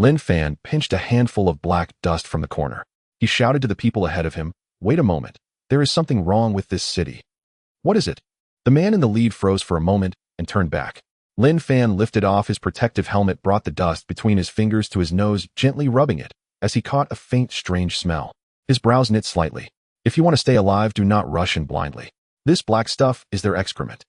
Linfan pinched a handful of black dust from the corner. He shouted to the people ahead of him, "Wait a moment. There is something wrong with this city." "What is it?" The man in the lead froze for a moment and turned back. Linfan lifted off his protective helmet, brought the dust between his fingers to his nose, gently rubbing it, as he caught a faint, strange smell. His brows knit slightly. "If you want to stay alive, do not rush in blindly. This black stuff is their excrement."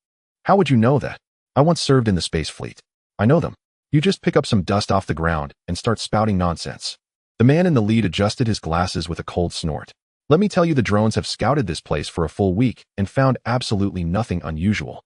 "How would you know that?" "I once served in the space fleet. I know them. You just pick up some dust off the ground and start spouting nonsense." The man in the lead adjusted his glasses with a cold snort. "Let me tell you, the drones have scouted this place for a full week and found absolutely nothing unusual."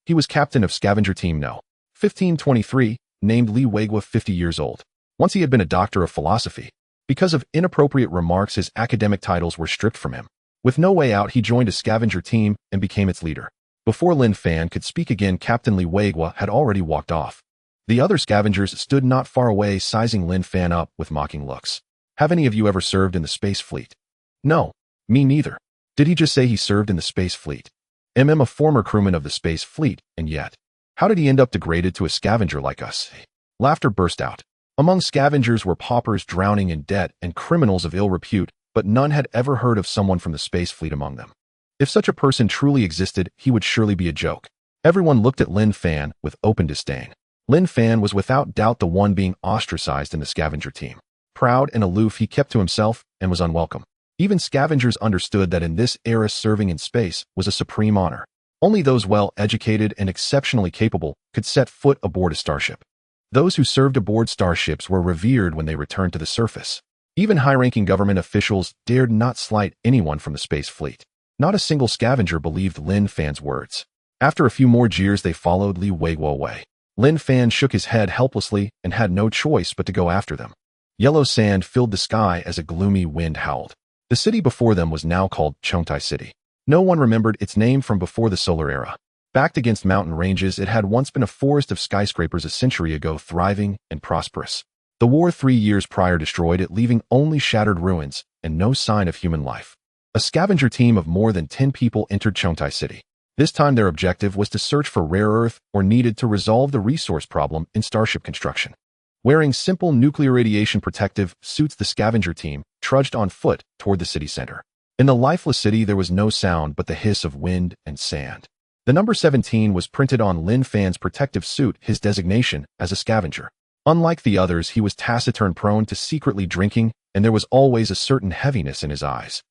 He was captain of scavenger team No. 1523, named Li Weigua, 50 years old. Once he had been a doctor of philosophy. Because of inappropriate remarks, his academic titles were stripped from him. With no way out, he joined a scavenger team and became its leader. Before Linfan could speak again, Captain Li Weigua had already walked off. The other scavengers stood not far away, sizing Linfan up with mocking looks. "Have any of you ever served in the space fleet?" "No. Me neither." "Did he just say he served in the space fleet?" "I'm a former crewman of the space fleet, and yet, how did he end up degraded to a scavenger like us?" Laughter burst out. Among scavengers were paupers drowning in debt and criminals of ill repute, but none had ever heard of someone from the space fleet among them. If such a person truly existed, he would surely be a joke. Everyone looked at Linfan with open disdain. Linfan was without doubt the one being ostracized in the scavenger team. Proud and aloof, he kept to himself and was unwelcome. Even scavengers understood that in this era, serving in space was a supreme honor. Only those well-educated and exceptionally capable could set foot aboard a starship. Those who served aboard starships were revered when they returned to the surface. Even high-ranking government officials dared not slight anyone from the space fleet. Not a single scavenger believed Linfan's words. After a few more jeers, they followed Li Weigua away. Linfan shook his head helplessly and had no choice but to go after them. Yellow sand filled the sky as a gloomy wind howled. The city before them was now called Chongtie City. No one remembered its name from before the solar era. Backed against mountain ranges, it had once been a forest of skyscrapers, a century ago, thriving and prosperous. The war 3 years prior destroyed it, leaving only shattered ruins and no sign of human life. A scavenger team of more than 10 people entered Chongtie City. This time their objective was to search for rare earth or needed to resolve the resource problem in starship construction. Wearing simple nuclear radiation protective suits, the scavenger team trudged on foot toward the city center. In the lifeless city, there was no sound but the hiss of wind and sand. The number 17 was printed on Linfan's protective suit, his designation as a scavenger. Unlike the others, he was taciturn, prone to secretly drinking, and there was always a certain heaviness in his eyes.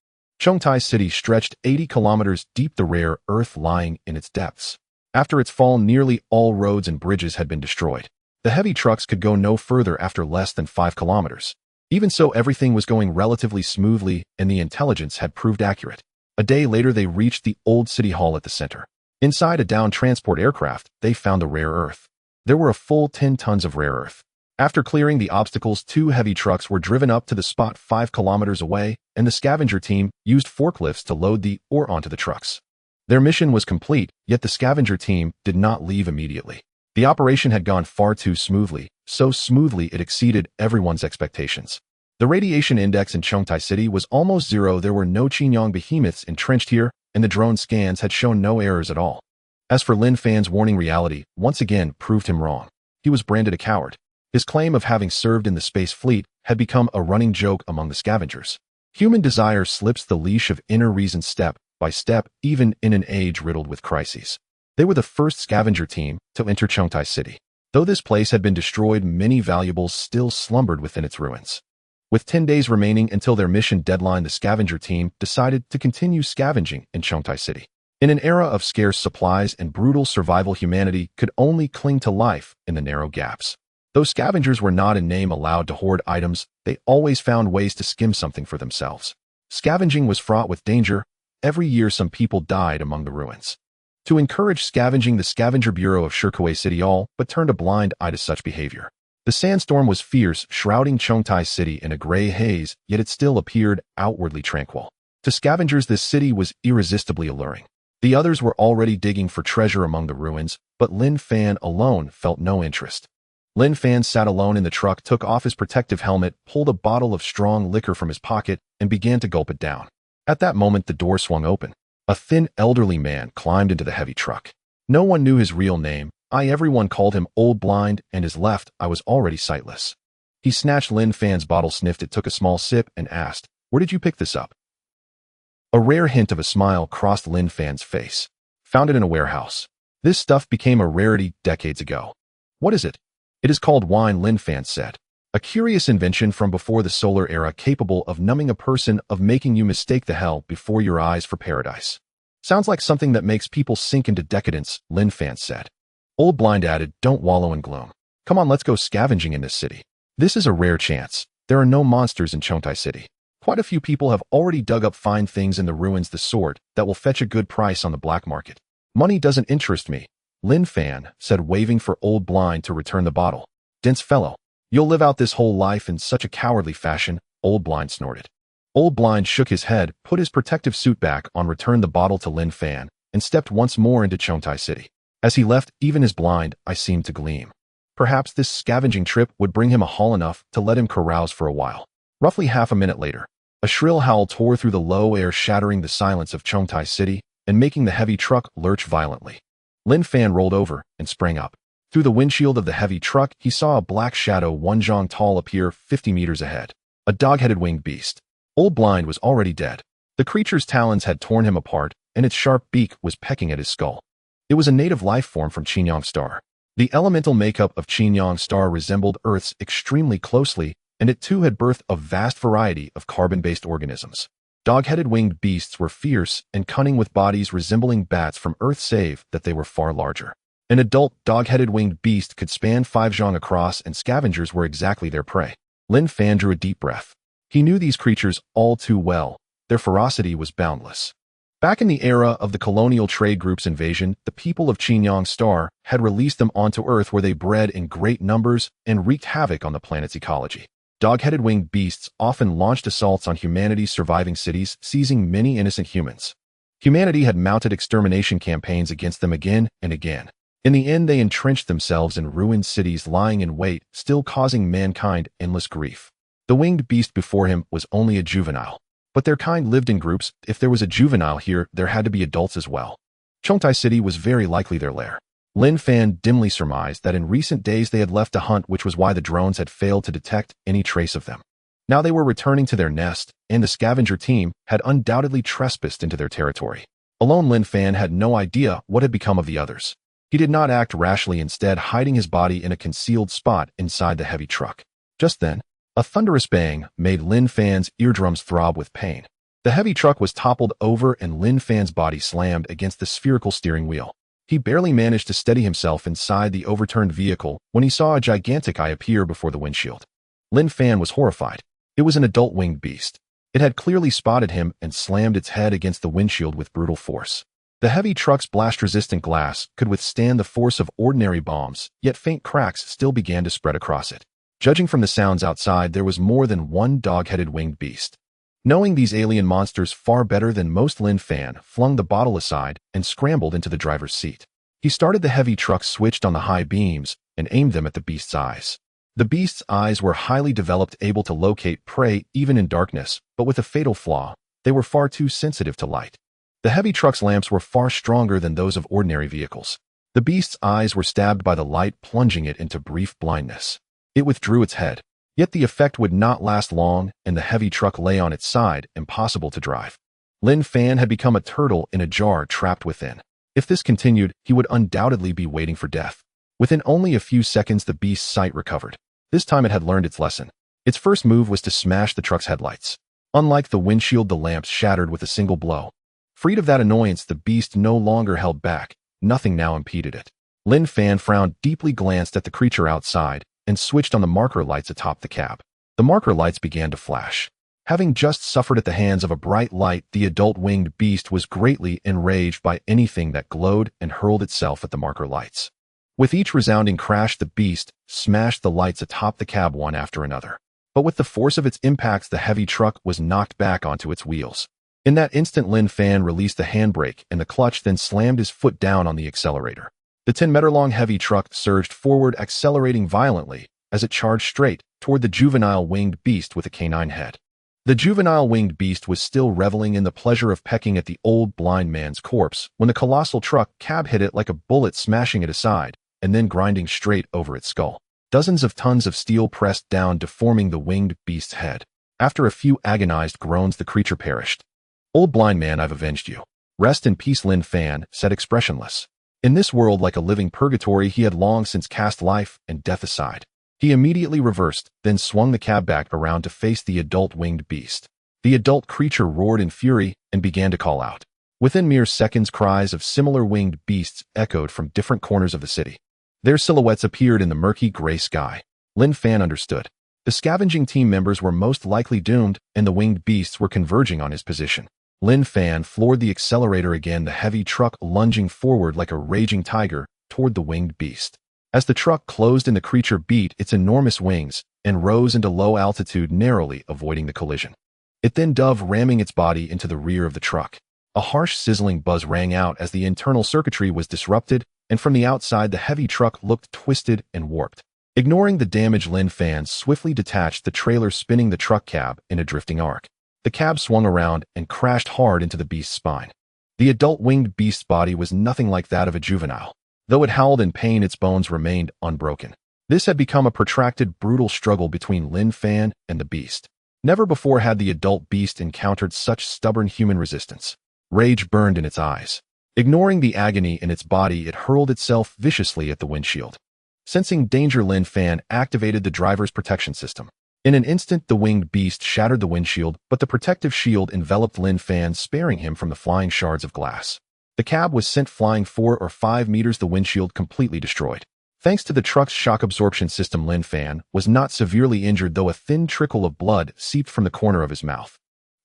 Chongtie City stretched 80 kilometers deep, the rare earth lying in its depths. After its fall, nearly all roads and bridges had been destroyed. The heavy trucks could go no further after less than 5 kilometers. Even so, everything was going relatively smoothly, and the intelligence had proved accurate. A day later, they reached the old city hall at the center. Inside a downed transport aircraft, they found the rare earth. There were a full 10 tons of rare earth. After clearing the obstacles, 2 heavy trucks were driven up to the spot 5 kilometers away, and the scavenger team used forklifts to load the ore onto the trucks. Their mission was complete, yet the scavenger team did not leave immediately. The operation had gone far too smoothly, so smoothly it exceeded everyone's expectations. The radiation index in Chongtie City was almost zero. There were no Chinyong behemoths entrenched here, and the drone scans had shown no errors at all. As for Linfan's warning, reality once again proved him wrong. He was branded a coward. His claim of having served in the space fleet had become a running joke among the scavengers. Human desire slips the leash of inner reason step by step, even in an age riddled with crises. They were the first scavenger team to enter Chongtie City. Though this place had been destroyed, many valuables still slumbered within its ruins. With 10 days remaining until their mission deadline, the scavenger team decided to continue scavenging in Chongtie City. In an era of scarce supplies and brutal survival, humanity could only cling to life in the narrow gaps. Though scavengers were not in name allowed to hoard items, they always found ways to skim something for themselves. Scavenging was fraught with danger. Every year some people died among the ruins. To encourage scavenging, the Scavenger Bureau of Shikuiching City all but turned a blind eye to such behavior. The sandstorm was fierce, shrouding Chongtie City in a gray haze, yet it still appeared outwardly tranquil. To scavengers, this city was irresistibly alluring. The others were already digging for treasure among the ruins, but Linfan alone felt no interest. Linfan sat alone in the truck, took off his protective helmet, pulled a bottle of strong liquor from his pocket, and began to gulp it down. At that moment, the door swung open. A thin, elderly man climbed into the heavy truck. No one knew his real name. Everyone called him Old Blind, and his left eye was already sightless. He snatched Linfan's bottle, sniffed it, took a small sip, and asked, "Where did you pick this up?" A rare hint of a smile crossed Linfan's face. "Found it in a warehouse. This stuff became a rarity decades ago." "What is it?" "It is called wine," Linfan said. "A curious invention from before the solar era, capable of numbing a person, of making you mistake the hell before your eyes for paradise." "Sounds like something that makes people sink into decadence," Linfan said. Old Blind added, "Don't wallow in gloom. Come on, let's go scavenging in this city. This is a rare chance. There are no monsters in Chongtie City. Quite a few people have already dug up fine things in the ruins, the sort that will fetch a good price on the black market." "Money doesn't interest me," Linfan said, waving for Old Blind to return the bottle. "Dense fellow. You'll live out this whole life in such a cowardly fashion," Old Blind snorted. Old Blind shook his head, put his protective suit back on, returned the bottle to Linfan, and stepped once more into Chongtie City. As he left, even his blind eye seemed to gleam. Perhaps this scavenging trip would bring him a haul enough to let him carouse for a while. Roughly half a minute later, a shrill howl tore through the low air, shattering the silence of Chongtie City and making the heavy truck lurch violently. Linfan rolled over and sprang up. Through the windshield of the heavy truck, he saw a black shadow 1 zhang tall appear 50 meters ahead. A dog-headed winged beast. Old Blind was already dead. The creature's talons had torn him apart, and its sharp beak was pecking at his skull. It was a native life form from Chinyong star. The elemental makeup of Chinyong star resembled Earth's extremely closely, and it too had birthed a vast variety of carbon-based organisms. Dog-headed winged beasts were fierce and cunning, with bodies resembling bats from Earth, save that they were far larger. An adult dog-headed winged beast could span 5 zhang across, and scavengers were exactly their prey. Linfan drew a deep breath. He knew these creatures all too well. Their ferocity was boundless. Back in the era of the colonial trade group's invasion, the people of Chinyong star had released them onto Earth, where they bred in great numbers and wreaked havoc on the planet's ecology. Dog-headed winged beasts often launched assaults on humanity's surviving cities, seizing many innocent humans. Humanity had mounted extermination campaigns against them again and again. In the end, they entrenched themselves in ruined cities, lying in wait, still causing mankind endless grief. The winged beast before him was only a juvenile. But their kind lived in groups. If there was a juvenile here, there had to be adults as well. Chongtie City was very likely their lair. Linfan dimly surmised that in recent days they had left to hunt, which was why the drones had failed to detect any trace of them. Now they were returning to their nest, and the scavenger team had undoubtedly trespassed into their territory. Alone, Linfan had no idea what had become of the others. He did not act rashly, instead hiding his body in a concealed spot inside the heavy truck. Just then, a thunderous bang made Linfan's eardrums throb with pain. The heavy truck was toppled over, and Linfan's body slammed against the spherical steering wheel. He barely managed to steady himself inside the overturned vehicle when he saw a gigantic eye appear before the windshield. Linfan was horrified. It was an adult winged beast. It had clearly spotted him and slammed its head against the windshield with brutal force. The heavy truck's blast-resistant glass could withstand the force of ordinary bombs, yet faint cracks still began to spread across it. Judging from the sounds outside, there was more than one dog-headed winged beast. Knowing these alien monsters far better than most, Linfan flung the bottle aside and scrambled into the driver's seat. He started the heavy truck, switched on the high beams, and aimed them at the beast's eyes. The beast's eyes were highly developed, able to locate prey even in darkness, but with a fatal flaw: they were far too sensitive to light. The heavy truck's lamps were far stronger than those of ordinary vehicles. The beast's eyes were stabbed by the light, plunging it into brief blindness. It withdrew its head. Yet the effect would not last long, and the heavy truck lay on its side, impossible to drive. Linfan had become a turtle in a jar, trapped within. If this continued, he would undoubtedly be waiting for death. Within only a few seconds, the beast's sight recovered. This time it had learned its lesson. Its first move was to smash the truck's headlights. Unlike the windshield, the lamps shattered with a single blow. Freed of that annoyance, the beast no longer held back. Nothing now impeded it. Linfan frowned deeply, glanced at the creature outside, and switched on the marker lights atop the cab. The marker lights began to flash. Having just suffered at the hands of a bright light, the adult winged beast was greatly enraged by anything that glowed and hurled itself at the marker lights. With each resounding crash, the beast smashed the lights atop the cab one after another. But with the force of its impacts, the heavy truck was knocked back onto its wheels. In that instant, Linfan released the handbrake and the clutch, then slammed his foot down on the accelerator. The 10-meter-long heavy truck surged forward, accelerating violently as it charged straight toward the juvenile winged beast with a canine head. The juvenile winged beast was still reveling in the pleasure of pecking at the old blind man's corpse when the colossal truck cab hit it like a bullet, smashing it aside and then grinding straight over its skull. Dozens of tons of steel pressed down, deforming the winged beast's head. After a few agonized groans, the creature perished. "Old blind man, I've avenged you. Rest in peace," Linfan said, expressionless. In this world, like a living purgatory, he had long since cast life and death aside. He immediately reversed, then swung the cab back around to face the adult winged beast. The adult creature roared in fury and began to call out. Within mere seconds, cries of similar winged beasts echoed from different corners of the city. Their silhouettes appeared in the murky gray sky. Linfan understood. The scavenging team members were most likely doomed, and the winged beasts were converging on his position. Linfan floored the accelerator again, the heavy truck lunging forward like a raging tiger toward the winged beast. As the truck closed in, the creature beat its enormous wings and rose into low altitude, narrowly avoiding the collision. It then dove, ramming its body into the rear of the truck. A harsh sizzling buzz rang out as the internal circuitry was disrupted, and from the outside the heavy truck looked twisted and warped. Ignoring the damage, Linfan swiftly detached the trailer, spinning the truck cab in a drifting arc. The cab swung around and crashed hard into the beast's spine. The adult winged beast's body was nothing like that of a juvenile. Though it howled in pain, its bones remained unbroken. This had become a protracted, brutal struggle between Linfan and the beast. Never before had the adult beast encountered such stubborn human resistance. Rage burned in its eyes. Ignoring the agony in its body, it hurled itself viciously at the windshield. Sensing danger, Linfan activated the driver's protection system. In an instant, the winged beast shattered the windshield, but the protective shield enveloped Linfan, sparing him from the flying shards of glass. The cab was sent flying 4 or 5 meters, the windshield completely destroyed. Thanks to the truck's shock absorption system, Linfan was not severely injured, though a thin trickle of blood seeped from the corner of his mouth.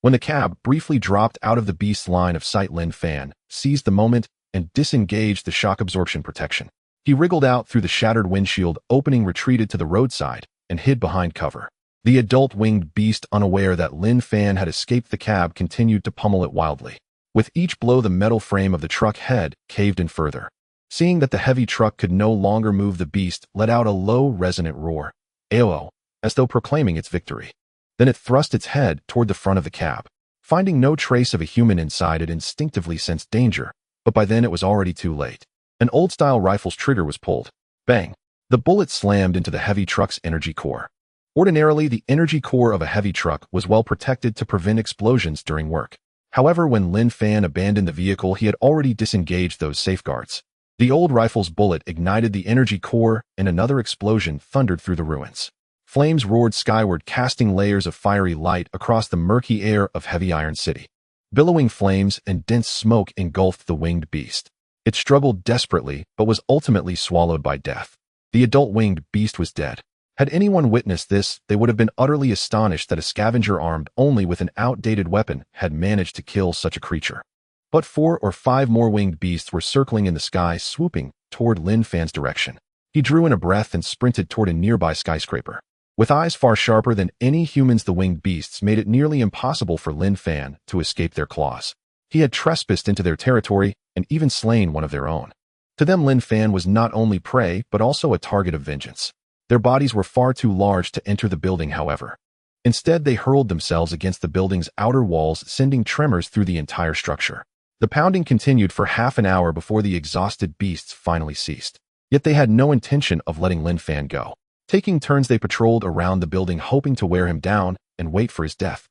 When the cab briefly dropped out of the beast's line of sight, Linfan seized the moment and disengaged the shock absorption protection. He wriggled out through the shattered windshield opening, retreated to the roadside, and hid behind cover. The adult winged beast, unaware that Linfan had escaped the cab, continued to pummel it wildly. With each blow, the metal frame of the truck head caved in further. Seeing that the heavy truck could no longer move, the beast let out a low, resonant roar, "Ayo," as though proclaiming its victory. Then it thrust its head toward the front of the cab. Finding no trace of a human inside, it instinctively sensed danger, but by then it was already too late. An old-style rifle's trigger was pulled. Bang! The bullet slammed into the heavy truck's energy core. Ordinarily, the energy core of a heavy truck was well protected to prevent explosions during work. However, when Linfan abandoned the vehicle, he had already disengaged those safeguards. The old rifle's bullet ignited the energy core, and another explosion thundered through the ruins. Flames roared skyward, casting layers of fiery light across the murky air of Heavy Iron City. Billowing flames and dense smoke engulfed the winged beast. It struggled desperately, but was ultimately swallowed by death. The adult winged beast was dead. Had anyone witnessed this, they would have been utterly astonished that a scavenger armed only with an outdated weapon had managed to kill such a creature. But 4 or 5 more winged beasts were circling in the sky, swooping toward Linfan's direction. He drew in a breath and sprinted toward a nearby skyscraper. With eyes far sharper than any humans, the winged beasts made it nearly impossible for Linfan to escape their claws. He had trespassed into their territory and even slain one of their own. To them, Linfan was not only prey, but also a target of vengeance. Their bodies were far too large to enter the building, however. Instead, they hurled themselves against the building's outer walls, sending tremors through the entire structure. The pounding continued for half an hour before the exhausted beasts finally ceased. Yet they had no intention of letting Linfan go. Taking turns, they patrolled around the building, hoping to wear him down and wait for his death.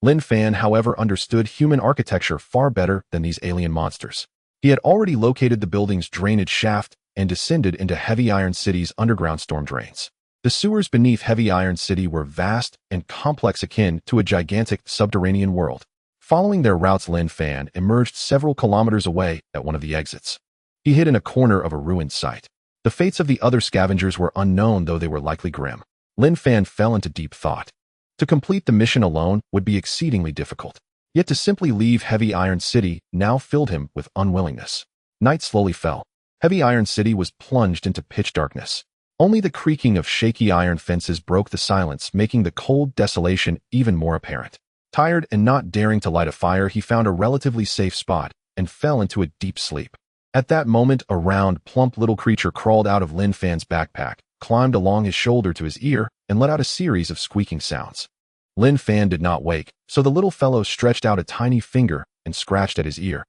Linfan, however, understood human architecture far better than these alien monsters. He had already located the building's drainage shaft and descended into Heavy Iron City's underground storm drains. The sewers beneath Heavy Iron City were vast and complex, akin to a gigantic subterranean world. Following their routes, Linfan emerged several kilometers away at one of the exits. He hid in a corner of a ruined site. The fates of the other scavengers were unknown, though they were likely grim. Linfan fell into deep thought. To complete the mission alone would be exceedingly difficult. Yet to simply leave Heavy Iron City now filled him with unwillingness. Night slowly fell. Heavy Iron City was plunged into pitch darkness. Only the creaking of shaky iron fences broke the silence, making the cold desolation even more apparent. Tired and not daring to light a fire, he found a relatively safe spot and fell into a deep sleep. At that moment, a round, plump little creature crawled out of Linfan's backpack, climbed along his shoulder to his ear, and let out a series of squeaking sounds. Linfan did not wake, so the little fellow stretched out a tiny finger and scratched at his ear.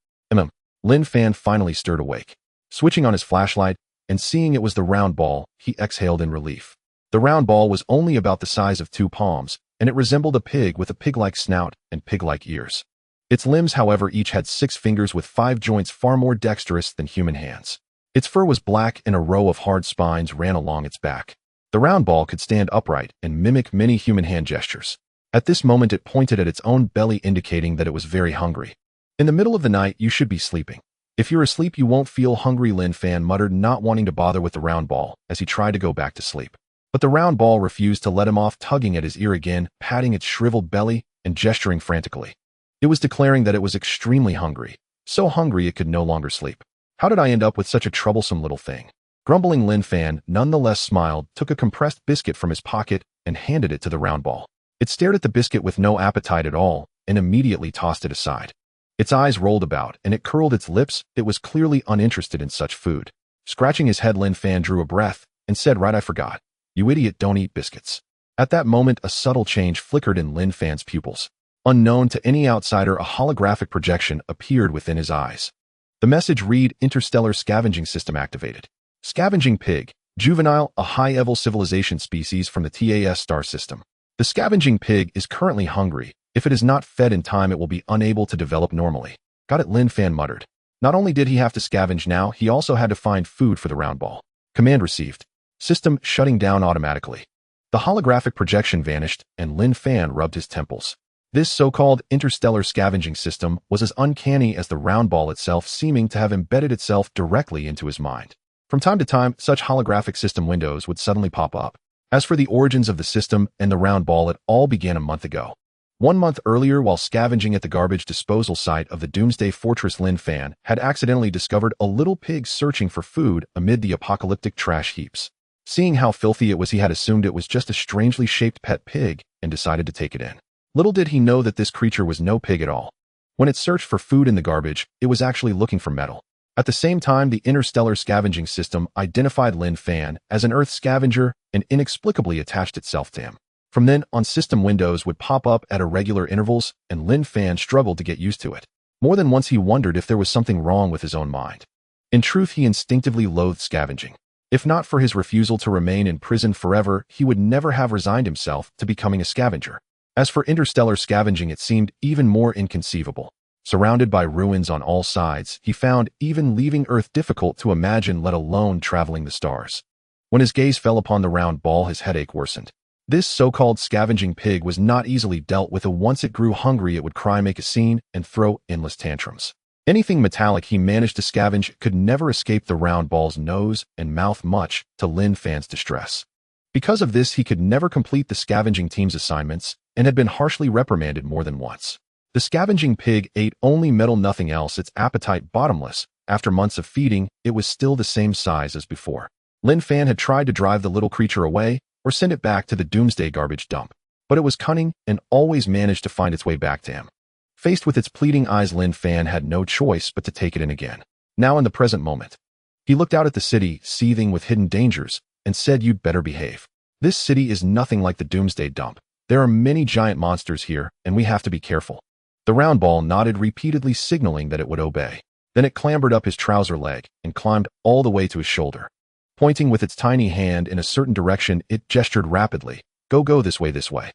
Linfan finally stirred awake. Switching on his flashlight and seeing it was the round ball, he exhaled in relief. The round ball was only about the size of 2 palms, and it resembled a pig with a pig-like snout and pig-like ears. Its limbs, however, each had 6 fingers with 5 joints far more dexterous than human hands. Its fur was black and a row of hard spines ran along its back. The round ball could stand upright and mimic many human hand gestures. At this moment it pointed at its own belly, indicating that it was very hungry. In the middle of the night, you should be sleeping. If you're asleep, you won't feel hungry, Linfan muttered, not wanting to bother with the round ball as he tried to go back to sleep. But the round ball refused to let him off, tugging at his ear again, patting its shriveled belly and gesturing frantically. It was declaring that it was extremely hungry, so hungry it could no longer sleep. How did I end up with such a troublesome little thing? Grumbling, Linfan nonetheless smiled, took a compressed biscuit from his pocket, and handed it to the round ball. It stared at the biscuit with no appetite at all, and immediately tossed it aside. Its eyes rolled about, and it curled its lips. It was clearly uninterested in such food. Scratching his head, Linfan drew a breath, and said, "Right, I forgot. You idiot, don't eat biscuits." At that moment, a subtle change flickered in Linfan's pupils. Unknown to any outsider, a holographic projection appeared within his eyes. The message read, "Interstellar Scavenging System activated. Scavenging pig, juvenile, a high-level civilization species from the TAS star system. The scavenging pig is currently hungry. If it is not fed in time, it will be unable to develop normally." Got it, Linfan muttered. Not only did he have to scavenge now, he also had to find food for the round ball. Command received. System shutting down automatically. The holographic projection vanished, and Linfan rubbed his temples. This so-called interstellar scavenging system was as uncanny as the round ball itself, seeming to have embedded itself directly into his mind. From time to time, such holographic system windows would suddenly pop up. As for the origins of the system and the round ball, it all began a month ago. 1 month earlier, while scavenging at the garbage disposal site of the Doomsday Fortress, Linfan had accidentally discovered a little pig searching for food amid the apocalyptic trash heaps. Seeing how filthy it was, he had assumed it was just a strangely shaped pet pig and decided to take it in. Little did he know that this creature was no pig at all. When it searched for food in the garbage, it was actually looking for metal. At the same time, the interstellar scavenging system identified Linfan as an Earth scavenger and inexplicably attached itself to him. From then on, system windows would pop up at irregular intervals, and Linfan struggled to get used to it. More than once he wondered if there was something wrong with his own mind. In truth, he instinctively loathed scavenging. If not for his refusal to remain in prison forever, he would never have resigned himself to becoming a scavenger. As for interstellar scavenging, it seemed even more inconceivable. Surrounded by ruins on all sides, he found even leaving Earth difficult to imagine, let alone traveling the stars. When his gaze fell upon the round ball, his headache worsened. This so-called scavenging pig was not easily dealt with. Once it grew hungry, it would cry, make a scene, and throw endless tantrums. Anything metallic he managed to scavenge could never escape the round ball's nose and mouth, much to Linfan's distress. Because of this, he could never complete the scavenging team's assignments and had been harshly reprimanded more than once. The scavenging pig ate only metal, nothing else, its appetite bottomless. After months of feeding, it was still the same size as before. Linfan had tried to drive the little creature away or send it back to the doomsday garbage dump, but it was cunning and always managed to find its way back to him. Faced with its pleading eyes, Linfan had no choice but to take it in again. Now in the present moment, he looked out at the city, seething with hidden dangers, and said, "You'd better behave. This city is nothing like the doomsday dump. There are many giant monsters here, and we have to be careful." The round ball nodded, repeatedly signaling that it would obey. Then it clambered up his trouser leg and climbed all the way to his shoulder. Pointing with its tiny hand in a certain direction, it gestured rapidly. Go this way, this way."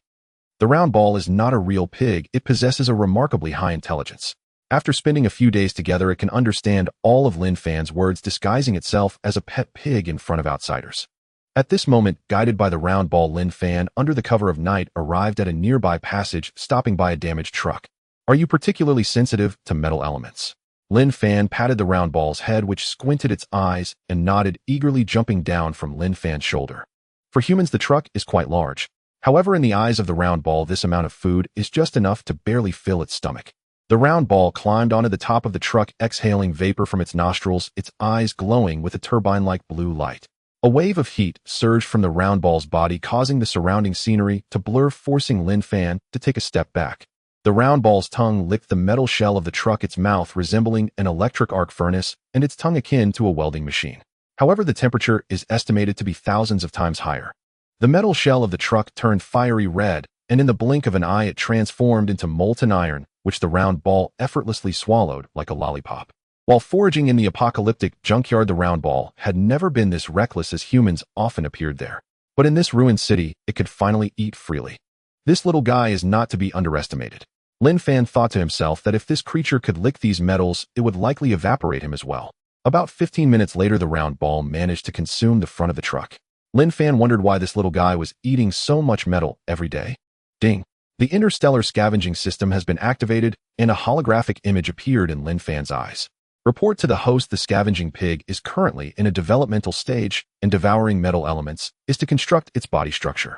The round ball is not a real pig. It possesses a remarkably high intelligence. After spending a few days together, it can understand all of Linfan's words, disguising itself as a pet pig in front of outsiders. At this moment, guided by the round ball, Linfan, under the cover of night, arrived at a nearby passage, stopping by a damaged truck. "Are you particularly sensitive to metal elements?" Linfan patted the round ball's head, which squinted its eyes and nodded, eagerly jumping down from Linfan's shoulder. For humans, the truck is quite large. However, in the eyes of the round ball, this amount of food is just enough to barely fill its stomach. The round ball climbed onto the top of the truck, exhaling vapor from its nostrils, its eyes glowing with a turbine-like blue light. A wave of heat surged from the round ball's body, causing the surrounding scenery to blur, forcing Linfan to take a step back. The round ball's tongue licked the metal shell of the truck, its mouth resembling an electric arc furnace and its tongue akin to a welding machine. However, the temperature is estimated to be thousands of times higher. The metal shell of the truck turned fiery red, and in the blink of an eye it transformed into molten iron, which the round ball effortlessly swallowed like a lollipop. While foraging in the apocalyptic junkyard, the round ball had never been this reckless, as humans often appeared there. But in this ruined city, it could finally eat freely. This little guy is not to be underestimated. Linfan thought to himself that if this creature could lick these metals, it would likely evaporate him as well. About 15 minutes later, the round ball managed to consume the front of the truck. Linfan wondered why this little guy was eating so much metal every day. Ding! The Interstellar Scavenging system has been activated, and a holographic image appeared in Linfan's eyes. Report to the host: the scavenging pig is currently in a developmental stage, and devouring metal elements is to construct its body structure.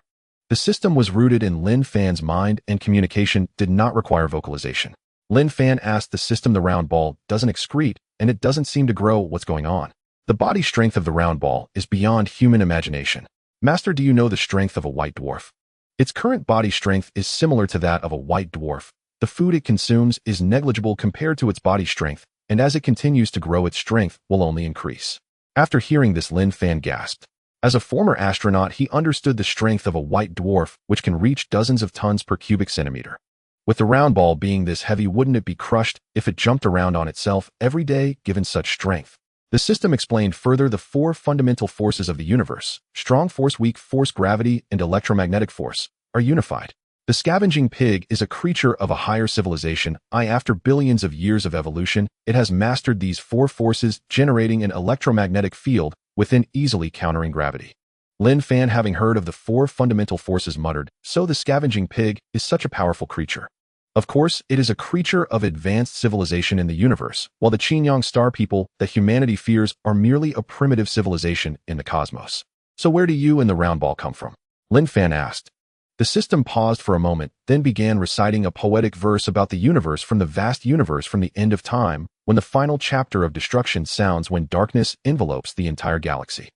The system was rooted in Linfan's mind, and communication did not require vocalization. Linfan asked the system. The round ball doesn't excrete, and it doesn't seem to grow. What's going on? The body strength of the round ball is beyond human imagination. Master, do you know the strength of a white dwarf? Its current body strength is similar to that of a white dwarf. The food it consumes is negligible compared to its body strength, and as it continues to grow, its strength will only increase. After hearing this, Linfan gasped. As a former astronaut, he understood the strength of a white dwarf, which can reach dozens of tons per cubic centimeter. With the round ball being this heavy, wouldn't it be crushed if it jumped around on itself every day, given such strength? The system explained further the four fundamental forces of the universe: strong force, weak force, gravity, and electromagnetic force, are unified. The scavenging pig is a creature of a higher civilization. After billions of years of evolution, it has mastered these four forces, generating an electromagnetic field within, easily countering gravity. Linfan, having heard of the four fundamental forces, muttered, "So the scavenging pig is such a powerful creature. Of course, it is a creature of advanced civilization in the universe, while the Chinyong star people that humanity fears are merely a primitive civilization in the cosmos. So where do you and the round ball come from?" Linfan asked. The system paused for a moment, then began reciting a poetic verse about the universe, from the vast universe, from the end of time, when the final chapter of destruction sounds, when darkness envelopes the entire galaxy.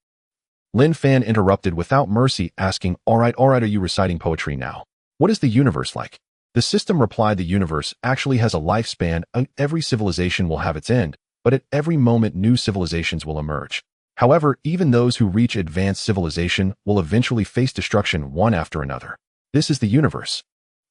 Linfan interrupted without mercy, asking, all right, are you reciting poetry now? What is the universe like?" The system replied, "The universe actually has a lifespan, and every civilization will have its end, but at every moment new civilizations will emerge. However, even those who reach advanced civilization will eventually face destruction one after another. This is the universe."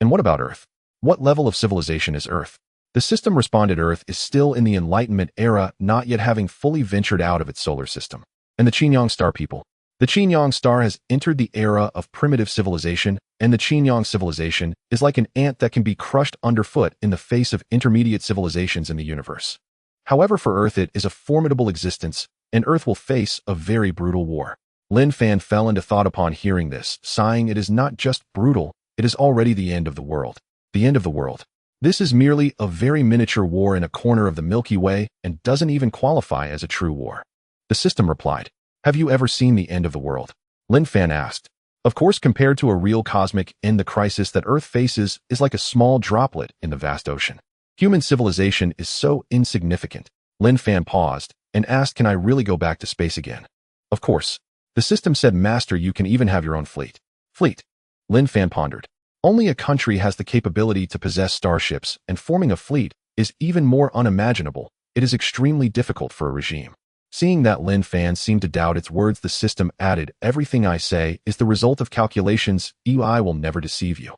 "And what about Earth? What level of civilization is Earth?" The system responded, "Earth is still in the Enlightenment era, not yet having fully ventured out of its solar system." "And the Chinyong star people?" "The Chinyong star has entered the era of primitive civilization, and the Chinyong civilization is like an ant that can be crushed underfoot in the face of intermediate civilizations in the universe. However, for Earth it is a formidable existence, and Earth will face a very brutal war." Linfan fell into thought upon hearing this, sighing, "It is not just brutal, it is already the end of the world." "The end of the world? This is merely a very miniature war in a corner of the Milky Way, and doesn't even qualify as a true war." The system replied. "Have you ever seen the end of the world?" Linfan asked. "Of course, compared to a real cosmic end, the crisis that Earth faces is like a small droplet in the vast ocean. Human civilization is so insignificant." Linfan paused and asked, "Can I really go back to space again?" "Of course." The system said, "Master, you can even have your own fleet." "Fleet?" Linfan pondered. "Only a country has the capability to possess starships, and forming a fleet is even more unimaginable. It is extremely difficult for a regime." Seeing that Linfan seemed to doubt its words, the system added, "Everything I say is the result of calculations. I will never deceive you.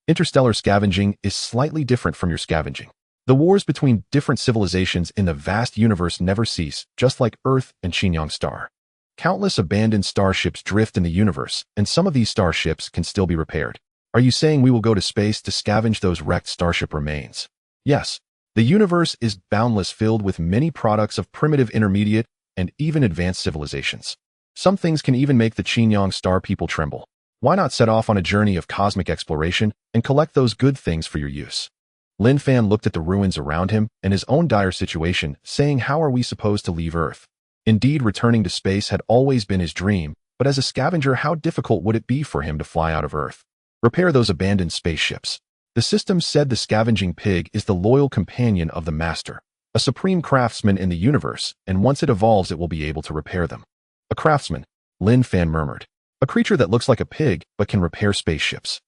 Interstellar scavenging is slightly different from your scavenging. The wars between different civilizations in the vast universe never cease, just like Earth and Chinyong star. Countless abandoned starships drift in the universe, and some of these starships can still be repaired. Are you saying we will go to space to scavenge those wrecked starship remains?" "Yes. The universe is boundless, filled with many products of primitive, intermediate, and even advanced civilizations. Some things can even make the Chinyong star people tremble. Why not set off on a journey of cosmic exploration and collect those good things for your use?" Linfan looked at the ruins around him and his own dire situation, saying, "How are we supposed to leave Earth?" Indeed, returning to space had always been his dream, but as a scavenger, how difficult would it be for him to fly out of Earth? Repair those abandoned spaceships. The system said the scavenging pig is the loyal companion of the master, a supreme craftsman in the universe, and once it evolves, it will be able to repair them. "A craftsman," Linfan murmured. "A creature that looks like a pig but can repair spaceships."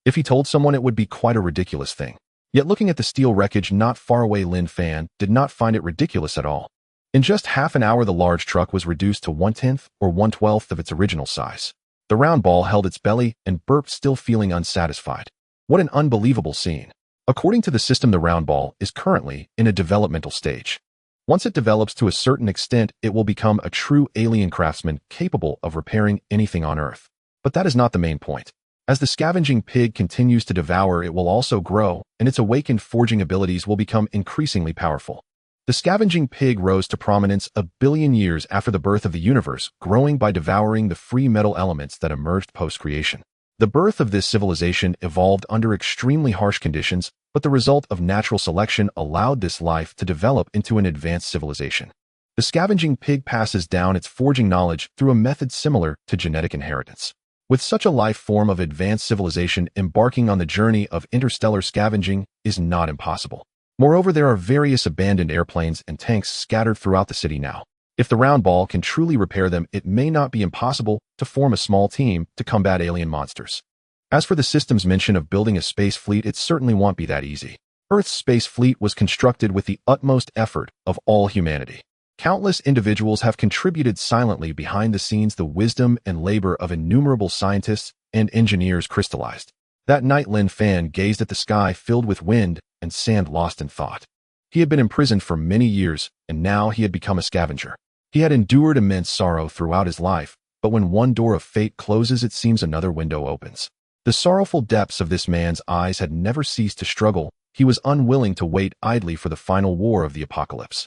If he told someone, it would be quite a ridiculous thing. Yet looking at the steel wreckage not far away, Linfan did not find it ridiculous at all. In just half an hour, the large truck was reduced to 1/10 or 1/12 of its original size. The round ball held its belly and burped, still feeling unsatisfied. What an unbelievable scene. According to the system, the round ball is currently in a developmental stage. Once it develops to a certain extent, it will become a true alien craftsman capable of repairing anything on Earth. But that is not the main point. As the scavenging pig continues to devour, it will also grow, and its awakened forging abilities will become increasingly powerful. The scavenging pig rose to prominence a billion years after the birth of the universe, growing by devouring the free metal elements that emerged post-creation. The birth of this civilization evolved under extremely harsh conditions, but the result of natural selection allowed this life to develop into an advanced civilization. The scavenging pig passes down its forging knowledge through a method similar to genetic inheritance. With such a life form of advanced civilization, embarking on the journey of interstellar scavenging is not impossible. Moreover, there are various abandoned airplanes and tanks scattered throughout the city now. If the round ball can truly repair them, it may not be impossible to form a small team to combat alien monsters. As for the system's mention of building a space fleet, it certainly won't be that easy. Earth's space fleet was constructed with the utmost effort of all humanity. Countless individuals have contributed silently behind the scenes. The wisdom and labor of innumerable scientists and engineers crystallized. That night, Linfan gazed at the sky filled with wind and sand, lost in thought. He had been imprisoned for many years, and now he had become a scavenger. He had endured immense sorrow throughout his life, but when one door of fate closes, it seems another window opens. The sorrowful depths of this man's eyes had never ceased to struggle. He was unwilling to wait idly for the final war of the apocalypse.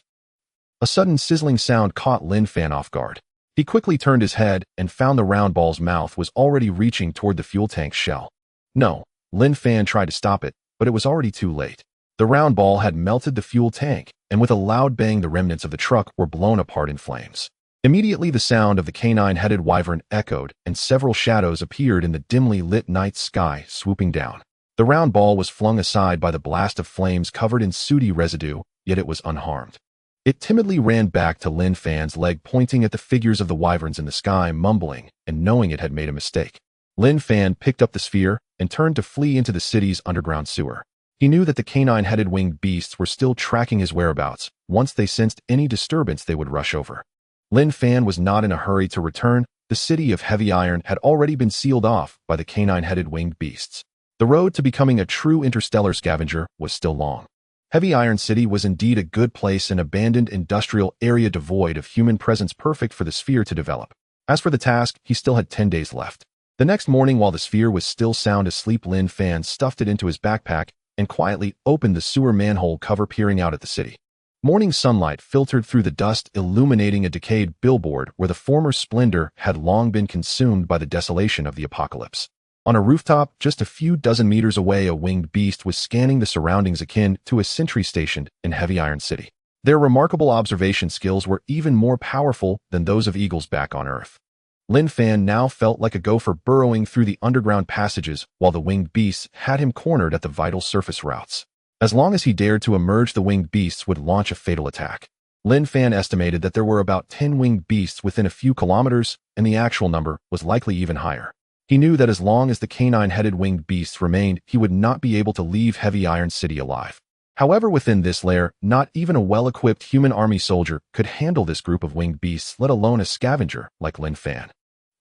A sudden sizzling sound caught Linfan off guard. He quickly turned his head and found the round ball's mouth was already reaching toward the fuel tank's shell. No, Linfan tried to stop it, but it was already too late. The round ball had melted the fuel tank, and with a loud bang, the remnants of the truck were blown apart in flames. Immediately, the sound of the canine-headed wyvern echoed, and several shadows appeared in the dimly lit night sky, swooping down. The round ball was flung aside by the blast of flames covered in sooty residue, yet it was unharmed. It timidly ran back to Linfan's leg, pointing at the figures of the wyverns in the sky, mumbling, and knowing it had made a mistake. Linfan picked up the sphere and turned to flee into the city's underground sewer. He knew that the canine-headed winged beasts were still tracking his whereabouts. Once they sensed any disturbance, they would rush over. Linfan was not in a hurry to return. The city of Heavy Iron had already been sealed off by the canine-headed winged beasts. The road to becoming a true interstellar scavenger was still long. Heavy Iron City was indeed a good place, an abandoned industrial area devoid of human presence, perfect for the sphere to develop. As for the task, he still had 10 days left. The next morning, while the sphere was still sound asleep, Linfan stuffed it into his backpack and quietly opened the sewer manhole cover, peering out at the city. Morning sunlight filtered through the dust, illuminating a decayed billboard where the former splendor had long been consumed by the desolation of the apocalypse. On a rooftop, just a few dozen meters away, a winged beast was scanning the surroundings, akin to a sentry stationed in Heavy Iron City. Their remarkable observation skills were even more powerful than those of eagles back on Earth. Linfan now felt like a gopher burrowing through the underground passages, while the winged beasts had him cornered at the vital surface routes. As long as he dared to emerge, the winged beasts would launch a fatal attack. Linfan estimated that there were about 10 winged beasts within a few kilometers, and the actual number was likely even higher. He knew that as long as the canine-headed winged beasts remained, he would not be able to leave Heavy Iron City alive. However, within this lair, not even a well-equipped human army soldier could handle this group of winged beasts, let alone a scavenger like Linfan.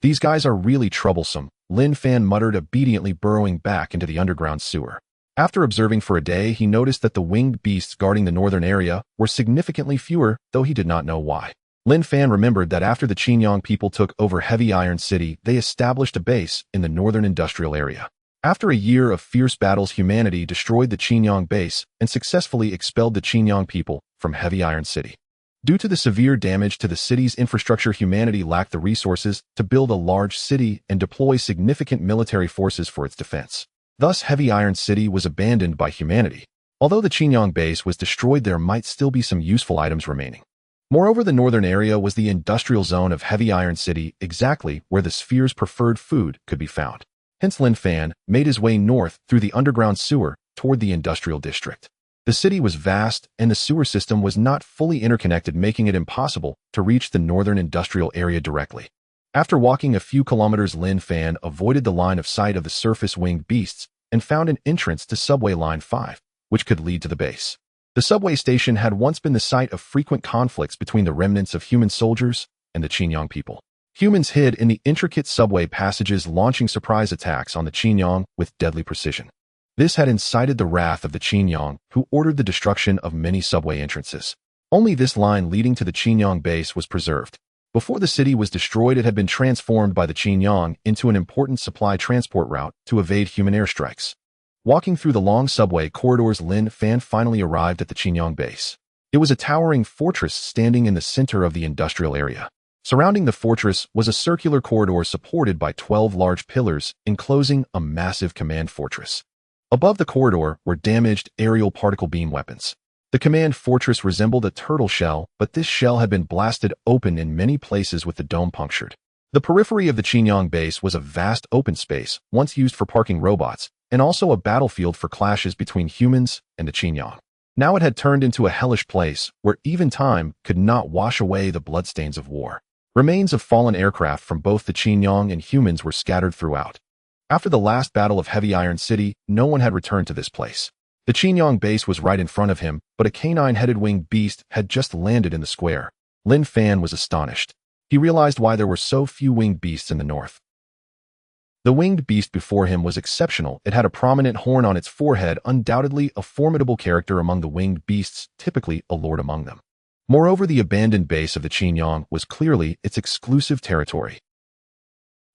These guys are really troublesome, Linfan muttered, obediently burrowing back into the underground sewer. After observing for a day, he noticed that the winged beasts guarding the northern area were significantly fewer, though he did not know why. Linfan remembered that after the Chinyong people took over Heavy Iron City, they established a base in the northern industrial area. After a year of fierce battles, humanity destroyed the Chinyong base and successfully expelled the Chinyong people from Heavy Iron City. Due to the severe damage to the city's infrastructure, humanity lacked the resources to build a large city and deploy significant military forces for its defense. Thus, Heavy Iron City was abandoned by humanity. Although the Chinyong base was destroyed, there might still be some useful items remaining. Moreover, the northern area was the industrial zone of Heavy Iron City, exactly where the sphere's preferred food could be found. Hence, Linfan made his way north through the underground sewer toward the industrial district. The city was vast, and the sewer system was not fully interconnected, making it impossible to reach the northern industrial area directly. After walking a few kilometers, Linfan avoided the line of sight of the surface winged beasts and found an entrance to subway line 5, which could lead to the base. The subway station had once been the site of frequent conflicts between the remnants of human soldiers and the Chinyong people. Humans hid in the intricate subway passages, launching surprise attacks on the Chinyong with deadly precision. This had incited the wrath of the Chinyong, who ordered the destruction of many subway entrances. Only this line leading to the Chinyong base was preserved. Before the city was destroyed, it had been transformed by the Chinyong into an important supply transport route to evade human airstrikes. Walking through the long subway corridors, Linfan finally arrived at the Chinyong base. It was a towering fortress standing in the center of the industrial area. Surrounding the fortress was a circular corridor supported by 12 large pillars, enclosing a massive command fortress. Above the corridor were damaged aerial particle beam weapons. The command fortress resembled a turtle shell, but this shell had been blasted open in many places with the dome punctured. The periphery of the Chinyong base was a vast open space, once used for parking robots, and also a battlefield for clashes between humans and the Chinyong. Now it had turned into a hellish place, where even time could not wash away the bloodstains of war. Remains of fallen aircraft from both the Chinyong and humans were scattered throughout. After the last battle of Heavy Iron City, no one had returned to this place. The Chinyong base was right in front of him, but a canine-headed winged beast had just landed in the square. Linfan was astonished. He realized why there were so few winged beasts in the north. The winged beast before him was exceptional. It had a prominent horn on its forehead, undoubtedly a formidable character among the winged beasts, typically a lord among them. Moreover, the abandoned base of the Chinyong was clearly its exclusive territory.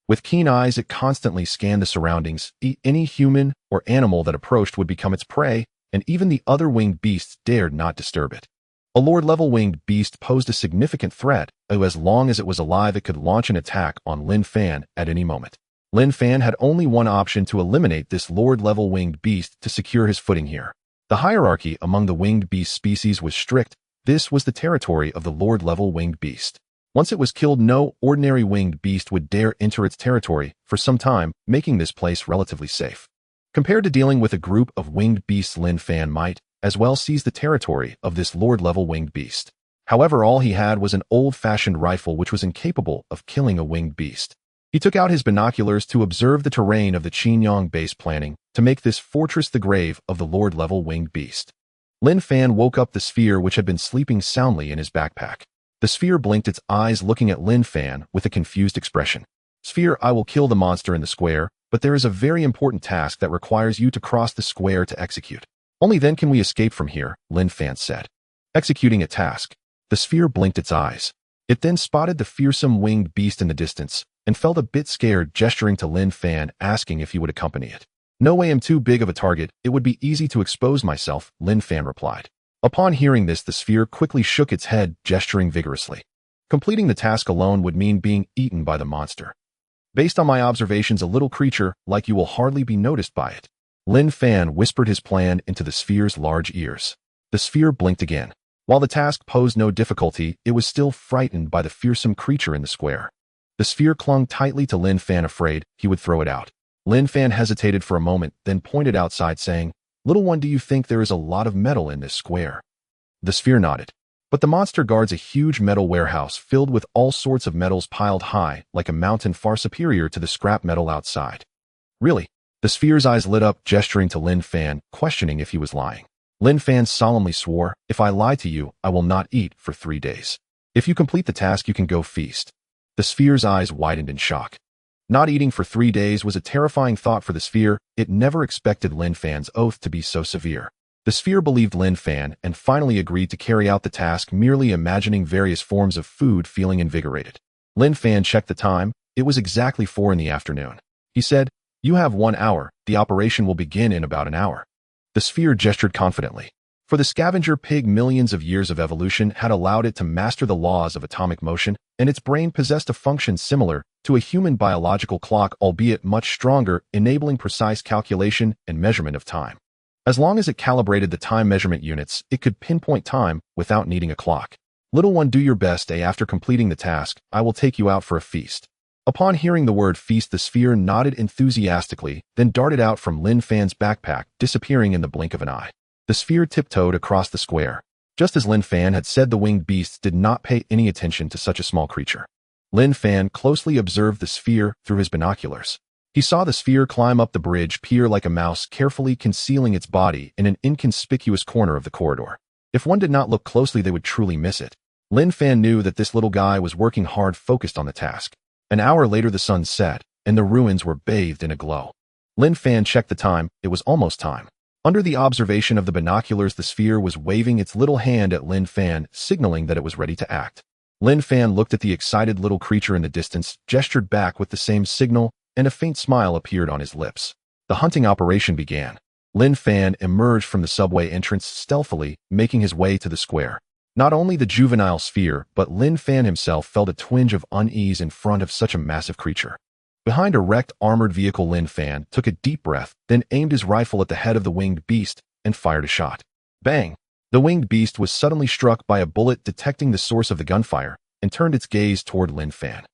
With keen eyes, it constantly scanned the surroundings. Any human or animal that approached would become its prey, and even the other winged beasts dared not disturb it. A lord-level winged beast posed a significant threat, as long as it was alive it could launch an attack on Linfan at any moment. Linfan had only one option to eliminate this lord-level winged beast to secure his footing here. The hierarchy among the winged beast species was strict. This was the territory of the lord-level winged beast. Once it was killed, no ordinary winged beast would dare enter its territory for some time, making this place relatively safe. Compared to dealing with a group of winged beasts, Linfan might as well seize the territory of this lord-level winged beast. However, all he had was an old-fashioned rifle which was incapable of killing a winged beast. He took out his binoculars to observe the terrain of the Chinyong base, planning to make this fortress the grave of the lord-level winged beast. Linfan woke up the sphere which had been sleeping soundly in his backpack. The sphere blinked its eyes, looking at Linfan with a confused expression. "Sphere, I will kill the monster in the square, but there is a very important task that requires you to cross the square to execute. Only then can we escape from here," Linfan said. Executing a task. The sphere blinked its eyes. It then spotted the fearsome winged beast in the distance and felt a bit scared, gesturing to Linfan, asking if he would accompany it. "No way, I'm too big of a target. It would be easy to expose myself," Linfan replied. Upon hearing this, the sphere quickly shook its head, gesturing vigorously. "Completing the task alone would mean being eaten by the monster. Based on my observations, a little creature like you will hardly be noticed by it." Linfan whispered his plan into the sphere's large ears. The sphere blinked again. While the task posed no difficulty, it was still frightened by the fearsome creature in the square. The sphere clung tightly to Linfan, afraid he would throw it out. Linfan hesitated for a moment, then pointed outside, saying, "Little one, do you think there is a lot of metal in this square?" The sphere nodded. "But the monster guards a huge metal warehouse filled with all sorts of metals piled high, like a mountain, far superior to the scrap metal outside." "Really?" The sphere's eyes lit up, gesturing to Linfan, questioning if he was lying. Linfan solemnly swore, "If I lie to you, I will not eat for 3 days. If you complete the task, you can go feast." The sphere's eyes widened in shock. Not eating for 3 days was a terrifying thought for the sphere. It never expected Linfan's oath to be so severe. The sphere believed Linfan and finally agreed to carry out the task, merely imagining various forms of food, feeling invigorated. Linfan checked the time. It was exactly 4 in the afternoon. He said, "You have 1 hour. The operation will begin in about an hour." The sphere gestured confidently. For the scavenger pig, millions of years of evolution had allowed it to master the laws of atomic motion, and its brain possessed a function similar to a human biological clock, albeit much stronger, enabling precise calculation and measurement of time. As long as it calibrated the time measurement units, it could pinpoint time without needing a clock. "Little one, do your best. After completing the task, I will take you out for a feast." Upon hearing the word feast, the sphere nodded enthusiastically, then darted out from Linfan's backpack, disappearing in the blink of an eye. The sphere tiptoed across the square. Just as Linfan had said, the winged beasts did not pay any attention to such a small creature. Linfan closely observed the sphere through his binoculars. He saw the sphere climb up the bridge, peer like a mouse, carefully concealing its body in an inconspicuous corner of the corridor. If one did not look closely, they would truly miss it. Linfan knew that this little guy was working hard, focused on the task. An hour later, the sun set, and the ruins were bathed in a glow. Linfan checked the time. It was almost time. Under the observation of the binoculars, the sphere was waving its little hand at Linfan, signaling that it was ready to act. Linfan looked at the excited little creature in the distance, gestured back with the same signal, and a faint smile appeared on his lips. The hunting operation began. Linfan emerged from the subway entrance stealthily, making his way to the square. Not only the juvenile sphere, but Linfan himself felt a twinge of unease in front of such a massive creature. Behind a wrecked armored vehicle, Linfan took a deep breath, then aimed his rifle at the head of the winged beast and fired a shot. Bang! The winged beast was suddenly struck by a bullet, detecting the source of the gunfire, and turned its gaze toward Linfan.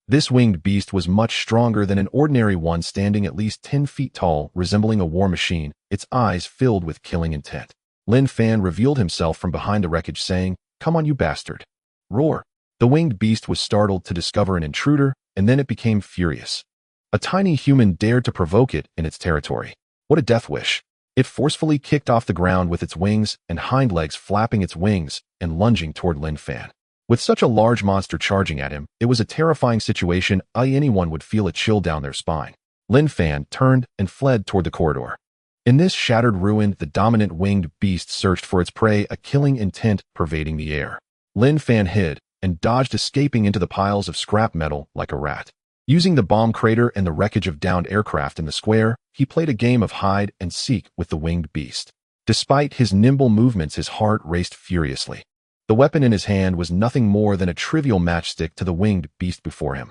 This winged beast was much stronger than an ordinary one, standing at least 10 feet tall, resembling a war machine, its eyes filled with killing intent. Linfan revealed himself from behind the wreckage, saying, "Come on, you bastard." Roar! The winged beast was startled to discover an intruder, and then it became furious. A tiny human dared to provoke it in its territory. What a death wish! It forcefully kicked off the ground with its wings and hind legs flapping its wings and lunging toward Linfan. With such a large monster charging at him, it was a terrifying situation. Anyone would feel a chill down their spine. Linfan turned and fled toward the corridor. In this shattered ruin, the dominant winged beast searched for its prey, a killing intent pervading the air. Linfan hid and dodged, escaping into the piles of scrap metal like a rat. Using the bomb crater and the wreckage of downed aircraft in the square, he played a game of hide and seek with the winged beast. Despite his nimble movements, his heart raced furiously. The weapon in his hand was nothing more than a trivial matchstick to the winged beast before him.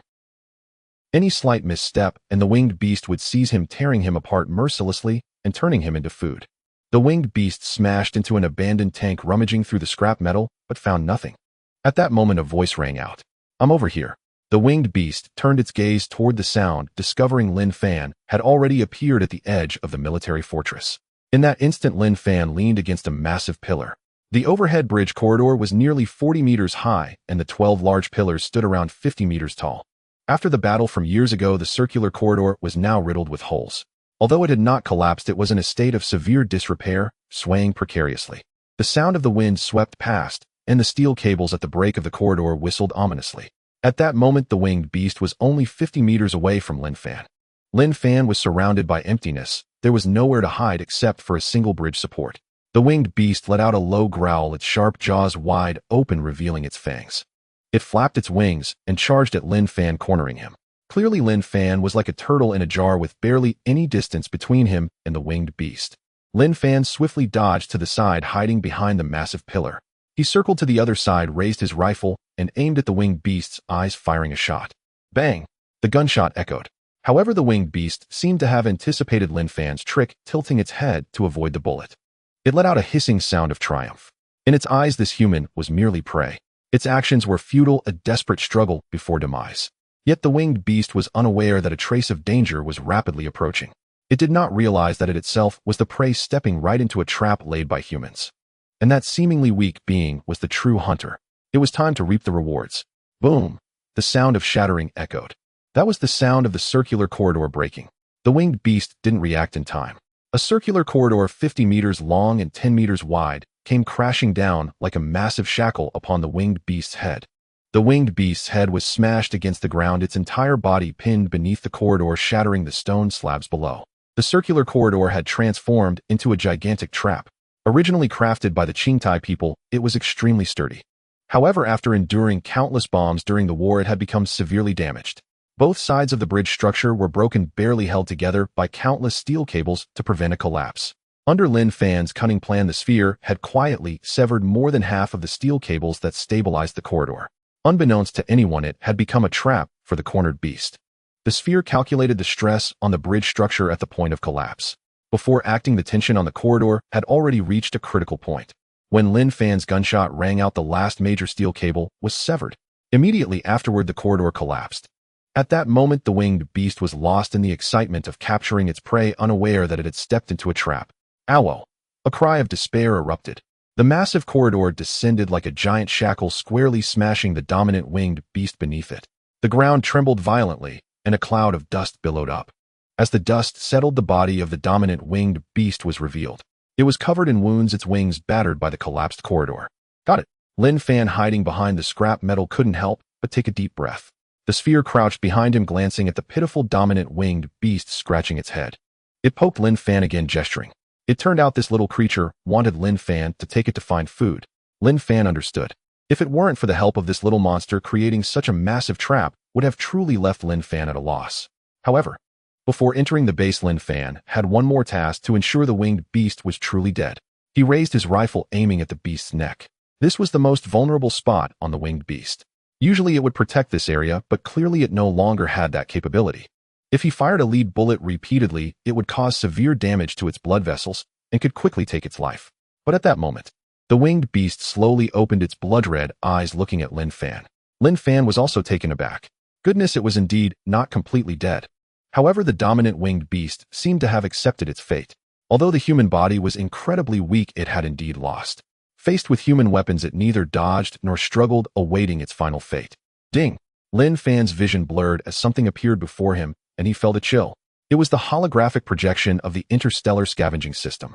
Any slight misstep, and the winged beast would seize him, tearing him apart mercilessly and turning him into food. The winged beast smashed into an abandoned tank, rummaging through the scrap metal, but found nothing. At that moment, a voice rang out. "I'm over here." The winged beast turned its gaze toward the sound, discovering Linfan had already appeared at the edge of the military fortress. In that instant, Linfan leaned against a massive pillar. The overhead bridge corridor was nearly 40 meters high, and the 12 large pillars stood around 50 meters tall. After the battle from years ago, the circular corridor was now riddled with holes. Although it had not collapsed, it was in a state of severe disrepair, swaying precariously. The sound of the wind swept past, and the steel cables at the break of the corridor whistled ominously. At that moment, the winged beast was only 50 meters away from Linfan. Linfan was surrounded by emptiness. There was nowhere to hide except for a single bridge support. The winged beast let out a low growl, its sharp jaws wide open, revealing its fangs. It flapped its wings and charged at Linfan, cornering him. Clearly, Linfan was like a turtle in a jar, with barely any distance between him and the winged beast. Linfan swiftly dodged to the side, hiding behind the massive pillar. He circled to the other side, raised his rifle, and aimed at the winged beast's eyes, firing a shot. Bang! The gunshot echoed. However, the winged beast seemed to have anticipated Linfan's trick, tilting its head to avoid the bullet. It let out a hissing sound of triumph. In its eyes, this human was merely prey. Its actions were futile, a desperate struggle before demise. Yet the winged beast was unaware that a trace of danger was rapidly approaching. It did not realize that it itself was the prey, stepping right into a trap laid by humans. And that seemingly weak being was the true hunter. It was time to reap the rewards. Boom! The sound of shattering echoed. That was the sound of the circular corridor breaking. The winged beast didn't react in time. A circular corridor 50 meters long and 10 meters wide came crashing down like a massive shackle upon the winged beast's head. The winged beast's head was smashed against the ground, its entire body pinned beneath the corridor, shattering the stone slabs below. The circular corridor had transformed into a gigantic trap. Originally crafted by the Chongtie people, it was extremely sturdy. However, after enduring countless bombs during the war, it had become severely damaged. Both sides of the bridge structure were broken, barely held together by countless steel cables to prevent a collapse. Under Linfan's cunning plan, the sphere had quietly severed more than half of the steel cables that stabilized the corridor. Unbeknownst to anyone, it had become a trap for the cornered beast. The sphere calculated the stress on the bridge structure at the point of collapse. Before acting, the tension on the corridor had already reached a critical point. When Linfan's gunshot rang out, the last major steel cable was severed. Immediately afterward, the corridor collapsed. At that moment, the winged beast was lost in the excitement of capturing its prey, unaware that it had stepped into a trap. Ow! A cry of despair erupted. The massive corridor descended like a giant shackle, squarely smashing the dominant winged beast beneath it. The ground trembled violently, and a cloud of dust billowed up. As the dust settled, the body of the dominant winged beast was revealed. It was covered in wounds, its wings battered by the collapsed corridor. Got it. Linfan, hiding behind the scrap metal, couldn't help but take a deep breath. The sphere crouched behind him, glancing at the pitiful dominant winged beast, scratching its head. It poked Linfan again, gesturing. It turned out this little creature wanted Linfan to take it to find food. Linfan understood. If it weren't for the help of this little monster, creating such a massive trap would have truly left Linfan at a loss. However, before entering the base, Linfan had one more task to ensure the winged beast was truly dead. He raised his rifle, aiming at the beast's neck. This was the most vulnerable spot on the winged beast. Usually it would protect this area, but clearly it no longer had that capability. If he fired a lead bullet repeatedly, it would cause severe damage to its blood vessels and could quickly take its life. But at that moment, the winged beast slowly opened its blood-red eyes, looking at Linfan. Linfan was also taken aback. Goodness, it was indeed not completely dead. However, the dominant winged beast seemed to have accepted its fate. Although the human body was incredibly weak, it had indeed lost. Faced with human weapons, it neither dodged nor struggled, awaiting its final fate. Ding! Linfan's vision blurred as something appeared before him, and he felt a chill. It was the holographic projection of the Interstellar Scavenging system.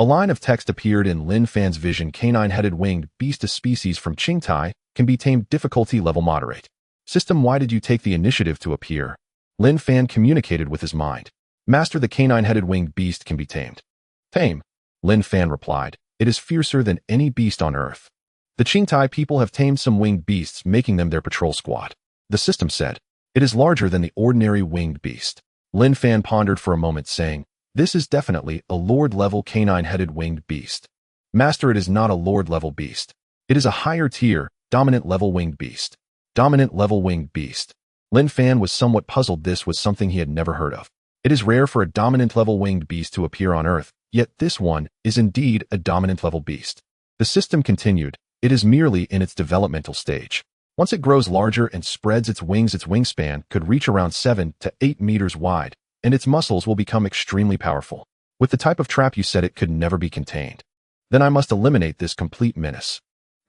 A line of text appeared in Linfan's vision: canine-headed winged beast, a species from Chongtie, can be tamed, difficulty level moderate. System, why did you take the initiative to appear? Linfan communicated with his mind. Master, the canine-headed winged beast can be tamed. Tame, Linfan replied. It is fiercer than any beast on Earth. The Chongtie people have tamed some winged beasts, making them their patrol squad. The system said. It is larger than the ordinary winged beast. Linfan pondered for a moment, saying, this is definitely a Lord-level canine-headed winged beast. Master, it is not a Lord-level beast. It is a higher-tier, dominant-level winged beast. Dominant-level winged beast. Linfan was somewhat puzzled. This was something he had never heard of. It is rare for a dominant-level winged beast to appear on Earth, yet this one is indeed a dominant-level beast. The system continued. It is merely in its developmental stage. Once it grows larger and spreads its wings, its wingspan could reach around 7 to 8 meters wide, and its muscles will become extremely powerful. With the type of trap you set, it could never be contained. Then I must eliminate this complete menace.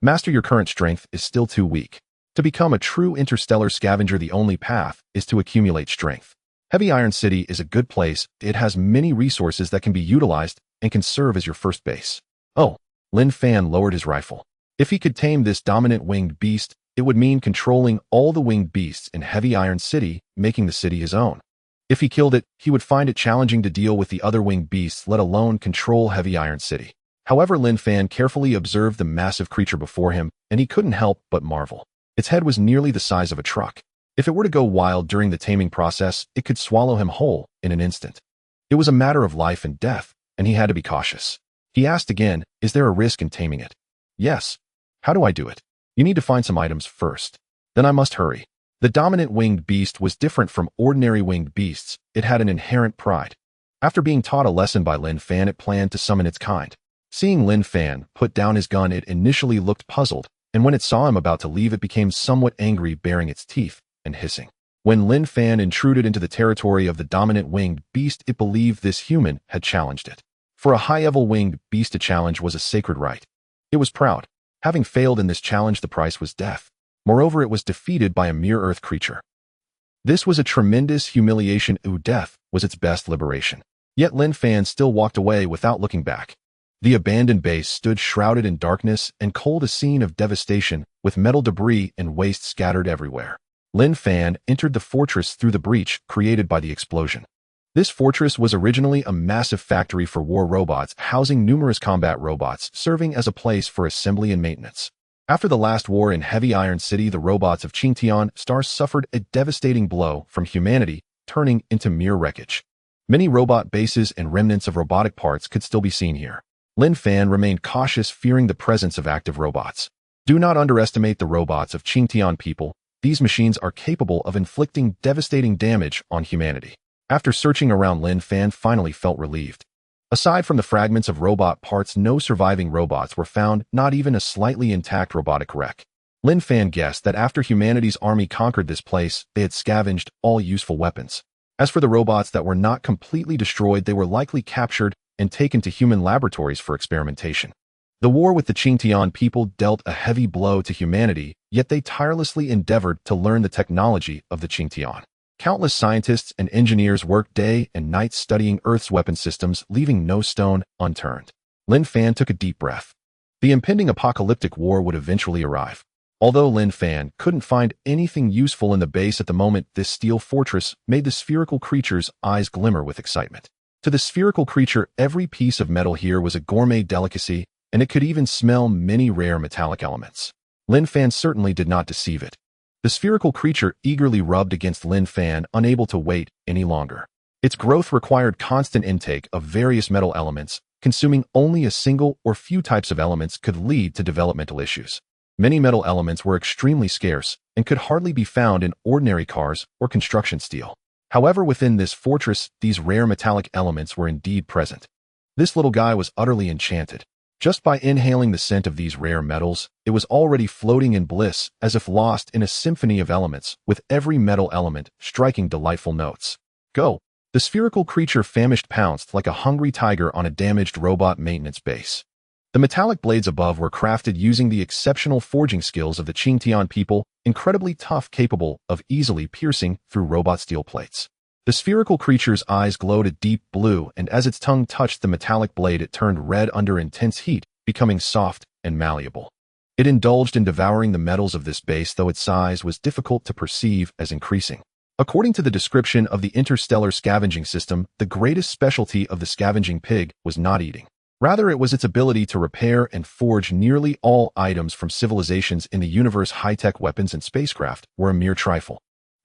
Master, your current strength is still too weak. To become a true interstellar scavenger, the only path is to accumulate strength. Heavy Iron City is a good place. It has many resources that can be utilized and can serve as your first base. Oh, Linfan lowered his rifle. If he could tame this dominant winged beast, it would mean controlling all the winged beasts in Heavy Iron City, making the city his own. If he killed it, he would find it challenging to deal with the other winged beasts, let alone control Heavy Iron City. However, Linfan carefully observed the massive creature before him, and he couldn't help but marvel. Its head was nearly the size of a truck. If it were to go wild during the taming process, it could swallow him whole in an instant. It was a matter of life and death, and he had to be cautious. He asked again, is there a risk in taming it? Yes. How do I do it? You need to find some items first. Then I must hurry. The dominant winged beast was different from ordinary winged beasts. It had an inherent pride. After being taught a lesson by Linfan, it planned to summon its kind. Seeing Linfan put down his gun, it initially looked puzzled, and when it saw him about to leave, it became somewhat angry, baring its teeth and hissing. When Linfan intruded into the territory of the dominant winged beast, it believed this human had challenged it. For a high-level winged beast, a challenge was a sacred right. It was proud. Having failed in this challenge, the price was death. Moreover, it was defeated by a mere earth creature. This was a tremendous humiliation. Death was its best liberation. Yet Linfan still walked away without looking back. The abandoned base stood shrouded in darkness and cold, a scene of devastation, with metal debris and waste scattered everywhere. Linfan entered the fortress through the breach created by the explosion. This fortress was originally a massive factory for war robots, housing numerous combat robots, serving as a place for assembly and maintenance. After the last war in Heavy Iron City, the robots of Chinyong stars suffered a devastating blow from humanity, turning into mere wreckage. Many robot bases and remnants of robotic parts could still be seen here. Linfan remained cautious, fearing the presence of active robots. Do not underestimate the robots of Chinyong people. These machines are capable of inflicting devastating damage on humanity. After searching around, Linfan finally felt relieved. Aside from the fragments of robot parts, no surviving robots were found, not even a slightly intact robotic wreck. Linfan guessed that after humanity's army conquered this place, they had scavenged all useful weapons. As for the robots that were not completely destroyed, they were likely captured and taken to human laboratories for experimentation. The war with the Chinyong people dealt a heavy blow to humanity, yet they tirelessly endeavored to learn the technology of the Chinyong. Countless scientists and engineers worked day and night studying Earth's weapon systems, leaving no stone unturned. Linfan took a deep breath. The impending apocalyptic war would eventually arrive. Although Linfan couldn't find anything useful in the base at the moment, this steel fortress made the spherical creature's eyes glimmer with excitement. To the spherical creature, every piece of metal here was a gourmet delicacy, and it could even smell many rare metallic elements. Linfan certainly did not deceive it. The spherical creature eagerly rubbed against Linfan, unable to wait any longer. Its growth required constant intake of various metal elements. Consuming only a single or few types of elements could lead to developmental issues. Many metal elements were extremely scarce and could hardly be found in ordinary cars or construction steel. However, within this fortress, these rare metallic elements were indeed present. This little guy was utterly enchanted. Just by inhaling the scent of these rare metals, it was already floating in bliss, as if lost in a symphony of elements, with every metal element striking delightful notes. Go! The spherical creature famished pounced like a hungry tiger on a damaged robot maintenance base. The metallic blades above were crafted using the exceptional forging skills of the Chongtie people, incredibly tough, capable of easily piercing through robot steel plates. The spherical creature's eyes glowed a deep blue, and as its tongue touched the metallic blade, it turned red under intense heat, becoming soft and malleable. It indulged in devouring the metals of this base, though its size was difficult to perceive as increasing. According to the description of the Interstellar Scavenging system, the greatest specialty of the scavenging pig was not eating. Rather, it was its ability to repair and forge nearly all items from civilizations in the universe. High-tech weapons and spacecraft were a mere trifle.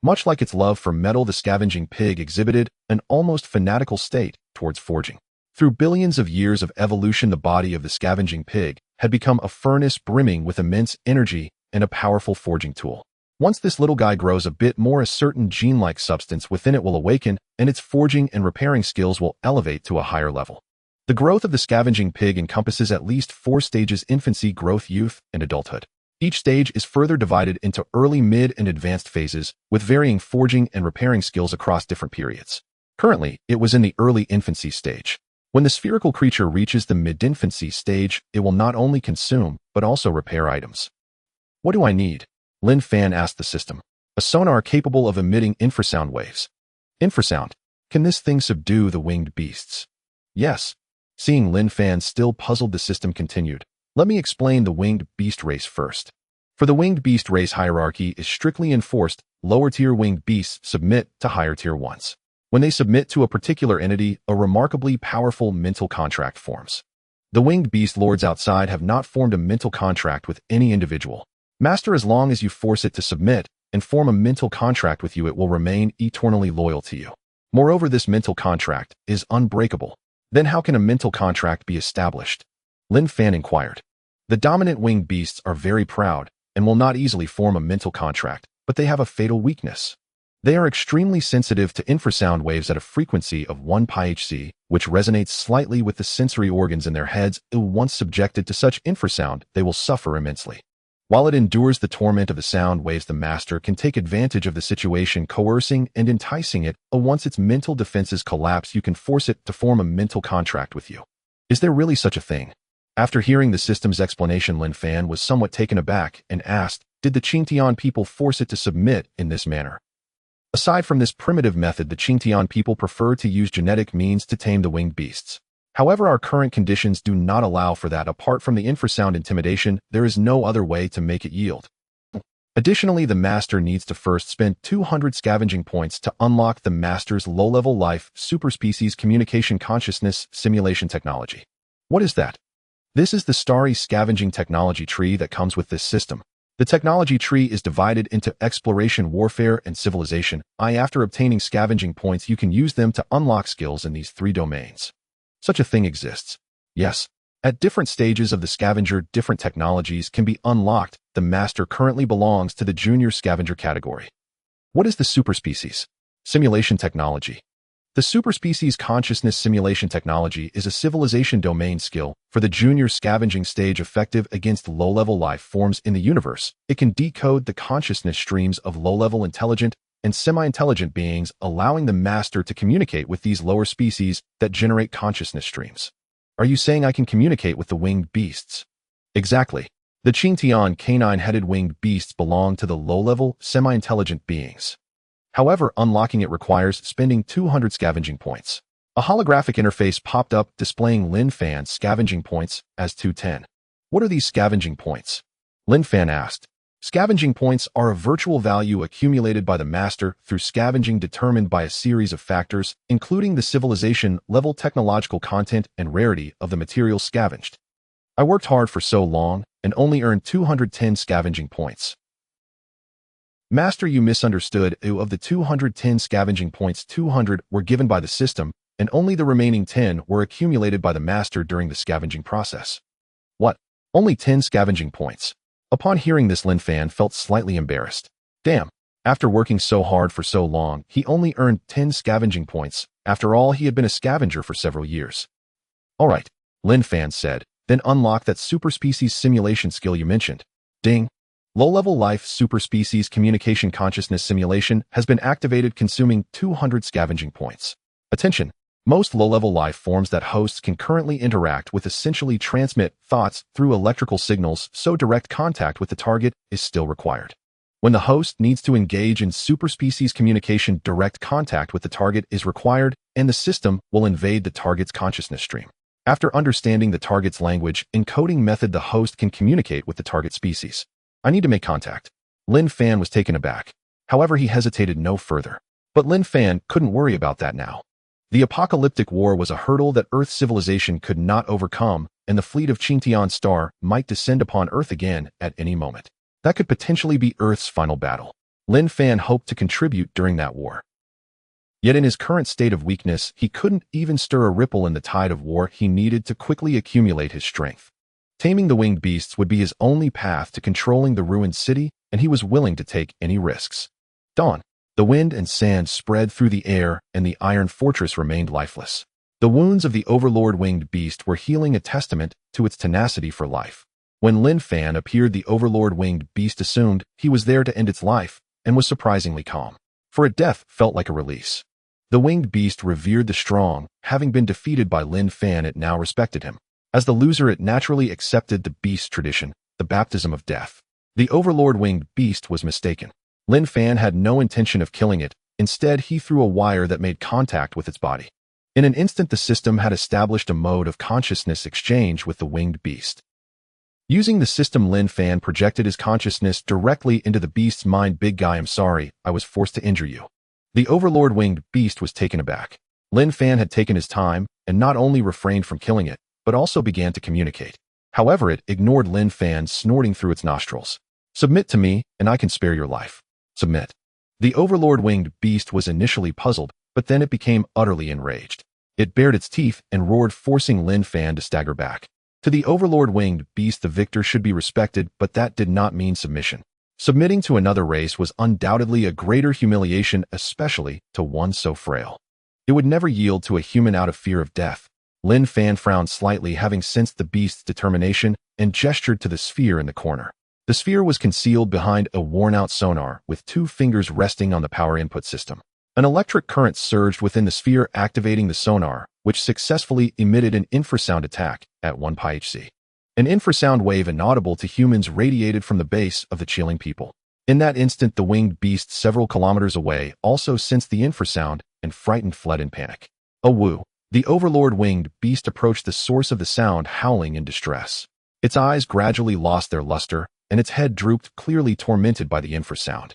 Much like its love for metal, the scavenging pig exhibited an almost fanatical state towards forging. Through billions of years of evolution, the body of the scavenging pig had become a furnace brimming with immense energy and a powerful forging tool. Once this little guy grows a bit more, a certain gene-like substance within it will awaken, and its forging and repairing skills will elevate to a higher level. The growth of the scavenging pig encompasses at least 4 stages: infancy, growth, youth, and adulthood. Each stage is further divided into early, mid, and advanced phases, with varying forging and repairing skills across different periods. Currently, it was in the early infancy stage. When the spherical creature reaches the mid-infancy stage, it will not only consume, but also repair items. What do I need? Linfan asked the system. A sonar capable of emitting infrasound waves. Infrasound? Can this thing subdue the winged beasts? Yes. Seeing Linfan still puzzled, the system continued. Let me explain the winged beast race first. For the winged beast race, hierarchy is strictly enforced. Lower-tier winged beasts submit to higher-tier ones. When they submit to a particular entity, a remarkably powerful mental contract forms. The winged beast lords outside have not formed a mental contract with any individual. Master, as long as you force it to submit and form a mental contract with you, it will remain eternally loyal to you. Moreover, this mental contract is unbreakable. Then how can a mental contract be established? Linfan inquired. The dominant winged beasts are very proud and will not easily form a mental contract, but they have a fatal weakness. They are extremely sensitive to infrasound waves at a frequency of 1 pi-Hz, which resonates slightly with the sensory organs in their heads. Once subjected to such infrasound, they will suffer immensely. While it endures the torment of the sound waves, the master can take advantage of the situation, coercing and enticing it. Once its mental defenses collapse, you can force it to form a mental contract with you. Is there really such a thing? After hearing the system's explanation, Linfan was somewhat taken aback and asked, did the Chongtie people force it to submit in this manner? Aside from this primitive method, the Chongtie people prefer to use genetic means to tame the winged beasts. However, our current conditions do not allow for that. Apart from the infrasound intimidation, there is no other way to make it yield. Additionally, the master needs to first spend 200 scavenging points to unlock the master's low-level life superspecies communication consciousness simulation technology. What is that? This is the starry scavenging technology tree that comes with this system. The technology tree is divided into exploration, warfare, and civilization. After obtaining scavenging points, you can use them to unlock skills in these 3 domains. Such a thing exists. Yes. At different stages of the scavenger, different technologies can be unlocked. The master currently belongs to the junior scavenger category. What is the superspecies? Simulation technology. The superspecies consciousness simulation technology is a civilization domain skill for the junior scavenging stage, effective against low-level life forms in the universe. It can decode the consciousness streams of low-level intelligent and semi-intelligent beings, allowing the master to communicate with these lower species that generate consciousness streams. Are you saying I can communicate with the winged beasts? Exactly. The Chongtie canine-headed winged beasts belong to the low-level, semi-intelligent beings. However, unlocking it requires spending 200 scavenging points. A holographic interface popped up displaying Linfan's scavenging points as 210. What are these scavenging points? Linfan asked. Scavenging points are a virtual value accumulated by the master through scavenging, determined by a series of factors, including the civilization level, technological content, and rarity of the materials scavenged. I worked hard for so long and only earned 210 scavenging points. Master, you misunderstood. Of the 210 scavenging points, 200 were given by the system, and only the remaining 10 were accumulated by the master during the scavenging process. What? Only 10 scavenging points? Upon hearing this, Linfan felt slightly embarrassed. Damn. After working so hard for so long, he only earned 10 scavenging points. After all, he had been a scavenger for several years. All right, Linfan said, then unlock that superspecies simulation skill you mentioned. Ding. Low-level life superspecies communication consciousness simulation has been activated, consuming 200 scavenging points. Attention. Most low-level life forms that hosts can currently interact with essentially transmit thoughts through electrical signals, so direct contact with the target is still required. When the host needs to engage in superspecies communication, direct contact with the target is required, and the system will invade the target's consciousness stream. After understanding the target's language encoding method, the host can communicate with the target species. I need to make contact. Linfan was taken aback. However, he hesitated no further. But Linfan couldn't worry about that now. The apocalyptic war was a hurdle that Earth civilization could not overcome, and the fleet of Chinyong star might descend upon Earth again at any moment. That could potentially be Earth's final battle. Linfan hoped to contribute during that war. Yet in his current state of weakness, he couldn't even stir a ripple in the tide of war. He needed to quickly accumulate his strength. Taming the winged beasts would be his only path to controlling the ruined city, and he was willing to take any risks. Dawn. The wind and sand spread through the air, and the iron fortress remained lifeless. The wounds of the overlord winged beast were healing, a testament to its tenacity for life. When Linfan appeared, the overlord winged beast assumed he was there to end its life, and was surprisingly calm. For a death felt like a release. The winged beast revered the strong. Having been defeated by Linfan, it now respected him. As the loser, it naturally accepted the beast's tradition, the baptism of death. The overlord winged beast was mistaken. Linfan had no intention of killing it. Instead, he threw a wire that made contact with its body. In an instant, the system had established a mode of consciousness exchange with the winged beast. Using the system, Linfan projected his consciousness directly into the beast's mind. Big guy, I'm sorry, I was forced to injure you. The overlord winged beast was taken aback. Linfan had taken his time, and not only refrained from killing it, but also began to communicate. However, it ignored Linfan snorting through its nostrils. Submit to me, and I can spare your life. Submit. The overlord winged beast was initially puzzled, but then it became utterly enraged. It bared its teeth and roared, forcing Linfan to stagger back. To the overlord winged beast, the victor should be respected, but that did not mean submission. Submitting to another race was undoubtedly a greater humiliation, especially to one so frail. It would never yield to a human out of fear of death. Linfan frowned slightly, having sensed the beast's determination, and gestured to the sphere in the corner. The sphere was concealed behind a worn-out sonar, with 2 fingers resting on the power input system. An electric current surged within the sphere, activating the sonar, which successfully emitted an infrasound attack at 1 pi-hz. An infrasound wave inaudible to humans radiated from the base of the chilling people. In that instant, the winged beast several kilometers away also sensed the infrasound and frightened fled in panic. A woo. The overlord winged beast approached the source of the sound, howling in distress. Its eyes gradually lost their luster, and its head drooped, clearly tormented by the infrasound.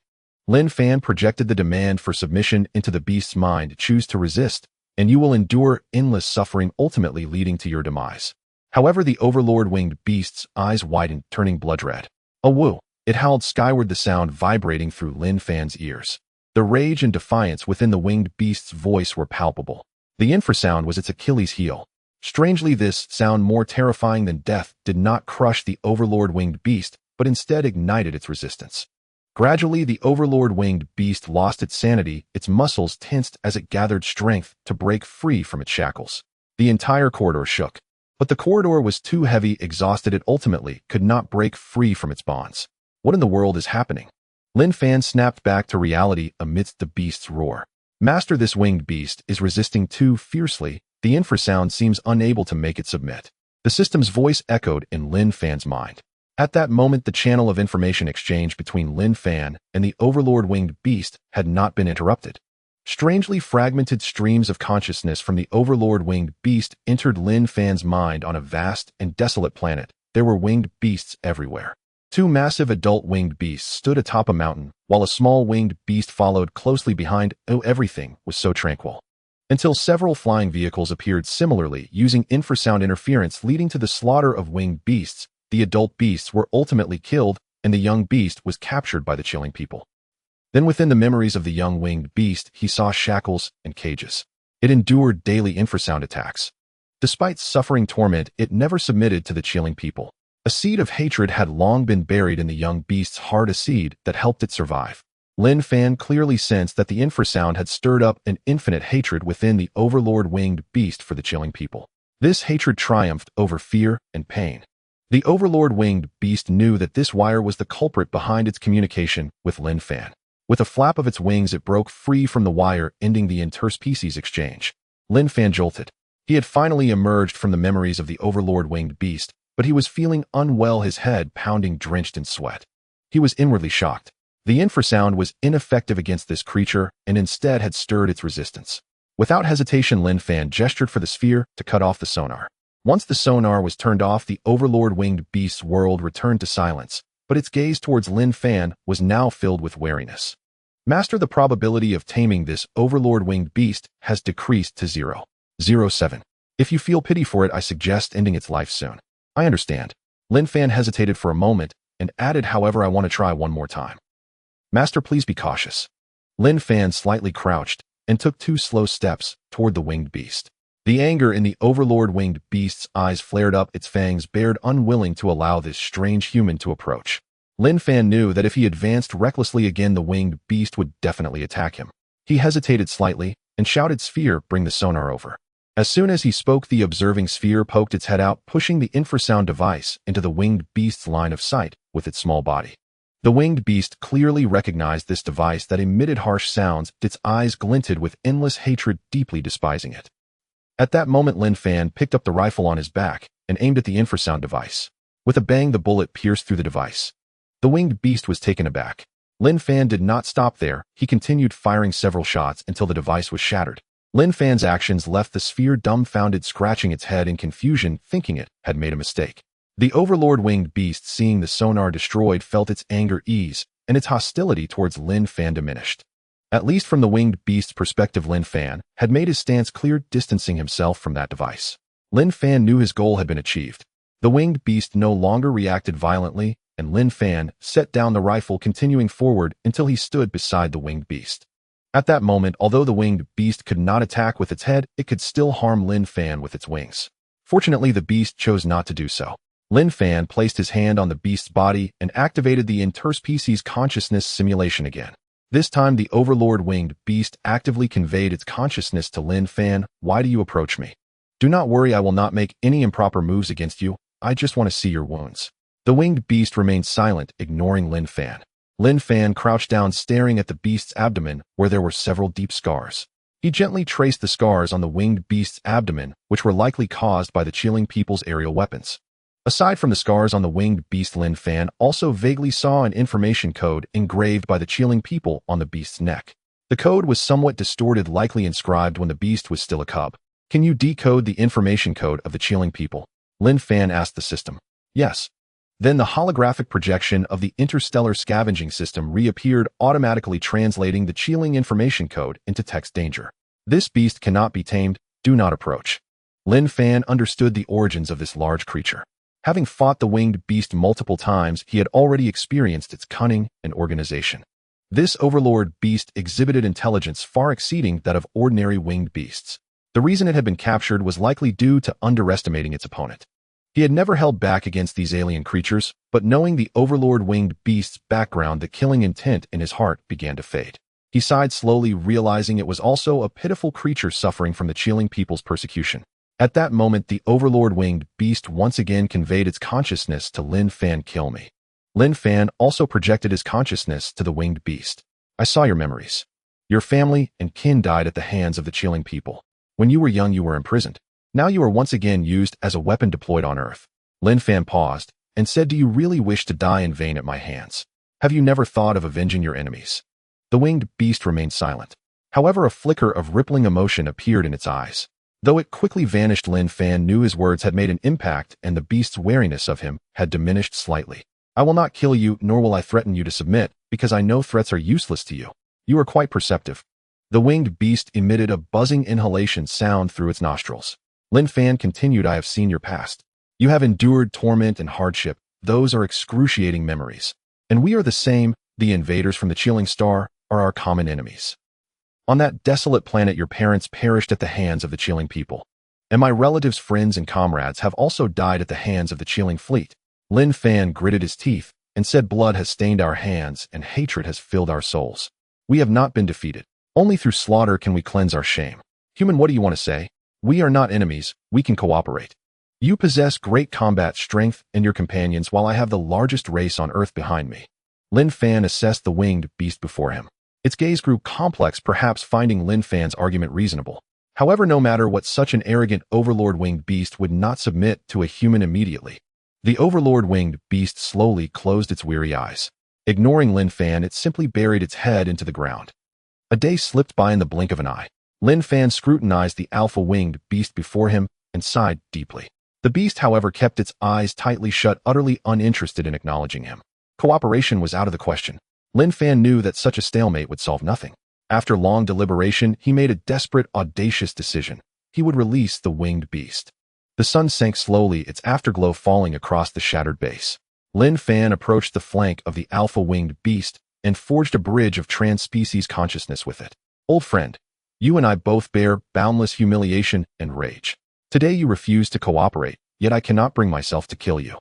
Linfan projected the demand for submission into the beast's mind. Choose to resist, and you will endure endless suffering, ultimately leading to your demise. However, the overlord winged beast's eyes widened, turning blood red. A woo. It howled skyward, the sound vibrating through Linfan's ears. The rage and defiance within the winged beast's voice were palpable. The infrasound was its Achilles heel. Strangely, this sound, more terrifying than death, did not crush the overlord winged beast, but instead ignited its resistance. Gradually, the overlord winged beast lost its sanity, its muscles tensed as it gathered strength to break free from its shackles. The entire corridor shook. But the corridor was too heavy. Exhausted, it ultimately could not break free from its bonds. What in the world is happening? Linfan snapped back to reality amidst the beast's roar. Master, this winged beast is resisting too fiercely. The infrasound seems unable to make it submit. The system's voice echoed in Linfan's mind. At that moment, the channel of information exchange between Linfan and the overlord winged beast had not been interrupted. Strangely fragmented streams of consciousness from the overlord winged beast entered Linfan's mind. On a vast and desolate planet, there were winged beasts everywhere. 2 massive adult winged beasts stood atop a mountain, while a small winged beast followed closely behind. Oh, everything was so tranquil. until several flying vehicles appeared similarly, using infrasound interference leading to the slaughter of winged beasts. The adult beasts were ultimately killed, and the young beast was captured by the chilling people. Then within the memories of the young winged beast, he saw shackles and cages. It endured daily infrasound attacks. Despite suffering torment, it never submitted to the chilling people. A seed of hatred had long been buried in the young beast's heart, a seed that helped it survive. Linfan clearly sensed that the infrasound had stirred up an infinite hatred within the overlord winged beast for the chilling people. This hatred triumphed over fear and pain. The overlord winged beast knew that this wire was the culprit behind its communication with Linfan. With a flap of its wings, it broke free from the wire, ending the interspecies exchange. Linfan jolted. He had finally emerged from the memories of the overlord winged beast, but he was feeling unwell, his head pounding, drenched in sweat. He was inwardly shocked. The infrasound was ineffective against this creature and instead had stirred its resistance. Without hesitation, Linfan gestured for the sphere to cut off the sonar. Once the sonar was turned off, the overlord winged beast's world returned to silence, but its gaze towards Linfan was now filled with wariness. Master, the probability of taming this overlord winged beast has decreased to 0.07. If you feel pity for it, I suggest ending its life soon. I understand. Linfan hesitated for a moment and added, however, I want to try one more time. Master, please be cautious. Linfan slightly crouched and took 2 slow steps toward the winged beast. The anger in the overlord winged beast's eyes flared up, its fangs bared, unwilling to allow this strange human to approach. Linfan knew that if he advanced recklessly again, the winged beast would definitely attack him. He hesitated slightly and shouted, "Sphere, bring the sonar over." As soon as he spoke, the observing sphere poked its head out, pushing the infrasound device into the winged beast's line of sight with its small body. The winged beast clearly recognized this device that emitted harsh sounds. Its eyes glinted with endless hatred, deeply despising it. At that moment, Linfan picked up the rifle on his back and aimed at the infrasound device. With a bang, the bullet pierced through the device. The winged beast was taken aback. Linfan did not stop there. He continued firing several shots until the device was shattered. Linfan's actions left the sphere dumbfounded, scratching its head in confusion, thinking it had made a mistake. The overlord winged beast, seeing the sonar destroyed, felt its anger ease, and its hostility towards Linfan diminished. At least from the winged beast's perspective, Linfan had made his stance clear, distancing himself from that device. Linfan knew his goal had been achieved. The winged beast no longer reacted violently, and Linfan set down the rifle, continuing forward until he stood beside the winged beast. At that moment, although the winged beast could not attack with its head, it could still harm Linfan with its wings. Fortunately, the beast chose not to do so. Linfan placed his hand on the beast's body and activated the interspecies consciousness simulation again. This time, the overlord winged beast actively conveyed its consciousness to Linfan. "Why do you approach me? Do not worry, I will not make any improper moves against you. I just want to see your wounds." The winged beast remained silent, ignoring Linfan. Linfan crouched down, staring at the beast's abdomen, where there were several deep scars. He gently traced the scars on the winged beast's abdomen, which were likely caused by the chilling people's aerial weapons. Aside from the scars on the winged beast, Linfan also vaguely saw an information code engraved by the chilling people on the beast's neck. The code was somewhat distorted, likely inscribed when the beast was still a cub. "Can you decode the information code of the chilling people?" Linfan asked the system. "Yes." Then the holographic projection of the Interstellar Scavenging system reappeared, automatically translating the chilling information code into text: "Danger. This beast cannot be tamed. Do not approach." Linfan understood the origins of this large creature. Having fought the winged beast multiple times, he had already experienced its cunning and organization. This overlord beast exhibited intelligence far exceeding that of ordinary winged beasts. The reason it had been captured was likely due to underestimating its opponent. He had never held back against these alien creatures, but knowing the overlord winged beast's background, the killing intent in his heart began to fade. He sighed slowly, realizing it was also a pitiful creature suffering from the chilling people's persecution. At that moment, the overlord winged beast once again conveyed its consciousness to Linfan. "Kill me." Linfan also projected his consciousness to the winged beast. "I saw your memories. Your family and kin died at the hands of the chilling people. When you were young, you were imprisoned. Now you are once again used as a weapon deployed on Earth." Linfan paused and said, "Do you really wish to die in vain at my hands? Have you never thought of avenging your enemies?" The winged beast remained silent. However, a flicker of rippling emotion appeared in its eyes. Though it quickly vanished, Linfan knew his words had made an impact, and the beast's wariness of him had diminished slightly. "I will not kill you, nor will I threaten you to submit, because I know threats are useless to you. You are quite perceptive." The winged beast emitted a buzzing inhalation sound through its nostrils. Linfan continued, I have seen your past. You have endured torment and hardship. Those are excruciating memories. And we are the same. The invaders from the chilling star are our common enemies. On that desolate planet, your parents perished at the hands of the chilling people. And my relatives, friends, and comrades have also died at the hands of the chilling fleet. Linfan gritted his teeth and said, blood has stained our hands and hatred has filled our souls. We have not been defeated. Only through slaughter can we cleanse our shame. Human, what do you want to say? We are not enemies. We can cooperate. You possess great combat strength and your companions, while I have the largest race on Earth behind me. Linfan assessed the winged beast before him. Its gaze grew complex, perhaps finding Linfan's argument reasonable. However, no matter what, such an arrogant overlord winged beast would not submit to a human immediately. The overlord winged beast slowly closed its weary eyes. Ignoring Linfan, it simply buried its head into the ground. A day slipped by in the blink of an eye. Linfan scrutinized the alpha winged beast before him and sighed deeply. The beast, however, kept its eyes tightly shut, utterly uninterested in acknowledging him. Cooperation was out of the question. Linfan knew that such a stalemate would solve nothing. After long deliberation, he made a desperate, audacious decision. He would release the winged beast. The sun sank slowly, its afterglow falling across the shattered base. Linfan approached the flank of the alpha winged beast and forged a bridge of trans-species consciousness with it. Old friend, you and I both bear boundless humiliation and rage. Today you refuse to cooperate, yet I cannot bring myself to kill you.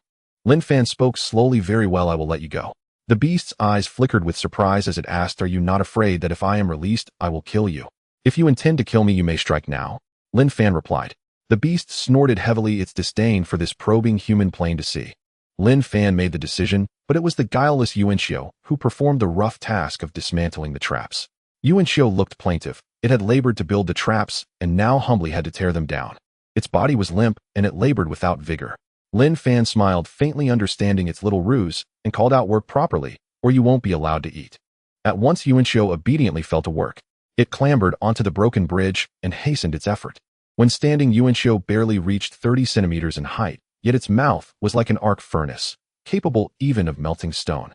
Linfan spoke slowly. Very well, I will let you go. The beast's eyes flickered with surprise as it asked, are you not afraid that if I am released, I will kill you? If you intend to kill me, you may strike now. Linfan replied. The beast snorted heavily, its disdain for this probing human plain to see. Linfan made the decision, but it was the guileless Yuanxiu who performed the rough task of dismantling the traps. Yuanxiu looked plaintive. It had labored to build the traps and now humbly had to tear them down. Its body was limp and it labored without vigor. Linfan smiled faintly, understanding its little ruse, and called out, work properly, or you won't be allowed to eat. At once Yuanxiu obediently fell to work. It clambered onto the broken bridge and hastened its effort. When standing, Yuanxiu barely reached 30 centimeters in height, yet its mouth was like an arc furnace, capable even of melting stone.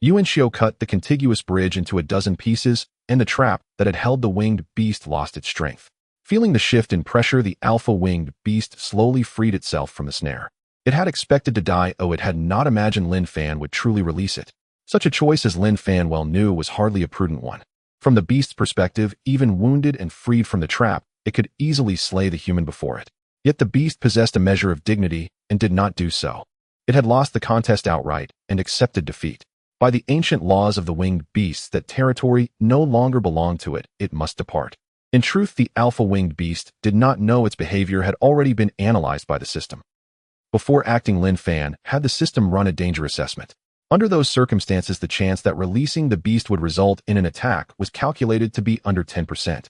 Yuanxiu cut the contiguous bridge into a dozen pieces, and the trap that had held the winged beast lost its strength. Feeling the shift in pressure, the alpha winged beast slowly freed itself from the snare. It had expected to die. It had not imagined Linfan would truly release it. Such a choice, as Linfan well knew, was hardly a prudent one. From the beast's perspective, even wounded and freed from the trap, it could easily slay the human before it. Yet the beast possessed a measure of dignity and did not do so. It had lost the contest outright and accepted defeat. By the ancient laws of the winged beasts, that territory no longer belonged to it, it must depart. In truth, the alpha winged beast did not know its behavior had already been analyzed by the system. Before acting, Linfan had the system run a danger assessment. Under those circumstances, the chance that releasing the beast would result in an attack was calculated to be under 10%.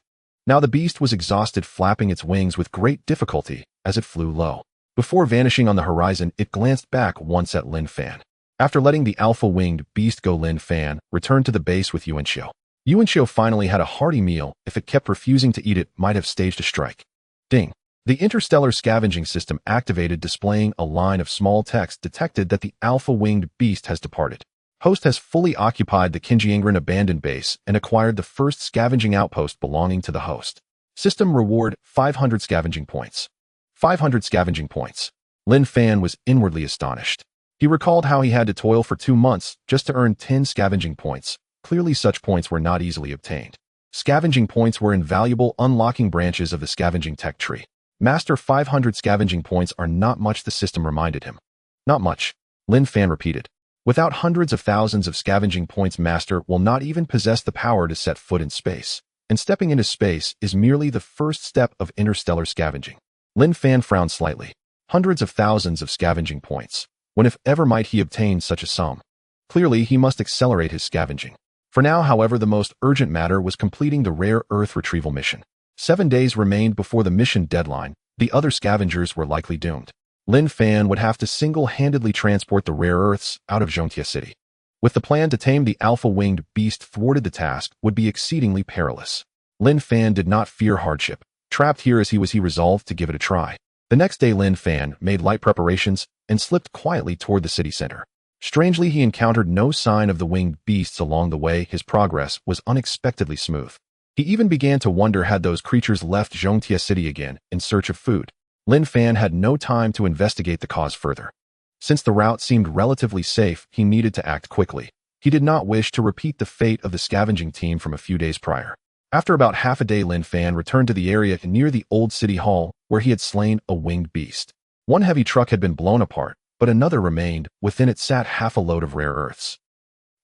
Now the beast was exhausted, flapping its wings with great difficulty as it flew low. Before vanishing on the horizon, it glanced back once at Linfan. After letting the alpha-winged beast go, Linfan returned to the base with Yuanxiu. Yuanxiu finally had a hearty meal. If it kept refusing to eat, it might have staged a strike. Ding! The Interstellar Scavenging system activated, displaying a line of small text detected that the alpha-winged beast has departed. Host has fully occupied the Chinyong abandoned base and acquired the first scavenging outpost belonging to the host. System reward 500 scavenging points. 500 scavenging points. Linfan was inwardly astonished. He recalled how he had to toil for 2 months just to earn 10 scavenging points. Clearly such points were not easily obtained. Scavenging points were invaluable, unlocking branches of the scavenging tech tree. Master, 500 scavenging points are not much, the system reminded him. Not much, Linfan repeated. Without hundreds of thousands of scavenging points, Master will not even possess the power to set foot in space. And stepping into space is merely the first step of interstellar scavenging. Linfan frowned slightly. Hundreds of thousands of scavenging points. When, if ever, might he obtain such a sum? Clearly, he must accelerate his scavenging. For now, however, the most urgent matter was completing the rare Earth retrieval mission. 7 days remained before the mission deadline. The other scavengers were likely doomed. Linfan would have to single-handedly transport the rare earths out of Chongtie city. With the plan to tame the alpha-winged beast thwarted, the task would be exceedingly perilous. Linfan did not fear hardship. Trapped here as he was, he resolved to give it a try. The next day, Linfan made light preparations and slipped quietly toward the city center. Strangely, he encountered no sign of the winged beasts along the way. His progress was unexpectedly smooth. He even began to wonder had those creatures left Chongtie City again in search of food. Linfan had no time to investigate the cause further. Since the route seemed relatively safe, he needed to act quickly. He did not wish to repeat the fate of the scavenging team from a few days prior. After about half a day, Linfan returned to the area near the old city hall where he had slain a winged beast. One heavy truck had been blown apart, but another remained. Within it sat half a load of rare earths.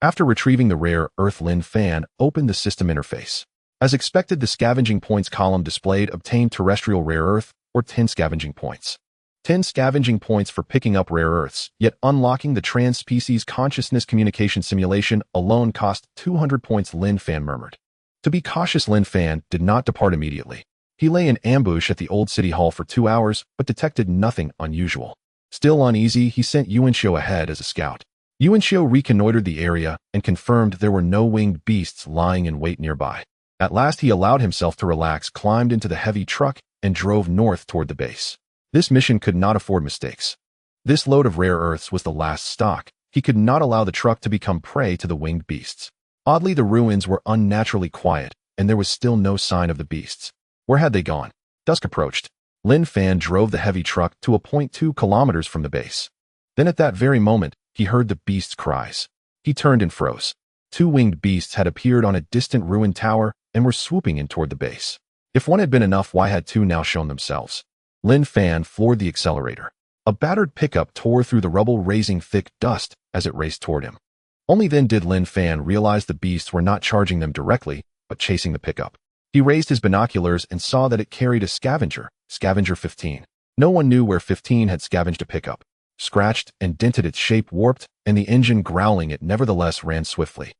After retrieving the rare earth, Linfan opened the system interface. As expected, the scavenging points column displayed obtained terrestrial rare earth, or 10 scavenging points. 10 scavenging points for picking up rare earths, yet unlocking the trans-species consciousness communication simulation alone cost 200 points, Linfan murmured. To be cautious, Linfan did not depart immediately. He lay in ambush at the old city hall for 2 hours, but detected nothing unusual. Still uneasy, he sent Yuanxiu ahead as a scout. Yuanxiu reconnoitered the area and confirmed there were no winged beasts lying in wait nearby. At last he allowed himself to relax, climbed into the heavy truck, and drove north toward the base. This mission could not afford mistakes. This load of rare earths was the last stock. He could not allow the truck to become prey to the winged beasts. Oddly, the ruins were unnaturally quiet, and there was still no sign of the beasts. Where had they gone? Dusk approached. Linfan drove the heavy truck to a point 2 kilometers from the base. Then at that very moment, he heard the beasts' cries. He turned and froze. 2 winged beasts had appeared on a distant ruined tower and were swooping in toward the base. If one had been enough, why had 2 now shown themselves? Linfan floored the accelerator. A battered pickup tore through the rubble, raising thick dust as it raced toward him. Only then did Linfan realize the beasts were not charging them directly, but chasing the pickup. He raised his binoculars and saw that it carried a scavenger, Scavenger 15. No one knew where 15 had scavenged a pickup. Scratched and dented, its shape warped, and the engine growling, it nevertheless ran swiftly.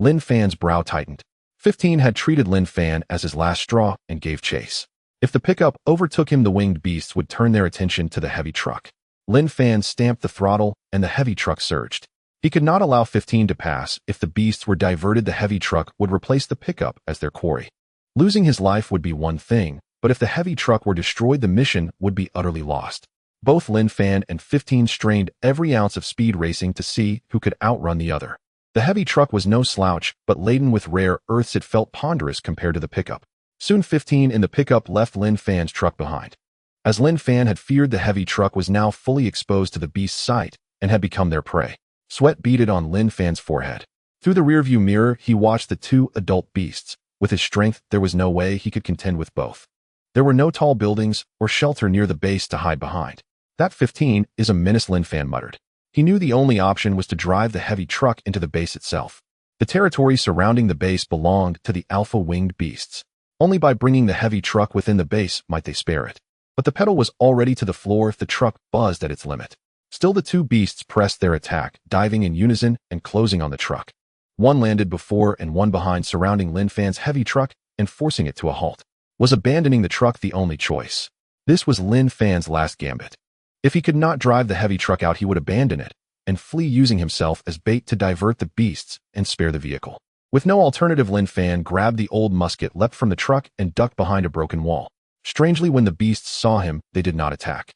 Linfan's brow tightened. 15 had treated Linfan as his last straw and gave chase. If the pickup overtook him, the winged beasts would turn their attention to the heavy truck. Linfan stamped the throttle, and the heavy truck surged. He could not allow 15 to pass. If the beasts were diverted, the heavy truck would replace the pickup as their quarry. Losing his life would be one thing, but if the heavy truck were destroyed, the mission would be utterly lost. Both Linfan and 15 strained every ounce of speed racing to see who could outrun the other. The heavy truck was no slouch, but laden with rare earths, it felt ponderous compared to the pickup. Soon 15 in the pickup left Linfan's truck behind. As Linfan had feared, the heavy truck was now fully exposed to the beast's sight and had become their prey. Sweat beaded on Linfan's forehead. Through the rearview mirror, he watched the 2 adult beasts. With his strength, there was no way he could contend with both. There were no tall buildings or shelter near the base to hide behind. That 15 is a menace, Linfan muttered. He knew the only option was to drive the heavy truck into the base itself. The territory surrounding the base belonged to the alpha winged beasts. Only by bringing the heavy truck within the base might they spare it. But the pedal was already to the floor. The truck buzzed at its limit. Still, the 2 beasts pressed their attack, diving in unison and closing on the truck. One landed before and one behind, surrounding Linfan's heavy truck and forcing it to a halt. Was abandoning the truck the only choice? This was Linfan's last gambit. If he could not drive the heavy truck out, he would abandon it and flee, using himself as bait to divert the beasts and spare the vehicle. With no alternative, Linfan grabbed the old musket, leapt from the truck, and ducked behind a broken wall. Strangely, when the beasts saw him, they did not attack.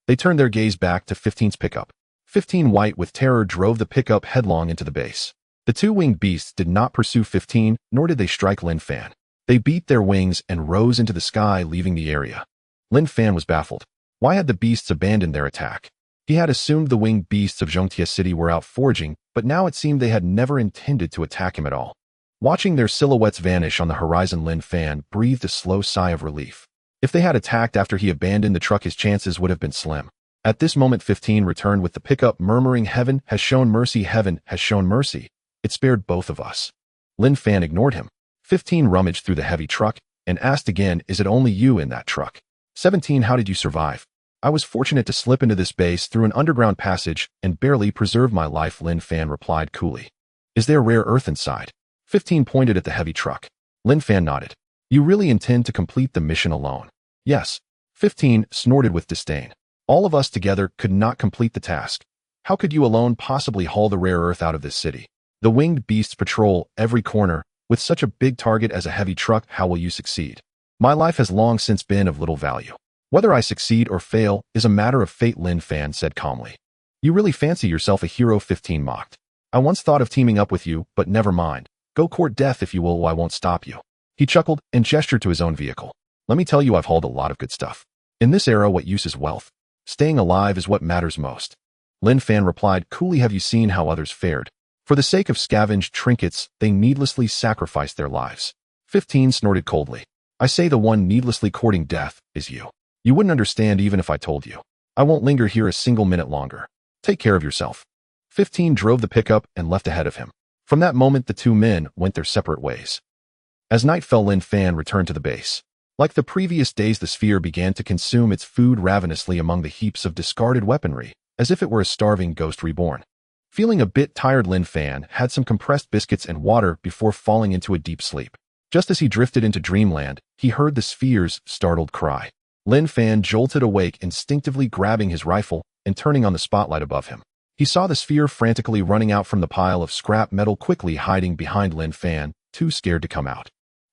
They turned their gaze back to 15's pickup. 15, white with terror, drove the pickup headlong into the base. The 2 winged beasts did not pursue 15, nor did they strike Linfan. They beat their wings and rose into the sky, leaving the area. Linfan was baffled. Why had the beasts abandoned their attack? He had assumed the winged beasts of Chongtie City were out foraging, but now it seemed they had never intended to attack him at all. Watching their silhouettes vanish on the horizon, Linfan breathed a slow sigh of relief. If they had attacked after he abandoned the truck, his chances would have been slim. At this moment, 15 returned with the pickup, murmuring, "Heaven has shown mercy, heaven has shown mercy. It spared both of us." Linfan ignored him. 15 rummaged through the heavy truck and asked again, "Is it only you in that truck?" 17, "How did you survive?" "I was fortunate to slip into this base through an underground passage and barely preserved my life," Linfan replied coolly. "Is there rare earth inside?" 15 pointed at the heavy truck. Linfan nodded. "You really intend to complete the mission alone?" "Yes." 15 snorted with disdain. "All of us together could not complete the task. How could you alone possibly haul the rare earth out of this city? The winged beasts patrol every corner. With such a big target as a heavy truck, how will you succeed? My life has long since been of little value. Whether I succeed or fail is a matter of fate," Linfan said calmly. "You really fancy yourself a hero," 15 mocked. "I once thought of teaming up with you, but never mind. Go court death if you will, I won't stop you." He chuckled and gestured to his own vehicle. Let me tell you, I've hauled a lot of good stuff. In this era, what use is wealth? Staying alive is what matters most. Linfan replied coolly, have you seen how others fared? For the sake of scavenged trinkets, they needlessly sacrificed their lives. 15 snorted coldly. I say the one needlessly courting death is you. You wouldn't understand even if I told you. I won't linger here a single minute longer. Take care of yourself. 15 drove the pickup and left ahead of him. From that moment, the two men went their separate ways. As night fell, Linfan returned to the base. Like the previous days, the sphere began to consume its food ravenously among the heaps of discarded weaponry, as if it were a starving ghost reborn. Feeling a bit tired, Linfan had some compressed biscuits and water before falling into a deep sleep. Just as he drifted into dreamland, he heard the sphere's startled cry. Linfan jolted awake, instinctively grabbing his rifle and turning on the spotlight above him. He saw the sphere frantically running out from the pile of scrap metal, quickly hiding behind Linfan, too scared to come out.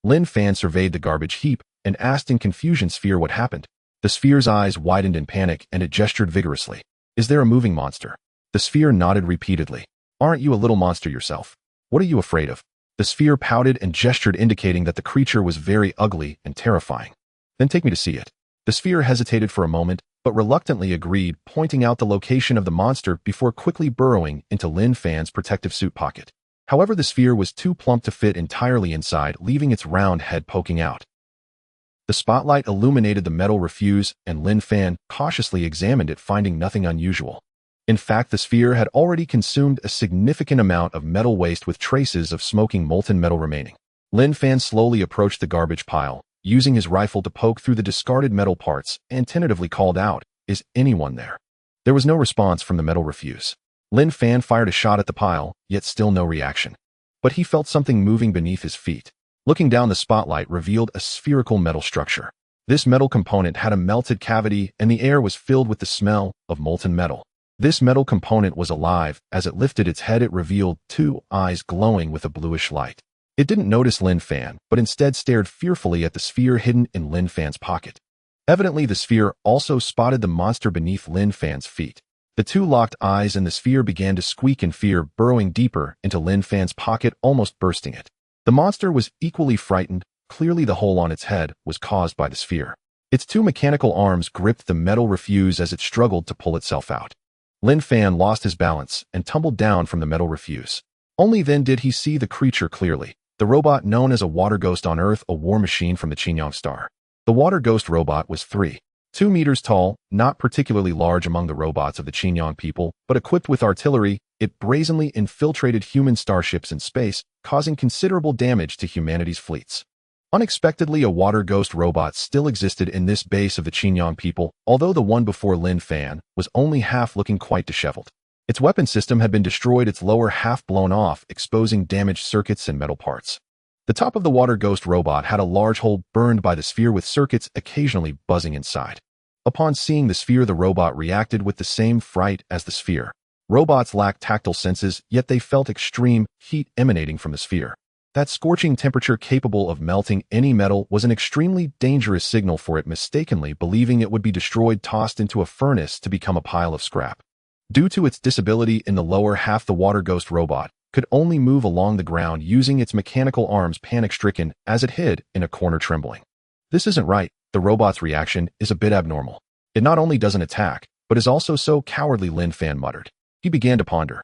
Linfan surveyed the garbage heap and asked in confusion, Sphere, what happened? The sphere's eyes widened in panic and it gestured vigorously. Is there a moving monster? The sphere nodded repeatedly. Aren't you a little monster yourself? What are you afraid of? The sphere pouted and gestured, indicating that the creature was very ugly and terrifying. Then take me to see it. The sphere hesitated for a moment, but reluctantly agreed, pointing out the location of the monster before quickly burrowing into Linfan's protective suit pocket. However, the sphere was too plump to fit entirely inside, leaving its round head poking out. The spotlight illuminated the metal refuse, and Linfan cautiously examined it, finding nothing unusual. In fact, the sphere had already consumed a significant amount of metal waste, with traces of smoking molten metal remaining. Linfan slowly approached the garbage pile, using his rifle to poke through the discarded metal parts, and tentatively called out, "Is anyone there?" There was no response from the metal refuse. Linfan fired a shot at the pile, yet still no reaction. But he felt something moving beneath his feet. Looking down, the spotlight revealed a spherical metal structure. This metal component had a melted cavity, and the air was filled with the smell of molten metal. This metal component was alive. As it lifted its head, it revealed two eyes glowing with a bluish light. It didn't notice Linfan, but instead stared fearfully at the sphere hidden in Linfan's pocket. Evidently, the sphere also spotted the monster beneath Linfan's feet. The two locked eyes, and the sphere began to squeak in fear, burrowing deeper into Linfan's pocket, almost bursting it. The monster was equally frightened. Clearly, the hole on its head was caused by the sphere. Its two mechanical arms gripped the metal refuse as it struggled to pull itself out. Linfan lost his balance and tumbled down from the metal refuse. Only then did he see the creature clearly. The robot known as a water ghost on Earth, a war machine from the Chinyong star. The water ghost robot was 3.2 meters tall, not particularly large among the robots of the Chinyong people, but equipped with artillery. It brazenly infiltrated human starships in space, causing considerable damage to humanity's fleets. Unexpectedly, a water ghost robot still existed in this base of the Chinyong people, although the one before Linfan was only half, looking quite disheveled. Its weapon system had been destroyed, its lower half blown off, exposing damaged circuits and metal parts. The top of the water ghost robot had a large hole burned by the sphere, with circuits occasionally buzzing inside. Upon seeing the sphere, the robot reacted with the same fright as the sphere. Robots lack tactile senses, yet they felt extreme heat emanating from the sphere. That scorching temperature, capable of melting any metal, was an extremely dangerous signal for it, mistakenly believing it would be destroyed, tossed into a furnace to become a pile of scrap. Due to its disability in the lower half, the water ghost robot could only move along the ground using its mechanical arms, panic-stricken as it hid in a corner, trembling. This isn't right. The robot's reaction is a bit abnormal. It not only doesn't attack, but is also so cowardly, Linfan muttered. He began to ponder.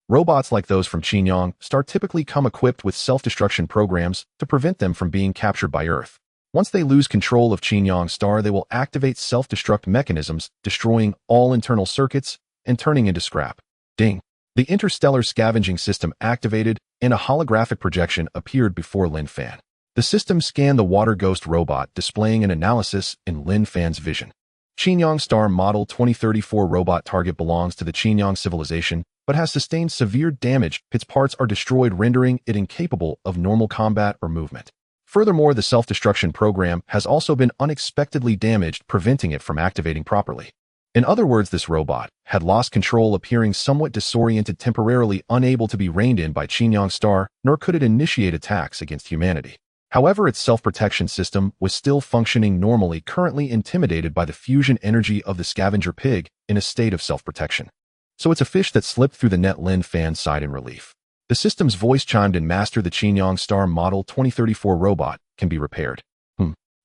Robots like those from Chinyong star typically come equipped with self-destruction programs to prevent them from being captured by Earth. Once they lose control of Chinyong star, they will activate self-destruct mechanisms, destroying all internal circuits and turning into scrap. Ding! The Interstellar Scavenging system activated, and a holographic projection appeared before Linfan. The system scanned the water ghost robot, displaying an analysis in Linfan's vision. Chinyong Star Model 2034 robot target belongs to the Chinyong civilization, but has sustained severe damage. Its parts are destroyed, rendering it incapable of normal combat or movement. Furthermore, the self-destruction program has also been unexpectedly damaged, preventing it from activating properly. In other words, this robot had lost control, appearing somewhat disoriented, temporarily unable to be reined in by Chinyong Star, nor could it initiate attacks against humanity. However, its self-protection system was still functioning normally, currently intimidated by the fusion energy of the scavenger pig, in a state of self-protection. So it's a fish that slipped through the net, Linfan sighed in relief. The system's voice chimed in. Master, the Chinyong Star Model 2034 robot can be repaired.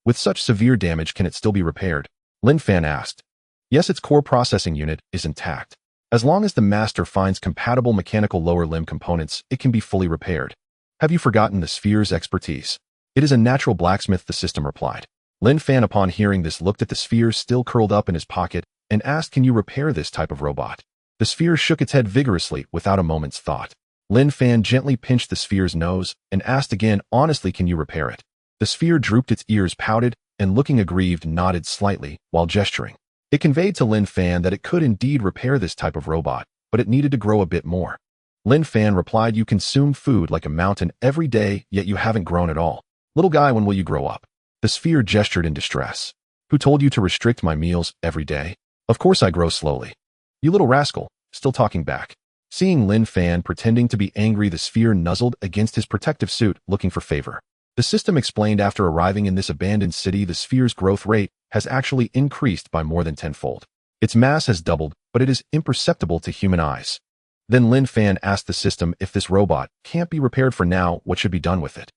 With such severe damage, can it still be repaired? Linfan asked. Yes, its core processing unit is intact. As long as the master finds compatible mechanical lower limb components, it can be fully repaired. Have you forgotten the sphere's expertise? It is a natural blacksmith, the system replied. Linfan, upon hearing this, looked at the sphere still curled up in his pocket and asked, can you repair this type of robot? The sphere shook its head vigorously without a moment's thought. Linfan gently pinched the sphere's nose and asked again, honestly, can you repair it? The sphere drooped its ears, pouted, and looking aggrieved, nodded slightly while gesturing. It conveyed to Linfan that it could indeed repair this type of robot, but it needed to grow a bit more. Linfan replied, you consume food like a mountain every day, yet you haven't grown at all. Little guy, when will you grow up? The sphere gestured in distress. Who told you to restrict my meals every day? Of course I grow slowly. You little rascal, still talking back. Seeing Linfan pretending to be angry, the sphere nuzzled against his protective suit, looking for favor. The system explained, after arriving in this abandoned city, the sphere's growth rate has actually increased by more than tenfold. Its mass has doubled, but it is imperceptible to human eyes. Then Linfan asked the system, if this robot can't be repaired for now, what should be done with it?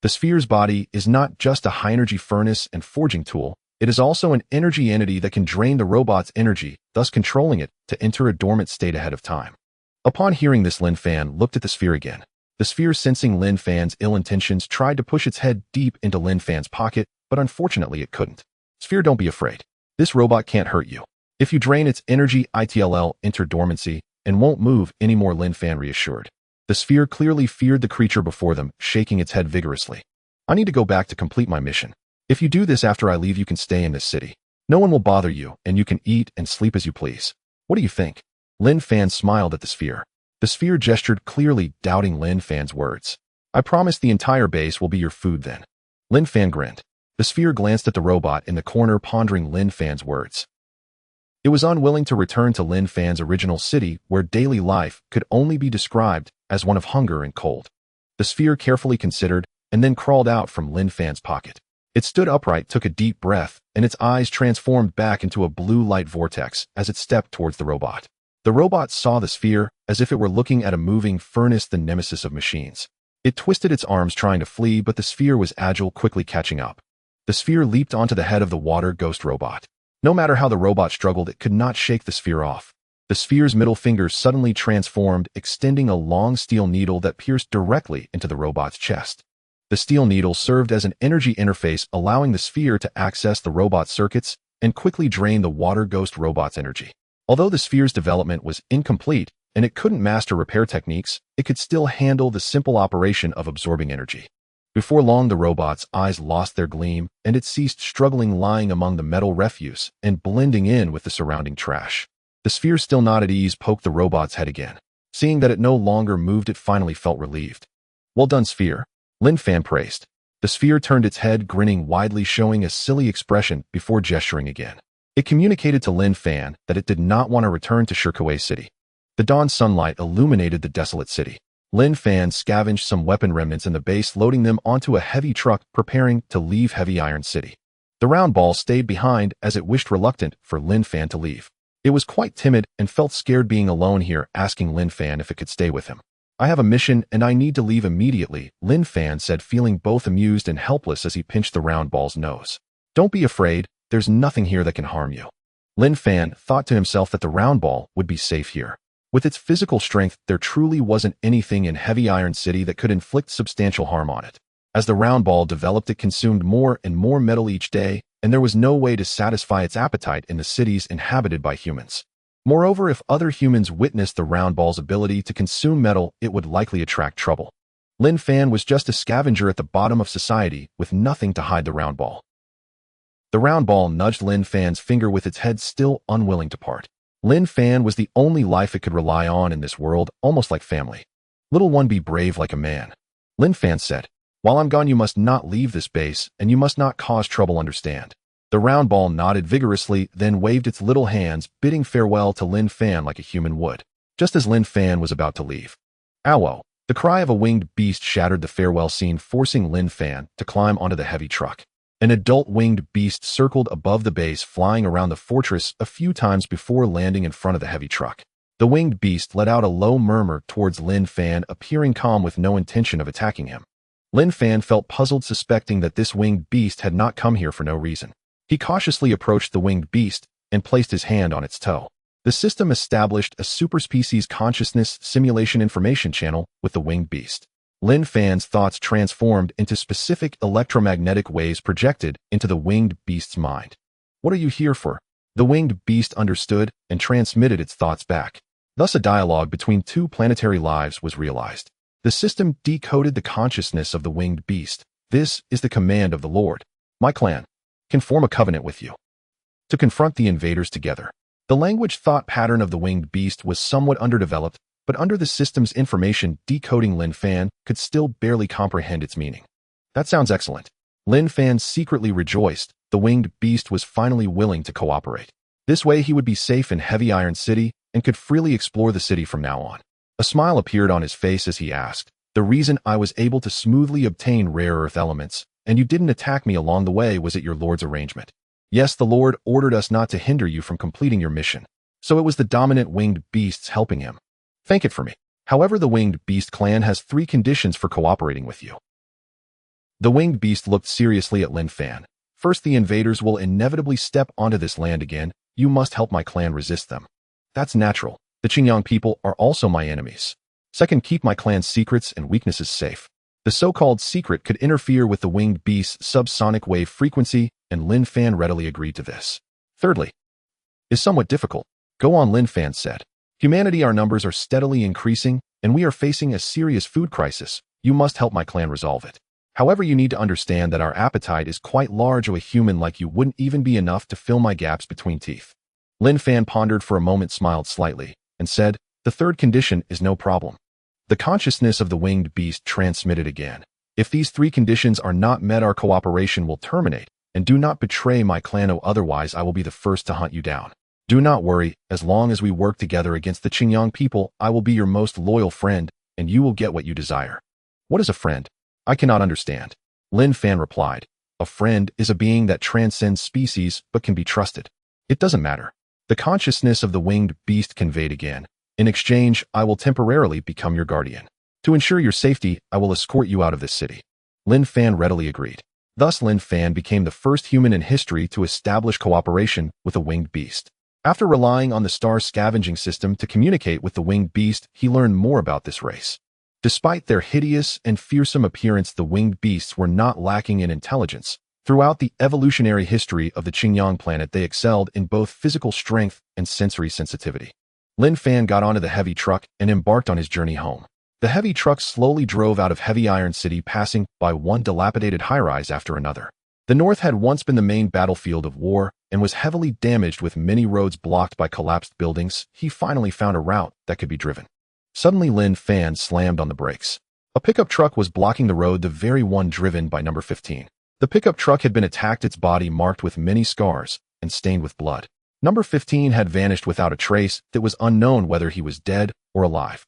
The sphere's body is not just a high-energy furnace and forging tool, it is also an energy entity that can drain the robot's energy, thus controlling it to enter a dormant state ahead of time. Upon hearing this, Linfan looked at the sphere again. The sphere, sensing Linfan's ill intentions, tried to push its head deep into Linfan's pocket, but unfortunately it couldn't. Sphere, don't be afraid. This robot can't hurt you. If you drain its energy, it'll enter dormancy and won't move anymore, Linfan reassured. The sphere clearly feared the creature before them, shaking its head vigorously. I need to go back to complete my mission. If you do this after I leave, you can stay in this city. No one will bother you, and you can eat and sleep as you please. What do you think? Linfan smiled at the sphere. The sphere gestured, clearly doubting Linfan's words. I promise the entire base will be your food then. Linfan grinned. The sphere glanced at the robot in the corner, pondering Linfan's words. It was unwilling to return to Linfan's original city, where daily life could only be described as one of hunger and cold. The sphere carefully considered and then crawled out from Linfan's pocket. It stood upright, took a deep breath, and its eyes transformed back into a blue light vortex as it stepped towards the robot. The robot saw the sphere as if it were looking at a moving furnace, the nemesis of machines. It twisted its arms, trying to flee, but the sphere was agile, quickly catching up. The sphere leaped onto the head of the water ghost robot. No matter how the robot struggled, it could not shake the sphere off. The sphere's middle finger suddenly transformed, extending a long steel needle that pierced directly into the robot's chest. The steel needle served as an energy interface, allowing the sphere to access the robot's circuits and quickly drain the water ghost robot's energy. Although the sphere's development was incomplete and it couldn't master repair techniques, it could still handle the simple operation of absorbing energy. Before long, the robot's eyes lost their gleam, and it ceased struggling, lying among the metal refuse and blending in with the surrounding trash. The sphere, still not at ease, poked the robot's head again. Seeing that it no longer moved, it finally felt relieved. Well done, sphere, Linfan praised. The sphere turned its head, grinning widely, showing a silly expression before gesturing again. It communicated to Linfan that it did not want to return to Shikuiching City. The dawn sunlight illuminated the desolate city. Linfan scavenged some weapon remnants in the base, loading them onto a heavy truck, preparing to leave Heavy Iron City. The round ball stayed behind as it wished, reluctant for Linfan to leave. It was quite timid and felt scared being alone here, asking Linfan if it could stay with him. I have a mission and I need to leave immediately, Linfan said, feeling both amused and helpless as he pinched the round ball's nose. Don't be afraid, there's nothing here that can harm you. Linfan thought to himself that the round ball would be safe here. With its physical strength, there truly wasn't anything in Heavy Iron City that could inflict substantial harm on it. As the round ball developed, it consumed more and more metal each day, and there was no way to satisfy its appetite in the cities inhabited by humans. Moreover, if other humans witnessed the round ball's ability to consume metal, it would likely attract trouble. Linfan was just a scavenger at the bottom of society, with nothing to hide the round ball. The round ball nudged Linfan's finger with its head still unwilling to part. Linfan was the only life it could rely on in this world, almost like family. Little one, be brave like a man, Linfan said. While I'm gone, you must not leave this base, and you must not cause trouble, understand? The round ball nodded vigorously, then waved its little hands, bidding farewell to Linfan like a human would. Just as Linfan was about to leave, ow! The cry of a winged beast shattered the farewell scene, forcing Linfan to climb onto the heavy truck. An adult winged beast circled above the base, flying around the fortress a few times before landing in front of the heavy truck. The winged beast let out a low murmur towards Linfan, appearing calm with no intention of attacking him. Linfan felt puzzled, suspecting that this winged beast had not come here for no reason. He cautiously approached the winged beast and placed his hand on its toe. The system established a superspecies consciousness simulation information channel with the winged beast. Linfan's thoughts transformed into specific electromagnetic waves projected into the winged beast's mind. "What are you here for?" The winged beast understood and transmitted its thoughts back. Thus a dialogue between two planetary lives was realized. The system decoded the consciousness of the winged beast. "This is the command of the Lord. My clan can form a covenant with you to confront the invaders together." The language thought pattern of the winged beast was somewhat underdeveloped, but under the system's information decoding, Linfan could still barely comprehend its meaning. "That sounds excellent." Linfan secretly rejoiced. The winged beast was finally willing to cooperate. This way he would be safe in Heavy Iron City and could freely explore the city from now on. A smile appeared on his face as he asked, "The reason I was able to smoothly obtain rare earth elements, and you didn't attack me along the way, was it your Lord's arrangement?" "Yes, the Lord ordered us not to hinder you from completing your mission. So it was the dominant winged beasts helping him. Thank it for me. However, the winged beast clan has 3 conditions for cooperating with you." The winged beast looked seriously at Linfan. "First, the invaders will inevitably step onto this land again. You must help my clan resist them." "That's natural. The Chinyong people are also my enemies." "Second, keep my clan's secrets and weaknesses safe." The so-called secret could interfere with the winged beast's subsonic wave frequency, and Linfan readily agreed to this. "Thirdly, is somewhat difficult." "Go on," Linfan said. "Humanity, our numbers are steadily increasing, and we are facing a serious food crisis. You must help my clan resolve it. However, you need to understand that our appetite is quite large. A human like you wouldn't even be enough to fill my gaps between teeth." Linfan pondered for a moment, smiled slightly, and said, "The third condition is no problem." The consciousness of the winged beast transmitted again. "If these 3 conditions are not met, our cooperation will terminate, and do not betray my clan, otherwise I will be the first to hunt you down. Do not worry, as long as we work together against the Chinyong people, I will be your most loyal friend, and you will get what you desire." "What is a friend? I cannot understand." Linfan replied, "A friend is a being that transcends species but can be trusted." "It doesn't matter." The consciousness of the winged beast conveyed again. "In exchange, I will temporarily become your guardian. To ensure your safety, I will escort you out of this city." Linfan readily agreed. Thus Linfan became the first human in history to establish cooperation with a winged beast. After relying on the star scavenging system to communicate with the winged beast, he learned more about this race. Despite their hideous and fearsome appearance, the winged beasts were not lacking in intelligence. Throughout the evolutionary history of the Chinyong planet, they excelled in both physical strength and sensory sensitivity. Linfan got onto the heavy truck and embarked on his journey home. The heavy truck slowly drove out of Heavy Iron City, passing by one dilapidated high-rise after another. The north had once been the main battlefield of war and was heavily damaged, with many roads blocked by collapsed buildings. He finally found a route that could be driven. Suddenly, Linfan slammed on the brakes. A pickup truck was blocking the road, the very one driven by number 15. The pickup truck had been attacked, its body marked with many scars and stained with blood. Number 15 had vanished without a trace. It was unknown whether he was dead or alive.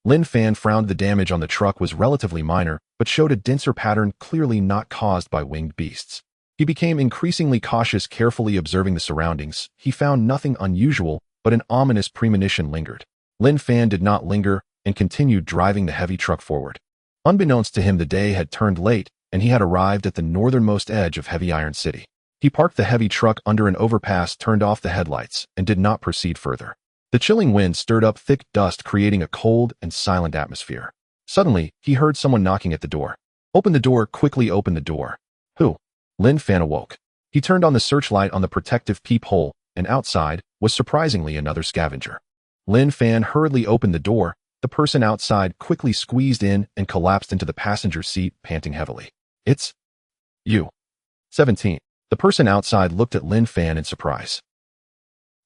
Linfan frowned. The damage on the truck was relatively minor, but showed a denser pattern, clearly not caused by winged beasts. He became increasingly cautious, carefully observing the surroundings. He found nothing unusual, but an ominous premonition lingered. Linfan did not linger and continued driving the heavy truck forward. Unbeknownst to him, the day had turned late, and he had arrived at the northernmost edge of Heavy Iron City. He parked the heavy truck under an overpass, turned off the headlights, and did not proceed further. The chilling wind stirred up thick dust, creating a cold and silent atmosphere. Suddenly, he heard someone knocking at the door. "Open the door, quickly open the door." "Who?" Linfan awoke. He turned on the searchlight on the protective peephole, and outside was surprisingly another scavenger. Linfan hurriedly opened the door. The person outside quickly squeezed in and collapsed into the passenger seat, panting heavily. "It's you." 17. The person outside looked at Linfan in surprise.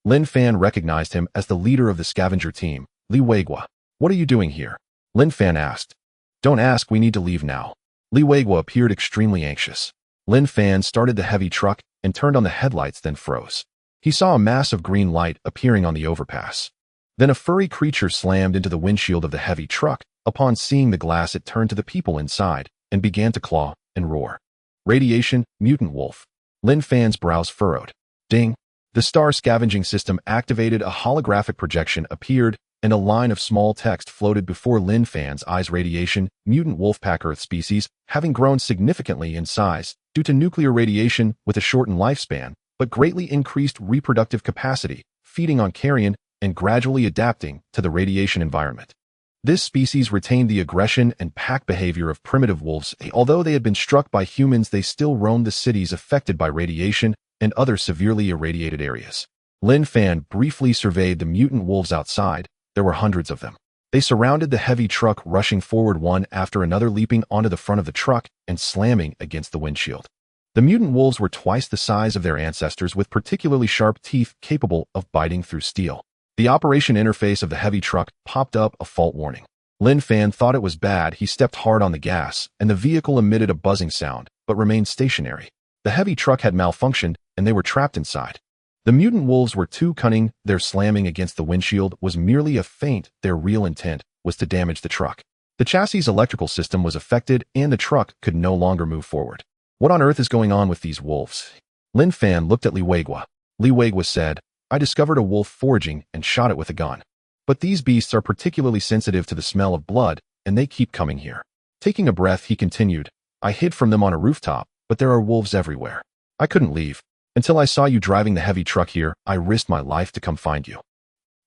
Linfan recognized him as the leader of the scavenger team, Li Weigua. "What are you doing here?" Linfan asked. "Don't ask, we need to leave now." Li Weigua appeared extremely anxious. Linfan started the heavy truck and turned on the headlights, then froze. He saw a mass of green light appearing on the overpass. Then a furry creature slammed into the windshield of the heavy truck. Upon seeing the glass, it turned to the people inside and began to claw and roar. "Radiation, mutant wolf." Linfan's brows furrowed. Ding! The star scavenging system activated. A holographic projection appeared and a line of small text floated before Linfan's eyes. Radiation, mutant wolfpack Earth species, having grown significantly in size due to nuclear radiation with a shortened lifespan, but greatly increased reproductive capacity, feeding on carrion and gradually adapting to the radiation environment. This species retained the aggression and pack behavior of primitive wolves. Although they had been struck by humans, they still roamed the cities affected by radiation and other severely irradiated areas. Linfan briefly surveyed the mutant wolves outside. There were hundreds of them. They surrounded the heavy truck, rushing forward one after another, leaping onto the front of the truck and slamming against the windshield. The mutant wolves were twice the size of their ancestors, with particularly sharp teeth capable of biting through steel. The operation interface of the heavy truck popped up a fault warning. Linfan thought it was bad. He stepped hard on the gas, and the vehicle emitted a buzzing sound, but remained stationary. The heavy truck had malfunctioned, and they were trapped inside. The mutant wolves were too cunning. Their slamming against the windshield was merely a feint. Their real intent was to damage the truck. The chassis' electrical system was affected, and the truck could no longer move forward. What on earth is going on with these wolves? Linfan looked at Li Weigua. Li Weigua said, I discovered a wolf foraging and shot it with a gun. But these beasts are particularly sensitive to the smell of blood, and they keep coming here. Taking a breath, he continued, I hid from them on a rooftop, but there are wolves everywhere. I couldn't leave. Until I saw you driving the heavy truck here, I risked my life to come find you.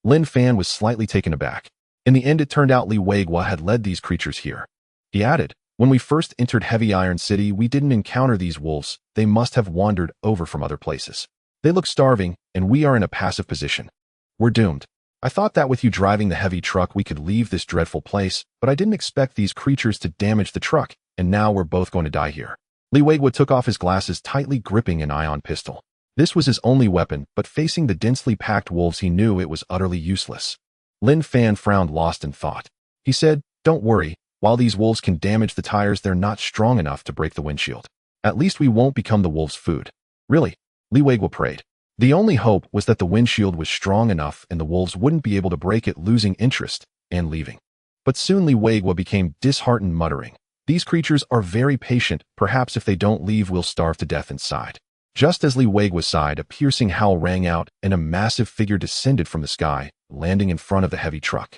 Linfan was slightly taken aback. In the end, it turned out Li Weigua had led these creatures here. He added, when we first entered Heavy Iron City, we didn't encounter these wolves. They must have wandered over from other places. They look starving, and we are in a passive position. We're doomed. I thought that with you driving the heavy truck we could leave this dreadful place, but I didn't expect these creatures to damage the truck, and now we're both going to die here. Li Weigua took off his glasses, tightly gripping an ion pistol. This was his only weapon, but facing the densely packed wolves he knew it was utterly useless. Linfan frowned, lost in thought. He said, don't worry, while these wolves can damage the tires, they're not strong enough to break the windshield. At least we won't become the wolves' food. Really? Li Weigua prayed. The only hope was that the windshield was strong enough and the wolves wouldn't be able to break it, losing interest and leaving. But soon Li Weigua became disheartened, muttering, these creatures are very patient. Perhaps if they don't leave, we'll starve to death inside. Just as Li Weigua sighed, a piercing howl rang out and a massive figure descended from the sky, landing in front of the heavy truck.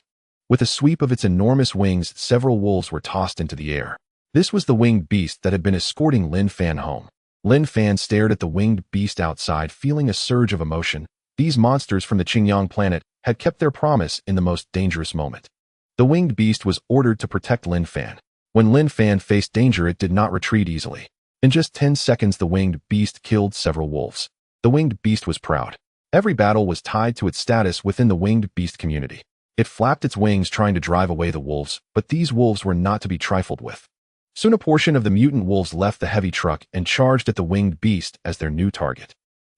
With a sweep of its enormous wings, several wolves were tossed into the air. This was the winged beast that had been escorting Linfan home. Linfan stared at the winged beast outside, feeling a surge of emotion. These monsters from the Chinyong planet had kept their promise in the most dangerous moment. The winged beast was ordered to protect Linfan. When Linfan faced danger, it did not retreat easily. In just 10 seconds, the winged beast killed several wolves. The winged beast was proud. Every battle was tied to its status within the winged beast community. It flapped its wings, trying to drive away the wolves, but these wolves were not to be trifled with. Soon a portion of the mutant wolves left the heavy truck and charged at the winged beast as their new target.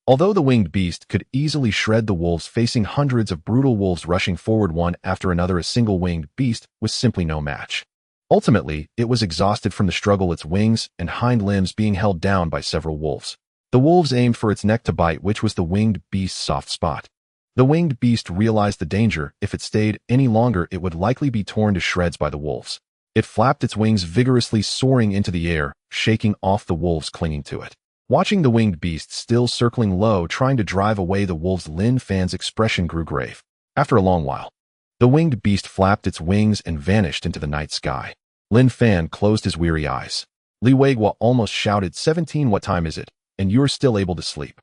Although the winged beast could easily shred the wolves, facing hundreds of brutal wolves rushing forward one after another, a single winged beast was simply no match. Ultimately, it was exhausted from the struggle, its wings and hind limbs being held down by several wolves. The wolves aimed for its neck to bite, which was the winged beast's soft spot. The winged beast realized the danger. If it stayed any longer, it would likely be torn to shreds by the wolves. It flapped its wings vigorously, soaring into the air, shaking off the wolves clinging to it. Watching the winged beast still circling low, trying to drive away the wolves, Linfan's expression grew grave. After a long while, the winged beast flapped its wings and vanished into the night sky. Linfan closed his weary eyes. Li Weigua almost shouted, 17, what time is it? And you're still able to sleep?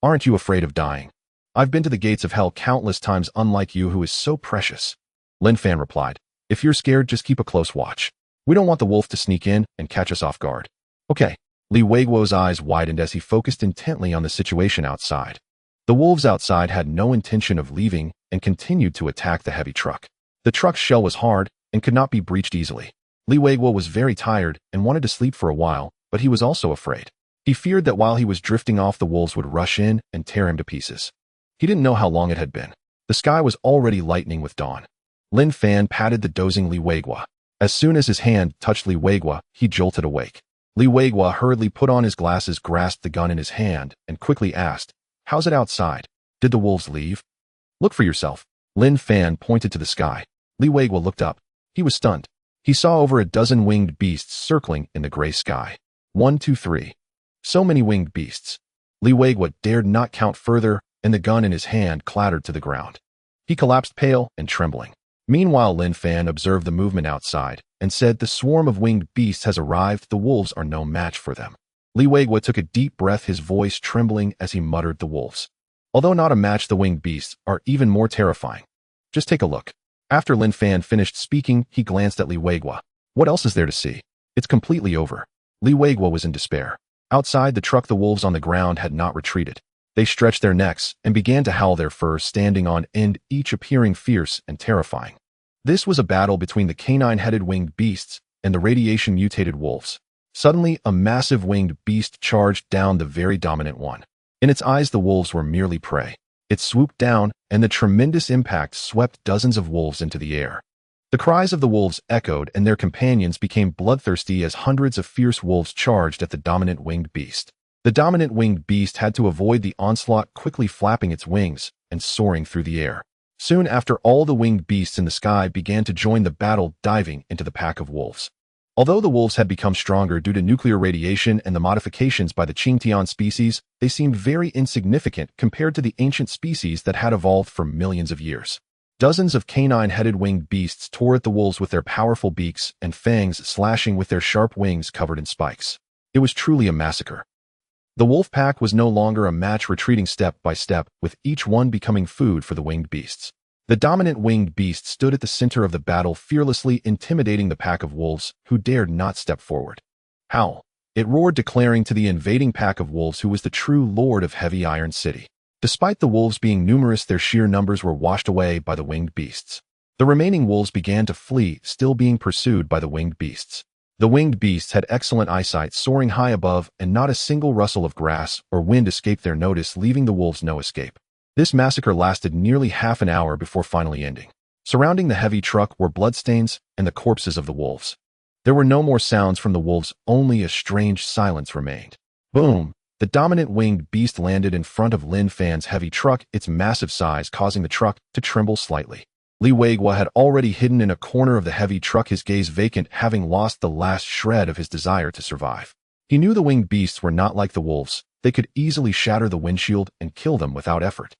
Aren't you afraid of dying? I've been to the gates of hell countless times, unlike you who is so precious. Linfan replied, if you're scared, just keep a close watch. We don't want the wolf to sneak in and catch us off guard. Okay. Li Weigua's eyes widened as he focused intently on the situation outside. The wolves outside had no intention of leaving and continued to attack the heavy truck. The truck's shell was hard and could not be breached easily. Li Weigua was very tired and wanted to sleep for a while, but he was also afraid. He feared that while he was drifting off, the wolves would rush in and tear him to pieces. He didn't know how long it had been. The sky was already lightening with dawn. Linfan patted the dozing Li Weigua. As soon as his hand touched Li Weigua, he jolted awake. Li Weigua hurriedly put on his glasses, grasped the gun in his hand, and quickly asked, how's it outside? Did the wolves leave? Look for yourself. Linfan pointed to the sky. Li Weigua looked up. He was stunned. He saw over a dozen winged beasts circling in the gray sky. 1, 2, 3. So many winged beasts. Li Weigua dared not count further, and the gun in his hand clattered to the ground. He collapsed pale and trembling. Meanwhile, Linfan observed the movement outside and said, "The swarm of winged beasts has arrived. The wolves are no match for them." Li Weigua took a deep breath, his voice trembling as he muttered, "The wolves, although not a match, the winged beasts are even more terrifying. Just take a look." After Linfan finished speaking, he glanced at Li Weigua. "What else is there to see? It's completely over." Li Weigua was in despair. Outside the truck, the wolves on the ground had not retreated. They stretched their necks and began to howl, their fur standing on end, each appearing fierce and terrifying. This was a battle between the canine-headed winged beasts and the radiation-mutated wolves. Suddenly, a massive winged beast charged down the very dominant one. In its eyes, the wolves were merely prey. It swooped down, and the tremendous impact swept dozens of wolves into the air. The cries of the wolves echoed, and their companions became bloodthirsty as hundreds of fierce wolves charged at the dominant winged beast. The dominant winged beast had to avoid the onslaught, quickly flapping its wings and soaring through the air. Soon after, all the winged beasts in the sky began to join the battle, diving into the pack of wolves. Although the wolves had become stronger due to nuclear radiation and the modifications by the Chongtie species, they seemed very insignificant compared to the ancient species that had evolved for millions of years. Dozens of canine-headed winged beasts tore at the wolves with their powerful beaks and fangs, slashing with their sharp wings covered in spikes. It was truly a massacre. The wolf pack was no longer a match, retreating step by step, with each one becoming food for the winged beasts. The dominant winged beast stood at the center of the battle, fearlessly intimidating the pack of wolves, who dared not step forward. "Howl!" it roared, declaring to the invading pack of wolves who was the true lord of Heavy Iron City. Despite the wolves being numerous, their sheer numbers were washed away by the winged beasts. The remaining wolves began to flee, still being pursued by the winged beasts. The winged beasts had excellent eyesight, soaring high above, and not a single rustle of grass or wind escaped their notice, leaving the wolves no escape. This massacre lasted nearly half an hour before finally ending. Surrounding the heavy truck were bloodstains and the corpses of the wolves. There were no more sounds from the wolves, only a strange silence remained. Boom! The dominant winged beast landed in front of Linfan's heavy truck, its massive size causing the truck to tremble slightly. Li Weigua had already hidden in a corner of the heavy truck, his gaze vacant, having lost the last shred of his desire to survive. He knew the winged beasts were not like the wolves. They could easily shatter the windshield and kill them without effort.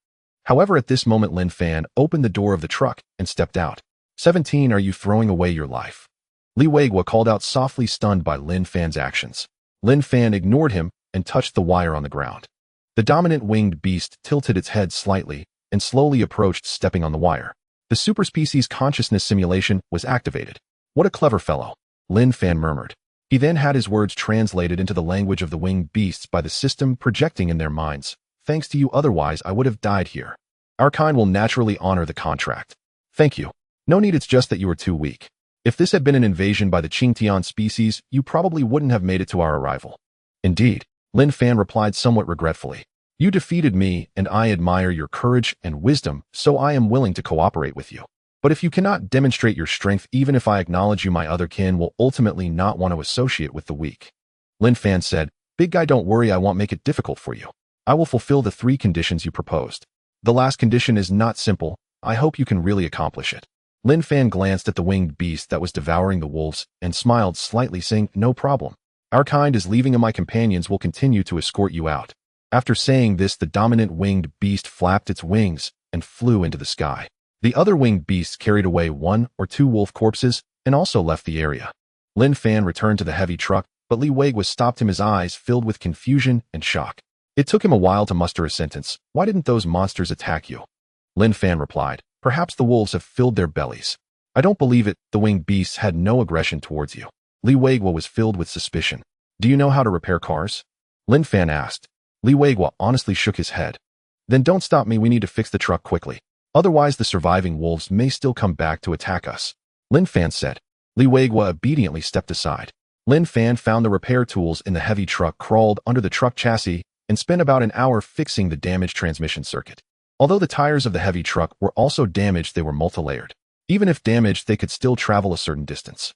However, at this moment, Linfan opened the door of the truck and stepped out. 17, are you throwing away your life?" Li Weigua called out softly, stunned by Linfan's actions. Linfan ignored him and touched the wire on the ground. The dominant winged beast tilted its head slightly and slowly approached, stepping on the wire. The superspecies consciousness simulation was activated. "What a clever fellow," Linfan murmured. He then had his words translated into the language of the winged beasts by the system projecting in their minds. "Thanks to you, otherwise I would have died here. Our kind will naturally honor the contract. Thank you. No need, it's just that you were too weak. If this had been an invasion by the Chongtie species, you probably wouldn't have made it to our arrival." "Indeed," Linfan replied somewhat regretfully. "You defeated me, and I admire your courage and wisdom, so I am willing to cooperate with you. But if you cannot demonstrate your strength, even if I acknowledge you, my other kin will ultimately not want to associate with the weak." Linfan said, "Big guy, don't worry, I won't make it difficult for you. I will fulfill the 3 conditions you proposed. The last condition is not simple. I hope you can really accomplish it." Linfan glanced at the winged beast that was devouring the wolves and smiled slightly, saying, "No problem. Our kind is leaving, and my companions will continue to escort you out." After saying this, the dominant winged beast flapped its wings and flew into the sky. The other winged beasts carried away 1 or 2 wolf corpses and also left the area. Linfan returned to the heavy truck, but Li Weigua stopped him, his eyes filled with confusion and shock. It took him a while to muster a sentence. "Why didn't those monsters attack you?" Linfan replied, "Perhaps the wolves have filled their bellies." "I don't believe it. The winged beasts had no aggression towards you." Li Weigua was filled with suspicion. "Do you know how to repair cars?" Linfan asked. Li Weigua honestly shook his head. "Then don't stop me. We need to fix the truck quickly. Otherwise, the surviving wolves may still come back to attack us," Linfan said. Li Weigua obediently stepped aside. Linfan found the repair tools in the heavy truck, crawled under the truck chassis, and spent about an hour fixing the damaged transmission circuit. Although the tires of the heavy truck were also damaged, they were multi-layered. Even if damaged, they could still travel a certain distance.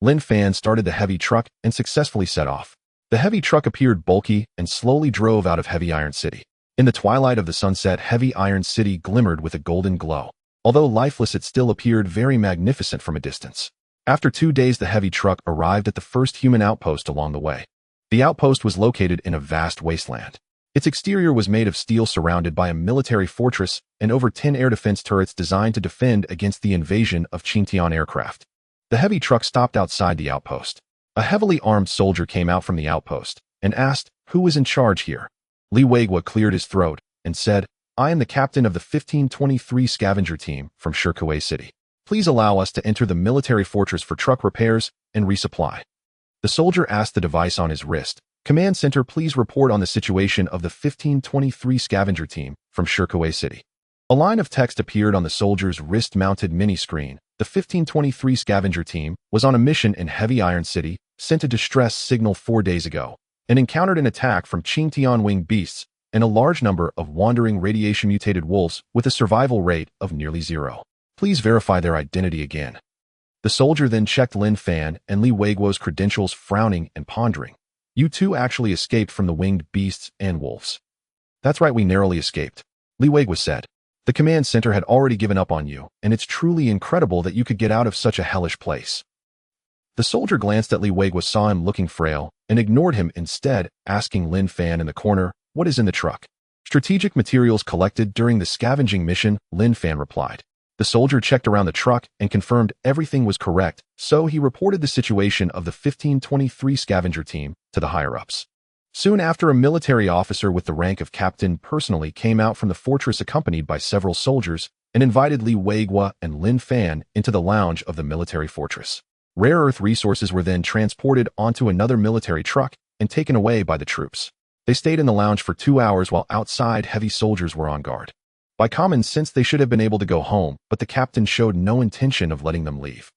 Linfan started the heavy truck and successfully set off. The heavy truck appeared bulky and slowly drove out of Heavy Iron City. In the twilight of the sunset, Heavy Iron City glimmered with a golden glow. Although lifeless, it still appeared very magnificent from a distance. After 2 days, the heavy truck arrived at the first human outpost along the way. The outpost was located in a vast wasteland. Its exterior was made of steel surrounded by a military fortress and over 10 air defense turrets designed to defend against the invasion of Chongtie aircraft. The heavy truck stopped outside the outpost. A heavily armed soldier came out from the outpost and asked, "Who was in charge here?" Li Weigua cleared his throat and said, "I am the captain of the 1523 scavenger team from Shikuiching City. Please allow us to enter the military fortress for truck repairs and resupply." The soldier asked the device on his wrist, "Command Center, please report on the situation of the 1523 scavenger team from Shikuiching City." A line of text appeared on the soldier's wrist-mounted mini-screen. The 1523 scavenger team was on a mission in Heavy Iron City, sent a distress signal 4 days ago, and encountered an attack from Chongtie winged beasts and a large number of wandering radiation-mutated wolves with a survival rate of nearly 0. Please verify their identity again. The soldier then checked Linfan and Li Weiguo's credentials, frowning and pondering. "You two actually escaped from the winged beasts and wolves." "That's right, we narrowly escaped," Li Weigua said. "The command center had already given up on you, and it's truly incredible that you could get out of such a hellish place." The soldier glanced at Li Weigua, saw him looking frail, and ignored him instead, asking Linfan in the corner, "What is in the truck?" "Strategic materials collected during the scavenging mission," Linfan replied. The soldier checked around the truck and confirmed everything was correct, so he reported the situation of the 1523 scavenger team to the higher-ups. Soon after, a military officer with the rank of captain personally came out from the fortress accompanied by several soldiers and invited Li Weigua and Linfan into the lounge of the military fortress. Rare earth resources were then transported onto another military truck and taken away by the troops. They stayed in the lounge for 2 hours while outside heavy soldiers were on guard. By common sense, they should have been able to go home, but the captain showed no intention of letting them leave.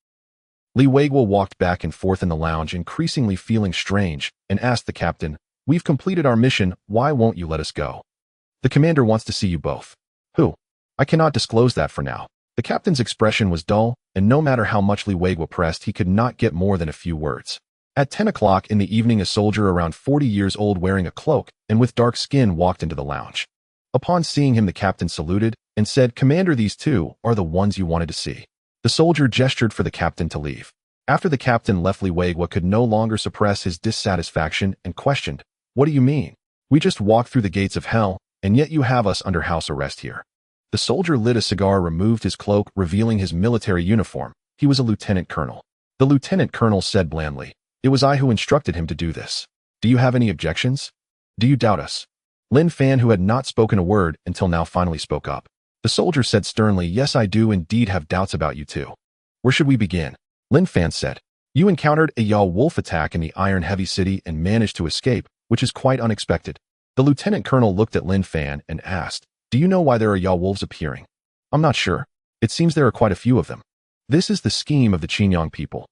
Li Weigua walked back and forth in the lounge, increasingly feeling strange, and asked the captain, "We've completed our mission, why won't you let us go?" "The commander wants to see you both." "Who?" "I cannot disclose that for now." The captain's expression was dull, and no matter how much Li Weigua pressed, he could not get more than a few words. At 10 o'clock in the evening, a soldier around 40 years old wearing a cloak and with dark skin walked into the lounge. Upon seeing him, the captain saluted and said, "Commander, these two are the ones you wanted to see." The soldier gestured for the captain to leave. After the captain left, Li Weigua could no longer suppress his dissatisfaction and questioned, "What do you mean? We just walked through the gates of hell, and yet you have us under house arrest here." The soldier lit a cigar, removed his cloak, revealing his military uniform. He was a lieutenant colonel. The lieutenant colonel said blandly, "It was I who instructed him to do this. Do you have any objections? Do you doubt us?" Linfan, who had not spoken a word until now, finally spoke up. The soldier said sternly, "Yes, I do indeed have doubts about you two." "Where should we begin?" Linfan said. "You encountered a Yaw wolf attack in the Iron Heavy City and managed to escape, which is quite unexpected." The lieutenant colonel looked at Linfan and asked, "Do you know why there are Yaw wolves appearing?" "I'm not sure. It seems there are quite a few of them." "This is the scheme of the Chinyong people."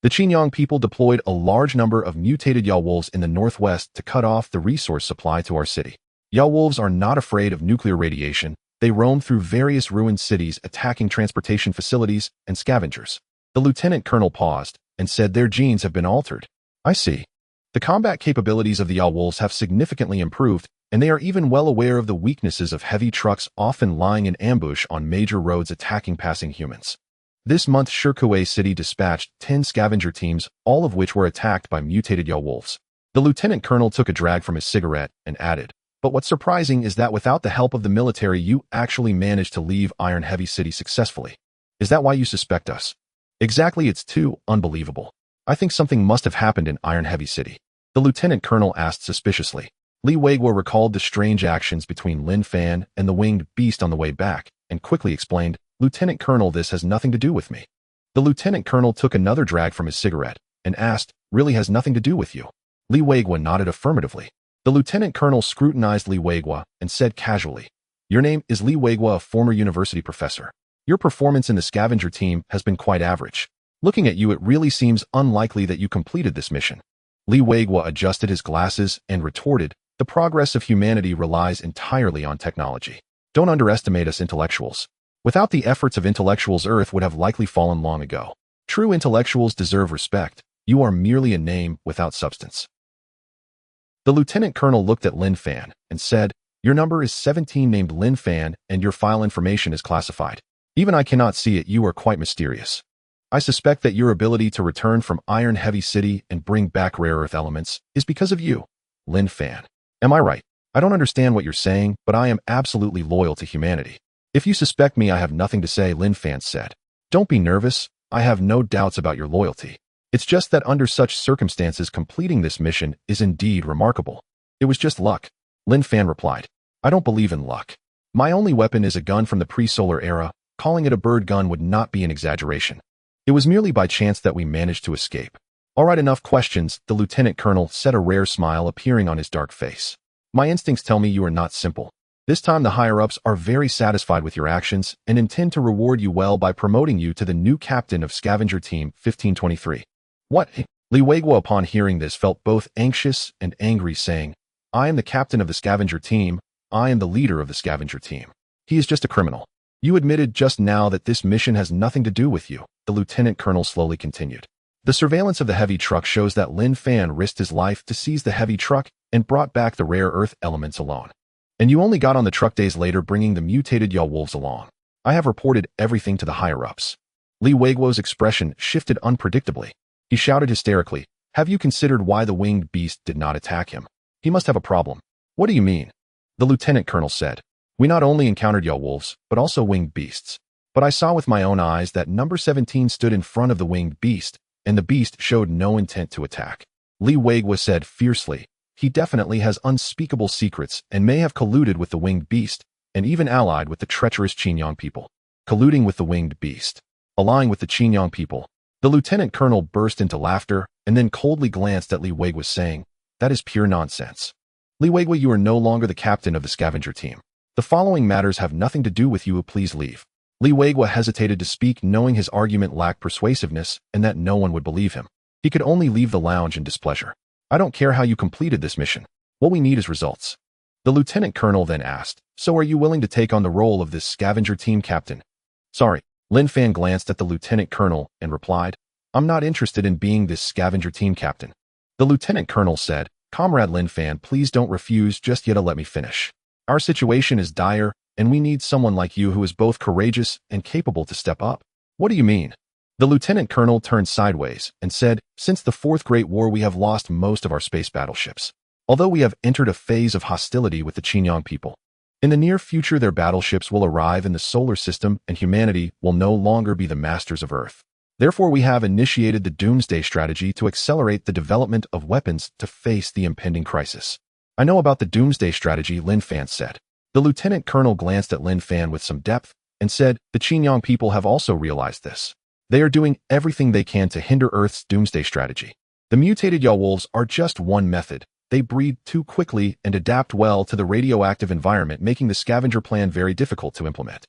The Chinyong people deployed a large number of mutated Yaw wolves in the northwest to cut off the resource supply to our city. Yaw wolves are not afraid of nuclear radiation. They roam through various ruined cities, attacking transportation facilities and scavengers. The lieutenant colonel paused and said, "Their genes have been altered." "I see. The combat capabilities of the Yaw wolves have significantly improved, and they are even well aware of the weaknesses of heavy trucks often lying in ambush on major roads attacking passing humans." This month, Shikuiching City dispatched 10 scavenger teams, all of which were attacked by mutated Yaw wolves. The lieutenant colonel took a drag from his cigarette and added, "But what's surprising is that without the help of the military, you actually managed to leave Iron Heavy City successfully. Is that why you suspect us?" "Exactly, it's too unbelievable. I think something must have happened in Iron Heavy City," the lieutenant colonel asked suspiciously. Li Weigua recalled the strange actions between Linfan and the winged beast on the way back, and quickly explained, "Lieutenant Colonel, this has nothing to do with me." The lieutenant colonel took another drag from his cigarette and asked, "Really has nothing to do with you?" Li Weigua nodded affirmatively. The lieutenant colonel scrutinized Li Weigua and said casually, "Your name is Li Weigua, a former university professor. Your performance in the scavenger team has been quite average. Looking at you, it really seems unlikely that you completed this mission." Li Weigua adjusted his glasses and retorted, "The progress of humanity relies entirely on technology. Don't underestimate us intellectuals. Without the efforts of intellectuals, Earth would have likely fallen long ago. True intellectuals deserve respect. You are merely a name without substance." The lieutenant colonel looked at Linfan and said, "Your number is 17, named Linfan, and your file information is classified. Even I cannot see it. You are quite mysterious. I suspect that your ability to return from Iron Heavy City and bring back rare earth elements is because of you, Linfan. Am I right?" I don't understand what you're saying, but I am absolutely loyal to humanity. If you suspect me, I have nothing to say, Linfan said. Don't be nervous. I have no doubts about your loyalty. It's just that under such circumstances, completing this mission is indeed remarkable. It was just luck, Linfan replied. I don't believe in luck. My only weapon is a gun from the pre-solar era. Calling it a bird gun would not be an exaggeration. It was merely by chance that we managed to escape. All right, enough questions, the lieutenant colonel said, a rare smile appearing on his dark face. My instincts tell me you are not simple. This time the higher-ups are very satisfied with your actions and intend to reward you well by promoting you to the new captain of Scavenger Team 1523. What? Li Weiguo, upon hearing this, felt both anxious and angry, saying, I am the captain of the Scavenger Team. I am the leader of the Scavenger Team. He is just a criminal. You admitted just now that this mission has nothing to do with you, the lieutenant colonel slowly continued. The surveillance of the heavy truck shows that Linfan risked his life to seize the heavy truck and brought back the rare earth elements alone. And you only got on the truck days later, bringing the mutated Yaw wolves along. I have reported everything to the higher-ups. Li Weiguo's expression shifted unpredictably. He shouted hysterically, have you considered why the winged beast did not attack him? He must have a problem. What do you mean? The lieutenant colonel said. We not only encountered Yaw wolves, but also winged beasts. But I saw with my own eyes that number 17 stood in front of the winged beast, and the beast showed no intent to attack. Li Weiguo said fiercely, he definitely has unspeakable secrets and may have colluded with the winged beast, and even allied with the treacherous Chinyong people. Colluding with the winged beast. Allying with the Chinyong people. The lieutenant colonel burst into laughter and then coldly glanced at Li Weiguo, saying, that is pure nonsense. Li Weiguo, you are no longer the captain of the scavenger team. The following matters have nothing to do with you. Please leave. Li Weiguo hesitated to speak, knowing his argument lacked persuasiveness and that no one would believe him. He could only leave the lounge in displeasure. I don't care how you completed this mission. What we need is results. The lieutenant colonel then asked, so are you willing to take on the role of this scavenger team captain? Sorry. Linfan glanced at the lieutenant colonel and replied, I'm not interested in being this scavenger team captain. The lieutenant colonel said, Comrade Linfan, please don't refuse just yet. Let me finish. Our situation is dire, and we need someone like you who is both courageous and capable to step up. What do you mean? The lieutenant colonel turned sideways and said, since the Fourth Great War, we have lost most of our space battleships. Although we have entered a phase of hostility with the Chinyong people. In the near future, their battleships will arrive in the solar system and humanity will no longer be the masters of Earth. Therefore, we have initiated the Doomsday Strategy to accelerate the development of weapons to face the impending crisis. I know about the Doomsday Strategy, Linfan said. The lieutenant colonel glanced at Linfan with some depth and said, the Chinyong people have also realized this. They are doing everything they can to hinder Earth's Doomsday Strategy. The mutated Yaw wolves are just one method. They breed too quickly and adapt well to the radioactive environment, making the scavenger plan very difficult to implement.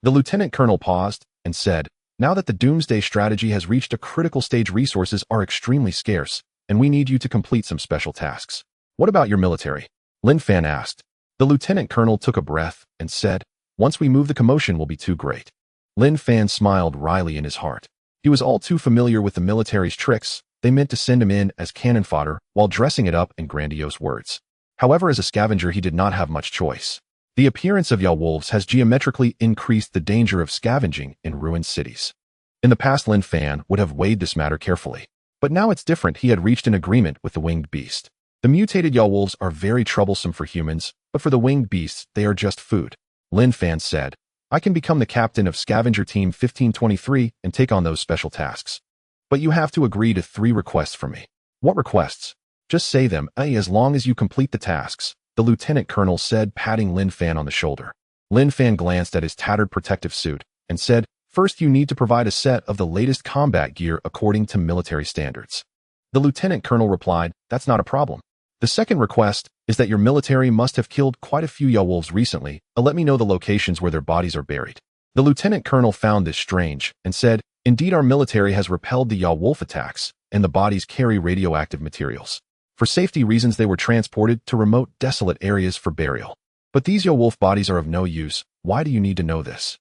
The lieutenant colonel paused and said, now that the Doomsday Strategy has reached a critical stage, resources are extremely scarce, and we need you to complete some special tasks. What about your military? Linfan asked. The lieutenant colonel took a breath and said, once we move, the commotion will be too great. Linfan smiled wryly in his heart. He was all too familiar with the military's tricks. They meant to send him in as cannon fodder while dressing it up in grandiose words. However, as a scavenger, he did not have much choice. The appearance of Yaw wolves has geometrically increased the danger of scavenging in ruined cities. In the past, Linfan would have weighed this matter carefully. But now it's different. He had reached an agreement with the winged beast. The mutated Yaw wolves are very troublesome for humans, but for the winged beasts, they are just food. Linfan said, I can become the captain of Scavenger Team 1523 and take on those special tasks. But you have to agree to 3 requests from me. What requests? Just say them, as long as you complete the tasks, the lieutenant colonel said, patting Linfan on the shoulder. Linfan glanced at his tattered protective suit and said, first you need to provide a set of the latest combat gear according to military standards. The lieutenant colonel replied, that's not a problem. The second request is that your military must have killed quite a few Yaw wolves recently. Let me know the locations where their bodies are buried. The lieutenant colonel found this strange and said, indeed, our military has repelled the Yaw wolf attacks, and the bodies carry radioactive materials. For safety reasons, they were transported to remote, desolate areas for burial. But these Yaw wolf bodies are of no use. Why do you need to know this?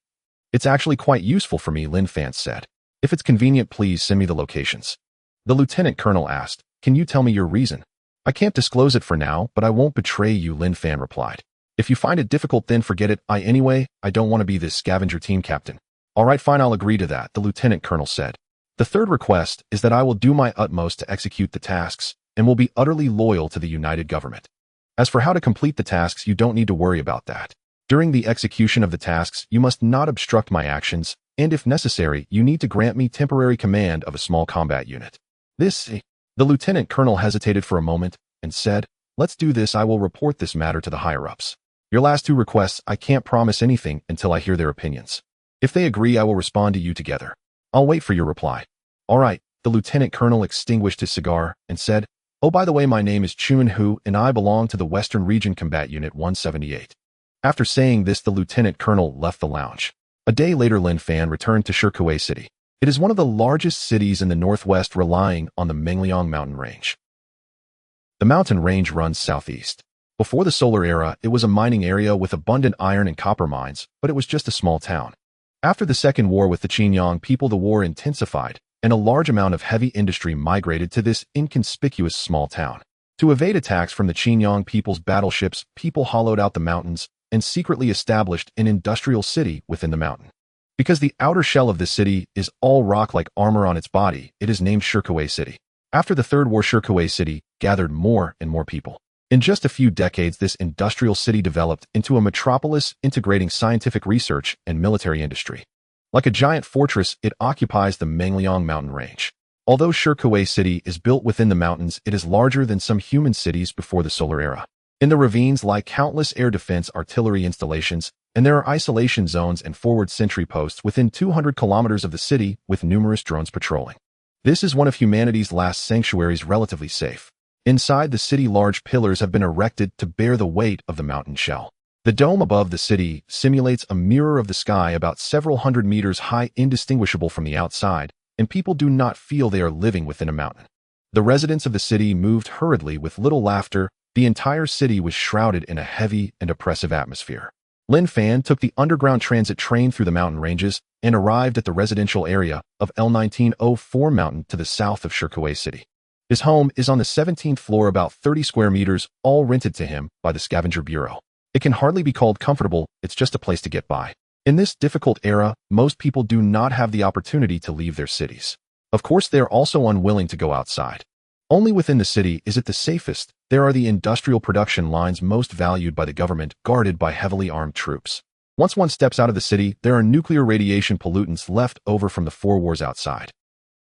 It's actually quite useful for me, Linfan said. If it's convenient, please send me the locations. The lieutenant colonel asked, can you tell me your reason? I can't disclose it for now, but I won't betray you, Linfan replied. If you find it difficult, then forget it. I don't want to be this scavenger team captain. All right, fine, I'll agree to that, the lieutenant colonel said. The third request is that I will do my utmost to execute the tasks and will be utterly loyal to the United Government. As for how to complete the tasks, you don't need to worry about that. During the execution of the tasks, you must not obstruct my actions, and if necessary, you need to grant me temporary command of a small combat unit. The lieutenant colonel hesitated for a moment and said, "Let's do this. I will report this matter to the higher-ups. Your last two requests, I can't promise anything until I hear their opinions. If they agree, I will respond to you together. I'll wait for your reply." "All right." The lieutenant colonel extinguished his cigar and said, "Oh, by the way, my name is Chun-Hu, and I belong to the Western Region Combat Unit 178. After saying this, the lieutenant colonel left the lounge. A day later, Linfan returned to Shikuiching City. It is one of the largest cities in the northwest, relying on the Mengliang mountain range. The mountain range runs southeast. Before the solar era, it was a mining area with abundant iron and copper mines, but it was just a small town. After the Second War with the Chinyong people, the war intensified, and a large amount of heavy industry migrated to this inconspicuous small town. To evade attacks from the Chinyong people's battleships, people hollowed out the mountains and secretly established an industrial city within the mountain. Because the outer shell of the city is all rock like armor on its body, it is named Shikuiching City. After the Third War, Shikuiching City gathered more and more people. In just a few decades, this industrial city developed into a metropolis integrating scientific research and military industry. Like a giant fortress, it occupies the Mengliang mountain range. Although Shikuiching City is built within the mountains, it is larger than some human cities before the solar era. In the ravines lie countless air defense artillery installations, and there are isolation zones and forward sentry posts within 200 kilometers of the city, with numerous drones patrolling. This is one of humanity's last sanctuaries, relatively safe. Inside the city, large pillars have been erected to bear the weight of the mountain shell. The dome above the city simulates a mirror of the sky about several hundred meters high, indistinguishable from the outside, and people do not feel they are living within a mountain. The residents of the city moved hurriedly with little laughter. The entire city was shrouded in a heavy and oppressive atmosphere. Linfan took the underground transit train through the mountain ranges and arrived at the residential area of L1904 Mountain to the south of Shikuiching City. His home is on the 17th floor, about 30 square meters, all rented to him by the Scavenger Bureau. It can hardly be called comfortable, it's just a place to get by. In this difficult era, most people do not have the opportunity to leave their cities. Of course, they are also unwilling to go outside. Only within the city is it the safest. There are the industrial production lines most valued by the government, guarded by heavily armed troops. Once one steps out of the city, there are nuclear radiation pollutants left over from the 4 wars outside.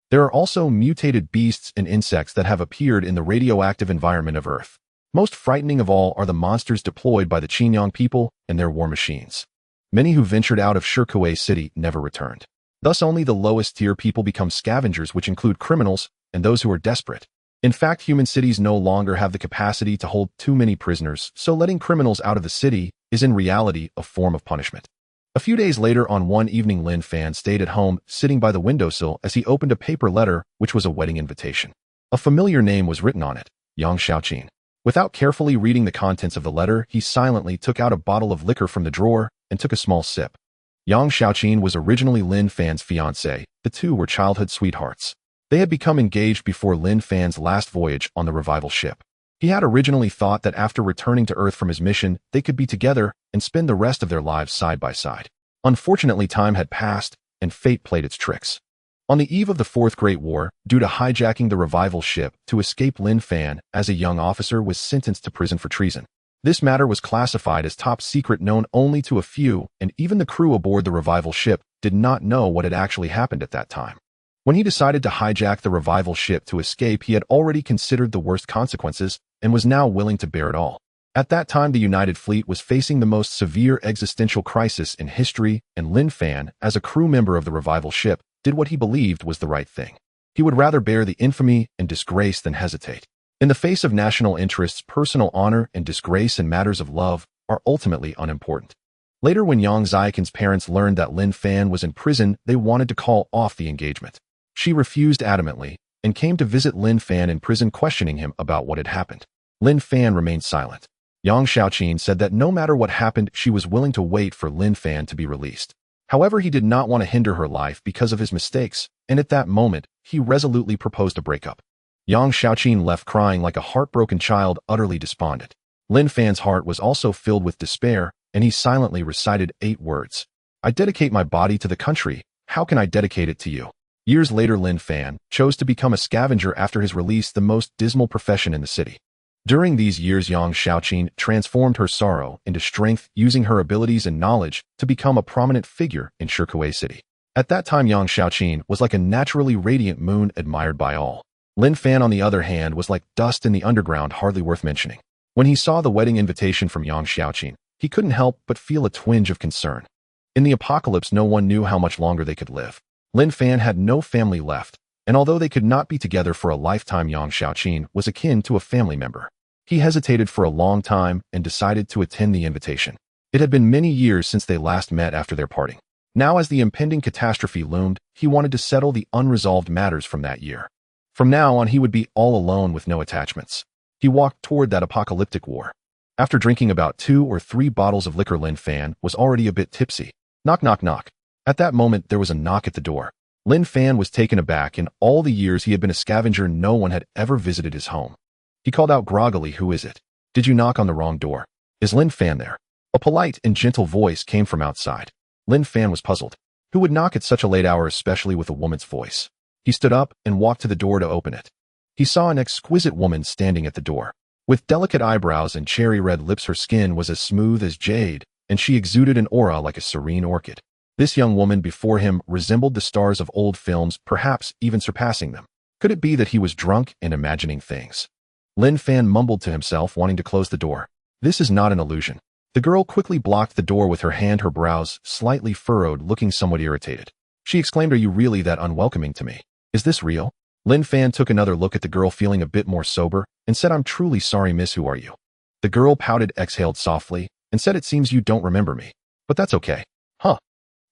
There are also mutated beasts and insects that have appeared in the radioactive environment of Earth. Most frightening of all are the monsters deployed by the Chinyong people and their war machines. Many who ventured out of Shikuiching City never returned. Thus, only the lowest tier people become scavengers, which include criminals and those who are desperate. In fact, human cities no longer have the capacity to hold too many prisoners, so letting criminals out of the city is in reality a form of punishment. A few days later, on one evening, Linfan stayed at home, sitting by the windowsill as he opened a paper letter, which was a wedding invitation. A familiar name was written on it, Yang Xiaoqing. Without carefully reading the contents of the letter, he silently took out a bottle of liquor from the drawer and took a small sip. Yang Xiaoqing was originally Linfan's fiancée. The two were childhood sweethearts. They had become engaged before Linfan's last voyage on the revival ship. He had originally thought that after returning to Earth from his mission, they could be together and spend the rest of their lives side by side. Unfortunately, time had passed, and fate played its tricks. On the eve of the Fourth Great War, due to hijacking the revival ship to escape, Linfan, as a young officer, was sentenced to prison for treason. This matter was classified as top secret, known only to a few, and even the crew aboard the revival ship did not know what had actually happened at that time. When he decided to hijack the revival ship to escape, he had already considered the worst consequences and was now willing to bear it all. At that time, the United Fleet was facing the most severe existential crisis in history, and Linfan, as a crew member of the revival ship, did what he believed was the right thing. He would rather bear the infamy and disgrace than hesitate. In the face of national interests, personal honor and disgrace and matters of love are ultimately unimportant. Later, when Yang Xiaoqing's parents learned that Linfan was in prison, they wanted to call off the engagement. She refused adamantly and came to visit Linfan in prison, questioning him about what had happened. Linfan remained silent. Yang Xiaoqing said that no matter what happened, she was willing to wait for Linfan to be released. However, he did not want to hinder her life because of his mistakes, and at that moment, he resolutely proposed a breakup. Yang Xiaoqing left crying like a heartbroken child, utterly despondent. Linfan's heart was also filled with despair, and he silently recited 8 words. "I dedicate my body to the country. How can I dedicate it to you?" Years later, Linfan chose to become a scavenger after his release, the most dismal profession in the city. During these years, Yang Xiaoqin transformed her sorrow into strength, using her abilities and knowledge to become a prominent figure in Shikuiching City. At that time, Yang Xiaoqin was like a naturally radiant moon admired by all. Linfan, on the other hand, was like dust in the underground, hardly worth mentioning. When he saw the wedding invitation from Yang Xiaoqin, he couldn't help but feel a twinge of concern. In the apocalypse, no one knew how much longer they could live. Linfan had no family left, and although they could not be together for a lifetime, Yang Xiaoqin was akin to a family member. He hesitated for a long time and decided to attend the invitation. It had been many years since they last met after their parting. Now, as the impending catastrophe loomed, he wanted to settle the unresolved matters from that year. From now on, he would be all alone with no attachments. He walked toward that apocalyptic war. After drinking about 2 or 3 bottles of liquor, Linfan was already a bit tipsy. Knock, knock, knock. At that moment, there was a knock at the door. Linfan was taken aback. In all the years he had been a scavenger, no one had ever visited his home. He called out groggily, "Who is it? Did you knock on the wrong door? Is Linfan there?" A polite and gentle voice came from outside. Linfan was puzzled. Who would knock at such a late hour, especially with a woman's voice? He stood up and walked to the door to open it. He saw an exquisite woman standing at the door. With delicate eyebrows and cherry-red lips, her skin was as smooth as jade, and she exuded an aura like a serene orchid. This young woman before him resembled the stars of old films, perhaps even surpassing them. Could it be that he was drunk and imagining things? Linfan mumbled to himself, wanting to close the door. This is not an illusion. The girl quickly blocked the door with her hand, her brows slightly furrowed, looking somewhat irritated. She exclaimed, "Are you really that unwelcoming to me? Is this real?" Linfan took another look at the girl, feeling a bit more sober, and said, "I'm truly sorry, miss. Who are you?" The girl pouted, exhaled softly, and said, "It seems you don't remember me. But that's okay." "Huh?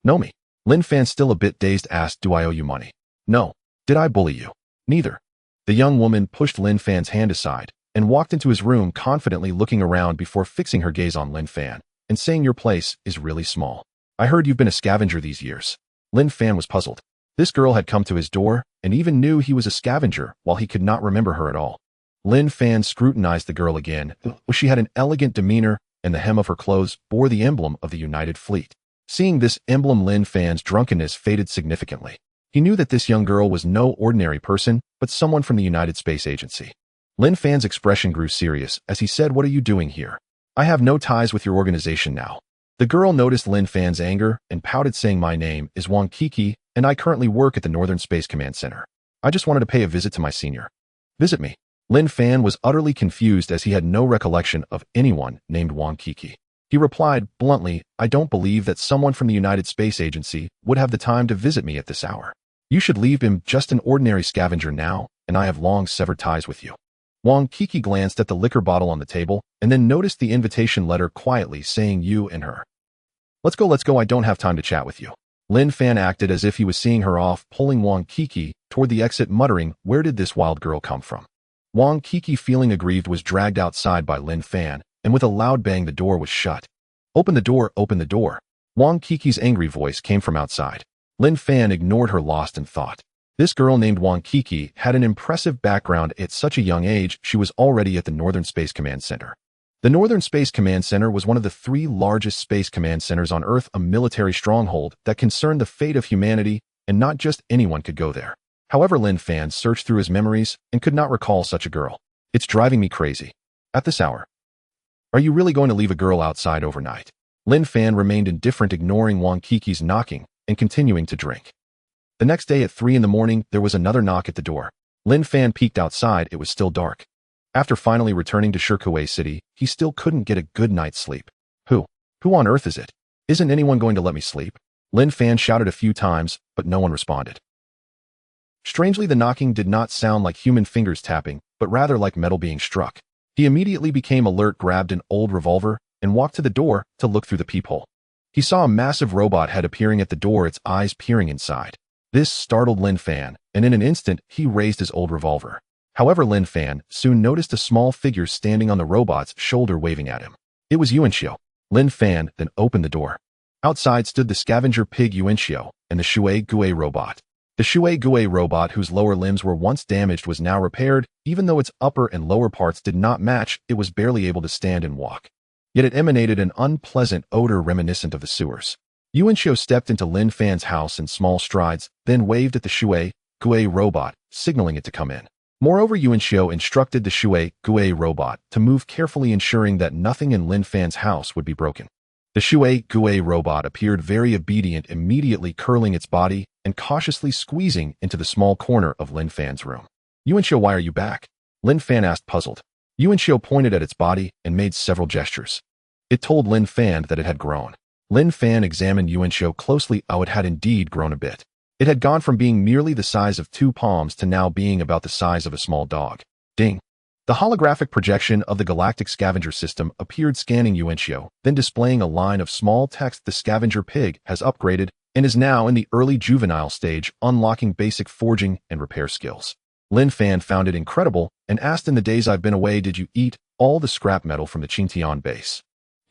Know me?" Linfan, still a bit dazed, asked, "Do I owe you money?" "No." "Did I bully you?" "Neither." The young woman pushed Linfan's hand aside and walked into his room, confidently looking around before fixing her gaze on Linfan and saying, "Your place is really small. I heard you've been a scavenger these years." Linfan was puzzled. This girl had come to his door and even knew he was a scavenger while he could not remember her at all. Linfan scrutinized the girl again. She had an elegant demeanor, and the hem of her clothes bore the emblem of the United Fleet. Seeing this emblem, Linfan's drunkenness faded significantly. He knew that this young girl was no ordinary person, but someone from the United Space Agency. Linfan's expression grew serious as he said, "What are you doing here? I have no ties with your organization now." The girl noticed Linfan's anger and pouted, saying, "My name is Wang Kiki, and I currently work at the Northern Space Command Center. I just wanted to pay a visit to my senior." "Visit me?" Linfan was utterly confused as he had no recollection of anyone named Wang Kiki. He replied bluntly, "I don't believe that someone from the United Space Agency would have the time to visit me at this hour. You should leave him, just an ordinary scavenger now, and I have long severed ties with you." Wang Kiki glanced at the liquor bottle on the table and then noticed the invitation letter, quietly saying, "You and her. Let's go, I don't have time to chat with you." Linfan acted as if he was seeing her off, pulling Wang Kiki toward the exit, muttering, "Where did this wild girl come from?" Wang Kiki, feeling aggrieved, was dragged outside by Linfan, and with a loud bang the door was shut. "Open the door, open the door." Wang Kiki's angry voice came from outside. Linfan ignored her, lost in thought. This girl named Wang Kiki had an impressive background. At such a young age, she was already at the Northern Space Command Center. The Northern Space Command Center was one of the 3 largest space command centers on Earth, a military stronghold that concerned the fate of humanity, and not just anyone could go there. However, Linfan searched through his memories and could not recall such a girl. "It's driving me crazy. At this hour. Are you really going to leave a girl outside overnight?" Linfan remained indifferent, ignoring Wang Kiki's knocking and continuing to drink. The next day at 3 in the morning, there was another knock at the door. Linfan peeked outside. It was still dark. After finally returning to Shikuiching City, he still couldn't get a good night's sleep. Who on earth is it? Isn't anyone going to let me sleep?" Linfan shouted a few times, but no one responded. Strangely, the knocking did not sound like human fingers tapping, but rather like metal being struck. He immediately became alert, grabbed an old revolver, and walked to the door to look through the peephole. He saw a massive robot head appearing at the door, its eyes peering inside. This startled Linfan, and in an instant, he raised his old revolver. However, Linfan soon noticed a small figure standing on the robot's shoulder, waving at him. It was Yuanxiu. Linfan then opened the door. Outside stood the scavenger pig Yuanxiu and the Shui Gui robot. The Shui Gui robot, whose lower limbs were once damaged, was now repaired. Even though its upper and lower parts did not match, it was barely able to stand and walk. Yet it emanated an unpleasant odor reminiscent of the sewers. Yuanxiu stepped into Linfan's house in small strides, then waved at the Shui Gui robot, signaling it to come in. Moreover, Yuanxiu instructed the Shui Gui robot to move carefully, ensuring that nothing in Linfan's house would be broken. The Shui Gui robot appeared very obedient, immediately curling its body and cautiously squeezing into the small corner of Linfan's room. Yuanxiu, why are you back? Linfan asked, puzzled. Yuanxiu pointed at its body and made several gestures. It told Linfan that it had grown. Linfan examined Yuanxiu closely. Oh, it had indeed grown a bit. It had gone from being merely the size of 2 palms to now being about the size of a small dog. Ding. The holographic projection of the galactic scavenger system appeared, scanning Yuanxiu, then displaying a line of small text. The scavenger pig has upgraded and is now in the early juvenile stage, unlocking basic forging and repair skills. Linfan found it incredible and asked, in the days I've been away, did you eat all the scrap metal from the Chongtie base?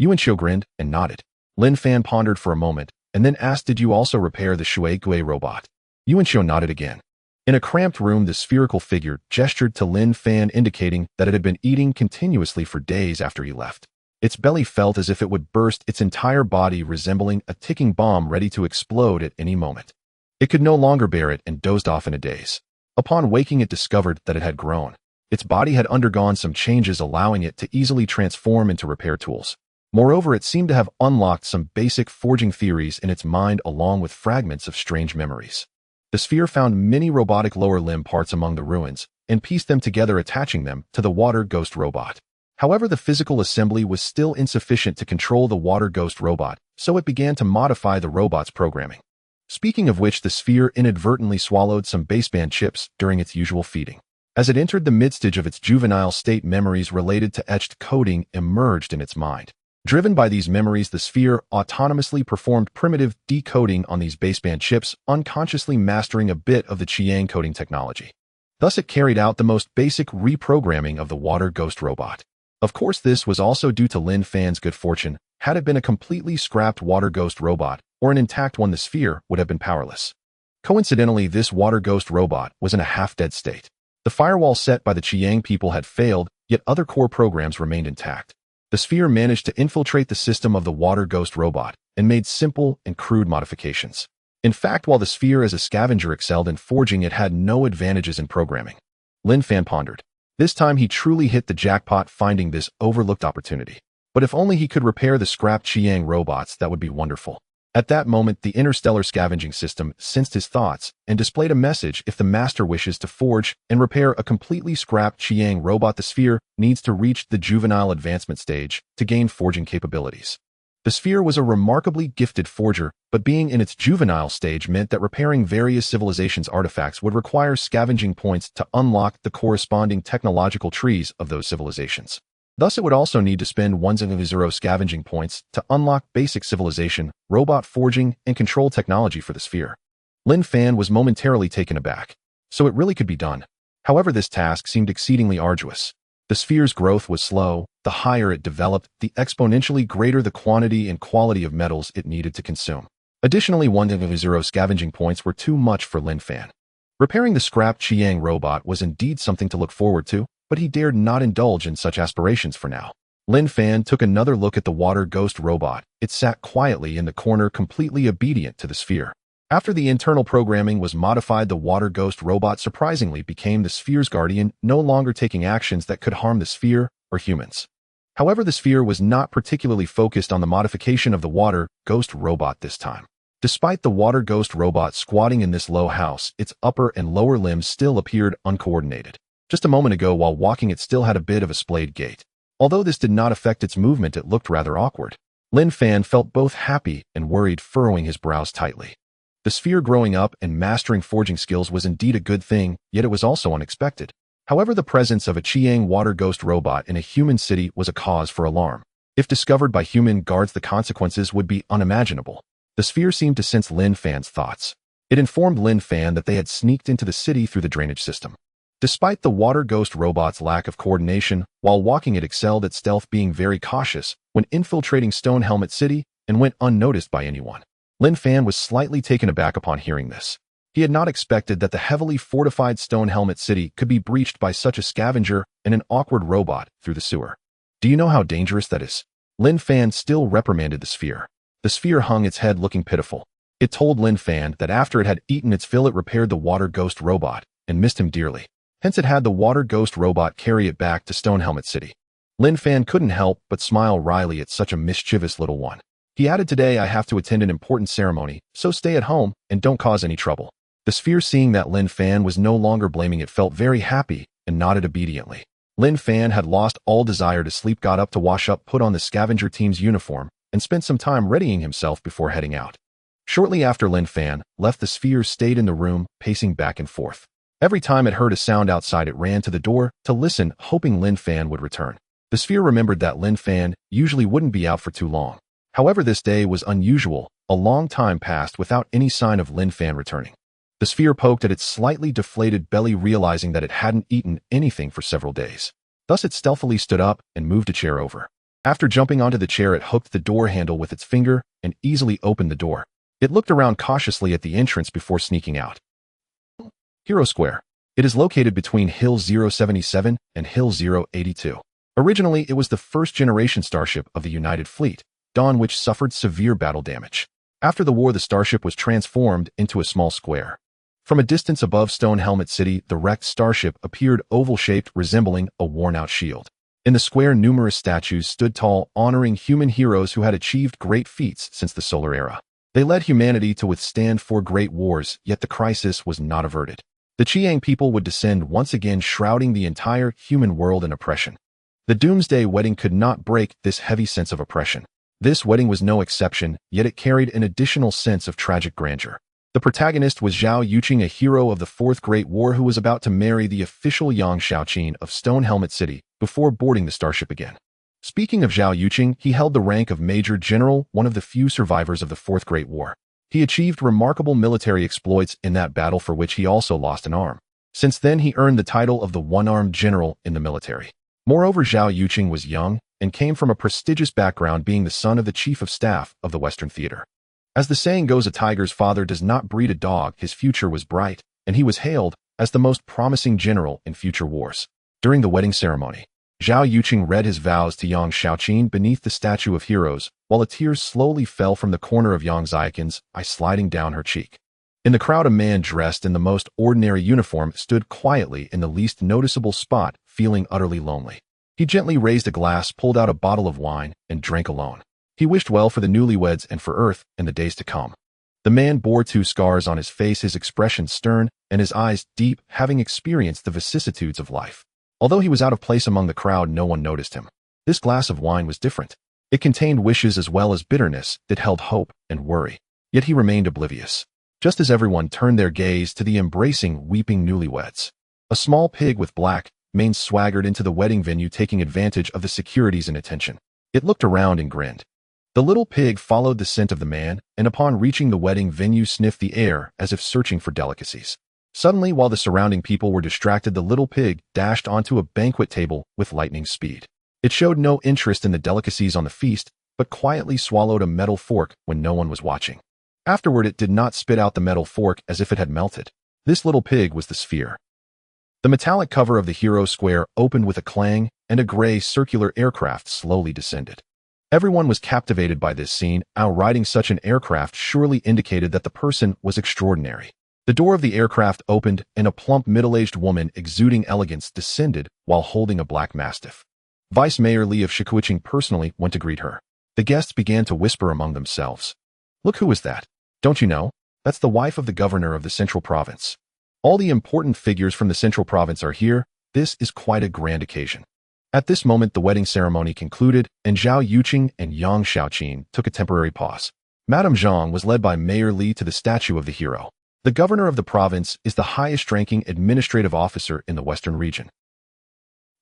Yuanxiu grinned and nodded. Linfan pondered for a moment and then asked, did you also repair the Shui Gui robot? Yuanxiu nodded again. In a cramped room, the spherical figure gestured to Linfan, indicating that it had been eating continuously for days after he left. Its belly felt as if it would burst, its entire body resembling a ticking bomb ready to explode at any moment. It could no longer bear it and dozed off in a daze. Upon waking, it discovered that it had grown. Its body had undergone some changes, allowing it to easily transform into repair tools. Moreover, it seemed to have unlocked some basic forging theories in its mind, along with fragments of strange memories. The sphere found many robotic lower limb parts among the ruins and pieced them together, attaching them to the water ghost robot. However, the physical assembly was still insufficient to control the water ghost robot, so it began to modify the robot's programming. Speaking of which, the sphere inadvertently swallowed some baseband chips during its usual feeding. As it entered the midstage of its juvenile state, memories related to etched coding emerged in its mind. Driven by these memories, the sphere autonomously performed primitive decoding on these baseband chips, unconsciously mastering a bit of the Chinyong coding technology. Thus, it carried out the most basic reprogramming of the water ghost robot. Of course, this was also due to Linfan's good fortune. Had it been a completely scrapped water ghost robot, or an intact one, the sphere would have been powerless. Coincidentally, this water ghost robot was in a half-dead state. The firewall set by the Chinyong people had failed, yet other core programs remained intact. The sphere managed to infiltrate the system of the water ghost robot and made simple and crude modifications. In fact, while the sphere as a scavenger excelled in forging, it had no advantages in programming. Linfan pondered. This time he truly hit the jackpot, finding this overlooked opportunity. But if only he could repair the scrapped Chinyong robots, that would be wonderful. At that moment, the Interstellar Scavenging system sensed his thoughts and displayed a message. If the master wishes to forge and repair a completely scrapped Chinyong robot, the sphere needs to reach the juvenile advancement stage to gain forging capabilities. The sphere was a remarkably gifted forger, but being in its juvenile stage meant that repairing various civilizations' artifacts would require scavenging points to unlock the corresponding technological trees of those civilizations. Thus, it would also need to spend 100 scavenging points to unlock basic civilization, robot forging, and control technology for the sphere. Linfan was momentarily taken aback. So it really could be done. However, this task seemed exceedingly arduous. The sphere's growth was slow. The higher it developed, the exponentially greater the quantity and quality of metals it needed to consume. Additionally, 100 scavenging points were too much for Linfan. Repairing the scrapped Chinyong robot was indeed something to look forward to, but he dared not indulge in such aspirations for now. Linfan took another look at the water ghost robot. It sat quietly in the corner, completely obedient to the sphere. After the internal programming was modified, the water ghost robot surprisingly became the sphere's guardian, no longer taking actions that could harm the sphere or humans. However, the sphere was not particularly focused on the modification of the water ghost robot this time. Despite the water ghost robot squatting in this low house, its upper and lower limbs still appeared uncoordinated. Just a moment ago, while walking, it still had a bit of a splayed gait. Although this did not affect its movement, it looked rather awkward. Linfan felt both happy and worried, furrowing his brows tightly. The sphere growing up and mastering forging skills was indeed a good thing, yet it was also unexpected. However, the presence of a Chinyong water ghost robot in a human city was a cause for alarm. If discovered by human guards, the consequences would be unimaginable. The sphere seemed to sense Linfan's thoughts. It informed Linfan that they had sneaked into the city through the drainage system. Despite the water ghost robot's lack of coordination, while walking it excelled at stealth, being very cautious when infiltrating Stone Helmet City and went unnoticed by anyone. Linfan was slightly taken aback upon hearing this. He had not expected that the heavily fortified Stone Helmet City could be breached by such a scavenger and an awkward robot through the sewer. Do you know how dangerous that is? Linfan still reprimanded the sphere. The sphere hung its head, looking pitiful. It told Linfan that after it had eaten its fill, it repaired the water ghost robot and missed him dearly. Hence it had the water ghost robot carry it back to Stonehelmet City. Linfan couldn't help but smile wryly at such a mischievous little one. He added, "Today I have to attend an important ceremony, so stay at home and don't cause any trouble." The sphere, seeing that Linfan was no longer blaming it, felt very happy and nodded obediently. Linfan had lost all desire to sleep, got up to wash up, put on the scavenger team's uniform, and spent some time readying himself before heading out. Shortly after Linfan left, the sphere stayed in the room, pacing back and forth. Every time it heard a sound outside, it ran to the door to listen, hoping Linfan would return. The sphere remembered that Linfan usually wouldn't be out for too long. However, this day was unusual. A long time passed without any sign of Linfan returning. The sphere poked at its slightly deflated belly, realizing that it hadn't eaten anything for several days. Thus it stealthily stood up and moved a chair over. After jumping onto the chair, it hooked the door handle with its finger and easily opened the door. It looked around cautiously at the entrance before sneaking out. Hero Square. It is located between Hill 077 and Hill 082. Originally, it was the first-generation starship of the United Fleet, Dawn, which suffered severe battle damage. After the war, the starship was transformed into a small square. From a distance above Stonehelmet City, the wrecked starship appeared oval-shaped, resembling a worn-out shield. In the square, numerous statues stood tall, honoring human heroes who had achieved great feats since the solar era. They led humanity to withstand 4 great wars, yet the crisis was not averted. The Chinyong people would descend once again, shrouding the entire human world in oppression. The Doomsday Wedding could not break this heavy sense of oppression. This wedding was no exception, yet it carried an additional sense of tragic grandeur. The protagonist was Chinyong, a hero of the 4th Great War who was about to marry the official young Chinyong of Stonehelmet City before boarding the starship again. Speaking of Chinyong, he held the rank of Major General, one of the few survivors of the 4th Great War. He achieved remarkable military exploits in that battle, for which he also lost an arm. Since then, he earned the title of the One-Armed General in the military. Moreover, Chinyong was young and came from a prestigious background, being the son of the Chief of Staff of the Western Theater. As the saying goes, a tiger's father does not breed a dog. His future was bright, and he was hailed as the most promising general in future wars. During the wedding ceremony, Chinyong read his vows to Yang Shaoqin beneath the statue of heroes, while a tear slowly fell from the corner of Yang Xiaoqin's eye, sliding down her cheek. In the crowd, a man dressed in the most ordinary uniform stood quietly in the least noticeable spot, feeling utterly lonely. He gently raised a glass, pulled out a bottle of wine, and drank alone. He wished well for the newlyweds and for Earth in the days to come. The man bore 2 scars on his face, his expression stern and his eyes deep, having experienced the vicissitudes of life. Although he was out of place among the crowd, no one noticed him. This glass of wine was different. It contained wishes as well as bitterness that held hope and worry. Yet he remained oblivious. Just as everyone turned their gaze to the embracing, weeping newlyweds, a small pig with black mane swaggered into the wedding venue, taking advantage of the security's inattention. It looked around and grinned. The little pig followed the scent of the man, and upon reaching the wedding venue sniffed the air as if searching for delicacies. Suddenly, while the surrounding people were distracted, the little pig dashed onto a banquet table with lightning speed. It showed no interest in the delicacies on the feast, but quietly swallowed a metal fork when no one was watching. Afterward, it did not spit out the metal fork as if it had melted. This little pig was the sphere. The metallic cover of the Hero Square opened with a clang, and a gray circular aircraft slowly descended. Everyone was captivated by this scene. Riding such an aircraft surely indicated that the person was extraordinary. The door of the aircraft opened, and a plump middle-aged woman exuding elegance descended while holding a black mastiff. Vice Mayor Li of Shikuiching personally went to greet her. The guests began to whisper among themselves. "Look, who is that? Don't you know? That's the wife of the governor of the Central Province. All the important figures from the Central Province are here. This is quite a grand occasion." At this moment, the wedding ceremony concluded, and Chinyong and Yang Shaoqin took a temporary pause. Madame Zhang was led by Mayor Li to the statue of the hero. The governor of the province is the highest-ranking administrative officer in the western region.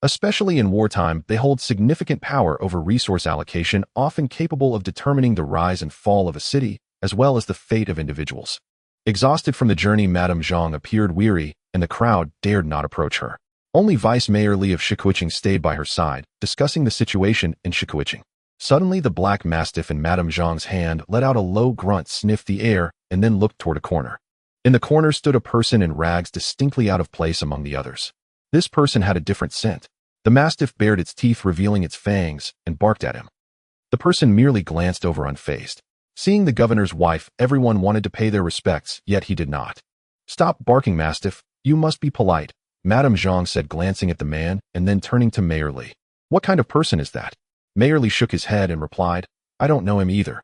Especially in wartime, they hold significant power over resource allocation, often capable of determining the rise and fall of a city, as well as the fate of individuals. Exhausted from the journey, Madame Zhang appeared weary, and the crowd dared not approach her. Only Vice Mayor Li of Shikuiching stayed by her side, discussing the situation in Shikuiching. Suddenly, the black mastiff in Madame Zhang's hand let out a low grunt, sniffed the air, and then looked toward a corner. In the corner stood a person in rags, distinctly out of place among the others. This person had a different scent. The mastiff bared its teeth, revealing its fangs, and barked at him. The person merely glanced over unfazed. Seeing the governor's wife, everyone wanted to pay their respects, yet he did not. "Stop barking, mastiff. You must be polite," Madame Zhang said, glancing at the man and then turning to Mayor Li. What kind of person is that? Mayor Li shook his head and replied, I don't know him either.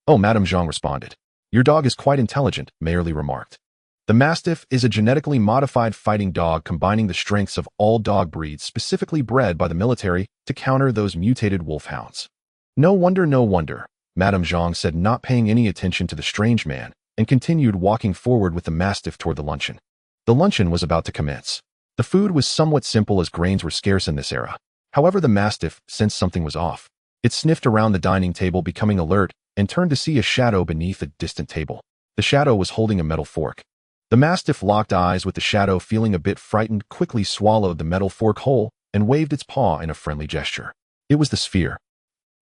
Oh, Madame Zhang responded. Your dog is quite intelligent, Mayor Li remarked. The mastiff is a genetically modified fighting dog combining the strengths of all dog breeds specifically bred by the military to counter those mutated wolfhounds. No wonder, Madame Zhang said, not paying any attention to the strange man, and continued walking forward with the mastiff toward the luncheon. The luncheon was about to commence. The food was somewhat simple as grains were scarce in this era. However, the mastiff sensed something was off. It sniffed around the dining table, becoming alert, and turned to see a shadow beneath a distant table. The shadow was holding a metal fork. The mastiff locked eyes with the shadow, feeling a bit frightened, quickly swallowed the metal fork whole, and waved its paw in a friendly gesture. It was the sphere.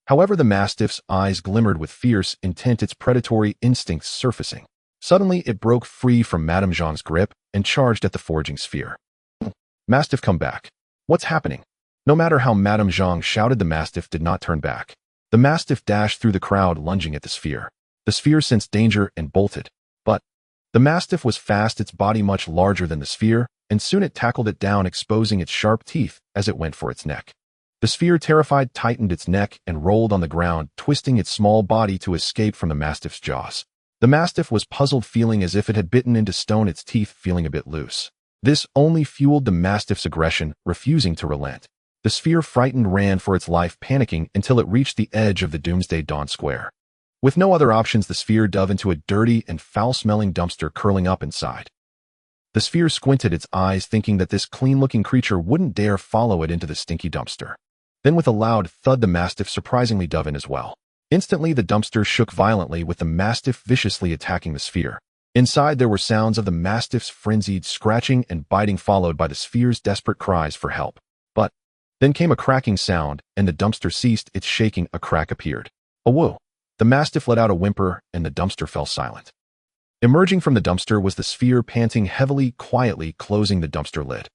However, the mastiff's eyes glimmered with fierce intent, its predatory instincts surfacing. Suddenly, it broke free from Madame Zhang's grip and charged at the foraging sphere. Mastiff, come back. What's happening? No matter how Madame Zhang shouted, the mastiff did not turn back. The mastiff dashed through the crowd, lunging at the sphere. The sphere sensed danger and bolted. But the mastiff was fast, its body much larger than the sphere, and soon it tackled it down, exposing its sharp teeth as it went for its neck. The sphere, terrified, tightened its neck and rolled on the ground, twisting its small body to escape from the mastiff's jaws. The mastiff was puzzled, feeling as if it had bitten into stone, its teeth feeling a bit loose. This only fueled the mastiff's aggression, refusing to relent. The sphere, frightened, ran for its life, panicking until it reached the edge of the Doomsday Dawn Square. With no other options, the sphere dove into a dirty and foul-smelling dumpster, curling up inside. The sphere squinted its eyes, thinking that this clean-looking creature wouldn't dare follow it into the stinky dumpster. Then with a loud thud, the mastiff surprisingly dove in as well. Instantly, the dumpster shook violently, with the mastiff viciously attacking the sphere. Inside, there were sounds of the mastiff's frenzied scratching and biting, followed by the sphere's desperate cries for help. But then came a cracking sound, and the dumpster ceased its shaking. A crack appeared. A whoa! The mastiff let out a whimper, and the dumpster fell silent. Emerging from the dumpster was the sphere, panting heavily, quietly closing the dumpster lid.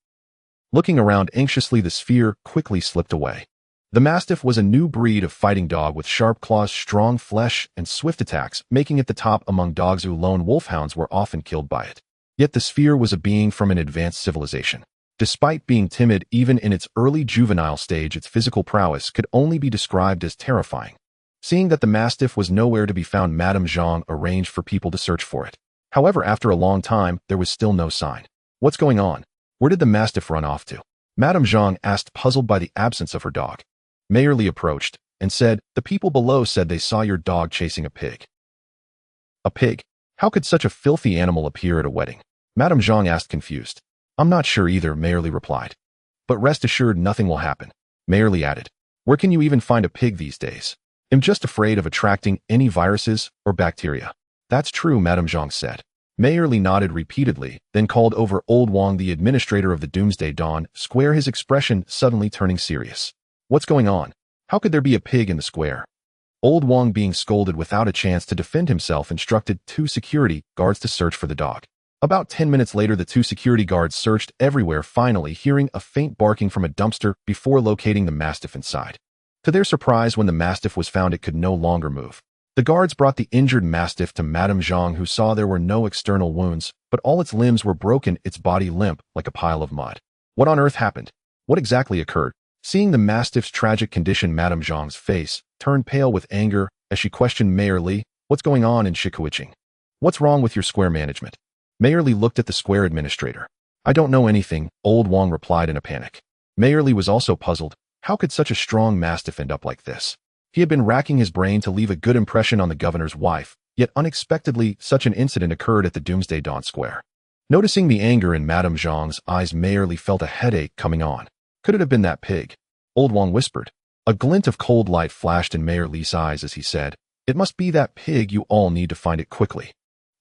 Looking around anxiously, the sphere quickly slipped away. The mastiff was a new breed of fighting dog with sharp claws, strong flesh, and swift attacks, making it the top among dogs who lone wolfhounds were often killed by it. Yet the sphere was a being from an advanced civilization. Despite being timid even in its early juvenile stage, its physical prowess could only be described as terrifying. Seeing that the mastiff was nowhere to be found, Madame Zhang arranged for people to search for it. However, after a long time, there was still no sign. What's going on? Where did the mastiff run off to? Madame Zhang asked, puzzled by the absence of her dog. Mayor Li approached and said, the people below said they saw your dog chasing a pig. A pig? How could such a filthy animal appear at a wedding? Madame Zhang asked, confused. I'm not sure either, Mayor Li replied. But rest assured, nothing will happen. Mayor Li added, where can you even find a pig these days? I'm just afraid of attracting any viruses or bacteria. That's true, Madame Zhang said. Mayor Li nodded repeatedly, then called over Old Wang, the administrator of the Doomsday Dawn Square, his expression suddenly turning serious. What's going on? How could there be a pig in the square? Old Wang, being scolded without a chance to defend himself, instructed 2 security guards to search for the dog. About 10 minutes later, the 2 security guards searched everywhere, finally hearing a faint barking from a dumpster before locating the mastiff inside. To their surprise, when the mastiff was found, it could no longer move. The guards brought the injured mastiff to Madame Zhang, who saw there were no external wounds, but all its limbs were broken, its body limp like a pile of mud. What on earth happened? What exactly occurred? Seeing the mastiff's tragic condition, Madame Zhang's face turned pale with anger as she questioned Mayor Li, what's going on in Shikuiching? What's wrong with your square management? Mayor Li looked at the square administrator. I don't know anything, Old Wang replied in a panic. Mayor Li was also puzzled. How could such a strong mastiff end up like this? He had been racking his brain to leave a good impression on the governor's wife, yet unexpectedly such an incident occurred at the Doomsday Dawn Square. Noticing the anger in Madame Zhang's eyes, Mayor Li felt a headache coming on. Could it have been that pig? Old Wang whispered. A glint of cold light flashed in Mayor Li's eyes as he said, it must be that pig. You all need to find it quickly.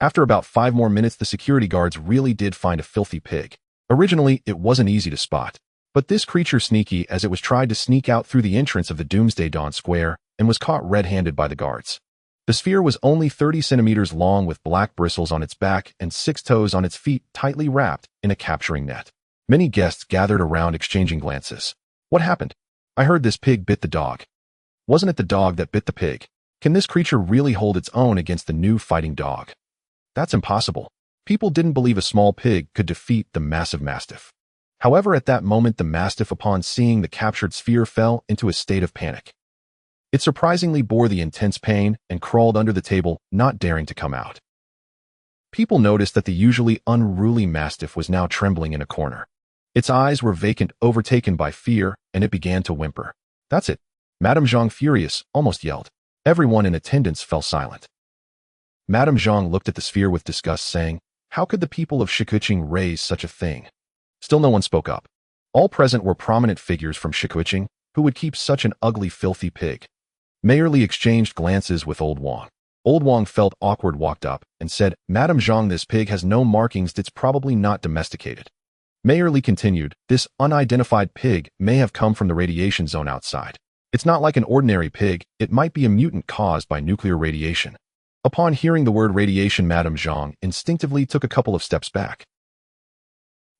After about 5 more minutes, the security guards really did find a filthy pig. Originally, it wasn't easy to spot. But this creature, sneaky as it was, tried to sneak out through the entrance of the Doomsday Dawn Square and was caught red-handed by the guards. The sphere was only 30 centimeters long, with black bristles on its back and 6 toes on its feet, tightly wrapped in a capturing net. Many guests gathered around, exchanging glances. What happened? I heard this pig bit the dog. Wasn't it the dog that bit the pig? Can this creature really hold its own against the new fighting dog? That's impossible. People didn't believe a small pig could defeat the massive mastiff. However, at that moment, the mastiff, upon seeing the captured sphere, fell into a state of panic. It surprisingly bore the intense pain and crawled under the table, not daring to come out. People noticed that the usually unruly mastiff was now trembling in a corner. Its eyes were vacant, overtaken by fear, and it began to whimper. "That's it." Madame Zhang, furious, almost yelled. Everyone in attendance fell silent. Madame Zhang looked at the sphere with disgust, saying, "How could the people of Shikuiching raise such a thing?" Still no one spoke up. All present were prominent figures from Shikuiching, who would keep such an ugly, filthy pig. Mayor Li exchanged glances with Old Wang. Old Wang felt awkward, walked up, and said, "Madame Zhang, this pig has no markings, it's probably not domesticated." Mayor Li continued, "This unidentified pig may have come from the radiation zone outside. It's not like an ordinary pig, it might be a mutant caused by nuclear radiation." Upon hearing the word radiation, Madame Zhang instinctively took a couple of steps back.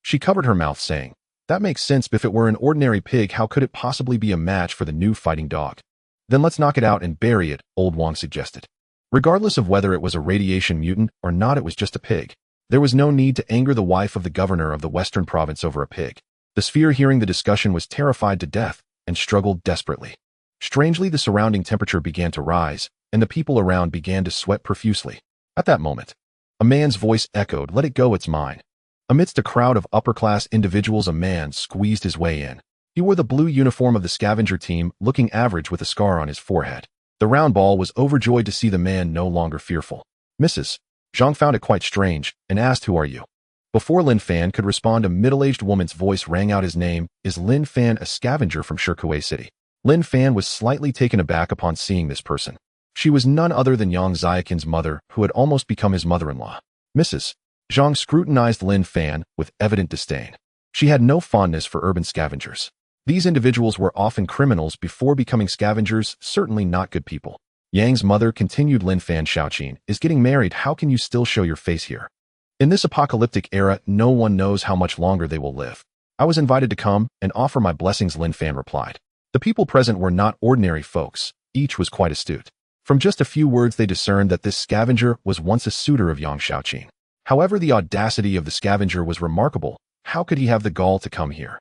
She covered her mouth, saying, "That makes sense, but if it were an ordinary pig, how could it possibly be a match for the new fighting dog?" "Then let's knock it out and bury it," Old Wang suggested. Regardless of whether it was a radiation mutant or not, it was just a pig. There was no need to anger the wife of the governor of the western province over a pig. The sphere, hearing the discussion, was terrified to death and struggled desperately. Strangely, the surrounding temperature began to rise, and the people around began to sweat profusely. At that moment, a man's voice echoed, "Let it go, it's mine." Amidst a crowd of upper-class individuals, a man squeezed his way in. He wore the blue uniform of the scavenger team, looking average with a scar on his forehead. The round ball was overjoyed to see the man, no longer fearful. "Mrs. Zhang found it quite strange and asked, 'Who are you?' Before Linfan could respond, a middle-aged woman's voice rang out. "His name is Linfan, a scavenger from Shikuiching City." Linfan was slightly taken aback upon seeing this person. She was none other than Yang Xiaoqin's mother, who had almost become his mother-in-law. Mrs. Zhang scrutinized Linfan with evident disdain. She had no fondness for urban scavengers. These individuals were often criminals before becoming scavengers, certainly not good people. Yang's mother continued, "Linfan Xiaoqin is getting married. How can you still show your face here? In this apocalyptic era, no one knows how much longer they will live. I was invited to come and offer my blessings," Linfan replied. The people present were not ordinary folks. Each was quite astute. From just a few words, they discerned that this scavenger was once a suitor of Yang Xiaoqin. However, the audacity of the scavenger was remarkable. How could he have the gall to come here?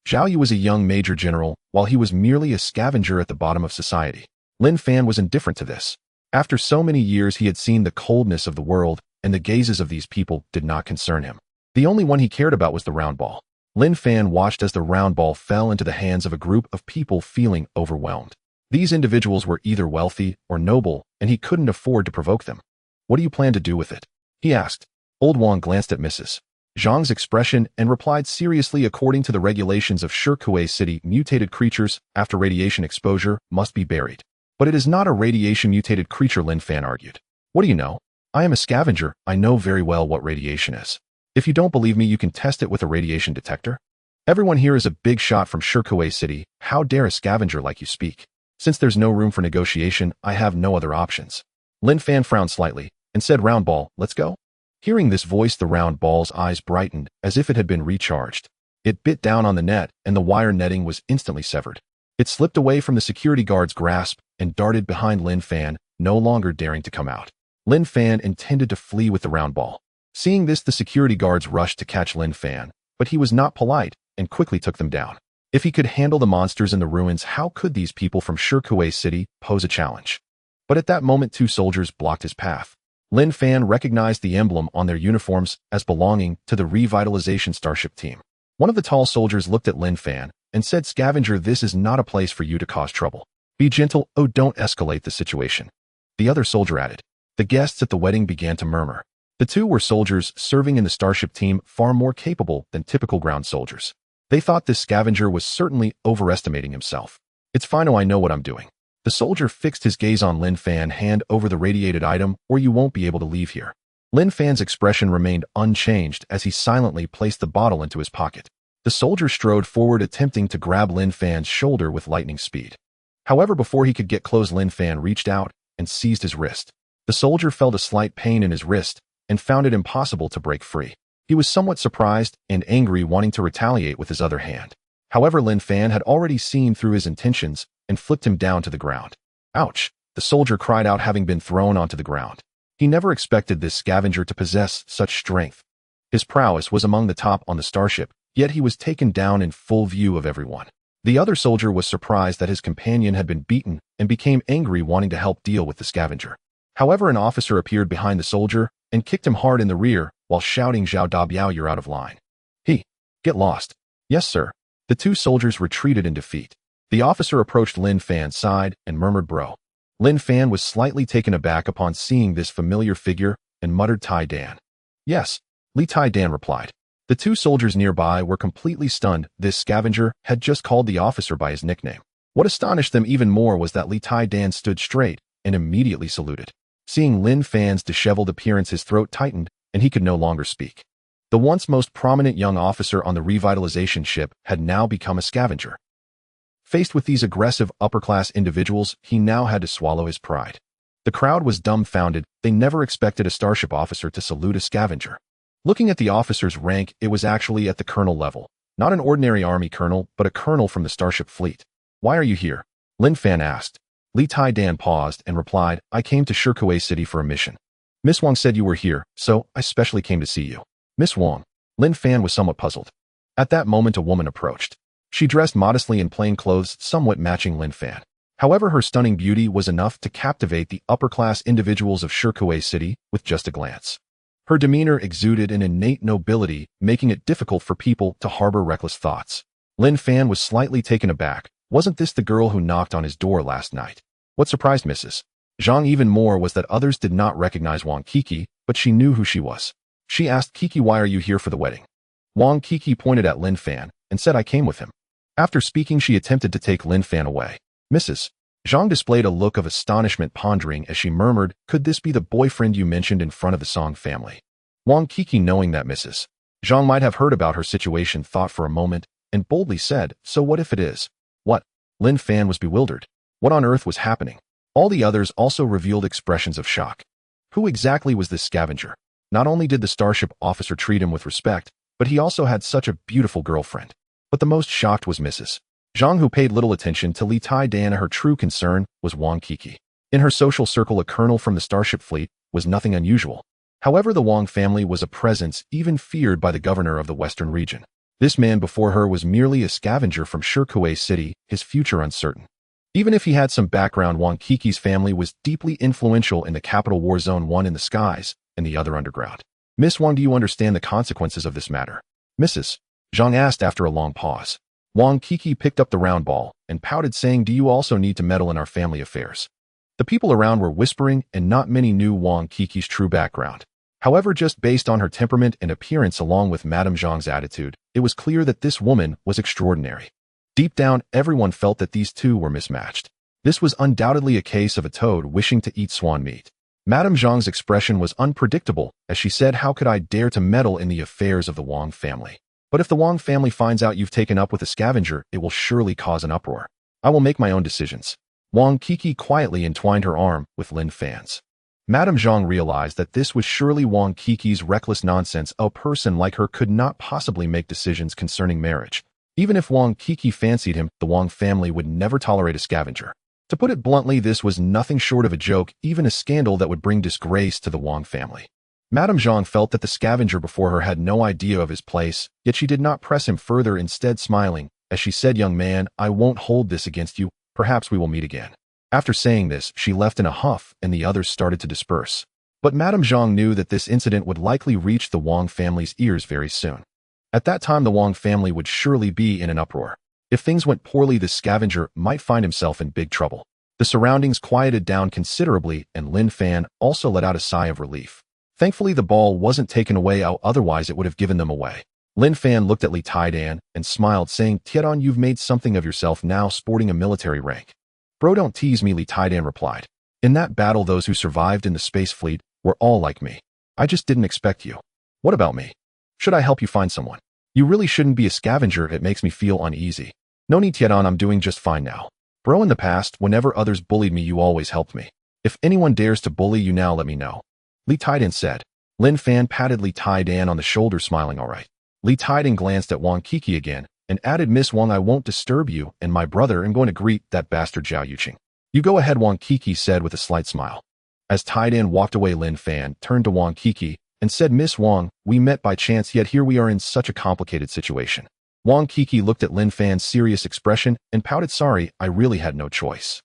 Zhao Yu was a young major general, while he was merely a scavenger at the bottom of society. Linfan was indifferent to this. After so many years, he had seen the coldness of the world, and the gazes of these people did not concern him. The only one he cared about was the round ball. Linfan watched as the round ball fell into the hands of a group of people feeling overwhelmed. These individuals were either wealthy or noble, and he couldn't afford to provoke them. "What do you plan to do with it?" he asked. Old Wang glanced at Mrs. Zhang's expression and replied seriously, "According to the regulations of Shikuiching City, mutated creatures, after radiation exposure, must be buried." "But it is not a radiation-mutated creature," Linfan argued. "What do you know? I am a scavenger. I know very well what radiation is. If you don't believe me, you can test it with a radiation detector. Everyone here is a big shot from Shikuiching City. How dare a scavenger like you speak? Since there's no room for negotiation, I have no other options." Linfan frowned slightly and said, "Round ball, let's go." Hearing this voice, the round ball's eyes brightened as if it had been recharged. It bit down on the net, and the wire netting was instantly severed. It slipped away from the security guard's grasp and darted behind Linfan, no longer daring to come out. Linfan intended to flee with the round ball. Seeing this, the security guards rushed to catch Linfan, but he was not polite and quickly took them down. If he could handle the monsters in the ruins, how could these people from Shikuiching City pose a challenge? But at that moment, two soldiers blocked his path. Linfan recognized the emblem on their uniforms as belonging to the revitalization starship team. One of the tall soldiers looked at Linfan and said, "Scavenger, this is not a place for you to cause trouble. Be gentle, don't escalate the situation." The other soldier added. The guests at the wedding began to murmur. The two were soldiers serving in the starship team, far more capable than typical ground soldiers. They thought this scavenger was certainly overestimating himself. "It's fine, I know what I'm doing." The soldier fixed his gaze on Linfan. "Hand over the radiated item, or you won't be able to leave here." Linfan's expression remained unchanged as he silently placed the bottle into his pocket. The soldier strode forward, attempting to grab Linfan's shoulder with lightning speed. However, before he could get close, Linfan reached out and seized his wrist. The soldier felt a slight pain in his wrist and found it impossible to break free. He was somewhat surprised and angry, wanting to retaliate with his other hand. However, Linfan had already seen through his intentions and flipped him down to the ground. "Ouch!" the soldier cried out, having been thrown onto the ground. He never expected this scavenger to possess such strength. His prowess was among the top on the starship, yet he was taken down in full view of everyone. The other soldier was surprised that his companion had been beaten and became angry, wanting to help deal with the scavenger. However, an officer appeared behind the soldier and kicked him hard in the rear while shouting, "Zhao Dabiao, you're out of line." Get lost." "Yes, sir." The two soldiers retreated in defeat. The officer approached Linfan's side and murmured, "Bro." Linfan was slightly taken aback upon seeing this familiar figure and muttered, "Tai Dan." "Yes," Li Tai Dan replied. The two soldiers nearby were completely stunned. This scavenger had just called the officer by his nickname. What astonished them even more was that Li Tai Dan stood straight and immediately saluted. Seeing Linfan's disheveled appearance, his throat tightened and he could no longer speak. The once most prominent young officer on the revitalization ship had now become a scavenger. Faced with these aggressive upper-class individuals, he now had to swallow his pride. The crowd was dumbfounded. They never expected a starship officer to salute a scavenger. Looking at the officer's rank, it was actually at the colonel level. Not an ordinary army colonel, but a colonel from the starship fleet. "Why are you here?" Linfan asked. Li Tai Dan paused and replied, "I came to Shikuiching City for a mission. Miss Wang said you were here, so I specially came to see you." "Miss Wang?" Linfan was somewhat puzzled. At that moment, a woman approached. She dressed modestly in plain clothes, somewhat matching Linfan. However, her stunning beauty was enough to captivate the upper-class individuals of Shikuiching City with just a glance. Her demeanor exuded an innate nobility, making it difficult for people to harbor reckless thoughts. Linfan was slightly taken aback. Wasn't this the girl who knocked on his door last night? What surprised Mrs. Zhang even more was that others did not recognize Wang Kiki, but she knew who she was. She asked Kiki, "Why are you here for the wedding?" Wang Kiki pointed at Linfan and said, "I came with him." After speaking, she attempted to take Linfan away. Mrs. Zhang displayed a look of astonishment, pondering as she murmured, "Could this be the boyfriend you mentioned in front of the Song family?" Wang Kiki, knowing that Mrs. Zhang might have heard about her situation, thought for a moment and boldly said, "So what if it is?" "What?" Linfan was bewildered. What on earth was happening? All the others also revealed expressions of shock. Who exactly was this scavenger? Not only did the starship officer treat him with respect, but he also had such a beautiful girlfriend. But the most shocked was Mrs. Zhang, who paid little attention to Li Tai Dan. Her true concern was Wang Kiki. In her social circle, a colonel from the starship fleet was nothing unusual. However, the Wang family was a presence even feared by the governor of the western region. This man before her was merely a scavenger from Shikuiching City, his future uncertain. Even if he had some background, Wang Kiki's family was deeply influential in the capital war zone, one in the skies and the other underground. "Miss Wang, do you understand the consequences of this matter?" Mrs. Zhang asked after a long pause. Wang Kiki picked up the round ball and pouted, saying, "Do you also need to meddle in our family affairs?" The people around were whispering, and not many knew Wang Kiki's true background. However, just based on her temperament and appearance along with Madame Zhang's attitude, it was clear that this woman was extraordinary. Deep down, everyone felt that these two were mismatched. This was undoubtedly a case of a toad wishing to eat swan meat. Madame Zhang's expression was unpredictable as she said, "How could I dare to meddle in the affairs of the Wang family? But if the Wang family finds out you've taken up with a scavenger, it will surely cause an uproar. I will make my own decisions." Wang Kiki quietly entwined her arm with Linfan's. Madame Zhang realized that this was surely Wang Kiki's reckless nonsense. A person like her could not possibly make decisions concerning marriage. Even if Wang Kiki fancied him, the Wang family would never tolerate a scavenger. To put it bluntly, this was nothing short of a joke, even a scandal that would bring disgrace to the Wang family. Madame Zhang felt that the scavenger before her had no idea of his place, yet she did not press him further, instead smiling, as she said, "Young man, I won't hold this against you. Perhaps we will meet again." After saying this, she left in a huff and the others started to disperse. But Madame Zhang knew that this incident would likely reach the Wang family's ears very soon. At that time, the Wang family would surely be in an uproar. If things went poorly, the scavenger might find himself in big trouble. The surroundings quieted down considerably, and Linfan also let out a sigh of relief. Thankfully, the ball wasn't taken away, otherwise it would have given them away. Linfan looked at Li Tai Dan and smiled, saying, "Tiedon, you've made something of yourself now, sporting a military rank." "Bro, don't tease me," Li Tai Dan replied. "In that battle, those who survived in the space fleet were all like me. I just didn't expect you." "What about me? Should I help you find someone?" "You really shouldn't be a scavenger. It makes me feel uneasy." "No need, Tiedon, I'm doing just fine now. Bro, in the past, whenever others bullied me, you always helped me. If anyone dares to bully you now, let me know," Li Tai Dan said. Linfan patted Li Tai Dan on the shoulder, smiling, "All right." Li Tai Dan glanced at Wang Kiki again and added, "Miss Wang, I won't disturb you, and my brother am going to greet that bastard Chinyong." "You go ahead," Wang Kiki said with a slight smile. As Taidan walked away, Linfan turned to Wang Kiki and said, Miss Wang, we met by chance, yet here we are in such a complicated situation. Wang Kiki looked at Linfan's serious expression and pouted, sorry, I really had no choice.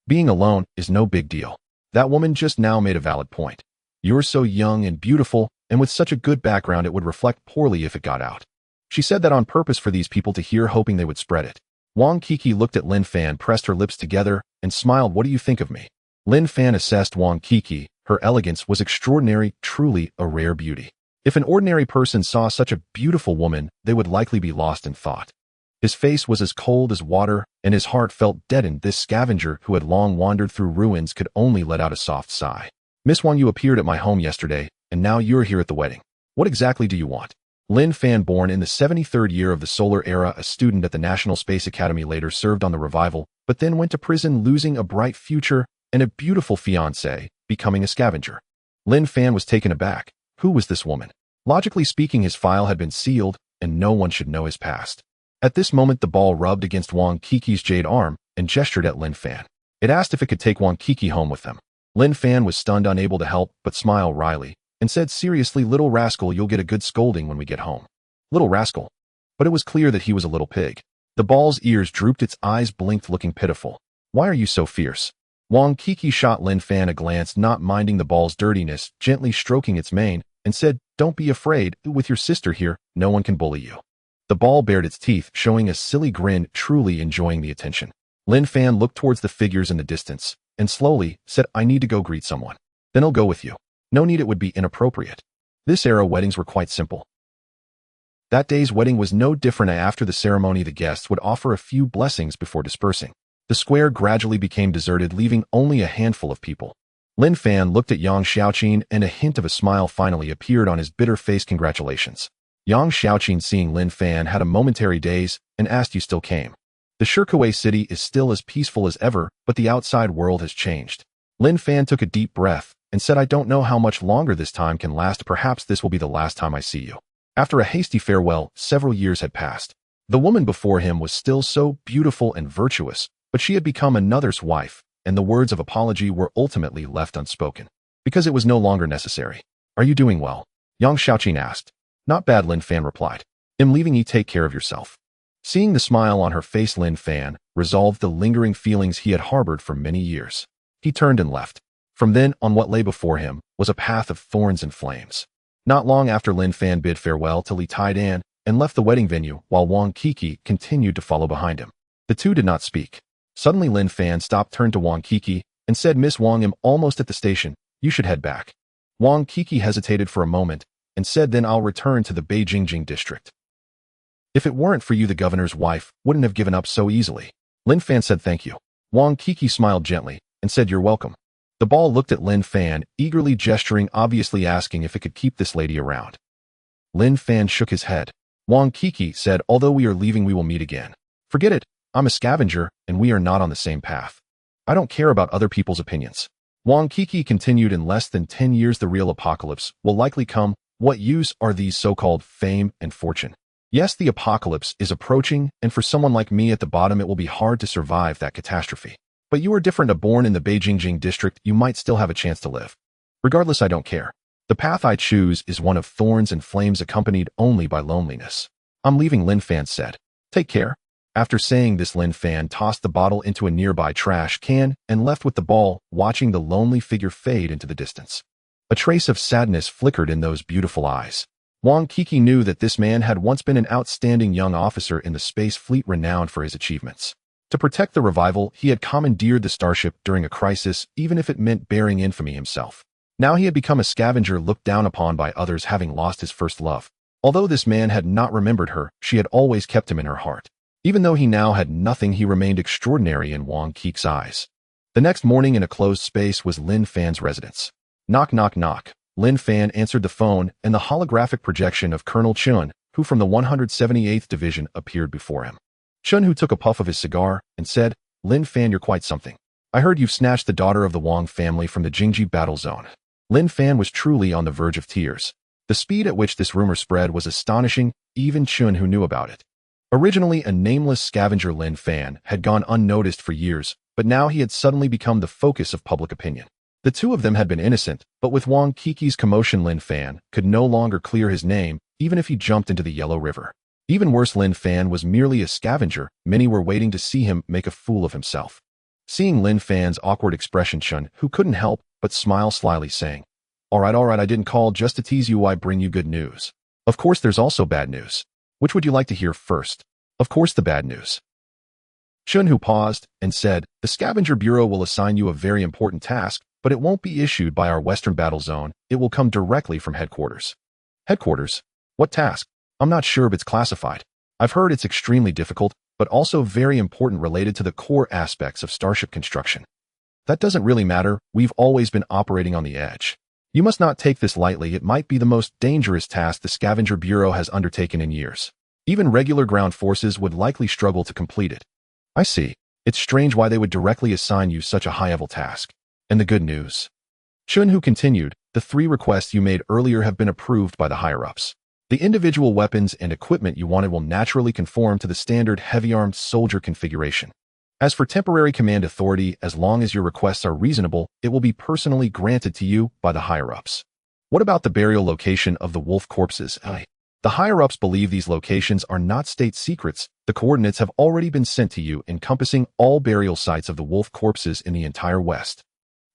Being alone is no big deal. That woman just now made a valid point. You're so young and beautiful, and with such a good background it would reflect poorly if it got out. She said that on purpose for these people to hear, hoping they would spread it. Wang Kiki looked at Linfan, pressed her lips together, and smiled, what do you think of me? Linfan assessed Wang Kiki. Her elegance was extraordinary, truly a rare beauty. If an ordinary person saw such a beautiful woman, they would likely be lost in thought. His face was as cold as water, and his heart felt deadened. This scavenger, who had long wandered through ruins, could only let out a soft sigh. Miss Wang, you appeared at my home yesterday, and now you're here at the wedding. What exactly do you want? Linfan, born in the 73rd year of the Solar Era, a student at the National Space Academy, later served on the Revival, but then went to prison, losing a bright future and a beautiful fiancée, becoming a scavenger. Linfan was taken aback. Who was this woman? Logically speaking, his file had been sealed, and no one should know his past. At this moment, the ball rubbed against Wang Kiki's jade arm and gestured at Linfan. It asked if it could take Wang Kiki home with them. Linfan was stunned, unable to help but smile wryly, and said seriously, little rascal, you'll get a good scolding when we get home. Little rascal. But it was clear that he was a little pig. The ball's ears drooped, its eyes blinked, looking pitiful. Why are you so fierce? Wang Kiki shot Linfan a glance, not minding the ball's dirtiness, gently stroking its mane, and said, don't be afraid, with your sister here, no one can bully you. The ball bared its teeth, showing a silly grin, truly enjoying the attention. Linfan looked towards the figures in the distance, and slowly said, I need to go greet someone. Then I'll go with you. No need, it would be inappropriate. This era weddings were quite simple. That day's wedding was no different. After the ceremony, the guests would offer a few blessings before dispersing. The square gradually became deserted, leaving only a handful of people. Linfan looked at Yang Xiaoqin, and a hint of a smile finally appeared on his bitter face. Congratulations. Yang Xiaoqin, seeing Linfan, had a momentary daze and asked, you still came? The Shikuiching city is still as peaceful as ever, but the outside world has changed. Linfan took a deep breath and said, I don't know how much longer this time can last. Perhaps this will be the last time I see you. After a hasty farewell, several years had passed. The woman before him was still so beautiful and virtuous, but she had become another's wife, and the words of apology were ultimately left unspoken, because it was no longer necessary. Are you doing well? Yang Xiaoqin asked. Not bad, Linfan replied. I'm leaving you, take care of yourself. Seeing the smile on her face, Linfan resolved the lingering feelings he had harbored for many years. He turned and left. From then on, what lay before him was a path of thorns and flames. Not long after, Linfan bid farewell to Li Taidan and left the wedding venue, while Wang Kiki continued to follow behind him. The two did not speak. Suddenly, Linfan stopped, turned to Wang Kiki, and said, Miss Wang, I'm almost at the station. You should head back. Wang Kiki hesitated for a moment and said, then I'll return to the Beijingjing district. If it weren't for you, the governor's wife wouldn't have given up so easily. Linfan said, thank you. Wang Kiki smiled gently and said, you're welcome. The ball looked at Linfan, eagerly gesturing, obviously asking if it could keep this lady around. Linfan shook his head. Wang Kiki said, although we are leaving, we will meet again. Forget it. I'm a scavenger, and we are not on the same path. I don't care about other people's opinions. Wang Kiki continued, in less than 10 years the real apocalypse will likely come. What use are these so-called fame and fortune? Yes, the apocalypse is approaching, and for someone like me at the bottom, it will be hard to survive that catastrophe. But you are different. Born in the Beijingjing district, you might still have a chance to live. Regardless, I don't care. The path I choose is one of thorns and flames, accompanied only by loneliness. I'm leaving, Linfan said. Take care. After saying this, Linfan tossed the bottle into a nearby trash can and left with the ball, watching the lonely figure fade into the distance. A trace of sadness flickered in those beautiful eyes. Wang Kiki knew that this man had once been an outstanding young officer in the space fleet, renowned for his achievements. To protect the Revival, he had commandeered the starship during a crisis, even if it meant bearing infamy himself. Now he had become a scavenger, looked down upon by others, having lost his first love. Although this man had not remembered her, she had always kept him in her heart. Even though he now had nothing, he remained extraordinary in Wang Kiki's eyes. The next morning, in a closed space, was Linfan's residence. Knock, knock, knock. Linfan answered the phone, and the holographic projection of Colonel Chun, who from the 178th Division, appeared before him. Chun, who took a puff of his cigar and said, Linfan, you're quite something. I heard you've snatched the daughter of the Wang family from the Jingji battle zone. Linfan was truly on the verge of tears. The speed at which this rumor spread was astonishing, even Chun, who knew about it. Originally a nameless scavenger, Linfan had gone unnoticed for years, but now he had suddenly become the focus of public opinion. The two of them had been innocent, but with Wang Qiqi's commotion, Linfan could no longer clear his name, even if he jumped into the Yellow River. Even worse, Linfan was merely a scavenger. Many were waiting to see him make a fool of himself. Seeing Linfan's awkward expression, Chun, who couldn't help but smile slyly, saying, all right, I didn't call just to tease you. I bring you good news. Of course, there's also bad news. Which would you like to hear first? Of course, the bad news. Chun, who paused and said, the Scavenger Bureau will assign you a very important task, but it won't be issued by our Western Battle Zone. It will come directly from headquarters. Headquarters? What task? I'm not sure if it's classified. I've heard it's extremely difficult, but also very important, related to the core aspects of starship construction. That doesn't really matter. We've always been operating on the edge. You must not take this lightly. It might be the most dangerous task the Scavenger Bureau has undertaken in years. Even regular ground forces would likely struggle to complete it. I see. It's strange why they would directly assign you such a high-level task. And the good news? Chun, who continued, the 3 requests you made earlier have been approved by the higher-ups. The individual weapons and equipment you wanted will naturally conform to the standard heavy-armed soldier configuration. As for temporary command authority, as long as your requests are reasonable, it will be personally granted to you by the higher-ups. What about the burial location of the wolf corpses? The higher-ups believe these locations are not state secrets. The coordinates have already been sent to you, encompassing all burial sites of the wolf corpses in the entire West.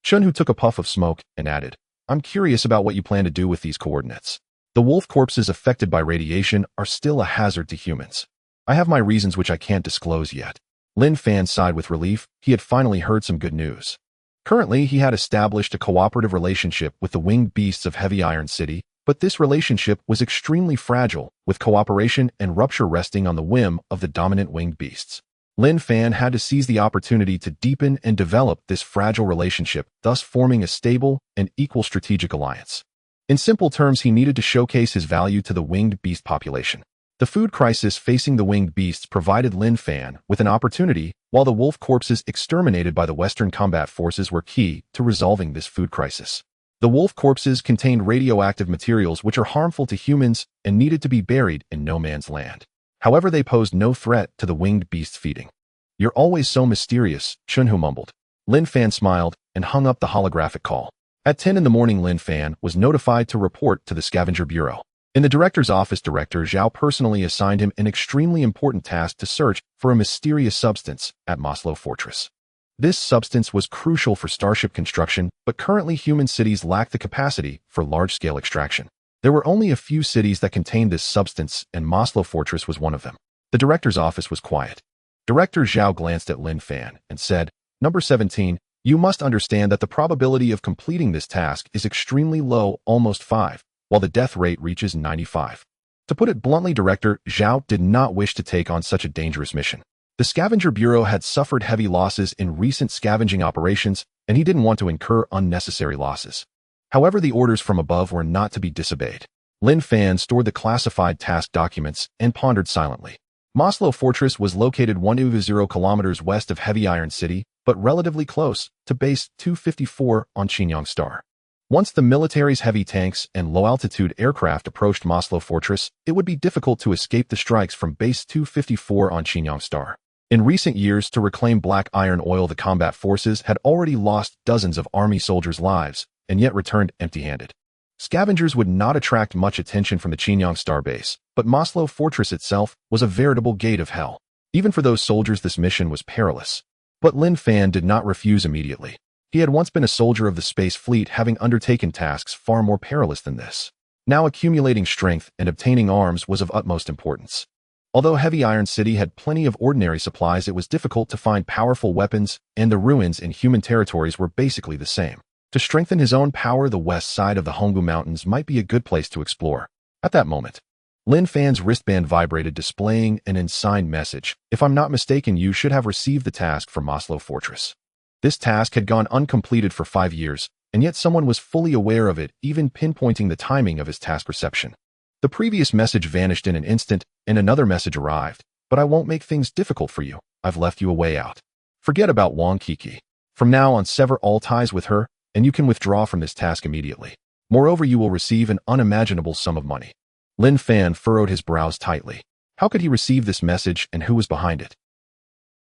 Chun, who took a puff of smoke, and added, I'm curious about what you plan to do with these coordinates. The wolf corpses affected by radiation are still a hazard to humans. I have my reasons which I can't disclose yet. Linfan sighed with relief. He had finally heard some good news. Currently, he had established a cooperative relationship with the winged beasts of Heavy Iron City, but this relationship was extremely fragile, with cooperation and rupture resting on the whim of the dominant winged beasts. Linfan had to seize the opportunity to deepen and develop this fragile relationship, thus forming a stable and equal strategic alliance. In simple terms, he needed to showcase his value to the winged beast population. The food crisis facing the winged beasts provided Linfan with an opportunity, while the wolf corpses exterminated by the Western combat forces were key to resolving this food crisis. The wolf corpses contained radioactive materials which are harmful to humans and needed to be buried in no man's land. However, they posed no threat to the winged beasts feeding. You're always so mysterious, Chunhu mumbled. Linfan smiled and hung up the holographic call. At 10 in the morning, Linfan was notified to report to the Scavenger Bureau. In the director's office, Director Zhao personally assigned him an extremely important task to search for a mysterious substance at Moslo Fortress. This substance was crucial for starship construction, but currently human cities lack the capacity for large-scale extraction. There were only a few cities that contained this substance, and Moslo Fortress was one of them. The director's office was quiet. Director Zhao glanced at Linfan and said, Number 17, you must understand that the probability of completing this task is extremely low, almost 5, while the death rate reaches 95. To put it bluntly, Director Zhao did not wish to take on such a dangerous mission. The Scavenger Bureau had suffered heavy losses in recent scavenging operations, and he didn't want to incur unnecessary losses. However, the orders from above were not to be disobeyed. Linfan stored the classified task documents and pondered silently. Moslo Fortress was located 1.0 kilometers west of Heavy Iron City, but relatively close to Base 254 on Chinyong Star. Once the military's heavy tanks and low-altitude aircraft approached Moslo Fortress, it would be difficult to escape the strikes from Base 254 on Chinyong Star. In recent years, to reclaim black iron oil, the combat forces had already lost dozens of army soldiers' lives, and yet returned empty-handed. Scavengers would not attract much attention from the Chinyong Star base, but Moslo Fortress itself was a veritable gate of hell. Even for those soldiers, this mission was perilous. But Linfan did not refuse immediately. He had once been a soldier of the space fleet, having undertaken tasks far more perilous than this. Now accumulating strength and obtaining arms was of utmost importance. Although Heavy Iron City had plenty of ordinary supplies, it was difficult to find powerful weapons, and the ruins in human territories were basically the same. To strengthen his own power, the west side of the Hongbu Mountains might be a good place to explore. At that moment, Linfan's wristband vibrated, displaying an unsigned message. If I'm not mistaken, you should have received the task for Moslo Fortress. This task had gone uncompleted for 5 years, and yet someone was fully aware of it, even pinpointing the timing of his task reception. The previous message vanished in an instant, and another message arrived. But I won't make things difficult for you. I've left you a way out. Forget about Wang Qiqi. From now on, sever all ties with her, and you can withdraw from this task immediately. Moreover, you will receive an unimaginable sum of money. Linfan furrowed his brows tightly. How could he receive this message, and who was behind it?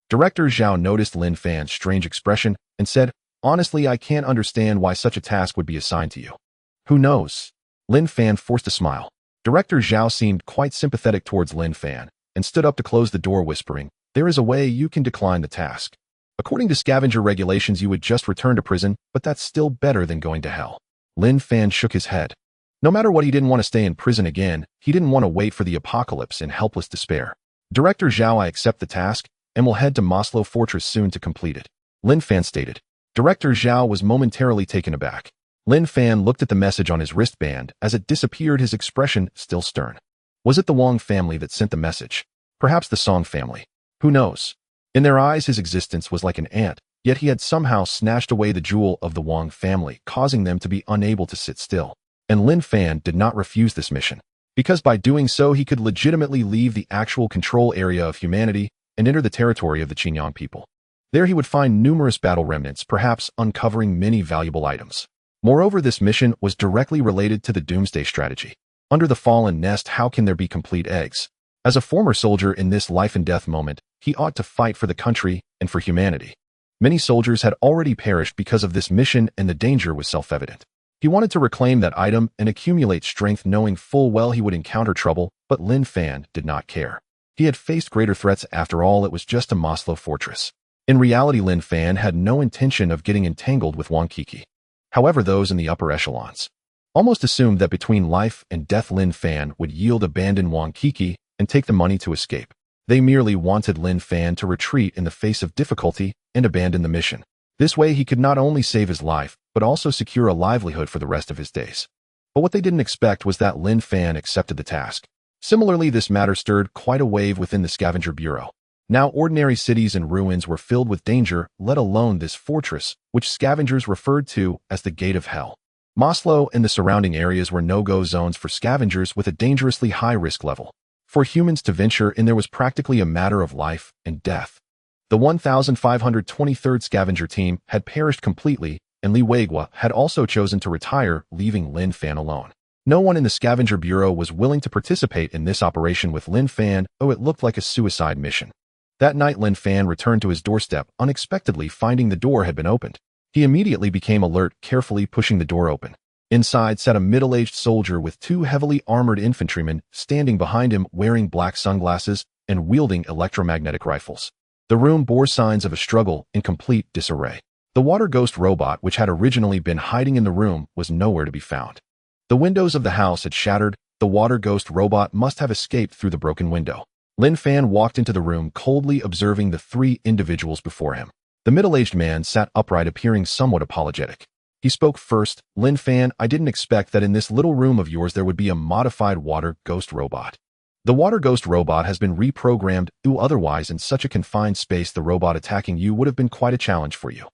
Director Zhao noticed Linfan's strange expression and said, Honestly, I can't understand why such a task would be assigned to you. Who knows? Linfan forced a smile. Director Zhao seemed quite sympathetic towards Linfan and stood up to close the door, whispering, "There is a way you can decline the task. According to scavenger regulations, you would just return to prison, but that's still better than going to hell." Linfan shook his head. No matter what, he didn't want to stay in prison again. He didn't want to wait for the apocalypse in helpless despair. "Director Zhao, I accept the task and will head to Moslo Fortress soon to complete it," Linfan stated. Director Zhao was momentarily taken aback. Linfan looked at the message on his wristband. As it disappeared, his expression still stern. Was it the Wang family that sent the message? Perhaps the Song family. Who knows? In their eyes, his existence was like an ant, yet he had somehow snatched away the jewel of the Wang family, causing them to be unable to sit still. And Linfan did not refuse this mission, because by doing so he could legitimately leave the actual control area of humanity and enter the territory of the Chinyong people. There he would find numerous battle remnants, perhaps uncovering many valuable items. Moreover, this mission was directly related to the doomsday strategy. Under the fallen nest, how can there be complete eggs? As a former soldier in this life-and-death moment, he ought to fight for the country and for humanity. Many soldiers had already perished because of this mission, and the danger was self-evident. He wanted to reclaim that item and accumulate strength, knowing full well he would encounter trouble, but Linfan did not care. He had faced greater threats. After all, it was just a Moslo fortress. In reality, Linfan had no intention of getting entangled with Wang Kiki. However, those in the upper echelons almost assumed that between life and death Linfan would abandon Wang Kiki and take the money to escape. They merely wanted Linfan to retreat in the face of difficulty and abandon the mission. This way he could not only save his life, but also secure a livelihood for the rest of his days. But what they didn't expect was that Linfan accepted the task. Similarly, this matter stirred quite a wave within the Scavenger Bureau. Now ordinary cities and ruins were filled with danger, let alone this fortress, which scavengers referred to as the Gate of Hell. Moslo and the surrounding areas were no-go zones for scavengers with a dangerously high risk level. For humans to venture in there was practically a matter of life and death. The 1,523rd Scavenger team had perished completely, and Li Weigua had also chosen to retire, leaving Linfan alone. No one in the Scavenger Bureau was willing to participate in this operation with Linfan, though it looked like a suicide mission. That night, Linfan returned to his doorstep, unexpectedly finding the door had been opened. He immediately became alert, carefully pushing the door open. Inside sat a middle-aged soldier with two heavily armored infantrymen standing behind him, wearing black sunglasses and wielding electromagnetic rifles. The room bore signs of a struggle in complete disarray. The water ghost robot, which had originally been hiding in the room, was nowhere to be found. The windows of the house had shattered. The water ghost robot must have escaped through the broken window. Linfan walked into the room, coldly observing the three individuals before him. The middle-aged man sat upright, appearing somewhat apologetic. He spoke first. "Linfan, I didn't expect that in this little room of yours there would be a modified water ghost robot. The water ghost robot has been reprogrammed. Otherwise, in such a confined space, the robot attacking you would have been quite a challenge for you.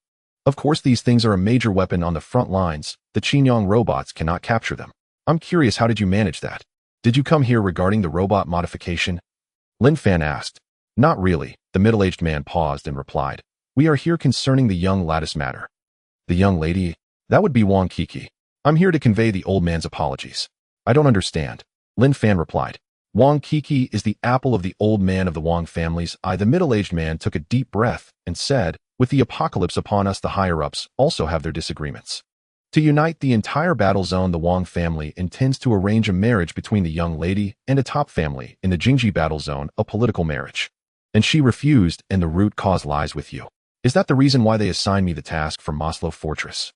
Of course, these things are a major weapon on the front lines. The Chinyong robots cannot capture them. I'm curious, how did you manage that? Did you come here regarding the robot modification?" Linfan asked. "Not really." The middle-aged man paused and replied. "We are here concerning the young lattice matter." "The young lady? That would be Wang Kiki. I'm here to convey the old man's apologies." "I don't understand." Linfan replied. "Wang Kiki is the apple of the old man of the Wang families." The middle-aged man took a deep breath and said, "With the apocalypse upon us, the higher-ups also have their disagreements. To unite the entire battle zone, the Wang family intends to arrange a marriage between the young lady and a top family in the Jingji battle zone, a political marriage. And she refused, and the root cause lies with you. Is that the reason why they assigned me the task for Moslo Fortress?"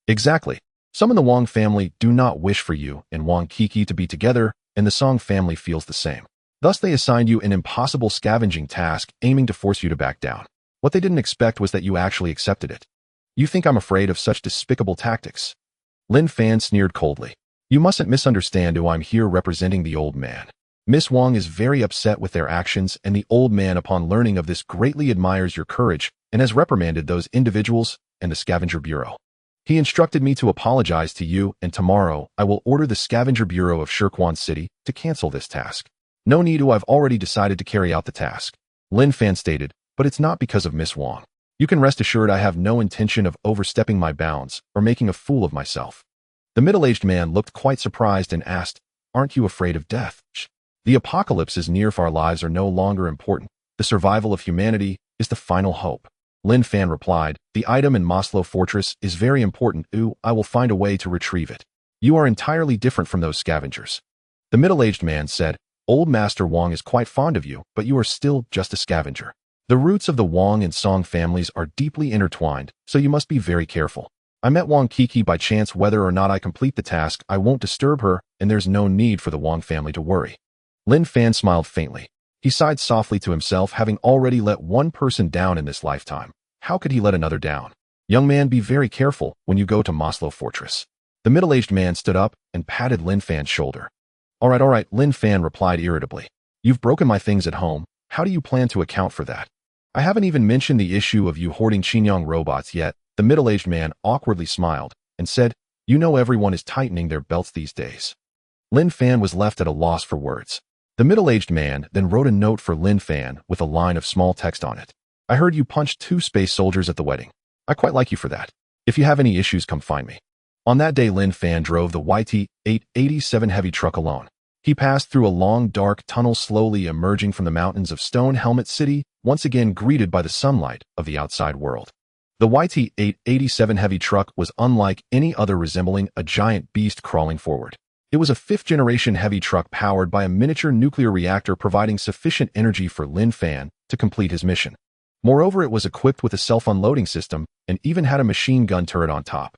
"Exactly. Some in the Wang family do not wish for you and Wang Kiki to be together, and the Song family feels the same. Thus they assigned you an impossible scavenging task, aiming to force you to back down. What they didn't expect was that you actually accepted it. You think I'm afraid of such despicable tactics?" Linfan sneered coldly. "You mustn't misunderstand who I'm here representing the old man. Miss Wang is very upset with their actions, and the old man, upon learning of this, greatly admires your courage and has reprimanded those individuals and the Scavenger Bureau. He instructed me to apologize to you, and tomorrow I will order the Scavenger Bureau of Shikuiching City to cancel this task." "No need to. I've already decided to carry out the task," Linfan stated, "but it's not because of Miss Wang. You can rest assured I have no intention of overstepping my bounds or making a fool of myself." The middle-aged man looked quite surprised and asked, "Aren't you afraid of death?" "The apocalypse is near. If our lives are no longer important, the survival of humanity is the final hope." Linfan replied, "The item in Moslo Fortress is very important. I will find a way to retrieve it. You are entirely different from those scavengers." The middle-aged man said, "Old Master Wang is quite fond of you, but you are still just a scavenger. The roots of the Wang and Song families are deeply intertwined, so you must be very careful. I met Wang Kiki by chance. Whether or not I complete the task, I won't disturb her, and there's no need for the Wang family to worry." Linfan smiled faintly. He sighed softly to himself, having already let one person down in this lifetime. How could he let another down? "Young man, be very careful when you go to Moslo Fortress." The middle-aged man stood up and patted Linfan's shoulder. All right, Linfan replied irritably. "You've broken my things at home. How do you plan to account for that? I haven't even mentioned the issue of you hoarding Chinyong robots yet." The middle-aged man awkwardly smiled and said, "You know everyone is tightening their belts these days." Linfan was left at a loss for words. The middle-aged man then wrote a note for Linfan with a line of small text on it. "I heard you punched 2 space soldiers at the wedding. I quite like you for that. If you have any issues, come find me." On that day, Linfan drove the YT-887 heavy truck alone. He passed through a long, dark tunnel, slowly emerging from the mountains of Stone Helmet City, once again greeted by the sunlight of the outside world. The YT-887 heavy truck was unlike any other, resembling a giant beast crawling forward. It was a 5th-generation heavy truck powered by a miniature nuclear reactor, providing sufficient energy for Linfan to complete his mission. Moreover, it was equipped with a self-unloading system and even had a machine gun turret on top.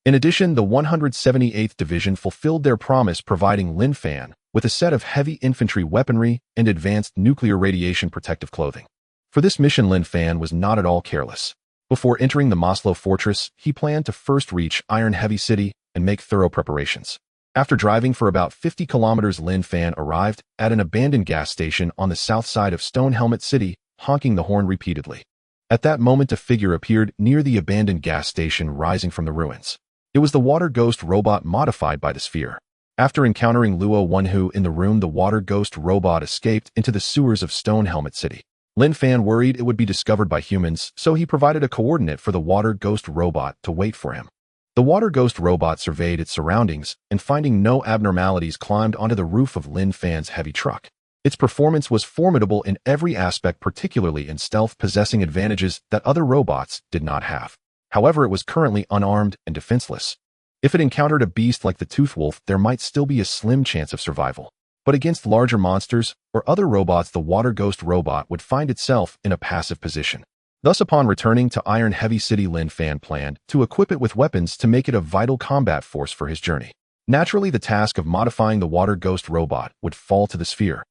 In addition, the 178th Division fulfilled their promise, providing Linfan with a set of heavy infantry weaponry and advanced nuclear radiation protective clothing. For this mission, Linfan was not at all careless. Before entering the Moslo Fortress, he planned to first reach Iron Heavy City and make thorough preparations. After driving for about 50 kilometers, Linfan arrived at an abandoned gas station on the south side of Stone Helmet City, honking the horn repeatedly. At that moment, a figure appeared near the abandoned gas station, rising from the ruins. It was the water ghost robot modified by the sphere. After encountering Luo Wenhu in the room, the water ghost robot escaped into the sewers of Stone Helmet City. Linfan worried it would be discovered by humans, so he provided a coordinate for the water ghost robot to wait for him. The water ghost robot surveyed its surroundings and, finding no abnormalities, climbed onto the roof of Linfan's heavy truck. Its performance was formidable in every aspect, particularly in stealth, possessing advantages that other robots did not have. However, it was currently unarmed and defenseless. If it encountered a beast like the Tooth Wolf, there might still be a slim chance of survival. But against larger monsters or other robots, the water ghost robot would find itself in a passive position. Thus, upon returning to Iron Heavy City, Linfan planned to equip it with weapons to make it a vital combat force for his journey. Naturally, the task of modifying the water ghost robot would fall to the sphere.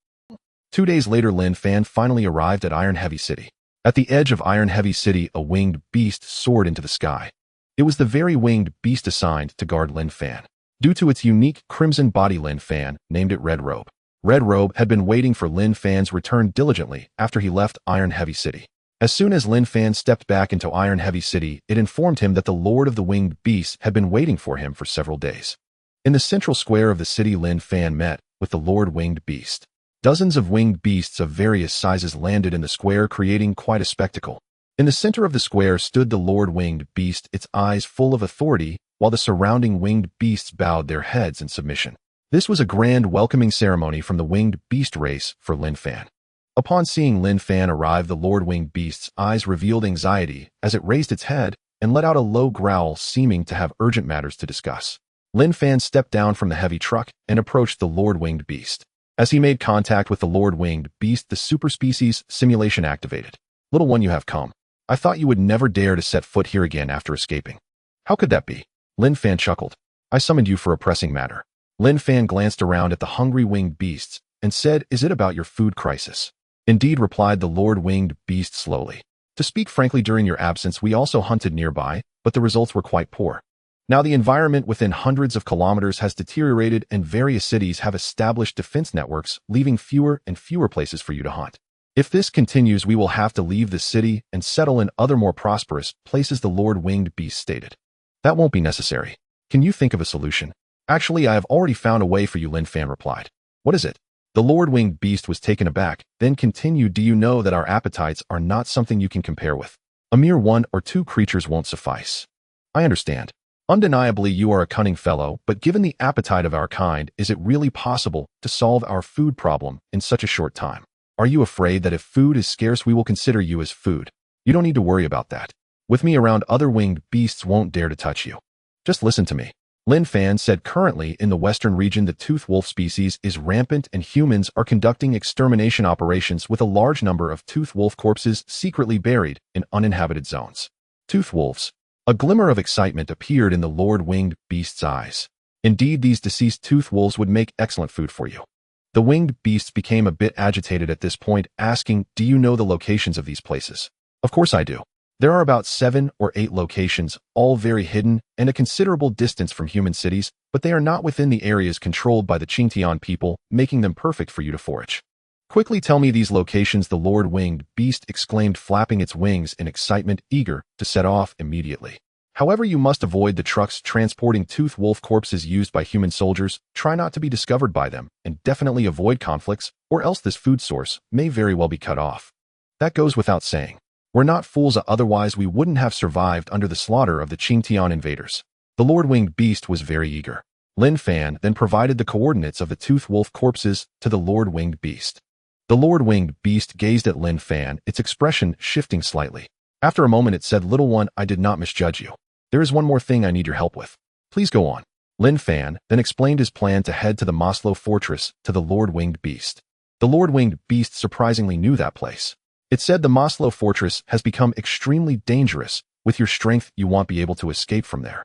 2 days later, Linfan finally arrived at Iron Heavy City. At the edge of Iron Heavy City, a winged beast soared into the sky. It was the very winged beast assigned to guard Linfan. Due to its unique crimson body, Linfan named it Red Robe. Red Robe had been waiting for Linfan's return diligently after he left Iron Heavy City. As soon as Linfan stepped back into Iron Heavy City, it informed him that the Lord of the Winged Beasts had been waiting for him for several days. In the central square of the city, Linfan met with the Lord Winged Beast. Dozens of winged beasts of various sizes landed in the square, creating quite a spectacle. In the center of the square stood the Lord Winged Beast, its eyes full of authority, while the surrounding winged beasts bowed their heads in submission. This was a grand welcoming ceremony from the winged beast race for Linfan. Upon seeing Linfan arrive, the Lord Winged Beast's eyes revealed anxiety as it raised its head and let out a low growl, seeming to have urgent matters to discuss. Linfan stepped down from the heavy truck and approached the Lord Winged Beast. As he made contact with the Lord Winged Beast, the superspecies simulation activated. "Little one, you have come. I thought you would never dare to set foot here again after escaping." "How could that be?" Linfan chuckled. "I summoned you for a pressing matter." Linfan glanced around at the hungry winged beasts and said, "Is it about your food crisis?" "Indeed," replied the Lord Winged Beast slowly. "To speak frankly, during your absence, we also hunted nearby, but the results were quite poor. Now the environment within hundreds of kilometers has deteriorated, and various cities have established defense networks, leaving fewer and fewer places for you to hunt. If this continues, we will have to leave the city and settle in other more prosperous places," the Lord Winged Beast stated. "That won't be necessary. Can you think of a solution?" "Actually, I have already found a way for you," Linfan replied. "What is it?" The Lord Winged Beast was taken aback, then continued, "Do you know that our appetites are not something you can compare with? A mere 1 or 2 creatures won't suffice." "I understand. Undeniably, you are a cunning fellow, but given the appetite of our kind, is it really possible to solve our food problem in such a short time? Are you afraid that if food is scarce, we will consider you as food?" You don't need to worry about that. With me around, other winged beasts won't dare to touch you. Just listen to me. Linfan said currently in the western region the toothed wolf species is rampant and humans are conducting extermination operations with a large number of toothed wolf corpses secretly buried in uninhabited zones. Toothed wolves. A glimmer of excitement appeared in the Lord Winged Beast's eyes. Indeed, these deceased toothed wolves would make excellent food for you. The winged beasts became a bit agitated at this point, asking, "Do you know the locations of these places?" Of course I do. There are about 7 or 8 locations, all very hidden and a considerable distance from human cities, but they are not within the areas controlled by the Chinyong people, making them perfect for you to forage. Quickly tell me these locations, the Lord Winged Beast exclaimed, flapping its wings in excitement, eager to set off immediately. However, you must avoid the trucks transporting toothed wolf corpses used by human soldiers, try not to be discovered by them, and definitely avoid conflicts, or else this food source may very well be cut off. That goes without saying. We're not fools, otherwise we wouldn't have survived under the slaughter of the Chinyong invaders. The Lord Winged Beast was very eager. Linfan then provided the coordinates of the toothed wolf corpses to the Lord Winged Beast. The Lord Winged Beast gazed at Linfan, its expression shifting slightly. After a moment it said, "Little one, I did not misjudge you. There is one more thing I need your help with. Please go on." Linfan then explained his plan to head to the Moslo fortress to the Lord Winged Beast. The Lord Winged Beast surprisingly knew that place. It said, "The Moslo fortress has become extremely dangerous. With your strength, you won't be able to escape from there."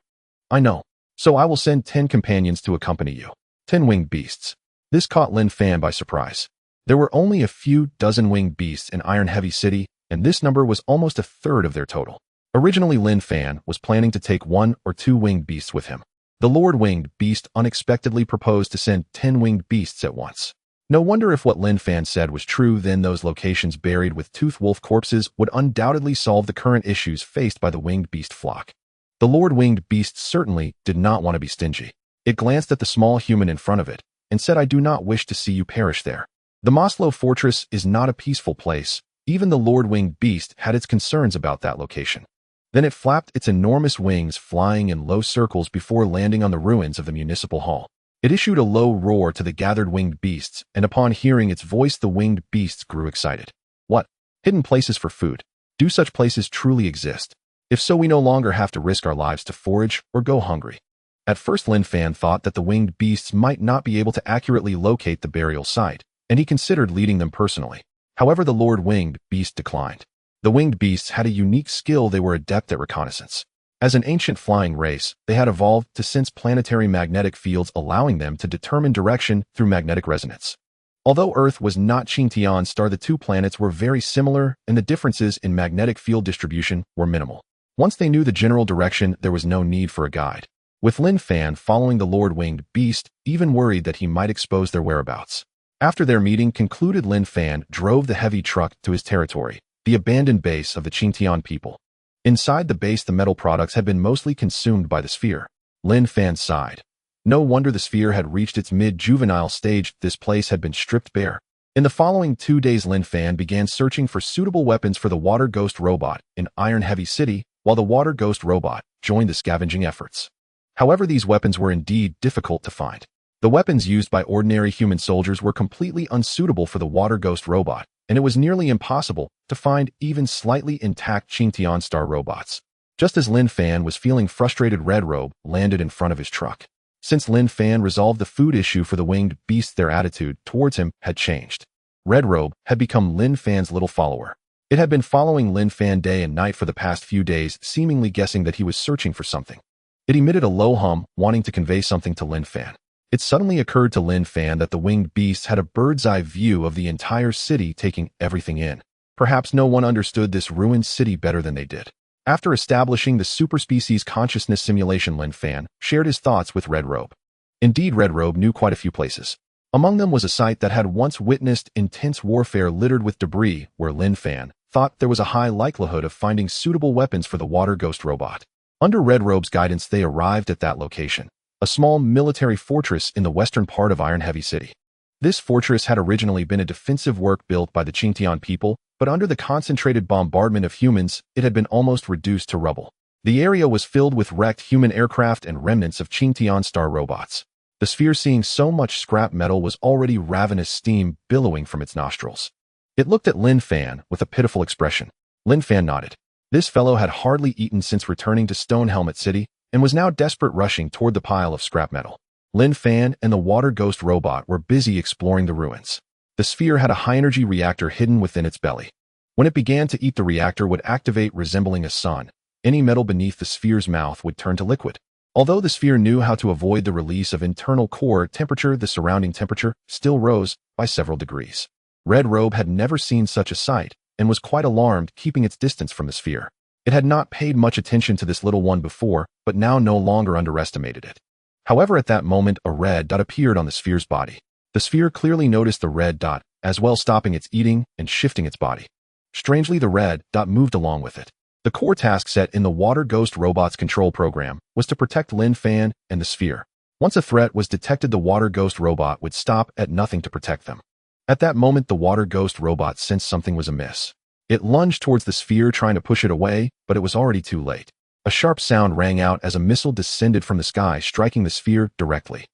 "I know. So I will send 10 companions to accompany you. 10 winged beasts." This caught Linfan by surprise. There were only a few dozen winged beasts in Iron Heavy City, and this number was almost a third of their total. Originally, Linfan was planning to take 1 or 2 winged beasts with him. The Lord Winged Beast unexpectedly proposed to send 10 winged beasts at once. No wonder if what Linfan said was true, then those locations buried with toothed wolf corpses would undoubtedly solve the current issues faced by the winged beast flock. The Lord Winged Beast certainly did not want to be stingy. It glanced at the small human in front of it and said, "I do not wish to see you perish there." The Moslo fortress is not a peaceful place. Even the Lord Winged Beast had its concerns about that location. Then it flapped its enormous wings, flying in low circles before landing on the ruins of the municipal hall. It issued a low roar to the gathered winged beasts, and upon hearing its voice the winged beasts grew excited. What? Hidden places for food? Do such places truly exist? If so, we no longer have to risk our lives to forage or go hungry. At first, Linfan thought that the winged beasts might not be able to accurately locate the burial site, and he considered leading them personally. However, the Lord Winged Beast declined. The winged beasts had a unique skill. They were adept at reconnaissance. As an ancient flying race, they had evolved to sense planetary magnetic fields, allowing them to determine direction through magnetic resonance. Although Earth was not Chinyong's star, the two planets were very similar, and the differences in magnetic field distribution were minimal. Once they knew the general direction, there was no need for a guide. With Linfan following the Lord Winged Beast, even worried that he might expose their whereabouts. After their meeting concluded, Linfan drove the heavy truck to his territory, the abandoned base of the Chinyong people. Inside the base, the metal products had been mostly consumed by the sphere. Linfan sighed. No wonder the sphere had reached its mid-juvenile stage. This place had been stripped bare. In the following 2 days, Linfan began searching for suitable weapons for the Water Ghost robot in Iron Heavy City, while the Water Ghost robot joined the scavenging efforts. However, these weapons were indeed difficult to find. The weapons used by ordinary human soldiers were completely unsuitable for the Water Ghost robot, and it was nearly impossible to find even slightly intact Chinyong star robots. Just as Linfan was feeling frustrated, Red Robe landed in front of his truck. Since Linfan resolved the food issue for the winged beasts, their attitude towards him had changed. Red Robe had become Linfan's little follower. It had been following Linfan day and night for the past few days, seemingly guessing that he was searching for something. It emitted a low hum, wanting to convey something to Linfan. It suddenly occurred to Linfan that the winged beasts had a bird's-eye view of the entire city, taking everything in. Perhaps no one understood this ruined city better than they did. After establishing the superspecies consciousness simulation, Linfan shared his thoughts with Red Robe. Indeed, Red Robe knew quite a few places. Among them was a site that had once witnessed intense warfare littered with debris, where Linfan thought there was a high likelihood of finding suitable weapons for the Water Ghost robot. Under Red Robe's guidance, they arrived at that location, a small military fortress in the western part of Iron Heavy City. This fortress had originally been a defensive work built by the Chinyong people, but under the concentrated bombardment of humans, it had been almost reduced to rubble. The area was filled with wrecked human aircraft and remnants of Chinyong star robots. The sphere, seeing so much scrap metal, was already ravenous, steam billowing from its nostrils. It looked at Linfan with a pitiful expression. Linfan nodded. This fellow had hardly eaten since returning to Stone Helmet City and was now desperate, rushing toward the pile of scrap metal. Linfan and the water ghost robot were busy exploring the ruins. The sphere had a high-energy reactor hidden within its belly. When it began to eat, the reactor would activate, resembling a sun. Any metal beneath the sphere's mouth would turn to liquid. Although the sphere knew how to avoid the release of internal core temperature, the surrounding temperature still rose by several degrees. Red Robe had never seen such a sight and was quite alarmed, keeping its distance from the sphere. It had not paid much attention to this little one before, but now no longer underestimated it. However, at that moment, a red dot appeared on the sphere's body. The sphere clearly noticed the red dot, as well, stopping its eating and shifting its body. Strangely, the red dot moved along with it. The core task set in the water ghost robot's control program was to protect Linfan and the sphere. Once a threat was detected, the water ghost robot would stop at nothing to protect them. At that moment, the water ghost robot sensed something was amiss. It lunged towards the sphere, trying to push it away, but it was already too late. A sharp sound rang out as a missile descended from the sky, striking the sphere directly.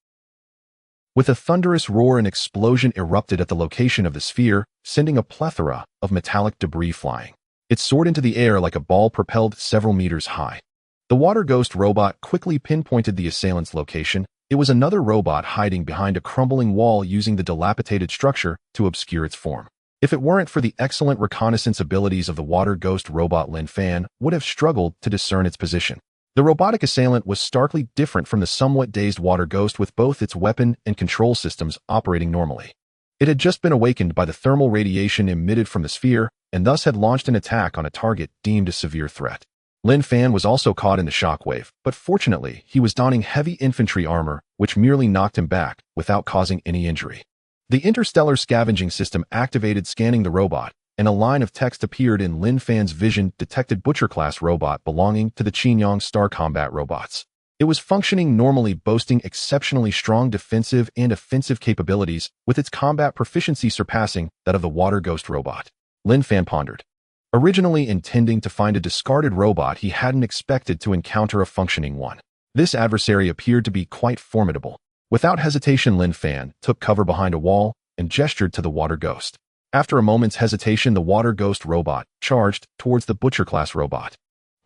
With a thunderous roar, an explosion erupted at the location of the sphere, sending a plethora of metallic debris flying. It soared into the air like a ball propelled several meters high. The water ghost robot quickly pinpointed the assailant's location. It was another robot hiding behind a crumbling wall, using the dilapidated structure to obscure its form. If it weren't for the excellent reconnaissance abilities of the water ghost robot, Linfan would have struggled to discern its position. The robotic assailant was starkly different from the somewhat dazed water ghost, with both its weapon and control systems operating normally. It had just been awakened by the thermal radiation emitted from the sphere, and thus had launched an attack on a target deemed a severe threat. Linfan was also caught in the shockwave, but fortunately, he was donning heavy infantry armor, which merely knocked him back without causing any injury. The Interstellar Scavenging system activated, scanning the robot, and a line of text appeared in Linfan's vision: detected Butcher-class robot belonging to the Chinyong Star Combat Robots. It was functioning normally, boasting exceptionally strong defensive and offensive capabilities, with its combat proficiency surpassing that of the water ghost robot. Linfan pondered. Originally intending to find a discarded robot, he hadn't expected to encounter a functioning one. This adversary appeared to be quite formidable. Without hesitation, Linfan took cover behind a wall and gestured to the water ghost. After a moment's hesitation, the water ghost robot charged towards the Butcher-class robot.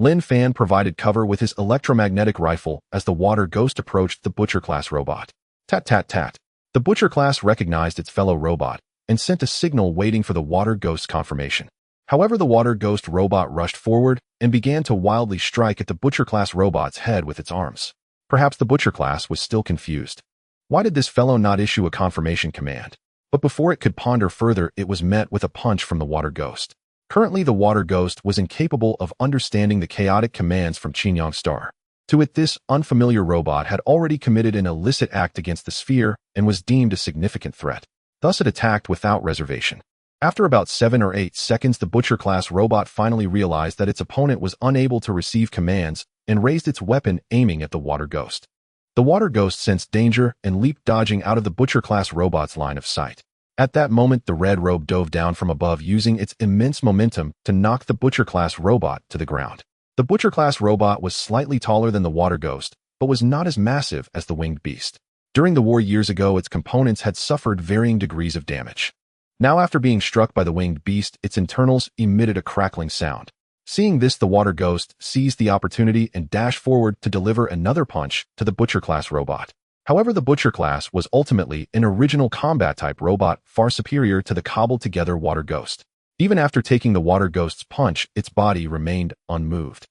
Linfan provided cover with his electromagnetic rifle as the water ghost approached the Butcher-class robot. Tat tat tat. The Butcher-class recognized its fellow robot and sent a signal, waiting for the water ghost's confirmation. However, the water ghost robot rushed forward and began to wildly strike at the Butcher-class robot's head with its arms. Perhaps the Butcher-class was still confused. Why did this fellow not issue a confirmation command? But before it could ponder further, it was met with a punch from the water ghost. Currently, the water ghost was incapable of understanding the chaotic commands from Chinyong Star. To it, this unfamiliar robot had already committed an illicit act against the sphere and was deemed a significant threat. Thus, it attacked without reservation. After about 7 or 8 seconds, the Butcher-class robot finally realized that its opponent was unable to receive commands and raised its weapon, aiming at the water ghost. The water ghost sensed danger and leaped, dodging out of the Butcher-class robot's line of sight. At that moment, the red robe dove down from above, using its immense momentum to knock the Butcher-class robot to the ground. The Butcher-class robot was slightly taller than the water ghost, but was not as massive as the winged beast. During the war years ago, its components had suffered varying degrees of damage. Now, after being struck by the winged beast, its internals emitted a crackling sound. Seeing this, the water ghost seized the opportunity and dashed forward to deliver another punch to the Butcher-class robot. However, the Butcher-class was ultimately an original combat-type robot, far superior to the cobbled-together water ghost. Even after taking the water ghost's punch, its body remained unmoved.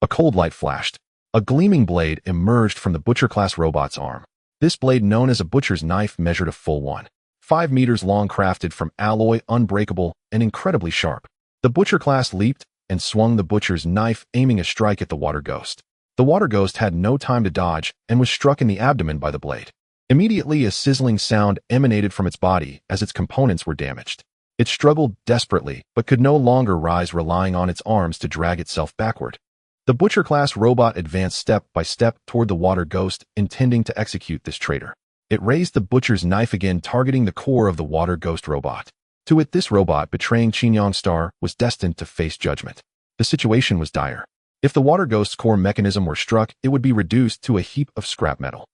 A cold light flashed. A gleaming blade emerged from the Butcher-class robot's arm. This blade, known as a butcher's knife, measured a full 1.5 meters long, crafted from alloy, unbreakable, and incredibly sharp. The Butcher-class leaped and swung the butcher's knife, aiming a strike at the water ghost. The water ghost had no time to dodge and was struck in the abdomen by the blade. Immediately, a sizzling sound emanated from its body as its components were damaged. It struggled desperately, but could no longer rise, relying on its arms to drag itself backward. The Butcher-class robot advanced step by step toward the water ghost, intending to execute this traitor. It raised the butcher's knife again, targeting the core of the water ghost robot. To it, this robot, betraying Chinyong Star, was destined to face judgment. The situation was dire. If the water ghost's core mechanism were struck, it would be reduced to a heap of scrap metal.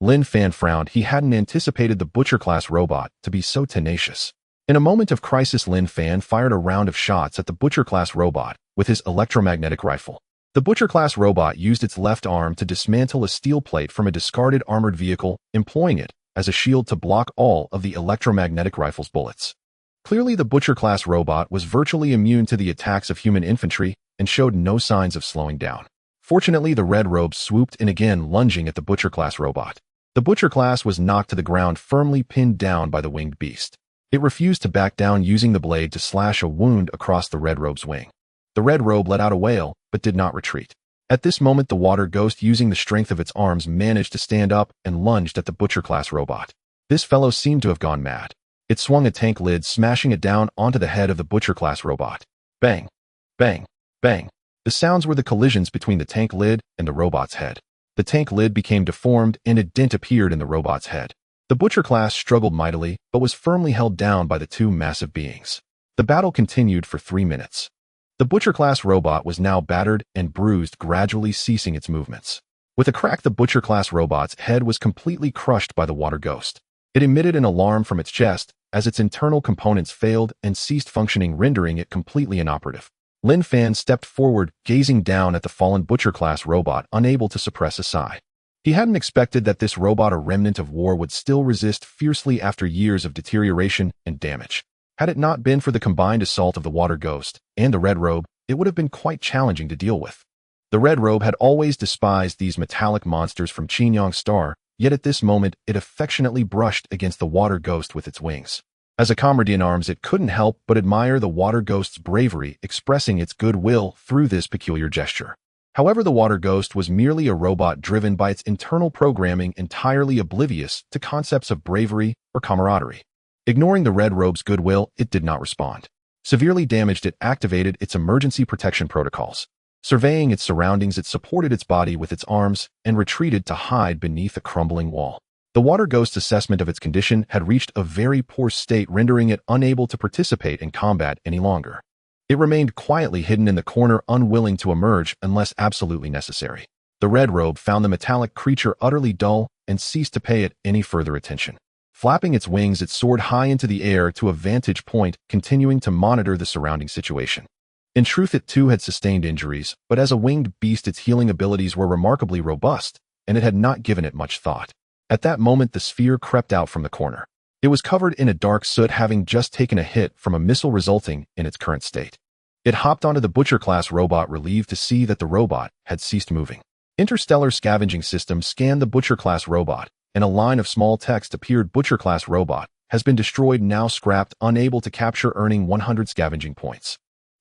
Linfan frowned. He hadn't anticipated the Butcher-class robot to be so tenacious. In a moment of crisis, Linfan fired a round of shots at the Butcher-class robot, with his electromagnetic rifle. The Butcher-class robot used its left arm to dismantle a steel plate from a discarded armored vehicle, employing it as a shield to block all of the electromagnetic rifle's bullets. Clearly, the Butcher-class robot was virtually immune to the attacks of human infantry and showed no signs of slowing down. Fortunately, the red robe swooped in again, lunging at the Butcher-class robot. The Butcher-class was knocked to the ground, firmly pinned down by the winged beast. It refused to back down, using the blade to slash a wound across the red robe's wing. The red robe let out a wail, but did not retreat. At this moment, the water ghost, using the strength of its arms, managed to stand up and lunged at the Butcher-class robot. This fellow seemed to have gone mad. It swung a tank lid, smashing it down onto the head of the Butcher-class robot. Bang! Bang! Bang! The sounds were the collisions between the tank lid and the robot's head. The tank lid became deformed and a dent appeared in the robot's head. The Butcher-class struggled mightily, but was firmly held down by the two massive beings. The battle continued for 3 minutes. The Butcher-class robot was now battered and bruised, gradually ceasing its movements. With a crack, the Butcher-class robot's head was completely crushed by the water ghost. It emitted an alarm from its chest as its internal components failed and ceased functioning, rendering it completely inoperative. Linfan stepped forward, gazing down at the fallen Butcher-class robot, unable to suppress a sigh. He hadn't expected that this robot, a remnant of war, would still resist fiercely after years of deterioration and damage. Had it not been for the combined assault of the water ghost and the red robe, it would have been quite challenging to deal with. The red robe had always despised these metallic monsters from Chinyong star, yet at this moment it affectionately brushed against the water ghost with its wings. As a comrade in arms, it couldn't help but admire the water ghost's bravery, expressing its goodwill through this peculiar gesture. However, the water ghost was merely a robot driven by its internal programming, entirely oblivious to concepts of bravery or camaraderie. Ignoring the red robe's goodwill, it did not respond. Severely damaged, it activated its emergency protection protocols. Surveying its surroundings, it supported its body with its arms and retreated to hide beneath a crumbling wall. The water ghost's assessment of its condition had reached a very poor state, rendering it unable to participate in combat any longer. It remained quietly hidden in the corner, unwilling to emerge unless absolutely necessary. The red robe found the metallic creature utterly dull and ceased to pay it any further attention. Flapping its wings, it soared high into the air to a vantage point, continuing to monitor the surrounding situation. In truth, it too had sustained injuries, but as a winged beast, its healing abilities were remarkably robust, and it had not given it much thought. At that moment, the sphere crept out from the corner. It was covered in a dark soot, having just taken a hit from a missile, resulting in its current state. It hopped onto the Butcher-class robot, relieved to see that the robot had ceased moving. Interstellar Scavenging system scanned the Butcher-class robot, and a line of small text appeared. Butcher-class robot has been destroyed, now scrapped, unable to capture, earning 100 scavenging points.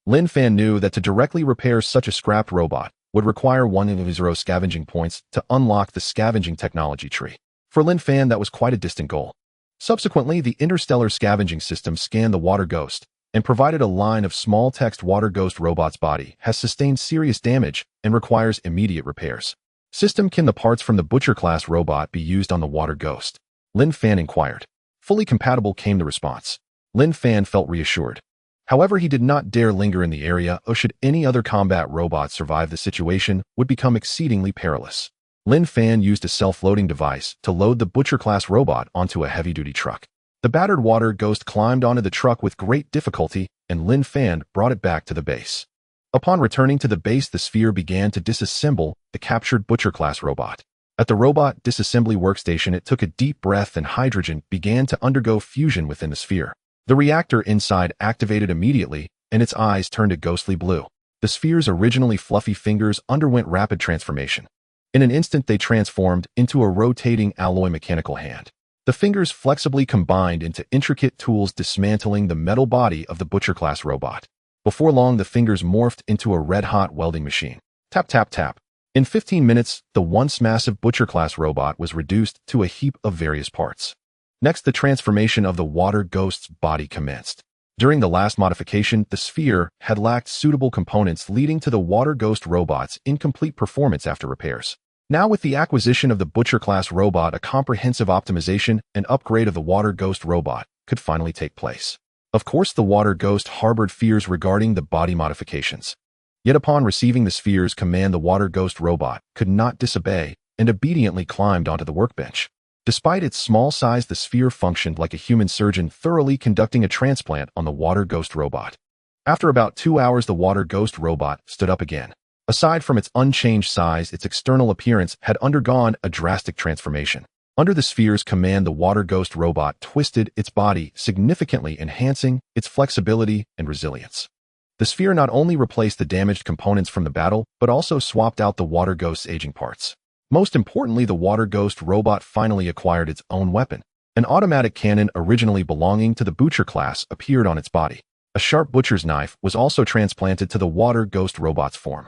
Linfan knew that to directly repair such a scrapped robot would require 100 scavenging points to unlock the scavenging technology tree. For Linfan, that was quite a distant goal. Subsequently, the Interstellar Scavenging system scanned the water ghost and provided a line of small text. Water ghost robot's body has sustained serious damage and requires immediate repairs. System: can the parts from the Butcher-class robot be used on the water ghost? Linfan inquired. Fully compatible, came the response. Linfan felt reassured. However, he did not dare linger in the area, or should any other combat robot survive, the situation would become exceedingly perilous. Linfan used a self-loading device to load the Butcher-class robot onto a heavy-duty truck. The battered water ghost climbed onto the truck with great difficulty, and Linfan brought it back to the base. Upon returning to the base, the sphere began to disassemble the captured Butcher-class robot. At the robot disassembly workstation, it took a deep breath and hydrogen began to undergo fusion within the sphere. The reactor inside activated immediately, and its eyes turned a ghostly blue. The sphere's originally fluffy fingers underwent rapid transformation. In an instant, they transformed into a rotating alloy mechanical hand. The fingers flexibly combined into intricate tools, dismantling the metal body of the Butcher-class robot. Before long, the fingers morphed into a red-hot welding machine. Tap, tap, tap. In 15 minutes, the once massive Butcher-class robot was reduced to a heap of various parts. Next, the transformation of the water ghost's body commenced. During the last modification, the sphere had lacked suitable components, leading to the water ghost robot's incomplete performance after repairs. Now, with the acquisition of the Butcher-class robot, a comprehensive optimization and upgrade of the water ghost robot could finally take place. Of course, the water ghost harbored fears regarding the body modifications. Yet upon receiving the sphere's command, the water ghost robot could not disobey and obediently climbed onto the workbench. Despite its small size, the sphere functioned like a human surgeon, thoroughly conducting a transplant on the water ghost robot. After about 2 hours, the water ghost robot stood up again. Aside from its unchanged size, its external appearance had undergone a drastic transformation. Under the sphere's command, the water ghost robot twisted its body, significantly enhancing its flexibility and resilience. The sphere not only replaced the damaged components from the battle, but also swapped out the water ghost's aging parts. Most importantly, the water ghost robot finally acquired its own weapon. An automatic cannon originally belonging to the Butcher class appeared on its body. A sharp butcher's knife was also transplanted to the water ghost robot's form.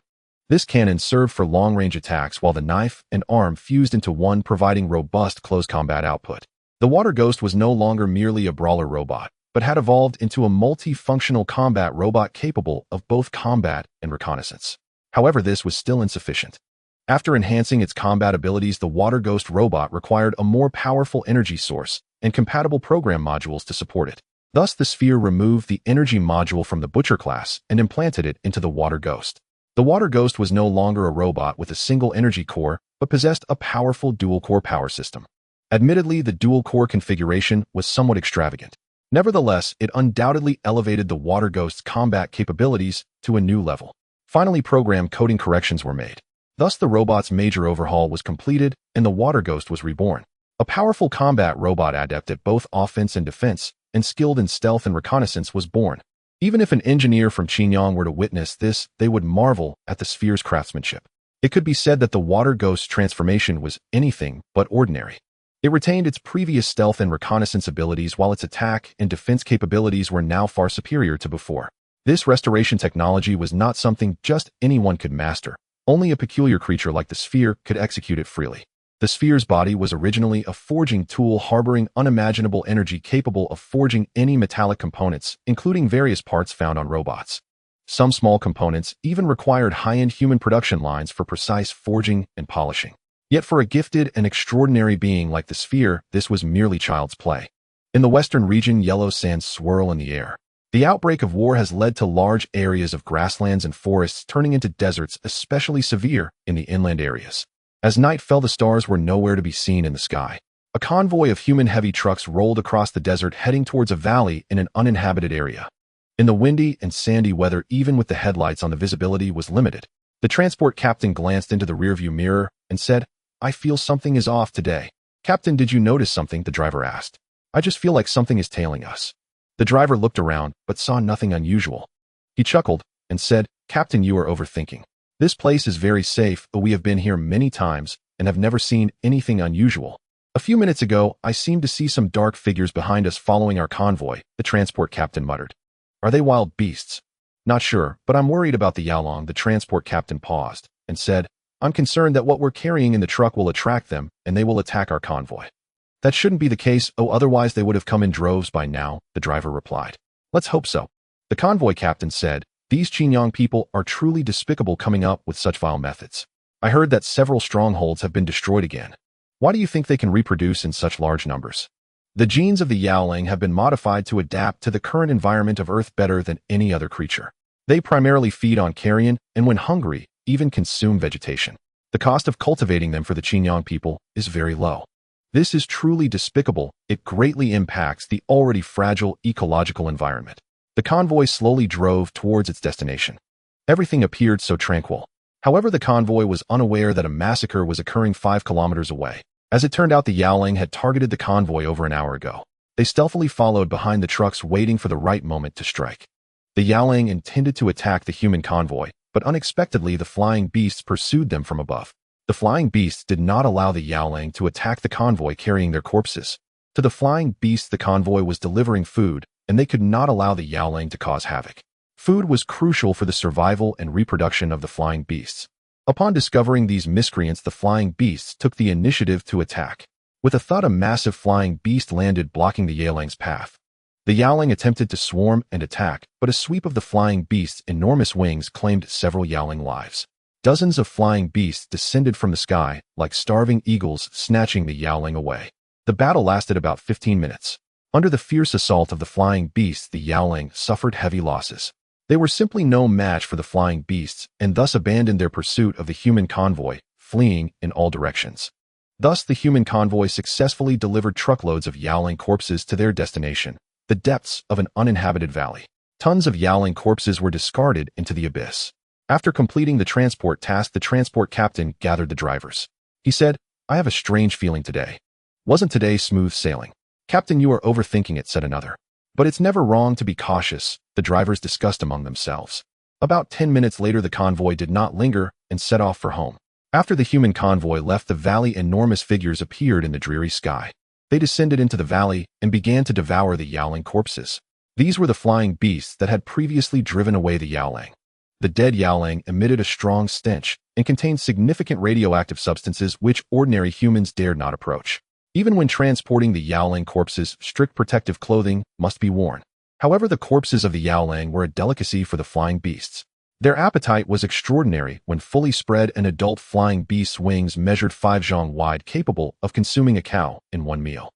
This cannon served for long-range attacks, while the knife and arm fused into one, providing robust close combat output. The water ghost was no longer merely a brawler robot, but had evolved into a multifunctional combat robot capable of both combat and reconnaissance. However, this was still insufficient. After enhancing its combat abilities, the water ghost robot required a more powerful energy source and compatible program modules to support it. Thus, the sphere removed the energy module from the Butcher class and implanted it into the water ghost. The water ghost was no longer a robot with a single energy core, but possessed a powerful dual-core power system. Admittedly, the dual-core configuration was somewhat extravagant. Nevertheless, it undoubtedly elevated the water ghost's combat capabilities to a new level. Finally, program coding corrections were made. Thus, the robot's major overhaul was completed, and the water ghost was reborn. A powerful combat robot adept at both offense and defense, and skilled in stealth and reconnaissance, was born. Even if an engineer from Chinyong were to witness this, they would marvel at the sphere's craftsmanship. It could be said that the water ghost's transformation was anything but ordinary. It retained its previous stealth and reconnaissance abilities, while its attack and defense capabilities were now far superior to before. This restoration technology was not something just anyone could master. Only a peculiar creature like the sphere could execute it freely. The sphere's body was originally a forging tool harboring unimaginable energy, capable of forging any metallic components, including various parts found on robots. Some small components even required high-end human production lines for precise forging and polishing. Yet for a gifted and extraordinary being like the sphere, this was merely child's play. In the western region, yellow sands swirl in the air. The outbreak of war has led to large areas of grasslands and forests turning into deserts, especially severe in the inland areas. As night fell, the stars were nowhere to be seen in the sky. A convoy of human heavy trucks rolled across the desert, heading towards a valley in an uninhabited area. In the windy and sandy weather, even with the headlights on, the visibility was limited. The transport captain glanced into the rearview mirror and said, "I feel something is off today." "Captain, did you notice something?" the driver asked. "I just feel like something is tailing us." The driver looked around, but saw nothing unusual. He chuckled and said, "Captain, you are overthinking. This place is very safe, but we have been here many times and have never seen anything unusual. A few minutes ago, I seemed to see some dark figures behind us following our convoy," the transport captain muttered. "Are they wild beasts?" "Not sure, but I'm worried about the Yaolong." The transport captain paused and said, "I'm concerned that what we're carrying in the truck will attract them and they will attack our convoy." "That shouldn't be the case. Otherwise they would have come in droves by now," the driver replied. "Let's hope so." The convoy captain said, "These Chinyong people are truly despicable, coming up with such vile methods. I heard that several strongholds have been destroyed again. Why do you think they can reproduce in such large numbers?" "The genes of the Yaoling have been modified to adapt to the current environment of Earth better than any other creature. They primarily feed on carrion and, when hungry, even consume vegetation. The cost of cultivating them for the Chinyong people is very low. This is truly despicable. It greatly impacts the already fragile ecological environment." The convoy slowly drove towards its destination. Everything appeared so tranquil. However, the convoy was unaware that a massacre was occurring 5 kilometers away. As it turned out, the Yaoling had targeted the convoy over an hour ago. They stealthily followed behind the trucks, waiting for the right moment to strike. The Yaoling intended to attack the human convoy, but unexpectedly the flying beasts pursued them from above. The flying beasts did not allow the Yaoling to attack the convoy carrying their corpses. To the flying beasts, the convoy was delivering food, and they could not allow the Yaoling to cause havoc. Food was crucial for the survival and reproduction of the flying beasts. Upon discovering these miscreants, the flying beasts took the initiative to attack. With a thud, a massive flying beast landed, blocking the Yaoling's path. The Yaoling attempted to swarm and attack, but a sweep of the flying beast's enormous wings claimed several Yaoling lives. Dozens of flying beasts descended from the sky, like starving eagles, snatching the Yaoling away. The battle lasted about 15 minutes. Under the fierce assault of the flying beasts, the Yaoling suffered heavy losses. They were simply no match for the flying beasts, and thus abandoned their pursuit of the human convoy, fleeing in all directions. Thus, the human convoy successfully delivered truckloads of Yaoling corpses to their destination, the depths of an uninhabited valley. Tons of Yaoling corpses were discarded into the abyss. After completing the transport task, the transport captain gathered the drivers. He said, "I have a strange feeling today. Wasn't today smooth sailing?" "Captain, you are overthinking it," said another. "But it's never wrong to be cautious," the drivers discussed among themselves. About 10 minutes later, the convoy did not linger and set off for home. After the human convoy left the valley, enormous figures appeared in the dreary sky. They descended into the valley and began to devour the Yaoling corpses. These were the flying beasts that had previously driven away the Yaoling. The dead Yaoling emitted a strong stench and contained significant radioactive substances which ordinary humans dared not approach. Even when transporting the Yaoling corpses, strict protective clothing must be worn. However, the corpses of the Yaoling were a delicacy for the flying beasts. Their appetite was extraordinary. When fully spread, an adult flying beast's wings measured 5 zhong wide, capable of consuming a cow in one meal.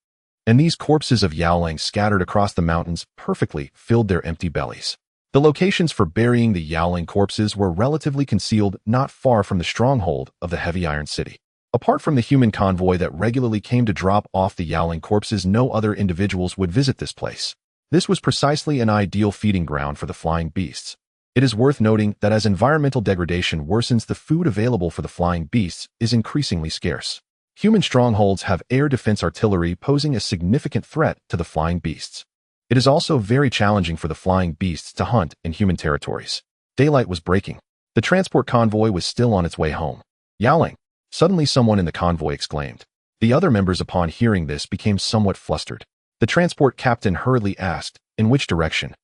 And these corpses of Yaoling scattered across the mountains perfectly filled their empty bellies. The locations for burying the Yaoling corpses were relatively concealed, not far from the stronghold of the Heavy Iron City. Apart from the human convoy that regularly came to drop off the Yaoling corpses, no other individuals would visit this place. This was precisely an ideal feeding ground for the flying beasts. It is worth noting that as environmental degradation worsens, the food available for the flying beasts is increasingly scarce. Human strongholds have air defense artillery, posing a significant threat to the flying beasts. It is also very challenging for the flying beasts to hunt in human territories. Daylight was breaking. The transport convoy was still on its way home. "Yaoling!" Suddenly someone in the convoy exclaimed. The other members, upon hearing this, became somewhat flustered. The transport captain hurriedly asked, "In which direction?"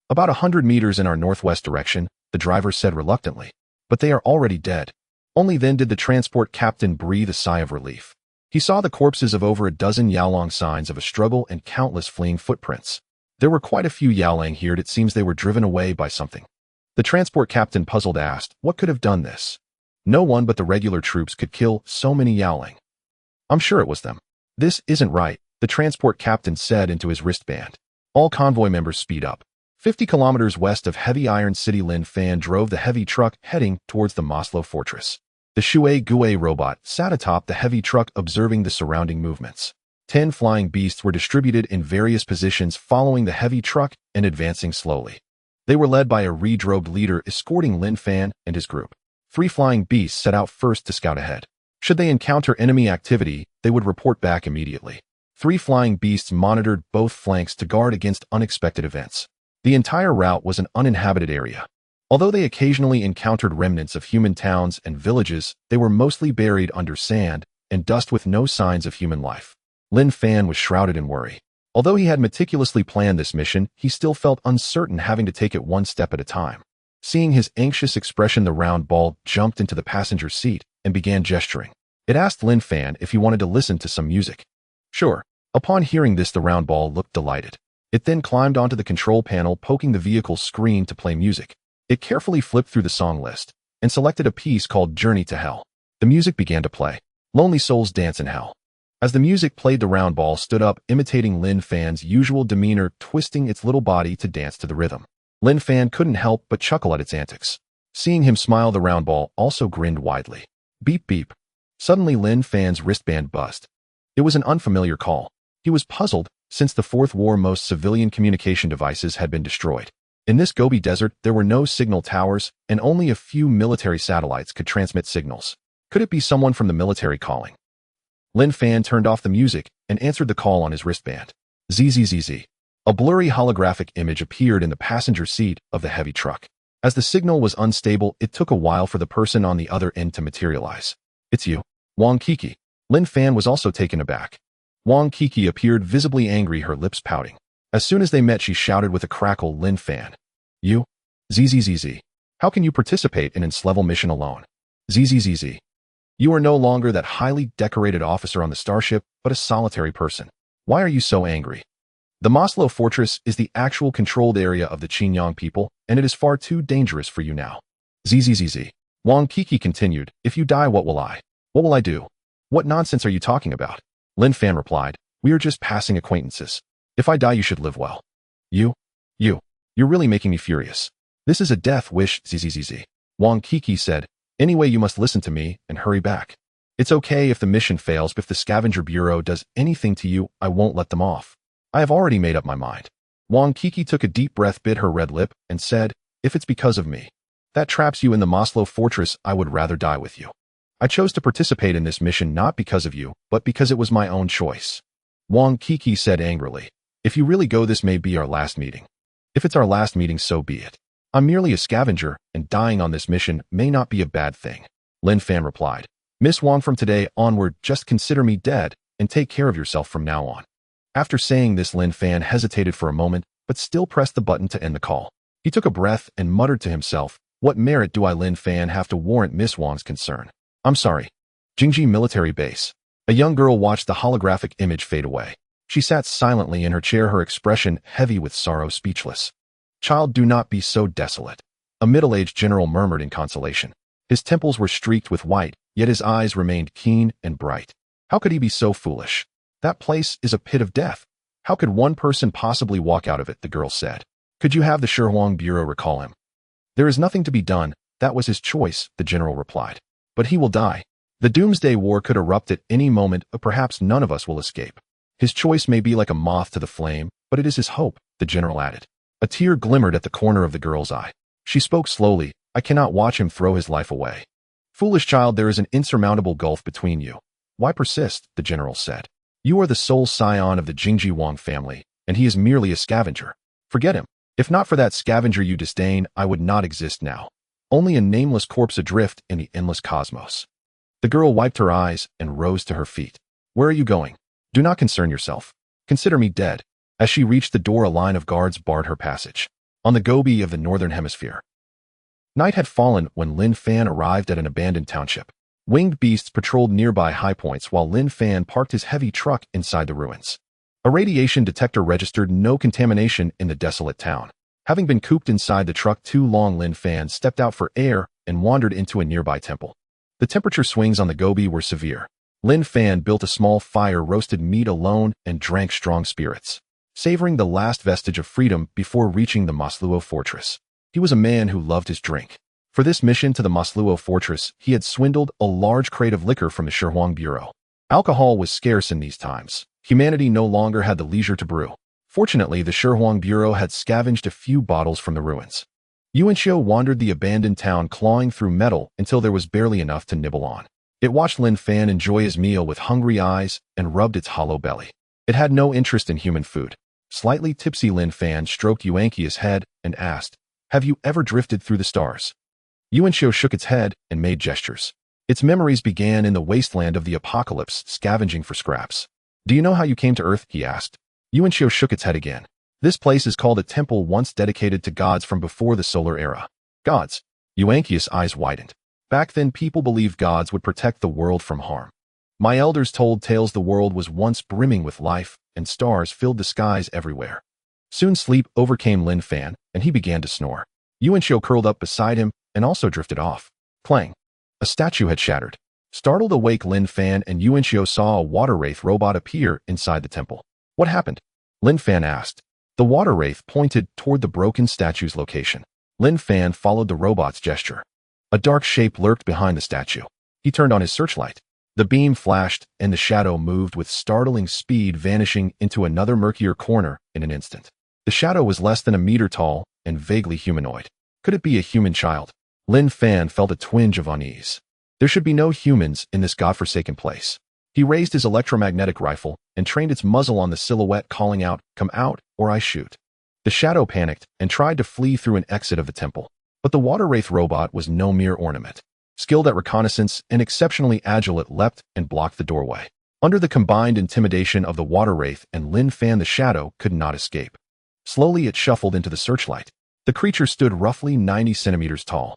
"About 100 meters in our northwest direction," the driver said reluctantly. "But they are already dead." Only then did the transport captain breathe a sigh of relief. He saw the corpses of over a dozen Yaoling, signs of a struggle and countless fleeing footprints. There were quite a few Yaoling here. It seems they were driven away by something. The transport captain, puzzled, asked, "What could have done this?" "No one but the regular troops could kill so many Yaoling. I'm sure it was them." "This isn't right," the transport captain said into his wristband. All convoy members speed up. 50 kilometers west of Heavy Iron City, Linfan drove the heavy truck heading towards the Moslo fortress. The Shui Gui robot sat atop the heavy truck, observing the surrounding movements. 10 flying beasts were distributed in various positions following the heavy truck and advancing slowly. They were led by a redrobed leader escorting Linfan and his group. 3 flying beasts set out first to scout ahead. Should they encounter enemy activity, they would report back immediately. 3 flying beasts monitored both flanks to guard against unexpected events. The entire route was an uninhabited area. Although they occasionally encountered remnants of human towns and villages, they were mostly buried under sand and dust with no signs of human life. Linfan was shrouded in worry. Although he had meticulously planned this mission, he still felt uncertain, having to take it one step at a time. Seeing his anxious expression, the round ball jumped into the passenger seat and began gesturing. It asked Linfan if he wanted to listen to some music. "Sure." Upon hearing this, the round ball looked delighted. It then climbed onto the control panel, poking the vehicle's screen to play music. It carefully flipped through the song list and selected a piece called "Journey to Hell." The music began to play. "Lonely Souls Dance in Hell." As the music played, the round ball stood up, imitating Linfan's usual demeanor, twisting its little body to dance to the rhythm. Linfan couldn't help but chuckle at its antics. Seeing him smile, the round ball also grinned widely. Beep beep. Suddenly Linfan's wristband buzzed. It was an unfamiliar call. He was puzzled, since the Fourth War most civilian communication devices had been destroyed. In this Gobi Desert, there were no signal towers, and only a few military satellites could transmit signals. Could it be someone from the military calling? Linfan turned off the music and answered the call on his wristband. ZZZZ. A blurry holographic image appeared in the passenger seat of the heavy truck. As the signal was unstable, it took a while for the person on the other end to materialize. "It's you, Wang Kiki." Linfan was also taken aback. Wang Kiki appeared visibly angry, her lips pouting. As soon as they met, she shouted with a crackle, "Linfan. You? ZZZZ. How can you participate in its level mission alone? ZZZZ. You are no longer that highly decorated officer on the starship, but a solitary person. Why are you so angry? The Moslo fortress is the actual controlled area of the Chinyong people, and it is far too dangerous for you now. ZZZZ. Wang Kiki continued, "If you die, what will I? What will I do? What nonsense are you talking about?" Linfan replied, "We are just passing acquaintances. If I die, you should live well." You're really making me furious. This is a death wish, ZZZZ. Wang Kiki said, "Anyway, you must listen to me and hurry back. It's okay if the mission fails, but if the Scavenger Bureau does anything to you, I won't let them off. I have already made up my mind." Wang Kiki took a deep breath, bit her red lip, and said, "If it's because of me that traps you in the Moslo fortress, I would rather die with you. I chose to participate in this mission not because of you, but because it was my own choice." Wang Kiki said angrily, "If you really go, this may be our last meeting. If it's our last meeting, so be it. I'm merely a scavenger, and dying on this mission may not be a bad thing." Linfan replied, "Miss Wang, from today onward, just consider me dead, and take care of yourself from now on." After saying this, Linfan hesitated for a moment, but still pressed the button to end the call. He took a breath and muttered to himself, "What merit do I, Linfan, have to warrant Miss Wang's concern? I'm sorry." Jingji military base. A young girl watched the holographic image fade away. She sat silently in her chair, her expression heavy with sorrow, speechless. "Child, do not be so desolate," a middle-aged general murmured in consolation. His temples were streaked with white, yet his eyes remained keen and bright. How could he be so foolish? That place is a pit of death. How could one person possibly walk out of it, the girl said. "Could you have the Shikuiching Bureau recall him?" "There is nothing to be done. That was his choice," the general replied. "But he will die. The doomsday war could erupt at any moment, but perhaps none of us will escape. His choice may be like a moth to the flame, but it is his hope," the general added. A tear glimmered at the corner of the girl's eye. She spoke slowly, "I cannot watch him throw his life away." "Foolish child, there is an insurmountable gulf between you. Why persist?" the general said. "You are the sole scion of the Jingji Wang family, and he is merely a scavenger. Forget him. If not for that scavenger you disdain, I would not exist now. Only a nameless corpse adrift in the endless cosmos." The girl wiped her eyes and rose to her feet. "Where are you going? Do not concern yourself. Consider me dead." As she reached the door, a line of guards barred her passage. On the Gobi of the Northern Hemisphere, night had fallen when Linfan arrived at an abandoned township. Winged beasts patrolled nearby high points while Linfan parked his heavy truck inside the ruins. A radiation detector registered no contamination in the desolate town. Having been cooped inside the truck too long, Linfan stepped out for air and wandered into a nearby temple. The temperature swings on the Gobi were severe. Linfan built a small fire, roasted meat alone, and drank strong spirits, savoring the last vestige of freedom before reaching the Moslo fortress. He was a man who loved his drink. For this mission to the Moslo fortress, he had swindled a large crate of liquor from the Shikuiching Bureau. Alcohol was scarce in these times. Humanity no longer had the leisure to brew. Fortunately, the Shikuiching Bureau had scavenged a few bottles from the ruins. Yuanxiu wandered the abandoned town, clawing through metal until there was barely enough to nibble on. It watched Linfan enjoy his meal with hungry eyes and rubbed its hollow belly. It had no interest in human food. Slightly tipsy, Linfan stroked Yuanqi's head and asked, "Have you ever drifted through the stars?" Yuanxiu shook its head and made gestures. Its memories began in the wasteland of the apocalypse, scavenging for scraps. "Do you know how you came to Earth?" he asked. Yuanxiu shook its head again. "This place is called a temple once dedicated to gods from before the solar era." "Gods?" Yuanqi's eyes widened. "Back then, people believed gods would protect the world from harm. My elders told tales the world was once brimming with life, and stars filled the skies everywhere." Soon sleep overcame Linfan, and he began to snore. Yuanxiu curled up beside him and also drifted off. Clang! A statue had shattered. Startled awake, Linfan and Yuanxiu saw a water wraith robot appear inside the temple. "What happened?" Linfan asked. The water wraith pointed toward the broken statue's location. Linfan followed the robot's gesture. A dark shape lurked behind the statue. He turned on his searchlight. The beam flashed, and the shadow moved with startling speed, vanishing into another murkier corner in an instant. The shadow was less than a meter tall and vaguely humanoid. Could it be a human child? Linfan felt a twinge of unease. There should be no humans in this godforsaken place. He raised his electromagnetic rifle and trained its muzzle on the silhouette, calling out, "Come out, or I shoot." The shadow panicked and tried to flee through an exit of the temple. But the water wraith robot was no mere ornament. Skilled at reconnaissance and exceptionally agile, it leapt and blocked the doorway. Under the combined intimidation of the water wraith and Linfan, the shadow could not escape. Slowly it shuffled into the searchlight. The creature stood roughly 90 centimeters tall.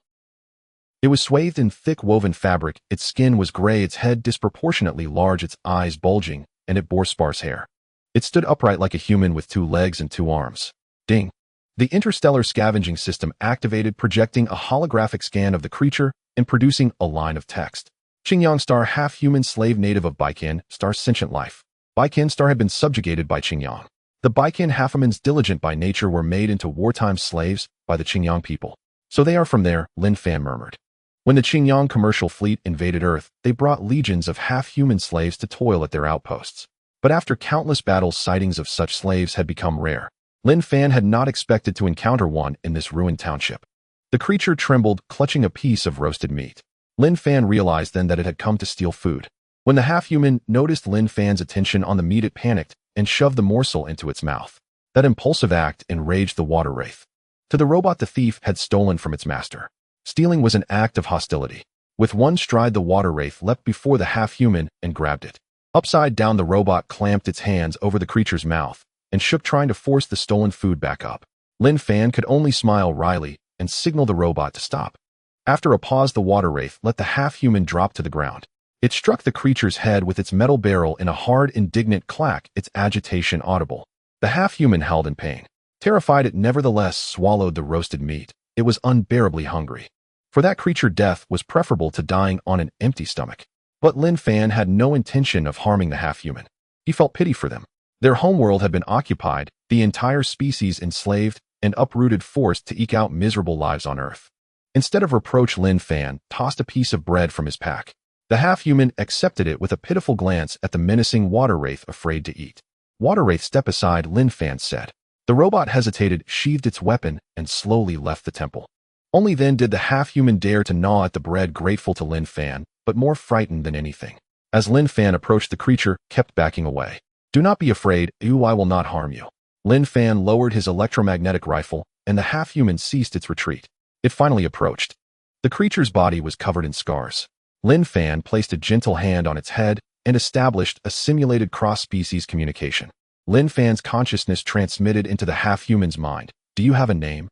It was swathed in thick woven fabric, its skin was gray, its head disproportionately large, its eyes bulging, and it bore sparse hair. It stood upright like a human with 2 legs and 2 arms. Ding! The Interstellar Scavenging system activated, projecting a holographic scan of the creature and producing a line of text. Chinyong star, half-human slave native of Baikin, star sentient life. Baikin star had been subjugated by Chinyong. The Baikin halfhumans, diligent by nature, were made into wartime slaves by the Chinyong people. So they are from there, Linfan murmured. When the Chinyong commercial fleet invaded Earth, they brought legions of half-human slaves to toil at their outposts. But after countless battles, sightings of such slaves had become rare. Linfan had not expected to encounter one in this ruined township. The creature trembled, clutching a piece of roasted meat. Linfan realized then that it had come to steal food. When the half-human noticed Linfan's attention on the meat, it panicked and shoved the morsel into its mouth. That impulsive act enraged the water wraith. To the robot, the thief had stolen from its master. Stealing was an act of hostility. With one stride, the water wraith leapt before the half-human and grabbed it. Upside down, the robot clamped its hands over the creature's mouth and shook, trying to force the stolen food back up. Linfan could only smile wryly and signal the robot to stop. After a pause, the water wraith let the half-human drop to the ground. It struck the creature's head with its metal barrel in a hard, indignant clack, its agitation audible. The half-human howled in pain. Terrified, it nevertheless swallowed the roasted meat. It was unbearably hungry. For that creature, death was preferable to dying on an empty stomach. But Linfan had no intention of harming the half-human. He felt pity for them. Their homeworld had been occupied, the entire species enslaved and uprooted, forced to eke out miserable lives on Earth. Instead of reproach, Linfan tossed a piece of bread from his pack. The half-human accepted it with a pitiful glance at the menacing water wraith, afraid to eat. "Water wraith, step aside," Linfan said. The robot hesitated, sheathed its weapon, and slowly left the temple. Only then did the half-human dare to gnaw at the bread, grateful to Linfan, but more frightened than anything. As Linfan approached, the creature kept backing away. "Do not be afraid, I will not harm you." Linfan lowered his electromagnetic rifle, and the half-human ceased its retreat. It finally approached. The creature's body was covered in scars. Linfan placed a gentle hand on its head and established a simulated cross-species communication. Linfan's consciousness transmitted into the half-human's mind. "Do you have a name?"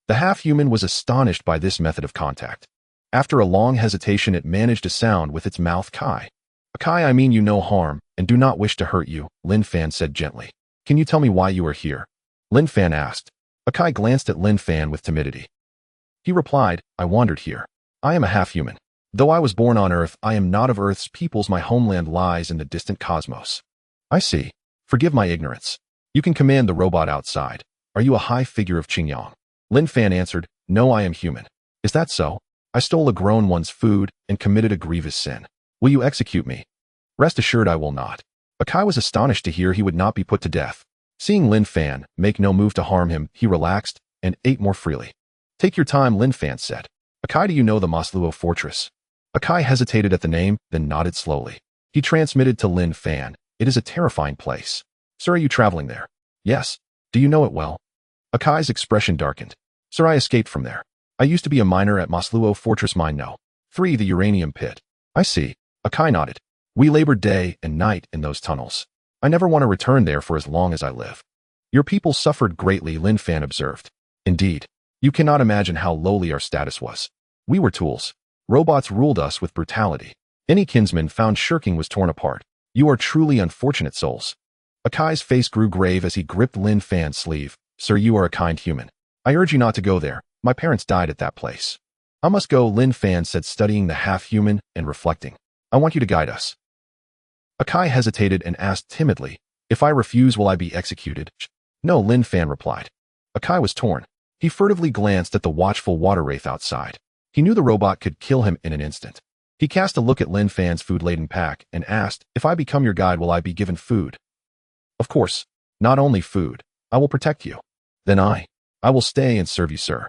The half-human was astonished by this method of contact. After a long hesitation, it managed a sound with its mouth. "Kai." "Kai, I mean you no harm, and do not wish to hurt you," Linfan said gently. "Can you tell me why you are here?" Linfan asked. Akai glanced at Linfan with timidity. He replied, "I wandered here. I am a half-human. Though I was born on Earth, I am not of Earth's peoples. My homeland lies in the distant cosmos." "I see. Forgive my ignorance. You can command the robot outside. Are you a high figure of Chinyong?" Linfan answered, "No, I am human." "Is that so? I stole a grown one's food and committed a grievous sin. Will you execute me?" "Rest assured I will not." Akai was astonished to hear he would not be put to death. Seeing Linfan make no move to harm him, he relaxed and ate more freely. "Take your time," Linfan said. "Akai, do you know the Moslo fortress?" Akai hesitated at the name, then nodded slowly. He transmitted to Linfan, "It is a terrifying place. Sir, are you traveling there?" "Yes." "Do you know it well?" Akai's expression darkened. "Sir, I escaped from there. I used to be a miner at Moslo Fortress Mine No. 3, the uranium pit." "I see." Akai nodded. "We labored day and night in those tunnels. I never want to return there for as long as I live." "Your people suffered greatly," Linfan observed. "Indeed. You cannot imagine how lowly our status was. We were tools. Robots ruled us with brutality. Any kinsman found shirking was torn apart. You are truly unfortunate souls." Akai's face grew grave as he gripped Linfan's sleeve. "Sir, you are a kind human. I urge you not to go there. My parents died at that place." "I must go," Linfan said, studying the half-human and reflecting. "I want you to guide us." Akai hesitated and asked timidly, "If I refuse, will I be executed?" "No," Linfan replied. Akai was torn. He furtively glanced at the watchful water wraith outside. He knew the robot could kill him in an instant. He cast a look at Linfan's food-laden pack and asked, "If I become your guide, will I be given food?" "Of course. Not only food. I will protect you." "Then I will stay and serve you, sir."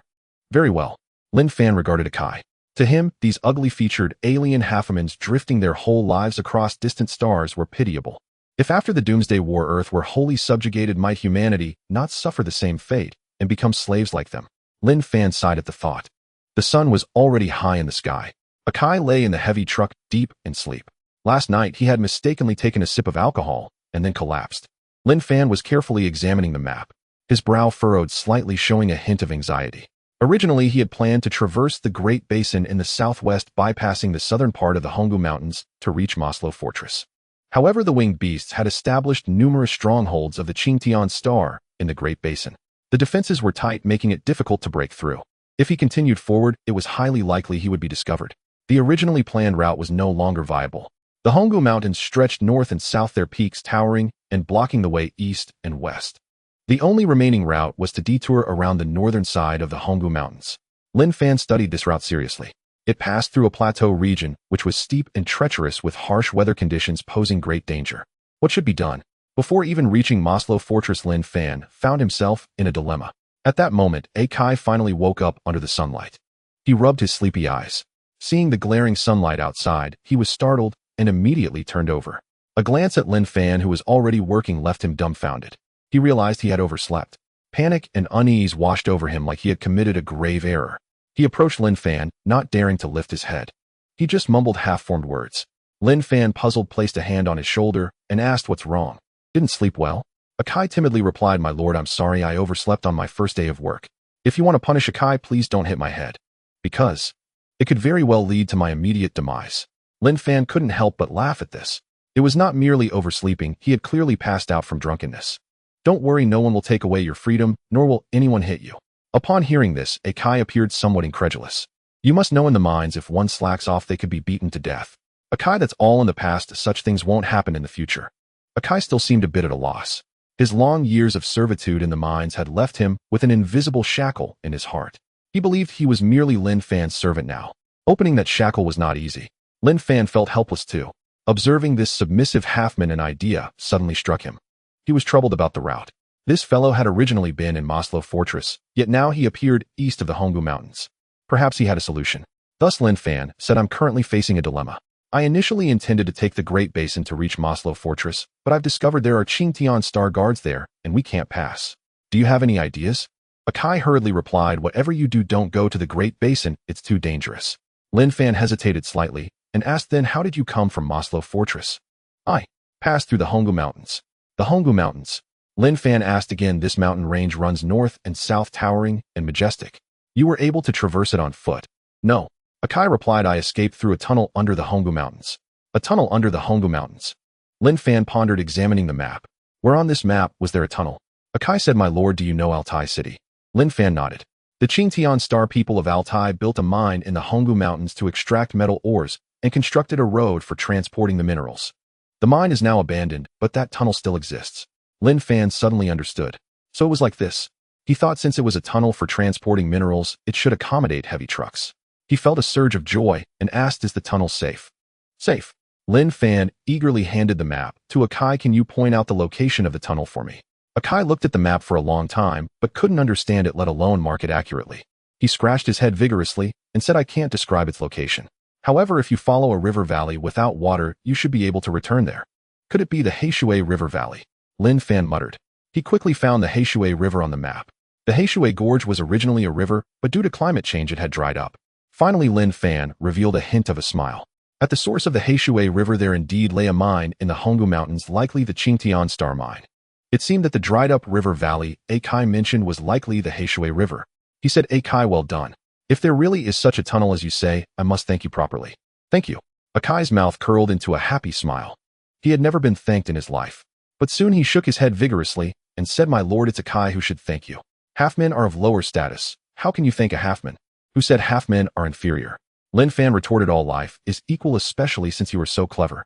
"Very well." Linfan regarded Akai. To him, these ugly-featured alien halfhumans drifting their whole lives across distant stars were pitiable. If after the Doomsday War Earth were wholly subjugated, might humanity not suffer the same fate and become slaves like them? Linfan sighed at the thought. The sun was already high in the sky. Akai lay in the heavy truck, deep in sleep. Last night, he had mistakenly taken a sip of alcohol and then collapsed. Linfan was carefully examining the map, his brow furrowed slightly, showing a hint of anxiety. Originally, he had planned to traverse the Great Basin in the southwest, bypassing the southern part of the Honggu Mountains to reach Moslo Fortress. However, the winged beasts had established numerous strongholds of the Chongtie star in the Great Basin. The defenses were tight, making it difficult to break through. If he continued forward, it was highly likely he would be discovered. The originally planned route was no longer viable. The Honggu Mountains stretched north and south, their peaks towering and blocking the way east and west. The only remaining route was to detour around the northern side of the Honggu Mountains. Linfan studied this route seriously. It passed through a plateau region, which was steep and treacherous with harsh weather conditions posing great danger. What should be done? Before even reaching Moslo Fortress, Linfan found himself in a dilemma. At that moment, Akai finally woke up under the sunlight. He rubbed his sleepy eyes. Seeing the glaring sunlight outside, he was startled and immediately turned over. A glance at Linfan, who was already working, left him dumbfounded. He realized he had overslept. Panic and unease washed over him like he had committed a grave error. He approached Linfan, not daring to lift his head. He just mumbled half-formed words. Linfan, puzzled, placed a hand on his shoulder and asked what's wrong. Didn't sleep well? Akai timidly replied, "My lord, I'm sorry, I overslept on my first day of work. If you want to punish Akai, please don't hit my head. Because it could very well lead to my immediate demise." Linfan couldn't help but laugh at this. It was not merely oversleeping, he had clearly passed out from drunkenness. "Don't worry, no one will take away your freedom, nor will anyone hit you." Upon hearing this, Akai appeared somewhat incredulous. "You must know in the mines, if one slacks off, they could be beaten to death." Akai, "That's all in the past, such things won't happen in the future." Akai still seemed a bit at a loss. His long years of servitude in the mines had left him with an invisible shackle in his heart. He believed he was merely Linfan's servant now. Opening that shackle was not easy. Linfan felt helpless too. Observing this submissive halfman, an idea suddenly struck him. He was troubled about the route. This fellow had originally been in Moslo Fortress, yet now he appeared east of the Honggu Mountains. Perhaps he had a solution. Thus Linfan said, "I'm currently facing a dilemma. I initially intended to take the Great Basin to reach Moslo Fortress, but I've discovered there are Chongtie star guards there, and we can't pass. Do you have any ideas?" Akai hurriedly replied, "Whatever you do, don't go to the Great Basin, it's too dangerous." Linfan hesitated slightly, and asked, "Then how did you come from Moslo Fortress?" "I passed through the Honggu Mountains." "The Honggu Mountains?" Linfan asked again. "This mountain range runs north and south, towering and majestic. You were able to traverse it on foot?" "No." Akai replied, "I escaped through a tunnel under the Honggu Mountains." "A tunnel under the Honggu Mountains?" Linfan pondered, examining the map. Where on this map was there a tunnel? Akai said, "My lord, do you know Altai City?" Linfan nodded. The Chongtie star people of Altai built a mine in the Honggu Mountains to extract metal ores and constructed a road for transporting the minerals. The mine is now abandoned, but that tunnel still exists. Linfan suddenly understood. So it was like this. He thought since it was a tunnel for transporting minerals, it should accommodate heavy trucks. He felt a surge of joy and asked, "Is the tunnel safe?" "Safe." Linfan eagerly handed the map to Akai. "Can you point out the location of the tunnel for me?" Akai looked at the map for a long time, but couldn't understand it, let alone mark it accurately. He scratched his head vigorously and said, "I can't describe its location. However, if you follow a river valley without water, you should be able to return there." "Could it be the Heishui River Valley?" Linfan muttered. He quickly found the Heishui River on the map. The Heishui Gorge was originally a river, but due to climate change it had dried up. Finally, Linfan revealed a hint of a smile. At the source of the Heishui River there indeed lay a mine in the Honggu Mountains, likely the Chongtie star mine. It seemed that the dried-up river valley Akai mentioned was likely the Heishui River. He said, "Akai, well done. If there really is such a tunnel as you say, I must thank you properly." "Thank you." Akai's mouth curled into a happy smile. He had never been thanked in his life. But soon he shook his head vigorously and said, "My lord, it's Akai who should thank you. Halfmen are of lower status. How can you thank a halfman?" "Who said halfmen are inferior?" Linfan retorted, "All life is equal, especially since you are so clever."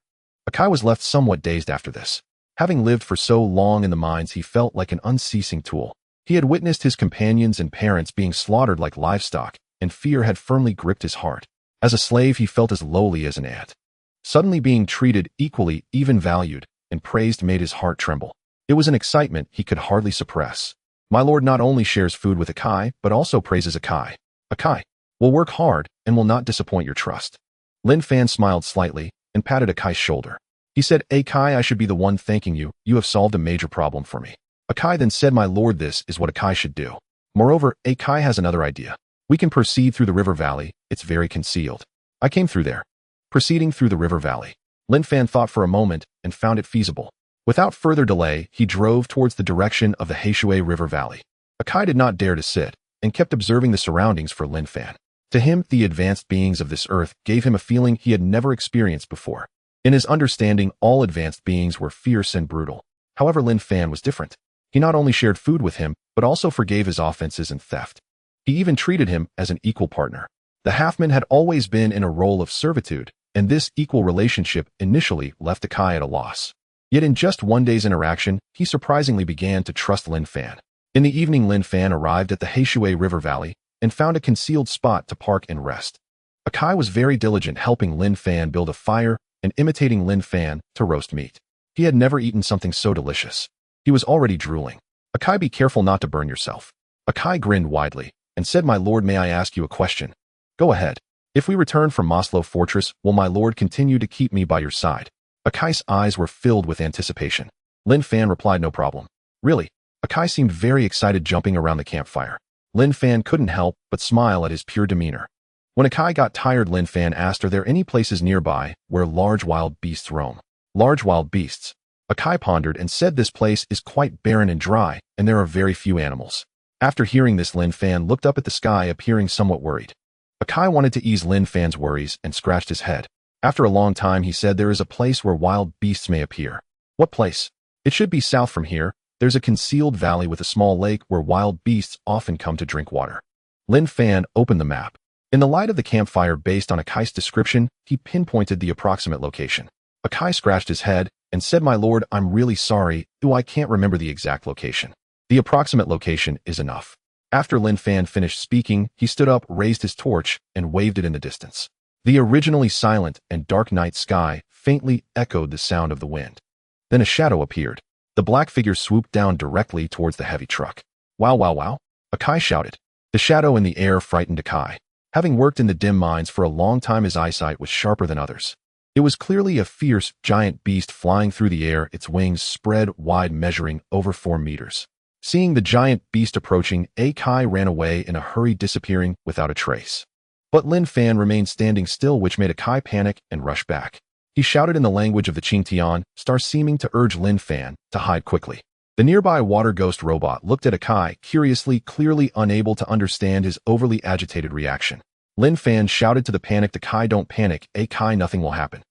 Akai was left somewhat dazed after this. Having lived for so long in the mines, he felt like an unceasing tool. He had witnessed his companions and parents being slaughtered like livestock, and fear had firmly gripped his heart. As a slave, he felt as lowly as an ant. Suddenly being treated equally, even valued, and praised made his heart tremble. It was an excitement he could hardly suppress. My lord not only shares food with Akai, but also praises Akai. Akai will work hard and will not disappoint your trust. Linfan smiled slightly and patted Akai's shoulder. He said, "Akai, I should be the one thanking you. You have solved a major problem for me." Akai then said, "My lord, this is what Akai should do. Moreover, Akai has another idea. We can proceed through the river valley. It's very concealed. I came through there." Proceeding through the river valley. Linfan thought for a moment and found it feasible. Without further delay, he drove towards the direction of the Heishui River Valley. Akai did not dare to sit and kept observing the surroundings for Linfan. To him, the advanced beings of this earth gave him a feeling he had never experienced before. In his understanding, all advanced beings were fierce and brutal. However, Linfan was different. He not only shared food with him, but also forgave his offenses and theft. He even treated him as an equal partner. The halfman had always been in a role of servitude, and this equal relationship initially left Akai at a loss. Yet in just one day's interaction, he surprisingly began to trust Linfan. In the evening, Linfan arrived at the Heishui River Valley and found a concealed spot to park and rest. Akai was very diligent, helping Linfan build a fire and imitating Linfan to roast meat. He had never eaten something so delicious. He was already drooling. Akai, be careful not to burn yourself. Akai grinned widely and said, my lord, may I ask you a question? Go ahead. If we return from Moslo Fortress, will my lord continue to keep me by your side? Akai's eyes were filled with anticipation. Linfan replied, no problem. Really? Akai seemed very excited, jumping around the campfire. Linfan couldn't help but smile at his pure demeanor. When Akai got tired, Linfan asked, are there any places nearby where large wild beasts roam? Large wild beasts. Akai pondered and said, this place is quite barren and dry, and there are very few animals. After hearing this, Linfan looked up at the sky, appearing somewhat worried. Akai wanted to ease Linfan's worries and scratched his head. After a long time, he said, there is a place where wild beasts may appear. What place? It should be south from here. There's a concealed valley with a small lake where wild beasts often come to drink water. Linfan opened the map. In the light of the campfire, based on Akai's description, he pinpointed the approximate location. Akai scratched his head and said, my lord, I'm really sorry, though I can't remember the exact location. The approximate location is enough. After Linfan finished speaking, he stood up, raised his torch, and waved it in the distance. The originally silent and dark night sky faintly echoed the sound of the wind. Then a shadow appeared. The black figure swooped down directly towards the heavy truck. Wow, wow, wow! Akai shouted. The shadow in the air frightened Akai. Having worked in the dim mines for a long time, his eyesight was sharper than others. It was clearly a fierce, giant beast flying through the air, its wings spread wide, measuring over 4 meters. Seeing the giant beast approaching, Akai ran away in a hurry, disappearing without a trace. But Linfan remained standing still, which made Akai panic and rush back. He shouted in the language of the Chingtian, star, seeming to urge Linfan to hide quickly. The nearby water ghost robot looked at Akai curiously, clearly unable to understand his overly agitated reaction. Linfan shouted to the panicked Akai, don't panic, Akai, nothing will happen.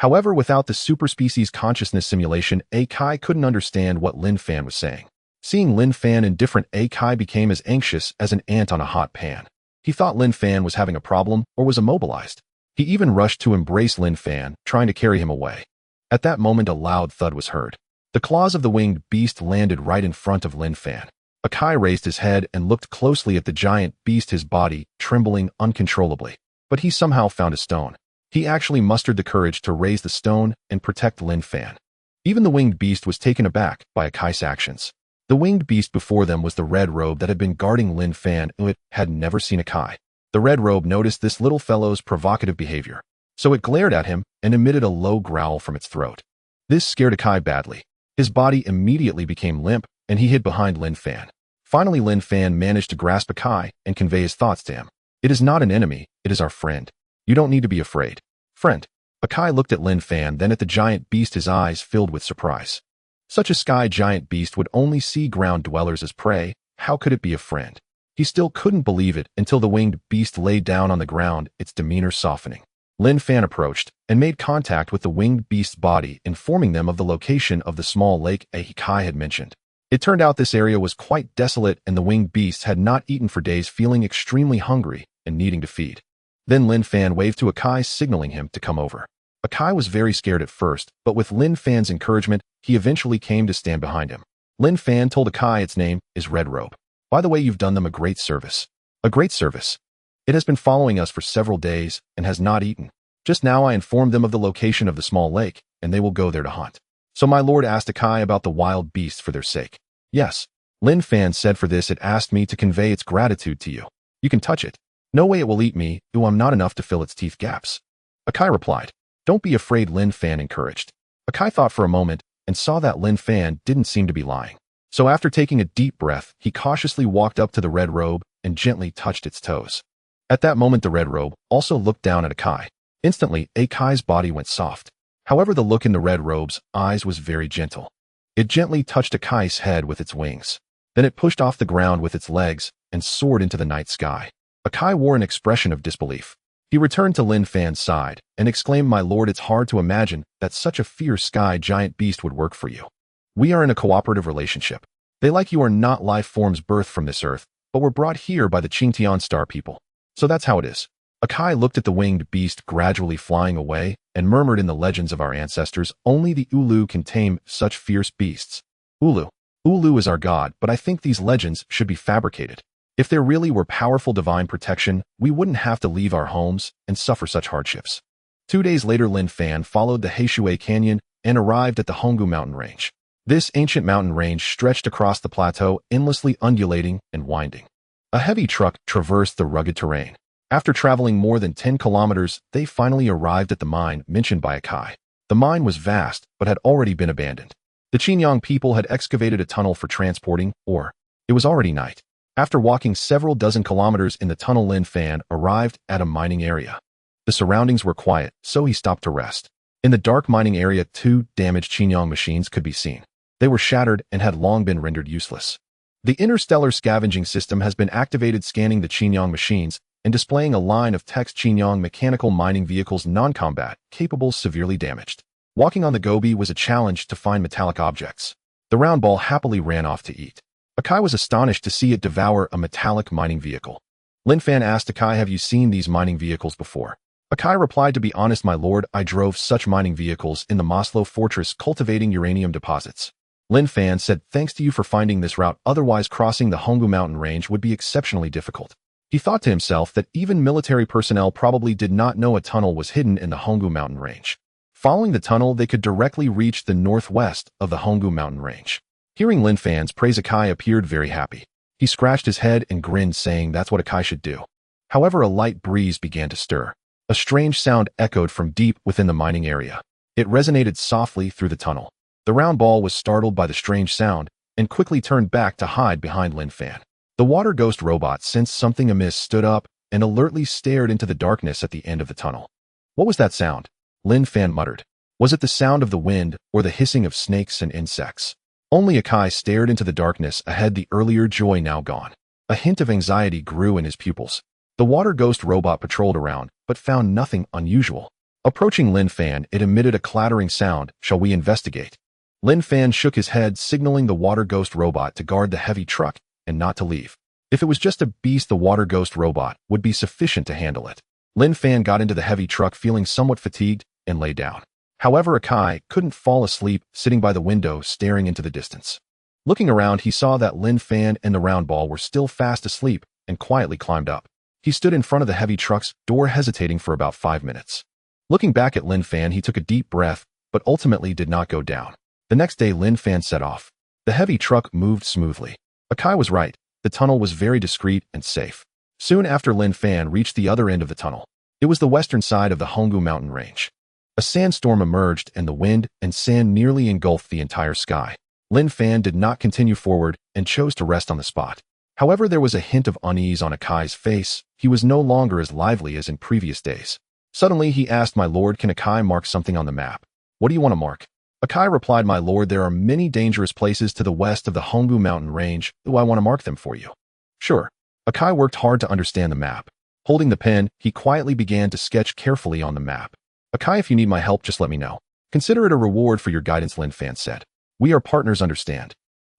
However, without the superspecies consciousness simulation, Akai couldn't understand what Linfan was saying. Seeing Linfan indifferent, Akai became as anxious as an ant on a hot pan. He thought Linfan was having a problem or was immobilized. He even rushed to embrace Linfan, trying to carry him away. At that moment, a loud thud was heard. The claws of the winged beast landed right in front of Linfan. Akai raised his head and looked closely at the giant beast, his body trembling uncontrollably. But he somehow found a stone. He actually mustered the courage to raise the stone and protect Linfan. Even the winged beast was taken aback by Akai's actions. The winged beast before them was the red robe that had been guarding Linfan, who it had never seen Akai. The red robe noticed this little fellow's provocative behavior, so it glared at him and emitted a low growl from its throat. This scared Akai badly. His body immediately became limp, and he hid behind Linfan. Finally, Linfan managed to grasp Akai and convey his thoughts to him. It is not an enemy, it is our friend. You don't need to be afraid. Friend. Akai looked at Linfan, then at the giant beast, his eyes filled with surprise. Such a sky giant beast would only see ground dwellers as prey. How could it be a friend? He still couldn't believe it until the winged beast lay down on the ground, its demeanor softening. Linfan approached and made contact with the winged beast's body, informing them of the location of the small lake Akai had mentioned. It turned out this area was quite desolate, and the winged beast had not eaten for days, feeling extremely hungry and needing to feed. Then Linfan waved to Akai, signaling him to come over. Akai was very scared at first, but with Linfan's encouragement, he eventually came to stand behind him. Linfan told Akai its name is Red Robe. By the way, you've done them a great service. A great service. It has been following us for several days and has not eaten. Just now I informed them of the location of the small lake, and they will go there to hunt. So my lord asked Akai about the wild beasts for their sake. Yes. Linfan said, for this it asked me to convey its gratitude to you. You can touch it. No way it will eat me, though I'm not enough to fill its teeth gaps. Akai replied. Don't be afraid, Linfan encouraged. Akai thought for a moment and saw that Linfan didn't seem to be lying. So after taking a deep breath, he cautiously walked up to the red robe and gently touched its toes. At that moment, the red robe also looked down at Akai. Instantly, Akai's body went soft. However, the look in the red robe's eyes was very gentle. It gently touched Akai's head with its wings. Then it pushed off the ground with its legs and soared into the night sky. Akai wore an expression of disbelief. He returned to Linfan's side and exclaimed, my lord, it's hard to imagine that such a fierce sky giant beast would work for you. We are in a cooperative relationship. They, like you, are not life forms birthed from this earth, but were brought here by the Chingtian star people. So that's how it is. Akai looked at the winged beast gradually flying away and murmured, in the legends of our ancestors, only the Ulu can tame such fierce beasts. Ulu. Ulu is our god, but I think these legends should be fabricated. If there really were powerful divine protection, we wouldn't have to leave our homes and suffer such hardships. 2 days later, Linfan followed the Heishui Canyon and arrived at the Honggu mountain range. This ancient mountain range stretched across the plateau, endlessly undulating and winding. A heavy truck traversed the rugged terrain. After traveling more than 10 kilometers, they finally arrived at the mine mentioned by Akai. The mine was vast, but had already been abandoned. The Chinyong people had excavated a tunnel for transporting ore. It was already night. After walking several dozen kilometers in the tunnel, Linfan arrived at a mining area. The surroundings were quiet, so he stopped to rest. In the dark mining area, 2 damaged Chinyong machines could be seen. They were shattered and had long been rendered useless. The Interstellar Scavenging system has been activated, scanning the Chinyong machines and displaying a line of text: Chinyong mechanical mining vehicles non-combat, capable, severely damaged. Walking on the gobi was a challenge to find metallic objects. The round ball happily ran off to eat. Akai was astonished to see it devour a metallic mining vehicle. Linfan asked Akai, "Have you seen these mining vehicles before?" Akai replied, "To be honest, my lord, I drove such mining vehicles in the Moslo fortress cultivating uranium deposits." Linfan said, "Thanks to you for finding this route, otherwise crossing the Honggu mountain range would be exceptionally difficult." He thought to himself that even military personnel probably did not know a tunnel was hidden in the Honggu mountain range. Following the tunnel, they could directly reach the northwest of the Honggu mountain range. Hearing Linfan's praise, Akai appeared very happy. He scratched his head and grinned, saying that's what Akai should do. However, a light breeze began to stir. A strange sound echoed from deep within the mining area. It resonated softly through the tunnel. The round ball was startled by the strange sound and quickly turned back to hide behind Linfan. The water ghost robot sensed something amiss, stood up, and alertly stared into the darkness at the end of the tunnel. "What was that sound?" Linfan muttered. Was it the sound of the wind or the hissing of snakes and insects? Only Akai stared into the darkness ahead, the earlier joy now gone. A hint of anxiety grew in his pupils. The water ghost robot patrolled around, but found nothing unusual. Approaching Linfan, it emitted a clattering sound. "Shall we investigate?" Linfan shook his head, signaling the water ghost robot to guard the heavy truck and not to leave. If it was just a beast, the water ghost robot would be sufficient to handle it. Linfan got into the heavy truck, feeling somewhat fatigued, and lay down. However, Akai couldn't fall asleep, sitting by the window, staring into the distance. Looking around, he saw that Linfan and the round ball were still fast asleep and quietly climbed up. He stood in front of the heavy truck's door, hesitating for about 5 minutes. Looking back at Linfan, he took a deep breath, but ultimately did not go down. The next day, Linfan set off. The heavy truck moved smoothly. Akai was right. The tunnel was very discreet and safe. Soon after, Linfan reached the other end of the tunnel. It was the western side of the Honggu mountain range. A sandstorm emerged, and the wind and sand nearly engulfed the entire sky. Linfan did not continue forward and chose to rest on the spot. However, there was a hint of unease on Akai's face. He was no longer as lively as in previous days. Suddenly, he asked, "My lord, can Akai mark something on the map?" "What do you want to mark?" Akai replied, "My lord, there are many dangerous places to the west of the Honggu mountain range. Do I want to mark them for you?" "Sure." Akai worked hard to understand the map. Holding the pen, he quietly began to sketch carefully on the map. "Akai, if you need my help, just let me know. Consider it a reward for your guidance," Linfan said. "We are partners, understand?"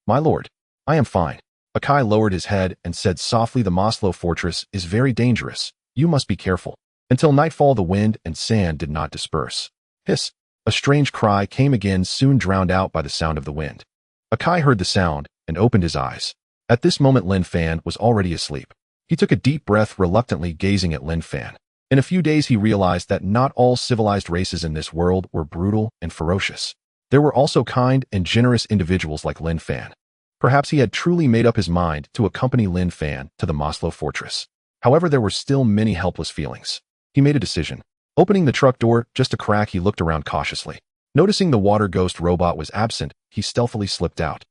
"My lord, I am fine." Akai lowered his head and said softly, "The Moslo fortress is very dangerous. You must be careful." Until nightfall, the wind and sand did not disperse. Hiss! A strange cry came again, soon drowned out by the sound of the wind. Akai heard the sound and opened his eyes. At this moment, Linfan was already asleep. He took a deep breath, reluctantly gazing at Linfan. In a few days, he realized that not all civilized races in this world were brutal and ferocious. There were also kind and generous individuals like Linfan. Perhaps he had truly made up his mind to accompany Linfan to the Moslo fortress. However, there were still many helpless feelings. He made a decision. Opening the truck door just a crack, he looked around cautiously. Noticing the water ghost robot was absent, he stealthily slipped out.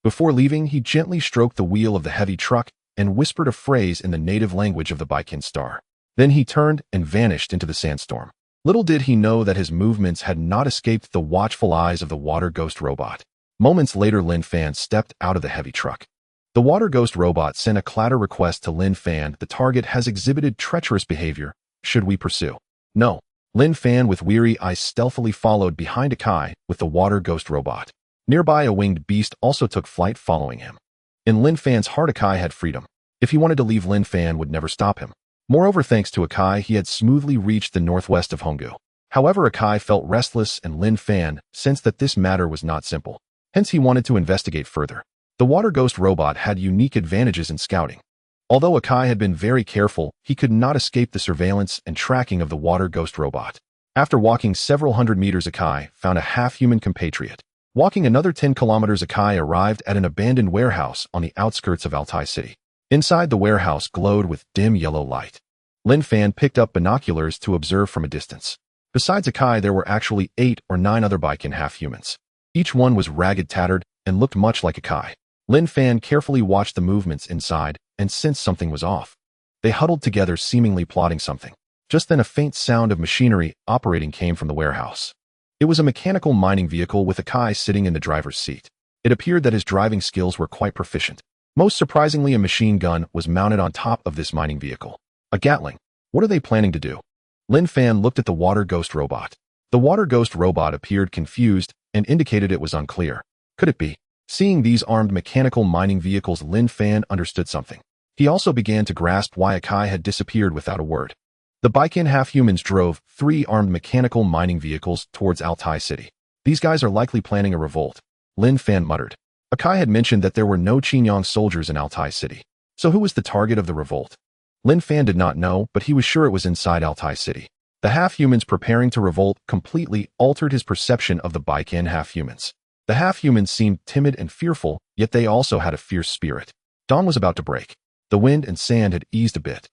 Before leaving, he gently stroked the wheel of the heavy truck and whispered a phrase in the native language of the Baikin star. Then he turned and vanished into the sandstorm. Little did he know that his movements had not escaped the watchful eyes of the water ghost robot. Moments later, Linfan stepped out of the heavy truck. The water ghost robot sent a clatter request to Linfan. "The target has exhibited treacherous behavior. Should we pursue?" "No." Linfan, with weary eyes, stealthily followed behind Akai with the water ghost robot. Nearby, a winged beast also took flight following him. In Linfan's heart, Akai had freedom. If he wanted to leave, Linfan would never stop him. Moreover, thanks to Akai, he had smoothly reached the northwest of Honggu. However, Akai felt restless, and Linfan sensed that this matter was not simple. Hence, he wanted to investigate further. The water ghost robot had unique advantages in scouting. Although Akai had been very careful, he could not escape the surveillance and tracking of the water ghost robot. After walking several hundred meters, Akai found a half-human compatriot. Walking another 10 kilometers, Akai arrived at an abandoned warehouse on the outskirts of Altai City. Inside, the warehouse glowed with dim yellow light. Linfan picked up binoculars to observe from a distance. Besides Akai, there were actually 8 or 9 other Baiken half-humans. Each one was ragged, tattered, and looked much like Akai. Linfan carefully watched the movements inside and sensed something was off. They huddled together, seemingly plotting something. Just then, a faint sound of machinery operating came from the warehouse. It was a mechanical mining vehicle with Akai sitting in the driver's seat. It appeared that his driving skills were quite proficient. Most surprisingly, a machine gun was mounted on top of this mining vehicle. A Gatling. What are they planning to do? Linfan looked at the water ghost robot. The water ghost robot appeared confused and indicated it was unclear. Could it be? Seeing these armed mechanical mining vehicles, Linfan understood something. He also began to grasp why Akai had disappeared without a word. The Baiken half-humans drove 3 armed mechanical mining vehicles towards Altai City. These guys are likely planning a revolt, Linfan muttered. Akai had mentioned that there were no Chinyong soldiers in Altai City. So who was the target of the revolt? Linfan did not know, but he was sure it was inside Altai City. The half-humans preparing to revolt completely altered his perception of the Baiken half-humans. The half-humans seemed timid and fearful, yet they also had a fierce spirit. Dawn was about to break. The wind and sand had eased a bit.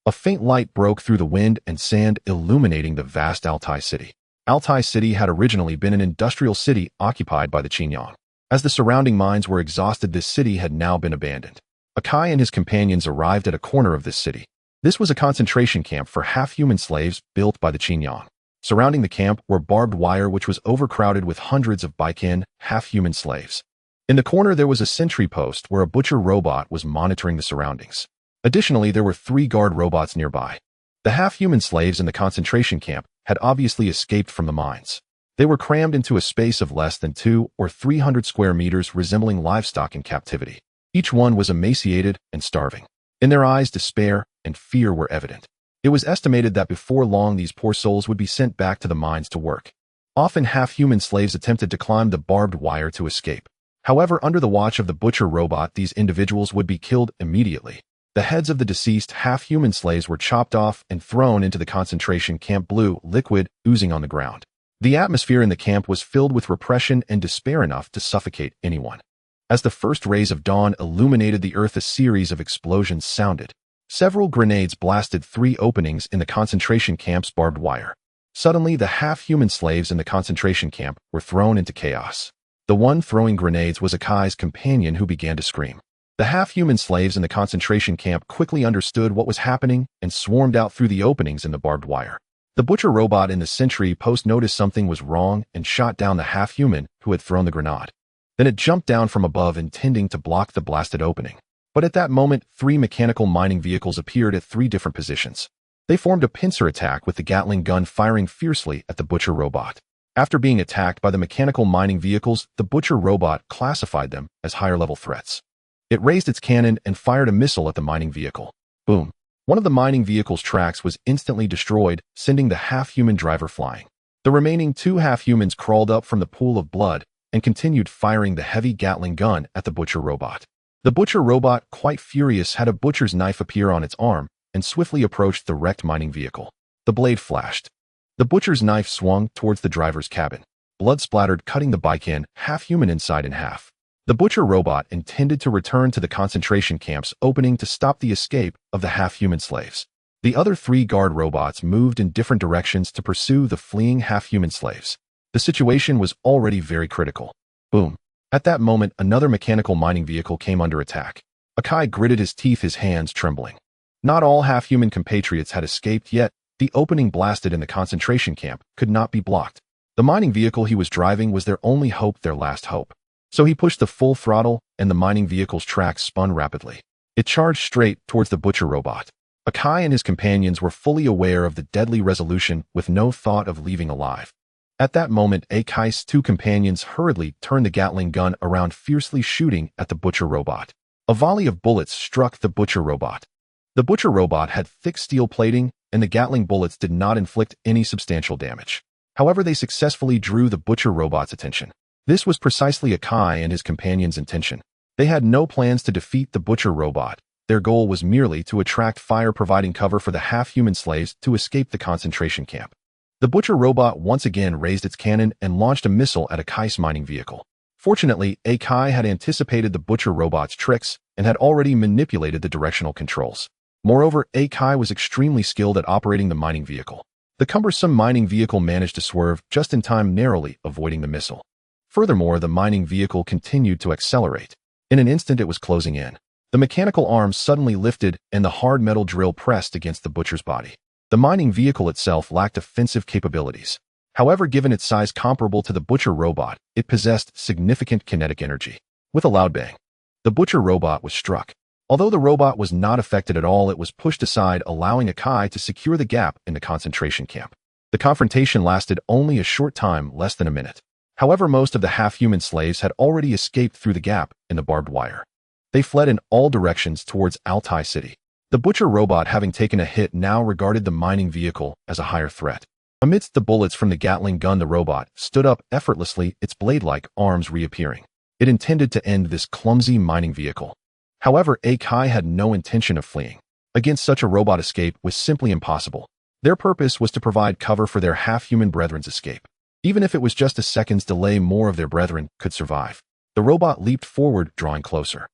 A faint light broke through the wind and sand, illuminating the vast Altai City. Altai City had originally been an industrial city occupied by the Chinyong. As the surrounding mines were exhausted, this city had now been abandoned. Akai and his companions arrived at a corner of this city. This was a concentration camp for half-human slaves built by the Chinyong. Surrounding the camp were barbed wire, which was overcrowded with hundreds of Baiken half-human slaves. In the corner, there was a sentry post where a butcher robot was monitoring the surroundings. Additionally, there were 3 guard robots nearby. The half-human slaves in the concentration camp had obviously escaped from the mines. They were crammed into a space of less than 200 or 300 square meters, resembling livestock in captivity. Each one was emaciated and starving. In their eyes, despair and fear were evident. It was estimated that before long, these poor souls would be sent back to the mines to work. Often, half-human slaves attempted to climb the barbed wire to escape. However, under the watch of the butcher robot, these individuals would be killed immediately. The heads of the deceased half-human slaves were chopped off and thrown into the concentration camp, blue liquid oozing on the ground. The atmosphere in the camp was filled with repression and despair enough to suffocate anyone. As the first rays of dawn illuminated the earth, a series of explosions sounded. Several grenades blasted 3 openings in the concentration camp's barbed wire. Suddenly, the half-human slaves in the concentration camp were thrown into chaos. The one throwing grenades was Akai's companion, who began to scream. The half-human slaves in the concentration camp quickly understood what was happening and swarmed out through the openings in the barbed wire. The butcher robot in the sentry post noticed something was wrong and shot down the half-human who had thrown the grenade. Then it jumped down from above, intending to block the blasted opening. But at that moment, 3 mechanical mining vehicles appeared at 3 different positions. They formed a pincer attack, with the Gatling gun firing fiercely at the butcher robot. After being attacked by the mechanical mining vehicles, the butcher robot classified them as higher-level threats. It raised its cannon and fired a missile at the mining vehicle. Boom. One of the mining vehicle's tracks was instantly destroyed, sending the half-human driver flying. The remaining 2 half-humans crawled up from the pool of blood and continued firing the heavy Gatling gun at the butcher robot. The butcher robot, quite furious, had a butcher's knife appear on its arm and swiftly approached the wrecked mining vehicle. The blade flashed. The butcher's knife swung towards the driver's cabin. Blood splattered, cutting the Baiken half-human inside in half. The butcher robot intended to return to the concentration camp's opening to stop the escape of the half-human slaves. The other 3 guard robots moved in different directions to pursue the fleeing half-human slaves. The situation was already very critical. Boom. At that moment, another mechanical mining vehicle came under attack. Akai gritted his teeth, his hands trembling. Not all half-human compatriots had escaped yet. The opening blasted in the concentration camp could not be blocked. The mining vehicle he was driving was their only hope, their last hope. So he pushed the full throttle, and the mining vehicle's tracks spun rapidly. It charged straight towards the butcher robot. Akai and his companions were fully aware of the deadly resolution, with no thought of leaving alive. At that moment, Akai's 2 companions hurriedly turned the Gatling gun around, fiercely shooting at the butcher robot. A volley of bullets struck the butcher robot. The butcher robot had thick steel plating, and the Gatling bullets did not inflict any substantial damage. However, they successfully drew the butcher robot's attention. This was precisely Akai and his companions' intention. They had no plans to defeat the butcher robot. Their goal was merely to attract fire, providing cover for the half-human slaves to escape the concentration camp. The butcher robot once again raised its cannon and launched a missile at Akai's mining vehicle. Fortunately, Akai had anticipated the butcher robot's tricks and had already manipulated the directional controls. Moreover, Akai was extremely skilled at operating the mining vehicle. The cumbersome mining vehicle managed to swerve just in time, narrowly avoiding the missile. Furthermore, the mining vehicle continued to accelerate. In an instant, it was closing in. The mechanical arms suddenly lifted and the hard metal drill pressed against the butcher's body. The mining vehicle itself lacked offensive capabilities. However, given its size comparable to the butcher robot, it possessed significant kinetic energy. With a loud bang, the butcher robot was struck. Although the robot was not affected at all, it was pushed aside, allowing Akai to secure the gap in the concentration camp. The confrontation lasted only a short time, less than a minute. However, most of the half-human slaves had already escaped through the gap in the barbed wire. They fled in all directions towards Altai City. The butcher robot, having taken a hit, now regarded the mining vehicle as a higher threat. Amidst the bullets from the Gatling gun, the robot stood up effortlessly, its blade-like arms reappearing. It intended to end this clumsy mining vehicle. However, Akai had no intention of fleeing. Against such a robot, escape was simply impossible. Their purpose was to provide cover for their half-human brethren's escape. Even if it was just a second's delay, more of their brethren could survive. The robot leaped forward, drawing closer.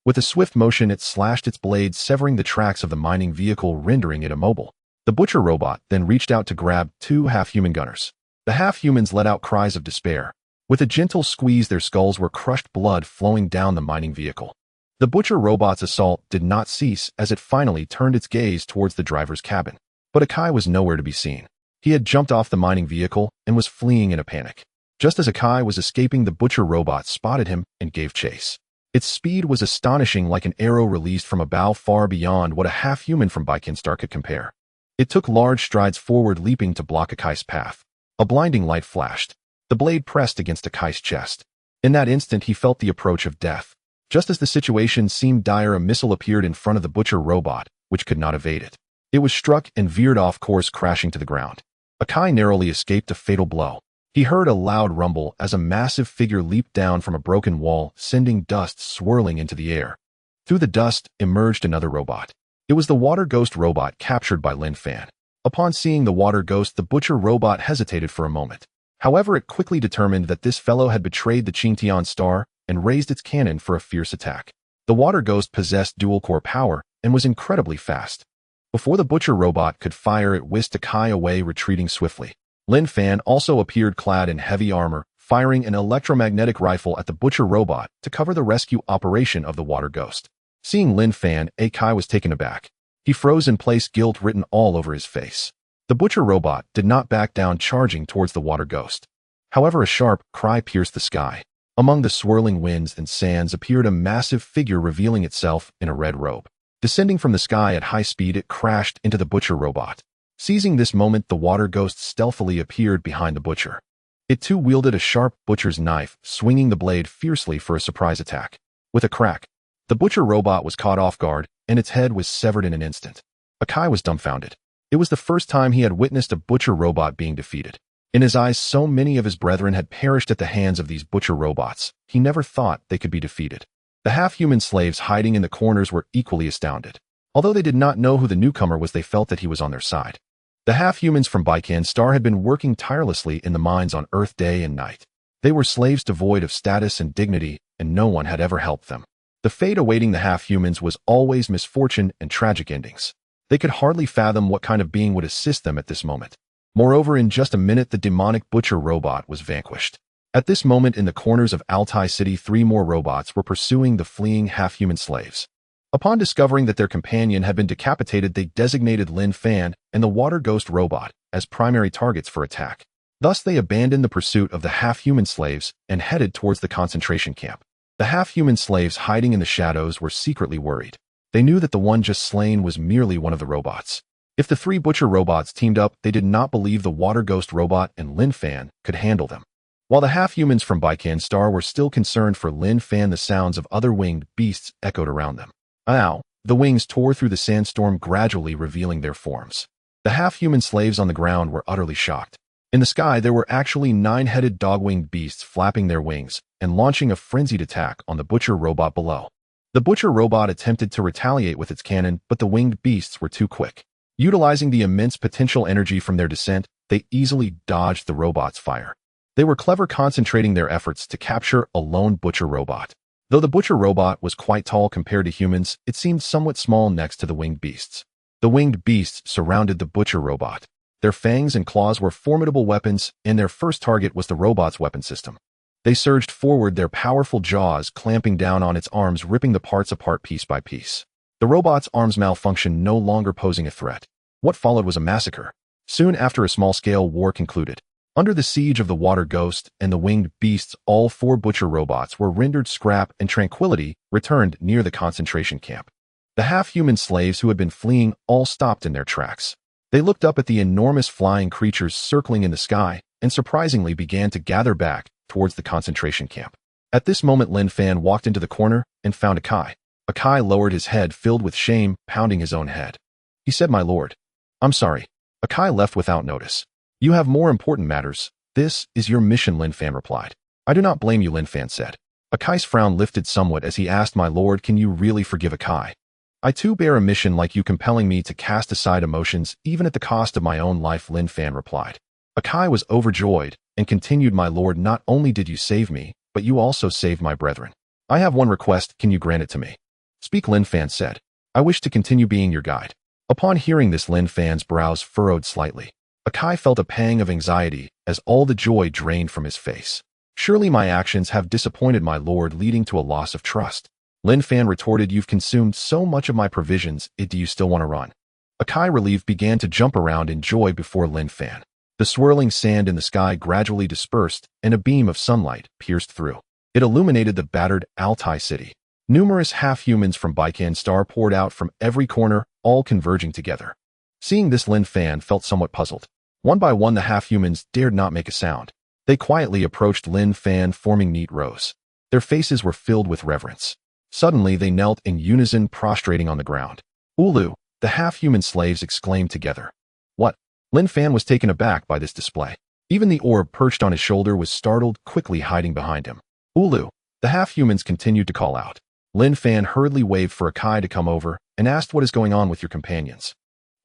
With a swift motion, it slashed its blades, severing the tracks of the mining vehicle, rendering it immobile. The butcher robot then reached out to grab two half-human gunners. The half-humans let out cries of despair. With a gentle squeeze, their skulls were crushed, blood flowing down the mining vehicle. The butcher robot's assault did not cease as it finally turned its gaze towards the driver's cabin. But Akai was nowhere to be seen. He had jumped off the mining vehicle and was fleeing in a panic. Just as Akai was escaping, the butcher robot spotted him and gave chase. Its speed was astonishing, like an arrow released from a bow, far beyond what a half-human from Baikinstar could compare. It took large strides forward, leaping to block Akai's path. A blinding light flashed. The blade pressed against Akai's chest. In that instant, he felt the approach of death. Just as the situation seemed dire, a missile appeared in front of the butcher robot, which could not evade it. It was struck and veered off course, crashing to the ground. Akai narrowly escaped a fatal blow. He heard a loud rumble as a massive figure leaped down from a broken wall, sending dust swirling into the air. Through the dust emerged another robot. It was the water ghost robot captured by Linfan. Upon seeing the water ghost, the butcher robot hesitated for a moment. However, it quickly determined that this fellow had betrayed the Chinyong star and raised its cannon for a fierce attack. The water ghost possessed dual-core power and was incredibly fast. Before the butcher robot could fire, it whisked Akai away, retreating swiftly. Linfan also appeared clad in heavy armor, firing an electromagnetic rifle at the butcher robot to cover the rescue operation of the water ghost. Seeing Linfan, Akai was taken aback. He froze in place, guilt written all over his face. The butcher robot did not back down, charging towards the water ghost. However, a sharp cry pierced the sky. Among the swirling winds and sands appeared a massive figure, revealing itself in a red robe. Descending from the sky at high speed, it crashed into the butcher robot. Seizing this moment, the water ghost stealthily appeared behind the butcher. It too wielded a sharp butcher's knife, swinging the blade fiercely for a surprise attack. With a crack, the butcher robot was caught off guard, and its head was severed in an instant. Akai was dumbfounded. It was the first time he had witnessed a butcher robot being defeated. In his eyes, so many of his brethren had perished at the hands of these butcher robots. He never thought they could be defeated. The half-human slaves hiding in the corners were equally astounded. Although they did not know who the newcomer was, they felt that he was on their side. The half-humans from Baikinstar had been working tirelessly in the mines on Earth day and night. They were slaves devoid of status and dignity, and no one had ever helped them. The fate awaiting the half-humans was always misfortune and tragic endings. They could hardly fathom what kind of being would assist them at this moment. Moreover, in just a minute, the demonic butcher robot was vanquished. At this moment, in the corners of Altai City, 3 more robots were pursuing the fleeing half-human slaves. Upon discovering that their companion had been decapitated, they designated Linfan and the water ghost robot as primary targets for attack. Thus, they abandoned the pursuit of the half-human slaves and headed towards the concentration camp. The half-human slaves hiding in the shadows were secretly worried. They knew that the one just slain was merely one of the robots. If the 3 butcher robots teamed up, they did not believe the water ghost robot and Linfan could handle them. While the half-humans from Baikinstar were still concerned for Linfan, the sounds of other winged beasts echoed around them. Ow! The wings tore through the sandstorm, gradually revealing their forms. The half-human slaves on the ground were utterly shocked. In the sky, there were actually 9-headed dog-winged beasts flapping their wings and launching a frenzied attack on the butcher robot below. The butcher robot attempted to retaliate with its cannon, but the winged beasts were too quick. Utilizing the immense potential energy from their descent, they easily dodged the robot's fire. They were clever, concentrating their efforts to capture a lone butcher robot. Though the butcher robot was quite tall compared to humans, it seemed somewhat small next to the winged beasts. The winged beasts surrounded the butcher robot. Their fangs and claws were formidable weapons, and their first target was the robot's weapon system. They surged forward, their powerful jaws clamping down on its arms, ripping the parts apart piece by piece. The robot's arms malfunctioned, no longer posing a threat. What followed was a massacre. Soon after, a small-scale war concluded. Under the siege of the water ghost and the winged beasts, all 4 butcher robots were rendered scrap, and tranquility returned near the concentration camp. The half-human slaves who had been fleeing all stopped in their tracks. They looked up at the enormous flying creatures circling in the sky and surprisingly began to gather back towards the concentration camp. At this moment, Linfan walked into the corner and found Akai. Akai lowered his head, filled with shame, pounding his own head. He said, "My lord, I'm sorry." Akai left without notice. "You have more important matters. This is your mission," Linfan replied. "I do not blame you," Linfan said. Akai's frown lifted somewhat as he asked, "My lord, can you really forgive Akai? I too bear a mission like you, compelling me to cast aside emotions, even at the cost of my own life," Linfan replied. Akai was overjoyed and continued, "My lord, not only did you save me, but you also saved my brethren. I have one request, can you grant it to me?" "Speak," Linfan said. "I wish to continue being your guide." Upon hearing this, Linfan's brows furrowed slightly. Akai felt a pang of anxiety as all the joy drained from his face. "Surely my actions have disappointed my lord, leading to a loss of trust." Linfan retorted, "You've consumed so much of my provisions, do you still want to run?" Akai, relieved, began to jump around in joy before Linfan. The swirling sand in the sky gradually dispersed, and a beam of sunlight pierced through. It illuminated the battered Altai city. Numerous half-humans from Baikan Star poured out from every corner, all converging together. Seeing this, Linfan felt somewhat puzzled. One by one, the half-humans dared not make a sound. They quietly approached Linfan, forming neat rows. Their faces were filled with reverence. Suddenly, they knelt in unison, prostrating on the ground. "Ulu!" the half-human slaves exclaimed together. "What?" Linfan was taken aback by this display. Even the orb perched on his shoulder was startled, quickly hiding behind him. "Ulu!" the half-humans continued to call out. Linfan hurriedly waved for Akai to come over and asked, "What is going on with your companions?"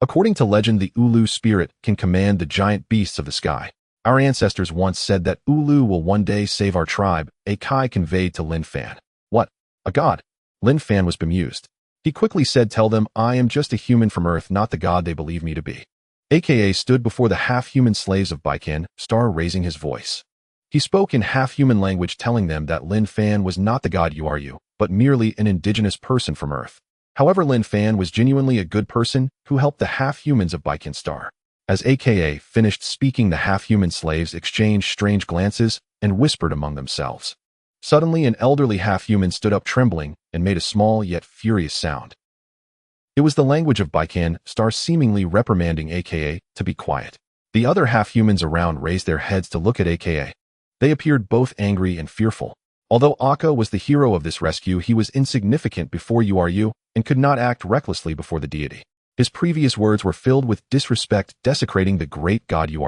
According to legend, the Ulu spirit can command the giant beasts of the sky. Our ancestors once said that Ulu will one day save our tribe, Akai conveyed to Linfan. "What? A god?" Linfan was bemused. He quickly said, "Tell them I am just a human from Earth, not the god they believe me to be." Aka stood before the half-human slaves of Baikan Star, raising his voice. He spoke in half-human language, telling them that Linfan was not the god you, but merely an indigenous person from Earth. However, Linfan was genuinely a good person who helped the half-humans of Baikan Star. As Aka finished speaking, the half-human slaves exchanged strange glances and whispered among themselves. Suddenly, an elderly half-human stood up, trembling, and made a small yet furious sound. It was the language of Baikan Star, seemingly reprimanding Aka to be quiet. The other half-humans around raised their heads to look at Aka. They appeared both angry and fearful. Although Akka was the hero of this rescue, he was insignificant before you and could not act recklessly before the deity. His previous words were filled with disrespect, desecrating the great god you.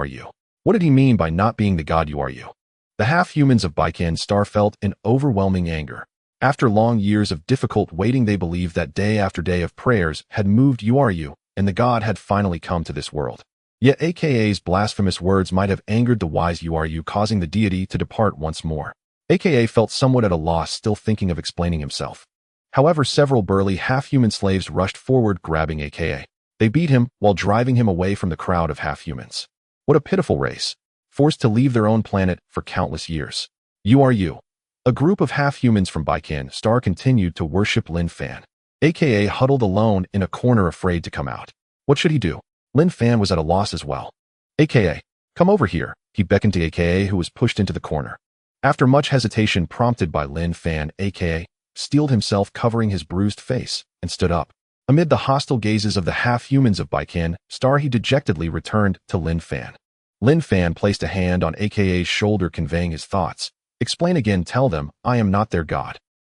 What did he mean by not being the god you? The half-humans of Baikan Star felt an overwhelming anger. After long years of difficult waiting, they believed that day after day of prayers had moved you, and the god had finally come to this world. Yet Aka's blasphemous words might have angered the wise you, causing the deity to depart once more. Aka felt somewhat at a loss, still thinking of explaining himself. However, several burly half-human slaves rushed forward, grabbing Aka. They beat him while driving him away from the crowd of half-humans. What a pitiful race, forced to leave their own planet for countless years. You. A group of half-humans from Baikan Star continued to worship Linfan. Aka huddled alone in a corner, afraid to come out. What should he do? Linfan was at a loss as well. "Aka, come over here," he beckoned to Aka, who was pushed into the corner. After much hesitation prompted by Linfan, Aka steeled himself, covering his bruised face, and stood up. Amid the hostile gazes of the half-humans of Baikan Star, he dejectedly returned to Linfan. Linfan placed a hand on Aka's shoulder, conveying his thoughts. "Explain again, tell them I am not their god."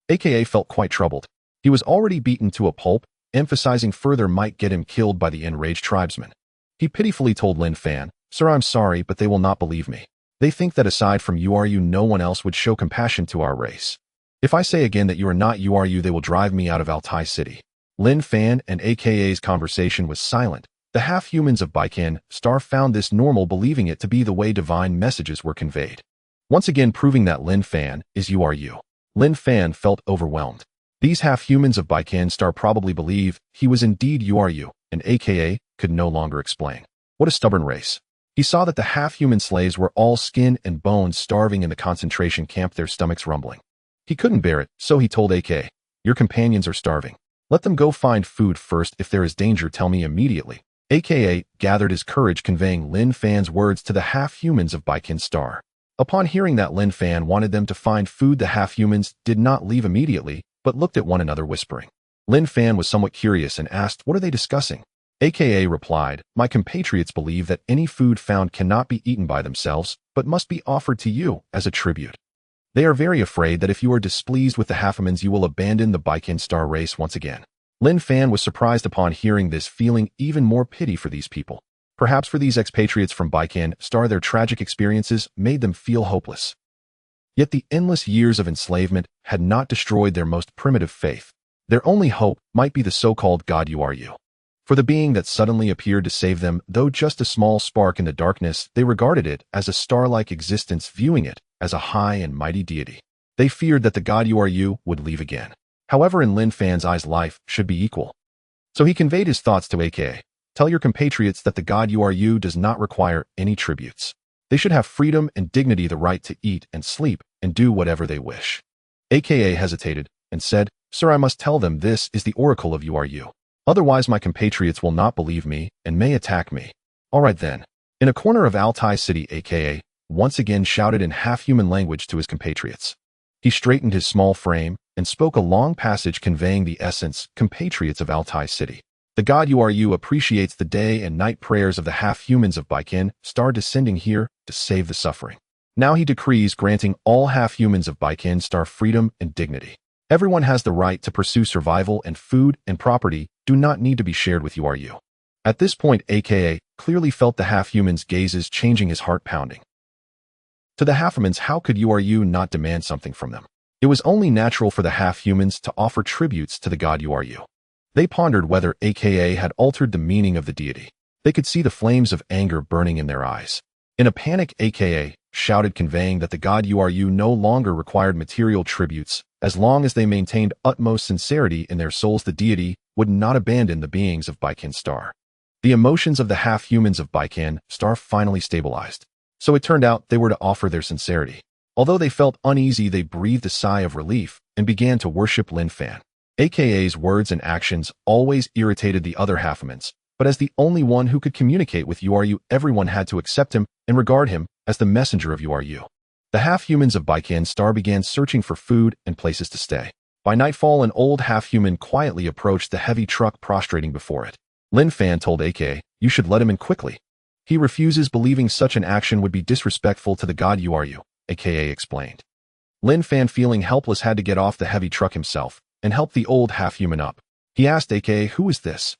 Aka felt quite troubled. He was already beaten to a pulp, emphasizing further might get him killed by the enraged tribesmen. He pitifully told Linfan, "Sir, I'm sorry, but they will not believe me. They think that aside from you, no one else would show compassion to our race. If I say again that you are not you, they will drive me out of Altai City." Linfan and Aka's conversation was silent, The half-humans of Baikan Star found this normal, believing it to be the way divine messages were conveyed. Once again proving that Linfan is you are you. Linfan felt overwhelmed. These half-humans of Baikan Star probably believe he was indeed you are you, and aka could no longer explain. What a stubborn race. He saw that the half-human slaves were all skin and bones, starving in the concentration camp, their stomachs rumbling. He couldn't bear it, so he told AK, "Your companions are starving. Let them go find food first. If there is danger, tell me immediately." AKA gathered his courage, conveying Linfan's words to the half-humans of Baikan Star. Upon hearing that Linfan wanted them to find food, the half-humans did not leave immediately, but looked at one another whispering. Linfan was somewhat curious and asked, "What are they discussing?" AKA replied, "My compatriots believe that any food found cannot be eaten by themselves, but must be offered to you as a tribute. They are very afraid that if you are displeased with the halfhumans, you will abandon the Baikan Star race once again." Linfan was surprised upon hearing this, feeling even more pity for these people. Perhaps for these expatriates from Baikan Star, their tragic experiences made them feel hopeless. Yet the endless years of enslavement had not destroyed their most primitive faith. Their only hope might be the so-called God you are you. For the being that suddenly appeared to save them, though just a small spark in the darkness, they regarded it as a star-like existence, viewing it as a high and mighty deity. They feared that the God you are you would leave again. However, in Linfan's eyes, life should be equal. So he conveyed his thoughts to AK. "Tell your compatriots that the God you are you does not require any tributes. They should have freedom and dignity, the right to eat and sleep and do whatever they wish." AKA hesitated and said, "Sir, I must tell them this is the oracle of you are you. Otherwise my compatriots will not believe me and may attack me." "All right then." In a corner of Altai City, AKA once again shouted in half-human language to his compatriots. He straightened his small frame and spoke a long passage conveying the essence, "Compatriots of Altai City. The God you are you appreciates the day and night prayers of the half-humans of Baikan Star descending here to save the suffering. Now he decrees granting all half-humans of Baikan Star freedom and dignity. Everyone has the right to pursue survival, and food and property do not need to be shared with you are you." At this point, AKA clearly felt the half-human's gazes, changing, his heart pounding. To the half-humans, how could you are you not demand something from them? It was only natural for the half-humans to offer tributes to the God you are you. They pondered whether AKA had altered the meaning of the deity. They could see the flames of anger burning in their eyes. In a panic, AKA shouted, conveying that the God you are you no longer required material tributes. As long as they maintained utmost sincerity in their souls, the deity would not abandon the beings of Baikan Star. The emotions of the half-humans of Baikan Star finally stabilized. So it turned out they were to offer their sincerity. Although they felt uneasy, they breathed a sigh of relief and began to worship Linfan. AKA's words and actions always irritated the other half-humans, but as the only one who could communicate with you are you, everyone had to accept him and regard him as the messenger of you are you. The half-humans of Baikan Star began searching for food and places to stay. By nightfall, an old half-human quietly approached the heavy truck, prostrating before it. Linfan told AK, "You should let him in quickly. He refuses, believing such an action would be disrespectful to the God you are you," AKA explained. Linfan, feeling helpless, had to get off the heavy truck himself and help the old half-human up. He asked AKA, "Who is this?"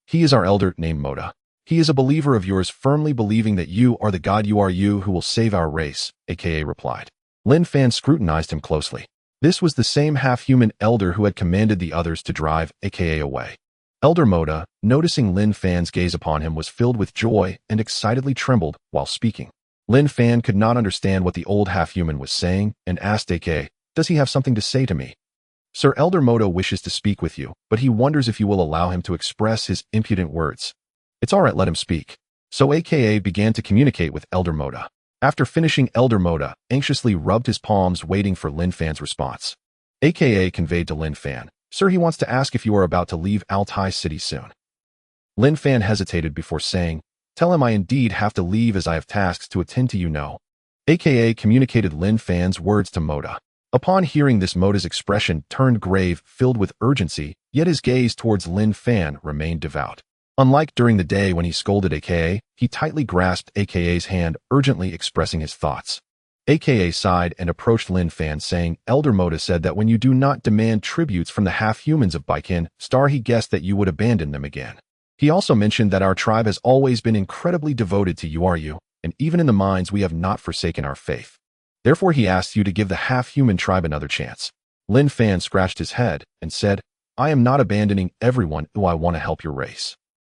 "He is our elder named Moda. He is a believer of yours, firmly believing that you are the God you are you who will save our race," AKA replied. Linfan scrutinized him closely. This was the same half-human elder who had commanded the others to drive AKA away. Elder Moda, noticing Linfan's gaze upon him, was filled with joy and excitedly trembled while speaking. Linfan could not understand what the old half-human was saying and asked AK, "Does he have something to say to me?" "Sir, Elder Moda wishes to speak with you, but he wonders if you will allow him to express his impudent words." "It's all right, let him speak." So AKA began to communicate with Elder Moda. After finishing, Elder Moda anxiously rubbed his palms, waiting for Linfan's response. AKA conveyed to Linfan, "Sir, he wants to ask if you are about to leave Altai City soon." Linfan hesitated before saying, "Tell him I indeed have to leave, as I have tasks to attend to, you know." AKA communicated Linfan's words to Moda. Upon hearing this, Moda's expression turned grave, filled with urgency, yet his gaze towards Linfan remained devout. Unlike during the day when he scolded AKA, he tightly grasped AKA's hand, urgently expressing his thoughts. AKA sighed and approached Linfan, saying, "Elder Moda said that when you do not demand tributes from the half-humans of Baikan Star, he guessed that you would abandon them again. He also mentioned that our tribe has always been incredibly devoted to you are you, and even in the mines we have not forsaken our faith. Therefore he asks you to give the half-human tribe another chance." Linfan scratched his head and said, "I am not abandoning everyone who I want to help your race.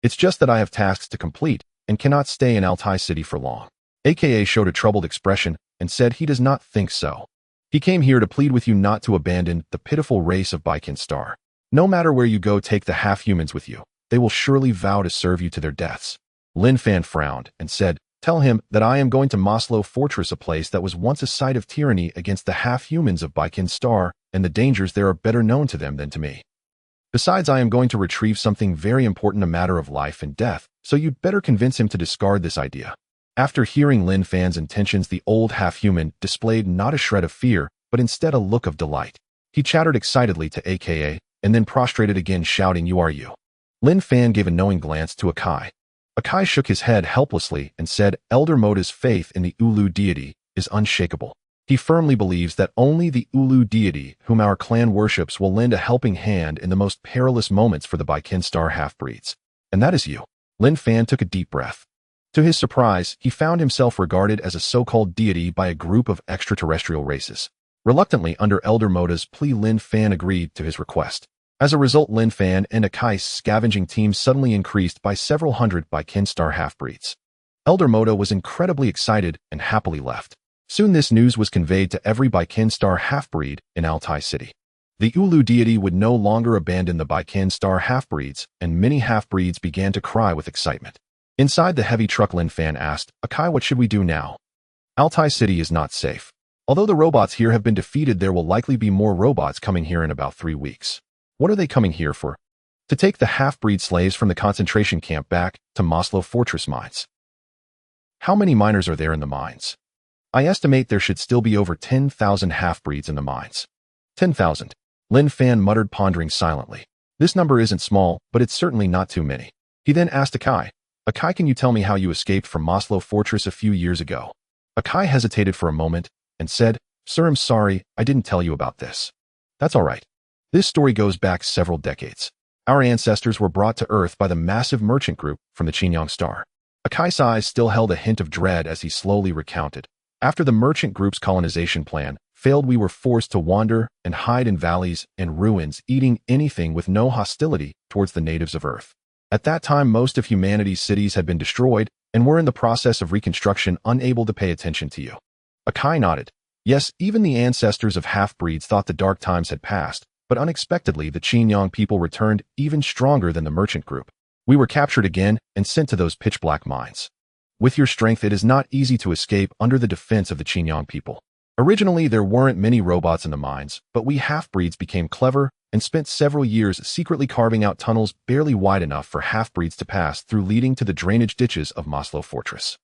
It's just that I have tasks to complete and cannot stay in Altai City for long. AKA showed a troubled expression and said he does not think so. He came here to plead with you not to abandon the pitiful race of Baikin Star. No matter where you go, take the half-humans with you. They will surely vow to serve you to their deaths. Linfan frowned and said, tell him that I am going to Moslo Fortress, a place that was once a site of tyranny against the half-humans of Baikin Star, and the dangers there are better known to them than to me. Besides, I am going to retrieve something very important, a matter of life and death, so you'd better convince him to discard this idea. After hearing Linfan's intentions, the old half-human displayed not a shred of fear, but instead a look of delight. He chattered excitedly to AKA, and then prostrated again, shouting, you are you. Linfan gave a knowing glance to Akai. Akai shook his head helplessly and said, Elder Moda's faith in the Ulu deity is unshakable. He firmly believes that only the Ulu deity, whom our clan worships, will lend a helping hand in the most perilous moments for the Baikin Star half-breeds. And that is you. Linfan took a deep breath. To his surprise, he found himself regarded as a so-called deity by a group of extraterrestrial races. Reluctantly, under Elder Moda's plea, Linfan agreed to his request. As a result, Linfan and Akai's scavenging team suddenly increased by several hundred Baikin Star half-breeds. Elder Moda was incredibly excited and happily left. Soon this news was conveyed to every Baikin Star half-breed in Altai City. The Ulu deity would no longer abandon the Baikin Star half-breeds, and many half-breeds began to cry with excitement. Inside the heavy truck, Linfan asked, Akai, what should we do now? Altai City is not safe. Although the robots here have been defeated, there will likely be more robots coming here in about 3 weeks. What are they coming here for? To take the half-breed slaves from the concentration camp back to Moslo Fortress mines. How many miners are there in the mines? I estimate there should still be over 10,000 half-breeds in the mines. 10,000. Linfan muttered, pondering silently. This number isn't small, but it's certainly not too many. He then asked Akai, Akai, can you tell me how you escaped from Moslo Fortress a few years ago? Akai hesitated for a moment and said, Sir, I'm sorry, I didn't tell you about this. That's all right. This story goes back several decades. Our ancestors were brought to Earth by the massive merchant group from the Chinyong star. Akai's eyes still held a hint of dread as he slowly recounted. After the merchant group's colonization plan failed, we were forced to wander and hide in valleys and ruins, eating anything with no hostility towards the natives of Earth. At that time, most of humanity's cities had been destroyed and were in the process of reconstruction, unable to pay attention to you. Akai nodded. Yes, even the ancestors of half-breeds thought the dark times had passed, but unexpectedly the Chinyong people returned even stronger than the merchant group. We were captured again and sent to those pitch-black mines. With your strength, it is not easy to escape under the defense of the Chinyong people. Originally, there weren't many robots in the mines, but we half-breeds became clever and spent several years secretly carving out tunnels barely wide enough for half-breeds to pass through, leading to the drainage ditches of Moslo Fortress.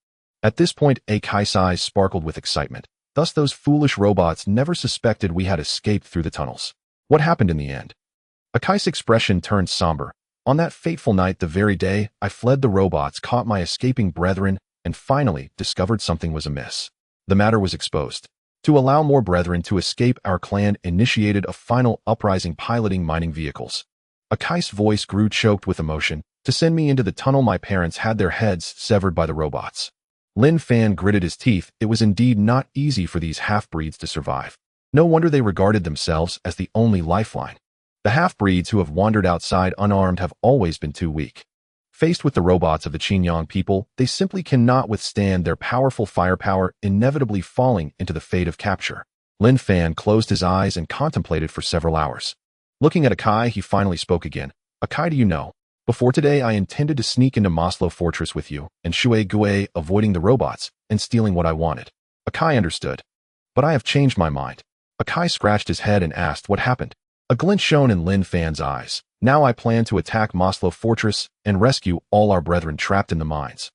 At this point, Akai's eyes sparkled with excitement. Thus, those foolish robots never suspected we had escaped through the tunnels. What happened in the end? Akai's expression turned somber. On that fateful night, the very day I fled, the robots caught my escaping brethren and finally discovered something was amiss. The matter was exposed. To allow more brethren to escape, our clan initiated a final uprising, piloting mining vehicles. Akai's voice grew choked with emotion. To send me into the tunnel, my parents had their heads severed by the robots. Linfan gritted his teeth. It was indeed not easy for these half-breeds to survive. No wonder they regarded themselves as the only lifeline. The half-breeds who have wandered outside unarmed have always been too weak. Faced with the robots of the Chinyong people, they simply cannot withstand their powerful firepower, inevitably falling into the fate of capture. Linfan closed his eyes and contemplated for several hours. Looking at Akai, he finally spoke again. Akai, do you know? Before today, I intended to sneak into Moslo Fortress with you and Shui Gue, avoiding the robots and stealing what I wanted. Akai understood. But I have changed my mind. Akai scratched his head and asked what happened. A glint shone in Linfan's eyes. Now I plan to attack Moslo Fortress and rescue all our brethren trapped in the mines.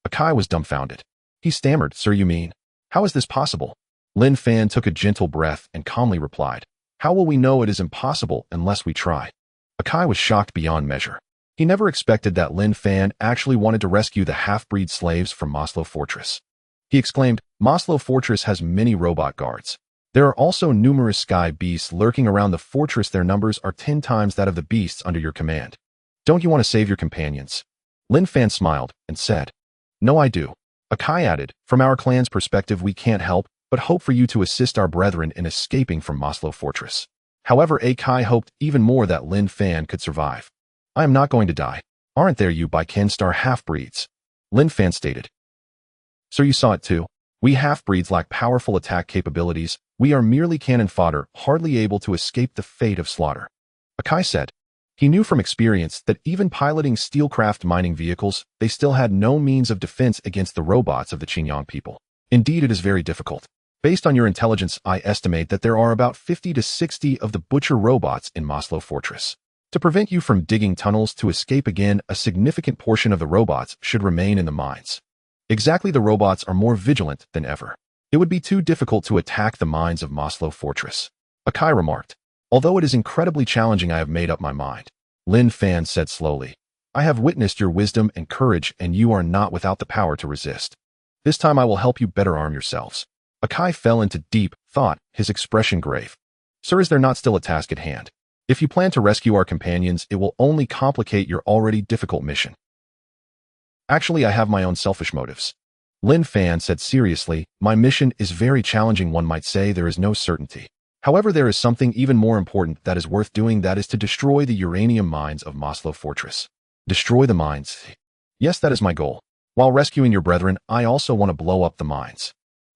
Akai was dumbfounded. He stammered, Sir, you mean? How is this possible? Linfan took a gentle breath and calmly replied, How will we know it is impossible unless we try? Akai was shocked beyond measure. He never expected that Linfan actually wanted to rescue the half-breed slaves from Moslo Fortress. He exclaimed, Moslo Fortress has many robot guards. There are also numerous sky beasts lurking around the fortress. Their numbers are 10 times that of the beasts under your command. Don't you want to save your companions? Linfan smiled and said, No, I do. Akai added, From our clan's perspective, we can't help but hope for you to assist our brethren in escaping from Moslo Fortress. However, Akai hoped even more that Linfan could survive. I am not going to die. Aren't there, you Baiken Star half-breeds? Linfan stated. So you saw it too? We half-breeds lack powerful attack capabilities. We are merely cannon fodder, hardly able to escape the fate of slaughter. Akai said. He knew from experience that even piloting steelcraft mining vehicles, they still had no means of defense against the robots of the Chinyong people. Indeed, it is very difficult. Based on your intelligence, I estimate that there are about 50 to 60 of the butcher robots in Moslo Fortress. To prevent you from digging tunnels to escape again, a significant portion of the robots should remain in the mines. Exactly, the robots are more vigilant than ever. It would be too difficult to attack the mines of Moslo Fortress. Akai remarked. Although it is incredibly challenging, I have made up my mind. Linfan said slowly. I have witnessed your wisdom and courage, and you are not without the power to resist. This time I will help you better arm yourselves. Akai fell into deep thought, his expression grave. Sir, is there not still a task at hand? If you plan to rescue our companions, it will only complicate your already difficult mission. Actually, I have my own selfish motives. Linfan said seriously, my mission is very challenging. One might say there is no certainty. However, there is something even more important that is worth doing, that is to destroy the uranium mines of Moslo Fortress. Destroy the mines? Yes, that is my goal. While rescuing your brethren, I also want to blow up the mines.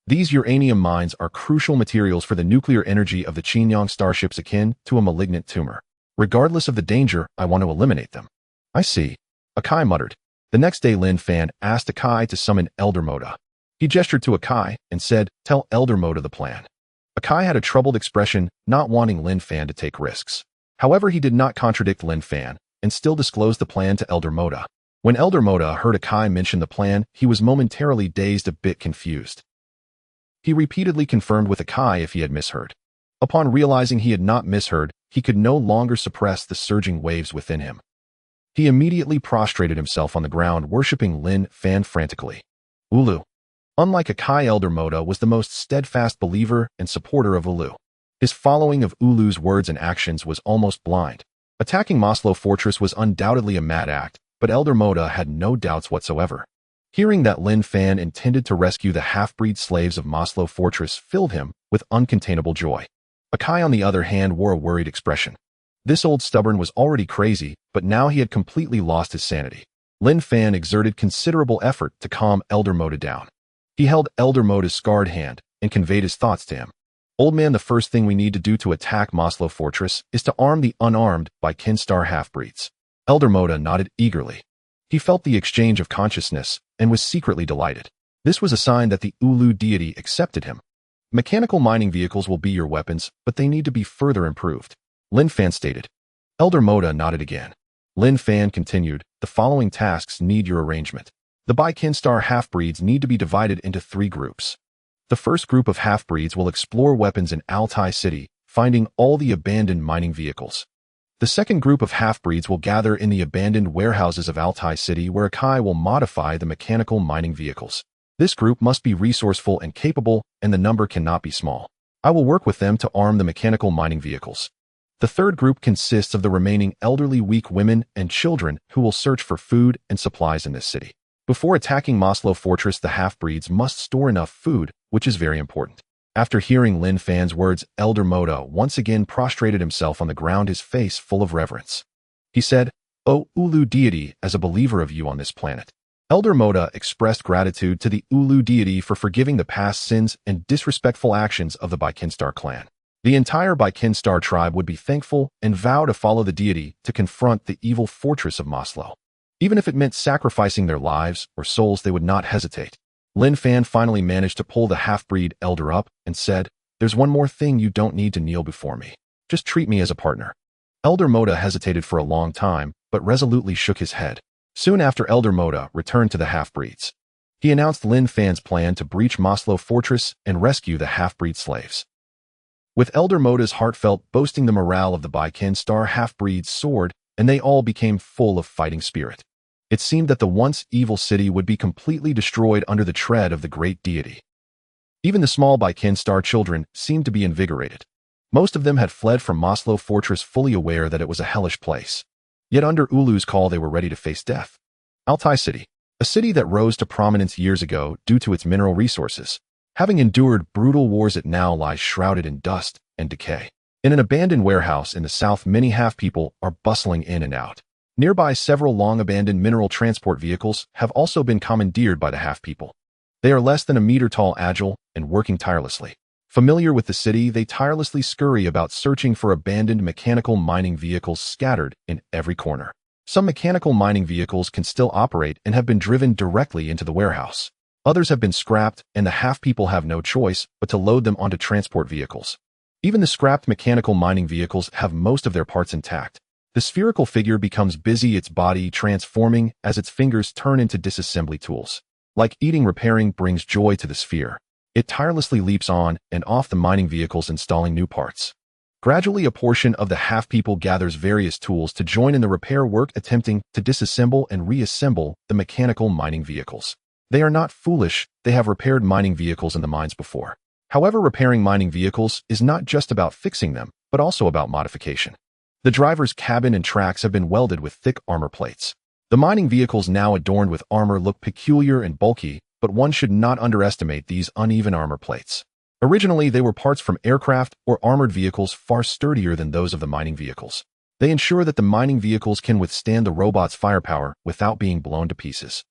These uranium mines are crucial materials for the nuclear energy of the Chinyong starships, akin to a malignant tumor. Regardless of the danger, I want to eliminate them. I see. Akai muttered. The next day, Linfan asked Akai to summon Elder Moda. He gestured to Akai and said, tell Elder Moda the plan. Akai had a troubled expression, not wanting Linfan to take risks. However, he did not contradict Linfan and still disclosed the plan to Elder Moda. When Elder Moda heard Akai mention the plan, he was momentarily dazed, a bit confused. He repeatedly confirmed with Akai if he had misheard. Upon realizing he had not misheard, he could no longer suppress the surging waves within him. He immediately prostrated himself on the ground, worshipping Linfan frantically. Ulu. Unlike Akai, Elder Moda was the most steadfast believer and supporter of Ulu. His following of Ulu's words and actions was almost blind. Attacking Moslo Fortress was undoubtedly a mad act, but Elder Moda had no doubts whatsoever. Hearing that Linfan intended to rescue the half-breed slaves of Moslo Fortress filled him with uncontainable joy. Akai, on the other hand, wore a worried expression. This old stubborn was already crazy, but now he had completely lost his sanity. Linfan exerted considerable effort to calm Elder Moda down. He held Elder Moda's scarred hand and conveyed his thoughts to him. Old man, the first thing we need to do to attack Moslo Fortress is to arm the unarmed Baiken Star half-breeds. Elder Moda nodded eagerly. He felt the exchange of consciousness and was secretly delighted. This was a sign that the Ulu deity accepted him. Mechanical mining vehicles will be your weapons, but they need to be further improved. Linfan stated. Elder Moda nodded again. Linfan continued, the following tasks need your arrangement. The Baiken Star half-breeds need to be divided into 3 groups. The first group of half-breeds will explore weapons in Altai City, finding all the abandoned mining vehicles. The second group of half-breeds will gather in the abandoned warehouses of Altai City, where Akai will modify the mechanical mining vehicles. This group must be resourceful and capable, and the number cannot be small. I will work with them to arm the mechanical mining vehicles. The third group consists of the remaining elderly, weak women and children who will search for food and supplies in this city. Before attacking Moslo Fortress, the half-breeds must store enough food, which is very important. After hearing Linfan's words, Elder Moda once again prostrated himself on the ground, his face full of reverence. He said, O Ulu deity, as a believer of you on this planet. Elder Moda expressed gratitude to the Ulu deity for forgiving the past sins and disrespectful actions of the Baiken Star clan. The entire Baiken Star tribe would be thankful and vow to follow the deity to confront the evil fortress of Moslo. Even if it meant sacrificing their lives or souls, they would not hesitate. Linfan finally managed to pull the half-breed elder up and said, there's one more thing, you don't need to kneel before me. Just treat me as a partner. Elder Moda hesitated for a long time, but resolutely shook his head. Soon after, Elder Moda returned to the half-breeds. He announced Linfan's plan to breach Moslo Fortress and rescue the half-breed slaves. With Elder Moda's heartfelt boasting, the morale of the Baiken Star half-breeds soared, and they all became full of fighting spirit. It seemed that the once evil city would be completely destroyed under the tread of the great deity. Even the small Baiken Star children seemed to be invigorated. Most of them had fled from Moslo Fortress, fully aware that it was a hellish place. Yet under Ulu's call, they were ready to face death. Altai City, a city that rose to prominence years ago due to its mineral resources, having endured brutal wars, it now lies shrouded in dust and decay. In an abandoned warehouse in the south, many half-people are bustling in and out. Nearby, several long-abandoned mineral transport vehicles have also been commandeered by the half-people. They are less than a meter tall, agile, and working tirelessly. Familiar with the city, they tirelessly scurry about searching for abandoned mechanical mining vehicles scattered in every corner. Some mechanical mining vehicles can still operate and have been driven directly into the warehouse. Others have been scrapped, and the half-people have no choice but to load them onto transport vehicles. Even the scrapped mechanical mining vehicles have most of their parts intact. The spherical figure becomes busy, its body transforming as its fingers turn into disassembly tools. Like eating, repairing brings joy to the sphere. It tirelessly leaps on and off the mining vehicles, installing new parts. Gradually, a portion of the half-people gathers various tools to join in the repair work, attempting to disassemble and reassemble the mechanical mining vehicles. They are not foolish, they have repaired mining vehicles in the mines before. However, repairing mining vehicles is not just about fixing them, but also about modification. The driver's cabin and tracks have been welded with thick armor plates. The mining vehicles now adorned with armor look peculiar and bulky, but one should not underestimate these uneven armor plates. Originally, they were parts from aircraft or armored vehicles far sturdier than those of the mining vehicles. They ensure that the mining vehicles can withstand the robot's firepower without being blown to pieces.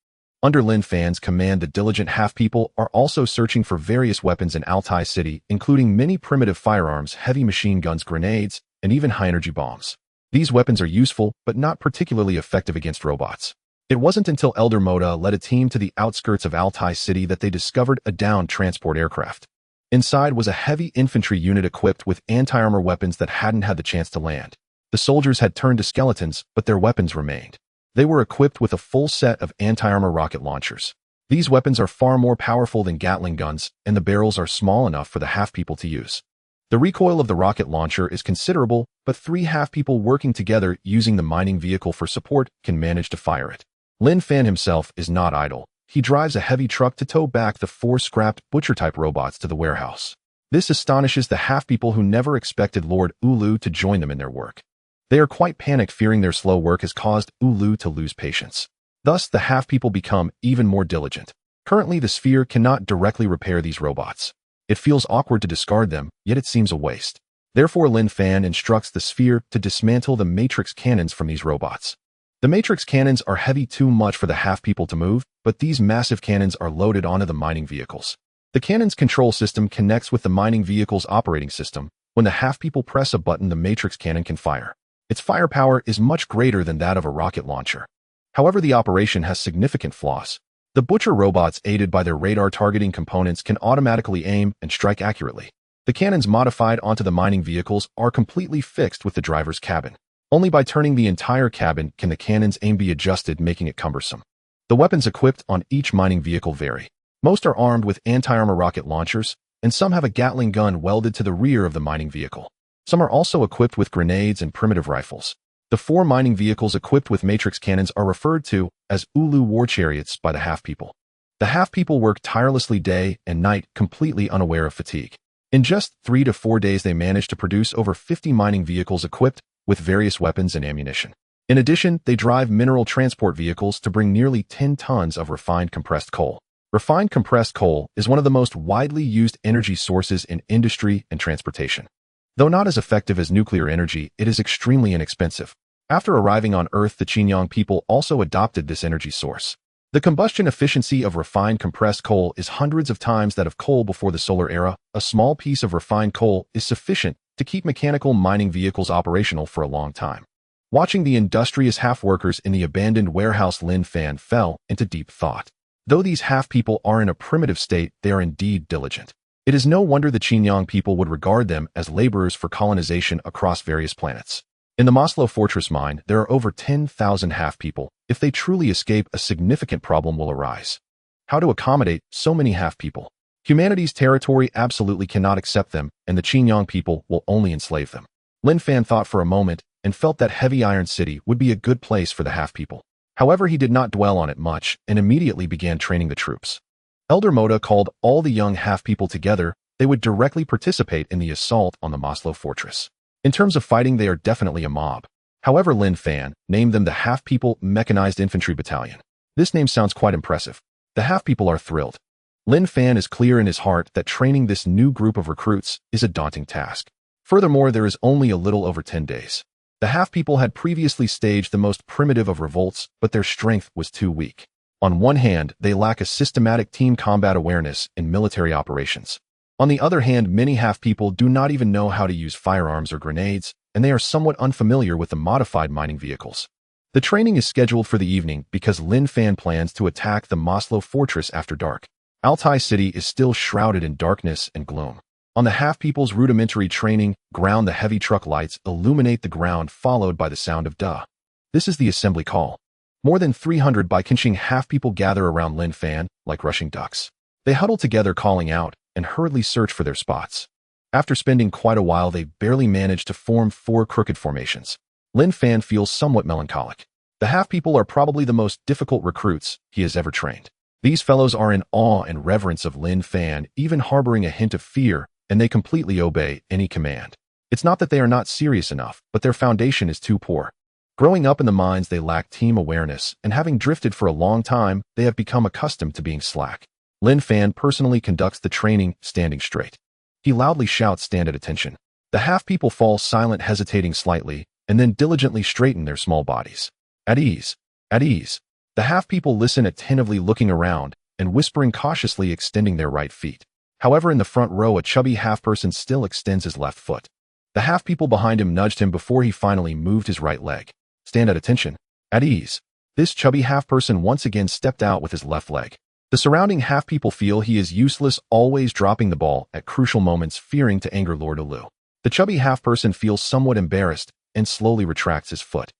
Under Linfan's command, the diligent half-people are also searching for various weapons in Altai City, including many primitive firearms, heavy machine guns, grenades, and even high-energy bombs. These weapons are useful, but not particularly effective against robots. It wasn't until Elder Moda led a team to the outskirts of Altai City that they discovered a downed transport aircraft. Inside was a heavy infantry unit equipped with anti-armor weapons that hadn't had the chance to land. The soldiers had turned to skeletons, but their weapons remained. They were equipped with a full set of anti-armor rocket launchers. These weapons are far more powerful than Gatling guns, and the barrels are small enough for the half-people to use. The recoil of the rocket launcher is considerable, but 3 half-people working together using the mining vehicle for support can manage to fire it. Linfan himself is not idle. He drives a heavy truck to tow back the 4 scrapped butcher-type robots to the warehouse. This astonishes the half-people, who never expected Lord Ulu to join them in their work. They are quite panicked, fearing their slow work has caused Ulu to lose patience. Thus, the half-people become even more diligent. Currently, the sphere cannot directly repair these robots. It feels awkward to discard them, yet it seems a waste. Therefore, Linfan instructs the sphere to dismantle the matrix cannons from these robots. The matrix cannons are heavy, too much for the half-people to move, but these massive cannons are loaded onto the mining vehicles. The cannon's control system connects with the mining vehicle's operating system. When the half-people press a button, the matrix cannon can fire. Its firepower is much greater than that of a rocket launcher. However, the operation has significant flaws. The butcher robots, aided by their radar targeting components, can automatically aim and strike accurately. The cannons modified onto the mining vehicles are completely fixed with the driver's cabin. Only by turning the entire cabin can the cannon's aim be adjusted, making it cumbersome. The weapons equipped on each mining vehicle vary. Most are armed with anti-armor rocket launchers, and some have a Gatling gun welded to the rear of the mining vehicle. Some are also equipped with grenades and primitive rifles. The 4 mining vehicles equipped with matrix cannons are referred to as Ulu war chariots by the half-people. The half-people work tirelessly day and night, completely unaware of fatigue. In just 3 to 4 days, they managed to produce over 50 mining vehicles equipped with various weapons and ammunition. In addition, they drive mineral transport vehicles to bring nearly 10 tons of refined compressed coal. Refined compressed coal is one of the most widely used energy sources in industry and transportation. Though not as effective as nuclear energy, it is extremely inexpensive. After arriving on Earth, the Chinyong people also adopted this energy source. The combustion efficiency of refined compressed coal is hundreds of times that of coal before the solar era. A small piece of refined coal is sufficient to keep mechanical mining vehicles operational for a long time. Watching the industrious half-workers in the abandoned warehouse, Linfan fell into deep thought. Though these half-people are in a primitive state, they are indeed diligent. It is no wonder the Chinyong people would regard them as laborers for colonization across various planets. In the Moslo fortress mine, there are over 10,000 half-people. If they truly escape, a significant problem will arise. How to accommodate so many half-people? Humanity's territory absolutely cannot accept them, and the Chinyong people will only enslave them. Linfan thought for a moment and felt that Heavy Iron City would be a good place for the half-people. However, he did not dwell on it much and immediately began training the troops. Elder Moda called all the young half-people together. They would directly participate in the assault on the Moslo fortress. In terms of fighting, they are definitely a mob. However, Linfan named them the Half-People Mechanized Infantry Battalion. This name sounds quite impressive. The half-people are thrilled. Linfan is clear in his heart that training this new group of recruits is a daunting task. Furthermore, there is only a little over 10 days. The half-people had previously staged the most primitive of revolts, but their strength was too weak. On one hand, they lack a systematic team combat awareness in military operations. On the other hand, many half-people do not even know how to use firearms or grenades, and they are somewhat unfamiliar with the modified mining vehicles. The training is scheduled for the evening because Linfan plans to attack the Moslo fortress after dark. Altai City is still shrouded in darkness and gloom. On the half-people's rudimentary training ground, the heavy truck lights illuminate the ground, followed by the sound of duh. This is the assembly call. More than 300 Chinyong half-people gather around Linfan like rushing ducks. They huddle together, calling out, and hurriedly search for their spots. After spending quite a while, they barely manage to form 4 crooked formations. Linfan feels somewhat melancholic. The half-people are probably the most difficult recruits he has ever trained. These fellows are in awe and reverence of Linfan, even harboring a hint of fear, and they completely obey any command. It's not that they are not serious enough, but their foundation is too poor. Growing up in the mines, they lack team awareness, and having drifted for a long time, they have become accustomed to being slack. Linfan personally conducts the training, standing straight. He loudly shouts, "Stand at attention." The half-people fall silent, hesitating slightly, and then diligently straighten their small bodies. At ease. At ease. The half-people listen attentively, looking around, and whispering cautiously, extending their right feet. However, in the front row, a chubby half-person still extends his left foot. The half-people behind him nudged him before he finally moved his right leg. Stand at attention. At ease. This chubby half-person once again stepped out with his left leg. The surrounding half-people feel he is useless, always dropping the ball at crucial moments, fearing to anger Lord Ulu. The chubby half-person feels somewhat embarrassed and slowly retracts his foot.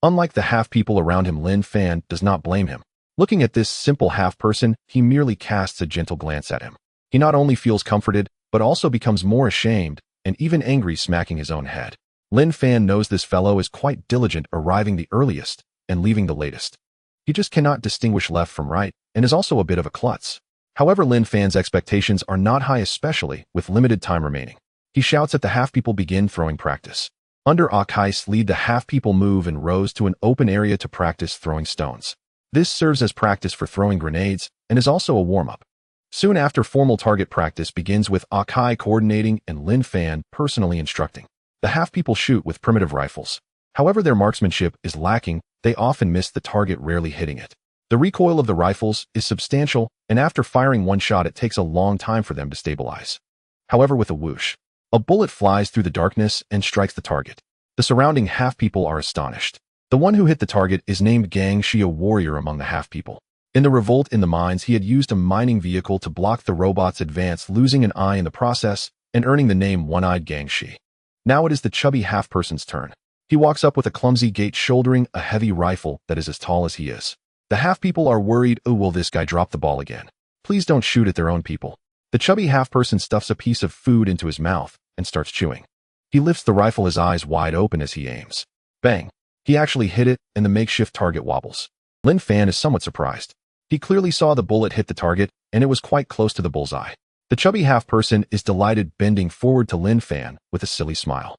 Unlike the half-people around him, Linfan does not blame him. Looking at this simple half-person, he merely casts a gentle glance at him. He not only feels comforted, but also becomes more ashamed and even angry, smacking his own head. Linfan knows this fellow is quite diligent, arriving the earliest and leaving the latest. He just cannot distinguish left from right and is also a bit of a klutz. However, Linfan's expectations are not high, especially with limited time remaining. He shouts at the half-people, begin throwing practice. Under Akai's lead, the half-people move in rows to an open area to practice throwing stones. This serves as practice for throwing grenades and is also a warm-up. Soon after, formal target practice begins with Akai coordinating and Linfan personally instructing. The half-people shoot with primitive rifles. However, their marksmanship is lacking. They often miss the target, rarely hitting it. The recoil of the rifles is substantial, and after firing one shot, it takes a long time for them to stabilize. However, with a whoosh, a bullet flies through the darkness and strikes the target. The surrounding half-people are astonished. The one who hit the target is named Gang Shi, a warrior among the half-people. In the revolt in the mines, he had used a mining vehicle to block the robot's advance, losing an eye in the process and earning the name One-Eyed Gang Shi. Now it is the chubby half-person's turn. He walks up with a clumsy gait, shouldering a heavy rifle that is as tall as he is. The half-people are worried. Oh, will this guy drop the ball again? Please don't shoot at their own people. The chubby half-person stuffs a piece of food into his mouth and starts chewing. He lifts the rifle, his eyes wide open as he aims. Bang! He actually hit it, and the makeshift target wobbles. Linfan is somewhat surprised. He clearly saw the bullet hit the target, and it was quite close to the bullseye. The chubby half-person is delighted, bending forward to Linfan with a silly smile.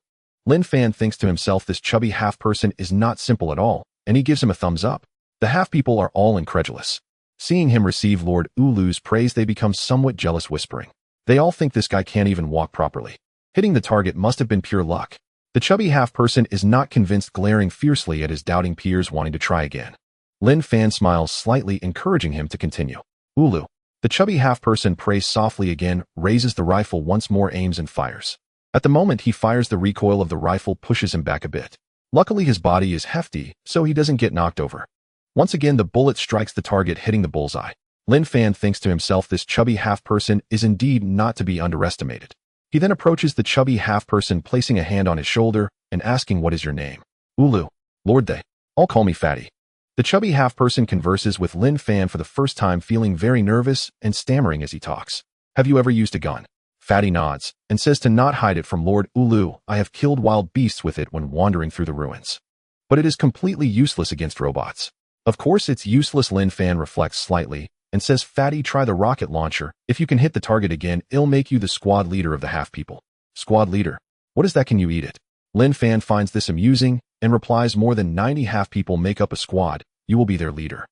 Linfan thinks to himself, this chubby half-person is not simple at all, and he gives him a thumbs up. The half-people are all incredulous. Seeing him receive Lord Ulu's praise, they become somewhat jealous, whispering. They all think this guy can't even walk properly. Hitting the target must have been pure luck. The chubby half-person is not convinced, glaring fiercely at his doubting peers, wanting to try again. Linfan smiles slightly, encouraging him to continue. Ulu. The chubby half-person prays softly again, raises the rifle once more, aims and fires. At the moment he fires, the recoil of the rifle pushes him back a bit. Luckily his body is hefty, so he doesn't get knocked over. Once again the bullet strikes the target, hitting the bullseye. Linfan thinks to himself, this chubby half-person is indeed not to be underestimated. He then approaches the chubby half-person, placing a hand on his shoulder and asking, what is your name? Ulu. Lord, they all call me Fatty. The chubby half-person converses with Linfan for the first time, feeling very nervous and stammering as he talks. Have you ever used a gun? Fatty nods and says to not hide it from Lord Ulu. I have killed wild beasts with it when wandering through the ruins. But it is completely useless against robots. Of course it's useless. Linfan reflects slightly and says, Fatty, try the rocket launcher. If you can hit the target again, it'll make you the squad leader of the half-people. Squad leader? What is that? Can you eat it? Linfan finds this amusing and replies, more than 90 half-people make up a squad. You will be their leader.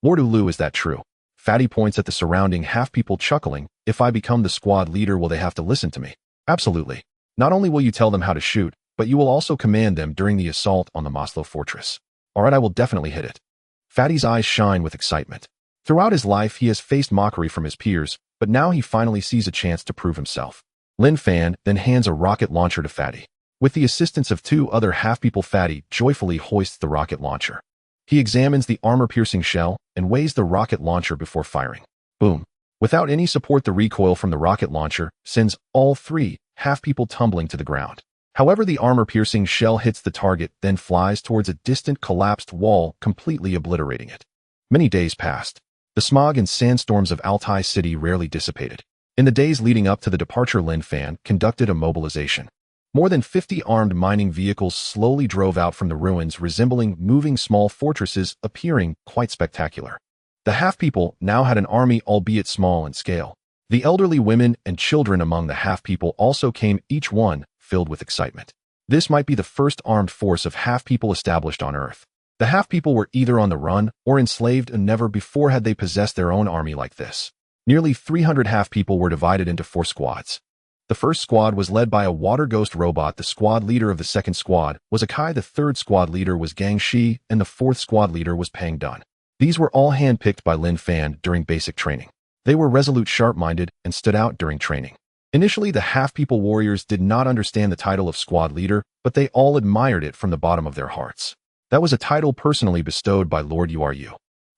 Lord Ulu, is that true? Fatty points at the surrounding half-people, chuckling. If I become the squad leader, will they have to listen to me? Absolutely. Not only will you tell them how to shoot, but you will also command them during the assault on the Moslo fortress. Alright, I will definitely hit it. Fatty's eyes shine with excitement. Throughout his life, he has faced mockery from his peers, but now he finally sees a chance to prove himself. Linfan then hands a rocket launcher to Fatty. With the assistance of two other half-people, Fatty joyfully hoists the rocket launcher. He examines the armor-piercing shell and weighs the rocket launcher before firing. Boom. Without any support, the recoil from the rocket launcher sends all three half-people tumbling to the ground. However, the armor-piercing shell hits the target, then flies towards a distant collapsed wall, completely obliterating it. Many days passed. The smog and sandstorms of Altai City rarely dissipated. In the days leading up to the departure, Linfan conducted a mobilization. More than 50 armed mining vehicles slowly drove out from the ruins, resembling moving small fortresses, appearing quite spectacular. The half-people now had an army, albeit small in scale. The elderly women and children among the half-people also came, each one filled with excitement. This might be the first armed force of half-people established on Earth. The half-people were either on the run or enslaved, and never before had they possessed their own army like this. Nearly 300 half-people were divided into 4 squads. The first squad was led by a water ghost robot. The squad leader of the second squad was Akai, the third squad leader was Gang Shi, and the fourth squad leader was Pang Dun. These were all handpicked by Linfan during basic training. They were resolute, sharp-minded, and stood out during training. Initially, the half-people warriors did not understand the title of squad leader, but they all admired it from the bottom of their hearts. That was a title personally bestowed by Lord Uru.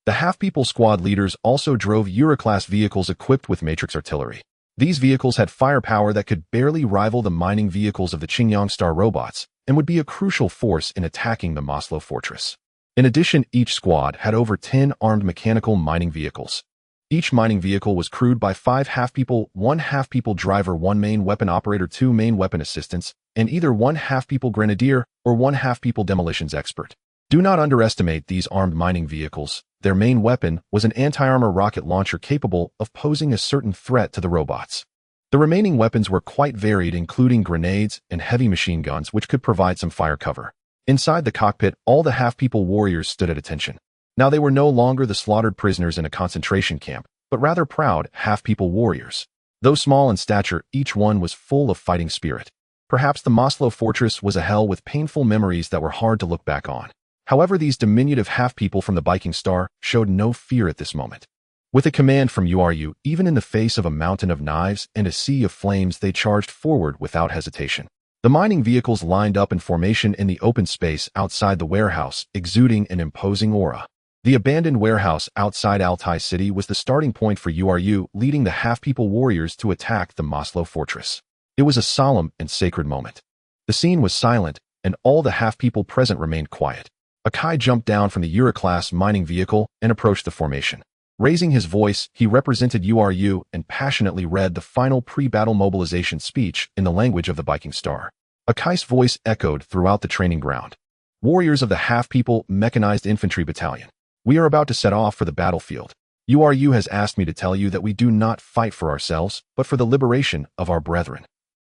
The half-people squad leaders also drove Euro-class vehicles equipped with matrix artillery. These vehicles had firepower that could barely rival the mining vehicles of the Chinyong star robots and would be a crucial force in attacking the Moslo fortress. In addition, each squad had over 10 armed mechanical mining vehicles. Each mining vehicle was crewed by 5 half-people, 1 half-people driver, 1 main weapon operator, 2 main weapon assistants, and either 1 half-people grenadier or 1 half-people demolitions expert. Do not underestimate these armed mining vehicles. Their main weapon was an anti-armor rocket launcher capable of posing a certain threat to the robots. The remaining weapons were quite varied, including grenades and heavy machine guns, which could provide some fire cover. Inside the cockpit, all the half-people warriors stood at attention. Now they were no longer the slaughtered prisoners in a concentration camp, but rather proud half-people warriors. Though small in stature, each one was full of fighting spirit. Perhaps the Moslo fortress was a hell with painful memories that were hard to look back on. However, these diminutive half-people from the Viking Star showed no fear at this moment. With a command from Uru, even in the face of a mountain of knives and a sea of flames, they charged forward without hesitation. The mining vehicles lined up in formation in the open space outside the warehouse, exuding an imposing aura. The abandoned warehouse outside Altai City was the starting point for Uru, leading the half-people warriors to attack the Moslo fortress. It was a solemn and sacred moment. The scene was silent, and all the half-people present remained quiet. Akai jumped down from the Euro-class mining vehicle and approached the formation. Raising his voice, he represented Uru and passionately read the final pre-battle mobilization speech in the language of the Viking Star. Akai's voice echoed throughout the training ground. Warriors of the half-people mechanized infantry battalion, we are about to set off for the battlefield. Uru has asked me to tell you that we do not fight for ourselves, but for the liberation of our brethren.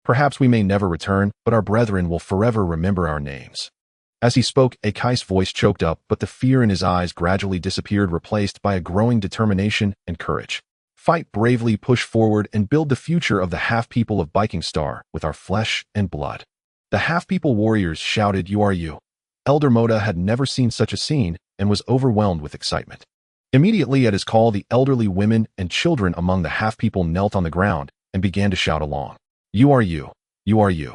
Perhaps we may never return, but our brethren will forever remember our names. As he spoke, Akai's voice choked up, but the fear in his eyes gradually disappeared, replaced by a growing determination and courage. Fight bravely, push forward, and build the future of the half-people of Viking Star with our flesh and blood. The half-people warriors shouted Uru. Elder Moda had never seen such a scene and was overwhelmed with excitement. Immediately at his call, the elderly women and children among the half-people knelt on the ground and began to shout along. Uru, Uru.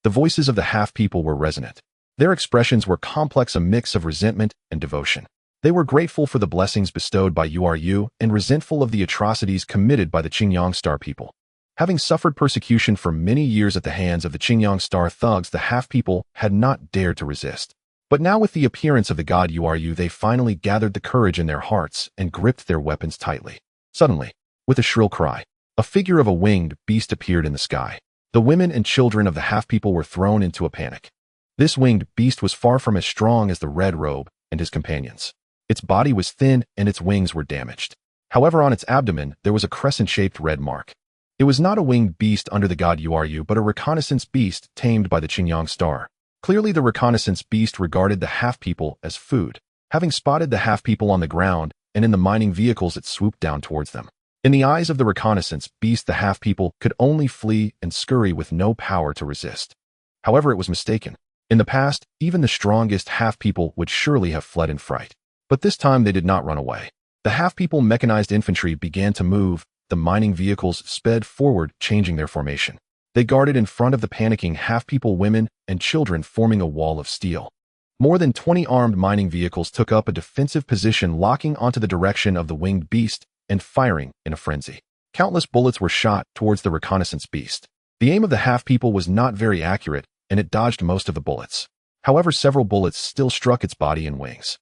The voices of the half-people were resonant. Their expressions were complex, a mix of resentment and devotion. They were grateful for the blessings bestowed by Uru and resentful of the atrocities committed by the Chinyong Star people. Having suffered persecution for many years at the hands of the Chinyong Star thugs, the half-people had not dared to resist. But now, with the appearance of the god Uru, they finally gathered the courage in their hearts and gripped their weapons tightly. Suddenly, with a shrill cry, a figure of a winged beast appeared in the sky. The women and children of the half-people were thrown into a panic. This winged beast was far from as strong as the Red Robe and his companions. Its body was thin and its wings were damaged. However, on its abdomen, there was a crescent-shaped red mark. It was not a winged beast under the god Uru, but a reconnaissance beast tamed by the Chinyong Star. Clearly, the reconnaissance beast regarded the half-people as food. Having spotted the half-people on the ground and in the mining vehicles, it swooped down towards them. In the eyes of the reconnaissance beast, the half-people could only flee and scurry with no power to resist. However, it was mistaken. In the past, even the strongest half-people would surely have fled in fright. But this time they did not run away. The half-people mechanized infantry began to move. The mining vehicles sped forward, changing their formation. They guarded in front of the panicking half-people, women and children, forming a wall of steel. More than 20 armed mining vehicles took up a defensive position, locking onto the direction of the winged beast and firing in a frenzy. Countless bullets were shot towards the reconnaissance beast. The aim of the half-people was not very accurate, and it dodged most of the bullets. However, several bullets still struck its body and wings.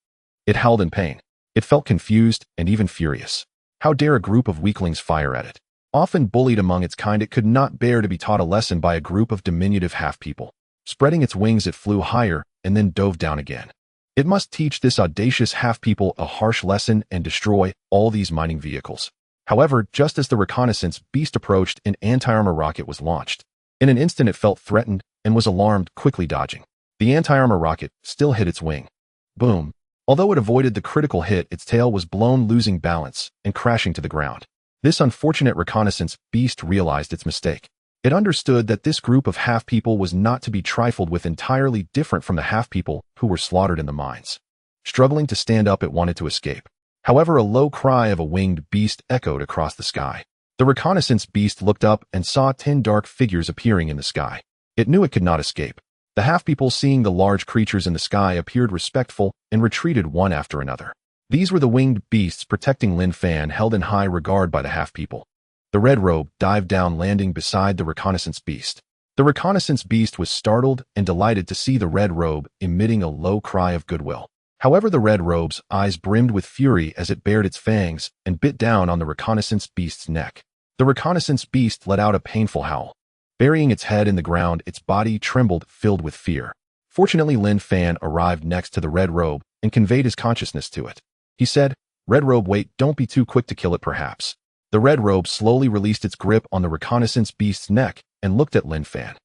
It howled in pain. It felt confused and even furious. How dare a group of weaklings fire at it? Often bullied among its kind, it could not bear to be taught a lesson by a group of diminutive half-people. Spreading its wings, it flew higher and then dove down again. It must teach this audacious half-people a harsh lesson and destroy all these mining vehicles. However, just as the reconnaissance beast approached, an anti-armor rocket was launched. In an instant, it felt threatened and was alarmed, quickly dodging. The anti-armor rocket still hit its wing. Boom. Although it avoided the critical hit, its tail was blown, losing balance and crashing to the ground. This unfortunate reconnaissance beast realized its mistake. It understood that this group of half-people was not to be trifled with, entirely different from the half-people who were slaughtered in the mines. Struggling to stand up, it wanted to escape. However, a low cry of a winged beast echoed across the sky. The reconnaissance beast looked up and saw 10 dark figures appearing in the sky. It knew it could not escape. The half-people, seeing the large creatures in the sky, appeared respectful and retreated one after another. These were the winged beasts protecting Linfan, held in high regard by the half-people. The red robe dived down, landing beside the reconnaissance beast. The reconnaissance beast was startled and delighted to see the red robe, emitting a low cry of goodwill. However, the red robe's eyes brimmed with fury as it bared its fangs and bit down on the reconnaissance beast's neck. The reconnaissance beast let out a painful howl. Burying its head in the ground, its body trembled, filled with fear. Fortunately, Linfan arrived next to the red robe and conveyed his consciousness to it. He said, "Red robe, wait, don't be too quick to kill it, perhaps." The red robe slowly released its grip on the reconnaissance beast's neck and looked at Linfan.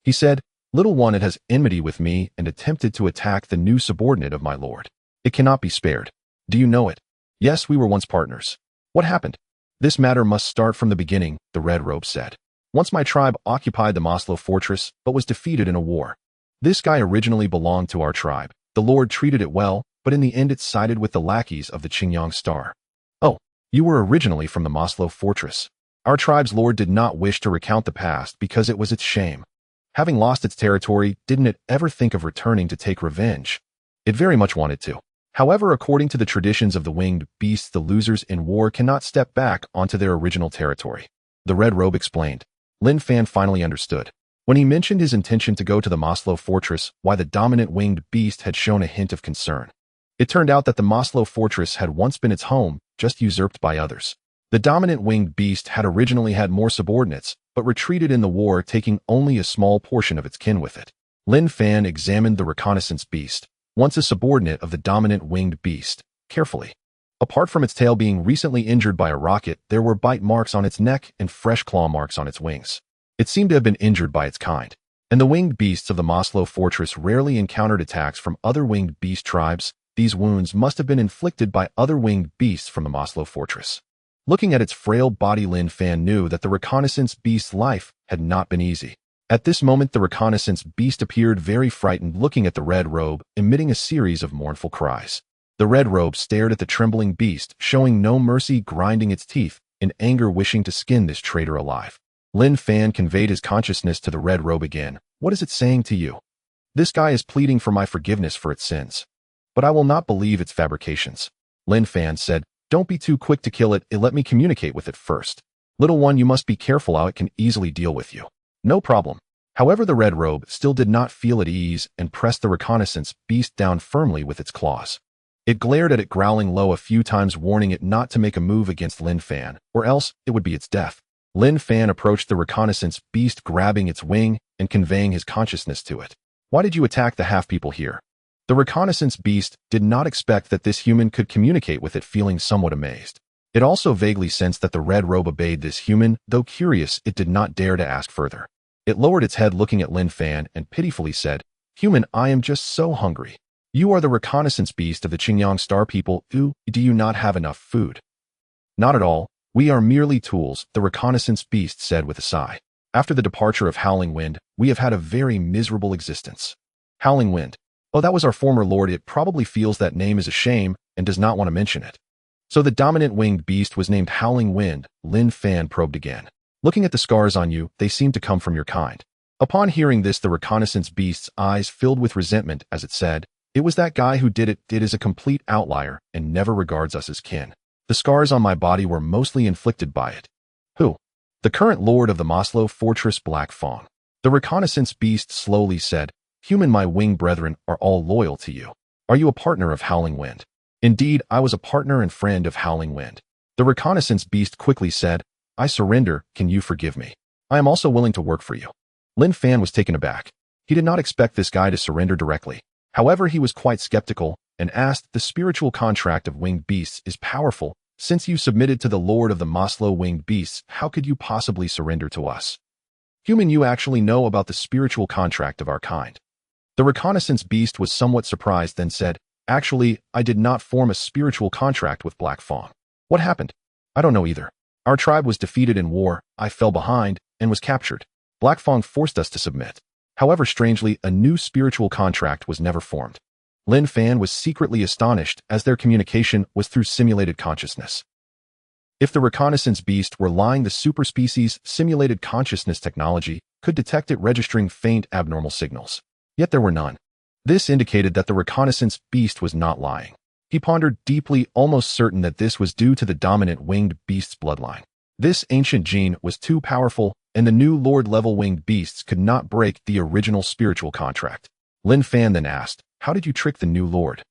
He said, "Little one, it has enmity with me and attempted to attack the new subordinate of my lord. It cannot be spared. Do you know it? Yes, we were once partners. What happened? This matter must start from the beginning," the red robe said. "Once my tribe occupied the Moslo fortress, but was defeated in a war. This guy originally belonged to our tribe. The lord treated it well, but in the end it sided with the lackeys of the Chinyong star." "Oh, you were originally from the Moslo fortress. Our tribe's lord did not wish to recount the past because it was its shame. Having lost its territory, didn't it ever think of returning to take revenge? It very much wanted to. However, according to the traditions of the winged beasts, the losers in war cannot step back onto their original territory," the red robe explained. Linfan finally understood. When he mentioned his intention to go to the Moslo fortress, why the dominant winged beast had shown a hint of concern. It turned out that the Moslo fortress had once been its home, just usurped by others. The dominant winged beast had originally had more subordinates, but retreated in the war, taking only a small portion of its kin with it. Linfan examined the reconnaissance beast, once a subordinate of the dominant winged beast, carefully. Apart from its tail being recently injured by a rocket, there were bite marks on its neck and fresh claw marks on its wings. It seemed to have been injured by its kind. And the winged beasts of the Moslo fortress rarely encountered attacks from other winged beast tribes. These wounds must have been inflicted by other winged beasts from the Moslo fortress. Looking at its frail body, Linfan knew that the reconnaissance beast's life had not been easy. At this moment, the reconnaissance beast appeared very frightened, looking at the red robe, emitting a series of mournful cries. The red robe stared at the trembling beast, showing no mercy, grinding its teeth, in anger, wishing to skin this traitor alive. Linfan conveyed his consciousness to the red robe again. "What is it saying to you? This guy is pleading for my forgiveness for its sins. But I will not believe its fabrications." Linfan said, "Don't be too quick to kill it. Let me communicate with it first. Little one, you must be careful how it can easily deal with you." "No problem." However, the red robe still did not feel at ease and pressed the reconnaissance beast down firmly with its claws. It glared at it, growling low a few times, warning it not to make a move against Linfan, or else it would be its death. Linfan approached the reconnaissance beast, grabbing its wing and conveying his consciousness to it. "Why did you attack the half-people here?" The reconnaissance beast did not expect that this human could communicate with it, feeling somewhat amazed. It also vaguely sensed that the red robe obeyed this human, though curious, it did not dare to ask further. It lowered its head, looking at Linfan, and pitifully said, "Human, I am just so hungry. You are the reconnaissance beast of the Chinyong star people. Do you not have enough food?" "Not at all. We are merely tools," the reconnaissance beast said with a sigh. After the departure of Howling Wind, we have had a very miserable existence. Howling Wind. Oh, that was our former lord. It probably feels that name is a shame and does not want to mention it. So the dominant winged beast was named Howling Wind, Linfan probed again. Looking at the scars on you, they seem to come from your kind. Upon hearing this, the reconnaissance beast's eyes filled with resentment as it said, "It was that guy who did it. It is a complete outlier and never regards us as kin. The scars on my body were mostly inflicted by it." Who? The current lord of the Moslo fortress, Black Fong. The reconnaissance beast slowly said, "Human, my winged brethren are all loyal to you. Are you a partner of Howling Wind?" "Indeed, I was a partner and friend of Howling Wind." The reconnaissance beast quickly said, "I surrender. Can you forgive me? I am also willing to work for you." Linfan was taken aback. He did not expect this guy to surrender directly. However, he was quite skeptical and asked, "The spiritual contract of winged beasts is powerful. Since you submitted to the lord of the Moslo winged beasts, how could you possibly surrender to us? Human, you actually know about the spiritual contract of our kind." The reconnaissance beast was somewhat surprised, then said, "Actually, I did not form a spiritual contract with Black Fong." "What happened?" "I don't know either. Our tribe was defeated in war, I fell behind, and was captured. Black Fong forced us to submit. However, strangely, a new spiritual contract was never formed." Linfan was secretly astonished as their communication was through simulated consciousness. If the reconnaissance beast were lying, the superspecies simulated consciousness technology could detect it registering faint abnormal signals. Yet there were none. This indicated that the reconnaissance beast was not lying. He pondered deeply, almost certain that this was due to the dominant winged beast's bloodline. This ancient gene was too powerful, and the new lord-level winged beasts could not break the original spiritual contract. Linfan then asked, "How did you trick the new lord?"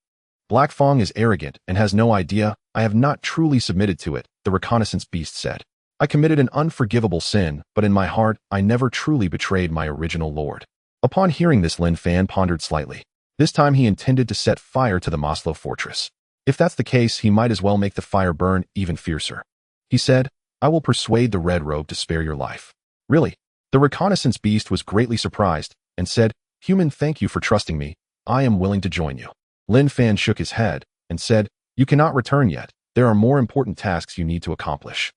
"Black Fong is arrogant and has no idea. I have not truly submitted to it," the reconnaissance beast said. "I committed an unforgivable sin, but in my heart, I never truly betrayed my original lord." Upon hearing this, Linfan pondered slightly. This time he intended to set fire to the Moslo fortress. If that's the case, he might as well make the fire burn even fiercer. He said, "I will persuade the Red Robe to spare your life." "Really?" The reconnaissance beast was greatly surprised and said, "Human, thank you for trusting me. I am willing to join you." Linfan shook his head and said, "You cannot return yet. There are more important tasks you need to accomplish."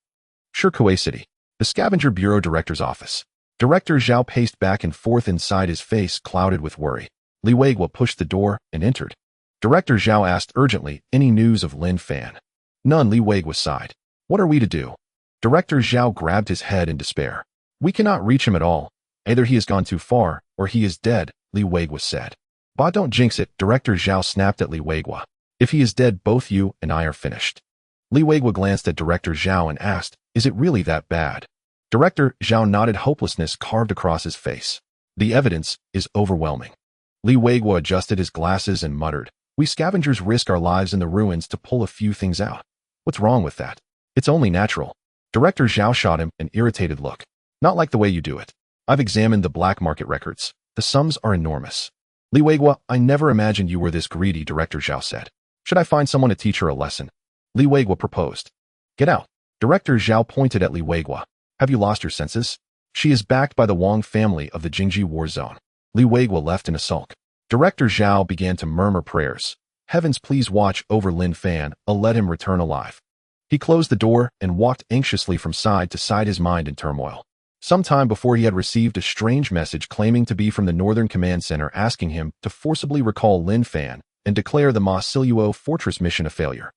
Shikuiching City. The Scavenger Bureau Director's office. Director Zhao paced back and forth inside, his face clouded with worry. Li Weiguo pushed the door and entered. Director Zhao asked urgently, "Any news of Linfan?" "None," Li Weiguo sighed. "What are we to do?" Director Zhao grabbed his head in despair. "We cannot reach him at all. Either he has gone too far, or he is dead," Li Weiguo said. "Bah, don't jinx it," Director Zhao snapped at Li Weiguo. "If he is dead, both you and I are finished." Li Weiguo glanced at Director Zhao and asked, "Is it really that bad?" Director Zhao nodded, hopelessness carved across his face. "The evidence is overwhelming." Li Weiguo adjusted his glasses and muttered, "We scavengers risk our lives in the ruins to pull a few things out. What's wrong with that? It's only natural." Director Zhao shot him an irritated look. "Not like the way you do it. I've examined the black market records. The sums are enormous." "Li Weiguo, I never imagined you were this greedy," Director Zhao said. "Should I find someone to teach her a lesson?" Li Weiguo proposed. "Get out." Director Zhao pointed at Li Weiguo. "Have you lost your senses? She is backed by the Wang family of the Jingji war zone." Li Weiguo left in a sulk. Director Zhao began to murmur prayers. "Heavens, please watch over Linfan, let him return alive." He closed the door and walked anxiously from side to side, his mind in turmoil. Some time before, he had received a strange message claiming to be from the Northern Command Center, asking him to forcibly recall Linfan and declare the Moslo fortress mission a failure.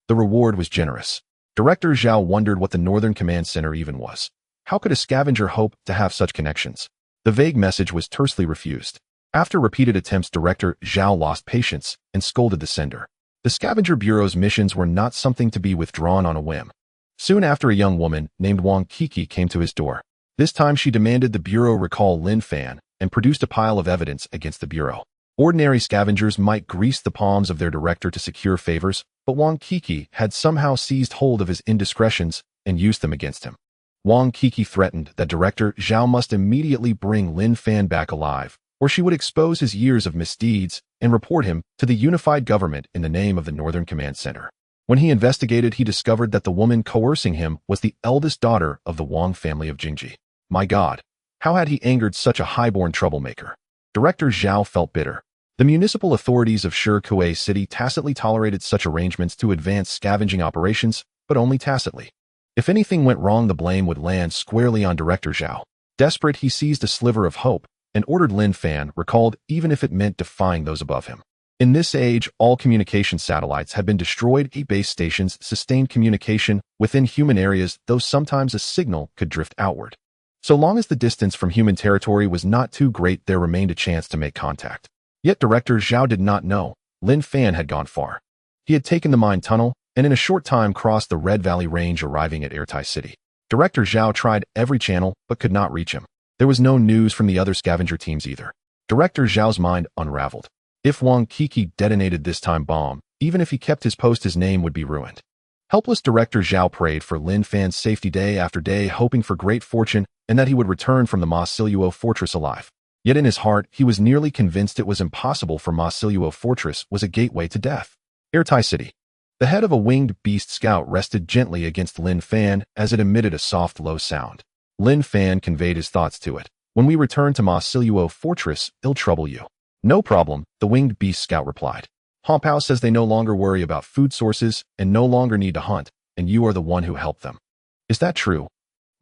The reward was generous. Director Zhao wondered what the Northern Command Center even was. How could a scavenger hope to have such connections? The vague message was tersely refused. After repeated attempts, Director Zhao lost patience and scolded the sender. The Scavenger Bureau's missions were not something to be withdrawn on a whim. Soon after, a young woman named Wang Kiki came to his door. This time she demanded the Bureau recall Linfan and produced a pile of evidence against the Bureau. Ordinary scavengers might grease the palms of their director to secure favors, but Wang Kiki had somehow seized hold of his indiscretions and used them against him. Wang Kiki threatened that Director Zhao must immediately bring Linfan back alive, or she would expose his years of misdeeds and report him to the unified government in the name of the Northern Command Center. When he investigated, he discovered that the woman coercing him was the eldest daughter of the Wang family of Jingji. My God, how had he angered such a highborn troublemaker? Director Zhao felt bitter. The municipal authorities of Shikuiching City tacitly tolerated such arrangements to advance scavenging operations, but only tacitly. If anything went wrong, the blame would land squarely on Director Zhao. Desperate, he seized a sliver of hope and ordered Linfan recalled even if it meant defying those above him. In this age, all communication satellites had been destroyed. Base stations sustained communication within human areas, though sometimes a signal could drift outward. So long as the distance from human territory was not too great, there remained a chance to make contact. Yet Director Zhao did not know Linfan had gone far. He had taken the mine tunnel and in a short time crossed the Red Valley Range, arriving at Airtai City. Director Zhao tried every channel but could not reach him. There was no news from the other scavenger teams either. Director Zhao's mind unraveled. If Wang Kiki detonated this time bomb, even if he kept his post, his name would be ruined. Helpless, Director Zhao prayed for Linfan's safety day after day, hoping for great fortune and that he would return from the Moslo fortress alive. Yet in his heart, he was nearly convinced it was impossible, for Moslo fortress was a gateway to death. Airtai City. The head of a winged beast scout rested gently against Linfan as it emitted a soft, low sound. Linfan conveyed his thoughts to it. When we return to Moslo fortress, it'll trouble you. No problem, the winged beast scout replied. Hongpao says they no longer worry about food sources and no longer need to hunt, and you are the one who helped them. Is that true?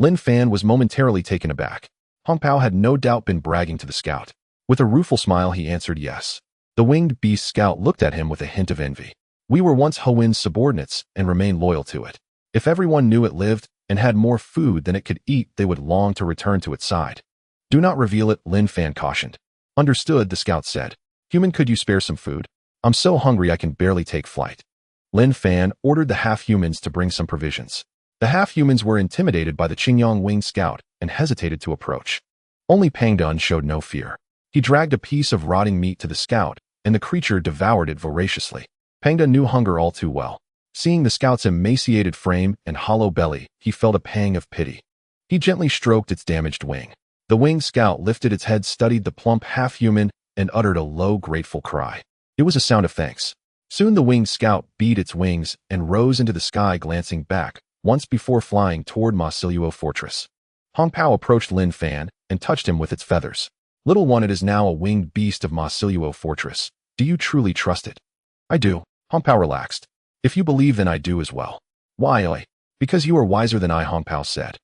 Linfan was momentarily taken aback. Hongpao had no doubt been bragging to the scout. With a rueful smile, he answered yes. The winged beast scout looked at him with a hint of envy. We were once Howin's subordinates and remain loyal to it. If everyone knew it lived and had more food than it could eat, they would long to return to its side. Do not reveal it, Linfan cautioned. Understood, the scout said. Human, could you spare some food? I'm so hungry I can barely take flight. Linfan ordered the half-humans to bring some provisions. The half-humans were intimidated by the Chinyong winged scout and hesitated to approach. Only Pangdun showed no fear. He dragged a piece of rotting meat to the scout, and the creature devoured it voraciously. Pangdun knew hunger all too well. Seeing the scout's emaciated frame and hollow belly, he felt a pang of pity. He gently stroked its damaged wing. The winged scout lifted its head, studied the plump half-human, and uttered a low, grateful cry. It was a sound of thanks. Soon the winged scout beat its wings and rose into the sky, glancing back, once before flying toward Moslo fortress. Hongpao approached Linfan and touched him with its feathers. Little one, it is now a winged beast of Moslo fortress. Do you truly trust it? I do. Hongpao relaxed. If you believe, then I do as well. Why, oi? Because you are wiser than I, Hongpao said.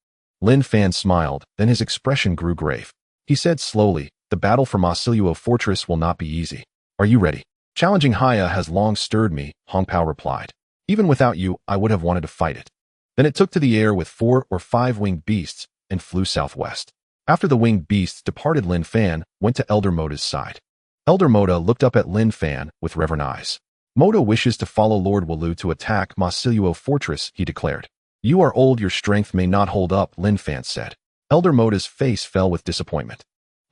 Linfan smiled, then his expression grew grave. He said slowly, the battle for Moslo fortress will not be easy. Are you ready? Challenging Haya has long stirred me, Hongpao replied. Even without you, I would have wanted to fight it. Then it took to the air with 4 or 5 winged beasts and flew southwest. After the winged beasts departed, Linfan went to Elder Moda's side. Elder Moda looked up at Linfan with reverent eyes. Moda wishes to follow Lord Walu to attack Moslo fortress, he declared. You are old, your strength may not hold up, Linfan said. Elder Moda's face fell with disappointment.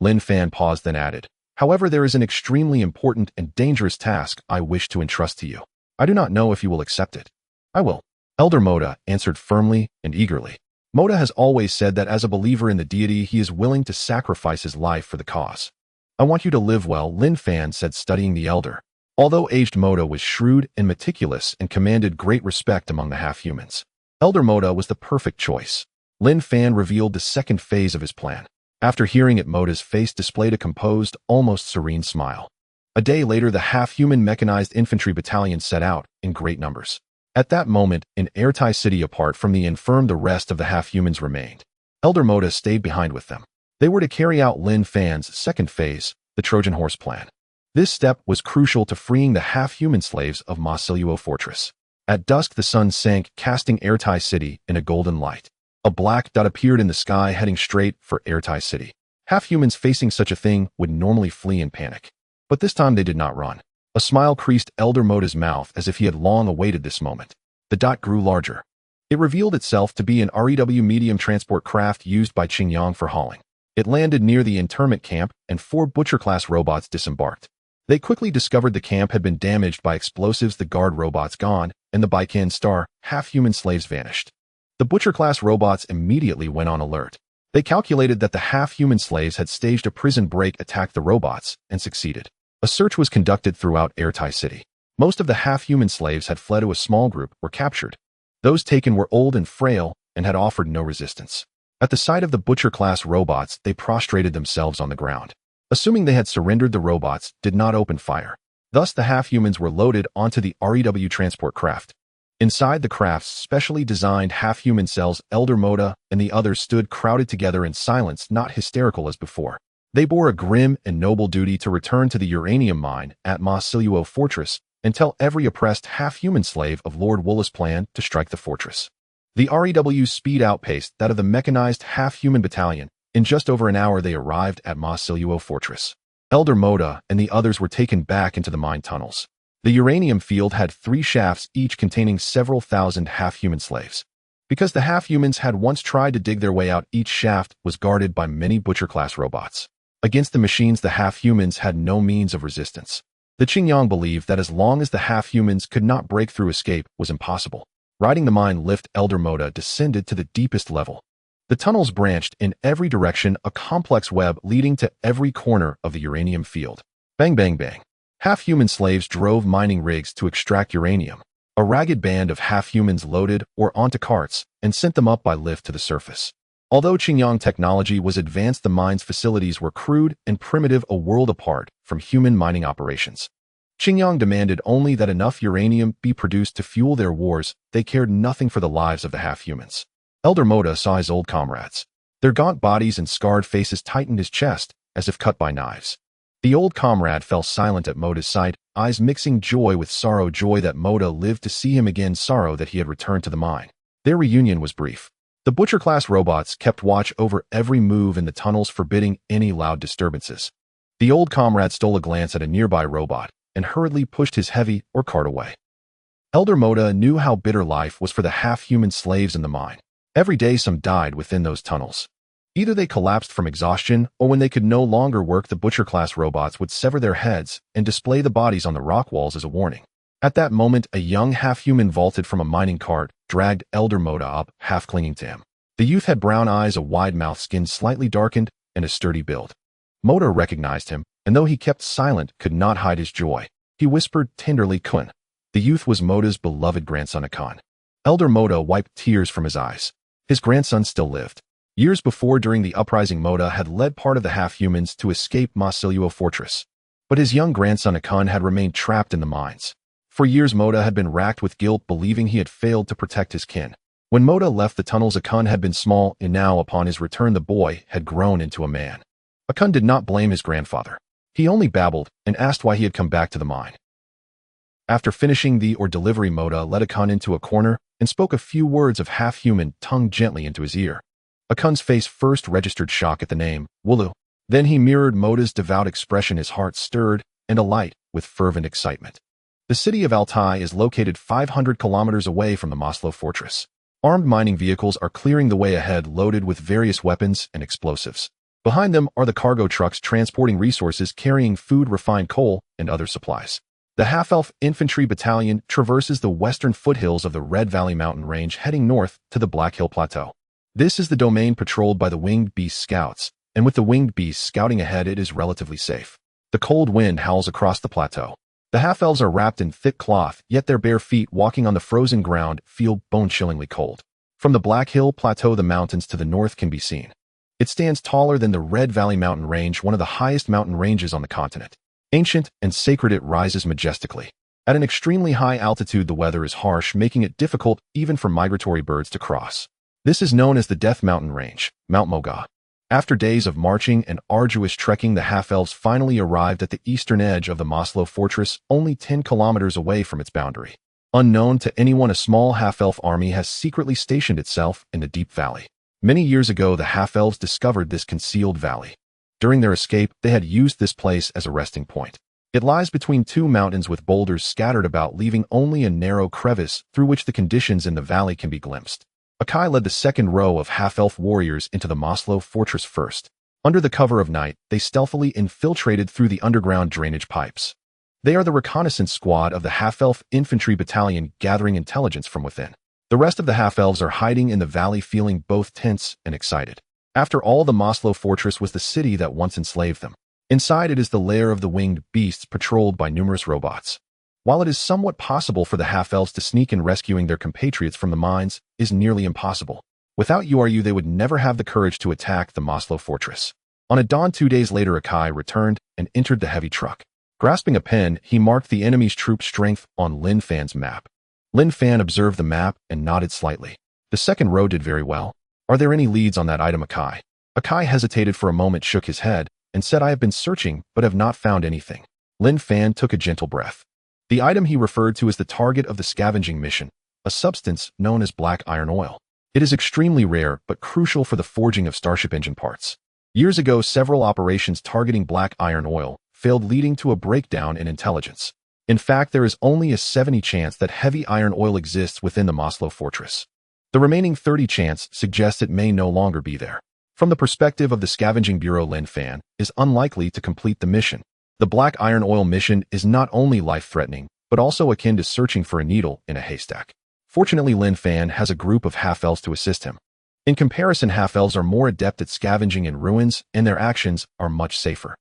Linfan paused, then added, however, there is an extremely important and dangerous task I wish to entrust to you. I do not know if you will accept it. I will. Elder Moda answered firmly and eagerly. Moda has always said that as a believer in the deity, he is willing to sacrifice his life for the cause. I want you to live well, Linfan said, studying the elder. Although aged, Moda was shrewd and meticulous and commanded great respect among the half-humans. Elder Moda was the perfect choice. Linfan revealed the second phase of his plan. After hearing it, Moda's face displayed a composed, almost serene smile. A day later, the half-human mechanized infantry battalion set out in great numbers. At that moment, in Airtai City, apart from the infirm, the rest of the half-humans remained. Elder Moda stayed behind with them. They were to carry out Linfan's second phase, the Trojan horse plan. This step was crucial to freeing the half-human slaves of Moslo fortress. At dusk, the sun sank, casting Airtai City in a golden light. A black dot appeared in the sky, heading straight for Airtai City. Half-humans facing such a thing would normally flee in panic. But this time they did not run. A smile creased Elder Moda's mouth as if he had long awaited this moment. The dot grew larger. It revealed itself to be an REW medium transport craft used by Chinyong for hauling. It landed near the internment camp and 4 Butcher-class robots disembarked. They quickly discovered the camp had been damaged by explosives, the guard robots gone, and the Baikan Star half-human slaves vanished. The Butcher-class robots immediately went on alert. They calculated that the half-human slaves had staged a prison break, attacked the robots, and succeeded. A search was conducted throughout Airtai City. Most of the half-human slaves had fled to a small group, were captured. Those taken were old and frail and had offered no resistance. At the sight of the Butcher-class robots, they prostrated themselves on the ground. Assuming they had surrendered, the robots did not open fire. Thus, the half-humans were loaded onto the REW transport craft. Inside the craft's specially designed half-human cells, Elder Moda and the others stood crowded together in silence, not hysterical as before. They bore a grim and noble duty to return to the uranium mine at Moslo Fortress and tell every oppressed half-human slave of Lord Woola's plan to strike the fortress. The REW speed outpaced that of the mechanized half-human battalion. In just over an hour they arrived at Moslo Fortress. Elder Moda and the others were taken back into the mine tunnels. The uranium field had 3 shafts, each containing several thousand half-human slaves. Because the half-humans had once tried to dig their way out, each shaft was guarded by many butcher-class robots. Against the machines, the half-humans had no means of resistance. The Chinyong believed that as long as the half-humans could not break through, escape was impossible. Riding the mine lift, Elder Moda descended to the deepest level. The tunnels branched in every direction, a complex web leading to every corner of the uranium field. Bang, bang, bang. Half-human slaves drove mining rigs to extract uranium. A ragged band of half-humans loaded or onto carts and sent them up by lift to the surface. Although Chinyong technology was advanced, the mine's facilities were crude and primitive, a world apart from human mining operations. Chinyong demanded only that enough uranium be produced to fuel their wars. They cared nothing for the lives of the half-humans. Elder Moda saw his old comrades. Their gaunt bodies and scarred faces tightened his chest as if cut by knives. The old comrade fell silent at Moda's sight, eyes mixing joy with sorrow, joy that Moda lived to see him again, sorrow that he had returned to the mine. Their reunion was brief. The butcher-class robots kept watch over every move in the tunnels, forbidding any loud disturbances. The old comrade stole a glance at a nearby robot and hurriedly pushed his heavy or cart away. Elder Moda knew how bitter life was for the half-human slaves in the mine. Every day some died within those tunnels. Either they collapsed from exhaustion, or when they could no longer work, the butcher-class robots would sever their heads and display the bodies on the rock walls as a warning. At that moment, a young half-human vaulted from a mining cart, dragged Elder Moda up, half clinging to him. The youth had brown eyes, a wide mouth, skin slightly darkened, and a sturdy build. Moda recognized him, and though he kept silent, could not hide his joy. He whispered tenderly, "Kun." The youth was Moda's beloved grandson, Akan. Elder Moda wiped tears from his eyes. His grandson still lived. Years before, during the uprising, Moda had led part of the half-humans to escape Moslo Fortress. But his young grandson Akan had remained trapped in the mines. For years, Moda had been racked with guilt, believing he had failed to protect his kin. When Moda left the tunnels, Akan had been small, and now, upon his return, the boy had grown into a man. Akan did not blame his grandfather. He only babbled and asked why he had come back to the mine. After finishing the delivery, Moda led Akan into a corner and spoke a few words of half-human tongue gently into his ear. Akan's face first registered shock at the name, Woolu. Then he mirrored Moda's devout expression, his heart stirred and alight with fervent excitement. The city of Altai is located 500 kilometers away from the Moslo Fortress. Armed mining vehicles are clearing the way ahead, loaded with various weapons and explosives. Behind them are the cargo trucks transporting resources, carrying food, refined coal, and other supplies. The half-elf infantry battalion traverses the western foothills of the Red Valley mountain range, heading north to the Black Hill Plateau. This is the domain patrolled by the Winged Beast Scouts, and with the Winged Beasts scouting ahead, it is relatively safe. The cold wind howls across the plateau. The half-elves are wrapped in thick cloth, yet their bare feet, walking on the frozen ground, feel bone-chillingly cold. From the Black Hill Plateau, the mountains to the north can be seen. It stands taller than the Red Valley mountain range, one of the highest mountain ranges on the continent. Ancient and sacred, it rises majestically. At an extremely high altitude, the weather is harsh, making it difficult even for migratory birds to cross. This is known as the Death Mountain Range, Mount Moga. After days of marching and arduous trekking, the half-elves finally arrived at the eastern edge of the Moslo Fortress, only 10 kilometers away from its boundary. Unknown to anyone, a small half-elf army has secretly stationed itself in the deep valley. Many years ago, the half-elves discovered this concealed valley. During their escape, they had used this place as a resting point. It lies between two mountains with boulders scattered about, leaving only a narrow crevice through which the conditions in the valley can be glimpsed. Akai led the second row of half-elf warriors into the Moslo Fortress first. Under the cover of night, they stealthily infiltrated through the underground drainage pipes. They are the reconnaissance squad of the half-elf infantry battalion, gathering intelligence from within. The rest of the half-elves are hiding in the valley, feeling both tense and excited. After all, the Moslo Fortress was the city that once enslaved them. Inside it is the lair of the winged beasts, patrolled by numerous robots. While it is somewhat possible for the half-elves to sneak in, rescuing their compatriots from the mines is nearly impossible. Without URU, they would never have the courage to attack the Moslo Fortress. On a dawn 2 days later, Akai returned and entered the heavy truck. Grasping a pen, he marked the enemy's troop strength on Linfan's map. Linfan observed the map and nodded slightly. The second row did very well. Are there any leads on that item, Akai? Akai hesitated for a moment, shook his head, and said, I have been searching, but have not found anything. Linfan took a gentle breath. The item he referred to as the target of the scavenging mission, a substance known as black iron oil. It is extremely rare, but crucial for the forging of starship engine parts. Years ago, several operations targeting black iron oil failed, leading to a breakdown in intelligence. In fact, there is only a 70% chance that heavy iron oil exists within the Moslo fortress. The remaining 30% chance suggests it may no longer be there. From the perspective of the Scavenging Bureau, Linfan is unlikely to complete the mission. The black iron oil mission is not only life-threatening, but also akin to searching for a needle in a haystack. Fortunately, Linfan has a group of half-elves to assist him. In comparison, half-elves are more adept at scavenging in ruins, and their actions are much safer.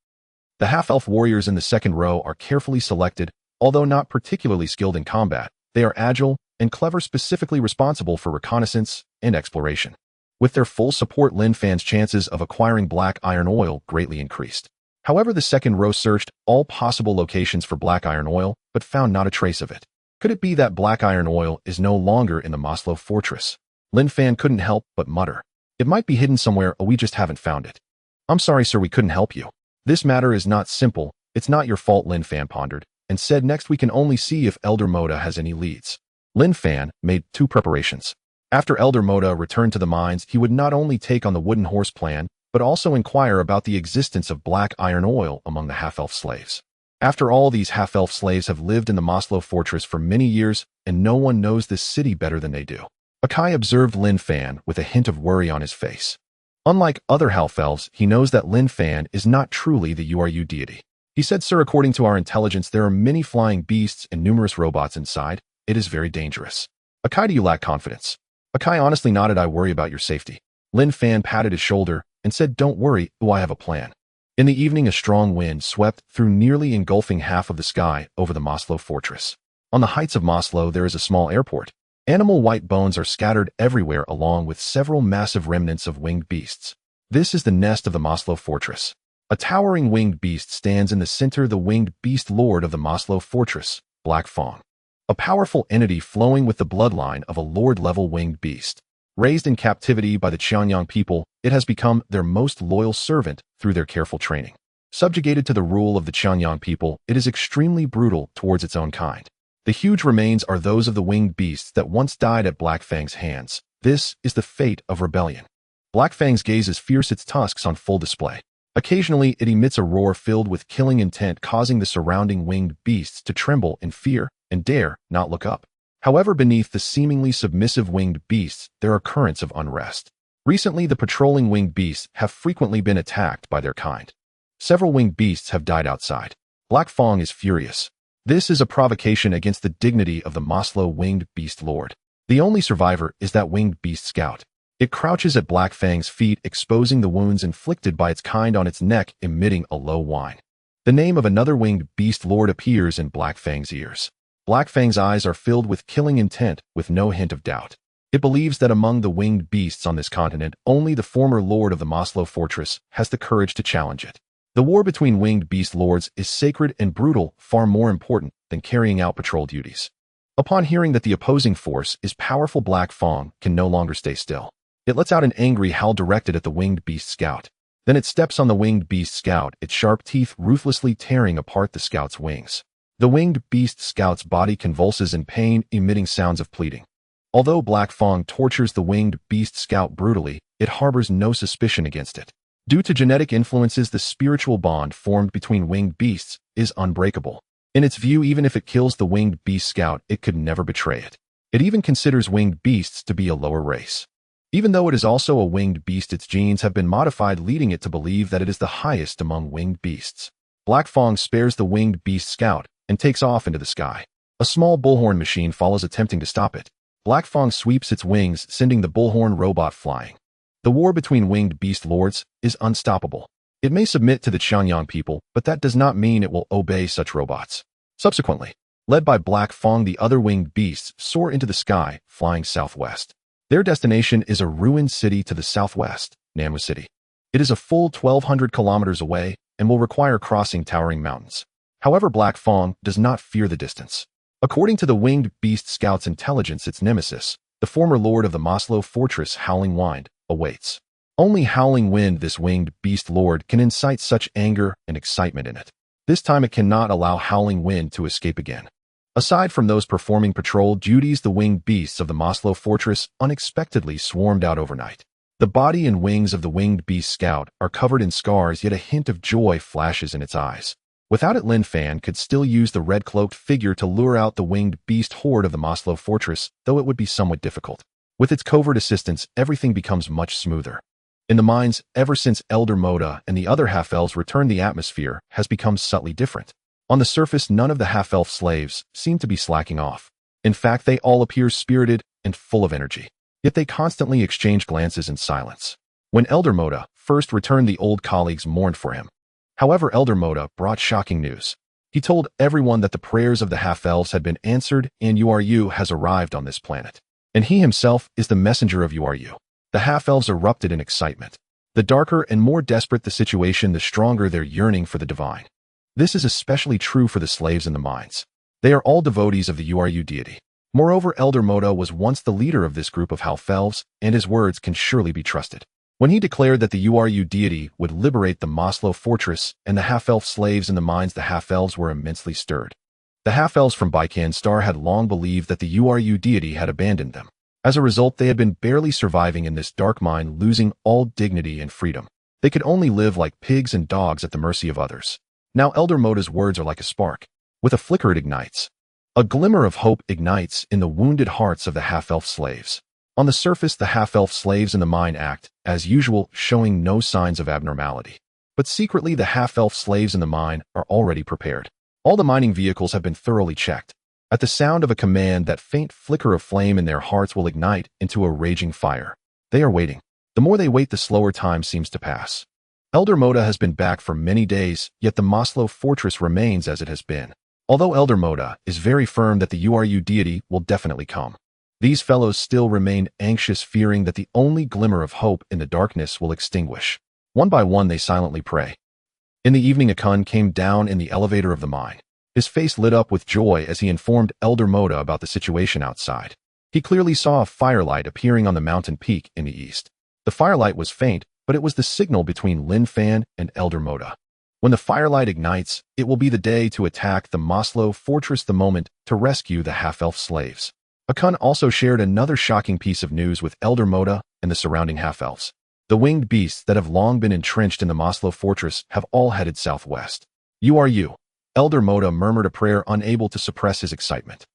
The half-elf warriors in the second row are carefully selected. Although not particularly skilled in combat, they are agile and clever, specifically responsible for reconnaissance and exploration. With their full support, Linfan's chances of acquiring black iron oil greatly increased. However, the second row searched all possible locations for black iron oil, but found not a trace of it. Could it be that black iron oil is no longer in the Moslo fortress? Linfan couldn't help but mutter. It might be hidden somewhere, or we just haven't found it. I'm sorry, sir, we couldn't help you. This matter is not simple. It's not your fault, Linfan pondered, and said, next we can only see if Elder Moda has any leads. Linfan made 2 preparations. After Elder Moda returned to the mines, he would not only take on the wooden horse plan, but also inquire about the existence of black iron oil among the half-elf slaves. After all, these half-elf slaves have lived in the Moslo fortress for many years, and no one knows this city better than they do. Akai observed Linfan with a hint of worry on his face. Unlike other half-elves, he knows that Linfan is not truly the URU deity. He said, sir, according to our intelligence, there are many flying beasts and numerous robots inside. It is very dangerous. Akai, do you lack confidence? Akai honestly nodded. I worry about your safety. Linfan patted his shoulder and said, don't worry, I have a plan. In the evening, a strong wind swept through, nearly engulfing half of the sky over the Moslo fortress. On the heights of Moslo, there is a small airport. Animal white bones are scattered everywhere, along with several massive remnants of winged beasts. This is the nest of the Moslo fortress. A towering winged beast stands in the center, the winged beast lord of the Moslo fortress, Black Fong. A powerful entity flowing with the bloodline of a lord-level winged beast. Raised in captivity by the Chinyong people, it has become their most loyal servant through their careful training. Subjugated to the rule of the Chinyong people, it is extremely brutal towards its own kind. The huge remains are those of the winged beasts that once died at Black Fang's hands. This is the fate of rebellion. Black Fang's gaze is fierce, its tusks on full display. Occasionally, it emits a roar filled with killing intent, causing the surrounding winged beasts to tremble in fear and dare not look up. However, beneath the seemingly submissive winged beasts, there are currents of unrest. Recently, the patrolling winged beasts have frequently been attacked by their kind. Several winged beasts have died outside. Black Fong is furious. This is a provocation against the dignity of the Moslo winged beast lord. The only survivor is that winged beast scout. It crouches at Black Fang's feet, exposing the wounds inflicted by its kind on its neck, emitting a low whine. The name of another winged beast lord appears in Black Fang's ears. Black Fang's eyes are filled with killing intent, with no hint of doubt. It believes that among the winged beasts on this continent, only the former lord of the Moslo fortress has the courage to challenge it. The war between winged beast lords is sacred and brutal, far more important than carrying out patrol duties. Upon hearing that the opposing force is powerful, Black Fong can no longer stay still. It lets out an angry howl directed at the winged beast scout. Then it steps on the winged beast scout, its sharp teeth ruthlessly tearing apart the scout's wings. The winged beast scout's body convulses in pain, emitting sounds of pleading. Although Black Fong tortures the winged beast scout brutally, it harbors no suspicion against it. Due to genetic influences, the spiritual bond formed between winged beasts is unbreakable. In its view, even if it kills the winged beast scout, it could never betray it. It even considers winged beasts to be a lower race. Even though it is also a winged beast, its genes have been modified, leading it to believe that it is the highest among winged beasts. Black Fong spares the winged beast scout and takes off into the sky. A small bullhorn machine follows, attempting to stop it. Black Fong sweeps its wings, sending the bullhorn robot flying. The war between winged beast lords is unstoppable. It may submit to the Chinyong people, but that does not mean it will obey such robots. Subsequently, led by Black Fong, the other winged beasts soar into the sky, flying southwest. Their destination is a ruined city to the southwest, Nanwa City. It is a full 1,200 kilometers away and will require crossing towering mountains. However, Black Fong does not fear the distance. According to the winged beast scout's intelligence, its nemesis, the former lord of the Moslo fortress Howling Wind, awaits. Only Howling Wind, this winged beast lord, can incite such anger and excitement in it. This time it cannot allow Howling Wind to escape again. Aside from those performing patrol duties, the winged beasts of the Moslo fortress unexpectedly swarmed out overnight. The body and wings of the winged beast scout are covered in scars, yet a hint of joy flashes in its eyes. Without it, Linfan could still use the red-cloaked figure to lure out the winged beast horde of the Moslo fortress, though it would be somewhat difficult. With its covert assistance, everything becomes much smoother. In the mines, ever since Elder Moda and the other half-elves returned, the atmosphere has become subtly different. On the surface, none of the half-elf slaves seem to be slacking off. In fact, they all appear spirited and full of energy. Yet they constantly exchange glances in silence. When Elder Moda first returned, the old colleagues mourned for him. However, Elder Moda brought shocking news. He told everyone that the prayers of the half-elves had been answered and URU has arrived on this planet. And he himself is the messenger of URU. The half-elves erupted in excitement. The darker and more desperate the situation, the stronger their yearning for the divine. This is especially true for the slaves in the mines. They are all devotees of the URU deity. Moreover, Elder Moda was once the leader of this group of half-elves, and his words can surely be trusted. When he declared that the URU deity would liberate the Moslo fortress and the half-elf slaves in the mines, the half-elves were immensely stirred. The half-elves from Baikan Star had long believed that the URU deity had abandoned them. As a result, they had been barely surviving in this dark mine, losing all dignity and freedom. They could only live like pigs and dogs at the mercy of others. Now Elder Moda's words are like a spark. With a flicker it ignites. A glimmer of hope ignites in the wounded hearts of the half-elf slaves. On the surface, the half-elf slaves in the mine act, as usual, showing no signs of abnormality. But secretly, the half-elf slaves in the mine are already prepared. All the mining vehicles have been thoroughly checked. At the sound of a command, that faint flicker of flame in their hearts will ignite into a raging fire. They are waiting. The more they wait, the slower time seems to pass. Elder Moda has been back for many days, yet the Moslo fortress remains as it has been. Although Elder Moda is very firm that the URU deity will definitely come, these fellows still remain anxious, fearing that the only glimmer of hope in the darkness will extinguish. One by one they silently pray. In the evening, Akun came down in the elevator of the mine. His face lit up with joy as he informed Elder Moda about the situation outside. He clearly saw a firelight appearing on the mountain peak in the east. The firelight was faint, but it was the signal between Linfan and Elder Moda. When the firelight ignites, it will be the day to attack the Moslo fortress, the moment to rescue the half-elf slaves. Akun also shared another shocking piece of news with Elder Moda and the surrounding half-elves. The winged beasts that have long been entrenched in the Moslo fortress have all headed southwest. URU. Elder Moda murmured a prayer, unable to suppress his excitement.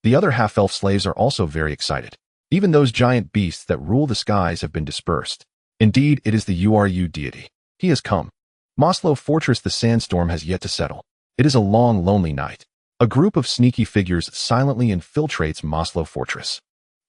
The other half-elf slaves are also very excited. Even those giant beasts that rule the skies have been dispersed. Indeed, it is the URU deity. He has come. Moslo fortress, the sandstorm has yet to settle. It is a long, lonely night. A group of sneaky figures silently infiltrates Moslo fortress.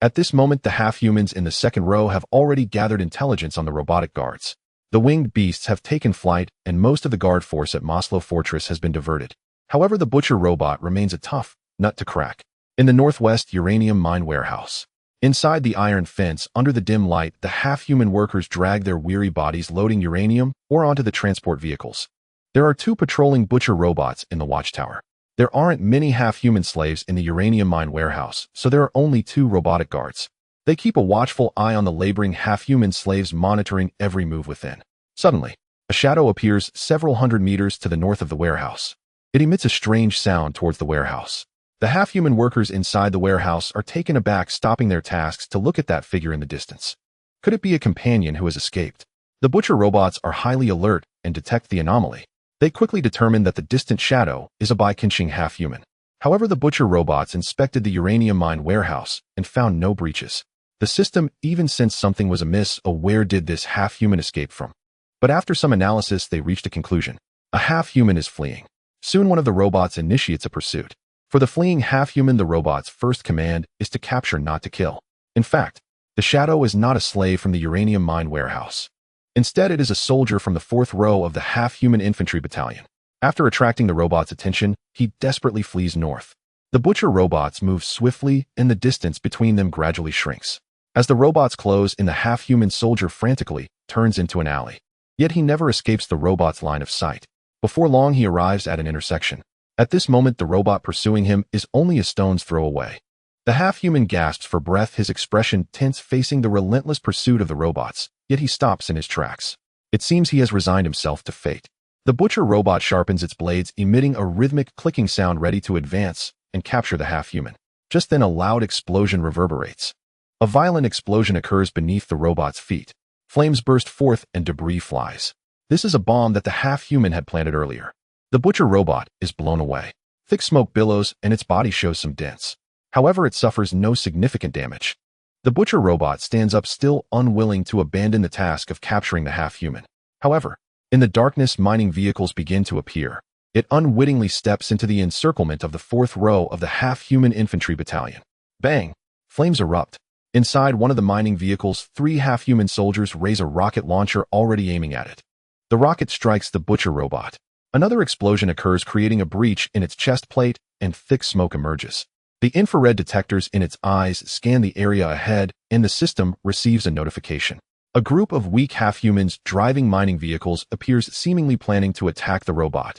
At this moment, the half-humans in the second row have already gathered intelligence on the robotic guards. The winged beasts have taken flight, and most of the guard force at Moslo fortress has been diverted. However, the butcher robot remains a tough nut to crack. In the northwest uranium mine warehouse. Inside the iron fence, under the dim light, the half-human workers drag their weary bodies loading uranium or onto the transport vehicles. There are 2 patrolling butcher robots in the watchtower. There aren't many half-human slaves in the uranium mine warehouse, so there are only 2 robotic guards. They keep a watchful eye on the laboring half-human slaves, monitoring every move within. Suddenly, a shadow appears several hundred meters to the north of the warehouse. It emits a strange sound towards the warehouse. The half-human workers inside the warehouse are taken aback, stopping their tasks to look at that figure in the distance. Could it be a companion who has escaped? The butcher robots are highly alert and detect the anomaly. They quickly determine that the distant shadow is a Baikenshing half-human. However, the butcher robots inspected the uranium mine warehouse and found no breaches. The system even sensed something was amiss. Where did this half-human escape from? But after some analysis, they reached a conclusion. A half-human is fleeing. Soon one of the robots initiates a pursuit. For the fleeing half-human, the robot's first command is to capture, not to kill. In fact, the shadow is not a slave from the uranium mine warehouse. Instead, it is a soldier from the 4th row of the half-human infantry battalion. After attracting the robot's attention, he desperately flees north. The butcher robots move swiftly, and the distance between them gradually shrinks. As the robots close in, the half-human soldier frantically turns into an alley. Yet he never escapes the robot's line of sight. Before long, he arrives at an intersection. At this moment, the robot pursuing him is only a stone's throw away. The half-human gasps for breath, his expression tense facing the relentless pursuit of the robots, yet he stops in his tracks. It seems he has resigned himself to fate. The butcher robot sharpens its blades, emitting a rhythmic clicking sound ready to advance and capture the half-human. Just then a loud explosion reverberates. A violent explosion occurs beneath the robot's feet. Flames burst forth and debris flies. This is a bomb that the half-human had planted earlier. The butcher robot is blown away. Thick smoke billows and its body shows some dents. However, it suffers no significant damage. The butcher robot stands up, still unwilling to abandon the task of capturing the half-human. However, in the darkness, mining vehicles begin to appear. It unwittingly steps into the encirclement of the fourth row of the half-human infantry battalion. Bang! Flames erupt. Inside one of the mining vehicles, 3 half-human soldiers raise a rocket launcher already aiming at it. The rocket strikes the butcher robot. Another explosion occurs, creating a breach in its chest plate, and thick smoke emerges. The infrared detectors in its eyes scan the area ahead, and the system receives a notification. A group of weak half-humans driving mining vehicles appears, seemingly planning to attack the robot.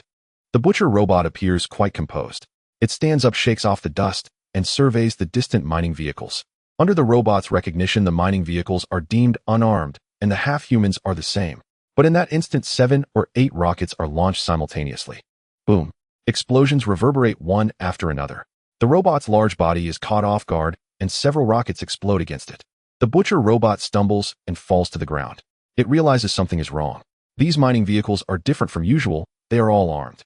The butcher robot appears quite composed. It stands up, shakes off the dust, and surveys the distant mining vehicles. Under the robot's recognition, the mining vehicles are deemed unarmed, and the half-humans are the same. But in that instant, 7 or 8 rockets are launched simultaneously. Boom! Explosions reverberate one after another. The robot's large body is caught off guard, and several rockets explode against it. The butcher robot stumbles and falls to the ground. It realizes something is wrong. These mining vehicles are different from usual. They are all armed.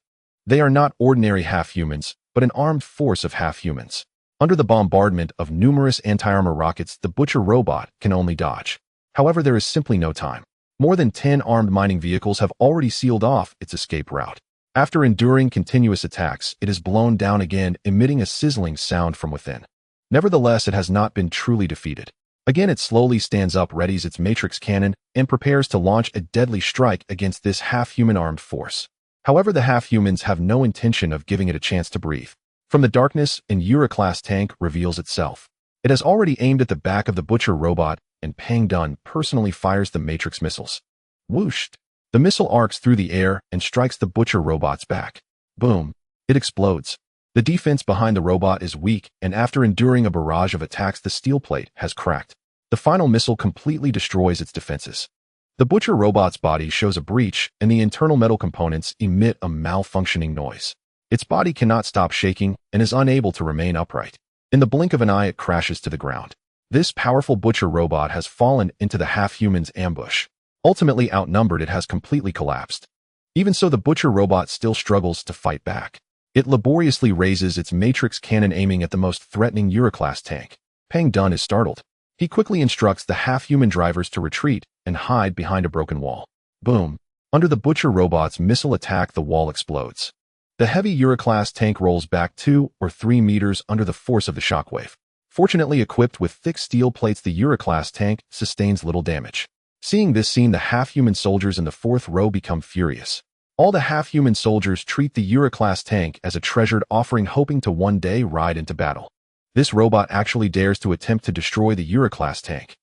They are not ordinary half-humans, but an armed force of half-humans. Under the bombardment of numerous anti-armor rockets, the butcher robot can only dodge. However, there is simply no time. More than 10 armed mining vehicles have already sealed off its escape route. After enduring continuous attacks, it is blown down again, emitting a sizzling sound from within. Nevertheless, it has not been truly defeated. Again, it slowly stands up, readies its matrix cannon, and prepares to launch a deadly strike against this half-human armed force. However, the half-humans have no intention of giving it a chance to breathe. From the darkness, an Euro-class tank reveals itself. It has already aimed at the back of the butcher robot, and Pang Dun personally fires the matrix missiles. Whoosh! The missile arcs through the air and strikes the butcher robot's back. Boom! It explodes. The defense behind the robot is weak, and after enduring a barrage of attacks, the steel plate has cracked. The final missile completely destroys its defenses. The butcher robot's body shows a breach, and the internal metal components emit a malfunctioning noise. Its body cannot stop shaking and is unable to remain upright. In the blink of an eye, it crashes to the ground. This powerful butcher robot has fallen into the half-human's ambush. Ultimately outnumbered, it has completely collapsed. Even so, the butcher robot still struggles to fight back. It laboriously raises its matrix cannon, aiming at the most threatening Euro-class tank. Pang Dun is startled. He quickly instructs the half-human drivers to retreat and hide behind a broken wall. Boom! Under the butcher robot's missile attack, the wall explodes. The heavy Euro-class tank rolls back 2 or 3 meters under the force of the shockwave. Fortunately equipped with thick steel plates, the Euro-class tank sustains little damage. Seeing this scene, the half-human soldiers in the fourth row become furious. All the half-human soldiers treat the Euro-class tank as a treasured offering, hoping to one day ride into battle. This robot actually dares to attempt to destroy the Euro-class tank.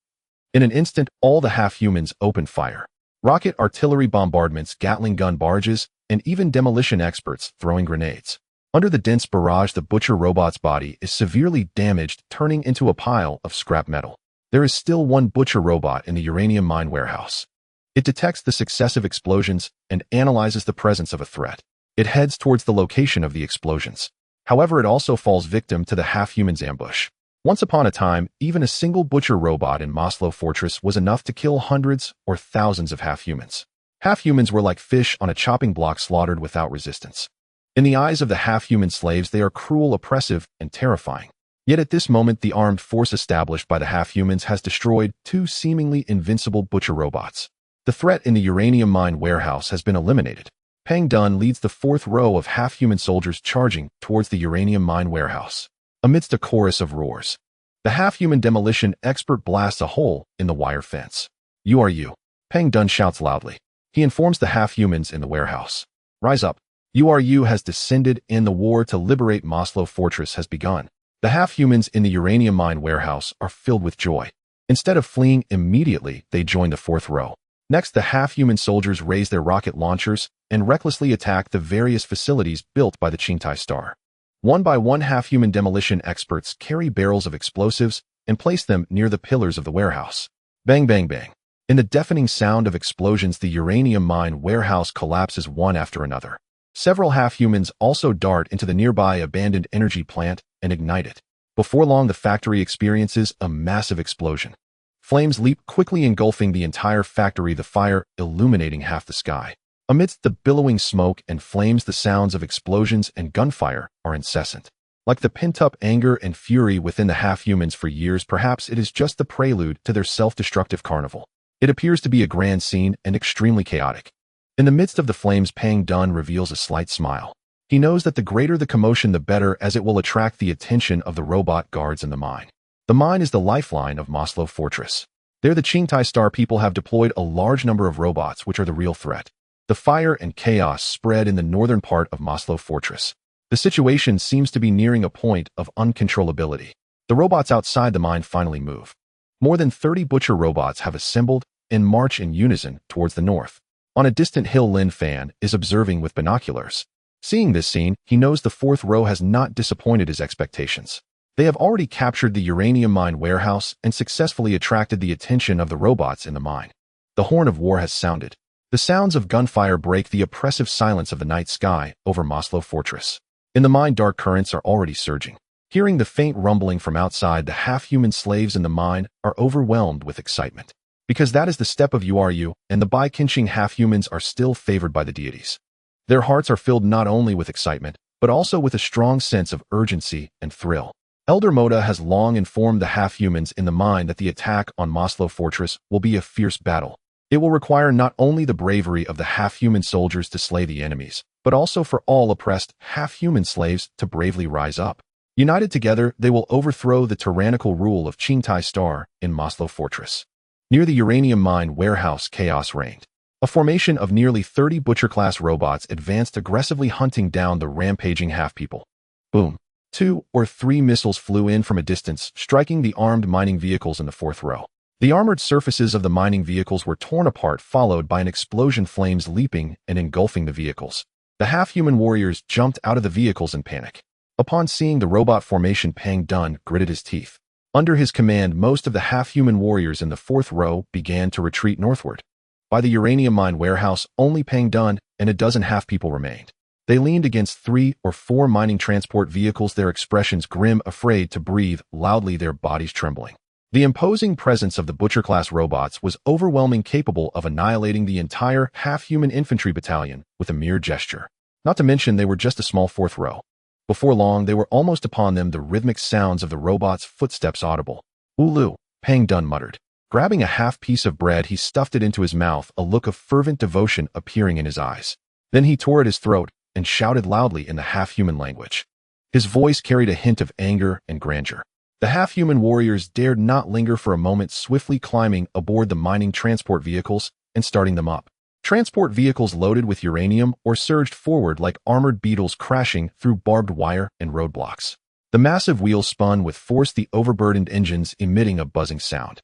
In an instant, all the half-humans open fire. Rocket artillery bombardments, Gatling gun barges, and even demolition experts throwing grenades. Under the dense barrage, the butcher robot's body is severely damaged, turning into a pile of scrap metal. There is still one butcher robot in the uranium mine warehouse. It detects the successive explosions and analyzes the presence of a threat. It heads towards the location of the explosions. However, it also falls victim to the half-human's ambush. Once upon a time, even a single butcher robot in Moslo Fortress was enough to kill hundreds or thousands of half-humans. Half-humans were like fish on a chopping block, slaughtered without resistance. In the eyes of the half-human slaves, they are cruel, oppressive, and terrifying. Yet at this moment, the armed force established by the half-humans has destroyed 2 seemingly invincible butcher robots. The threat in the uranium mine warehouse has been eliminated. Pang Dun leads the fourth row of half-human soldiers charging towards the uranium mine warehouse. Amidst a chorus of roars, the half-human demolition expert blasts a hole in the wire fence. "You are you," Pang Dun shouts loudly. He informs the half-humans in the warehouse. "Rise up. URU has descended, and the war to liberate Moslo Fortress has begun." The half-humans in the uranium mine warehouse are filled with joy. Instead of fleeing immediately, they join the fourth row. Next, the half-human soldiers raise their rocket launchers and recklessly attack the various facilities built by the Chongtie star. One by one, half-human demolition experts carry barrels of explosives and place them near the pillars of the warehouse. Bang, bang, bang. In the deafening sound of explosions, the uranium mine warehouse collapses one after another. Several half-humans also dart into the nearby abandoned energy plant and ignite it. Before long, the factory experiences a massive explosion. Flames leap quickly, engulfing the entire factory, the fire illuminating half the sky. Amidst the billowing smoke and flames, the sounds of explosions and gunfire are incessant. Like the pent-up anger and fury within the half-humans for years, perhaps it is just the prelude to their self-destructive carnival. It appears to be a grand scene and extremely chaotic. In the midst of the flames, Pang Dun reveals a slight smile. He knows that the greater the commotion, the better, as it will attract the attention of the robot guards in the mine. The mine is the lifeline of Moslo Fortress. There, the Chongtie Star people have deployed a large number of robots, which are the real threat. The fire and chaos spread in the northern part of Moslo Fortress. The situation seems to be nearing a point of uncontrollability. The robots outside the mine finally move. More than 30 butcher robots have assembled and march in unison towards the north. On a distant hill, Linfan is observing with binoculars. Seeing this scene, he knows the fourth row has not disappointed his expectations. They have already captured the uranium mine warehouse and successfully attracted the attention of the robots in the mine. The horn of war has sounded. The sounds of gunfire break the oppressive silence of the night sky over Moslo Fortress. In the mine, dark currents are already surging. Hearing the faint rumbling from outside, the half-human slaves in the mine are overwhelmed with excitement. Because that is the step of URU, and the Bai-Qinqing half-humans are still favored by the deities. Their hearts are filled not only with excitement, but also with a strong sense of urgency and thrill. Elder Moda has long informed the half-humans in the mine that the attack on Moslo Fortress will be a fierce battle. It will require not only the bravery of the half-human soldiers to slay the enemies, but also for all oppressed half-human slaves to bravely rise up. United together, they will overthrow the tyrannical rule of Chongtie Star in Moslo Fortress. Near the uranium mine warehouse, chaos reigned. A formation of nearly 30 butcher-class robots advanced, aggressively hunting down the rampaging half-people. Boom. 2 or 3 missiles flew in from a distance, striking the armed mining vehicles in the fourth row. The armored surfaces of the mining vehicles were torn apart, followed by an explosion, flames leaping and engulfing the vehicles. The half-human warriors jumped out of the vehicles in panic. Upon seeing the robot formation, Pang Dun gritted his teeth. Under his command, most of the half-human warriors in the fourth row began to retreat northward. By the uranium mine warehouse, only Pang Dun and a dozen half-people remained. They leaned against 3 or 4 mining transport vehicles, their expressions grim, afraid to breathe loudly, their bodies trembling. The imposing presence of the butcher-class robots was overwhelming, capable of annihilating the entire half-human infantry battalion with a mere gesture. Not to mention, they were just a small fourth row. Before long, they were almost upon them, the rhythmic sounds of the robots' footsteps audible. "Ulu," Pang Dun muttered. Grabbing a half-piece of bread, he stuffed it into his mouth, a look of fervent devotion appearing in his eyes. Then he tore at his throat and shouted loudly in the half-human language. His voice carried a hint of anger and grandeur. The half-human warriors dared not linger for a moment, swiftly climbing aboard the mining transport vehicles and starting them up. Transport vehicles loaded with uranium or surged forward like armored beetles, crashing through barbed wire and roadblocks. The massive wheels spun with force, the overburdened engines emitting a buzzing sound.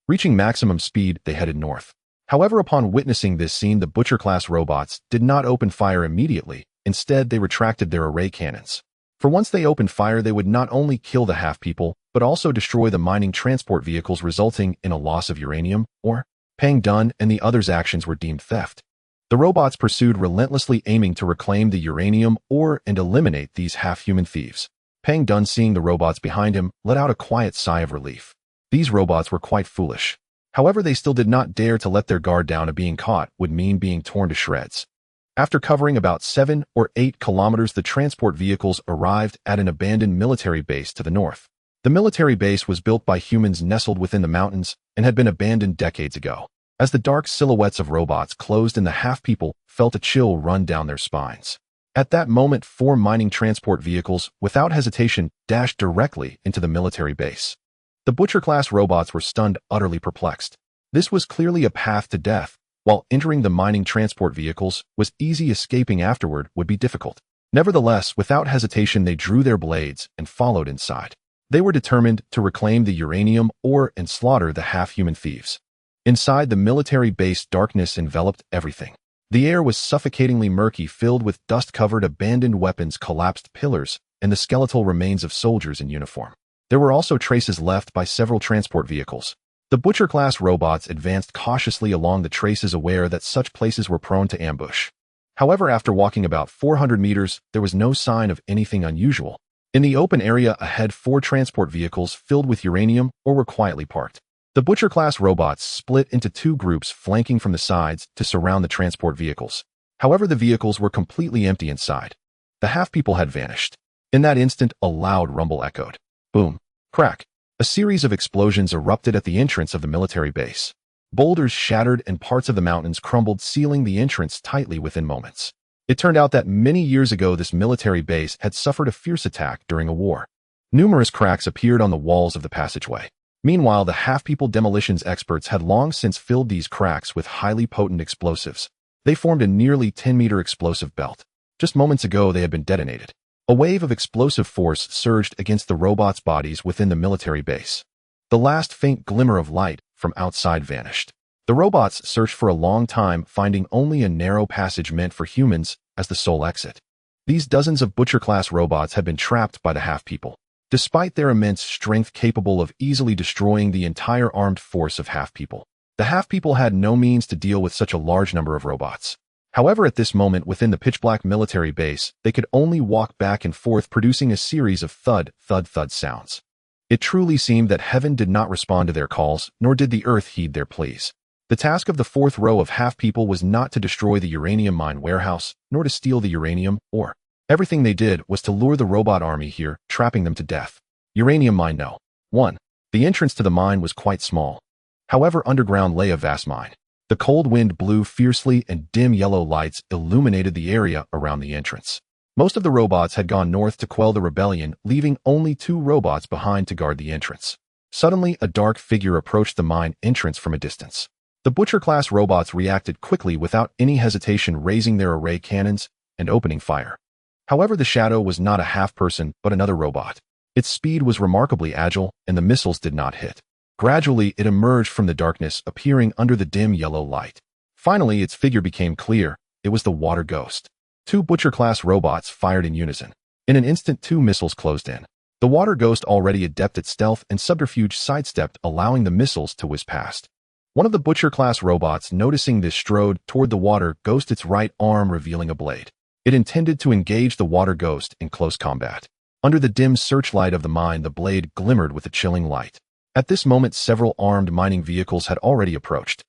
Reaching maximum speed, they headed north. However, upon witnessing this scene, the butcher-class robots did not open fire immediately. Instead, they retracted their array cannons. For once they opened fire, they would not only kill the half-people, but also destroy the mining transport vehicles, resulting in a loss of uranium, or Pang Dun and the others' actions were deemed theft. The robots pursued relentlessly, aiming to reclaim the uranium ore and eliminate these half-human thieves. Pang Dun, seeing the robots behind him, let out a quiet sigh of relief. These robots were quite foolish. However, they still did not dare to let their guard down. Being caught would mean being torn to shreds. After covering about 7 or 8 kilometers, the transport vehicles arrived at an abandoned military base to the north. The military base was built by humans nestled within the mountains and had been abandoned decades ago. As the dark silhouettes of robots closed in, the half-people felt a chill run down their spines. At that moment, 4 mining transport vehicles, without hesitation, dashed directly into the military base. The butcher-class robots were stunned, utterly perplexed. This was clearly a path to death. While entering the mining transport vehicles was easy, escaping afterward would be difficult. Nevertheless, without hesitation, they drew their blades and followed inside. They were determined to reclaim the uranium ore and slaughter the half-human thieves. Inside the military base, darkness enveloped everything. The air was suffocatingly murky, filled with dust-covered abandoned weapons, collapsed pillars, and the skeletal remains of soldiers in uniform. There were also traces left by several transport vehicles. The Butcher-class robots advanced cautiously along the traces, aware that such places were prone to ambush. However, after walking about 400 meters, there was no sign of anything unusual. In the open area ahead, 4 transport vehicles filled with uranium were quietly parked. The Butcher-class robots split into 2 groups, flanking from the sides to surround the transport vehicles. However, the vehicles were completely empty inside. The half-people had vanished. In that instant, a loud rumble echoed. Boom. Crack. A series of explosions erupted at the entrance of the military base. Boulders shattered and parts of the mountains crumbled, sealing the entrance tightly within moments. It turned out that many years ago, this military base had suffered a fierce attack during a war. Numerous cracks appeared on the walls of the passageway. Meanwhile, the half-people demolitions experts had long since filled these cracks with highly potent explosives. They formed a nearly 10-meter explosive belt. Just moments ago, they had been detonated. A wave of explosive force surged against the robots' bodies within the military base. The last faint glimmer of light from outside vanished. The robots searched for a long time, finding only a narrow passage meant for humans as the sole exit. These dozens of Butcher-class robots had been trapped by the half-people. Despite their immense strength, capable of easily destroying the entire armed force of half-people, the half-people had no means to deal with such a large number of robots. However, at this moment within the pitch-black military base, they could only walk back and forth, producing a series of thud, thud, thud sounds. It truly seemed that heaven did not respond to their calls, nor did the earth heed their pleas. The task of the 4th row of half-people was not to destroy the uranium mine warehouse, nor to steal the uranium ore. Everything they did was to lure the robot army here, trapping them to death. Uranium mine no. 1. The entrance to the mine was quite small. However, underground lay a vast mine. The cold wind blew fiercely and dim yellow lights illuminated the area around the entrance. Most of the robots had gone north to quell the rebellion, leaving only 2 robots behind to guard the entrance. Suddenly, a dark figure approached the mine entrance from a distance. The Butcher-class robots reacted quickly without any hesitation, raising their array cannons and opening fire. However, the shadow was not a half-person, but another robot. Its speed was remarkably agile, and the missiles did not hit. Gradually, it emerged from the darkness, appearing under the dim yellow light. Finally, its figure became clear. It was the water ghost. 2 Butcher-class robots fired in unison. In an instant, 2 missiles closed in. The water ghost, already adept at stealth and subterfuge, sidestepped, allowing the missiles to whiz past. One of the Butcher-class robots, noticing this, strode toward the water ghost, its right arm revealing a blade. It intended to engage the water ghost in close combat. Under the dim searchlight of the mine, the blade glimmered with a chilling light. At this moment, several armed mining vehicles had already approached.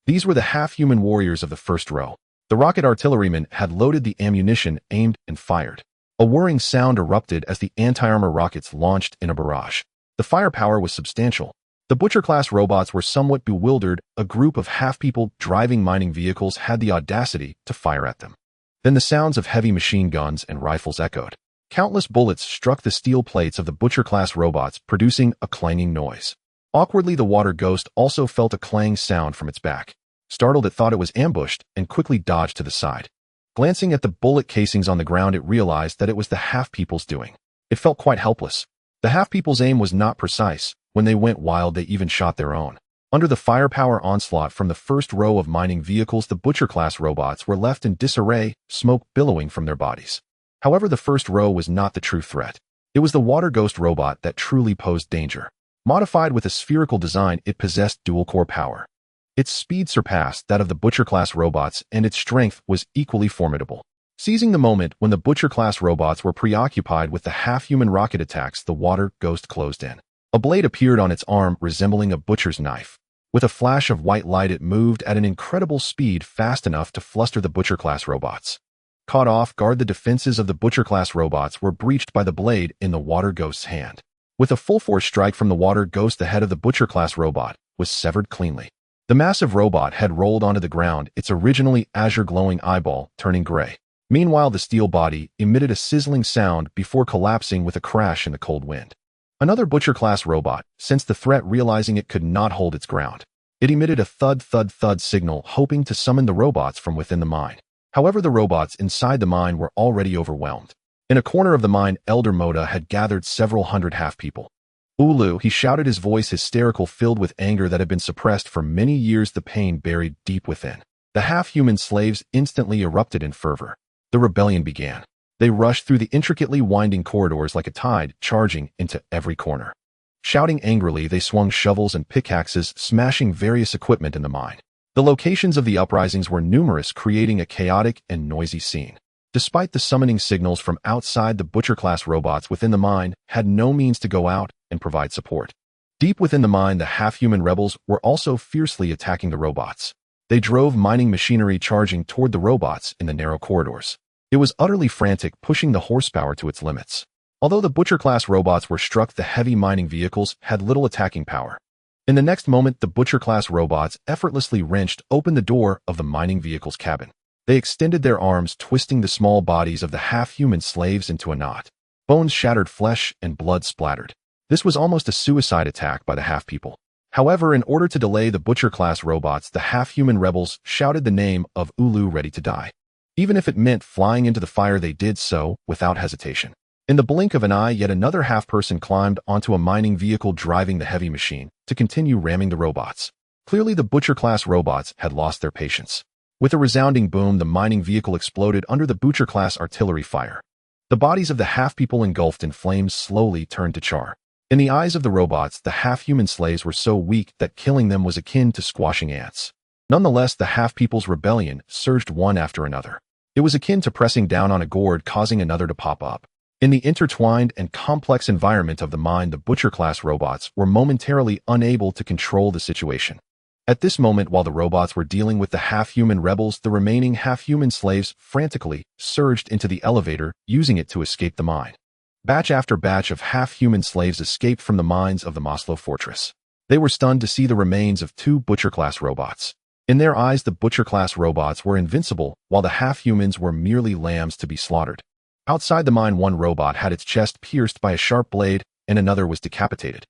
These were the half-human warriors of the 1st row. The rocket artillerymen had loaded the ammunition, aimed, and fired. A whirring sound erupted as the anti-armor rockets launched in a barrage. The firepower was substantial. The Butcher-class robots were somewhat bewildered. A group of half-people driving mining vehicles had the audacity to fire at them. Then the sounds of heavy machine guns and rifles echoed. Countless bullets struck the steel plates of the Butcher-class robots, producing a clanging noise. Awkwardly, the water ghost also felt a clang sound from its back. Startled, it thought it was ambushed and quickly dodged to the side. Glancing at the bullet casings on the ground, it realized that it was the half-people's doing. It felt quite helpless. The half-people's aim was not precise. When they went wild, they even shot their own. Under the firepower onslaught from the 1st row of mining vehicles, the Butcher-class robots were left in disarray, smoke billowing from their bodies. However, the 1st row was not the true threat. It was the water ghost robot that truly posed danger. Modified with a spherical design, it possessed dual-core power. Its speed surpassed that of the Butcher-class robots, and its strength was equally formidable. Seizing the moment when the Butcher-class robots were preoccupied with the half-human rocket attacks, the water ghost closed in. A blade appeared on its arm, resembling a butcher's knife. With a flash of white light, it moved at an incredible speed, fast enough to fluster the Butcher-class robots. Caught off guard, the defenses of the Butcher-class robots were breached by the blade in the water ghost's hand. With a full-force strike from the water ghost, the head of the Butcher-class robot was severed cleanly. The massive robot had rolled onto the ground, its originally azure-glowing eyeball turning gray. Meanwhile, the steel body emitted a sizzling sound before collapsing with a crash in the cold wind. Another Butcher-class robot sensed the threat, realizing it could not hold its ground. It emitted a thud, thud, thud signal, hoping to summon the robots from within the mine. However, the robots inside the mine were already overwhelmed. In a corner of the mine, Elder Moda had gathered several hundred half-people. Ulu, he shouted, his voice hysterical, filled with anger that had been suppressed for many years, the pain buried deep within. The half-human slaves instantly erupted in fervor. The rebellion began. They rushed through the intricately winding corridors like a tide, charging into every corner. Shouting angrily, they swung shovels and pickaxes, smashing various equipment in the mine. The locations of the uprisings were numerous, creating a chaotic and noisy scene. Despite the summoning signals from outside, the Butcher-class robots within the mine had no means to go out and provide support. Deep within the mine, the half-human rebels were also fiercely attacking the robots. They drove mining machinery charging toward the robots in the narrow corridors. It was utterly frantic, pushing the horsepower to its limits. Although the Butcher-class robots were struck, the heavy mining vehicles had little attacking power. In the next moment, the Butcher-class robots effortlessly wrenched open the door of the mining vehicle's cabin. They extended their arms, twisting the small bodies of the half-human slaves into a knot. Bones shattered, flesh and blood splattered. This was almost a suicide attack by the half-people. However, in order to delay the Butcher-class robots, the half-human rebels shouted the name of Ulu, ready to die. Even if it meant flying into the fire, they did so without hesitation. In the blink of an eye, yet another half-person climbed onto a mining vehicle driving the heavy machine to continue ramming the robots. Clearly, the Butcher-class robots had lost their patience. With a resounding boom, the mining vehicle exploded under the Butcher-class artillery fire. The bodies of the half-people, engulfed in flames, slowly turned to char. In the eyes of the robots, the half-human slaves were so weak that killing them was akin to squashing ants. Nonetheless, the half-people's rebellion surged one after another. It was akin to pressing down on a gourd, causing another to pop up. In the intertwined and complex environment of the mine, the Butcher-class robots were momentarily unable to control the situation. At this moment, while the robots were dealing with the half-human rebels, the remaining half-human slaves frantically surged into the elevator, using it to escape the mine. Batch after batch of half-human slaves escaped from the mines of the Moslo fortress. They were stunned to see the remains of two Butcher-class robots. In their eyes, the Butcher-class robots were invincible, while the half-humans were merely lambs to be slaughtered. Outside the mine, one robot had its chest pierced by a sharp blade, and another was decapitated.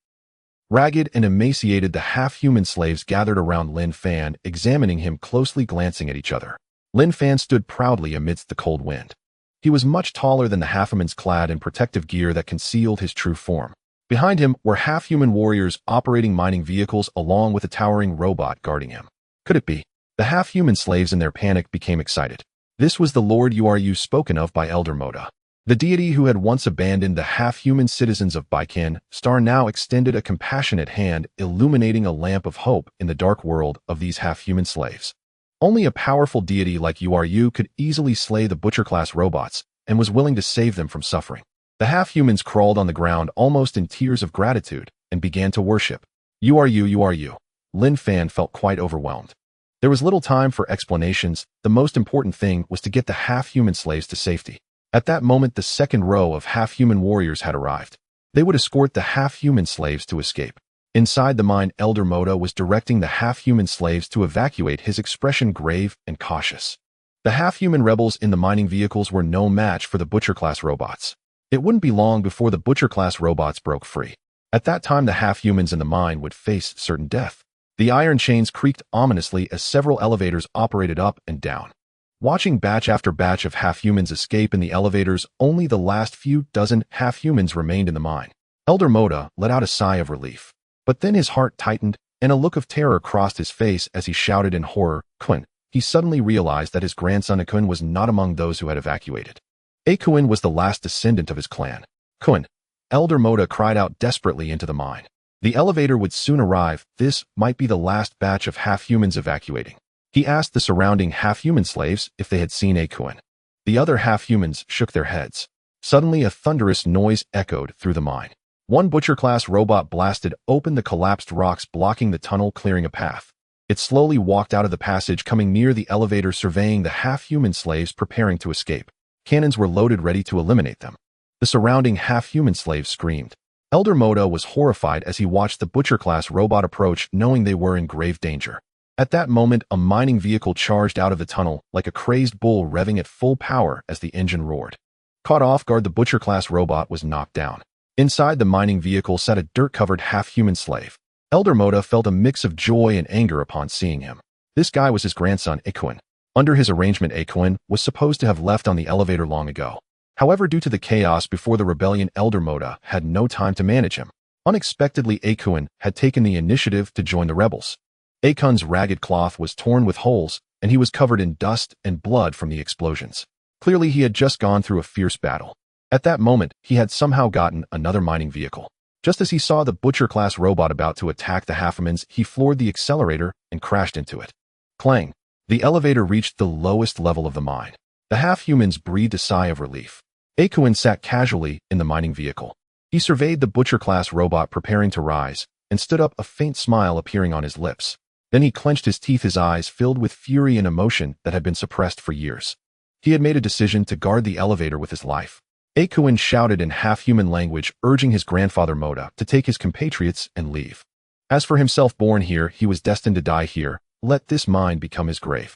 Ragged and emaciated, the half-human slaves gathered around Linfan, examining him closely, glancing at each other. Linfan stood proudly amidst the cold wind. He was much taller than the halfhumans, clad in protective gear that concealed his true form. Behind him were half-human warriors operating mining vehicles, along with a towering robot guarding him. Could it be? The half-human slaves in their panic became excited. This was the Lord Uru spoken of by Elder Moda. The deity who had once abandoned the half-human citizens of Baiken Star now extended a compassionate hand, illuminating a lamp of hope in the dark world of these half-human slaves. Only a powerful deity like Uru could easily slay the Butcher-class robots and was willing to save them from suffering. The half-humans crawled on the ground almost in tears of gratitude and began to worship. Uru. Linfan felt quite overwhelmed. There was little time for explanations. The most important thing was to get the half-human slaves to safety. At that moment, the second row of half-human warriors had arrived. They would escort the half-human slaves to escape. Inside the mine, Elder Moda was directing the half-human slaves to evacuate, his expression grave and cautious. The half-human rebels in the mining vehicles were no match for the Butcher-class robots. It wouldn't be long before the Butcher-class robots broke free. At that time, the half-humans in the mine would face certain death. The iron chains creaked ominously as several elevators operated up and down. Watching batch after batch of half-humans escape in the elevators, only the last few dozen half-humans remained in the mine. Elder Moda let out a sigh of relief. But then his heart tightened, and a look of terror crossed his face as he shouted in horror, "Kun!" He suddenly realized that his grandson Akun was not among those who had evacuated. Akun was the last descendant of his clan. "Kun!" Elder Moda cried out desperately into the mine. The elevator would soon arrive. This might be the last batch of half-humans evacuating. He asked the surrounding half-human slaves if they had seen Akun. The other half-humans shook their heads. Suddenly, a thunderous noise echoed through the mine. One Butcher-class robot blasted open the collapsed rocks, blocking the tunnel, clearing a path. It slowly walked out of the passage, coming near the elevator, surveying the half-human slaves preparing to escape. Cannons were loaded, ready to eliminate them. The surrounding half-human slaves screamed. Elder Moda was horrified as he watched the Butcher-class robot approach, knowing they were in grave danger. At that moment, a mining vehicle charged out of the tunnel, like a crazed bull revving at full power as the engine roared. Caught off guard, the Butcher-class robot was knocked down. Inside the mining vehicle sat a dirt-covered half-human slave. Elder Moda felt a mix of joy and anger upon seeing him. This guy was his grandson, Akun. Under his arrangement, Akun was supposed to have left on the elevator long ago. However, due to the chaos before the rebellion, Elder Moda had no time to manage him. Unexpectedly, Akuin had taken the initiative to join the rebels. Akun's ragged cloth was torn with holes, and he was covered in dust and blood from the explosions. Clearly, he had just gone through a fierce battle. At that moment, he had somehow gotten another mining vehicle. Just as he saw the butcher-class robot about to attack the halfhumans, he floored the accelerator and crashed into it. Clang! The elevator reached the lowest level of the mine. The half-humans breathed a sigh of relief. Akuin sat casually in the mining vehicle. He surveyed the butcher-class robot preparing to rise, and stood up, a faint smile appearing on his lips. Then he clenched his teeth, his eyes filled with fury and emotion that had been suppressed for years. He had made a decision to guard the elevator with his life. Akuin shouted in half-human language, urging his grandfather Moda to take his compatriots and leave. As for himself, born here, he was destined to die here. Let this mine become his grave.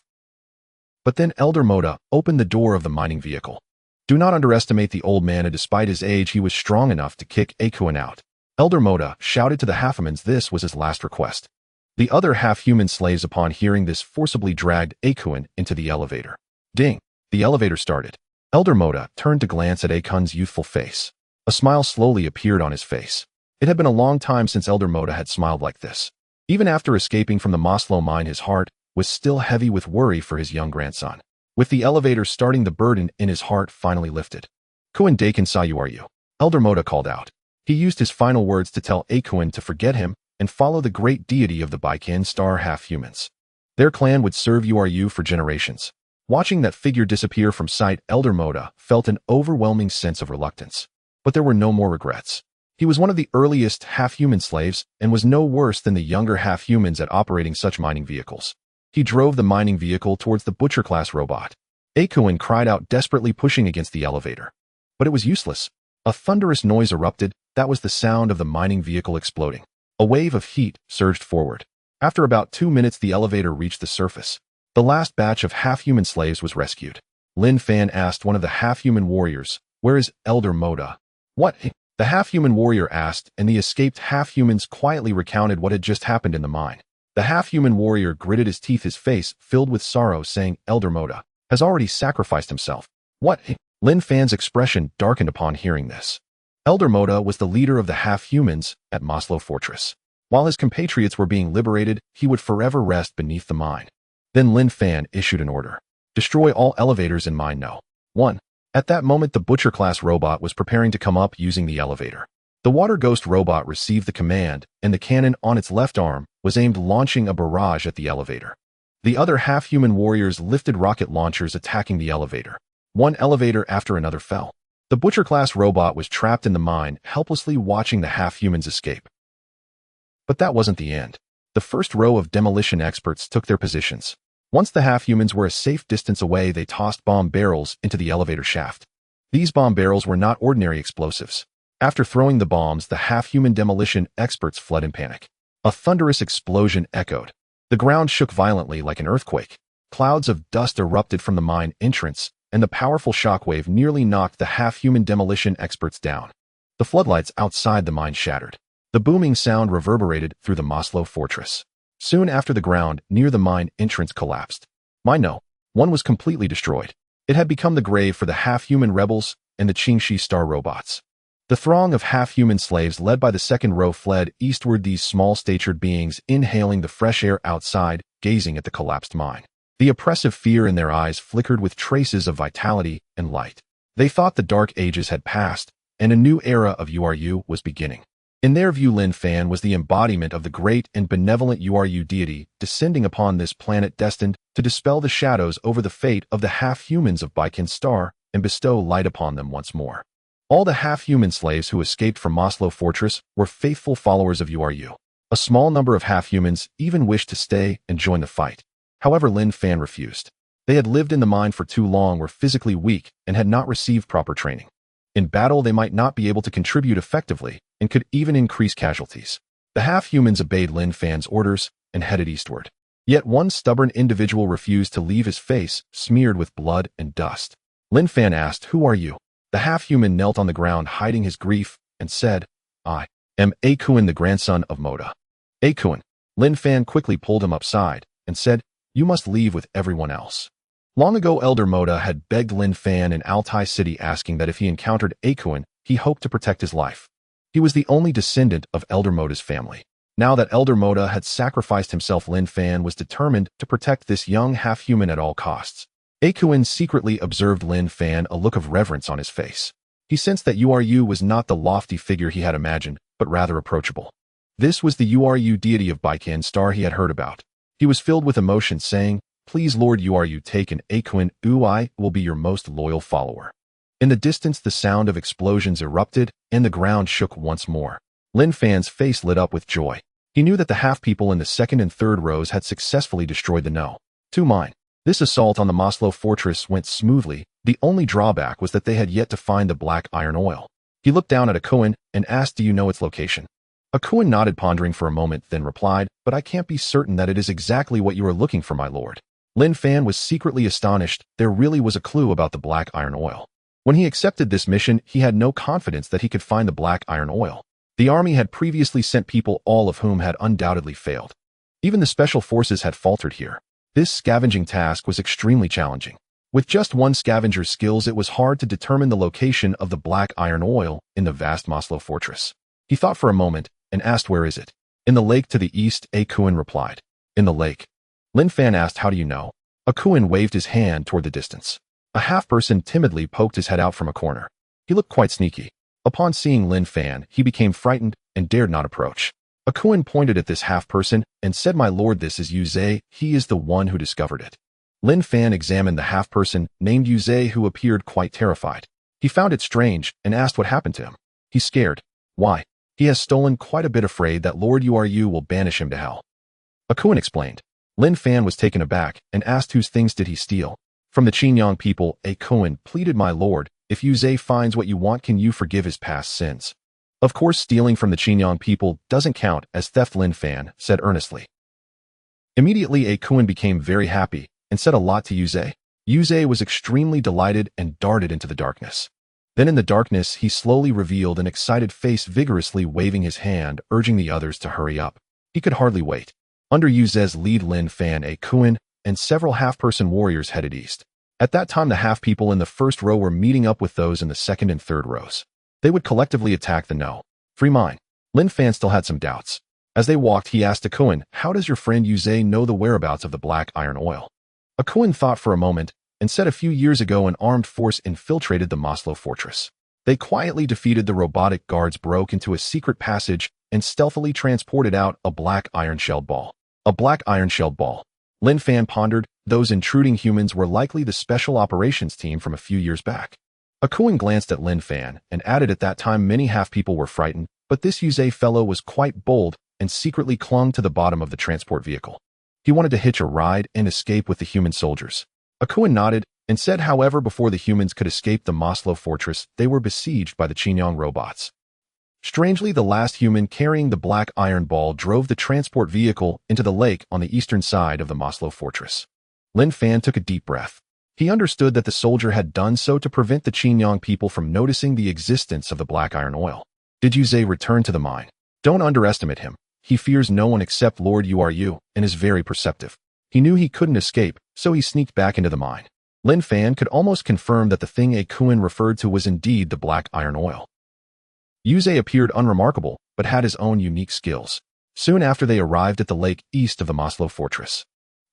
But then Elder Moda opened the door of the mining vehicle. Do not underestimate the old man, and despite his age, he was strong enough to kick Akuin out. Elder Moda shouted to the halfhumans this was his last request. The other half-human slaves, upon hearing this, forcibly dragged Akuin into the elevator. Ding! The elevator started. Elder Moda turned to glance at Akun's youthful face. A smile slowly appeared on his face. It had been a long time since Elder Moda had smiled like this. Even after escaping from the Moslo mine, his heart was still heavy with worry for his young grandson. With the elevator starting, the burden in his heart finally lifted. Akuin Dakin saw you, are you? Elder Moda called out. He used his final words to tell Akuin to forget him and follow the great deity of the Baikin Star half-humans. Their clan would serve you for generations. Watching that figure disappear from sight, Elder Moda felt an overwhelming sense of reluctance. But there were no more regrets. He was one of the earliest half-human slaves and was no worse than the younger half-humans at operating such mining vehicles. He drove the mining vehicle towards the butcher-class robot. Akuin cried out, desperately pushing against the elevator. But it was useless. A thunderous noise erupted. That was the sound of the mining vehicle exploding. A wave of heat surged forward. After about 2 minutes, the elevator reached the surface. The last batch of half-human slaves was rescued. Linfan asked one of the half-human warriors, "Where is Elder Moda?" "What?" the half-human warrior asked, and the escaped half-humans quietly recounted what had just happened in the mine. The half-human warrior gritted his teeth, his face filled with sorrow, saying, "Elder Moda has already sacrificed himself." "What?" Linfan's expression darkened upon hearing this. Elder Moda was the leader of the half-humans at Moslo Fortress. While his compatriots were being liberated, he would forever rest beneath the mine. Then Linfan issued an order. Destroy all elevators in Mine No. 1. At that moment, the butcher-class robot was preparing to come up using the elevator. The water ghost robot received the command, and the cannon on its left arm was aimed, launching a barrage at the elevator. The other half-human warriors lifted rocket launchers, attacking the elevator. One elevator after another fell. The butcher-class robot was trapped in the mine, helplessly watching the half-humans escape. But that wasn't the end. The first row of demolition experts took their positions. Once the half-humans were a safe distance away, they tossed bomb barrels into the elevator shaft. These bomb barrels were not ordinary explosives. After throwing the bombs, the half-human demolition experts fled in panic. A thunderous explosion echoed. The ground shook violently like an earthquake. Clouds of dust erupted from the mine entrance, and the powerful shockwave nearly knocked the half-human demolition experts down. The floodlights outside the mine shattered. The booming sound reverberated through the Moslo fortress. Soon after, the ground near the mine entrance collapsed. Mine No. 1 was completely destroyed. It had become the grave for the half-human rebels and the Chongtie star robots. The throng of half-human slaves led by the second row fled eastward, these small-statured beings inhaling the fresh air outside, gazing at the collapsed mine. The oppressive fear in their eyes flickered with traces of vitality and light. They thought the dark ages had passed, and a new era of URU was beginning. In their view, Linfan was the embodiment of the great and benevolent URU deity descending upon this planet, destined to dispel the shadows over the fate of the half-humans of Baikin Star and bestow light upon them once more. All the half-human slaves who escaped from Moslo Fortress were faithful followers of URU. A small number of half-humans even wished to stay and join the fight. However, Linfan refused. They had lived in the mine for too long, were physically weak, and had not received proper training. In battle, they might not be able to contribute effectively and could even increase casualties. The half-humans obeyed Linfan's orders and headed eastward. Yet one stubborn individual refused to leave, his face smeared with blood and dust. Linfan asked, "Who are you?" The half-human knelt on the ground, hiding his grief, and said, "I am Akuin, the grandson of Moda." "Akuin." Linfan quickly pulled him upside and said, "You must leave with everyone else." Long ago, Elder Moda had begged Linfan in Altai City, asking that if he encountered Akuin, he hoped to protect his life. He was the only descendant of Elder Moda's family. Now that Elder Moda had sacrificed himself, Linfan was determined to protect this young half-human at all costs. Akuin secretly observed Linfan, a look of reverence on his face. He sensed that Uru was not the lofty figure he had imagined, but rather approachable. This was the Uru deity of Baikan Star he had heard about. He was filled with emotion, saying, "Please, Lord Uru, take an Akuin, I will be your most loyal follower." In the distance, the sound of explosions erupted, and the ground shook once more. Linfan's face lit up with joy. He knew that the half-people in the second and third rows had successfully destroyed the No. 2 mine. This assault on the Moslo fortress went smoothly. The only drawback was that they had yet to find the black iron oil. He looked down at Akuin and asked, "Do you know its location?" Akuin nodded, pondering for a moment, then replied, "But I can't be certain that it is exactly what you are looking for, my lord." Linfan was secretly astonished. There really was a clue about the black iron oil. When he accepted this mission, he had no confidence that he could find the black iron oil. The army had previously sent people, all of whom had undoubtedly failed. Even the special forces had faltered here. This scavenging task was extremely challenging. With just one scavenger's skills, it was hard to determine the location of the black iron oil in the vast Moslo fortress. He thought for a moment and asked, "Where is it?" "In the lake to the east," Akuin replied. "In the lake?" Linfan asked, "How do you know?" Akuin waved his hand toward the distance. A half-person timidly poked his head out from a corner. He looked quite sneaky. Upon seeing Linfan, he became frightened and dared not approach. Akuin pointed at this half-person and said, "My lord, this is Yuze. He is the one who discovered it." Linfan examined the half-person named Yuze, who appeared quite terrified. He found it strange and asked what happened to him. He's scared. Why? He has stolen, quite a bit, afraid that Lord Uru will banish him to hell. Akuin explained. Linfan was taken aback and asked, "Whose things did he steal?" "From the Chinyong people." Akuin pleaded, "My lord, if Yuze finds what you want, can you forgive his past sins?" "Of course, stealing from the Chinyong people doesn't count as theft," Linfan said earnestly. Immediately, Akuin became very happy and said a lot to Yuze. Yuze was extremely delighted and darted into the darkness. Then in the darkness, he slowly revealed an excited face, vigorously waving his hand, urging the others to hurry up. He could hardly wait. Under Yuze's lead, Linfan, Akuin, and several half-person warriors headed east. At that time, the half-people in the first row were meeting up with those in the second and third rows. They would collectively attack the No. 3 mine. Linfan still had some doubts. As they walked, he asked Akuin, "How does your friend Yuze know the whereabouts of the black iron oil?" Akuin thought for a moment and said, "A few years ago, an armed force infiltrated the Moslo fortress. They quietly defeated the robotic guards, broke into a secret passage, and stealthily transported out a black iron-shelled ball." A black iron-shelled ball. Linfan pondered. Those intruding humans were likely the special operations team from a few years back. Akuin glanced at Linfan and added, "At that time, many half-people were frightened, but this Yuze fellow was quite bold and secretly clung to the bottom of the transport vehicle. He wanted to hitch a ride and escape with the human soldiers." Akuin nodded and said, "However, before the humans could escape the Moslo fortress, they were besieged by the Chinyong robots." Strangely, the last human carrying the black iron ball drove the transport vehicle into the lake on the eastern side of the Moslo fortress. Linfan took a deep breath. He understood that the soldier had done so to prevent the Chinyong people from noticing the existence of the black iron oil. Did Yuze return to the mine? Don't underestimate him. He fears no one except Lord Uru and is very perceptive. He knew he couldn't escape, so he sneaked back into the mine. Linfan could almost confirm that the thing Akuin referred to was indeed the black iron oil. Yuze appeared unremarkable, but had his own unique skills. Soon after, they arrived at the lake east of the Moslo fortress.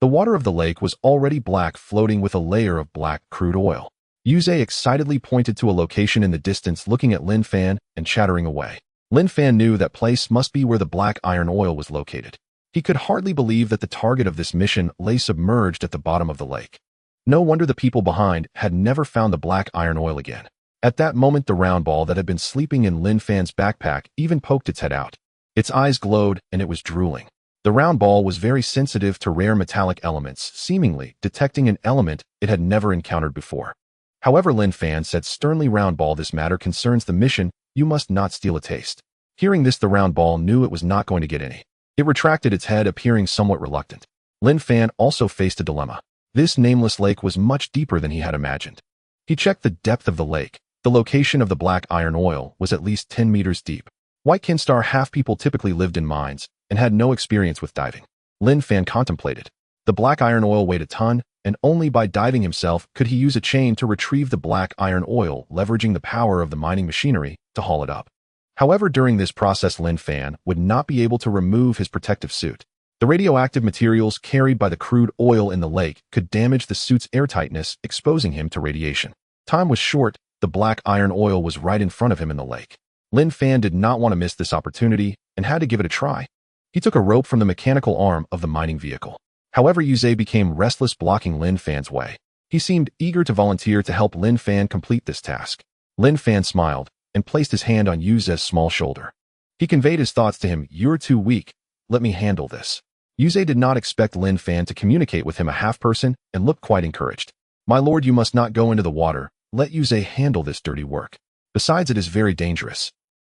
The water of the lake was already black, floating with a layer of black crude oil. Yuze excitedly pointed to a location in the distance, looking at Linfan and chattering away. Linfan knew that place must be where the black iron oil was located. He could hardly believe that the target of this mission lay submerged at the bottom of the lake. No wonder the people behind had never found the black iron oil again. At that moment, the round ball that had been sleeping in Linfan's backpack even poked its head out. Its eyes glowed, and it was drooling. The round ball was very sensitive to rare metallic elements, seemingly detecting an element it had never encountered before. However, Linfan said sternly, "Round ball, this matter concerns the mission. You must not steal a taste." Hearing this, the round ball knew it was not going to get any. It retracted its head, appearing somewhat reluctant. Linfan also faced a dilemma. This nameless lake was much deeper than he had imagined. He checked the depth of the lake. The location of the black iron oil was at least 10 meters deep. White Kinstar half-people typically lived in mines and had no experience with diving. Linfan contemplated. The black iron oil weighed a ton, and only by diving himself could he use a chain to retrieve the black iron oil, leveraging the power of the mining machinery to haul it up. However, during this process, Linfan would not be able to remove his protective suit. The radioactive materials carried by the crude oil in the lake could damage the suit's airtightness, exposing him to radiation. Time was short. The black iron oil was right in front of him in the lake. Linfan did not want to miss this opportunity and had to give it a try. He took a rope from the mechanical arm of the mining vehicle. However, Yuze became restless, blocking Linfan's way. He seemed eager to volunteer to help Linfan complete this task. Linfan smiled and placed his hand on Yuze's small shoulder. He conveyed his thoughts to him. "You're too weak. Let me handle this." Yuze did not expect Linfan to communicate with him, a half-person, and looked quite encouraged. "My lord, you must not go into the water. Let Yuze handle this dirty work. Besides, it is very dangerous."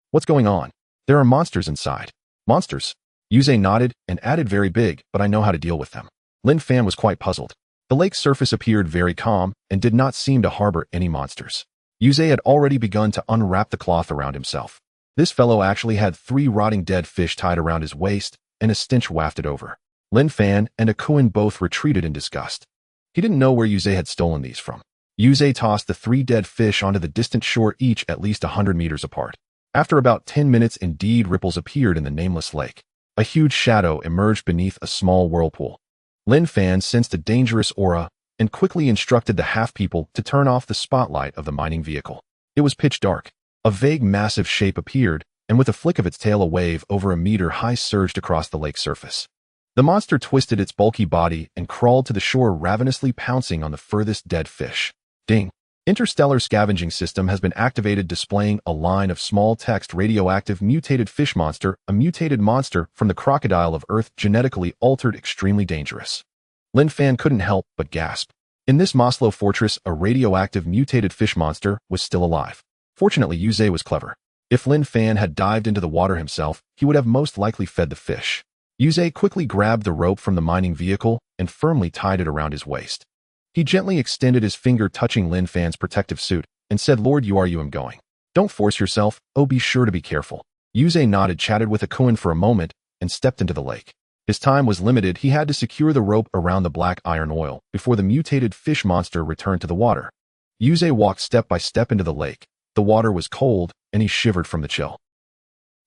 "What's going on?" "There are monsters inside." "Monsters?" Yuze nodded and added, "Very big, but I know how to deal with them." Linfan was quite puzzled. The lake's surface appeared very calm and did not seem to harbor any monsters. Yuze had already begun to unwrap the cloth around himself. This fellow actually had 3 rotting dead fish tied around his waist, and a stench wafted over. Linfan and Akuin both retreated in disgust. He didn't know where Yuze had stolen these from. Yuze tossed the 3 dead fish onto the distant shore, each at least 100 meters apart. After about 10 minutes, indeed, ripples appeared in the nameless lake. A huge shadow emerged beneath a small whirlpool. Linfan sensed a dangerous aura and quickly instructed the half-people to turn off the spotlight of the mining vehicle. It was pitch dark. A vague, massive shape appeared, and with a flick of its tail, a wave over a meter high surged across the lake's surface. The monster twisted its bulky body and crawled to the shore, ravenously pouncing on the furthest dead fish. Ding! Interstellar Scavenging system has been activated, displaying a line of small text. Radioactive mutated fish monster, a mutated monster from the crocodile of Earth, genetically altered, extremely dangerous. Linfan couldn't help but gasp. In this Moslo fortress, a radioactive mutated fish monster was still alive. Fortunately, Yuze was clever. If Linfan had dived into the water himself, he would have most likely fed the fish. Yuze quickly grabbed the rope from the mining vehicle and firmly tied it around his waist. He gently extended his finger, touching Linfan's protective suit, and said, "Lord, you am going. Don't force yourself. Oh, be sure to be careful." Yuze nodded, chatted with Akuin for a moment, and stepped into the lake. His time was limited. He had to secure the rope around the black iron oil before the mutated fish monster returned to the water. Yuze walked step by step into the lake. The water was cold, and he shivered from the chill.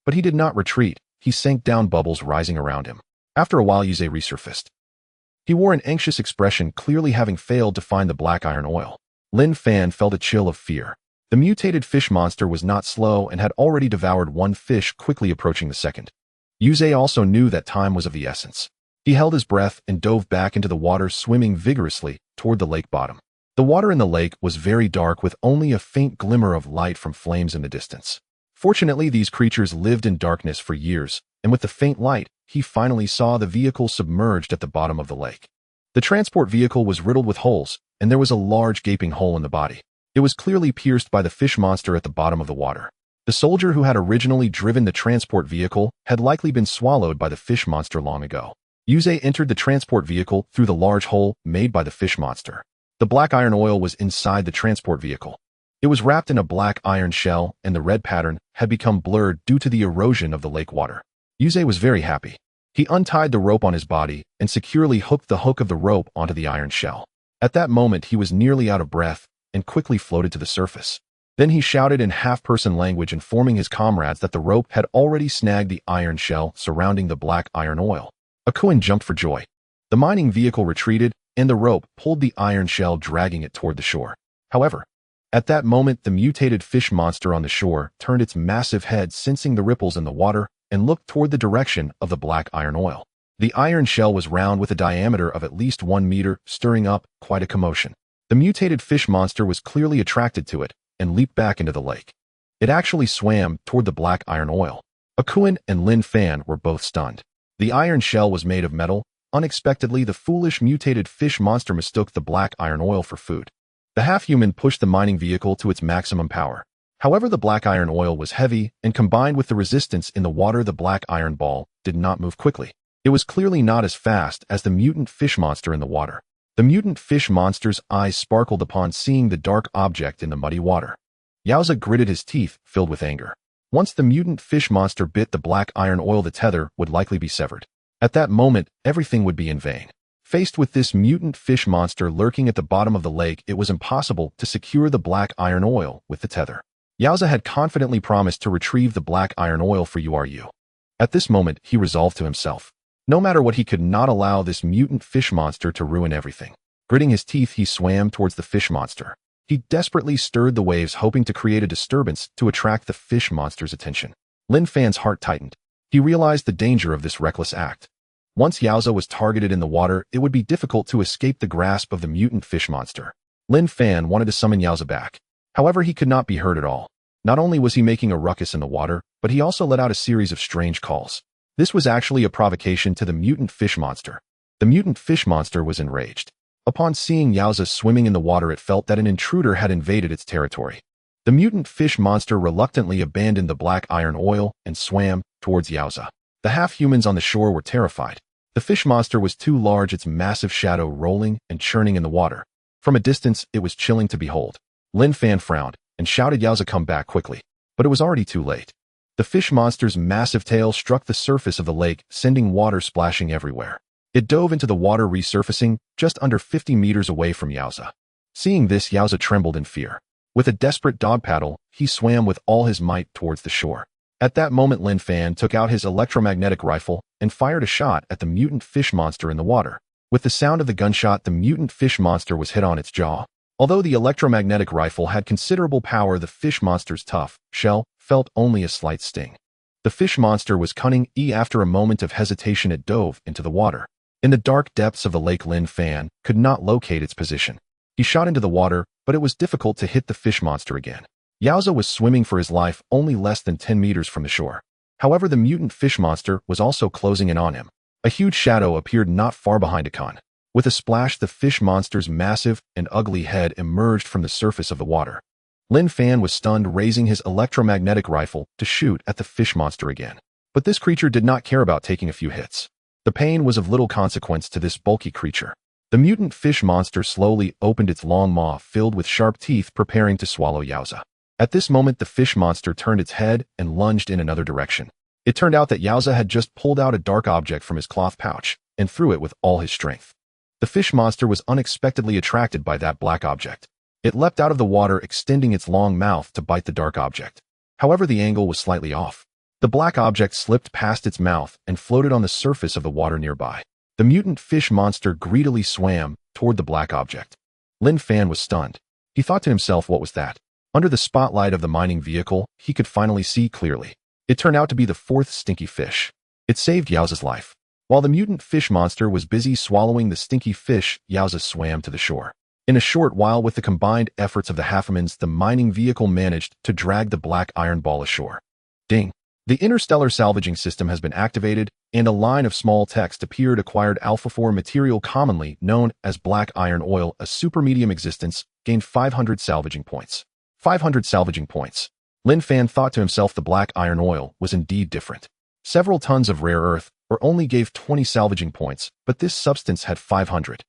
But he did not retreat. He sank down, bubbles rising around him. After a while, Yuze resurfaced. He wore an anxious expression, clearly having failed to find the black iron oil. Linfan felt a chill of fear. The mutated fish monster was not slow and had already devoured 1 fish, quickly approaching the second. Yuze also knew that time was of the essence. He held his breath and dove back into the water, swimming vigorously toward the lake bottom. The water in the lake was very dark, with only a faint glimmer of light from flames in the distance. Fortunately, these creatures lived in darkness for years, and with the faint light, he finally saw the vehicle submerged at the bottom of the lake. The transport vehicle was riddled with holes, and there was a large gaping hole in the body. It was clearly pierced by the fish monster at the bottom of the water. The soldier who had originally driven the transport vehicle had likely been swallowed by the fish monster long ago. Yuze entered the transport vehicle through the large hole made by the fish monster. The black iron oil was inside the transport vehicle. It was wrapped in a black iron shell, and the red pattern had become blurred due to the erosion of the lake water. Yuze was very happy. He untied the rope on his body and securely hooked the hook of the rope onto the iron shell. At that moment, he was nearly out of breath and quickly floated to the surface. Then he shouted in half-person language, informing his comrades that the rope had already snagged the iron shell surrounding the black iron oil. Akuin jumped for joy. The mining vehicle retreated, and the rope pulled the iron shell, dragging it toward the shore. However, at that moment, the mutated fish monster on the shore turned its massive head, sensing the ripples in the water, and looked toward the direction of the black iron oil. The iron shell was round with a diameter of at least 1 meter, stirring up quite a commotion. The mutated fish monster was clearly attracted to it and leaped back into the lake. It actually swam toward the black iron oil. Akuin and Linfan were both stunned. The iron shell was made of metal. Unexpectedly, the foolish mutated fish monster mistook the black iron oil for food. The half-human pushed the mining vehicle to its maximum power. However, the black iron oil was heavy, and combined with the resistance in the water, the black iron ball did not move quickly. It was clearly not as fast as the mutant fish monster in the water. The mutant fish monster's eyes sparkled upon seeing the dark object in the muddy water. Yaoza gritted his teeth, filled with anger. Once the mutant fish monster bit the black iron oil, the tether would likely be severed. At that moment, everything would be in vain. Faced with this mutant fish monster lurking at the bottom of the lake, it was impossible to secure the black iron oil with the tether. Yaoza had confidently promised to retrieve the black iron oil for you. At this moment, he resolved to himself. No matter what, he could not allow this mutant fish monster to ruin everything. Gritting his teeth, he swam towards the fish monster. He desperately stirred the waves, hoping to create a disturbance to attract the fish monster's attention. Linfan's heart tightened. He realized the danger of this reckless act. Once Yaoza was targeted in the water, it would be difficult to escape the grasp of the mutant fish monster. Linfan wanted to summon Yaoza back. However, he could not be heard at all. Not only was he making a ruckus in the water, but he also let out a series of strange calls. This was actually a provocation to the mutant fish monster. The mutant fish monster was enraged. Upon seeing Yaoza swimming in the water, it felt that an intruder had invaded its territory. The mutant fish monster reluctantly abandoned the black iron oil and swam towards Yaoza. The half-humans on the shore were terrified. The fish monster was too large, its massive shadow rolling and churning in the water. From a distance, it was chilling to behold. Linfan frowned and shouted, "Yaoza, come back quickly." But it was already too late. The fish monster's massive tail struck the surface of the lake, sending water splashing everywhere. It dove into the water, resurfacing just under 50 meters away from Yaoza. Seeing this, Yaoza trembled in fear. With a desperate dog paddle, he swam with all his might towards the shore. At that moment, Linfan took out his electromagnetic rifle and fired a shot at the mutant fish monster in the water. With the sound of the gunshot, the mutant fish monster was hit on its jaw. Although the electromagnetic rifle had considerable power, the fish monster's tough shell felt only a slight sting. The fish monster was cunning. After a moment of hesitation, it dove into the water. In the dark depths of the lake, Linfan could not locate its position. He shot into the water, but it was difficult to hit the fish monster again. Yaoza was swimming for his life, only less than 10 meters from the shore. However, the mutant fish monster was also closing in on him. A huge shadow appeared not far behind Akon. With a splash, the fish monster's massive and ugly head emerged from the surface of the water. Linfan was stunned, raising his electromagnetic rifle to shoot at the fish monster again. But this creature did not care about taking a few hits. The pain was of little consequence to this bulky creature. The mutant fish monster slowly opened its long maw filled with sharp teeth, preparing to swallow Yaoza. At this moment, the fish monster turned its head and lunged in another direction. It turned out that Yaoza had just pulled out a dark object from his cloth pouch and threw it with all his strength. The fish monster was unexpectedly attracted by that black object. It leapt out of the water, extending its long mouth to bite the dark object. However, the angle was slightly off. The black object slipped past its mouth and floated on the surface of the water nearby. The mutant fish monster greedily swam toward the black object. Linfan was stunned. He thought to himself, what was that? Under the spotlight of the mining vehicle, he could finally see clearly. It turned out to be the fourth stinky fish. It saved Yaoza's life. While the mutant fish monster was busy swallowing the stinky fish, Yaoza swam to the shore. In a short while, with the combined efforts of the halfhumans, the mining vehicle managed to drag the black iron ball ashore. Ding! The Interstellar Salvaging system has been activated, and a line of small text appeared. Acquired alpha-4 material commonly known as black iron oil, a super-medium existence, gained 500 salvaging points. 500 salvaging points. Linfan thought to himself, the black iron oil was indeed different. Several tons of rare earth only gave 20 salvaging points, but this substance had 500.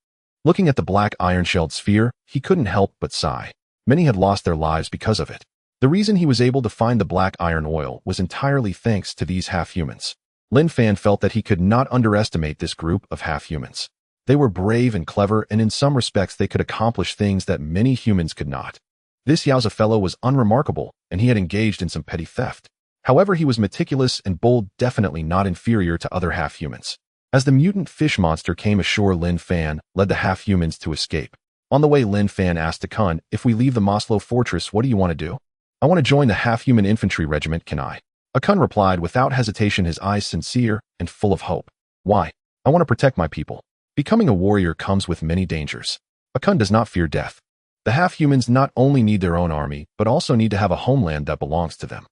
Looking at the black iron-shelled sphere, he couldn't help but sigh. Many had lost their lives because of it. The reason he was able to find the black iron oil was entirely thanks to these half-humans. Linfan felt that he could not underestimate this group of half-humans. They were brave and clever, and in some respects they could accomplish things that many humans could not. This Yaoza fellow was unremarkable, and he had engaged in some petty theft. However, he was meticulous and bold, definitely not inferior to other half-humans. As the mutant fish monster came ashore, Linfan led the half-humans to escape. On the way, Linfan asked Akon, "If we leave the Moslo fortress, what do you want to do?" "I want to join the half-human infantry regiment, can I?" Akon replied without hesitation, his eyes sincere and full of hope. "Why?" "I want to protect my people. Becoming a warrior comes with many dangers." Akon does not fear death. The half-humans not only need their own army, but also need to have a homeland that belongs to them.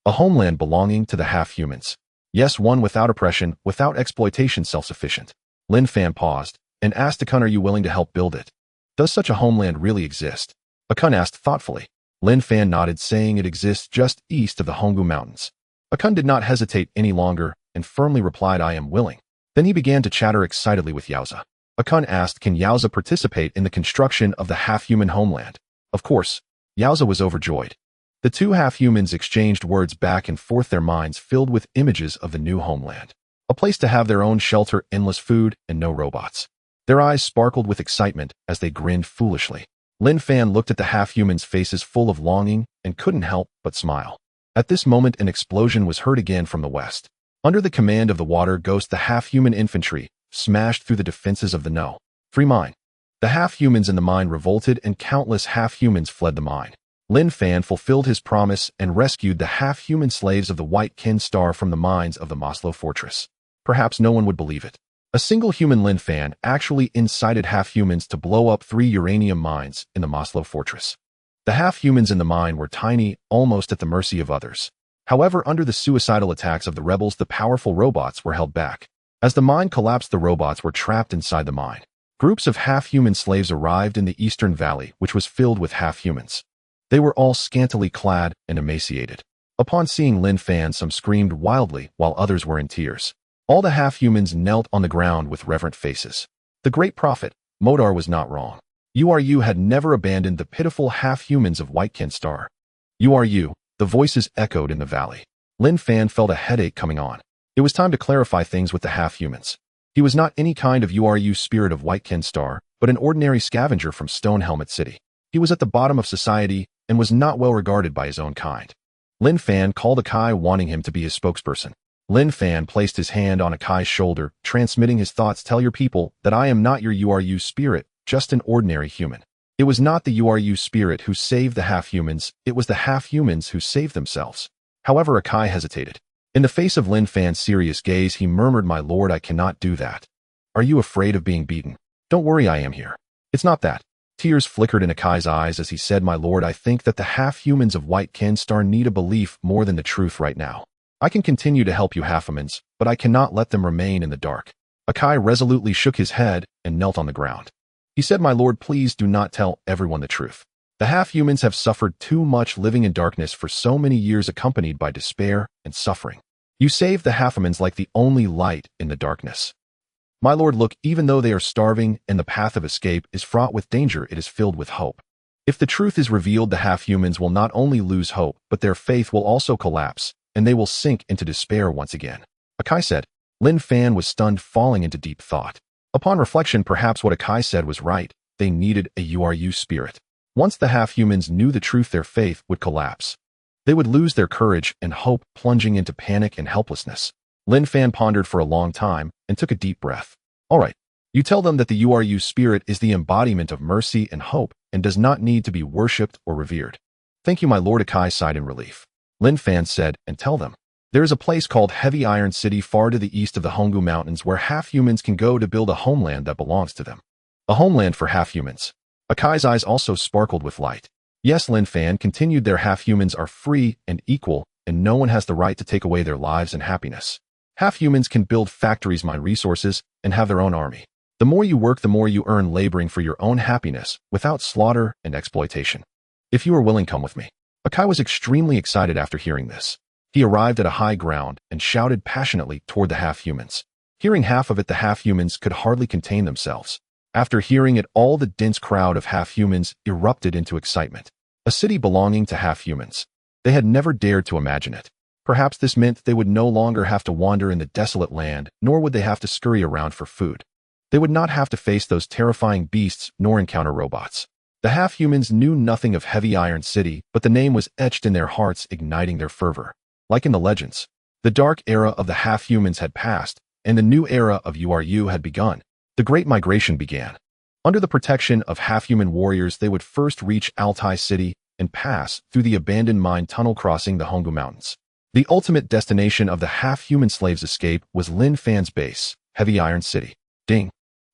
A homeland belonging to the half-humans. Yes, one without oppression, without exploitation, self-sufficient. Linfan paused and asked Akon, "Are you willing to help build it?" "Does such a homeland really exist?" Akon asked thoughtfully. Linfan nodded, saying it exists just east of the Honggu Mountains. Akon did not hesitate any longer and firmly replied, "I am willing." Then he began to chatter excitedly with Yaoza. Akon asked, "Can Yaoza participate in the construction of the half-human homeland?" Of course. Yaoza was overjoyed. The two half-humans exchanged words back and forth, their minds filled with images of the new homeland. A place to have their own shelter, endless food, and no robots. Their eyes sparkled with excitement as they grinned foolishly. Linfan looked at the half-humans' faces full of longing and couldn't help but smile. At this moment, an explosion was heard again from the west. Under the command of the water ghost, the half-human infantry smashed through the defenses of the no-free mine. The half-humans in the mine revolted and countless half-humans fled the mine. Linfan fulfilled his promise and rescued the half-human slaves of the White Kin Star from the mines of the Moslo fortress. Perhaps no one would believe it. A single human Linfan actually incited half-humans to blow up 3 uranium mines in the Moslo fortress. The half-humans in the mine were tiny, almost at the mercy of others. However, under the suicidal attacks of the rebels, the powerful robots were held back. As the mine collapsed, the robots were trapped inside the mine. Groups of half-human slaves arrived in the eastern valley, which was filled with half-humans. They were all scantily clad and emaciated. Upon seeing Linfan, some screamed wildly, while others were in tears. All the half-humans knelt on the ground with reverent faces. The great prophet, Modar, was not wrong. URU had never abandoned the pitiful half-humans of White Kin Star. URU, the voices echoed in the valley. Linfan felt a headache coming on. It was time to clarify things with the half-humans. He was not any kind of URU spirit of White Kin Star, but an ordinary scavenger from Stone Helmet City. He was at the bottom of society and was not well regarded by his own kind. Linfan called Akai, wanting him to be his spokesperson. Linfan placed his hand on Akai's shoulder, transmitting his thoughts. Tell your people that I am not your URU spirit, just an ordinary human. It was not the URU spirit who saved the half-humans, it was the half-humans who saved themselves. However, Akai hesitated. In the face of Linfan's serious gaze, he murmured, "My lord, I cannot do that. Are you afraid of being beaten? Don't worry, I am here. It's not that." Tears flickered in Akai's eyes as he said, "My lord, I think that the half-humans of White Kin Star need a belief more than the truth right now. I can continue to help you half-humans, but I cannot let them remain in the dark." Akai resolutely shook his head and knelt on the ground. He said, "My lord, please do not tell everyone the truth. The half-humans have suffered too much living in darkness for so many years, accompanied by despair and suffering. You saved the half-humans like the only light in the darkness. My lord, look, even though they are starving and the path of escape is fraught with danger, it is filled with hope. If the truth is revealed, the half-humans will not only lose hope, but their faith will also collapse, and they will sink into despair once again." Akai said. Linfan was stunned, falling into deep thought. Upon reflection, perhaps what Akai said was right. They needed a URU spirit. Once the half-humans knew the truth, their faith would collapse. They would lose their courage and hope, plunging into panic and helplessness. Linfan pondered for a long time and took a deep breath. "All right. You tell them that the URU spirit is the embodiment of mercy and hope and does not need to be worshipped or revered." "Thank you, my lord," Akai sighed in relief. Linfan said, "And tell them. There is a place called Heavy Iron City far to the east of the Hongu Mountains where half-humans can go to build a homeland that belongs to them. A homeland for half-humans." Akai's eyes also sparkled with light. "Yes," Linfan continued, "their half-humans are free and equal, and no one has the right to take away their lives and happiness. Half-humans can build factories, mine resources, and have their own army. The more you work, the more you earn, laboring for your own happiness, without slaughter and exploitation. If you are willing, come with me." Akai was extremely excited after hearing this. He arrived at a high ground and shouted passionately toward the half-humans. Hearing half of it, the half-humans could hardly contain themselves. After hearing it, all the dense crowd of half-humans erupted into excitement. A city belonging to half-humans. They had never dared to imagine it. Perhaps this meant they would no longer have to wander in the desolate land, nor would they have to scurry around for food. They would not have to face those terrifying beasts nor encounter robots. The half-humans knew nothing of Heavy Iron City, but the name was etched in their hearts, igniting their fervor. Like in the legends, the dark era of the half-humans had passed, and the new era of URU had begun. The Great Migration began. Under the protection of half-human warriors, they would first reach Altai City and pass through the abandoned mine tunnel, crossing the Hongu Mountains. The ultimate destination of the half-human slaves' escape was Linfan's base, Heavy Iron City. Ding!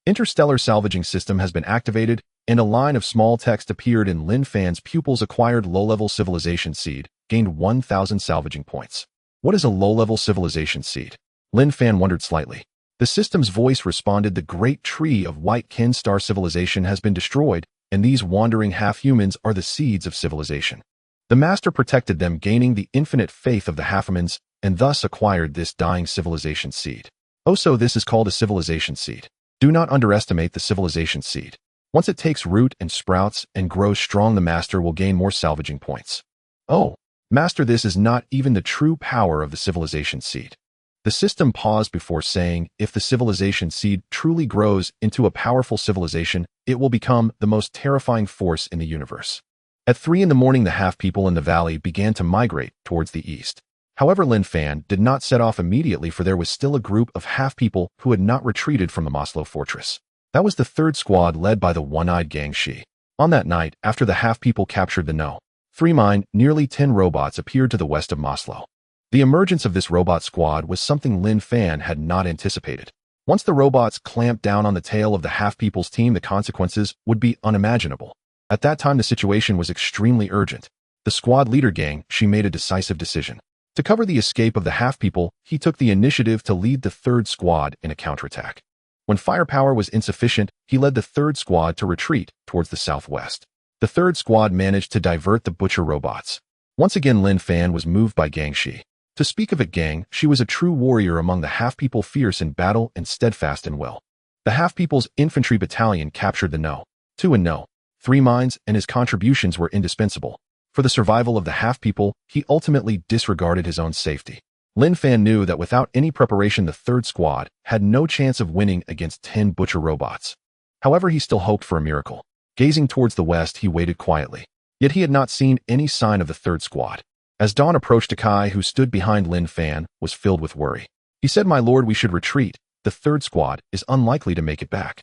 Interstellar Salvaging System has been activated, and a line of small text appeared in Linfan's pupils. Acquired low-level civilization seed, gained 1,000 salvaging points. What is a low-level civilization seed? Linfan wondered slightly. The system's voice responded, "The great tree of White Kin Star civilization has been destroyed, and these wandering half-humans are the seeds of civilization. The master protected them, gaining the infinite faith of the half-humans, and thus acquired this dying civilization seed. Oh, so this is called a civilization seed. Do not underestimate the civilization seed. Once it takes root and sprouts and grows strong, the master will gain more salvaging points. Oh, master, this is not even the true power of the civilization seed. The system paused before saying, if the civilization seed truly grows into a powerful civilization, it will become the most terrifying force in the universe. At 3 in the morning, the half-people in the valley began to migrate towards the east. However, Linfan did not set off immediately, for there was still a group of half-people who had not retreated from the Moslo fortress. That was the third squad led by the one-eyed Gang Shi. On that night, after the half-people captured the No. 3 mine, nearly 10 robots appeared to the west of Moslo. The emergence of this robot squad was something Linfan had not anticipated. Once the robots clamped down on the tail of the half-people's team, the consequences would be unimaginable. At that time, the situation was extremely urgent. The squad leader Gang Shi made a decisive decision. To cover the escape of the half-people, he took the initiative to lead the third squad in a counterattack. When firepower was insufficient, he led the third squad to retreat towards the southwest. The third squad managed to divert the butcher robots. Once again, Linfan was moved by Gang Shi. To speak of it, Gang Shi was a true warrior among the half-people, fierce in battle and steadfast in will. The half-people's infantry battalion captured the No. 2 and No. 3 mines, and his contributions were indispensable. For the survival of the half-people, he ultimately disregarded his own safety. Linfan knew that without any preparation, the third squad had no chance of winning against 10 butcher robots. However, he still hoped for a miracle. Gazing towards the west, he waited quietly. Yet he had not seen any sign of the third squad. As dawn approached, Akai, who stood behind Linfan, was filled with worry. He said, "My lord, we should retreat. The third squad is unlikely to make it back."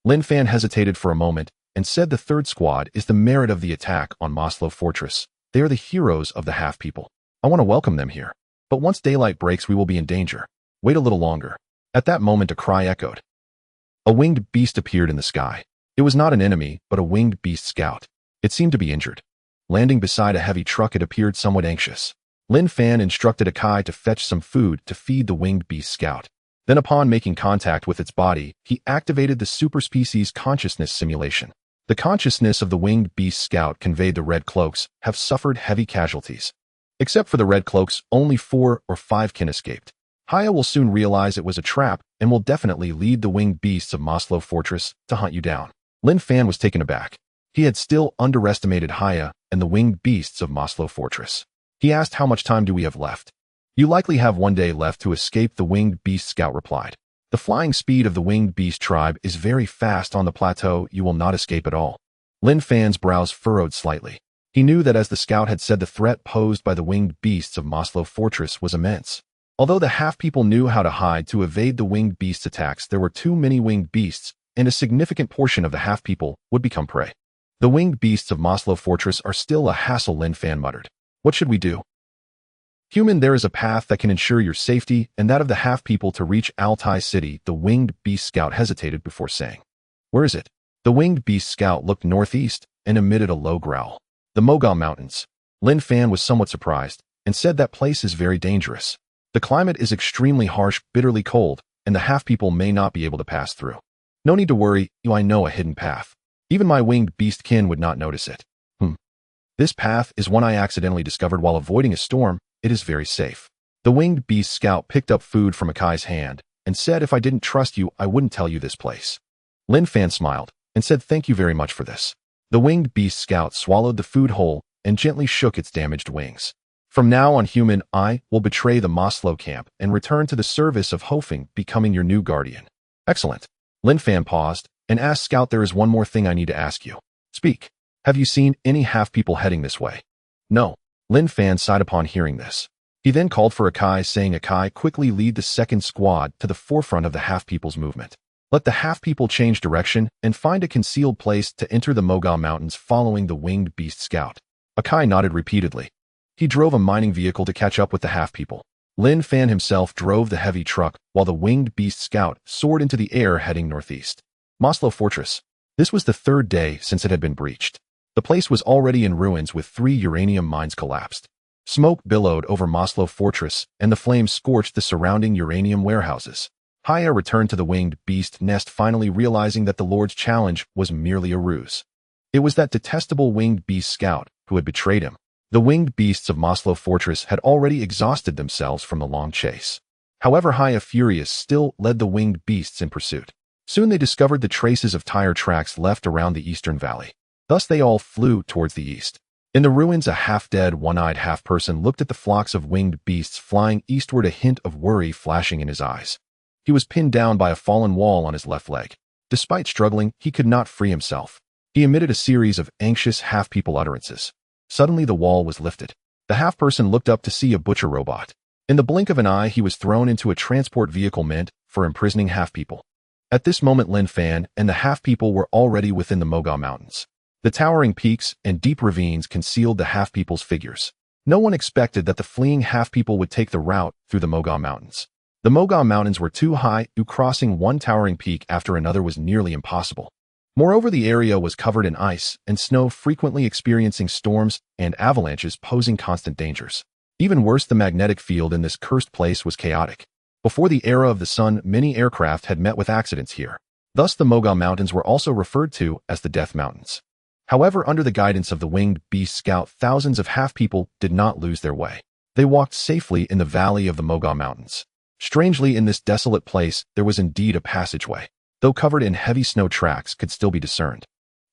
Linfan hesitated for a moment and said, "The third squad is the merit of the attack on Moslo Fortress. They are the heroes of the half-people. I want to welcome them here. But once daylight breaks, we will be in danger. Wait a little longer." At that moment, a cry echoed. A winged beast appeared in the sky. It was not an enemy, but a winged beast scout. It seemed to be injured. Landing beside a heavy truck, it appeared somewhat anxious. Linfan instructed Akai to fetch some food to feed the winged beast scout. Then, upon making contact with its body, he activated the superspecies consciousness simulation. The consciousness of the winged beast scout conveyed the red cloaks have suffered heavy casualties. Except for the red cloaks, only 4 or 5 kin escaped. Haya will soon realize it was a trap and will definitely lead the winged beasts of Moslo Fortress to hunt you down. Linfan was taken aback. He had still underestimated Haya and the winged beasts of Moslo Fortress. He asked, "How much time do we have left?" "You likely have 1 day left to escape," the winged beast scout replied. "The flying speed of the winged beast tribe is very fast on the plateau. You will not escape at all." Linfan's brows furrowed slightly. He knew that, as the scout had said, the threat posed by the winged beasts of Moslo Fortress was immense. Although the half-people knew how to hide to evade the winged beasts' attacks, there were too many winged beasts, and a significant portion of the half-people would become prey. "The winged beasts of Moslo Fortress are still a hassle," Linfan muttered. "What should we do?" "Human, there is a path that can ensure your safety and that of the half-people to reach Altai City," the winged beast scout hesitated before saying. "Where is it?" The winged beast scout looked northeast and emitted a low growl. "The Mogao Mountains." Linfan was somewhat surprised and said, "That place is very dangerous. The climate is extremely harsh, bitterly cold, and the half-people may not be able to pass through." "No need to worry, I know a hidden path. Even my winged beast kin would not notice it." "This path is one I accidentally discovered while avoiding a storm. It is very safe." The winged beast scout picked up food from Akai's hand and said, "If I didn't trust you, I wouldn't tell you this place." Linfan smiled and said, "Thank you very much for this." The winged beast scout swallowed the food whole and gently shook its damaged wings. "From now on, human, I will betray the Moslo camp and return to the service of Hofing, becoming your new guardian." "Excellent." Linfan paused and asked, "Scout, there is one more thing I need to ask you." "Speak. Have you seen any half-people heading this way?" "No." Linfan sighed upon hearing this. He then called for Akai, saying, "Akai, quickly lead the second squad to the forefront of the half-people's movement. Let the half-people change direction and find a concealed place to enter the Mogao Mountains following the winged beast scout." Akai nodded repeatedly. He drove a mining vehicle to catch up with the half-people. Linfan himself drove the heavy truck while the winged beast scout soared into the air heading northeast. Moslo Fortress. This was the 3rd day since it had been breached. The place was already in ruins, with 3 uranium mines collapsed. Smoke billowed over Moslo Fortress, and the flames scorched the surrounding uranium warehouses. Haya returned to the winged beast nest, finally realizing that the Lord's challenge was merely a ruse. It was that detestable winged beast scout who had betrayed him. The winged beasts of Moslo Fortress had already exhausted themselves from the long chase. However, Haya, furious, still led the winged beasts in pursuit. Soon they discovered the traces of tire tracks left around the eastern valley. Thus they all flew towards the east. In the ruins, a half-dead, one-eyed half-person looked at the flocks of winged beasts flying eastward, a hint of worry flashing in his eyes. He was pinned down by a fallen wall on his left leg. Despite struggling, he could not free himself. He emitted a series of anxious half-people utterances. Suddenly, the wall was lifted. The half-person looked up to see a butcher robot. In the blink of an eye, he was thrown into a transport vehicle meant for imprisoning half-people. At this moment, Linfan and the half-people were already within the Moga Mountains. The towering peaks and deep ravines concealed the half-people's figures. No one expected that the fleeing half-people would take the route through the Moga Mountains. The Moga Mountains were too high, crossing one towering peak after another was nearly impossible. Moreover, the area was covered in ice and snow, frequently experiencing storms and avalanches posing constant dangers. Even worse, the magnetic field in this cursed place was chaotic. Before the era of the sun, many aircraft had met with accidents here. Thus, the Moga Mountains were also referred to as the Death Mountains. However, under the guidance of the winged beast scout, thousands of half-people did not lose their way. They walked safely in the valley of the Moga Mountains. Strangely, in this desolate place, there was indeed a passageway. Though covered in heavy snow, tracks could still be discerned.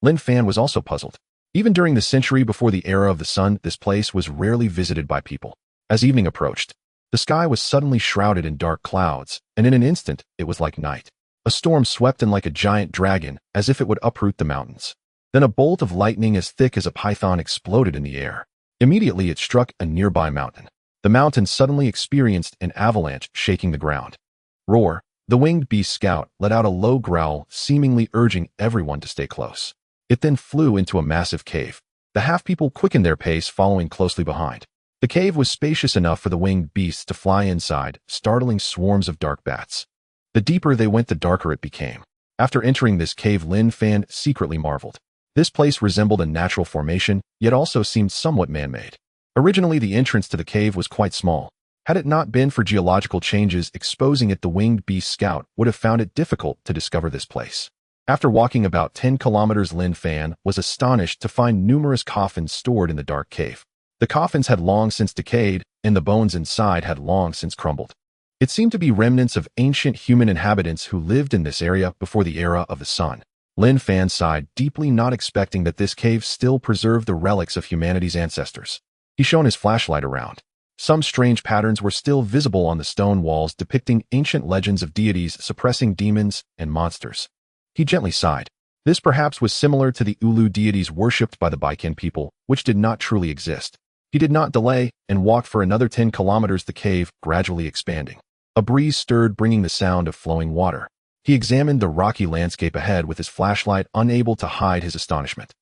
Linfan was also puzzled. Even during the century before the era of the sun, this place was rarely visited by people. As evening approached, the sky was suddenly shrouded in dark clouds, and in an instant, it was like night. A storm swept in like a giant dragon, as if it would uproot the mountains. Then a bolt of lightning as thick as a python exploded in the air. Immediately it struck a nearby mountain. The mountain suddenly experienced an avalanche, shaking the ground. Roar! The winged beast scout let out a low growl, seemingly urging everyone to stay close. It then flew into a massive cave. The half-people quickened their pace, following closely behind. The cave was spacious enough for the winged beasts to fly inside, startling swarms of dark bats. The deeper they went, the darker it became. After entering this cave, Linfan secretly marveled. This place resembled a natural formation, yet also seemed somewhat man-made. Originally, the entrance to the cave was quite small. Had it not been for geological changes exposing it, the winged beast scout would have found it difficult to discover this place. After walking about 10 kilometers, Linfan was astonished to find numerous coffins stored in the dark cave. The coffins had long since decayed, and the bones inside had long since crumbled. It seemed to be remnants of ancient human inhabitants who lived in this area before the era of the sun. Linfan sighed deeply, not expecting that this cave still preserved the relics of humanity's ancestors. He shone his flashlight around. Some strange patterns were still visible on the stone walls, depicting ancient legends of deities suppressing demons and monsters. He gently sighed. This perhaps was similar to the Ulu deities worshipped by the Baiken people, which did not truly exist. He did not delay and walked for another 10 kilometers, the cave gradually expanding. A breeze stirred, bringing the sound of flowing water. He examined the rocky landscape ahead with his flashlight, unable to hide his astonishment.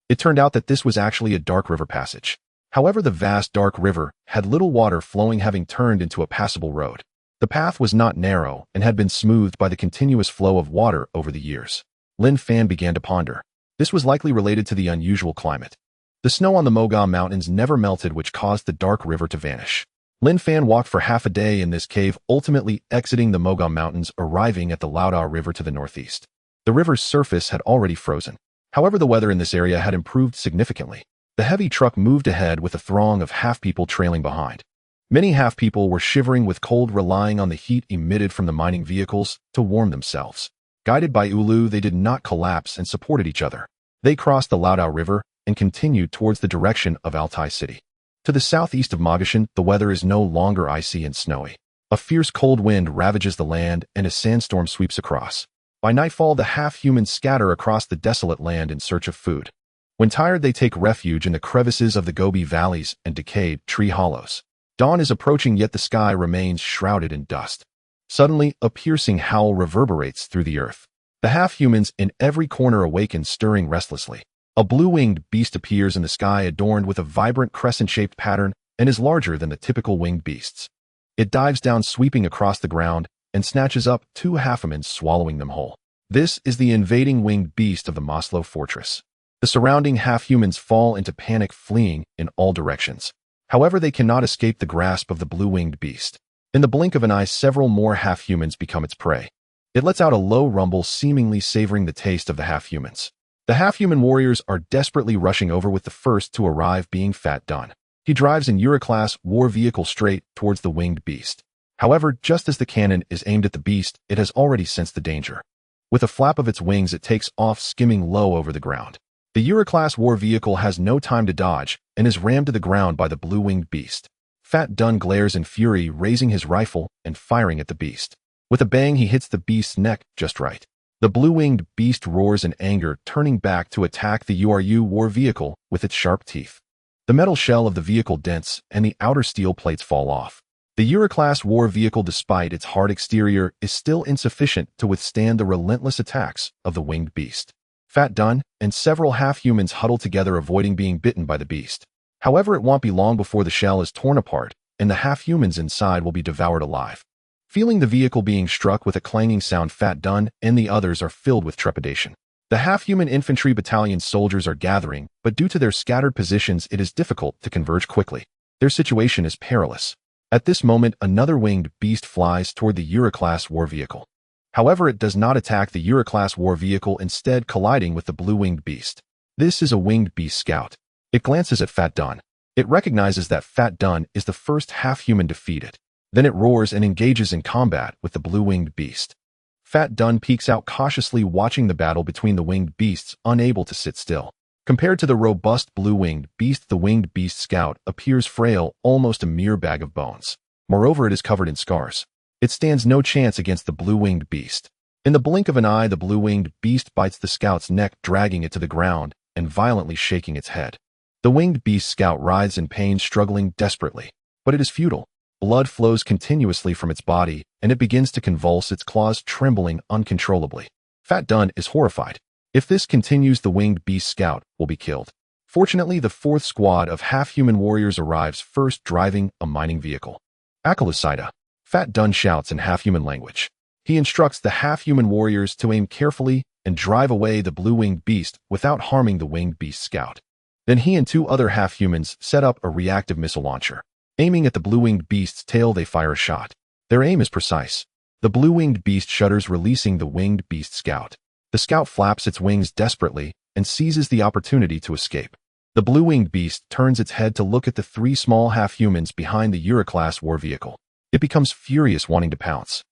It turned out that this was actually a dark river passage. However, the vast dark river had little water flowing, having turned into a passable road. The path was not narrow and had been smoothed by the continuous flow of water over the years. Linfan began to ponder. This was likely related to the unusual climate. The snow on the Moga Mountains never melted, which caused the dark river to vanish. Linfan walked for half a day in this cave, ultimately exiting the Moga Mountains, arriving at the Lauda River to the northeast. The river's surface had already frozen. However, the weather in this area had improved significantly. The heavy truck moved ahead with a throng of half-people trailing behind. Many half-people were shivering with cold, relying on the heat emitted from the mining vehicles to warm themselves. Guided by Ulu, they did not collapse and supported each other. They crossed the Lauda River and continued towards the direction of Altai City. To the southeast of Mogashan, the weather is no longer icy and snowy. A fierce cold wind ravages the land and a sandstorm sweeps across. By nightfall, the half-humans scatter across the desolate land in search of food. When tired, they take refuge in the crevices of the Gobi valleys and decayed tree hollows. Dawn is approaching, yet the sky remains shrouded in dust. Suddenly, a piercing howl reverberates through the earth. The half-humans in every corner awaken, stirring restlessly. A blue-winged beast appears in the sky, adorned with a vibrant crescent-shaped pattern, and is larger than the typical winged beasts. It dives down, sweeping across the ground, and snatches up 2 halfhumans, swallowing them whole. This is the invading winged beast of the Moslo fortress. The surrounding half-humans fall into panic, fleeing in all directions. However, they cannot escape the grasp of the blue-winged beast. In the blink of an eye, several more half-humans become its prey. It lets out a low rumble, seemingly savoring the taste of the half-humans. The half-human warriors are desperately rushing over, with the first to arrive being Fat Dun. He drives an Euroclass war vehicle straight towards the winged beast. However, just as the cannon is aimed at the beast, it has already sensed the danger. With a flap of its wings, it takes off, skimming low over the ground. The Euroclass war vehicle has no time to dodge and is rammed to the ground by the blue-winged beast. Fat Dun glares in fury, raising his rifle and firing at the beast. With a bang, he hits the beast's neck just right. The blue-winged beast roars in anger, turning back to attack the URU war vehicle with its sharp teeth. The metal shell of the vehicle dents and the outer steel plates fall off. The Euroclass war vehicle, despite its hard exterior, is still insufficient to withstand the relentless attacks of the winged beast. Fat Dun and several half-humans huddle together, avoiding being bitten by the beast. However, it won't be long before the shell is torn apart and the half-humans inside will be devoured alive. Feeling the vehicle being struck with a clanging sound, Fat Dun and the others are filled with trepidation. The half-human infantry battalion soldiers are gathering, but due to their scattered positions, it is difficult to converge quickly. Their situation is perilous. At this moment, another winged beast flies toward the Euroclass war vehicle. However, it does not attack the Euroclass war vehicle, instead colliding with the blue-winged beast. This is a winged beast scout. It glances at Fat Dun. It recognizes that Fat Dun is the first half-human defeated. Then it roars and engages in combat with the blue-winged beast. Fat Dun peeks out cautiously, watching the battle between the winged beasts, unable to sit still. Compared to the robust blue-winged beast, the winged beast scout appears frail, almost a mere bag of bones. Moreover, it is covered in scars. It stands no chance against the blue-winged beast. In the blink of an eye, the blue-winged beast bites the scout's neck, dragging it to the ground and violently shaking its head. The winged beast scout writhes in pain, struggling desperately. But it is futile. Blood flows continuously from its body, and it begins to convulse, its claws trembling uncontrollably. Fat Dun is horrified. If this continues, the winged beast scout will be killed. Fortunately, the fourth squad of half-human warriors arrives first, driving a mining vehicle. Akalusida. Fat Dun shouts in half-human language. He instructs the half-human warriors to aim carefully and drive away the blue-winged beast without harming the winged beast scout. Then he and two other half-humans set up a reactive missile launcher. Aiming at the blue-winged beast's tail, they fire a shot. Their aim is precise. The blue-winged beast shudders, releasing the winged beast scout. The scout flaps its wings desperately and seizes the opportunity to escape. The blue-winged beast turns its head to look at the three small half-humans behind the Euroclass war vehicle. It becomes furious, wanting to pounce.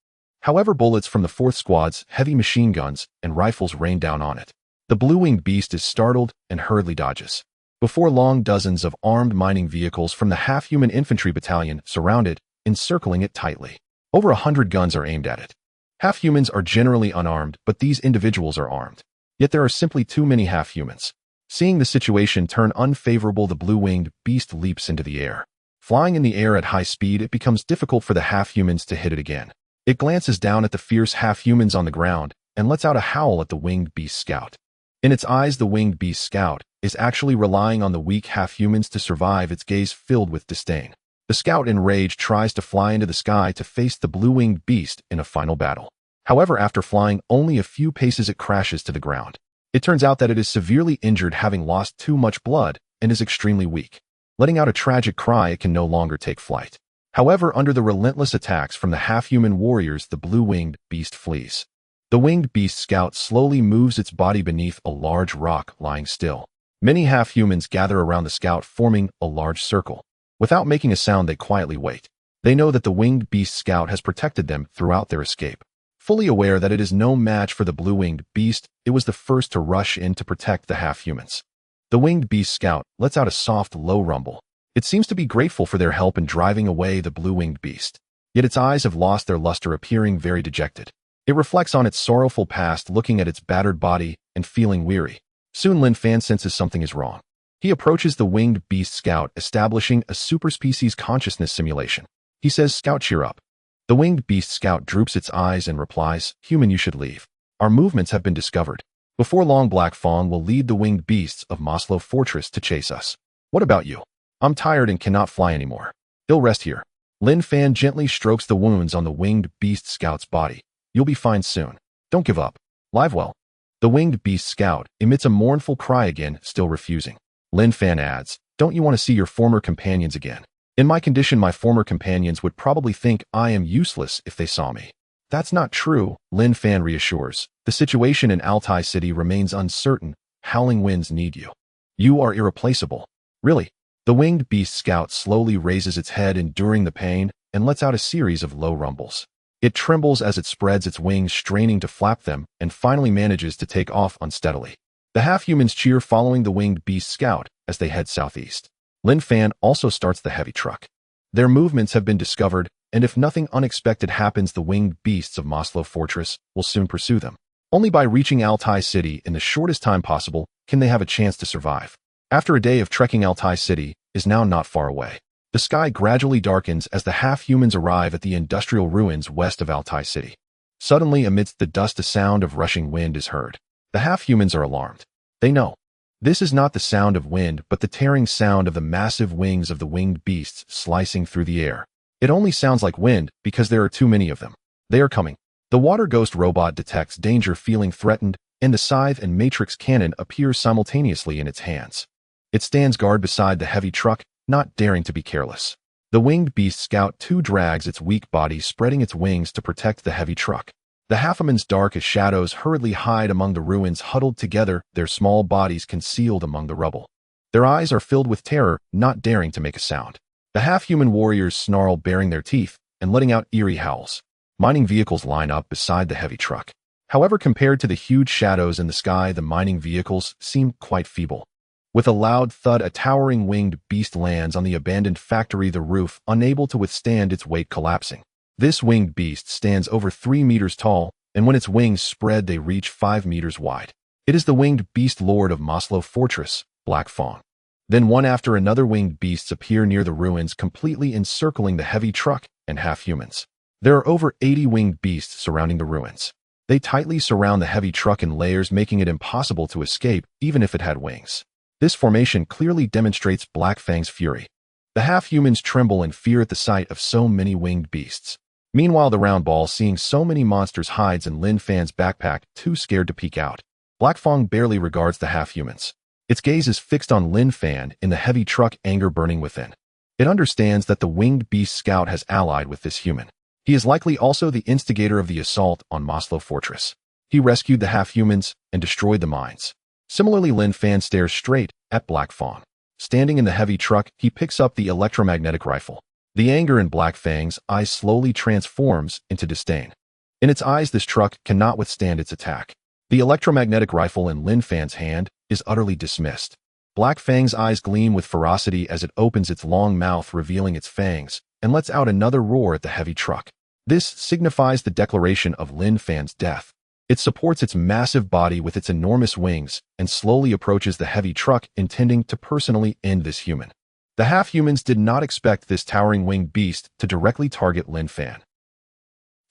However, bullets from the fourth squad's heavy machine guns and rifles rain down on it. The blue-winged beast is startled and hurriedly dodges. Before long, dozens of armed mining vehicles from the half-human infantry battalion surround it, encircling it tightly. Over 100 guns are aimed at it. Half-humans are generally unarmed, but these individuals are armed. Yet there are simply too many half-humans. Seeing the situation turn unfavorable, the blue-winged beast leaps into the air. Flying in the air at high speed, it becomes difficult for the half-humans to hit it again. It glances down at the fierce half-humans on the ground and lets out a howl at the winged beast scout. In its eyes, the winged beast scout is actually relying on the weak half-humans to survive, its gaze filled with disdain. The scout, in rage, tries to fly into the sky to face the blue-winged beast in a final battle. However, after flying only a few paces, it crashes to the ground. It turns out that it is severely injured, having lost too much blood, and is extremely weak. Letting out a tragic cry, it can no longer take flight. However, under the relentless attacks from the half-human warriors, the blue-winged beast flees. The winged beast scout slowly moves its body beneath a large rock, lying still. Many half-humans gather around the scout, forming a large circle. Without making a sound, they quietly wait. They know that the winged beast scout has protected them throughout their escape. Fully aware that it is no match for the blue-winged beast, it was the first to rush in to protect the half-humans. The winged beast scout lets out a soft, low rumble. It seems to be grateful for their help in driving away the blue-winged beast. Yet its eyes have lost their luster, appearing very dejected. It reflects on its sorrowful past, looking at its battered body and feeling weary. Soon Linfan senses something is wrong. He approaches the winged beast scout, establishing a superspecies consciousness simulation. He says, "Scout, cheer up." The winged beast scout droops its eyes and replies, "Human, you should leave. Our movements have been discovered. Before long, Black Fawn will lead the winged beasts of Moslo Fortress to chase us. What about you? I'm tired and cannot fly anymore. He'll rest here." Linfan gently strokes the wounds on the winged beast scout's body. "You'll be fine soon. Don't give up. Live well." The winged beast scout emits a mournful cry again, still refusing. Linfan adds, "Don't you want to see your former companions again? In my condition, my former companions would probably think I am useless if they saw me." "That's not true," Linfan reassures. "The situation in Altai City remains uncertain. Howling winds need you. You are irreplaceable." "Really?" The winged beast scout slowly raises its head, enduring the pain, and lets out a series of low rumbles. It trembles as it spreads its wings, straining to flap them, and finally manages to take off unsteadily. The half-humans cheer following the winged beast scout as they head southeast. Linfan also starts the heavy truck. Their movements have been discovered, and if nothing unexpected happens, the winged beasts of Moslo Fortress will soon pursue them. Only by reaching Altai City in the shortest time possible can they have a chance to survive. After a day of trekking, Altai City is now not far away. The sky gradually darkens as the half-humans arrive at the industrial ruins west of Altai City. Suddenly, amidst the dust, a sound of rushing wind is heard. The half-humans are alarmed. They know this is not the sound of wind, but the tearing sound of the massive wings of the winged beasts slicing through the air. It only sounds like wind because there are too many of them. They are coming. The water ghost robot detects danger, feeling threatened, and the scythe and matrix cannon appear simultaneously in its hands. It stands guard beside the heavy truck, not daring to be careless. The winged beast Scout 2 drags its weak body, spreading its wings to protect the heavy truck. The halfhumans, dark as shadows, hurriedly hide among the ruins, huddled together, their small bodies concealed among the rubble. Their eyes are filled with terror, not daring to make a sound. The half-human warriors snarl, baring their teeth and letting out eerie howls. Mining vehicles line up beside the heavy truck. However, compared to the huge shadows in the sky, the mining vehicles seem quite feeble. With a loud thud, a towering winged beast lands on the abandoned factory, the roof unable to withstand its weight, collapsing. This winged beast stands over 3 meters tall, and when its wings spread, they reach 5 meters wide. It is the winged beast lord of Moslo Fortress, Black Fang. Then one after another, winged beasts appear near the ruins, completely encircling the heavy truck and half-humans. There are over 80 winged beasts surrounding the ruins. They tightly surround the heavy truck in layers, making it impossible to escape, even if it had wings. This formation clearly demonstrates Black Fang's fury. The half-humans tremble in fear at the sight of so many winged beasts. Meanwhile, the round ball, seeing so many monsters, hides in Linfan's backpack, too scared to peek out. Black Fang barely regards the half-humans. Its gaze is fixed on Linfan in the heavy truck, anger burning within. It understands that the winged beast Scout has allied with this human. He is likely also the instigator of the assault on Moslo Fortress. He rescued the half-humans and destroyed the mines. Similarly, Linfan stares straight at Black Fang. Standing in the heavy truck, he picks up the electromagnetic rifle. The anger in Black Fang's eyes slowly transforms into disdain. In its eyes, this truck cannot withstand its attack. The electromagnetic rifle in Linfan's hand is utterly dismissed. Black Fang's eyes gleam with ferocity as it opens its long mouth, revealing its fangs, and lets out another roar at the heavy truck. This signifies the declaration of Linfan's death. It supports its massive body with its enormous wings and slowly approaches the heavy truck, intending to personally end this human. The half-humans did not expect this towering winged beast to directly target Linfan.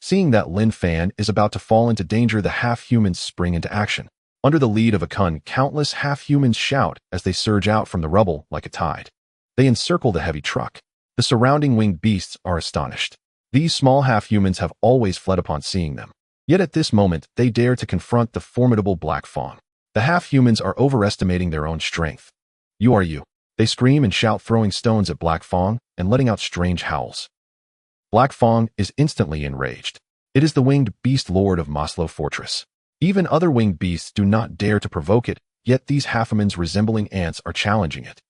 Seeing that Linfan is about to fall into danger, the half-humans spring into action. Under the lead of a Kun, countless half-humans shout as they surge out from the rubble like a tide. They encircle the heavy truck. The surrounding winged beasts are astonished. These small half-humans have always fled upon seeing them. Yet at this moment, they dare to confront the formidable Black Fang. The half-humans are overestimating their own strength. "You are you!" They scream and shout, throwing stones at Black Fang and letting out strange howls. Black Fang is instantly enraged. It is the winged beast lord of Moslo Fortress. Even other winged beasts do not dare to provoke it, yet these half-humans resembling ants are challenging it.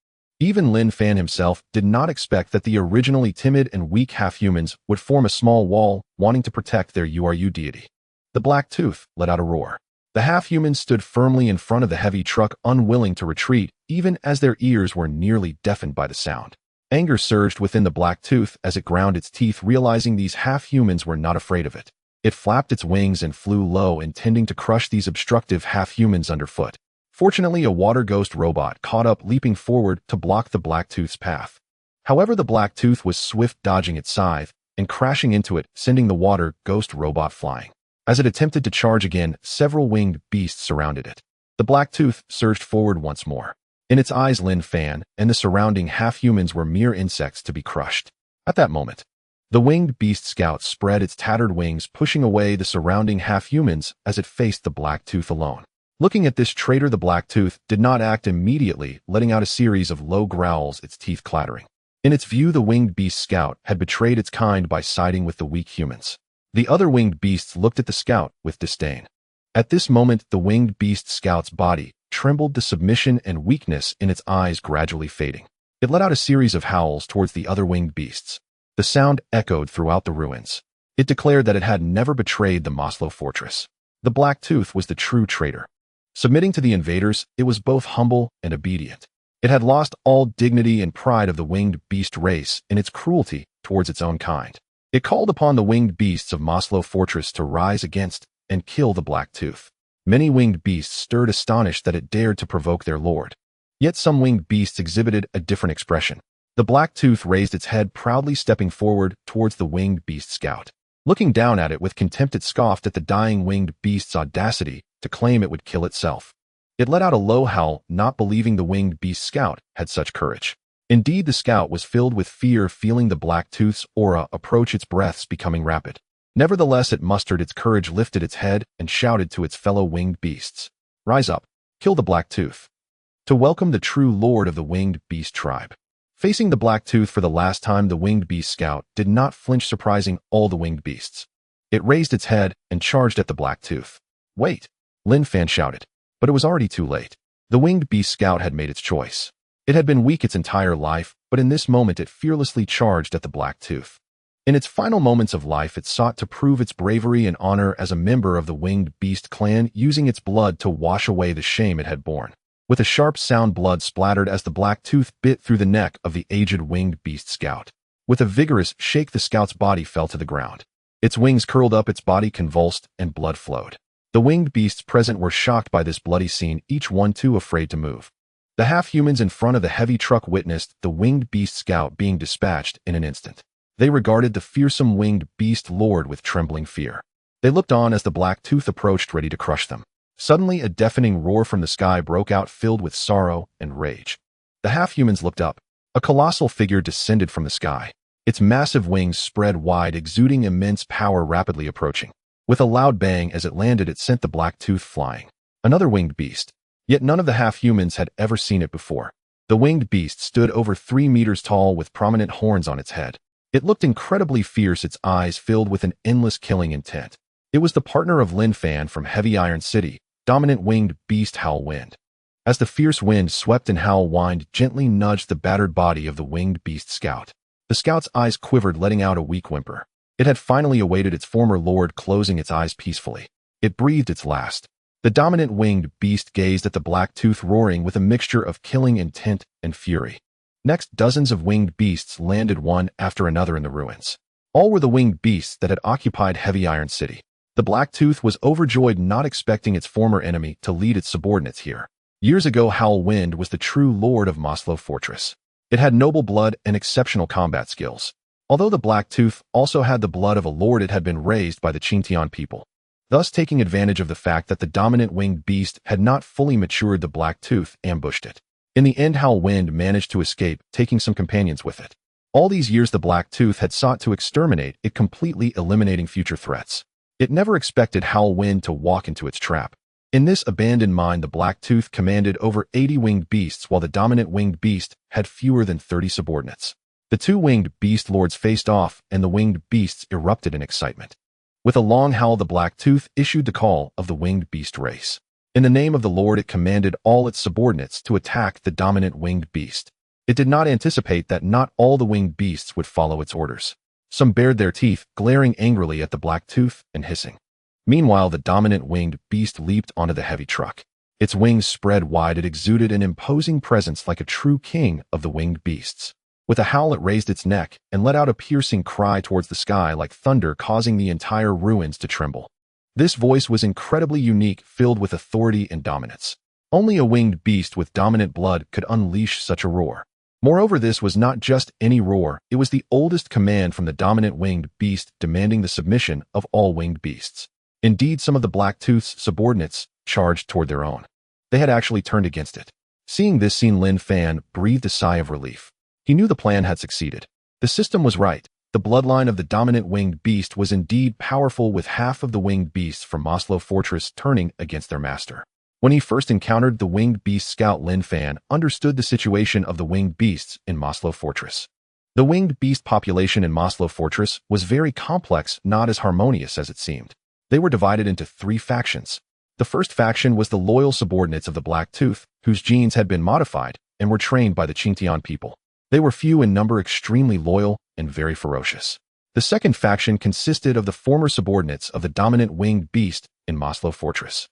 Even Linfan himself did not expect that the originally timid and weak half-humans would form a small wall, wanting to protect their URU deity. The Black Tooth let out a roar. The half-humans stood firmly in front of the heavy truck, unwilling to retreat, even as their ears were nearly deafened by the sound. Anger surged within the Black Tooth as it ground its teeth, realizing these half-humans were not afraid of it. It flapped its wings and flew low, intending to crush these obstructive half-humans underfoot. Fortunately, a water ghost robot caught up, leaping forward to block the Black Tooth's path. However, the Black Tooth was swift, dodging its scythe and crashing into it, sending the water ghost robot flying. As it attempted to charge again, several winged beasts surrounded it. The Black Tooth surged forward once more. In its eyes, Linfan and the surrounding half-humans were mere insects to be crushed. At that moment, the winged beast Scout spread its tattered wings, pushing away the surrounding half-humans as it faced the Black Tooth alone. Looking at this traitor, the Black Tooth did not act immediately, letting out a series of low growls, its teeth clattering. In its view, the winged beast Scout had betrayed its kind by siding with the weak humans. The other winged beasts looked at the Scout with disdain. At this moment, the winged beast Scout's body trembled, the submission and weakness in its eyes gradually fading. It let out a series of howls towards the other winged beasts. The sound echoed throughout the ruins. It declared that it had never betrayed the Moslo Fortress. The Black Tooth was the true traitor. Submitting to the invaders, it was both humble and obedient. It had lost all dignity and pride of the winged beast race in its cruelty towards its own kind. It called upon the winged beasts of Moslo Fortress to rise against and kill the Black Tooth. Many winged beasts stirred astonished that it dared to provoke their lord. Yet some winged beasts exhibited a different expression. The Black Tooth raised its head, proudly stepping forward towards the winged beast scout. Looking down at it with contempt, it scoffed at the dying winged beast's audacity to claim it would kill itself. It let out a low howl, not believing the winged beast scout had such courage. Indeed, the scout was filled with fear, feeling the Black Tooth's aura approach, its breaths becoming rapid. Nevertheless, it mustered its courage, lifted its head, and shouted to its fellow winged beasts, "Rise up, kill the Black Tooth," to welcome the true lord of the winged beast tribe. Facing the Black Tooth for the last time, the winged beast scout did not flinch, surprising all the winged beasts. It raised its head and charged at the Black Tooth. "Wait!" Linfan shouted, but it was already too late. The winged beast scout had made its choice. It had been weak its entire life, but in this moment it fearlessly charged at the Black Tooth. In its final moments of life, it sought to prove its bravery and honor as a member of the winged beast clan, using its blood to wash away the shame it had borne. With a sharp sound, blood splattered as the Black Tooth bit through the neck of the aged winged beast scout. With a vigorous shake, the scout's body fell to the ground. Its wings curled up, its body convulsed, and blood flowed. The winged beasts present were shocked by this bloody scene, each one too afraid to move. The half-humans in front of the heavy truck witnessed the winged beast scout being dispatched in an instant. They regarded the fearsome winged beast lord with trembling fear. They looked on as the Black Tooth approached, ready to crush them. Suddenly, a deafening roar from the sky broke out, filled with sorrow and rage. The half-humans looked up. A colossal figure descended from the sky. Its massive wings spread wide, exuding immense power, rapidly approaching. With a loud bang as it landed, it sent the Black Tooth flying. Another winged beast. Yet none of the half-humans had ever seen it before. The winged beast stood over 3 meters tall with prominent horns on its head. It looked incredibly fierce, its eyes filled with an endless killing intent. It was the partner of Linfan from Heavy Iron City, dominant winged beast Howl Wind. As the fierce wind swept and Howl Wind gently nudged the battered body of the winged beast scout. The scout's eyes quivered, letting out a weak whimper. It had finally awaited its former lord, closing its eyes peacefully. It breathed its last. The dominant winged beast gazed at the Black Tooth, roaring with a mixture of killing intent and fury. Next, dozens of winged beasts landed one after another in the ruins. All were the winged beasts that had occupied Heavy Iron City. The Black Tooth was overjoyed, not expecting its former enemy to lead its subordinates here. Years ago, Howl Wind was the true lord of Moslo Fortress. It had noble blood and exceptional combat skills. Although the Black Tooth also had the blood of a lord, it had been raised by the Chinyong people. Thus, taking advantage of the fact that the dominant winged beast had not fully matured, the Black Tooth ambushed it. In the end, Howl Wind managed to escape, taking some companions with it. All these years, the Black Tooth had sought to exterminate it, completely eliminating future threats. It never expected Howl Wind to walk into its trap. In this abandoned mine, the Black Tooth commanded over 80 winged beasts, while the dominant winged beast had fewer than 30 subordinates. The two winged beast lords faced off, and the winged beasts erupted in excitement. With a long howl, the Black Tooth issued the call of the winged beast race. In the name of the Lord, it commanded all its subordinates to attack the dominant winged beast. It did not anticipate that not all the winged beasts would follow its orders. Some bared their teeth, glaring angrily at the Black Tooth and hissing. Meanwhile, the dominant winged beast leaped onto the heavy truck. Its wings spread wide, it exuded an imposing presence like a true king of the winged beasts. With a howl, it raised its neck and let out a piercing cry towards the sky like thunder, causing the entire ruins to tremble. This voice was incredibly unique, filled with authority and dominance. Only a winged beast with dominant blood could unleash such a roar. Moreover, this was not just any roar, it was the oldest command from the dominant winged beast, demanding the submission of all winged beasts. Indeed, some of the Black Tooth's subordinates charged toward their own. They had actually turned against it. Seeing this scene, Linfan breathed a sigh of relief. He knew the plan had succeeded. The system was right. The bloodline of the dominant winged beast was indeed powerful, with half of the winged beasts from Moslo Fortress turning against their master. When he first encountered the winged beast scout, Linfan understood the situation of the winged beasts in Moslo Fortress. The winged beast population in Moslo Fortress was very complex, not as harmonious as it seemed. They were divided into 3 factions. The first faction was the loyal subordinates of the Black Tooth, whose genes had been modified and were trained by the Chinyong people. They were few in number, extremely loyal, and very ferocious. The second faction consisted of the former subordinates of the dominant winged beast in Moslo Fortress.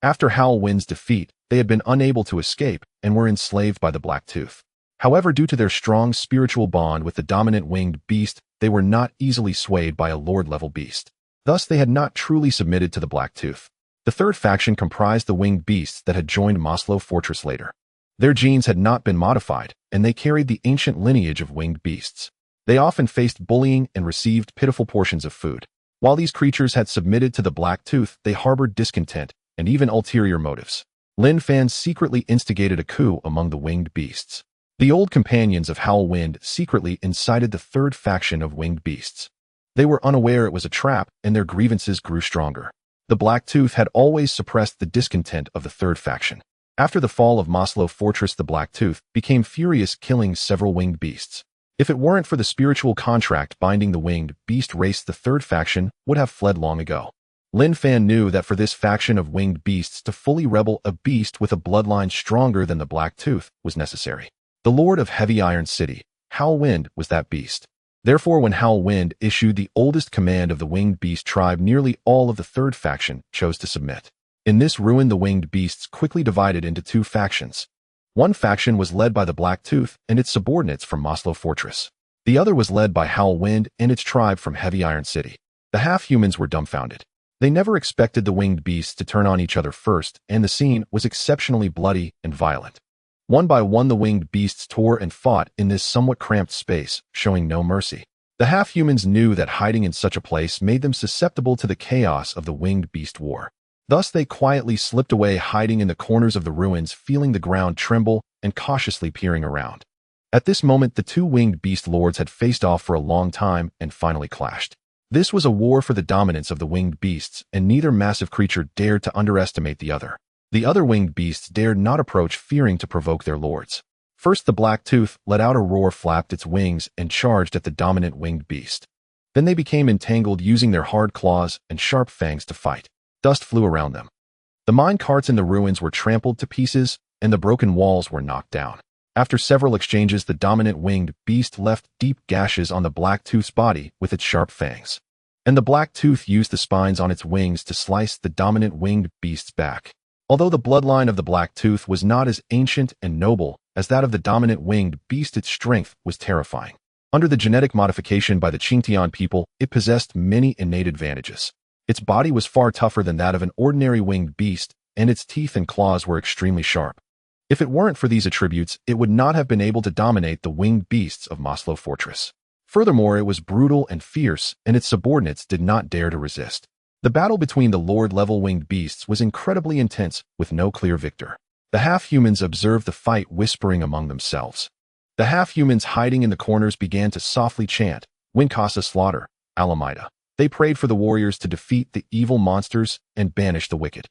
After Howlwind's defeat, they had been unable to escape and were enslaved by the Black Tooth. However, due to their strong spiritual bond with the dominant winged beast, they were not easily swayed by a lord-level beast. Thus, they had not truly submitted to the Black Tooth. The third faction comprised the winged beasts that had joined Moslo Fortress later. Their genes had not been modified, and they carried the ancient lineage of winged beasts. They often faced bullying and received pitiful portions of food. While these creatures had submitted to the Black Tooth, they harbored discontent and even ulterior motives. Linfan secretly instigated a coup among the winged beasts. The old companions of Howlwind secretly incited the third faction of winged beasts. They were unaware it was a trap, and their grievances grew stronger. The Black Tooth had always suppressed the discontent of the third faction. After the fall of Moslo Fortress, the Black Tooth became furious, killing several winged beasts. If it weren't for the spiritual contract binding the winged beast race, the third faction would have fled long ago. Linfan knew that for this faction of winged beasts to fully rebel, a beast with a bloodline stronger than the Black Tooth was necessary. The Lord of Heavy Iron City, Howlwind, was that beast. Therefore, when Howlwind issued the oldest command of the winged beast tribe, nearly all of the third faction chose to submit. In this ruin, the winged beasts quickly divided into two factions. One faction was led by the Black Tooth and its subordinates from Moslo Fortress. The other was led by Howlwind and its tribe from Heavy Iron City. The half-humans were dumbfounded. They never expected the winged beasts to turn on each other first, and the scene was exceptionally bloody and violent. One by one, the winged beasts tore and fought in this somewhat cramped space, showing no mercy. The half-humans knew that hiding in such a place made them susceptible to the chaos of the winged beast war. Thus, they quietly slipped away, hiding in the corners of the ruins, feeling the ground tremble and cautiously peering around. At this moment, the two winged beast lords had faced off for a long time and finally clashed. This was a war for the dominance of the winged beasts, and neither massive creature dared to underestimate the other. The other winged beasts dared not approach, fearing to provoke their lords. First, the Black Tooth let out a roar, flapped its wings, and charged at the dominant winged beast. Then they became entangled, using their hard claws and sharp fangs to fight. Dust flew around them. The mine carts in the ruins were trampled to pieces, and the broken walls were knocked down. After several exchanges, the dominant winged beast left deep gashes on the Black Tooth's body with its sharp fangs. And the Black Tooth used the spines on its wings to slice the dominant winged beast's back. Although the bloodline of the Black Tooth was not as ancient and noble as that of the dominant winged beast, its strength was terrifying. Under the genetic modification by the Chongtie people, it possessed many innate advantages. Its body was far tougher than that of an ordinary winged beast, and its teeth and claws were extremely sharp. If it weren't for these attributes, it would not have been able to dominate the winged beasts of Moslo Fortress. Furthermore, it was brutal and fierce, and its subordinates did not dare to resist. The battle between the lord-level winged beasts was incredibly intense, with no clear victor. The half-humans observed the fight, whispering among themselves. The half-humans hiding in the corners began to softly chant, Winkasa slaughter, Alameda. They prayed for the warriors to defeat the evil monsters and banish the wicked.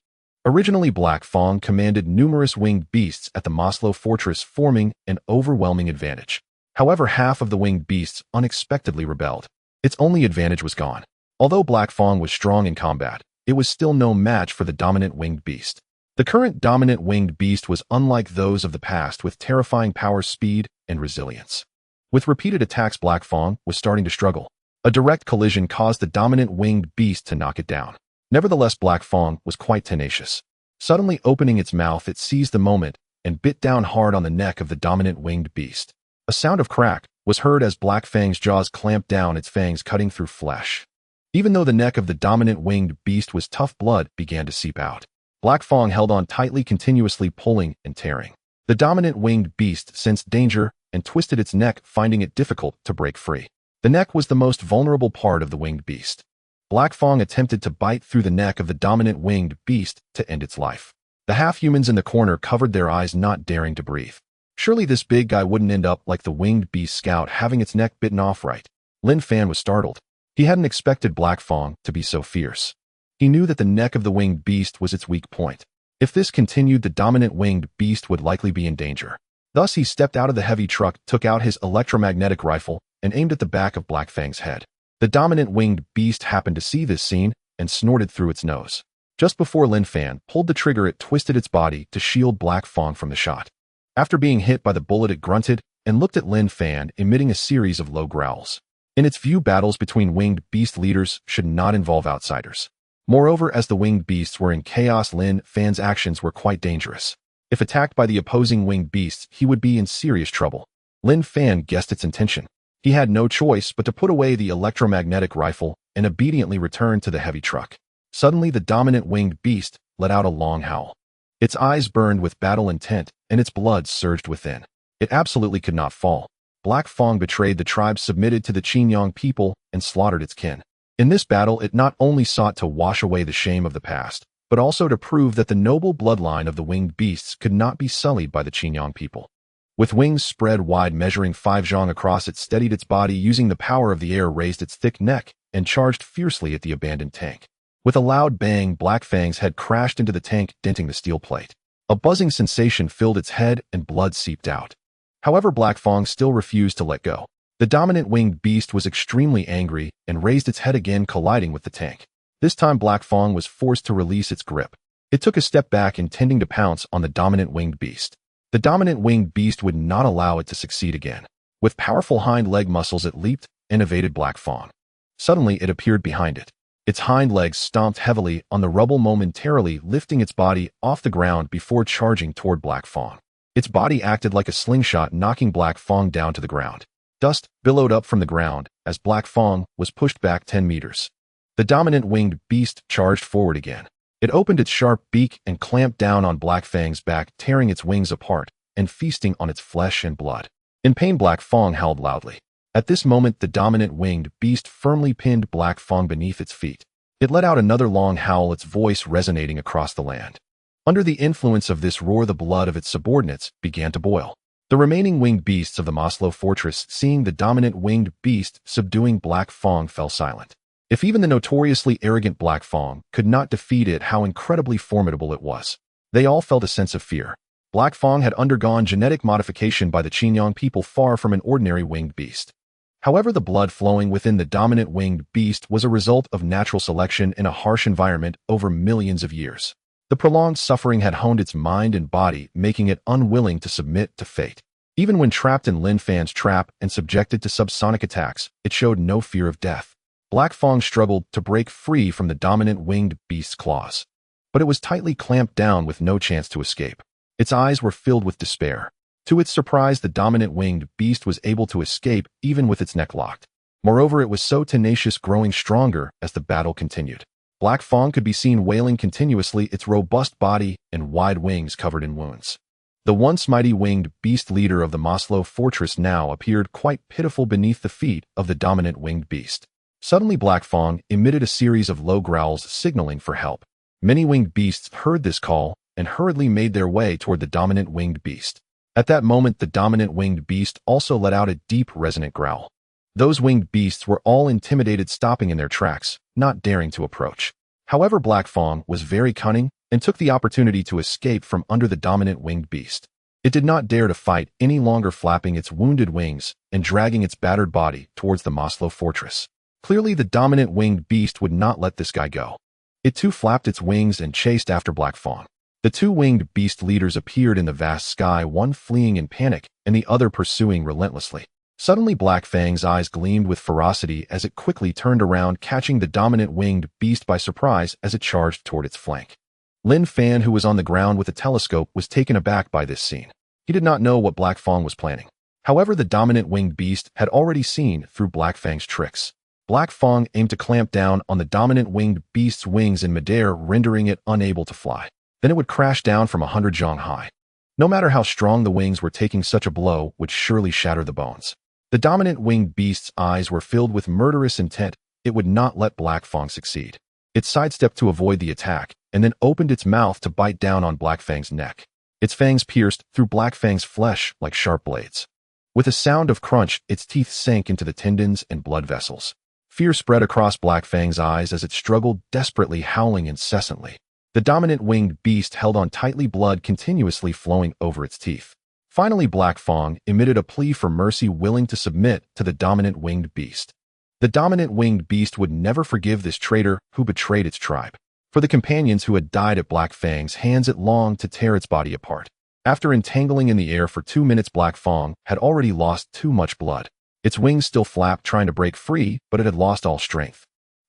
Originally, Black Fong commanded numerous winged beasts at the Moslo Fortress, forming an overwhelming advantage. However, half of the winged beasts unexpectedly rebelled. Its only advantage was gone. Although Black Fong was strong in combat, it was still no match for the dominant winged beast. The current dominant winged beast was unlike those of the past, with terrifying power, speed, and resilience. With repeated attacks, Black Fong was starting to struggle. A direct collision caused the dominant winged beast to knock it down. Nevertheless, Black Fong was quite tenacious. Suddenly opening its mouth, it seized the moment and bit down hard on the neck of the dominant winged beast. A sound of crack was heard as Black Fang's jaws clamped down, its fangs cutting through flesh. Even though the neck of the dominant winged beast was tough, blood began to seep out. Black Fong held on tightly, continuously pulling and tearing. The dominant winged beast sensed danger and twisted its neck, finding it difficult to break free. The neck was the most vulnerable part of the winged beast. Black Fong attempted to bite through the neck of the dominant winged beast to end its life. The half-humans in the corner covered their eyes, not daring to breathe. Surely this big guy wouldn't end up like the winged beast scout, having its neck bitten off right. Linfan was startled. He hadn't expected Black Fong to be so fierce. He knew that the neck of the winged beast was its weak point. If this continued, the dominant winged beast would likely be in danger. Thus, he stepped out of the heavy truck, took out his electromagnetic rifle, and aimed at the back of Black Fang's head. The dominant winged beast happened to see this scene and snorted through its nose. Just before Linfan pulled the trigger, it twisted its body to shield Black Fong from the shot. After being hit by the bullet, it grunted and looked at Linfan, emitting a series of low growls. In its view, battles between winged beast leaders should not involve outsiders. Moreover, as the winged beasts were in chaos, Linfan's actions were quite dangerous. If attacked by the opposing winged beasts, he would be in serious trouble. Linfan guessed its intention. He had no choice but to put away the electromagnetic rifle and obediently return to the heavy truck. Suddenly, the dominant winged beast let out a long howl. Its eyes burned with battle intent, and its blood surged within. It absolutely could not fall. Black Fang betrayed the tribe, submitted to the Chinyong people, and slaughtered its kin. In this battle, it not only sought to wash away the shame of the past, but also to prove that the noble bloodline of the winged beasts could not be sullied by the Chinyong people. With wings spread wide, measuring 5 zhang across, it steadied its body, using the power of the air, raised its thick neck, and charged fiercely at the abandoned tank. With a loud bang, Black Fang's head crashed into the tank, denting the steel plate. A buzzing sensation filled its head, and blood seeped out. However, Black Fang still refused to let go. The dominant winged beast was extremely angry and raised its head again, colliding with the tank. This time, Black Fang was forced to release its grip. It took a step back, intending to pounce on the dominant winged beast. The dominant winged beast would not allow it to succeed again. With powerful hind leg muscles, it leaped and evaded Black Fang. Suddenly, it appeared behind it. Its hind legs stomped heavily on the rubble, momentarily lifting its body off the ground before charging toward Black Fang. Its body acted like a slingshot, knocking Black Fang down to the ground. Dust billowed up from the ground as Black Fang was pushed back 10 meters. The dominant winged beast charged forward again. It opened its sharp beak and clamped down on Black Fang's back, tearing its wings apart and feasting on its flesh and blood. In pain, Black Fang howled loudly. At this moment, the dominant winged beast firmly pinned Black Fang beneath its feet. It let out another long howl, its voice resonating across the land. Under the influence of this roar, the blood of its subordinates began to boil. The remaining winged beasts of the Moslo fortress, seeing the dominant winged beast subduing Black Fang, fell silent. If even the notoriously arrogant Black Fang could not defeat it, how incredibly formidable it was. They all felt a sense of fear. Black Fang had undergone genetic modification by the Chinyong people, far from an ordinary winged beast. However, the blood flowing within the dominant winged beast was a result of natural selection in a harsh environment over millions of years. The prolonged suffering had honed its mind and body, making it unwilling to submit to fate. Even when trapped in Linfan's trap and subjected to subsonic attacks, it showed no fear of death. Black Fang struggled to break free from the dominant winged beast's claws. But it was tightly clamped down with no chance to escape. Its eyes were filled with despair. To its surprise, the dominant winged beast was able to escape even with its neck locked. Moreover, it was so tenacious, growing stronger as the battle continued. Black Fang could be seen wailing continuously, its robust body and wide wings covered in wounds. The once mighty winged beast leader of the Moslo fortress now appeared quite pitiful beneath the feet of the dominant winged beast. Suddenly, Black Fang emitted a series of low growls, signaling for help. Many winged beasts heard this call and hurriedly made their way toward the dominant winged beast. At that moment, the dominant winged beast also let out a deep, resonant growl. Those winged beasts were all intimidated, stopping in their tracks, not daring to approach. However, Black Fang was very cunning and took the opportunity to escape from under the dominant winged beast. It did not dare to fight any longer, flapping its wounded wings and dragging its battered body towards the Moslo fortress. Clearly, the dominant winged beast would not let this guy go. It too flapped its wings and chased after Black Fang. The two winged beast leaders appeared in the vast sky, one fleeing in panic and the other pursuing relentlessly. Suddenly, Black Fang's eyes gleamed with ferocity as it quickly turned around, catching the dominant winged beast by surprise as it charged toward its flank. Linfan, who was on the ground with a telescope, was taken aback by this scene. He did not know what Black Fang was planning. However, the dominant winged beast had already seen through Black Fang's tricks. Black Fang aimed to clamp down on the dominant winged beast's wings in midair, rendering it unable to fly. Then it would crash down from 100 zhang high. No matter how strong the wings were, taking such a blow would surely shatter the bones. The dominant winged beast's eyes were filled with murderous intent. It would not let Black Fang succeed. It sidestepped to avoid the attack, and then opened its mouth to bite down on Black Fang's neck. Its fangs pierced through Black Fang's flesh like sharp blades. With a sound of crunch, its teeth sank into the tendons and blood vessels. Fear spread across Black Fang's eyes as it struggled desperately, howling incessantly. The dominant winged beast held on tightly, blood continuously flowing over its teeth. Finally, Black Fang emitted a plea for mercy, willing to submit to the dominant winged beast. The dominant winged beast would never forgive this traitor who betrayed its tribe. For the companions who had died at Black Fang's hands, it longed to tear its body apart. After entangling in the air for 2 minutes, Black Fang had already lost too much blood. Its wings still flapped, trying to break free, but it had lost all strength.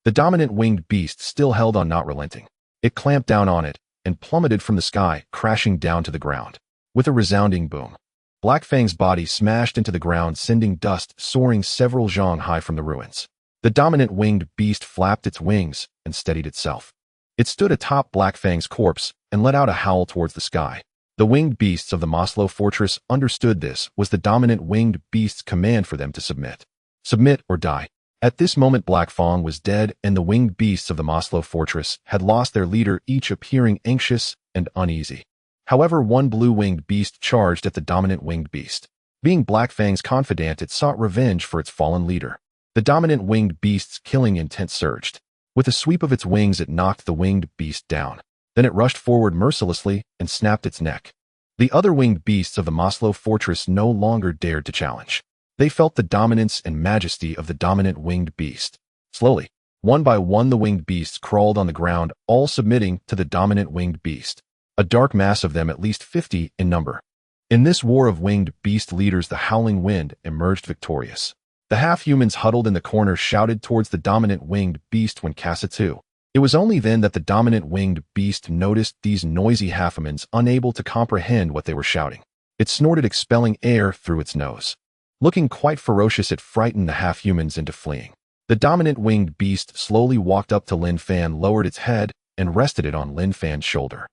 The dominant winged beast still held on, not relenting. It clamped down on it and plummeted from the sky, crashing down to the ground. With a resounding boom, Black Fang's body smashed into the ground, sending dust soaring several zhang high from the ruins. The dominant winged beast flapped its wings and steadied itself. It stood atop Black Fang's corpse and let out a howl towards the sky. The winged beasts of the Moslo fortress understood this was the dominant winged beast's command for them to submit. Submit or die. At this moment, Black Fang was dead, and the winged beasts of the Moslo fortress had lost their leader, each appearing anxious and uneasy. However, one blue-winged beast charged at the dominant winged beast. Being Black Fang's confidant, it sought revenge for its fallen leader. The dominant winged beast's killing intent surged. With a sweep of its wings, it knocked the winged beast down. Then it rushed forward mercilessly and snapped its neck. The other winged beasts of the Moslo fortress no longer dared to challenge. They felt the dominance and majesty of the dominant winged beast. Slowly, one by one, the winged beasts crawled on the ground, all submitting to the dominant winged beast. A dark mass of them, at least 50 in number. In this war of winged beast leaders, the howling wind emerged victorious. The half-humans huddled in the corner shouted towards the dominant winged beast when Casa 2. It was only then that the dominant winged beast noticed these noisy half-humans, unable to comprehend what they were shouting. It snorted, expelling air through its nose. Looking quite ferocious, it frightened the half-humans into fleeing. The dominant winged beast slowly walked up to Linfan, lowered its head, and rested it on Linfan's shoulder.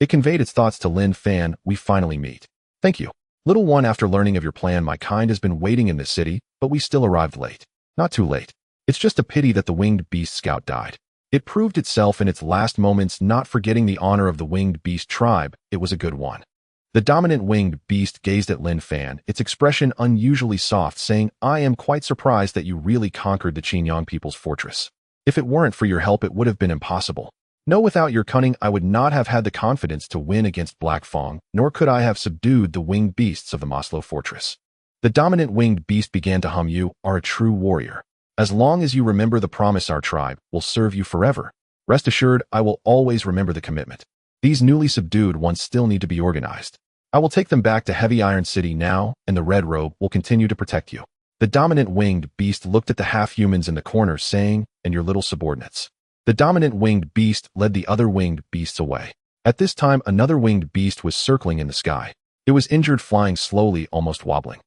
It conveyed its thoughts to Linfan. We finally meet. Thank you. Little one, after learning of your plan, my kind has been waiting in this city, but we still arrived late. Not too late. It's just a pity that the winged beast scout died. It proved itself in its last moments, not forgetting the honor of the winged beast tribe. It was a good one. The dominant winged beast gazed at Linfan, its expression unusually soft, saying, I am quite surprised that you really conquered the Chinyong people's fortress. If it weren't for your help, it would have been impossible. No, without your cunning, I would not have had the confidence to win against Black Fang, nor could I have subdued the winged beasts of the Moslo fortress. The dominant winged beast began to hum. You are a true warrior. As long as you remember the promise, our tribe will serve you forever. Rest assured, I will always remember the commitment. These newly subdued ones still need to be organized. I will take them back to Heavy Iron City now, and the Red Robe will continue to protect you. The dominant winged beast looked at the half-humans in the corner, saying, and your little subordinates. The dominant winged beast led the other winged beasts away. At this time, another winged beast was circling in the sky. It was injured, flying slowly, almost wobbling.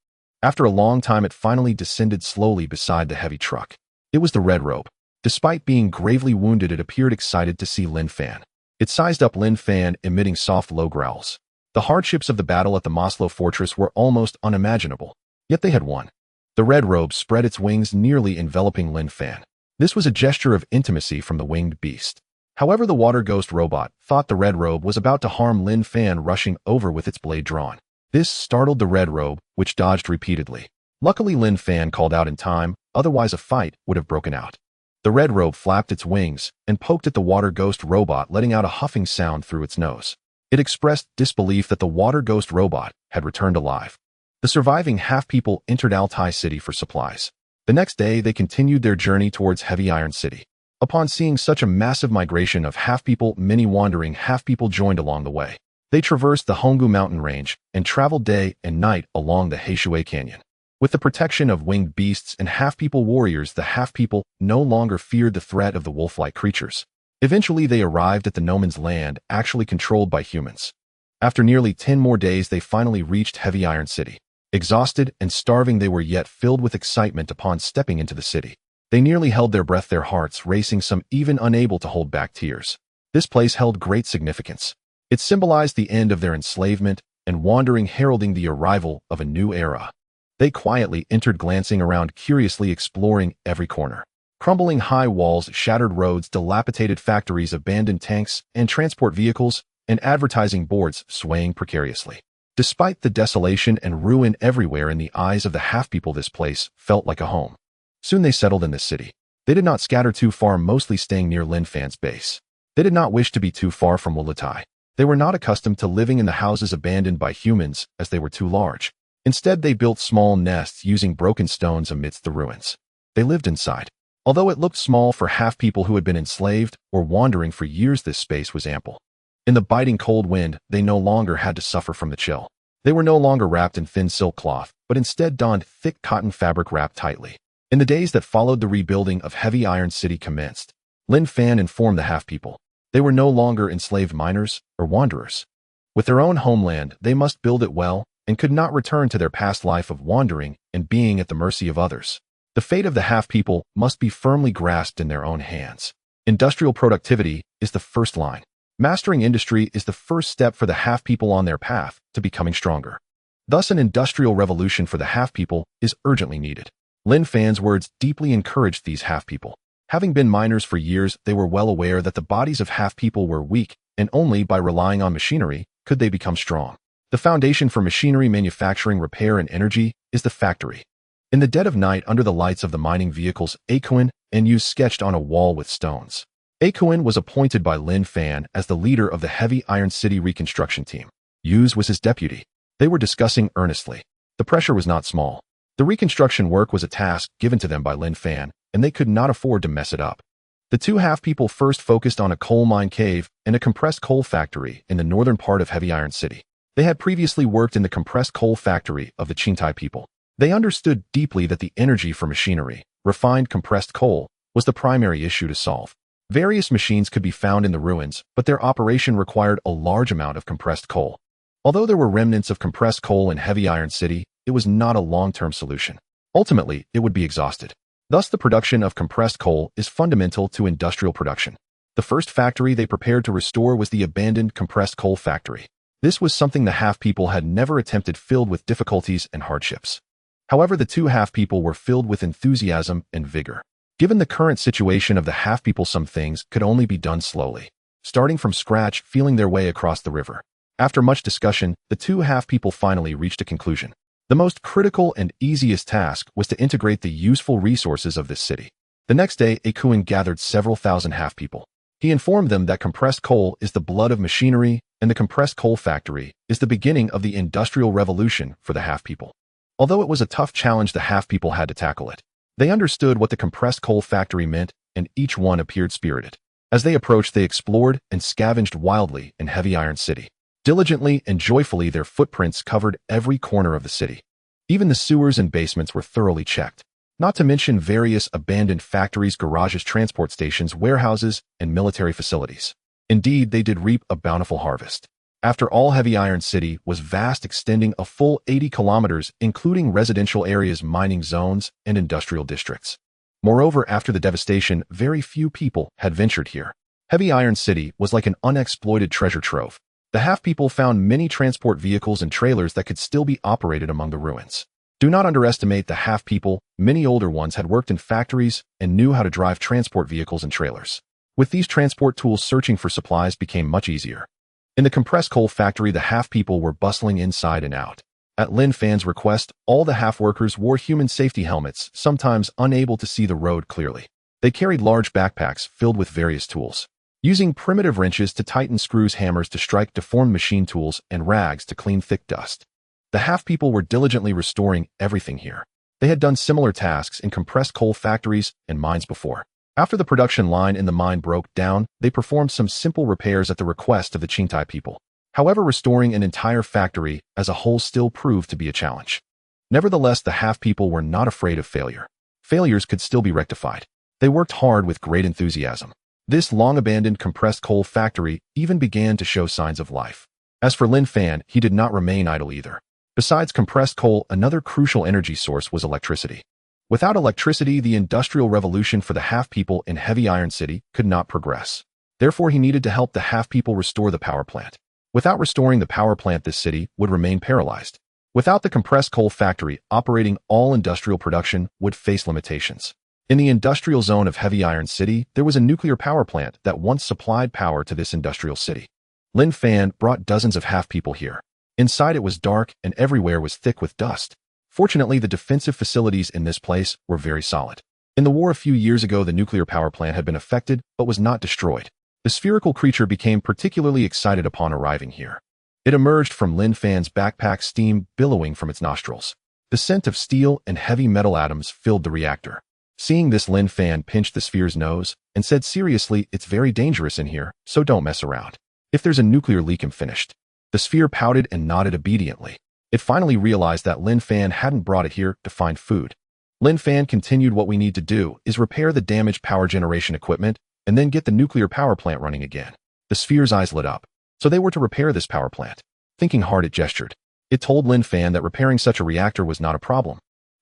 After a long time, it finally descended slowly beside the heavy truck. It was the Red Robe. Despite being gravely wounded, it appeared excited to see Linfan. It sized up Linfan, emitting soft, low growls. The hardships of the battle at the Moslo fortress were almost unimaginable, yet they had won. The Red Robe spread its wings, nearly enveloping Linfan. This was a gesture of intimacy from the winged beast. However, the water ghost robot thought the Red Robe was about to harm Linfan, rushing over with its blade drawn. This startled the Red Robe, which dodged repeatedly. Luckily, Linfan called out in time, otherwise a fight would have broken out. The Red Robe flapped its wings and poked at the water ghost robot, letting out a huffing sound through its nose. It expressed disbelief that the water ghost robot had returned alive. The surviving half-people entered Altai City for supplies. The next day, they continued their journey towards Heavy Iron City. Upon seeing such a massive migration of half-people, many wandering half-people joined along the way. They traversed the Honggu mountain range and traveled day and night along the Heishui Canyon. With the protection of winged beasts and half-people warriors, the half-people no longer feared the threat of the wolf-like creatures. Eventually, they arrived at the no man's land, actually controlled by humans. After nearly 10 more days, they finally reached Heavy Iron City. Exhausted and starving, they were yet filled with excitement upon stepping into the city. They nearly held their breath, their hearts racing, some even unable to hold back tears. This place held great significance. It symbolized the end of their enslavement and wandering, heralding the arrival of a new era. They quietly entered, glancing around, curiously exploring every corner. Crumbling high walls, shattered roads, dilapidated factories, abandoned tanks and transport vehicles, and advertising boards swaying precariously. Despite the desolation and ruin everywhere, in the eyes of the half-people, this place felt like a home. Soon they settled in the city. They did not scatter too far, mostly staying near Linfan's base. They did not wish to be too far from Wulatai. They were not accustomed to living in the houses abandoned by humans, as they were too large. Instead, they built small nests using broken stones amidst the ruins. They lived inside. Although it looked small for half-people who had been enslaved or wandering for years, this space was ample. In the biting cold wind, they no longer had to suffer from the chill. They were no longer wrapped in thin silk cloth, but instead donned thick cotton fabric wrapped tightly. In the days that followed, the rebuilding of Heavy Iron City commenced. Linfan informed the half-people. They were no longer enslaved miners or wanderers. With their own homeland, they must build it well and could not return to their past life of wandering and being at the mercy of others. The fate of the half-people must be firmly grasped in their own hands. Industrial productivity is the first line. Mastering industry is the first step for the half-people on their path to becoming stronger. Thus, an industrial revolution for the half-people is urgently needed. Linfan's words deeply encouraged these half-people. Having been miners for years, they were well aware that the bodies of half-people were weak, and only by relying on machinery could they become strong. The foundation for machinery manufacturing, repair, and energy is the factory. In the dead of night, under the lights of the mining vehicles, Akuin and Yu sketched on a wall with stones. Akuin was appointed by Linfan as the leader of the Heavy Iron City reconstruction team. Yu's was his deputy. They were discussing earnestly. The pressure was not small. The reconstruction work was a task given to them by Linfan, and they could not afford to mess it up. The two half-people first focused on a coal mine cave and a compressed coal factory in the northern part of Heavy Iron City. They had previously worked in the compressed coal factory of the Chongtie people. They understood deeply that the energy for machinery, refined compressed coal, was the primary issue to solve. Various machines could be found in the ruins, but their operation required a large amount of compressed coal. Although there were remnants of compressed coal in Heavy Iron City, it was not a long-term solution. Ultimately, it would be exhausted. Thus, the production of compressed coal is fundamental to industrial production. The first factory they prepared to restore was the abandoned compressed coal factory. This was something the half-people had never attempted, filled with difficulties and hardships. However, the two half-people were filled with enthusiasm and vigor. Given the current situation of the half-people, some things could only be done slowly, starting from scratch, feeling their way across the river. After much discussion, the two half-people finally reached a conclusion. The most critical and easiest task was to integrate the useful resources of this city. The next day, Akuin gathered several thousand half-people. He informed them that compressed coal is the blood of machinery, and the compressed coal factory is the beginning of the industrial revolution for the half-people. Although it was a tough challenge, the half-people had to tackle it. They understood what the compressed coal factory meant, and each one appeared spirited. As they approached, they explored and scavenged wildly in Heavy Iron City. Diligently and joyfully, their footprints covered every corner of the city. Even the sewers and basements were thoroughly checked, not to mention various abandoned factories, garages, transport stations, warehouses, and military facilities. Indeed, they did reap a bountiful harvest. After all, Heavy Iron City was vast, extending a full 80 kilometers, including residential areas, mining zones, and industrial districts. Moreover, after the devastation, very few people had ventured here. Heavy Iron City was like an unexploited treasure trove. The half-people found many transport vehicles and trailers that could still be operated among the ruins. Do not underestimate the half-people. Many older ones had worked in factories and knew how to drive transport vehicles and trailers. With these transport tools, searching for supplies became much easier. In the compressed coal factory, the half-people were bustling inside and out. At Linfan's request, all the half-workers wore human safety helmets, sometimes unable to see the road clearly. They carried large backpacks filled with various tools. Using primitive wrenches to tighten screws, hammers to strike deformed machine tools, and rags to clean thick dust. The half-people were diligently restoring everything here. They had done similar tasks in compressed coal factories and mines before. After the production line in the mine broke down, they performed some simple repairs at the request of the Chongtie people. However, restoring an entire factory as a whole still proved to be a challenge. Nevertheless, the half-people were not afraid of failure. Failures could still be rectified. They worked hard with great enthusiasm. This long-abandoned compressed coal factory even began to show signs of life. As for Linfan, he did not remain idle either. Besides compressed coal, another crucial energy source was electricity. Without electricity, the industrial revolution for the half-people in Heavy Iron City could not progress. Therefore, he needed to help the half-people restore the power plant. Without restoring the power plant, this city would remain paralyzed. Without the compressed coal factory operating, all industrial production would face limitations. In the industrial zone of Heavy Iron City, there was a nuclear power plant that once supplied power to this industrial city. Linfan brought dozens of half-people here. Inside, it was dark and everywhere was thick with dust. Fortunately, the defensive facilities in this place were very solid. In the war a few years ago, the nuclear power plant had been affected but was not destroyed. The spherical creature became particularly excited upon arriving here. It emerged from Linfan's backpack, steam billowing from its nostrils. The scent of steel and heavy metal atoms filled the reactor. Seeing this, Linfan pinched the sphere's nose and said seriously, "It's very dangerous in here, so don't mess around. If there's a nuclear leak, I'm finished." The sphere pouted and nodded obediently. It finally realized that Linfan hadn't brought it here to find food. Linfan continued. What we need to do is repair the damaged power generation equipment and then get the nuclear power plant running again. The sphere's eyes lit up. So they were to repair this power plant. Thinking hard, it gestured. It told Linfan that repairing such a reactor was not a problem.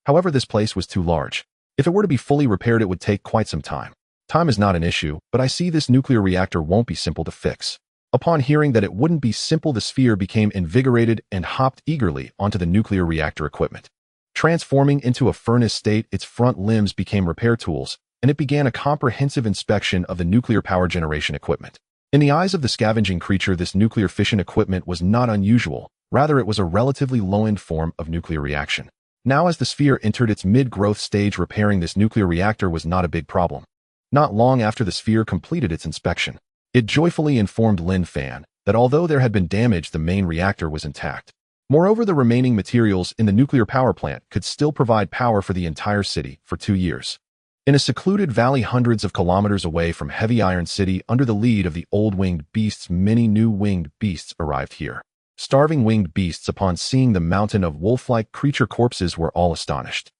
However, this place was too large. If it were to be fully repaired, it would take quite some time. Time is not an issue, but I see this nuclear reactor won't be simple to fix. Upon hearing that it wouldn't be simple, the sphere became invigorated and hopped eagerly onto the nuclear reactor equipment. Transforming into a furnace state, its front limbs became repair tools, and it began a comprehensive inspection of the nuclear power generation equipment. In the eyes of the scavenging creature, this nuclear fission equipment was not unusual. Rather, it was a relatively low-end form of nuclear reaction. Now, as the sphere entered its mid-growth stage, repairing this nuclear reactor was not a big problem. Not long after the sphere completed its inspection, it joyfully informed Linfan that although there had been damage, the main reactor was intact. Moreover, the remaining materials in the nuclear power plant could still provide power for the entire city for 2 years. In a secluded valley hundreds of kilometers away from Heavy Iron City, under the lead of the old winged beasts, many new winged beasts arrived here. Starving winged beasts, upon seeing the mountain of wolf-like creature corpses, were all astonished.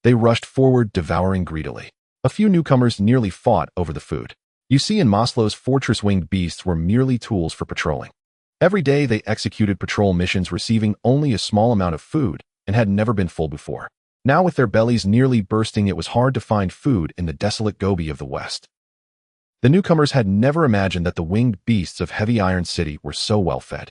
They rushed forward, devouring greedily. A few newcomers nearly fought over the food. You see, in Moslo's fortress, winged beasts were merely tools for patrolling. Every day they executed patrol missions, receiving only a small amount of food, and had never been full before. Now, with their bellies nearly bursting, it was hard to find food in the desolate Gobi of the West. The newcomers had never imagined that the winged beasts of Heavy Iron City were so well fed.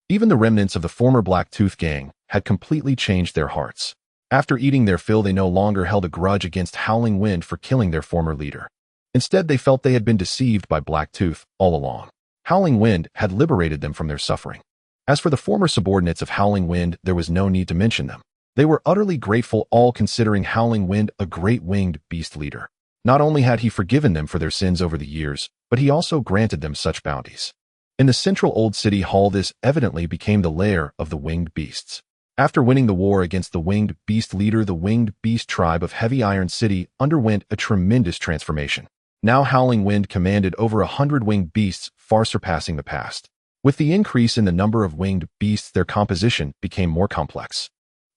Even the remnants of the former Black Tooth gang had completely changed their hearts. After eating their fill, they no longer held a grudge against Howling Wind for killing their former leader. Instead, they felt they had been deceived by Black Tooth all along. Howling Wind had liberated them from their suffering. As for the former subordinates of Howling Wind, there was no need to mention them. They were utterly grateful, all considering Howling Wind a great winged beast leader. Not only had he forgiven them for their sins over the years, but he also granted them such bounties. In the central old city hall, this evidently became the lair of the winged beasts. After winning the war against the winged beast leader, the winged beast tribe of Heavy Iron City underwent a tremendous transformation. Now Howling Wind commanded over 100 winged beasts, far surpassing the past. With the increase in the number of winged beasts, their composition became more complex.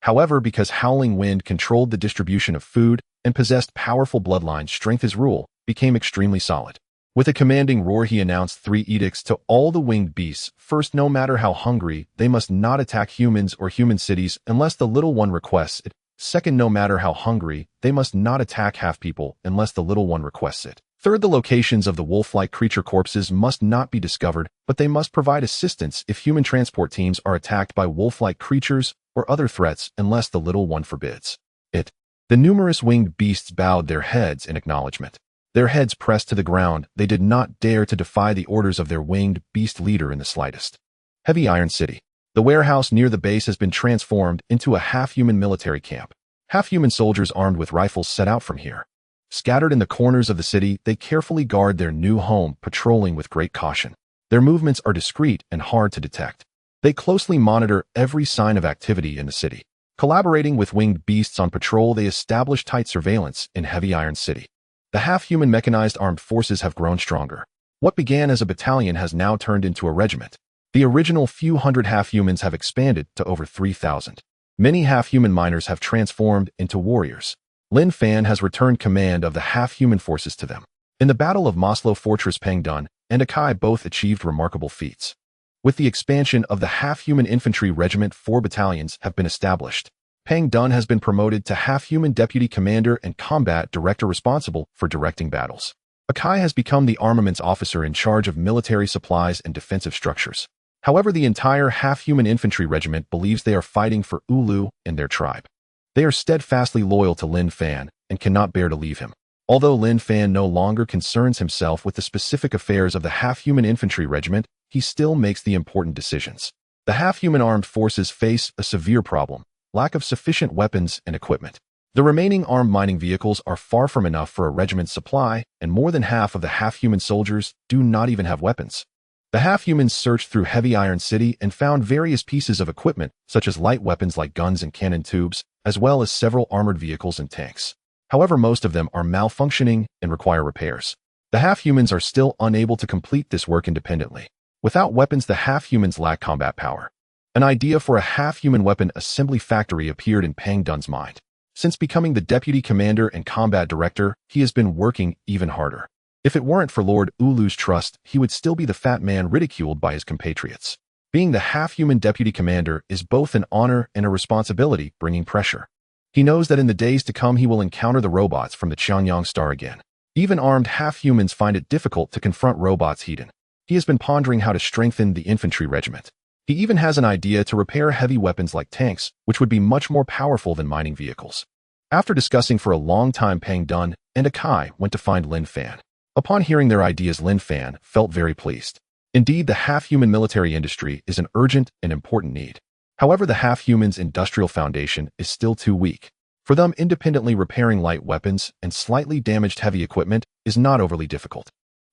However, because Howling Wind controlled the distribution of food and possessed powerful bloodlines, strength, his rule became extremely solid. With a commanding roar, he announced 3 edicts to all the winged beasts. First, no matter how hungry, they must not attack humans or human cities unless the little one requests it. Second, no matter how hungry, they must not attack half-people unless the little one requests it. Third, the locations of the wolf-like creature corpses must not be discovered, but they must provide assistance if human transport teams are attacked by wolf-like creatures or other threats unless the little one forbids it. The numerous winged beasts bowed their heads in acknowledgement. Their heads pressed to the ground, they did not dare to defy the orders of their winged beast leader in the slightest. Heavy Iron City. The warehouse near the base has been transformed into a half-human military camp. Half-human soldiers armed with rifles set out from here. Scattered in the corners of the city, they carefully guard their new home, patrolling with great caution. Their movements are discreet and hard to detect. They closely monitor every sign of activity in the city. Collaborating with winged beasts on patrol, they establish tight surveillance in Heavy Iron City. The half-human mechanized armed forces have grown stronger. What began as a battalion has now turned into a regiment. The original few hundred half-humans have expanded to over 3,000. Many half-human miners have transformed into warriors. Linfan has returned command of the half-human forces to them. In the Battle of Moslo Fortress, Pangdun and Akai both achieved remarkable feats. With the expansion of the half-human infantry regiment, 4 battalions have been established. Pangdun has been promoted to half-human deputy commander and combat director, responsible for directing battles. Akai has become the armaments officer in charge of military supplies and defensive structures. However, the entire half-human infantry regiment believes they are fighting for Ulu and their tribe. They are steadfastly loyal to Linfan and cannot bear to leave him. Although Linfan no longer concerns himself with the specific affairs of the half-human infantry regiment, he still makes the important decisions. The half-human armed forces face a severe problem: lack of sufficient weapons and equipment. The remaining armed mining vehicles are far from enough for a regiment's supply, and more than half of the half-human soldiers do not even have weapons. The half-humans searched through Heavy Iron City and found various pieces of equipment, such as light weapons like guns and cannon tubes, as well as several armored vehicles and tanks. However, most of them are malfunctioning and require repairs. The half-humans are still unable to complete this work independently. Without weapons, the half-humans lack combat power. An idea for a half-human weapon assembly factory appeared in Pangdun's mind. Since becoming the deputy commander and combat director, he has been working even harder. If it weren't for Lord Ulu's trust, he would still be the fat man ridiculed by his compatriots. Being the half-human deputy commander is both an honor and a responsibility, bringing pressure. He knows that in the days to come he will encounter the robots from the Chinyong star again. Even armed half-humans find it difficult to confront robots heat. He has been pondering how to strengthen the infantry regiment. He even has an idea to repair heavy weapons like tanks, which would be much more powerful than mining vehicles. After discussing for a long time, Pang Dun and Akai went to find Linfan. Upon hearing their ideas, Linfan felt very pleased. Indeed, the half-human military industry is an urgent and important need. However, the half-human's industrial foundation is still too weak. For them, independently repairing light weapons and slightly damaged heavy equipment is not overly difficult.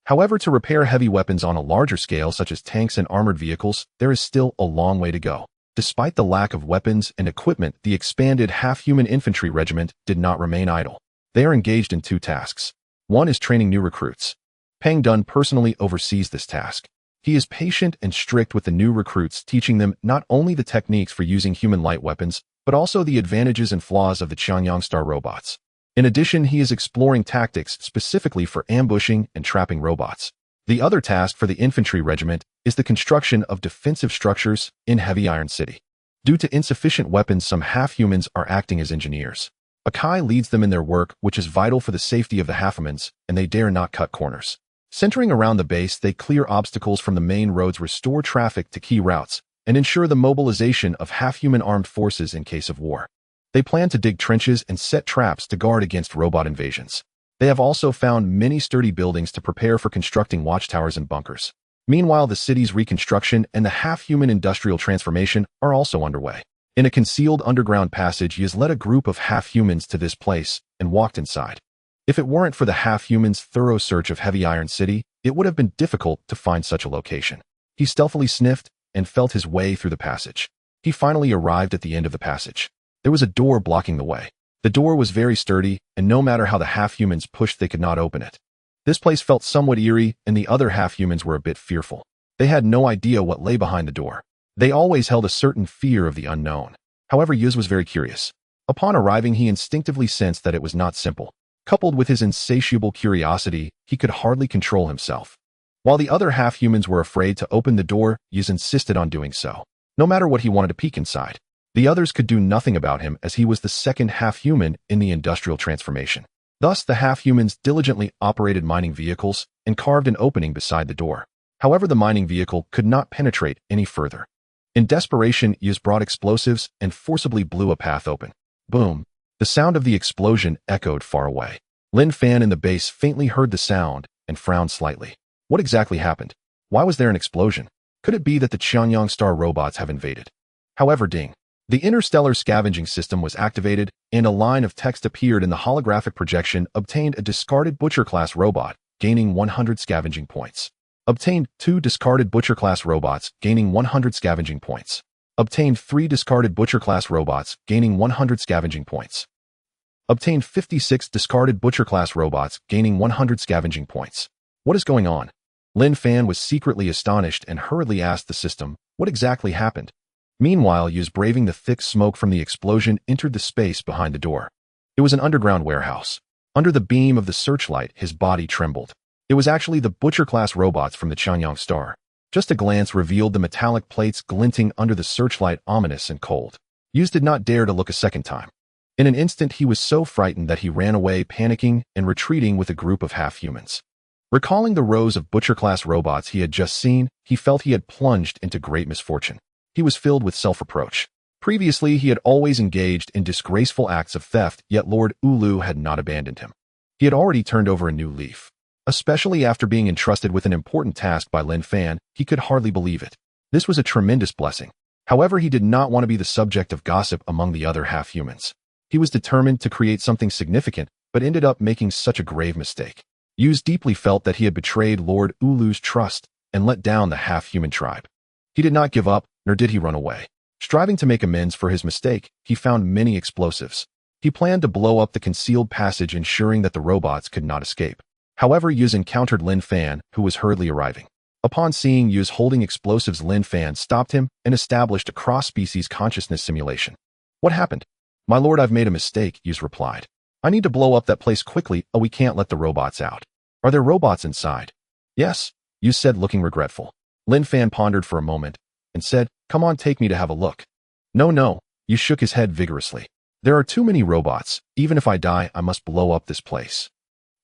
However, to repair heavy weapons on a larger scale, such as tanks and armored vehicles, there is still a long way to go. Despite the lack of weapons and equipment, the expanded half-human infantry regiment did not remain idle. They are engaged in two tasks. One is training new recruits. Pang Dun personally oversees this task. He is patient and strict with the new recruits, teaching them not only the techniques for using human light weapons, but also the advantages and flaws of the Chinyong star robots. In addition, he is exploring tactics specifically for ambushing and trapping robots. The other task for the infantry regiment is the construction of defensive structures in Heavy Iron City. Due to insufficient weapons, some half-humans are acting as engineers. Akai leads them in their work, which is vital for the safety of the half-humans, and they dare not cut corners. Centering around the base, they clear obstacles from the main roads, restore traffic to key routes, and ensure the mobilization of half-human armed forces in case of war. They plan to dig trenches and set traps to guard against robot invasions. They have also found many sturdy buildings to prepare for constructing watchtowers and bunkers. Meanwhile, the city's reconstruction and the half-human industrial transformation are also underway. In a concealed underground passage, he has led a group of half-humans to this place and walked inside. If it weren't for the half-humans' thorough search of Heavy Iron City, it would have been difficult to find such a location. He stealthily sniffed and felt his way through the passage. He finally arrived at the end of the passage. There was a door blocking the way. The door was very sturdy, and no matter how the half-humans pushed, they could not open it. This place felt somewhat eerie, and the other half-humans were a bit fearful. They had no idea what lay behind the door. They always held a certain fear of the unknown. However, Yuz was very curious. Upon arriving, he instinctively sensed that it was not simple. Coupled with his insatiable curiosity, he could hardly control himself. While the other half-humans were afraid to open the door, Yuz insisted on doing so. No matter what, he wanted to peek inside. The others could do nothing about him, as he was the second half-human in the industrial transformation. Thus, the half-humans diligently operated mining vehicles and carved an opening beside the door. However, the mining vehicle could not penetrate any further. In desperation, Yuz brought explosives and forcibly blew a path open. Boom! The sound of the explosion echoed far away. Linfan in the base faintly heard the sound and frowned slightly. What exactly happened? Why was there an explosion? Could it be that the Chinyong star robots have invaded? However, ding! The Interstellar Scavenging system was activated, and a line of text appeared in the holographic projection. Obtained a discarded Butcher-class robot, gaining 100 scavenging points. Obtained 2 discarded Butcher-class robots, gaining 100 scavenging points. Obtained 3 discarded Butcher-class robots, gaining 100 scavenging points. Obtained 56 discarded Butcher-class robots, gaining 100 scavenging points. What is going on? Linfan was secretly astonished and hurriedly asked the system, what exactly happened? Meanwhile, Yuz, braving the thick smoke from the explosion, entered the space behind the door. It was an underground warehouse. Under the beam of the searchlight, his body trembled. It was actually the Butcher-class robots from the Chinyong star. Just a glance revealed the metallic plates glinting under the searchlight, ominous and cold. Yuz did not dare to look a second time. In an instant, he was so frightened that he ran away, panicking and retreating with a group of half-humans. Recalling the rows of Butcher-class robots he had just seen, he felt he had plunged into great misfortune. He was filled with self-reproach. Previously, he had always engaged in disgraceful acts of theft, yet Lord Ulu had not abandoned him. He had already turned over a new leaf. Especially after being entrusted with an important task by Linfan, he could hardly believe it. This was a tremendous blessing. However, he did not want to be the subject of gossip among the other half-humans. He was determined to create something significant, but ended up making such a grave mistake. Yuz deeply felt that he had betrayed Lord Ulu's trust and let down the half-human tribe. He did not give up, nor did he run away. Striving to make amends for his mistake, he found many explosives. He planned to blow up the concealed passage, ensuring that the robots could not escape. However, Yuz encountered Linfan, who was hurriedly arriving. Upon seeing Yuz holding explosives, Linfan stopped him and established a cross-species consciousness simulation. What happened? My lord, I've made a mistake, Yus replied. I need to blow up that place quickly, or we can't let the robots out. Are there robots inside? Yes, Yus said, looking regretful. Linfan pondered for a moment and said, come on, take me to have a look. No, Yus shook his head vigorously. There are too many robots. Even if I die, I must blow up this place.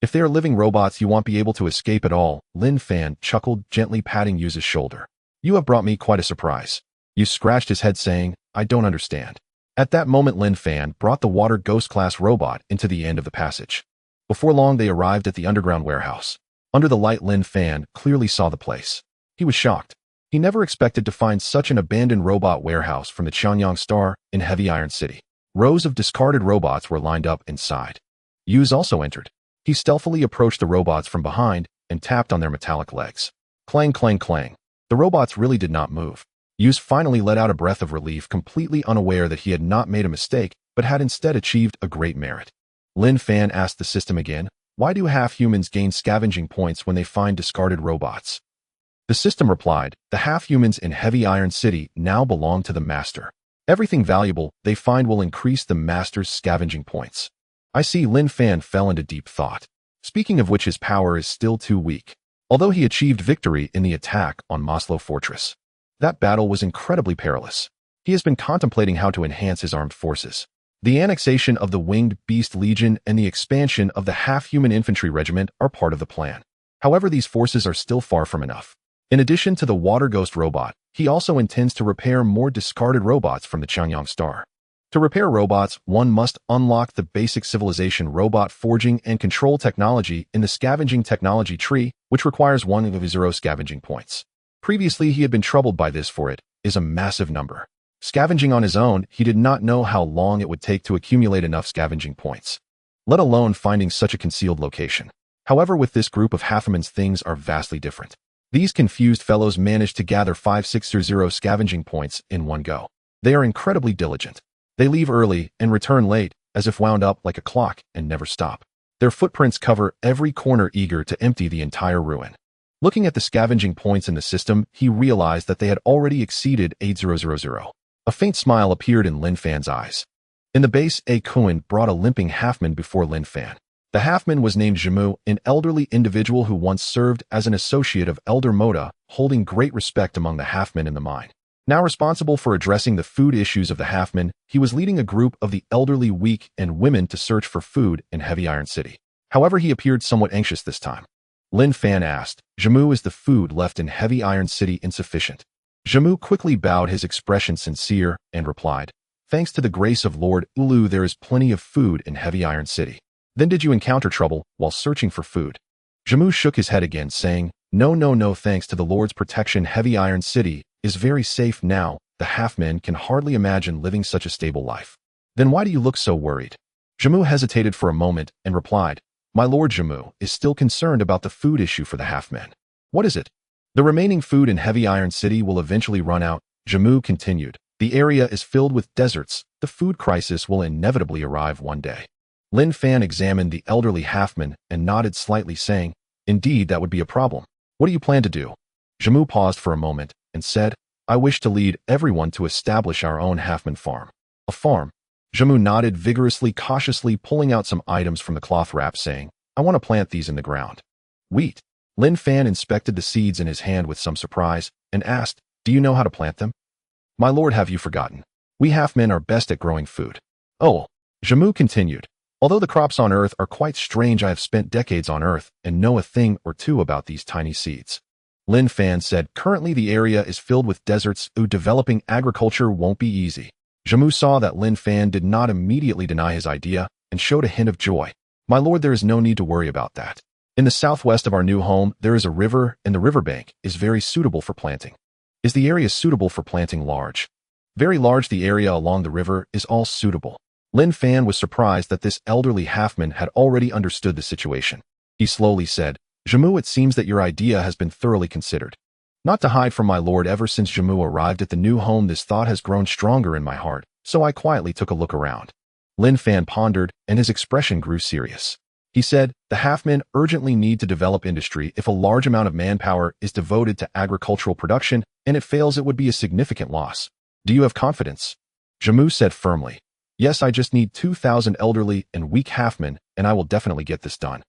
If they are living robots, you won't be able to escape at all, Linfan chuckled, gently patting Yus's shoulder. You have brought me quite a surprise. Yus scratched his head, saying, I don't understand. At that moment, Linfan brought the water ghost-class robot into the end of the passage. Before long, they arrived at the underground warehouse. Under the light, Linfan clearly saw the place. He was shocked. He never expected to find such an abandoned robot warehouse from the Chinyong star in Heavy Iron City. Rows of discarded robots were lined up inside. Yus also entered. He stealthily approached the robots from behind and tapped on their metallic legs. Clang, clang, clang. The robots really did not move. Yus finally let out a breath of relief, completely unaware that he had not made a mistake, but had instead achieved a great merit. Linfan asked the system again, why do half-humans gain scavenging points when they find discarded robots? The system replied, the half-humans in Heavy Iron City now belong to the Master. Everything valuable they find will increase the Master's scavenging points. I see. Linfan fell into deep thought. Speaking of which, his power is still too weak. Although he achieved victory in the attack on Moslo Fortress, that battle was incredibly perilous. He has been contemplating how to enhance his armed forces. The annexation of the Winged Beast Legion and the expansion of the half-human infantry regiment are part of the plan. However, these forces are still far from enough. In addition to the water ghost robot, he also intends to repair more discarded robots from the Chinyong star. To repair robots, one must unlock the basic civilization robot forging and control technology in the scavenging technology tree, which requires 1 of 0 scavenging points. Previously, he had been troubled by this, for it is a massive number. Scavenging on his own, he did not know how long it would take to accumulate enough scavenging points, let alone finding such a concealed location. However, with this group of halfhumans, things are vastly different. These confused fellows managed to gather 5,600 scavenging points in one go. They are incredibly diligent. They leave early and return late, as if wound up like a clock, and never stop. Their footprints cover every corner, eager to empty the entire ruin. Looking at the scavenging points in the system, he realized that they had already exceeded 8,000. A faint smile appeared in Linfan's eyes. In the base, A. Kuan brought a limping halfman before Linfan. The halfman was named Jimu, an elderly individual who once served as an associate of Elder Moda, holding great respect among the halfmen in the mine. Now responsible for addressing the food issues of the halfmen, he was leading a group of the elderly, weak, and women to search for food in Heavy Iron City. However, he appeared somewhat anxious this time. Linfan asked, Jimu, is the food left in Heavy Iron City insufficient? Jimu quickly bowed, his expression sincere, and replied, thanks to the grace of Lord Ulu, there is plenty of food in Heavy Iron City. Then did you encounter trouble while searching for food? Jimu shook his head again, saying, No, thanks to the Lord's protection, Heavy Iron City is very safe now. The halfmen can hardly imagine living such a stable life. Then why do you look so worried? Jimu hesitated for a moment and replied, My Lord, Jimu is still concerned about the food issue for the halfmen. What is it? The remaining food in Heavy Iron City will eventually run out, Jimu continued. The area is filled with deserts. The food crisis will inevitably arrive one day. Linfan examined the elderly halfman and nodded slightly, saying, Indeed, that would be a problem. What do you plan to do? Jimu paused for a moment and said, I wish to lead everyone to establish our own halfman farm. A farm? Jimu nodded vigorously, cautiously pulling out some items from the cloth wrap, saying, I want to plant these in the ground. Wheat. Linfan inspected the seeds in his hand with some surprise and asked, Do you know how to plant them? My lord, have you forgotten? We halfmen are best at growing food. Oh, Jimu continued. Although the crops on Earth are quite strange, I have spent decades on Earth and know a thing or two about these tiny seeds. Linfan said, Currently the area is filled with deserts, developing agriculture won't be easy. Jimu saw that Linfan did not immediately deny his idea and showed a hint of joy. My lord, there is no need to worry about that. In the southwest of our new home, there is a river, and the riverbank is very suitable for planting. Is the area suitable for planting? Large? Very large. The area along the river is all suitable. Linfan was surprised that this elderly halfman had already understood the situation. He slowly said, Jimu, it seems that your idea has been thoroughly considered. Not to hide from my lord, ever since Jimu arrived at the new home, this thought has grown stronger in my heart, so I quietly took a look around. Linfan pondered, and his expression grew serious. He said, The halfmen urgently need to develop industry. If a large amount of manpower is devoted to agricultural production and it fails, it would be a significant loss. Do you have confidence? Jimu said firmly. Yes, I just need 2,000 elderly and weak halfmen, and I will definitely get this done.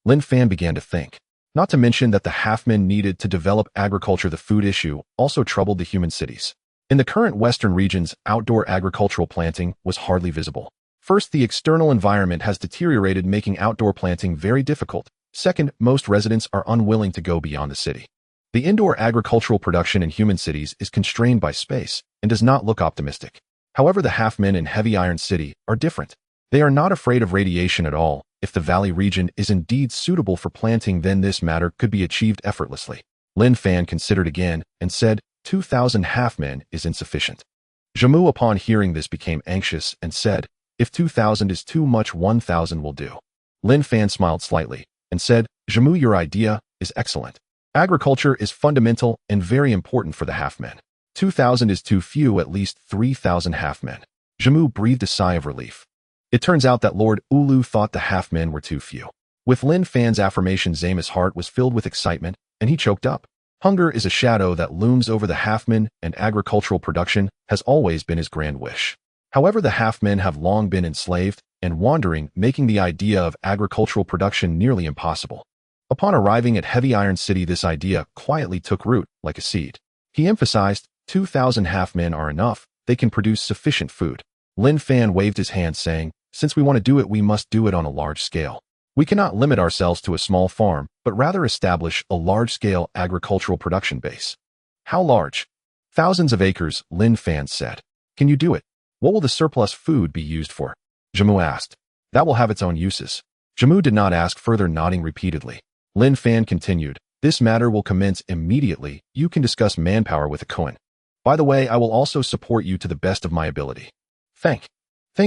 Linfan began to think. Not to mention that the halfmen needed to develop agriculture. The food issue also troubled the human cities. In the current western regions, outdoor agricultural planting was hardly visible. First, the external environment has deteriorated, making outdoor planting very difficult. Second, most residents are unwilling to go beyond the city. The indoor agricultural production in human cities is constrained by space and does not look optimistic. However, the halfmen in Heavy Iron City are different. They are not afraid of radiation at all. If the valley region is indeed suitable for planting, then this matter could be achieved effortlessly. Linfan considered again and said, 2,000 halfmen is insufficient. Jamu, upon hearing this, became anxious and said, if 2,000 is too much, 1,000 will do. Linfan smiled slightly and said, Jamu, your idea is excellent. Agriculture is fundamental and very important for the halfmen. 2,000 is too few, at least 3,000 halfmen. Jamu breathed a sigh of relief. It turns out that Lord Ulu thought the halfmen were too few. With Linfan's affirmation, Zama's heart was filled with excitement, and he choked up. Hunger is a shadow that looms over the halfmen, and agricultural production has always been his grand wish. However, the halfmen have long been enslaved and wandering, making the idea of agricultural production nearly impossible. Upon arriving at Heavy Iron City, this idea quietly took root like a seed. He emphasized, 2,000 halfmen are enough, they can produce sufficient food. Linfan waved his hand, saying, since we want to do it, we must do it on a large scale. We cannot limit ourselves to a small farm, but rather establish a large-scale agricultural production base. How large? Thousands of acres, Linfan said. Can you do it? What will the surplus food be used for? Jamu asked. That will have its own uses. Jamu did not ask further, nodding repeatedly. Linfan continued, this matter will commence immediately. You can discuss manpower with Akoin. By the way, I will also support you to the best of my ability. Thank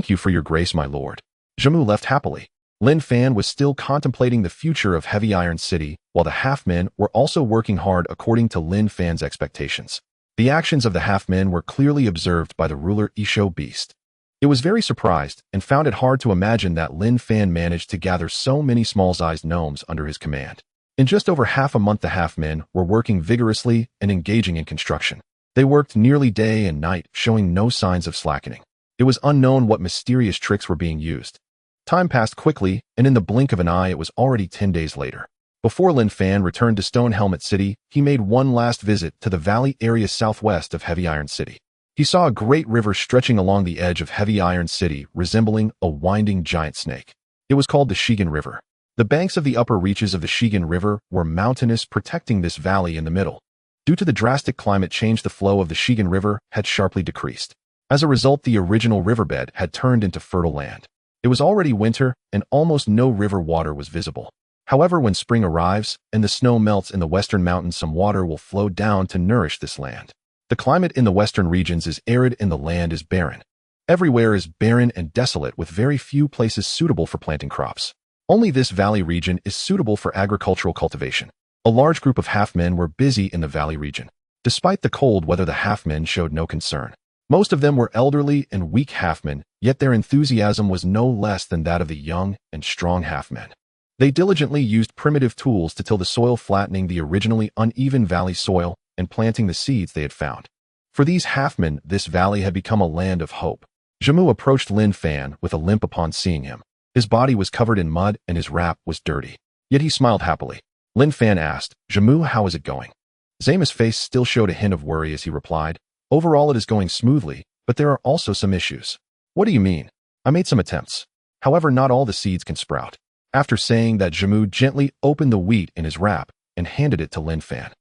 you for your grace, my lord. Jamu left happily. Linfan was still contemplating the future of Heavy Iron City, while the halfmen were also working hard according to Linfan's expectations. The actions of the halfmen were clearly observed by the ruler Isho Beast. It was very surprised and found it hard to imagine that Linfan managed to gather so many small-sized gnomes under his command. In just over half a month, the halfmen were working vigorously and engaging in construction. They worked nearly day and night, showing no signs of slackening. It was unknown what mysterious tricks were being used. Time passed quickly, and in the blink of an eye, it was already 10 days later. Before Linfan returned to Stone Helmet City, he made one last visit to the valley area southwest of Heavy Iron City. He saw a great river stretching along the edge of Heavy Iron City, resembling a winding giant snake. It was called the Shigan River. The banks of the upper reaches of the Shigan River were mountainous, protecting this valley in the middle. Due to the drastic climate change, the flow of the Shigan River had sharply decreased. As a result, the original riverbed had turned into fertile land. It was already winter, and almost no river water was visible. However, when spring arrives and the snow melts in the western mountains, some water will flow down to nourish this land. The climate in the western regions is arid and the land is barren. Everywhere is barren and desolate, with very few places suitable for planting crops. Only this valley region is suitable for agricultural cultivation. A large group of halfmen were busy in the valley region. Despite the cold weather, the halfmen showed no concern. Most of them were elderly and weak halfmen, yet their enthusiasm was no less than that of the young and strong halfmen. They diligently used primitive tools to till the soil, flattening the originally uneven valley soil and planting the seeds they had found. For these halfmen, this valley had become a land of hope. Jamu approached Linfan with a limp upon seeing him. His body was covered in mud and his wrap was dirty. Yet he smiled happily. Linfan asked, Jamu, how is it going? Zama's face still showed a hint of worry as he replied, overall it is going smoothly, but there are also some issues. What do you mean? I made some attempts. However, not all the seeds can sprout. After saying that, Jamu gently opened the wheat in his wrap and handed it to Linfan.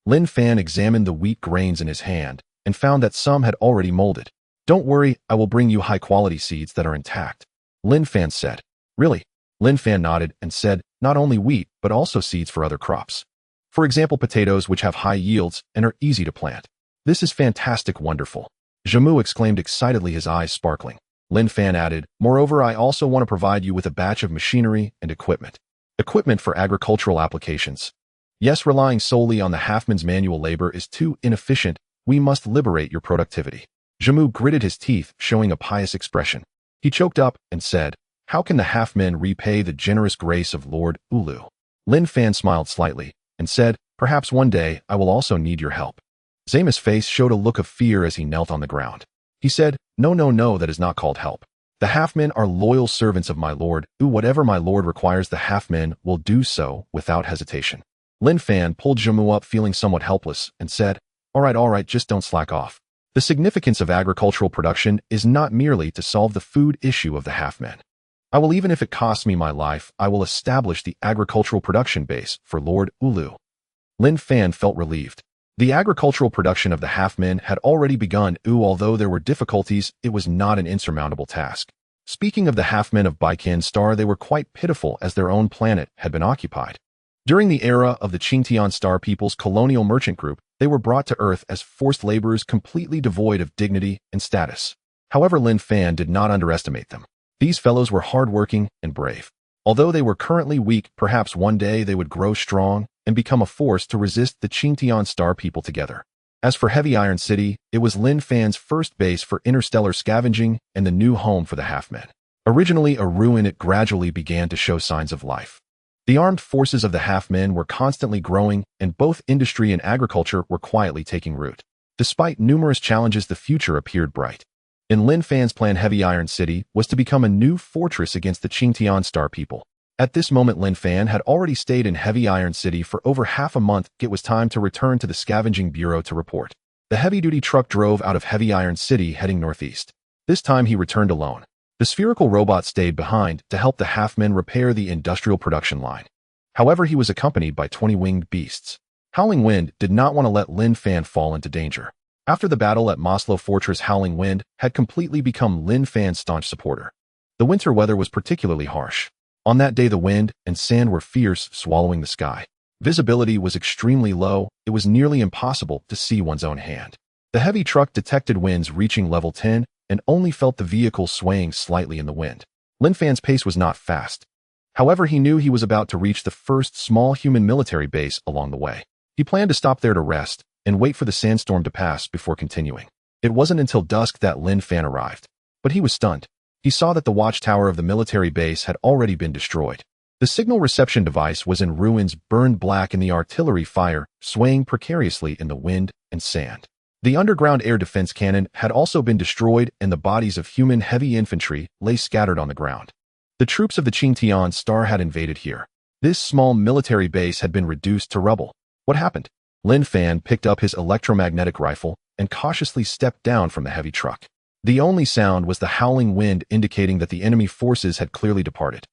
Linfan examined the wheat grains in his hand and found that some had already molded. Don't worry, I will bring you high-quality seeds that are intact. Linfan said. Really? Linfan nodded and said, not only wheat, but also seeds for other crops. For example, potatoes, which have high yields and are easy to plant. This is fantastic, wonderful. Jamu exclaimed excitedly, his eyes sparkling. Linfan added, moreover, I also want to provide you with a batch of machinery and equipment. Equipment for agricultural applications. Yes, relying solely on the halfman's manual labor is too inefficient. We must liberate your productivity. Jamu gritted his teeth, showing a pious expression. He choked up and said, how can the halfmen repay the generous grace of Lord Ulu? Linfan smiled slightly and said, perhaps one day I will also need your help. Zama's face showed a look of fear as he knelt on the ground. He said, no, that is not called help. The half-men are loyal servants of my lord. Whatever my lord requires, the half-men will do so without hesitation. Linfan pulled Zhemu up feeling somewhat helpless and said, all right, just don't slack off. The significance of agricultural production is not merely to solve the food issue of the half-men. I will, even if it costs me my life, I will establish the agricultural production base for Lord Ulu. Linfan felt relieved. The agricultural production of the half-men had already begun. Although there were difficulties, it was not an insurmountable task. Speaking of the half-men of Baikan Star, they were quite pitiful as their own planet had been occupied. During the era of the Chongtie Star People's colonial merchant group, they were brought to Earth as forced laborers completely devoid of dignity and status. However, Linfan did not underestimate them. These fellows were hardworking and brave. Although they were currently weak, perhaps one day they would grow strong and become a force to resist the Chongtie Star people together. As for Heavy Iron City, it was Linfan's first base for interstellar scavenging and the new home for the half-men. Originally a ruin, it gradually began to show signs of life. The armed forces of the half-men were constantly growing, and both industry and agriculture were quietly taking root. Despite numerous challenges, the future appeared bright. In Linfan's plan, Heavy Iron City was to become a new fortress against the Chongtie Star people. At this moment, Linfan had already stayed in Heavy Iron City for over half a month. It was time to return to the Scavenging Bureau to report. The heavy-duty truck drove out of Heavy Iron City heading northeast. This time he returned alone. The spherical robot stayed behind to help the half-men repair the industrial production line. However, he was accompanied by 20 winged beasts. Howling Wind did not want to let Linfan fall into danger. After the battle at Moslo Fortress, Howling Wind had completely become Linfan's staunch supporter. The winter weather was particularly harsh. On that day, the wind and sand were fierce, swallowing the sky. Visibility was extremely low. It was nearly impossible to see one's own hand. The heavy truck detected winds reaching level 10 and only felt the vehicle swaying slightly in the wind. Linfan's pace was not fast. However, he knew he was about to reach the first small human military base along the way. He planned to stop there to rest and wait for the sandstorm to pass before continuing. It wasn't until dusk that Linfan arrived. But he was stunned. He saw that the watchtower of the military base had already been destroyed. The signal reception device was in ruins, burned black in the artillery fire, swaying precariously in the wind and sand. The underground air defense cannon had also been destroyed, and the bodies of human heavy infantry lay scattered on the ground. The troops of the Chongtie Star had invaded here. This small military base had been reduced to rubble. What happened? Linfan picked up his electromagnetic rifle and cautiously stepped down from the heavy truck. The only sound was the howling wind, indicating that the enemy forces had clearly departed.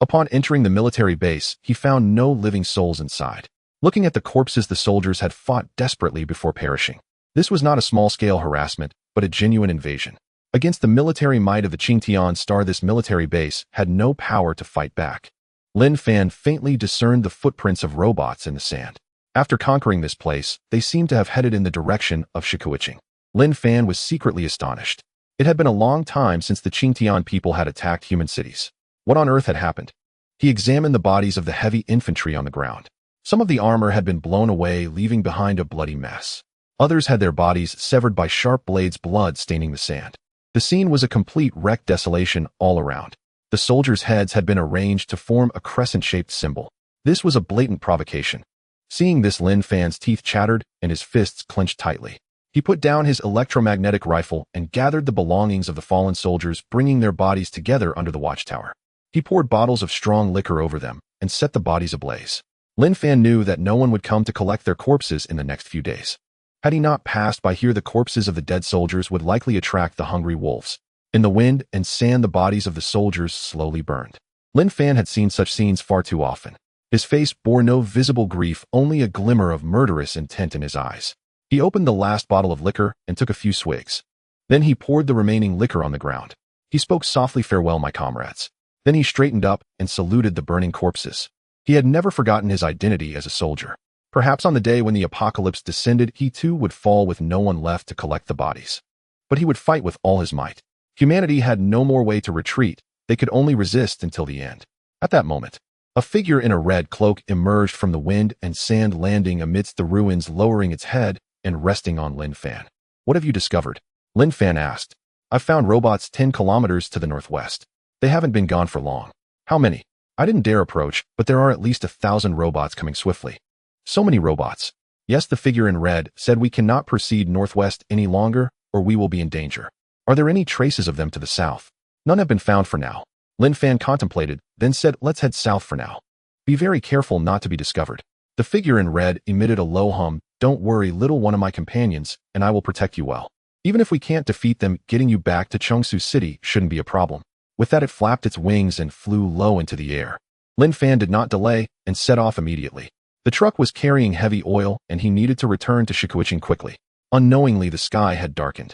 Upon entering the military base, he found no living souls inside. Looking at the corpses, the soldiers had fought desperately before perishing. This was not a small-scale harassment, but a genuine invasion. Against the military might of the Chongtie Star, this military base had no power to fight back. Linfan faintly discerned the footprints of robots in the sand. After conquering this place, they seemed to have headed in the direction of Shikuiching. Linfan was secretly astonished. It had been a long time since the Chongtie people had attacked human cities. What on earth had happened? He examined the bodies of the heavy infantry on the ground. Some of the armor had been blown away, leaving behind a bloody mess. Others had their bodies severed by sharp blades, blood staining the sand. The scene was a complete wreck, desolation all around. The soldiers' heads had been arranged to form a crescent-shaped symbol. This was a blatant provocation. Seeing this, Linfan's teeth chattered and his fists clenched tightly. He put down his electromagnetic rifle and gathered the belongings of the fallen soldiers, bringing their bodies together under the watchtower. He poured bottles of strong liquor over them and set the bodies ablaze. Linfan knew that no one would come to collect their corpses in the next few days. Had he not passed by here, the corpses of the dead soldiers would likely attract the hungry wolves. In the wind and sand, the bodies of the soldiers slowly burned. Linfan had seen such scenes far too often. His face bore no visible grief, only a glimmer of murderous intent in his eyes. He opened the last bottle of liquor and took a few swigs. Then he poured the remaining liquor on the ground. He spoke softly, "Farewell, my comrades." Then he straightened up and saluted the burning corpses. He had never forgotten his identity as a soldier. Perhaps on the day when the apocalypse descended, he too would fall with no one left to collect the bodies. But he would fight with all his might. Humanity had no more way to retreat. They could only resist until the end. At that moment, a figure in a red cloak emerged from the wind and sand, landing amidst the ruins, lowering its head and resting on Linfan. "What have you discovered?" Linfan asked. "I've found robots 10 kilometers to the northwest. They haven't been gone for long." "How many?" "I didn't dare approach, but there are at least 1,000 robots coming swiftly." "So many robots?" "Yes," the figure in red said. "We cannot proceed northwest any longer, or we will be in danger." "Are there any traces of them to the south?" None have been found for now. Linfan contemplated, then said, let's head south for now. Be very careful not to be discovered. The figure in red emitted a low hum. Don't worry, little one of my companions, and I will protect you well. Even if we can't defeat them, getting you back to Chongsu City shouldn't be a problem. With that, it flapped its wings and flew low into the air. Linfan did not delay and set off immediately. The truck was carrying heavy oil, and he needed to return to Shikuiching quickly. Unknowingly, the sky had darkened.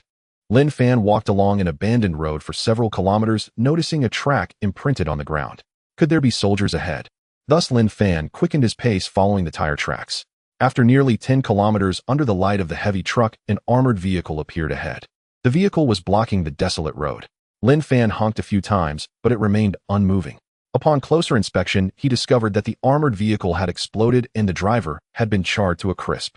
Linfan walked along an abandoned road for several kilometers, noticing a track imprinted on the ground. Could there be soldiers ahead? Thus, Linfan quickened his pace following the tire tracks. After nearly 10 kilometers under the light of the heavy truck, an armored vehicle appeared ahead. The vehicle was blocking the desolate road. Linfan honked a few times, but it remained unmoving. Upon closer inspection, he discovered that the armored vehicle had exploded and the driver had been charred to a crisp.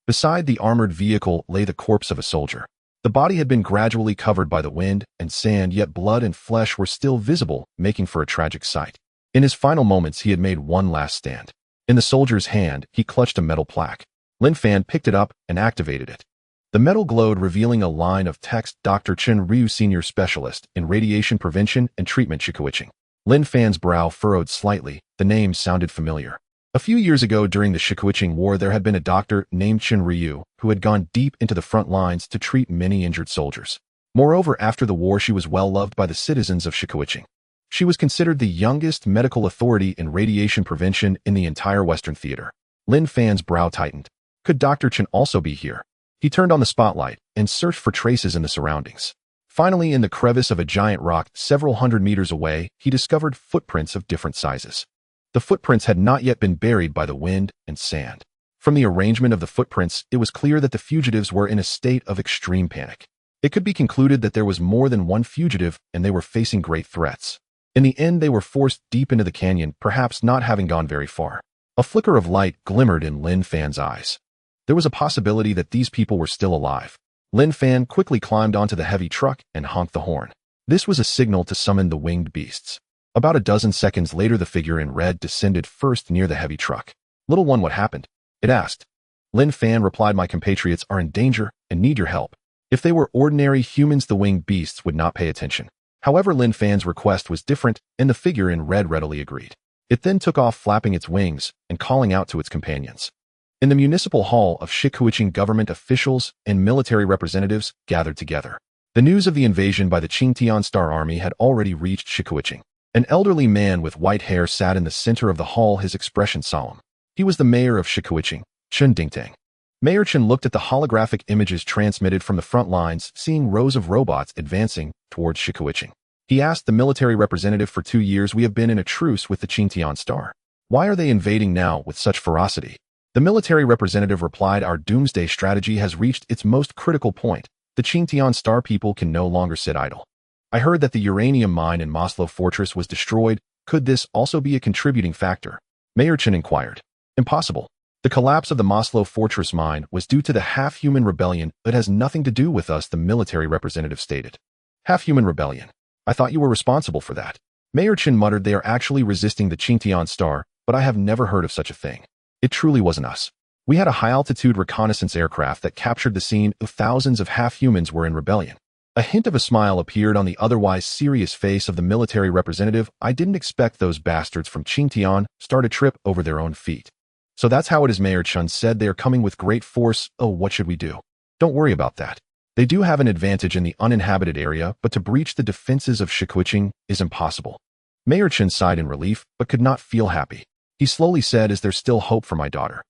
Beside the armored vehicle lay the corpse of a soldier. The body had been gradually covered by the wind and sand, yet blood and flesh were still visible, making for a tragic sight. In his final moments, he had made one last stand. In the soldier's hand, he clutched a metal plaque. Linfan picked it up and activated it. The metal glowed, revealing a line of text: Dr. Chen Ryu, Senior Specialist in Radiation Prevention and Treatment, Shikuiching. Linfan's brow furrowed slightly. The name sounded familiar. A few years ago, during the Shikuiching War, there had been a doctor named Chen Ryu who had gone deep into the front lines to treat many injured soldiers. Moreover, after the war, she was well loved by the citizens of Shikuiching. She was considered the youngest medical authority in radiation prevention in the entire Western theater. Linfan's brow tightened. Could Dr. Chen also be here? He turned on the spotlight and searched for traces in the surroundings. Finally, in the crevice of a giant rock several hundred meters away, he discovered footprints of different sizes. The footprints had not yet been buried by the wind and sand. From the arrangement of the footprints, it was clear that the fugitives were in a state of extreme panic. It could be concluded that there was more than one fugitive and they were facing great threats. In the end, they were forced deep into the canyon, perhaps not having gone very far. A flicker of light glimmered in Linfan's eyes. There was a possibility that these people were still alive. Linfan quickly climbed onto the heavy truck and honked the horn. This was a signal to summon the winged beasts. About a dozen seconds later, the figure in red descended first near the heavy truck. Little one, what happened? It asked. Linfan replied, my compatriots are in danger and need your help. If they were ordinary humans, the winged beasts would not pay attention. However, Linfan's request was different, and the figure in red readily agreed. It then took off, flapping its wings and calling out to its companions. In the municipal hall of Shikuiching, government officials and military representatives gathered together. The news of the invasion by the Chongtie Star Army had already reached Shikuiching. An elderly man with white hair sat in the center of the hall, his expression solemn. He was the mayor of Shikuiching, Chen Dingtang. Mayor Chen looked at the holographic images transmitted from the front lines, seeing rows of robots advancing towards Shikuiching. He asked the military representative, for 2 years we have been in a truce with the Chongtie Star. Why are they invading now with such ferocity? The military representative replied, our doomsday strategy has reached its most critical point. The Chongtie Star people can no longer sit idle. I heard that the uranium mine in Moslo Fortress was destroyed. Could this also be a contributing factor? Mayor Chen inquired. Impossible. The collapse of the Moslo Fortress mine was due to the half-human rebellion. It has nothing to do with us, the military representative stated. Half-human rebellion. I thought you were responsible for that. Mayor Chen muttered, they are actually resisting the Chongtie Star, but I have never heard of such a thing. It truly wasn't us. We had a high-altitude reconnaissance aircraft that captured the scene. Thousands of half-humans were in rebellion. A hint of a smile appeared on the otherwise serious face of the military representative. I didn't expect those bastards from Chongtie Star to trip over their own feet. So that's how it is, Mayor Chen said. They are coming with great force. Oh, what should we do? Don't worry about that. They do have an advantage in the uninhabited area, but to breach the defenses of Shikuiching is impossible. Mayor Chen sighed in relief, but could not feel happy. He slowly said, is there still hope for my daughter?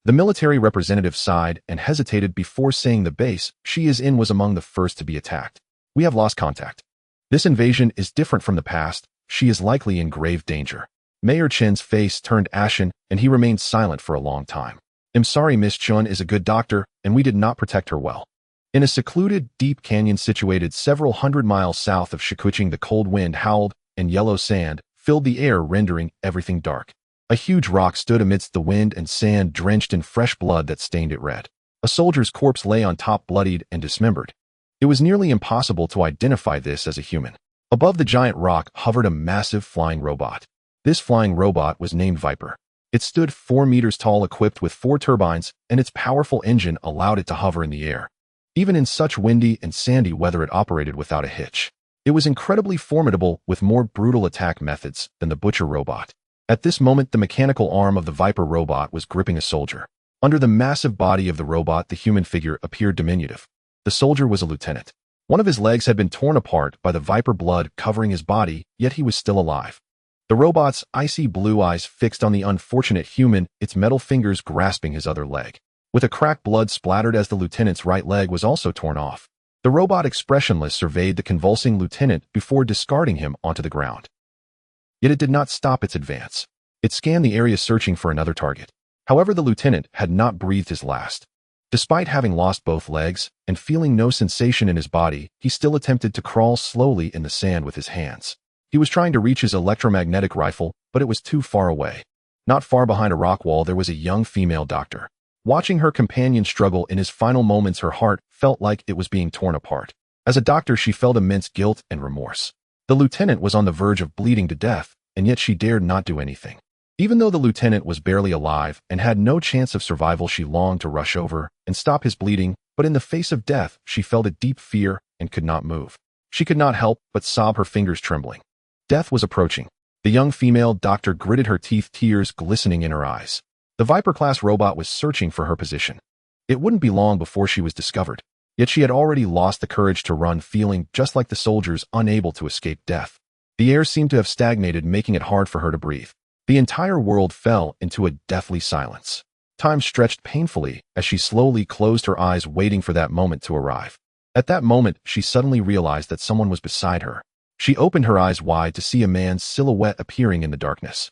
The military representative sighed and hesitated before saying, the base she is in was among the first to be attacked. We have lost contact. This invasion is different from the past. She is likely in grave danger. Mayor Chen's face turned ashen, and he remained silent for a long time. I'm sorry, Miss Chun is a good doctor, and we did not protect her well. In a secluded, deep canyon situated several hundred miles south of Shikuiching, the cold wind howled, and yellow sand filled the air, rendering everything dark. A huge rock stood amidst the wind and sand, drenched in fresh blood that stained it red. A soldier's corpse lay on top, bloodied and dismembered. It was nearly impossible to identify this as a human. Above the giant rock hovered a massive flying robot. This flying robot was named Viper. It stood 4 meters tall, equipped with 4 turbines, and its powerful engine allowed it to hover in the air. Even in such windy and sandy weather, it operated without a hitch. It was incredibly formidable with more brutal attack methods than the Butcher robot. At this moment, the mechanical arm of the Viper robot was gripping a soldier. Under the massive body of the robot, the human figure appeared diminutive. The soldier was a lieutenant. One of his legs had been torn apart by the Viper blood covering his body, yet he was still alive. The robot's icy blue eyes fixed on the unfortunate human, its metal fingers grasping his other leg. With a crack, blood splattered as the lieutenant's right leg was also torn off. The robot, expressionless, surveyed the convulsing lieutenant before discarding him onto the ground. Yet it did not stop its advance. It scanned the area searching for another target. However, the lieutenant had not breathed his last. Despite having lost both legs and feeling no sensation in his body, he still attempted to crawl slowly in the sand with his hands. He was trying to reach his electromagnetic rifle, but it was too far away. Not far behind a rock wall, there was a young female doctor. Watching her companion struggle in his final moments, her heart felt like it was being torn apart. As a doctor, she felt immense guilt and remorse. The lieutenant was on the verge of bleeding to death, and yet she dared not do anything. Even though the lieutenant was barely alive and had no chance of survival, she longed to rush over and stop his bleeding, but in the face of death, she felt a deep fear and could not move. She could not help but sob, her fingers trembling. Death was approaching. The young female doctor gritted her teeth, tears glistening in her eyes. The Viper-class robot was searching for her position. It wouldn't be long before she was discovered. Yet she had already lost the courage to run, feeling just like the soldiers, unable to escape death. The air seemed to have stagnated, making it hard for her to breathe. The entire world fell into a deathly silence. Time stretched painfully as she slowly closed her eyes, waiting for that moment to arrive. At that moment, she suddenly realized that someone was beside her. She opened her eyes wide to see a man's silhouette appearing in the darkness.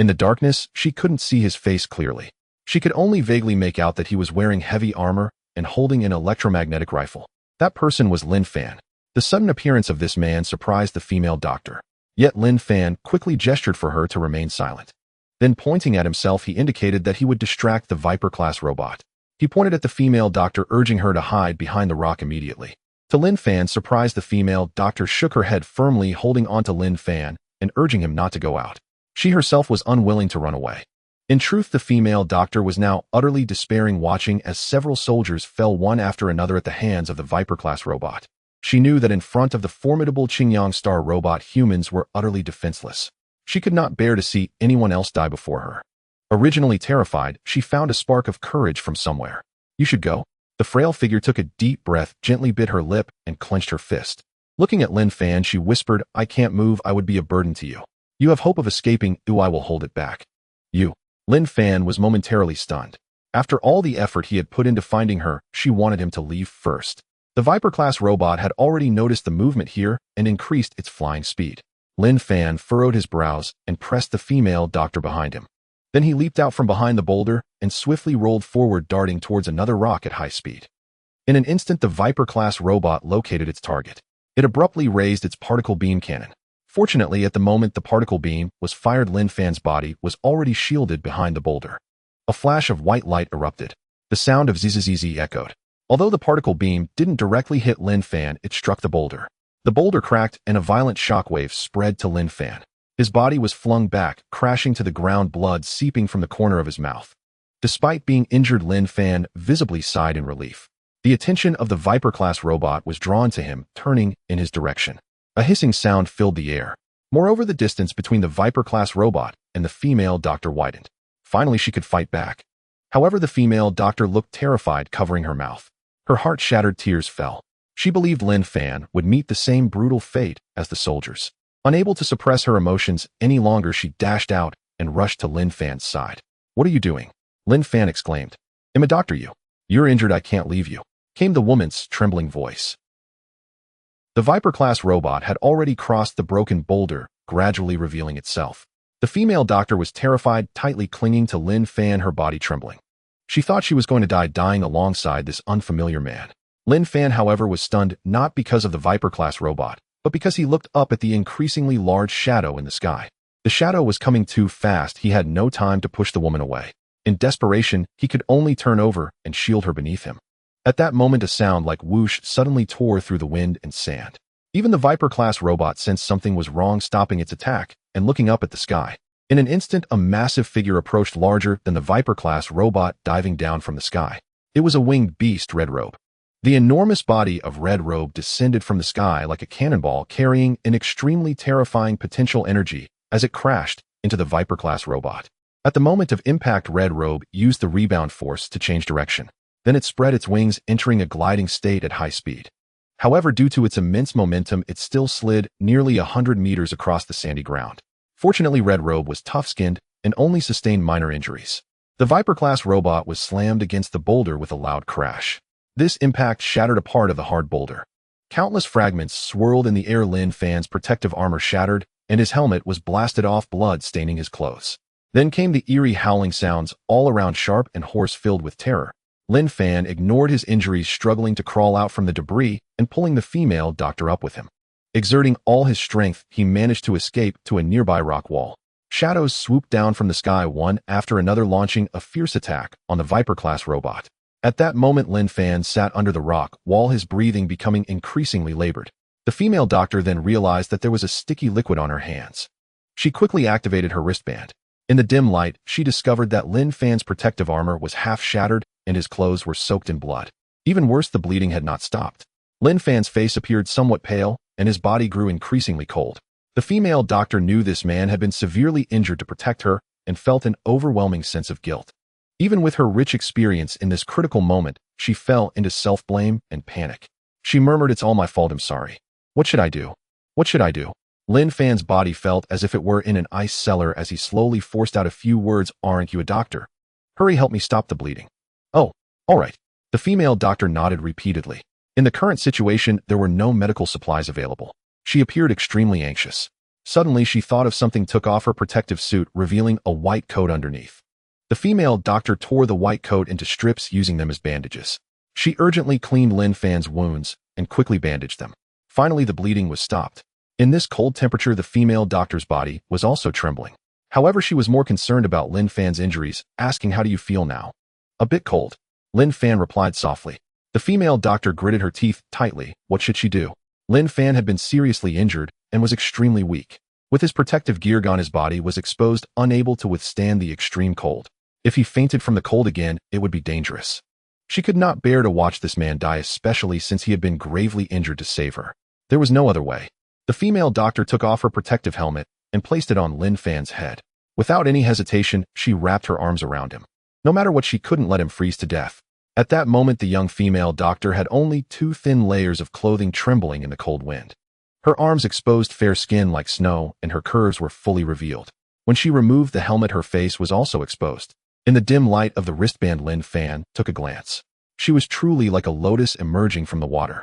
In the darkness, she couldn't see his face clearly. She could only vaguely make out that he was wearing heavy armor and holding an electromagnetic rifle. That person was Linfan. The sudden appearance of this man surprised the female doctor. Yet Linfan quickly gestured for her to remain silent. Then, pointing at himself, he indicated that he would distract the Viper-class robot. He pointed at the female doctor, urging her to hide behind the rock immediately. To Linfan's surprise, the female doctor shook her head firmly, holding onto Linfan and urging him not to go out. She herself was unwilling to run away. In truth, the female doctor was now utterly despairing, watching as several soldiers fell one after another at the hands of the Viper-class robot. She knew that in front of the formidable Chinyong star robot, humans were utterly defenseless. She could not bear to see anyone else die before her. Originally terrified, she found a spark of courage from somewhere. "You should go." The frail figure took a deep breath, gently bit her lip, and clenched her fist. Looking at Linfan, she whispered, "I can't move. I would be a burden to you. You have hope of escaping. I will hold it back." "You." Linfan was momentarily stunned. After all the effort he had put into finding her, she wanted him to leave first. The Viper-class robot had already noticed the movement here and increased its flying speed. Linfan furrowed his brows and pressed the female doctor behind him. Then he leaped out from behind the boulder and swiftly rolled forward, darting towards another rock at high speed. In an instant, the Viper-class robot located its target. It abruptly raised its particle beam cannon. Fortunately, at the moment the particle beam was fired, Linfan's body was already shielded behind the boulder. A flash of white light erupted. The sound of zzz echoed. Although the particle beam didn't directly hit Linfan, it struck the boulder. The boulder cracked and a violent shockwave spread to Linfan. His body was flung back, crashing to the ground, blood seeping from the corner of his mouth. Despite being injured, Linfan visibly sighed in relief. The attention of the Viper-class robot was drawn to him, turning in his direction. A hissing sound filled the air. Moreover, the distance between the Viper-class robot and the female doctor widened. Finally, she could fight back. However, the female doctor looked terrified, covering her mouth. Her heart-shattered, tears fell. She believed Linfan would meet the same brutal fate as the soldiers. Unable to suppress her emotions any longer, she dashed out and rushed to Linfan's side. "What are you doing?" Linfan exclaimed. "I'm a doctor. You're injured. I can't leave you," came the woman's trembling voice. The Viper-class robot had already crossed the broken boulder, gradually revealing itself. The female doctor was terrified, tightly clinging to Linfan, her body trembling. She thought she was going to die, dying alongside this unfamiliar man. Linfan, however, was stunned, not because of the Viper-class robot, but because he looked up at the increasingly large shadow in the sky. The shadow was coming too fast. He had no time to push the woman away. In desperation, he could only turn over and shield her beneath him. At that moment, a sound like whoosh suddenly tore through the wind and sand. Even the Viper-class robot sensed something was wrong, stopping its attack and looking up at the sky. In an instant, a massive figure approached, larger than the Viper-class robot, diving down from the sky. It was a winged beast, Red Robe. The enormous body of Red Robe descended from the sky like a cannonball, carrying an extremely terrifying potential energy as it crashed into the Viper-class robot. At the moment of impact, Red Robe used the rebound force to change direction. Then it spread its wings, entering a gliding state at high speed. However, due to its immense momentum, it still slid nearly 100 meters across the sandy ground. Fortunately, Red Robe was tough-skinned and only sustained minor injuries. The Viper-class robot was slammed against the boulder with a loud crash. This impact shattered a part of the hard boulder. Countless fragments swirled in the air. Linfan's protective armor shattered, and his helmet was blasted off, blood staining his clothes. Then came the eerie howling sounds, all around sharp and hoarse, filled with terror. Linfan ignored his injuries, struggling to crawl out from the debris and pulling the female doctor up with him. Exerting all his strength, he managed to escape to a nearby rock wall. Shadows swooped down from the sky, one after another, launching a fierce attack on the Viper-class robot. At that moment, Linfan sat under the rock wall, his breathing becoming increasingly labored. The female doctor then realized that there was a sticky liquid on her hands. She quickly activated her wristband. In the dim light, she discovered that Linfan's protective armor was half shattered and his clothes were soaked in blood. Even worse, the bleeding had not stopped. Linfan's face appeared somewhat pale, and his body grew increasingly cold. The female doctor knew this man had been severely injured to protect her and felt an overwhelming sense of guilt. Even with her rich experience in this critical moment, she fell into self-blame and panic. She murmured, "It's all my fault, I'm sorry. What should I do? What should I do?" Linfan's body felt as if it were in an ice cellar as he slowly forced out a few words. "Aren't you a doctor? Hurry, help me stop the bleeding." "Oh, all right." The female doctor nodded repeatedly. In the current situation, there were no medical supplies available. She appeared extremely anxious. Suddenly, she thought of something, took off her protective suit, revealing a white coat underneath. The female doctor tore the white coat into strips, using them as bandages. She urgently cleaned Linfan's wounds and quickly bandaged them. Finally, the bleeding was stopped. In this cold temperature, the female doctor's body was also trembling. However, she was more concerned about Linfan's injuries, asking, "How do you feel now?" "A bit cold," Linfan replied softly. The female doctor gritted her teeth tightly. What should she do? Linfan had been seriously injured and was extremely weak. With his protective gear gone, his body was exposed, unable to withstand the extreme cold. If he fainted from the cold again, it would be dangerous. She could not bear to watch this man die, especially since he had been gravely injured, to save her. There was no other way. The female doctor took off her protective helmet and placed it on Linfan's head. Without any hesitation, she wrapped her arms around him. No matter what, she couldn't let him freeze to death. At that moment, the young female doctor had only 2 thin layers of clothing trembling in the cold wind. Her arms exposed fair skin like snow, and her curves were fully revealed. When she removed the helmet, her face was also exposed. In the dim light of the wristband, Linfan took a glance. She was truly like a lotus emerging from the water.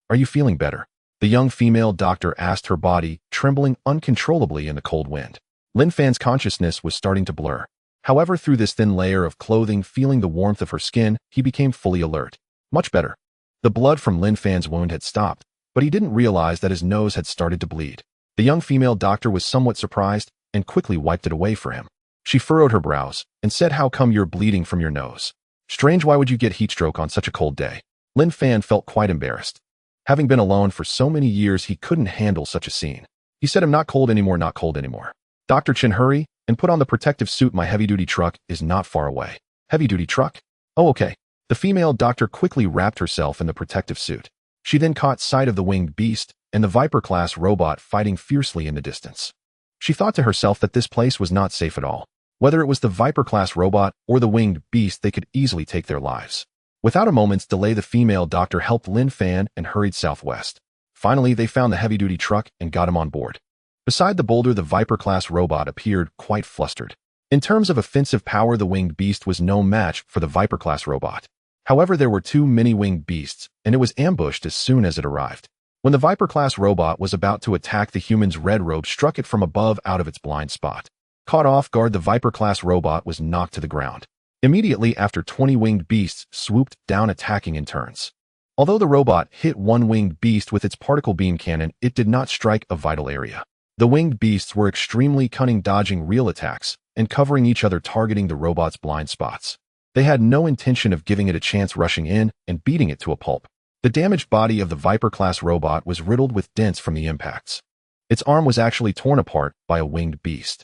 "Are you feeling better?" the young female doctor asked, her body trembling uncontrollably in the cold wind. Linfan's consciousness was starting to blur. However, through this thin layer of clothing, feeling the warmth of her skin, he became fully alert. Much better. The blood from Linfan's wound had stopped, but he didn't realize that his nose had started to bleed. The young female doctor was somewhat surprised and quickly wiped it away for him. She furrowed her brows and said, "How come you're bleeding from your nose? Strange, why would you get heatstroke on such a cold day?" Linfan felt quite embarrassed. Having been alone for so many years, he couldn't handle such a scene. He said, "I'm not cold anymore, not cold anymore. Dr. Chen, hurry and put on the protective suit. My heavy-duty truck is not far away." "Heavy-duty truck? Oh, okay." The female doctor quickly wrapped herself in the protective suit. She then caught sight of the winged beast and the Viper-class robot fighting fiercely in the distance. She thought to herself that this place was not safe at all. Whether it was the Viper-class robot or the winged beast, they could easily take their lives. Without a moment's delay, the female doctor helped Linfan and hurried southwest. Finally, they found the heavy-duty truck and got him on board. Beside the boulder, the Viper-class robot appeared quite flustered. In terms of offensive power, the winged beast was no match for the Viper-class robot. However, there were too many winged beasts, and it was ambushed as soon as it arrived. When the Viper-class robot was about to attack, the human's Red Robe struck it from above out of its blind spot. Caught off guard, the Viper-class robot was knocked to the ground. Immediately after, 20 winged beasts swooped down, attacking in turns. Although the robot hit one winged beast with its particle beam cannon, it did not strike a vital area. The winged beasts were extremely cunning, dodging real attacks and covering each other, targeting the robot's blind spots. They had no intention of giving it a chance, rushing in and beating it to a pulp. The damaged body of the Viper-class robot was riddled with dents from the impacts. Its arm was actually torn apart by a winged beast.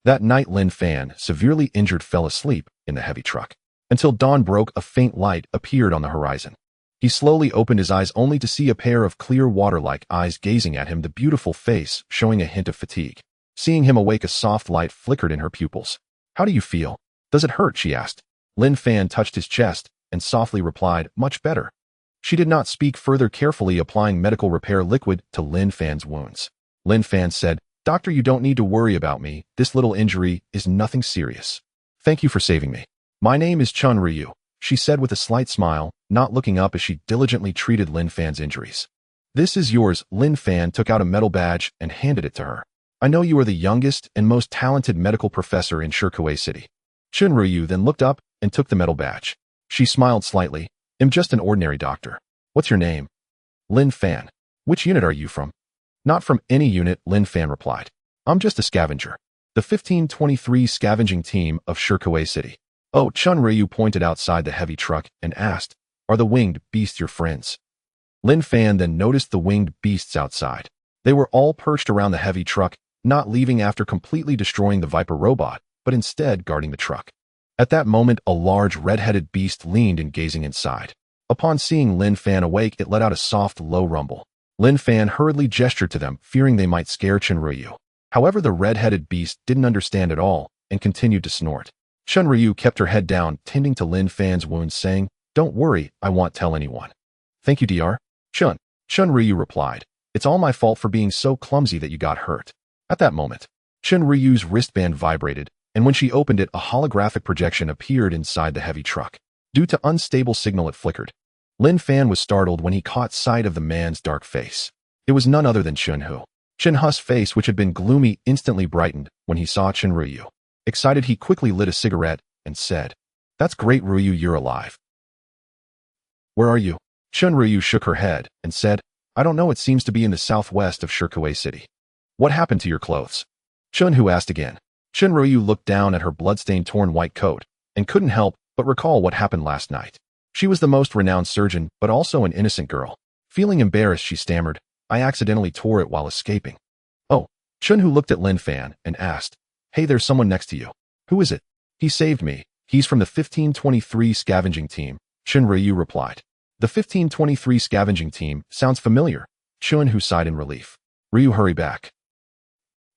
That night, Linfan, severely injured, fell asleep in the heavy truck. Until dawn broke, a faint light appeared on the horizon. He slowly opened his eyes only to see a pair of clear water-like eyes gazing at him, the beautiful face showing a hint of fatigue. Seeing him awake, a soft light flickered in her pupils. "How do you feel? Does it hurt?" she asked. Linfan touched his chest and softly replied, "Much better." She did not speak further, carefully applying medical repair liquid to Linfan's wounds. Linfan said, "Doctor, you don't need to worry about me. This little injury is nothing serious. Thank you for saving me. My name is Chun Ryu," she said with a slight smile, not looking up as she diligently treated Linfan's injuries. "This is yours." Linfan took out a metal badge and handed it to her. "I know you are the youngest and most talented medical professor in Shikuiching City." Chun Ryu then looked up and took the metal badge. She smiled slightly. "I'm just an ordinary doctor. What's your name?" "Linfan." "Which unit are you from?" "Not from any unit," Linfan replied. "I'm just a scavenger. The 1523 scavenging team of Shikuiching City." "Oh," Chun Ryu pointed outside the heavy truck and asked, "Are the winged beasts your friends?" Linfan then noticed the winged beasts outside. They were all perched around the heavy truck, not leaving after completely destroying the Viper robot, but instead guarding the truck. At that moment, a large red-headed beast leaned and gazing inside. Upon seeing Linfan awake, it let out a soft, low rumble. Linfan hurriedly gestured to them, fearing they might scare Chun Ryu. However, the red-headed beast didn't understand at all and continued to snort. Chun Ryu kept her head down, tending to Linfan's wounds, saying, "Don't worry, I won't tell anyone." "Thank you, Dr. Chun." Chun Ryu replied, "It's all my fault for being so clumsy that you got hurt." At that moment, Chun Ryu's wristband vibrated, and when she opened it, a holographic projection appeared inside the heavy truck. Due to unstable signal, it flickered. Linfan was startled when he caught sight of the man's dark face. It was none other than Chunhu. Chunhu's face, which had been gloomy, instantly brightened when he saw Chun Ryu. Excited, he quickly lit a cigarette and said, "That's great, Ryu, you're alive." "Where are you?" Chun Ryu shook her head and said, "I don't know, it seems to be in the southwest of Shikuiching City." "What happened to your clothes?" Chunhu asked again. Chun Ryu looked down at her blood-stained torn white coat and couldn't help but recall what happened last night. She was the most renowned surgeon, but also an innocent girl. Feeling embarrassed, she stammered, "I accidentally tore it while escaping." "Oh." Chunhu looked at Linfan and asked, "Hey, there's someone next to you. Who is it?" "He saved me. He's from the 1523 scavenging team," Chun Ryu replied. "The 1523 scavenging team sounds familiar." Chunhu sighed in relief. "Ryu, hurry back.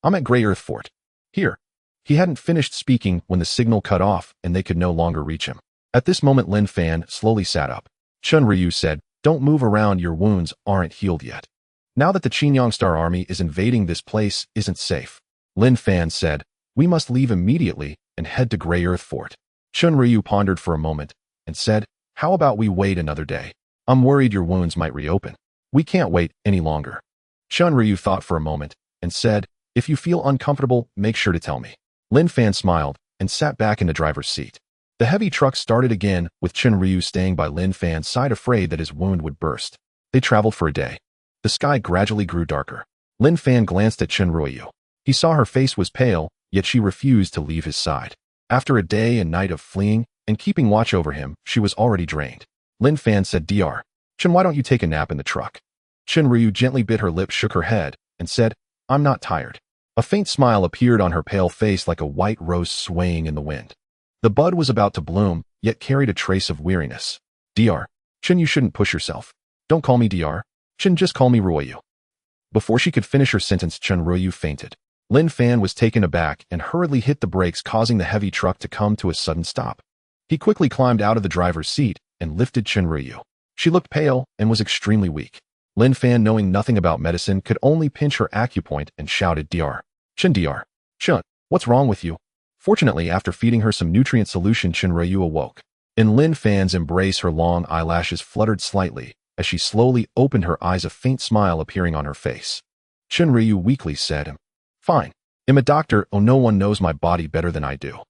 I'm at Grey Earth Fort. Here." He hadn't finished speaking when the signal cut off and they could no longer reach him. At this moment, Linfan slowly sat up. Chun Ryu said, "Don't move around, your wounds aren't healed yet. Now that the Chinyong Star Army is invading, this place isn't safe." Linfan said, "We must leave immediately and head to Grey Earth Fort." Chun Ryu pondered for a moment and said, "How about we wait another day? I'm worried your wounds might reopen. We can't wait any longer." Chun Ryu thought for a moment and said, "If you feel uncomfortable, make sure to tell me." Linfan smiled and sat back in the driver's seat. The heavy truck started again, with Chun Ryu staying by Linfan's side, afraid that his wound would burst. They traveled for a day. The sky gradually grew darker. Linfan glanced at Chun Ryu. He saw her face was pale, yet she refused to leave his side. After a day and night of fleeing and keeping watch over him, she was already drained. Linfan said, "Dr. Chun, why don't you take a nap in the truck?" Chun Ryu gently bit her lip, shook her head, and said, "I'm not tired." A faint smile appeared on her pale face, like a white rose swaying in the wind. The bud was about to bloom, yet carried a trace of weariness. "Dr. Chun, you shouldn't push yourself. Don't call me Dr. Chun, just call me Ryu." Before she could finish her sentence, Chun Ryu fainted. Linfan was taken aback and hurriedly hit the brakes, causing the heavy truck to come to a sudden stop. He quickly climbed out of the driver's seat and lifted Chun Ryu. She looked pale and was extremely weak. Linfan, knowing nothing about medicine, could only pinch her acupoint and shouted, "Dr. Chun, Dr. Chun, what's wrong with you?" Fortunately, after feeding her some nutrient solution, Chun Ryu awoke. In Linfan's embrace, her long eyelashes fluttered slightly as she slowly opened her eyes, a faint smile appearing on her face. Chun Ryu weakly said, "Fine. I'm a doctor. Oh, no one knows my body better than I do.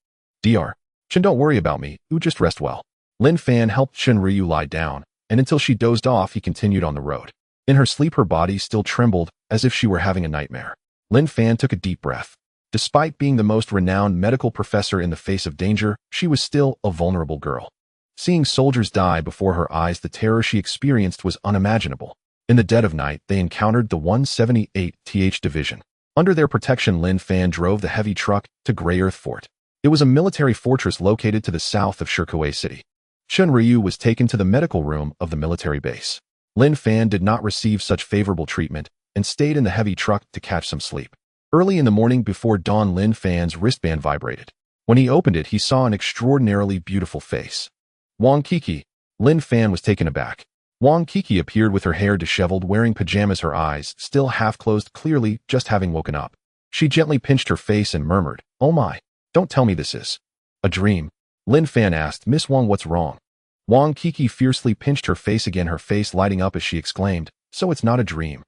Dr. Chun, don't worry about me. You just rest well." Linfan helped Chun Ryu lie down, and until she dozed off, he continued on the road. In her sleep, her body still trembled as if she were having a nightmare. Linfan took a deep breath. Despite being the most renowned medical professor in the face of danger, she was still a vulnerable girl. Seeing soldiers die before her eyes, the terror she experienced was unimaginable. In the dead of night, they encountered the 178th Division. Under their protection, Linfan drove the heavy truck to Grey Earth Fort. It was a military fortress located to the south of Shikuiching City. Chun Ryu was taken to the medical room of the military base. Linfan did not receive such favorable treatment and stayed in the heavy truck to catch some sleep. Early in the morning before dawn, Linfan's wristband vibrated. When he opened it, he saw an extraordinarily beautiful face. Wang Kiki. Linfan was taken aback. Wang Kiki appeared with her hair disheveled, wearing pajamas, her eyes still half closed, clearly just having woken up. She gently pinched her face and murmured, "Oh my, don't tell me this is a dream." Linfan asked, "Miss Wang, what's wrong?" Wang Kiki fiercely pinched her face again, her face lighting up as she exclaimed, "So it's not a dream.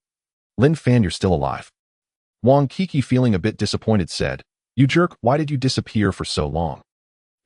Linfan, you're still alive." Wang Kiki, feeling a bit disappointed, said, "You jerk, why did you disappear for so long?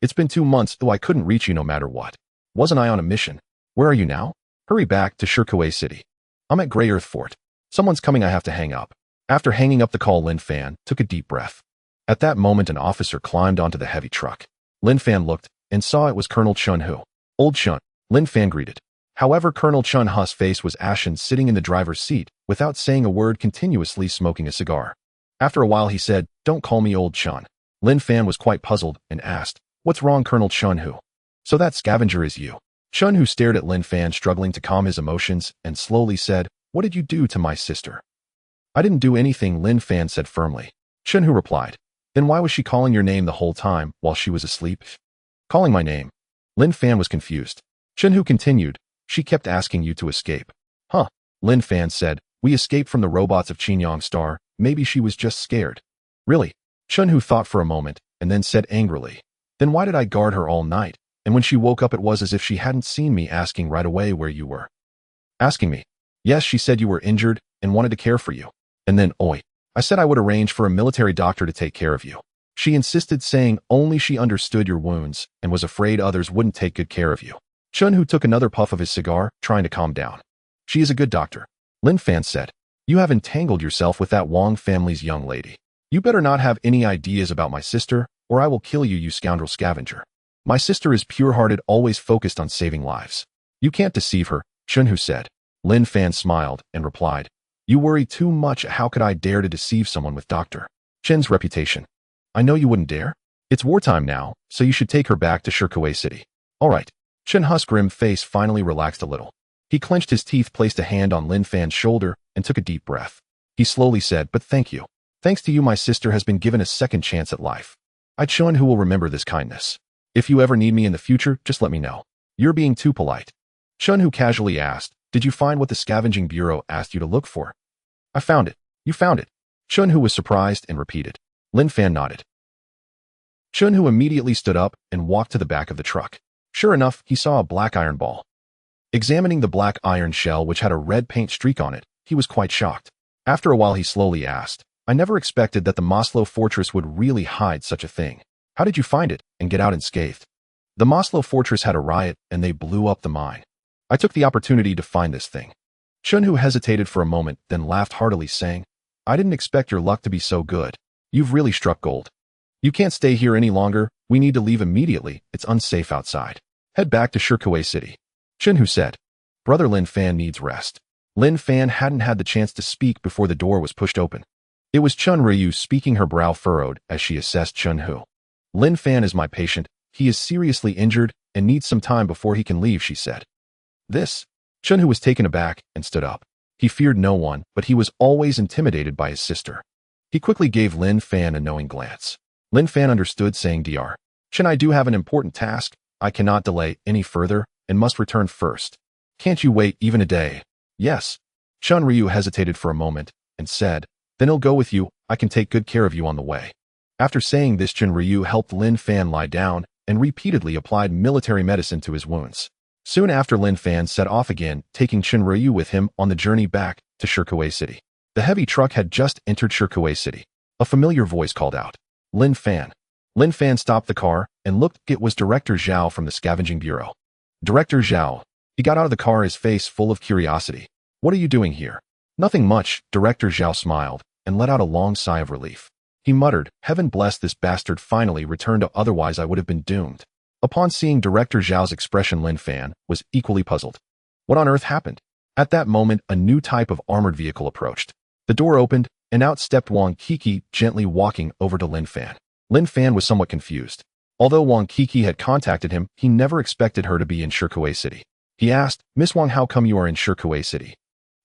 It's been 2 months, though I couldn't reach you no matter what. Wasn't I on a mission? Where are you now? Hurry back to Shikuiching City. I'm at Grey Earth Fort. Someone's coming, I have to hang up." After hanging up the call, Linfan took a deep breath. At that moment, an officer climbed onto the heavy truck. Linfan looked and saw it was Colonel Chun Hu. "Old Chun," Linfan greeted. However, Colonel Chun Hu's face was ashen, sitting in the driver's seat, without saying a word, continuously smoking a cigar. After a while he said, "Don't call me Old Chun." Linfan was quite puzzled and asked, "What's wrong, Colonel Chun Hu? So that scavenger is you?" Chun Hu stared at Linfan, struggling to calm his emotions, and slowly said, "What did you do to my sister?" "I didn't do anything," Linfan said firmly. Chun Hu replied, "Then why was she calling your name the whole time while she was asleep?" "Calling my name?" Linfan was confused. Chun Hu continued, "She kept asking you to escape." "Huh," Linfan said, "We escaped from the robots of Chinyong Star. Maybe she was just scared." "Really?" Chun Hu thought for a moment, and then said angrily, "Then why did I guard her all night? And when she woke up, it was as if she hadn't seen me, asking right away where you were." "Asking me?" "Yes, she said you were injured and wanted to care for you. And then, I said I would arrange for a military doctor to take care of you. She insisted, saying only she understood your wounds and was afraid others wouldn't take good care of you." Chun Hu took another puff of his cigar, trying to calm down. "She is a good doctor," Linfan said. "You have entangled yourself with that Wang family's young lady. You better not have any ideas about my sister, or I will kill you, you scoundrel scavenger. My sister is pure-hearted, always focused on saving lives. You can't deceive her," Chun Hu said. Linfan smiled and replied, "You worry too much. How could I dare to deceive someone with Dr. Chen's reputation? I know you wouldn't dare. It's wartime now, so you should take her back to Shikuiching City." "All right." Chun Hu's grim face finally relaxed a little. He clenched his teeth, placed a hand on Linfan's shoulder, and took a deep breath. He slowly said, "But thank you. Thanks to you, my sister has been given a second chance at life. Chun Hu will remember this kindness. If you ever need me in the future, just let me know." "You're being too polite." Chun Hu casually asked, "Did you find what the Scavenging Bureau asked you to look for?" "I found it." "You found it?" Chun Hu was surprised and repeated. Linfan nodded. Chun Hu immediately stood up and walked to the back of the truck. Sure enough, he saw a black iron ball. Examining the black iron shell, which had a red paint streak on it, he was quite shocked. After a while, he slowly asked, "I never expected that the Moslo fortress would really hide such a thing. How did you find it and get out unscathed?" "The Moslo fortress had a riot and they blew up the mine. I took the opportunity to find this thing." Chun Hu hesitated for a moment, then laughed heartily, saying, "I didn't expect your luck to be so good. You've really struck gold. You can't stay here any longer. We need to leave immediately. It's unsafe outside. Head back to Shikuiching City." Chun Hu said, "Brother Linfan needs rest." Linfan hadn't had the chance to speak before the door was pushed open. It was Chun Ryu speaking, her brow furrowed as she assessed Chun Hu. "Linfan is my patient. He is seriously injured and needs some time before he can leave," she said. "This?" Chun Hu was taken aback and stood up. He feared no one, but he was always intimidated by his sister. He quickly gave Linfan a knowing glance. Linfan understood, saying, "Dr. Chen, I do have an important task. I cannot delay any further and must return first. Can't you wait even a day?" "Yes." Chun Ryu hesitated for a moment and said, "Then he'll go with you. I can take good care of you on the way." After saying this, Chun Ryu helped Linfan lie down and repeatedly applied military medicine to his wounds. Soon after, Linfan set off again, taking Chun Ryu with him on the journey back to Shikuiching City. The heavy truck had just entered Shikuiching City. A familiar voice called out, "Linfan." Linfan stopped the car and looked. It was Director Zhao from the Scavenging Bureau. "Director Zhao." He got out of the car, his face full of curiosity. "What are you doing here?" "Nothing much." Director Zhao smiled and let out a long sigh of relief. He muttered, "Heaven bless this bastard, finally returned, otherwise I would have been doomed." Upon seeing Director Zhao's expression, Linfan was equally puzzled. What on earth happened? At that moment, a new type of armored vehicle approached. The door opened, and out stepped Wang Kiki, gently walking over to Linfan. Linfan was somewhat confused. Although Wang Kiki had contacted him, he never expected her to be in Shikuiching City. He asked, "Miss Wang, how come you are in Shikuiching City?"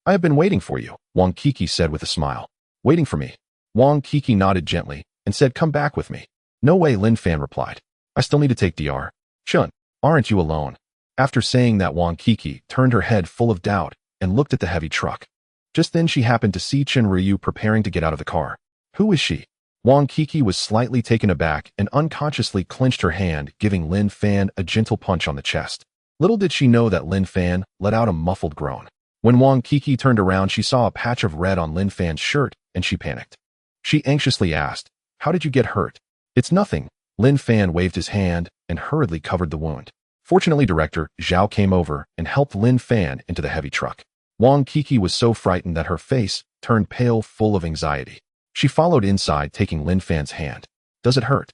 "I have been waiting for you," Wang Kiki said with a smile. "Waiting for me?" Wang Kiki nodded gently and said, "Come back with me." "No way," Linfan replied. "I still need to take Dr. Chun. Aren't you alone?" After saying that, Wang Kiki turned her head full of doubt and looked at the heavy truck. Just then she happened to see Chen Ryu preparing to get out of the car. "Who is she?" Wang Kiki was slightly taken aback and unconsciously clenched her hand, giving Lin Fan a gentle punch on the chest. Little did she know that Lin Fan let out a muffled groan. When Wang Kiki turned around, she saw a patch of red on Lin Fan's shirt, and she panicked. She anxiously asked, "How did you get hurt?" "It's nothing." Lin Fan waved his hand and hurriedly covered the wound. Fortunately, Director Zhao came over and helped Lin Fan into the heavy truck. Wang Kiki was so frightened that her face turned pale, full of anxiety. She followed inside, taking Lin Fan's hand. "Does it hurt?"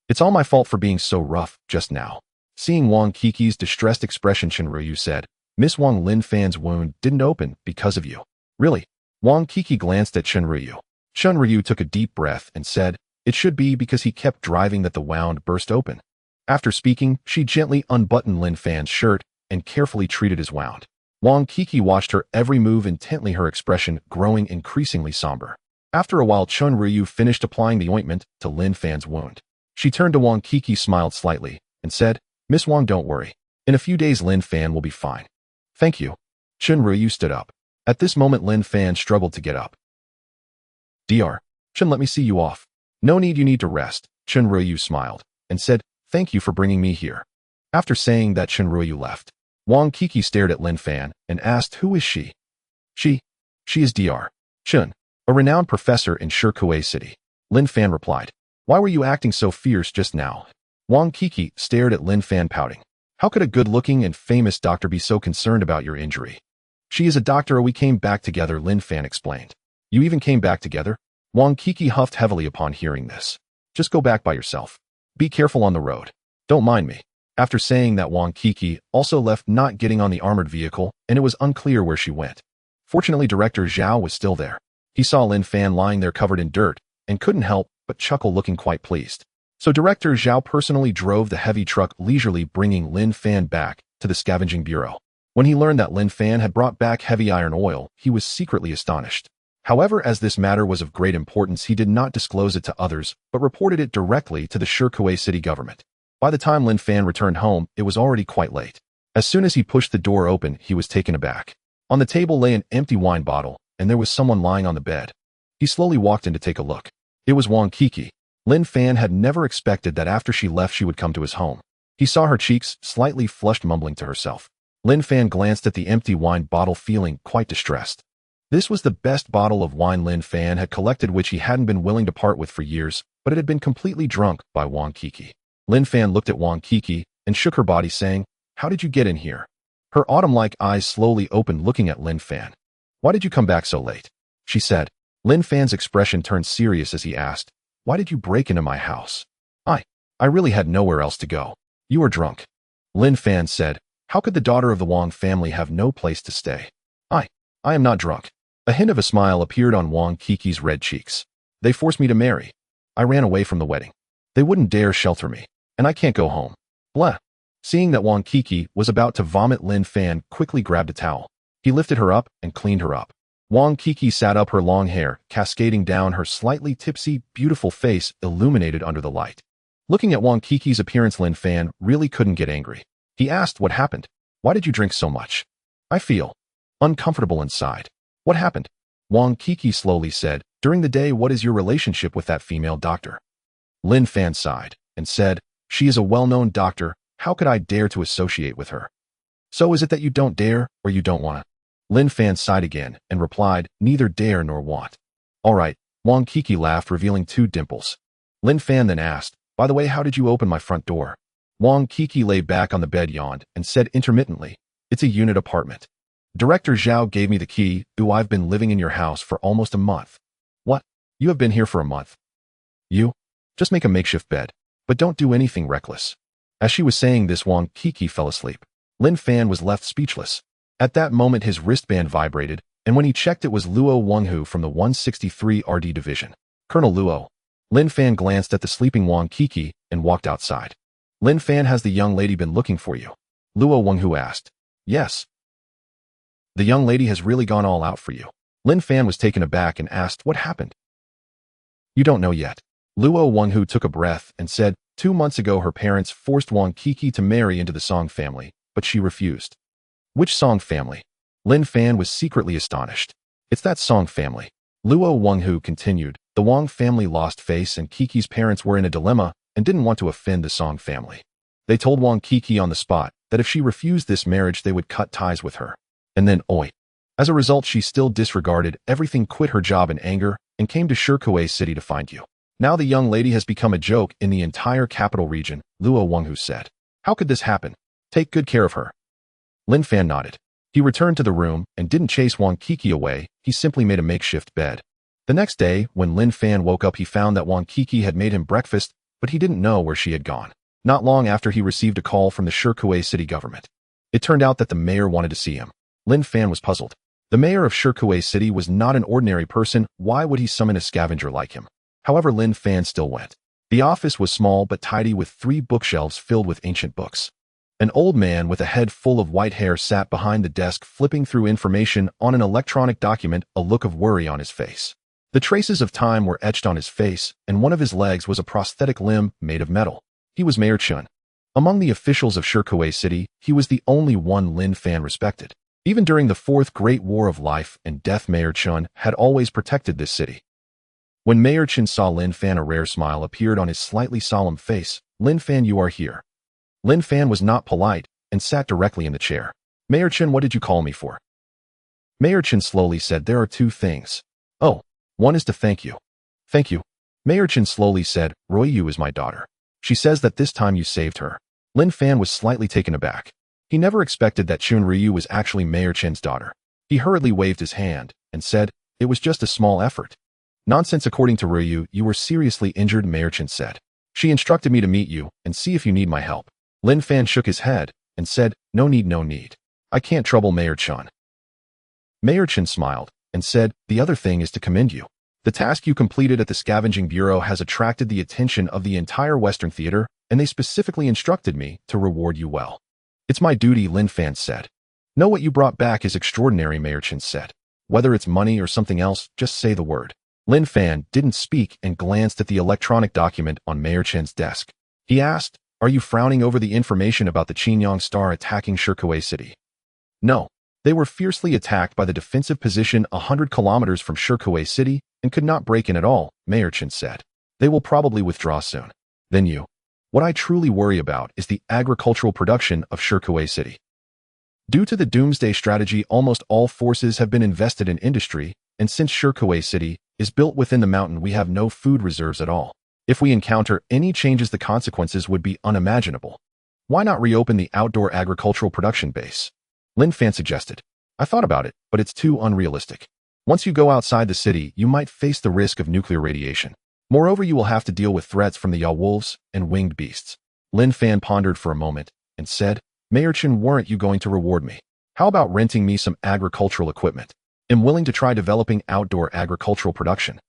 "It's all my fault for being so rough just now." Seeing Wang Kiki's distressed expression, Chen Ryu said, "Miss Wang, Lin Fan's wound didn't open because of you." "Really?" Wang Kiki glanced at Chen Ryu. Chen Ryu took a deep breath and said, "It should be because he kept driving that the wound burst open." After speaking, she gently unbuttoned Lin Fan's shirt and carefully treated his wound. Wang Kiki watched her every move intently, her expression growing increasingly somber. After a while, Chen Ryu finished applying the ointment to Lin Fan's wound. She turned to Wang Kiki, smiled slightly, and said, "Miss Wang, don't worry. In a few days Lin Fan will be fine." "Thank you." Chen Ryu stood up. At this moment, Lin Fan struggled to get up. "Dr. Chen, let me see you off." "No need, you need to rest." Chen Ryu smiled and said, "Thank you for bringing me here." After saying that, Chen Ryu left. Wang Kiki stared at Lin Fan and asked, "Who is she?" She is Dr. Chen, a renowned professor in Shikuiching City." Lin Fan replied. "Why were you acting so fierce just now?" Wang Kiki stared at Lin Fan, pouting. "How could a good-looking and famous doctor be so concerned about your injury?" "She is a doctor. We came back together," Lin Fan explained. "You even came back together?" Wang Kiki huffed heavily upon hearing this. "Just go back by yourself. Be careful on the road. Don't mind me." After saying that, Wang Kiki also left, not getting on the armored vehicle, and it was unclear where she went. Fortunately, Director Zhao was still there. He saw Lin Fan lying there covered in dirt and couldn't help but chuckle, looking quite pleased. So Director Zhao personally drove the heavy truck leisurely, bringing Lin Fan back to the scavenging bureau. When he learned that Lin Fan had brought back heavy iron oil, he was secretly astonished. However, as this matter was of great importance, he did not disclose it to others, but reported it directly to the Shikuiching City government. By the time Lin Fan returned home, it was already quite late. As soon as he pushed the door open, he was taken aback. On the table lay an empty wine bottle, and there was someone lying on the bed. He slowly walked in to take a look. It was Wang Kiki. Lin Fan had never expected that after she left she would come to his home. He saw her cheeks slightly flushed, mumbling to herself. Lin Fan glanced at the empty wine bottle, feeling quite distressed. This was the best bottle of wine Lin Fan had collected, which he hadn't been willing to part with for years, but it had been completely drunk by Wang Kiki. Lin Fan looked at Wang Kiki and shook her body, saying, "How did you get in here?" Her autumn-like eyes slowly opened, looking at Lin Fan. "Why did you come back so late?" she said. Lin Fan's expression turned serious as he asked, "Why did you break into my house?" I really had nowhere else to go." "You were drunk." Lin Fan said. "How could the daughter of the Wang family have no place to stay?" I am not drunk." A hint of a smile appeared on Wang Kiki's red cheeks. "They forced me to marry. I ran away from the wedding. They wouldn't dare shelter me, and I can't go home. Blah." Seeing that Wang Kiki was about to vomit, Lin Fan quickly grabbed a towel. He lifted her up and cleaned her up. Wang Kiki sat up, her long hair cascading down her slightly tipsy, beautiful face illuminated under the light. Looking at Wang Kiki's appearance, Lin Fan really couldn't get angry. He asked, "What happened? Why did you drink so much?" "I feel uncomfortable inside." "What happened?" Wang Kiki slowly said, "During the day, what is your relationship with that female doctor?" Lin Fan sighed and said, "She is a well-known doctor. How could I dare to associate with her?" "So is it that you don't dare, or you don't want to?" Lin Fan sighed again and replied, "Neither dare nor want." "All right." Wang Kiki laughed, revealing 2 dimples. Lin Fan then asked, "By the way, how did you open my front door?" Wang Kiki lay back on the bed, yawned, and said intermittently, "It's a unit apartment. Director Zhao gave me the key. I've been living in your house for almost a month." "What? You have been here for a month?" "You? Just make a makeshift bed, but don't do anything reckless." As she was saying this, Wang Kiki fell asleep. Lin Fan was left speechless. At that moment, his wristband vibrated, and when he checked, it was Luo Wenghu from the 163 RD Division. "Colonel Luo." Lin Fan glanced at the sleeping Wang Kiki and walked outside. Linfan, has the young lady been looking for you? Luo Wenghu asked. Yes. The young lady has really gone all out for you. Linfan was taken aback and asked what happened. You don't know yet. Luo Wenghu took a breath and said, 2 months ago her parents forced Wang Kiki to marry into the Song family, but she refused. Which Song family? Linfan was secretly astonished. It's that Song family. Luo Wenghu continued. The Wang family lost face and Kiki's parents were in a dilemma and didn't want to offend the Song family. They told Wang Kiki on the spot that if she refused this marriage they would cut ties with her. And then, oi. As a result, she still disregarded everything, quit her job in anger, and came to Shikuiching City to find you. Now the young lady has become a joke in the entire capital region, Luo Wenghu said. How could this happen? Take good care of her. Linfan nodded. He returned to the room and didn't chase Wang Kiki away, he simply made a makeshift bed. The next day, when Linfan woke up he found that Wang Kiki had made him breakfast, but he didn't know where she had gone. Not long after he received a call from the Shikuiching City government. It turned out that the mayor wanted to see him. Linfan was puzzled. The mayor of Shikuiching City was not an ordinary person, why would he summon a scavenger like him? However, Linfan still went. The office was small but tidy with 3 bookshelves filled with ancient books. An old man with a head full of white hair sat behind the desk flipping through information on an electronic document, a look of worry on his face. The traces of time were etched on his face, and one of his legs was a prosthetic limb made of metal. He was Mayor Chun. Among the officials of Shikuiching City, he was the only one Linfan respected. Even during the Fourth Great War of Life and Death, Mayor Chun had always protected this city. When Mayor Chun saw Linfan, a rare smile appeared on his slightly solemn face. Linfan, you are here. Linfan was not polite and sat directly in the chair. Mayor Chun, what did you call me for? Mayor Chun slowly said, there are 2 things. Oh, one is to thank you. Thank you. Mayor Chun slowly said, Royu is my daughter. She says that this time you saved her. Linfan was slightly taken aback. He never expected that Chun Ryu was actually Mayor Chen's daughter. He hurriedly waved his hand and said, it was just a small effort. Nonsense, according to Ryu, you were seriously injured, Mayor Chen said. She instructed me to meet you and see if you need my help. Linfan shook his head and said, no need, no need. I can't trouble Mayor Chen. Mayor Chen smiled and said, the other thing is to commend you. The task you completed at the Scavenging Bureau has attracted the attention of the entire Western Theater, and they specifically instructed me to reward you well. It's my duty, Linfan said. Know what you brought back is extraordinary, Mayor Chen said. Whether it's money or something else, just say the word. Linfan didn't speak and glanced at the electronic document on Mayor Chen's desk. He asked, are you frowning over the information about the Chinyong star attacking Shikuiching City? No. They were fiercely attacked by the defensive position 100 kilometers from Shikuiching City and could not break in at all, Mayor Chen said. They will probably withdraw soon. Then you. What I truly worry about is the agricultural production of Shikuiching City. Due to the doomsday strategy, almost all forces have been invested in industry, and since Shikuiching City is built within the mountain, we have no food reserves at all. If we encounter any changes, the consequences would be unimaginable. Why not reopen the outdoor agricultural production base? Linfan suggested. I thought about it, but it's too unrealistic. Once you go outside the city, you might face the risk of nuclear radiation. Moreover, you will have to deal with threats from the Yaw wolves and winged beasts. Linfan pondered for a moment and said, Mayor Chen, weren't you going to reward me? How about renting me some agricultural equipment? I'm willing to try developing outdoor agricultural production.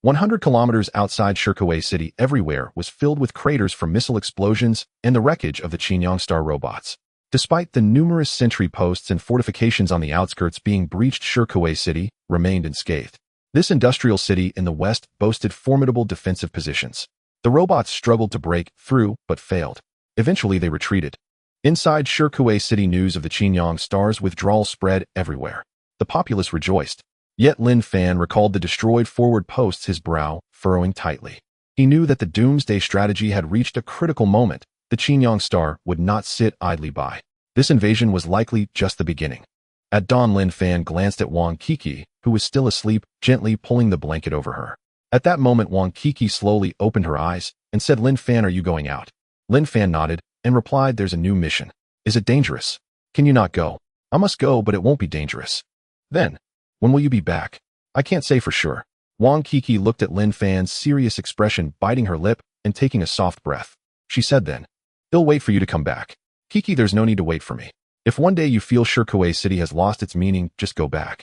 100 kilometers outside Shikuiching City, everywhere was filled with craters from missile explosions and the wreckage of the Chinyong star robots. Despite the numerous sentry posts and fortifications on the outskirts being breached, Shikuiching City remained unscathed. This industrial city in the west boasted formidable defensive positions. The robots struggled to break through, but failed. Eventually they retreated. Inside Shikuiching City, news of the Chinyong star's withdrawal spread everywhere. The populace rejoiced. Yet Linfan recalled the destroyed forward posts, his brow furrowing tightly. He knew that the doomsday strategy had reached a critical moment. The Chinyong star would not sit idly by. This invasion was likely just the beginning. At dawn, Linfan glanced at Wang Kiki, who was still asleep, gently pulling the blanket over her. At that moment, Wang Kiki slowly opened her eyes and said, Linfan, are you going out? Linfan nodded and replied, there's a new mission. Is it dangerous? Can you not go? I must go, but it won't be dangerous. Then, when will you be back? I can't say for sure. Wang Kiki looked at Linfan's serious expression, biting her lip and taking a soft breath. She said then, they'll wait for you to come back. Kiki, there's no need to wait for me. If one day you feel Shikuiching City has lost its meaning, just go back.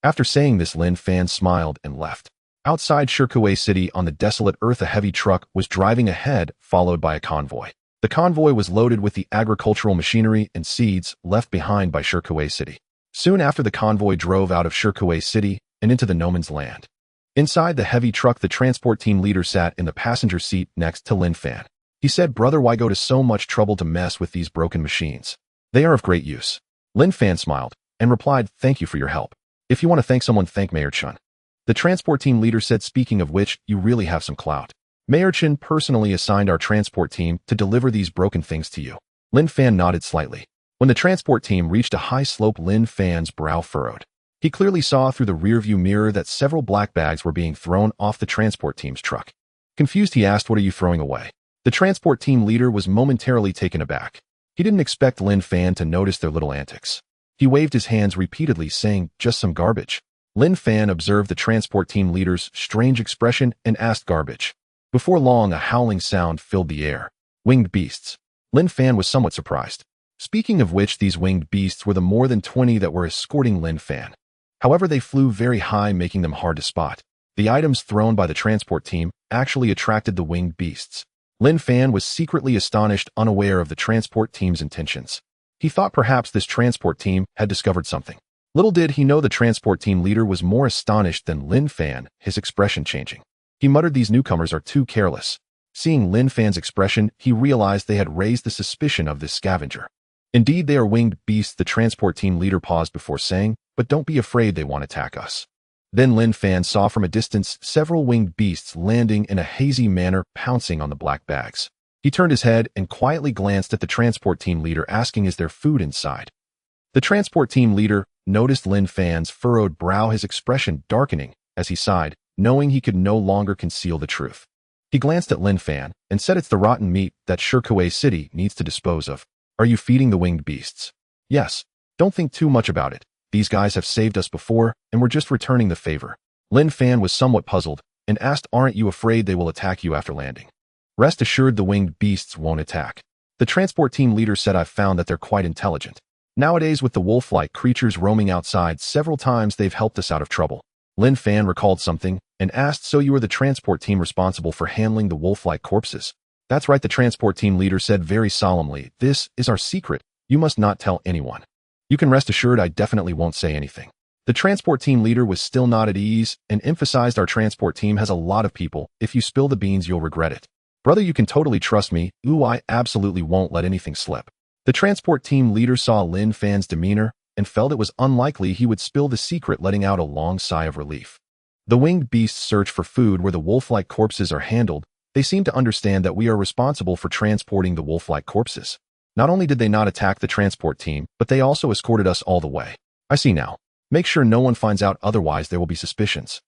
After saying this, Linfan smiled and left. Outside Shikuiching City on the desolate earth, a heavy truck was driving ahead, followed by a convoy. The convoy was loaded with the agricultural machinery and seeds left behind by Shikuiching City. Soon after, the convoy drove out of Shikuiching City and into the no man's land. Inside the heavy truck, the transport team leader sat in the passenger seat next to Linfan. He said, "Brother, why go to so much trouble to mess with these broken machines? They are of great use." Linfan smiled and replied, "Thank you for your help. If you want to thank someone, thank Mayor Chun." The transport team leader said, "Speaking of which, you really have some clout. Mayor Chun personally assigned our transport team to deliver these broken things to you." Linfan nodded slightly. When the transport team reached a high slope, Linfan's brow furrowed. He clearly saw through the rearview mirror that several black bags were being thrown off the transport team's truck. Confused, he asked, "What are you throwing away?" The transport team leader was momentarily taken aback. He didn't expect Linfan to notice their little antics. He waved his hands repeatedly, saying, "Just some garbage." Linfan observed the transport team leader's strange expression and asked, "Garbage?" Before long, a howling sound filled the air. Winged beasts. Linfan was somewhat surprised. Speaking of which, these winged beasts were the more than 20 that were escorting Linfan. However, they flew very high, making them hard to spot. The items thrown by the transport team actually attracted the winged beasts. Linfan was secretly astonished, unaware of the transport team's intentions. He thought perhaps this transport team had discovered something. Little did he know the transport team leader was more astonished than Linfan, his expression changing. He muttered, "These newcomers are too careless." Seeing Linfan's expression, he realized they had raised the suspicion of this scavenger. "Indeed, they are winged beasts," the transport team leader paused before saying, "but don't be afraid, they won't attack us." Then Linfan saw from a distance several winged beasts landing in a hazy manner, pouncing on the black bags. He turned his head and quietly glanced at the transport team leader, asking, "Is there food inside?" The transport team leader noticed Linfan's furrowed brow, his expression darkening as he sighed, knowing he could no longer conceal the truth. He glanced at Linfan and said, "It's the rotten meat that Shikuiching City needs to dispose of. Are you feeding the winged beasts?" "Yes. Don't think too much about it. These guys have saved us before, and we're just returning the favor." Linfan was somewhat puzzled and asked, "Aren't you afraid they will attack you after landing?" "Rest assured, the winged beasts won't attack." The transport team leader said, "I've found that they're quite intelligent. Nowadays, with the wolf-like creatures roaming outside, several times they've helped us out of trouble." Linfan recalled something and asked, "So you are the transport team responsible for handling the wolf-like corpses?" "That's right," the transport team leader said very solemnly. "This is our secret. You must not tell anyone." "You can rest assured I definitely won't say anything." The transport team leader was still not at ease and emphasized, "Our transport team has a lot of people. If you spill the beans, you'll regret it." "Brother, you can totally trust me. Ooh, I absolutely won't let anything slip." The transport team leader saw Linfan's demeanor and felt it was unlikely he would spill the secret, letting out a long sigh of relief. The winged beasts search for food where the wolf-like corpses are handled. They seem to understand that we are responsible for transporting the wolf-like corpses. Not only did they not attack the transport team, but they also escorted us all the way. I see now. Make sure no one finds out, otherwise there will be suspicions.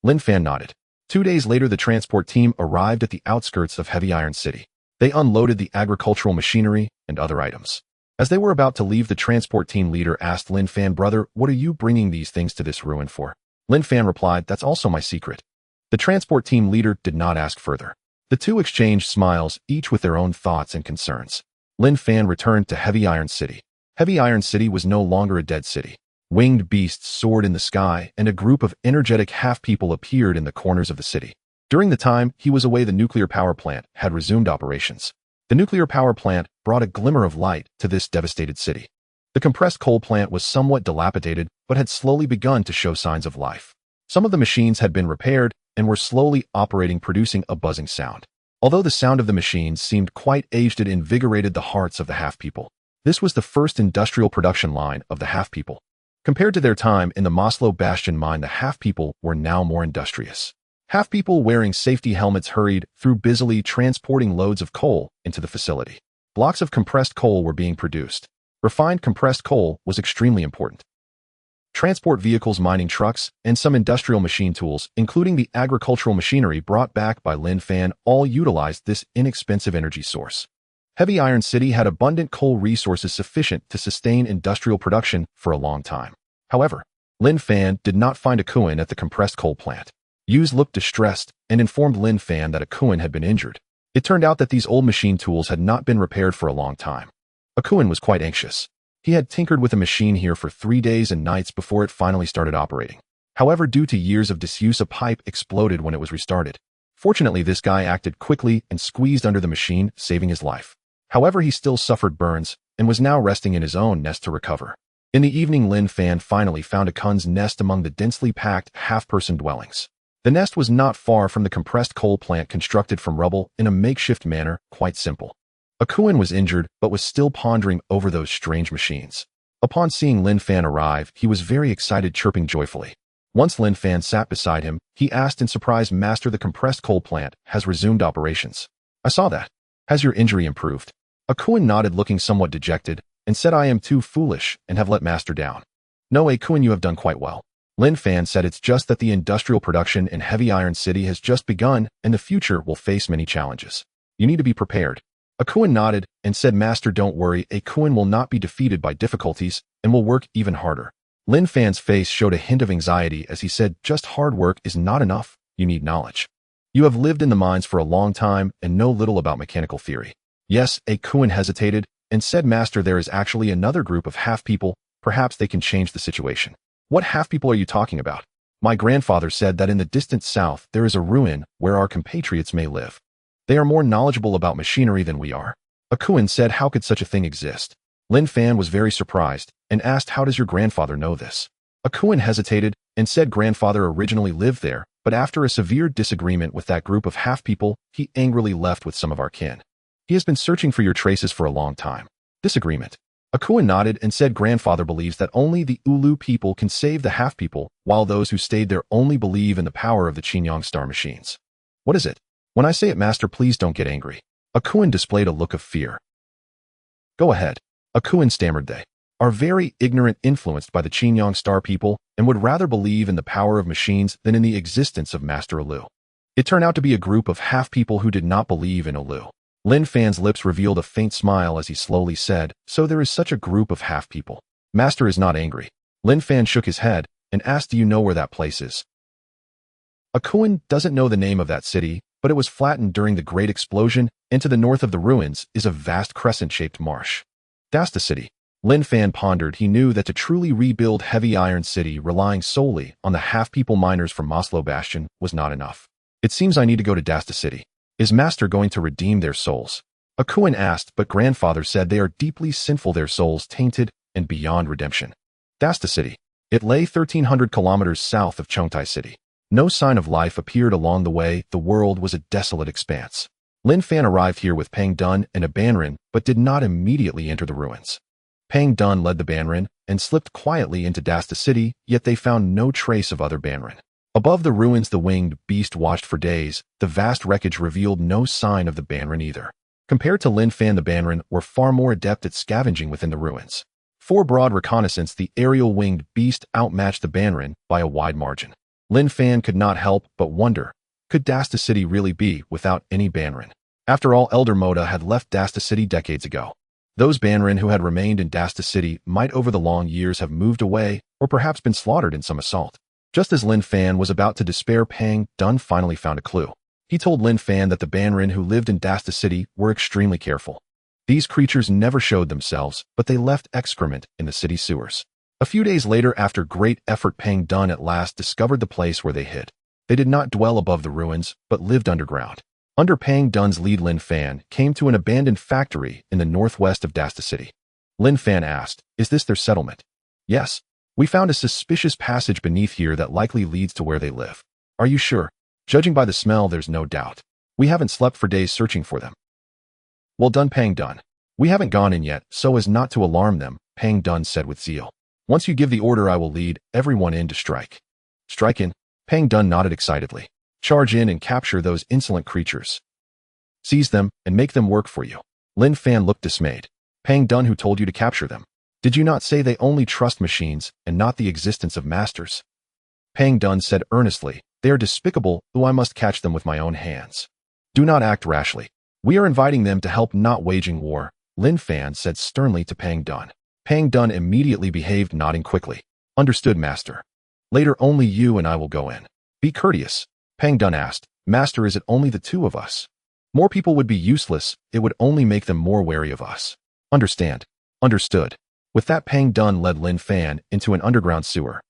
Linfan nodded. 2 days later, the transport team arrived at the outskirts of Heavy Iron City. They unloaded the agricultural machinery and other items. As they were about to leave, the transport team leader asked Linfan, "Brother, what are you bringing these things to this ruin for?" Linfan replied, "That's also my secret." The transport team leader did not ask further. The two exchanged smiles, each with their own thoughts and concerns. Linfan returned to Heavy Iron City. Heavy Iron City was no longer a dead city. Winged beasts soared in the sky, and a group of energetic half-people appeared in the corners of the city. During the time he was away, the nuclear power plant had resumed operations. The nuclear power plant brought a glimmer of light to this devastated city. The compressed coal plant was somewhat dilapidated, but had slowly begun to show signs of life. Some of the machines had been repaired and were slowly operating, producing a buzzing sound. Although the sound of the machines seemed quite aged, it invigorated the hearts of the half-people. This was the first industrial production line of the half-people. Compared to their time in the Moslo Bastion mine, the half-people were now more industrious. Half-people wearing safety helmets hurried through, busily transporting loads of coal into the facility. Blocks of compressed coal were being produced. Refined compressed coal was extremely important. Transport vehicles, mining trucks, and some industrial machine tools, including the agricultural machinery brought back by Linfan, all utilized this inexpensive energy source. Heavy Iron City had abundant coal resources sufficient to sustain industrial production for a long time. However, Linfan did not find a Kuan at the compressed coal plant. Yuz looked distressed and informed Linfan that a Kuan had been injured. It turned out that these old machine tools had not been repaired for a long time. A Kuan was quite anxious. He had tinkered with a machine here for 3 days and nights before it finally started operating. However, due to years of disuse, a pipe exploded when it was restarted. Fortunately, this guy acted quickly and squeezed under the machine, saving his life. However, he still suffered burns and was now resting in his own nest to recover. In the evening, Linfan finally found a Kun's nest among the densely packed half-person dwellings. The nest was not far from the compressed coal plant constructed from rubble in a makeshift manner, quite simple. A Kun was injured but was still pondering over those strange machines. Upon seeing Linfan arrive, he was very excited, chirping joyfully. Once Linfan sat beside him, he asked in surprise, "Master, the compressed coal plant has resumed operations." "I saw that. Has your injury improved?" A Kun nodded, looking somewhat dejected, and said, "I am too foolish and have let Master down." "No, A Kun, you have done quite well." Linfan said, "It's just that the industrial production in Heavy Iron City has just begun and the future will face many challenges. You need to be prepared." A Kun nodded and said, "Master, don't worry, A Kun will not be defeated by difficulties and will work even harder." Linfan's face showed a hint of anxiety as he said, "Just hard work is not enough, you need knowledge. You have lived in the mines for a long time and know little about mechanical theory." "Yes," A Kun hesitated and said, "Master, there is actually another group of half-people. Perhaps they can change the situation." "What half-people are you talking about?" "My grandfather said that in the distant south there is a ruin where our compatriots may live. They are more knowledgeable about machinery than we are." A Kun said, "How could such a thing exist?" Linfan was very surprised and asked, "How does your grandfather know this?" A Kun hesitated and said, "Grandfather originally lived there, but after a severe disagreement with that group of half-people, he angrily left with some of our kin. He has been searching for your traces for a long time." "Disagreement?" A Kun nodded and said, "Grandfather believes that only the Ulu people can save the half-people, while those who stayed there only believe in the power of the Chinyong star machines." "What is it?" "When I say it, Master, please don't get angry." A Kun displayed a look of fear. "Go ahead." A Kun stammered, "They are very ignorant, influenced by the Chinyong star people, and would rather believe in the power of machines than in the existence of Master Ulu." It turned out to be a group of half-people who did not believe in Ulu. Linfan's lips revealed a faint smile as he slowly said, "So there is such a group of half-people. Master is not angry." Linfan shook his head and asked, "Do you know where that place is?" A Kun doesn't know the name of that city, but it was flattened during the Great Explosion, and to the north of the ruins is a vast crescent-shaped marsh. "That's the city." Linfan pondered. He knew that to truly rebuild Heavy Iron City relying solely on the half-people miners from Moslo Bastion was not enough. "It seems I need to go to Dasta City. Is Master going to redeem their souls?" A Kun asked, but Grandfather said they are deeply sinful, their souls tainted and beyond redemption. Dasta City. It lay 1,300 kilometers south of Chongtie City. No sign of life appeared along the way. The world was a desolate expanse. Linfan arrived here with Pang Dun and a Banrin, but did not immediately enter the ruins. Pang Dun led the Banrin and slipped quietly into Dasta City, yet they found no trace of other Banrin. Above the ruins the winged beast watched for days. The vast wreckage revealed no sign of the Banrin either. Compared to Linfan, the Banrin were far more adept at scavenging within the ruins. For broad reconnaissance, the aerial winged beast outmatched the Banrin by a wide margin. Linfan could not help but wonder, could Dasta City really be without any Banrin? After all, Elder Moda had left Dasta City decades ago. Those Banrin who had remained in Dasta City might over the long years have moved away or perhaps been slaughtered in some assault. Just as Linfan was about to despair, Pang Dun finally found a clue. He told Linfan that the Banrin who lived in Dasta City were extremely careful. These creatures never showed themselves, but they left excrement in the city sewers. A few days later, after great effort, Pang Dun at last discovered the place where they hid. They did not dwell above the ruins, but lived underground. Under Pang Dun's lead, Linfan came to an abandoned factory in the northwest of Dasta City. Linfan asked, "Is this their settlement?" "Yes. We found a suspicious passage beneath here that likely leads to where they live." "Are you sure?" "Judging by the smell, there's no doubt. We haven't slept for days searching for them." "Well done, Pang Dun. We haven't gone in yet, so as not to alarm them," Pang Dun said with zeal. "Once you give the order, I will lead everyone in to strike." "Strike in?" Pang Dun nodded excitedly. "Charge in and capture those insolent creatures. Seize them and make them work for you." Linfan looked dismayed. "Pang Dun, who told you to capture them? Did you not say they only trust machines and not the existence of masters?" Pang Dun said earnestly, "They are despicable, though I must catch them with my own hands." "Do not act rashly. We are inviting them to help, not waging war," Linfan said sternly to Pang Dun. Pang Dun immediately behaved, nodding quickly. "Understood, Master. Later only you and I will go in. Be courteous." Pang Dun asked, "Master, is it only the two of us? More people would be useless. It would only make them more wary of us." "Understand." "Understood." With that, Pang Dun led Linfan into an underground sewer.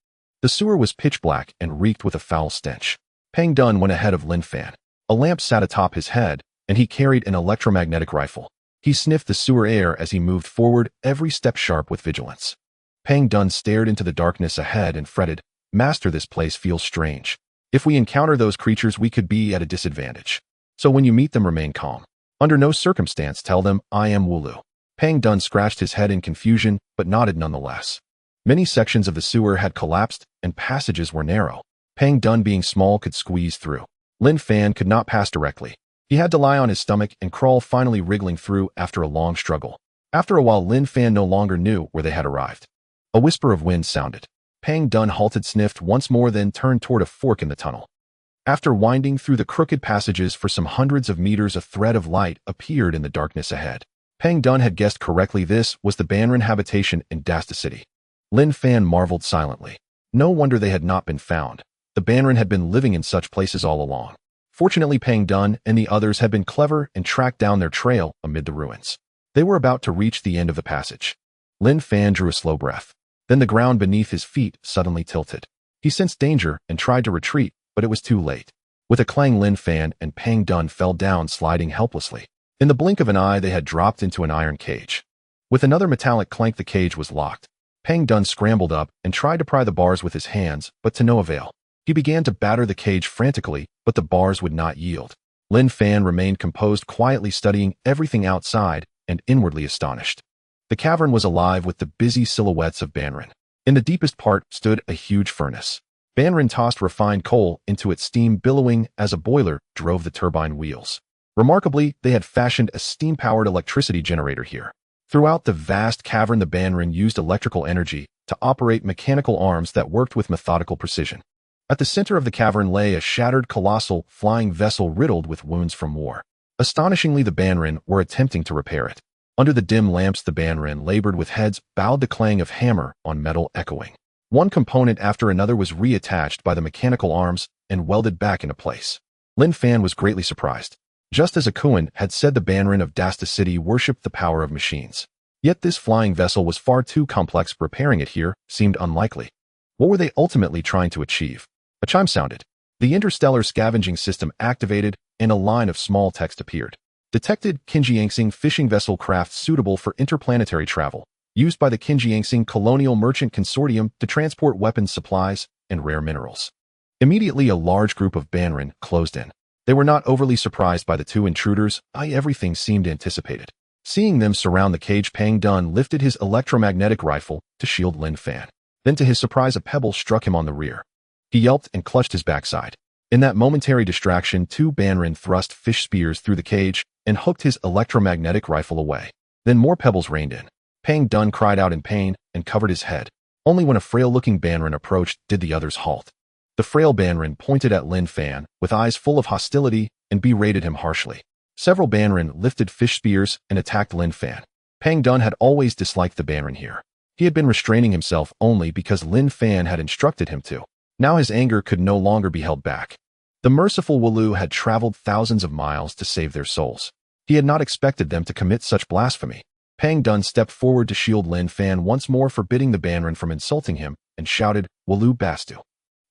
The sewer was pitch black and reeked with a foul stench. Pang Dun went ahead of Linfan. A lamp sat atop his head, and he carried an electromagnetic rifle. He sniffed the sewer air as he moved forward, every step sharp with vigilance. Pang Dun stared into the darkness ahead and fretted, "Master, this place feels strange. If we encounter those creatures, we could be at a disadvantage. So when you meet them, remain calm. Under no circumstance tell them, I am Wooloo." Pang Dun scratched his head in confusion, but nodded nonetheless. Many sections of the sewer had collapsed, and passages were narrow. Pang Dun, being small, could squeeze through. Linfan could not pass directly. He had to lie on his stomach and crawl, finally wriggling through after a long struggle. After a while, Linfan no longer knew where they had arrived. A whisper of wind sounded. Pang Dun halted, sniffed once more, then turned toward a fork in the tunnel. After winding through the crooked passages for some hundreds of meters, a thread of light appeared in the darkness ahead. Pang Dun had guessed correctly. This was the Banran habitation in Dasta City. Linfan marveled silently. No wonder they had not been found. The Banran had been living in such places all along. Fortunately, Pang Dun and the others had been clever and tracked down their trail amid the ruins. They were about to reach the end of the passage. Linfan drew a slow breath. Then the ground beneath his feet suddenly tilted. He sensed danger and tried to retreat, but it was too late. With a clang, Linfan and Pang Dun fell down, sliding helplessly. In the blink of an eye, they had dropped into an iron cage. With another metallic clank, the cage was locked. Pang Dun scrambled up and tried to pry the bars with his hands, but to no avail. He began to batter the cage frantically, but the bars would not yield. Linfan remained composed, quietly studying everything outside and inwardly astonished. The cavern was alive with the busy silhouettes of Banran. In the deepest part stood a huge furnace. Banran tossed refined coal into its steam, billowing as a boiler drove the turbine wheels. Remarkably, they had fashioned a steam-powered electricity generator here. Throughout the vast cavern, the Banran used electrical energy to operate mechanical arms that worked with methodical precision. At the center of the cavern lay a shattered, colossal, flying vessel riddled with wounds from war. Astonishingly, the Banran were attempting to repair it. Under the dim lamps, the Banran labored with heads bowed, the clang of hammer on metal echoing. One component after another was reattached by the mechanical arms and welded back into place. Linfan was greatly surprised. Just as Akuan had said, the Banran of Dasta City worshipped the power of machines. Yet this flying vessel was far too complex. Repairing it here seemed unlikely. What were they ultimately trying to achieve? A chime sounded. The Interstellar Scavenging system activated, and a line of small text appeared. Detected Chinyong fishing vessel craft suitable for interplanetary travel, used by the Chinyong Colonial Merchant Consortium to transport weapons, supplies, and rare minerals. Immediately, a large group of Banran closed in. They were not overly surprised by the two intruders. Everything seemed anticipated. Seeing them surround the cage, Pang Dun lifted his electromagnetic rifle to shield Linfan. Then, to his surprise, a pebble struck him on the rear. He yelped and clutched his backside. In that momentary distraction, two Banran thrust fish spears through the cage and hooked his electromagnetic rifle away. Then more pebbles rained in. Pang Dun cried out in pain and covered his head. Only when a frail-looking Banran approached did the others halt. The frail Banran pointed at Linfan with eyes full of hostility and berated him harshly. Several Banran lifted fish spears and attacked Linfan. Pang Dun had always disliked the Banran here. He had been restraining himself only because Linfan had instructed him to. Now his anger could no longer be held back. The merciful Wooloo had traveled thousands of miles to save their souls. He had not expected them to commit such blasphemy. Pang Dun stepped forward to shield Linfan once more, forbidding the Banran from insulting him, and shouted, "Wooloo Bastu."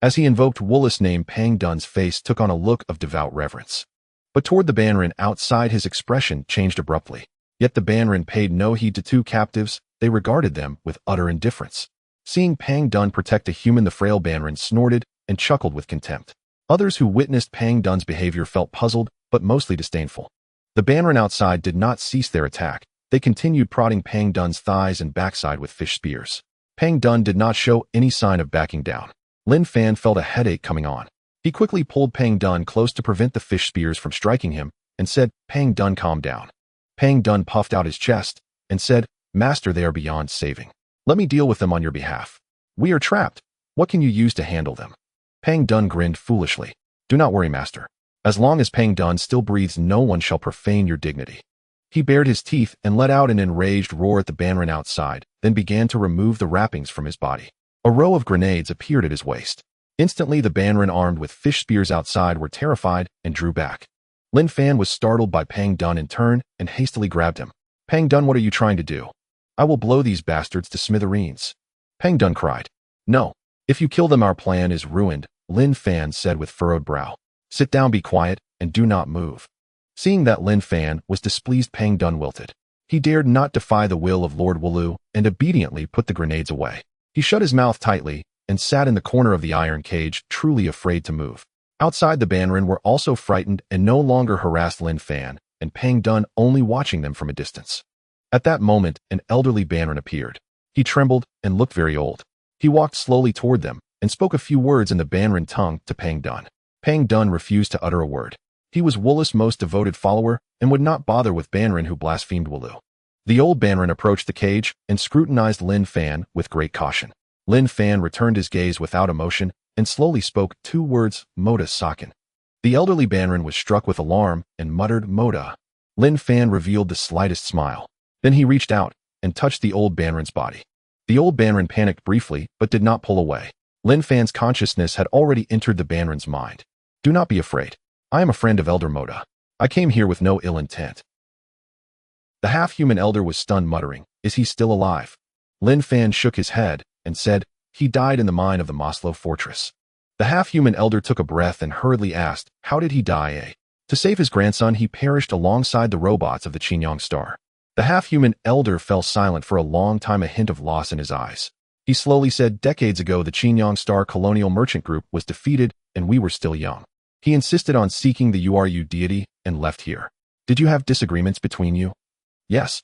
As he invoked Wooloo's name, Pang Dun's face took on a look of devout reverence. But toward the Banran outside, his expression changed abruptly. Yet the Banran paid no heed to two captives. They regarded them with utter indifference. Seeing Pang Dun protect a human, the frail Banran snorted and chuckled with contempt. Others who witnessed Pang Dun's behavior felt puzzled, but mostly disdainful. The Banran outside did not cease their attack. They continued prodding Pang Dun's thighs and backside with fish spears. Pang Dun did not show any sign of backing down. Linfan felt a headache coming on. He quickly pulled Pang Dun close to prevent the fish spears from striking him and said, "Pang Dun, calm down." Pang Dun puffed out his chest and said, "Master, they are beyond saving. Let me deal with them on your behalf. We are trapped. What can you use to handle them?" Pang Dun grinned foolishly. "Do not worry, master. As long as Pang Dun still breathes, no one shall profane your dignity." He bared his teeth and let out an enraged roar at the Banran outside, then began to remove the wrappings from his body. A row of grenades appeared at his waist. Instantly, the Banran armed with fish spears outside were terrified and drew back. Linfan was startled by Pang Dun in turn and hastily grabbed him. "Pang Dun, what are you trying to do? I will blow these bastards to smithereens." Pang Dun cried. "No. If you kill them, our plan is ruined," Linfan said with furrowed brow. "Sit down, be quiet, and do not move." Seeing that Linfan was displeased, Pang Dun wilted. He dared not defy the will of Lord Wulu and obediently put the grenades away. He shut his mouth tightly and sat in the corner of the iron cage, truly afraid to move. Outside, the Banrin were also frightened and no longer harassed Linfan, and Pang Dun only watching them from a distance. At that moment, an elderly Banrin appeared. He trembled and looked very old. He walked slowly toward them and spoke a few words in the Banrin tongue to Pang Dun. Pang Dun refused to utter a word. He was Wulu's most devoted follower and would not bother with Banrin who blasphemed Wulu. The old Banrin approached the cage and scrutinized Linfan with great caution. Linfan returned his gaze without emotion and slowly spoke 2 words, Moda Sakin. The elderly Banrin was struck with alarm and muttered Moda. Linfan revealed the slightest smile. Then he reached out and touched the old Banrin's body. The old Banrin panicked briefly but did not pull away. Linfan's consciousness had already entered the Banrin's mind. Do not be afraid. I am a friend of Elder Moda. I came here with no ill intent. The half-human elder was stunned, muttering, Is he still alive? Linfan shook his head and said, He died in the mine of the Moslo fortress. The half-human elder took a breath and hurriedly asked, How did he die? To save his grandson, he perished alongside the robots of the Chinyong star. The half-human elder fell silent for a long time, a hint of loss in his eyes. He slowly said, Decades ago, the Chinyong star colonial merchant group was defeated and we were still young. He insisted on seeking the Uru deity and left here. Did you have disagreements between you? Yes.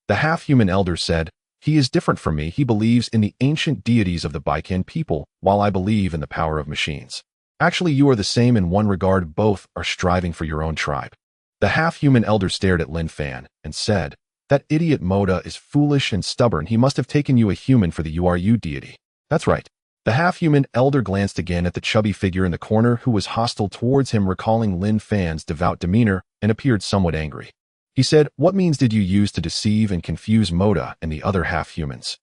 The half-human elder said, He is different from me. He believes in the ancient deities of the Baiken people, while I believe in the power of machines. Actually, you are the same in one regard. Both are striving for your own tribe. The half-human elder stared at Linfan and said, That idiot Moda is foolish and stubborn. He must have taken you a human for the Uru deity. That's right. The half-human elder glanced again at the chubby figure in the corner who was hostile towards him, recalling Linfan's devout demeanor, and appeared somewhat angry. He said, What means did you use to deceive and confuse Moda and the other half-humans?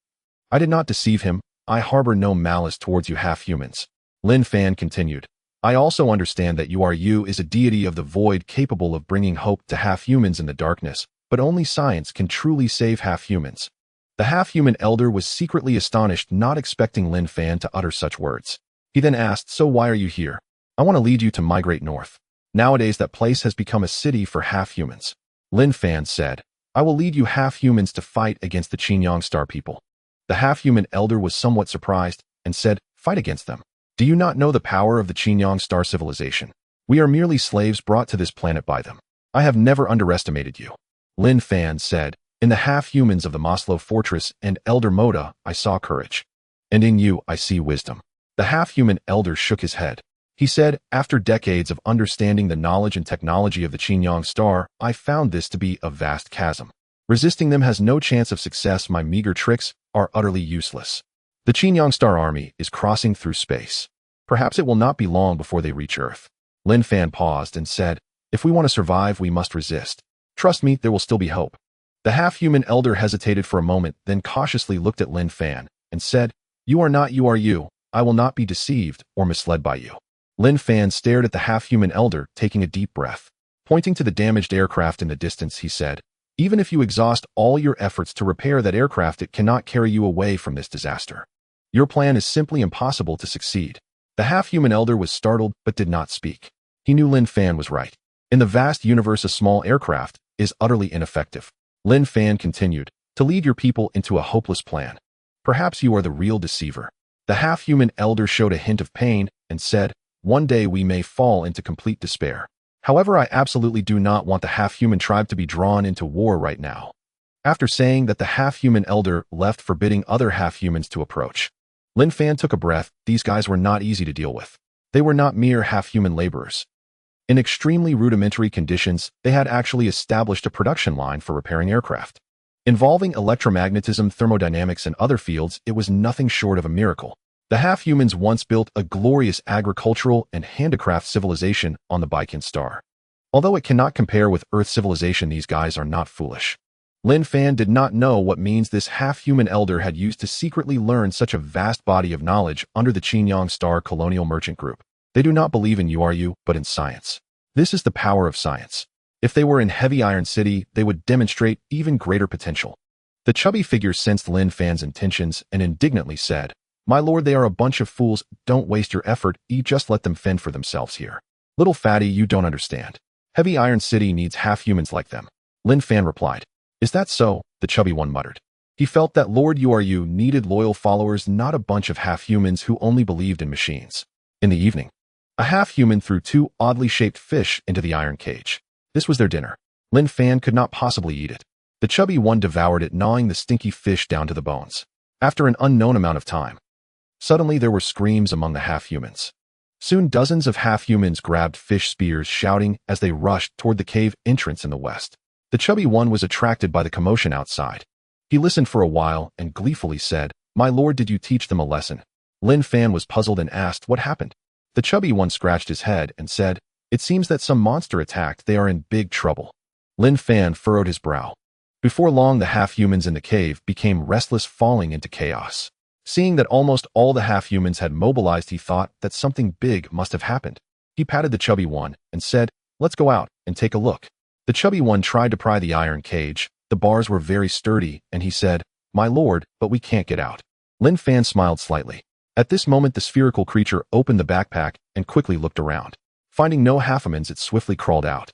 I did not deceive him. I harbor no malice towards you half-humans. Linfan continued, I also understand that Uru is a deity of the void capable of bringing hope to half-humans in the darkness, but only science can truly save half-humans. The half-human elder was secretly astonished, not expecting Linfan to utter such words. He then asked, So why are you here? I want to lead you to migrate north. Nowadays that place has become a city for half-humans. Linfan said, I will lead you half-humans to fight against the Chinyong star people. The half-human elder was somewhat surprised and said, Fight against them. Do you not know the power of the Chinyong star civilization? We are merely slaves brought to this planet by them. I have never underestimated you. Linfan said, In the half-humans of the Moslo fortress and Elder Moda, I saw courage. And in you, I see wisdom. The half-human elder shook his head. He said, After decades of understanding the knowledge and technology of the Chinyong star, I found this to be a vast chasm. Resisting them has no chance of success. My meager tricks are utterly useless. The Chinyong star army is crossing through space. Perhaps it will not be long before they reach Earth. Linfan paused and said, If we want to survive, we must resist. Trust me, there will still be hope. The half-human elder hesitated for a moment, then cautiously looked at Linfan and said, You are not you. I will not be deceived or misled by you. Linfan stared at the half-human elder, taking a deep breath. Pointing to the damaged aircraft in the distance, he said, Even if you exhaust all your efforts to repair that aircraft, it cannot carry you away from this disaster. Your plan is simply impossible to succeed. The half-human elder was startled but did not speak. He knew Linfan was right. In the vast universe, a small aircraft is utterly ineffective. Linfan continued, To lead your people into a hopeless plan. Perhaps you are the real deceiver. The half-human elder showed a hint of pain and said, One day we may fall into complete despair. However, I absolutely do not want the half-human tribe to be drawn into war right now. After saying that, the half-human elder left, forbidding other half-humans to approach. Linfan took a breath. These guys were not easy to deal with. They were not mere half-human laborers. In extremely rudimentary conditions, they had actually established a production line for repairing aircraft. Involving electromagnetism, thermodynamics, and other fields, it was nothing short of a miracle. The half-humans once built a glorious agricultural and handicraft civilization on the Baiken star. Although it cannot compare with Earth civilization, these guys are not foolish. Linfan did not know what means this half-human elder had used to secretly learn such a vast body of knowledge under the Chinyong star colonial merchant group. They do not believe in Uru, but in science. This is the power of science. If they were in Heavy Iron City, they would demonstrate even greater potential. The chubby figure sensed Linfan's intentions and indignantly said, My lord, they are a bunch of fools. Don't waste your effort. You just let them fend for themselves here. Little fatty, you don't understand. Heavy Iron City needs half-humans like them. Linfan replied. Is that so? The chubby one muttered. He felt that Lord Uru needed loyal followers, not a bunch of half-humans who only believed in machines. In the evening, a half-human threw 2 oddly shaped fish into the iron cage. This was their dinner. Linfan could not possibly eat it. The chubby one devoured it, gnawing the stinky fish down to the bones. After an unknown amount of time, suddenly there were screams among the half-humans. Soon dozens of half-humans grabbed fish spears, shouting as they rushed toward the cave entrance in the west. The chubby one was attracted by the commotion outside. He listened for a while and gleefully said, "My lord, did you teach them a lesson?" Linfan was puzzled and asked what happened. The chubby one scratched his head and said, "It seems that some monster attacked. They are in big trouble." Linfan furrowed his brow. Before long, the half-humans in the cave became restless, falling into chaos. Seeing that almost all the half-humans had mobilized, he thought that something big must have happened. He patted the chubby one and said, "Let's go out and take a look." The chubby one tried to pry the iron cage. The bars were very sturdy, and he said, "My lord, but we can't get out." Linfan smiled slightly. At this moment, the spherical creature opened the backpack and quickly looked around. Finding no halfhumans, it swiftly crawled out.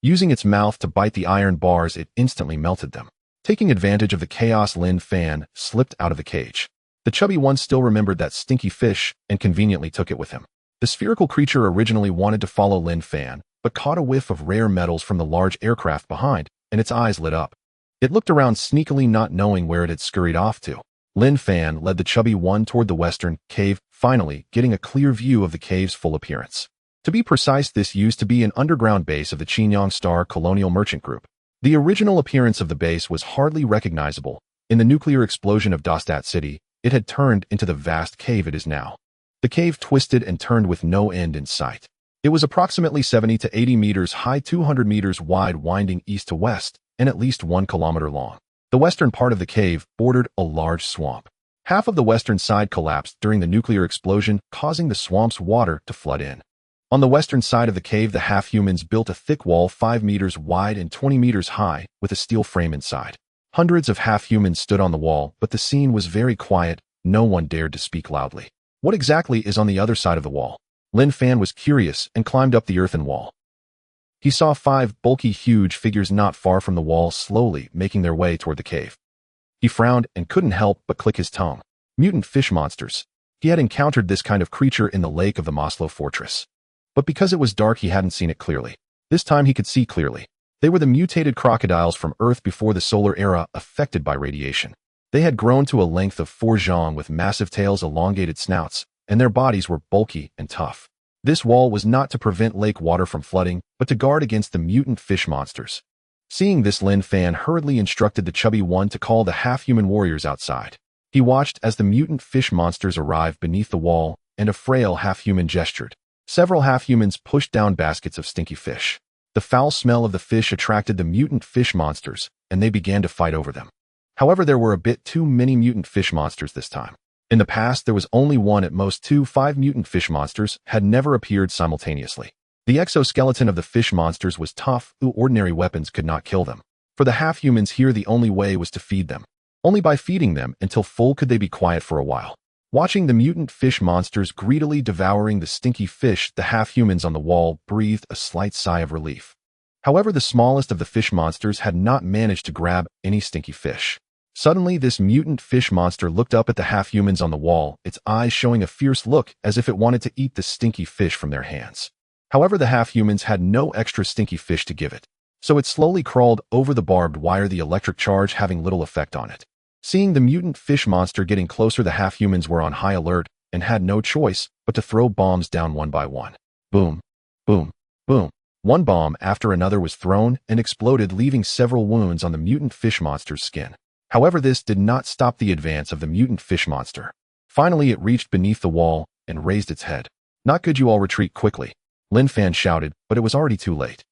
Using its mouth to bite the iron bars, it instantly melted them. Taking advantage of the chaos, Linfan slipped out of the cage. The chubby one still remembered that stinky fish and conveniently took it with him. The spherical creature originally wanted to follow Linfan, but caught a whiff of rare metals from the large aircraft behind, and its eyes lit up. It looked around sneakily, not knowing where it had scurried off to. Linfan led the chubby one toward the western cave, finally getting a clear view of the cave's full appearance. To be precise, this used to be an underground base of the Chinyong Star Colonial Merchant Group. The original appearance of the base was hardly recognizable. In the nuclear explosion of Dostat City, it had turned into the vast cave it is now. The cave twisted and turned with no end in sight. It was approximately 70 to 80 meters high, 200 meters wide, winding east to west, and at least 1 kilometer long. The western part of the cave bordered a large swamp. Half of the western side collapsed during the nuclear explosion, causing the swamp's water to flood in. On the western side of the cave, the half-humans built a thick wall 5 meters wide and 20 meters high with a steel frame inside. Hundreds of half-humans stood on the wall, but the scene was very quiet. No one dared to speak loudly. What exactly is on the other side of the wall? Linfan was curious and climbed up the earthen wall. He saw 5 bulky, huge figures not far from the wall, slowly making their way toward the cave. He frowned and couldn't help but click his tongue. Mutant fish monsters. He had encountered this kind of creature in the lake of the Moslo fortress. But because it was dark, he hadn't seen it clearly. This time he could see clearly. They were the mutated crocodiles from Earth before the solar era, affected by radiation. They had grown to a length of 4 zhang with massive tails, elongated snouts, and their bodies were bulky and tough. This wall was not to prevent lake water from flooding, but to guard against the mutant fish monsters. Seeing this, Linfan hurriedly instructed the chubby one to call the half-human warriors outside. He watched as the mutant fish monsters arrived beneath the wall, and a frail half-human gestured. Several half-humans pushed down baskets of stinky fish. The foul smell of the fish attracted the mutant fish monsters, and they began to fight over them. However, there were a bit too many mutant fish monsters this time. In the past, there was only one, at most 2. 5 mutant fish monsters had never appeared simultaneously. The exoskeleton of the fish monsters was tough, ordinary weapons could not kill them. For the half-humans here, the only way was to feed them. Only by feeding them until full could they be quiet for a while. Watching the mutant fish monsters greedily devouring the stinky fish, the half-humans on the wall breathed a slight sigh of relief. However, the smallest of the fish monsters had not managed to grab any stinky fish. Suddenly, this mutant fish monster looked up at the half-humans on the wall, its eyes showing a fierce look as if it wanted to eat the stinky fish from their hands. However, the half-humans had no extra stinky fish to give it, so it slowly crawled over the barbed wire, the electric charge having little effect on it. Seeing the mutant fish monster getting closer, the half-humans were on high alert and had no choice but to throw bombs down one by one. Boom, boom, boom. One bomb after another was thrown and exploded, leaving several wounds on the mutant fish monster's skin. However, this did not stop the advance of the mutant fish monster. Finally, it reached beneath the wall and raised its head. "Not good, you all retreat quickly," Linfan shouted, but it was already too late.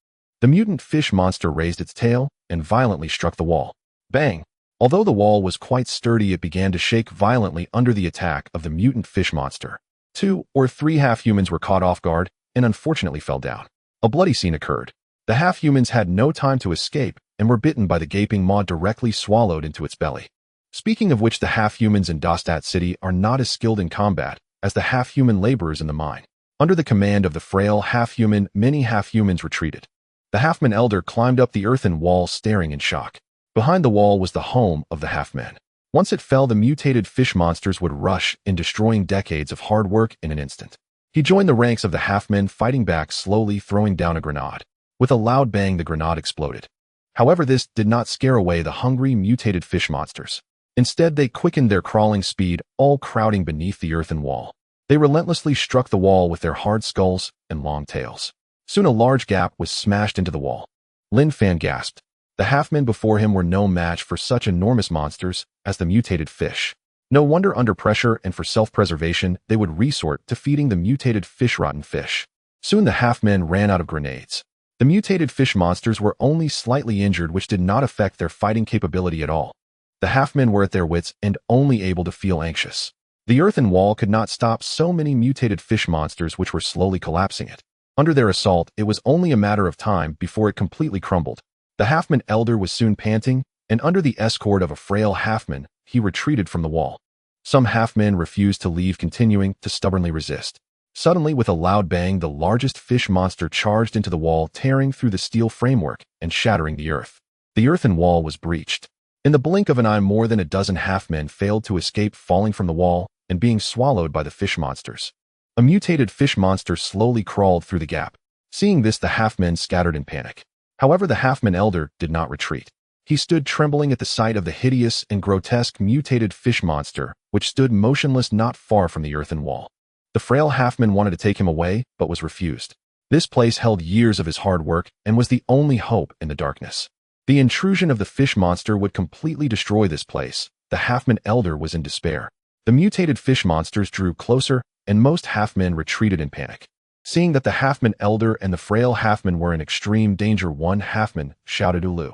The mutant fish monster raised its tail and violently struck the wall. Bang! Although the wall was quite sturdy, it began to shake violently under the attack of the mutant fish monster. 2 or 3 half-humans were caught off guard and unfortunately fell down. A bloody scene occurred. The half-humans had no time to escape and were bitten by the gaping maw, directly swallowed into its belly. Speaking of which, the half-humans in Dostat City are not as skilled in combat as the half-human laborers in the mine. Under the command of the frail half-human, many half-humans retreated. The halfman elder climbed up the earthen wall, staring in shock. Behind the wall was the home of the half-men. Once it fell, the mutated fish monsters would rush in, destroying decades of hard work in an instant. He joined the ranks of the half-men, fighting back, slowly throwing down a grenade. With a loud bang, the grenade exploded. However, this did not scare away the hungry, mutated fish monsters. Instead, they quickened their crawling speed, all crowding beneath the earthen wall. They relentlessly struck the wall with their hard skulls and long tails. Soon a large gap was smashed into the wall. Linfan gasped. The half-men before him were no match for such enormous monsters as the mutated fish. No wonder under pressure and for self-preservation, they would resort to feeding the mutated fish rotten fish. Soon the half-men ran out of grenades. The mutated fish monsters were only slightly injured, which did not affect their fighting capability at all. The half-men were at their wits' end, only able to feel anxious. The earthen wall could not stop so many mutated fish monsters, which were slowly collapsing it. Under their assault, it was only a matter of time before it completely crumbled. The half-man elder was soon panting, and under the escort of a frail half-man, he retreated from the wall. Some half-men refused to leave, continuing to stubbornly resist. Suddenly, with a loud bang, the largest fish monster charged into the wall, tearing through the steel framework and shattering the earth. The earthen wall was breached. In the blink of an eye, more than a dozen half-men failed to escape, falling from the wall and being swallowed by the fish monsters. A mutated fish monster slowly crawled through the gap. Seeing this, the half-men scattered in panic. However, the half-man elder did not retreat. He stood trembling at the sight of the hideous and grotesque mutated fish monster, which stood motionless not far from the earthen wall. The frail half-man wanted to take him away, but was refused. This place held years of his hard work and was the only hope in the darkness. The intrusion of the fish monster would completely destroy this place. The half-man elder was in despair. The mutated fish monsters drew closer, and most half-men retreated in panic. Seeing that the half-man elder and the frail half-man were in extreme danger, one half-man shouted Ulu.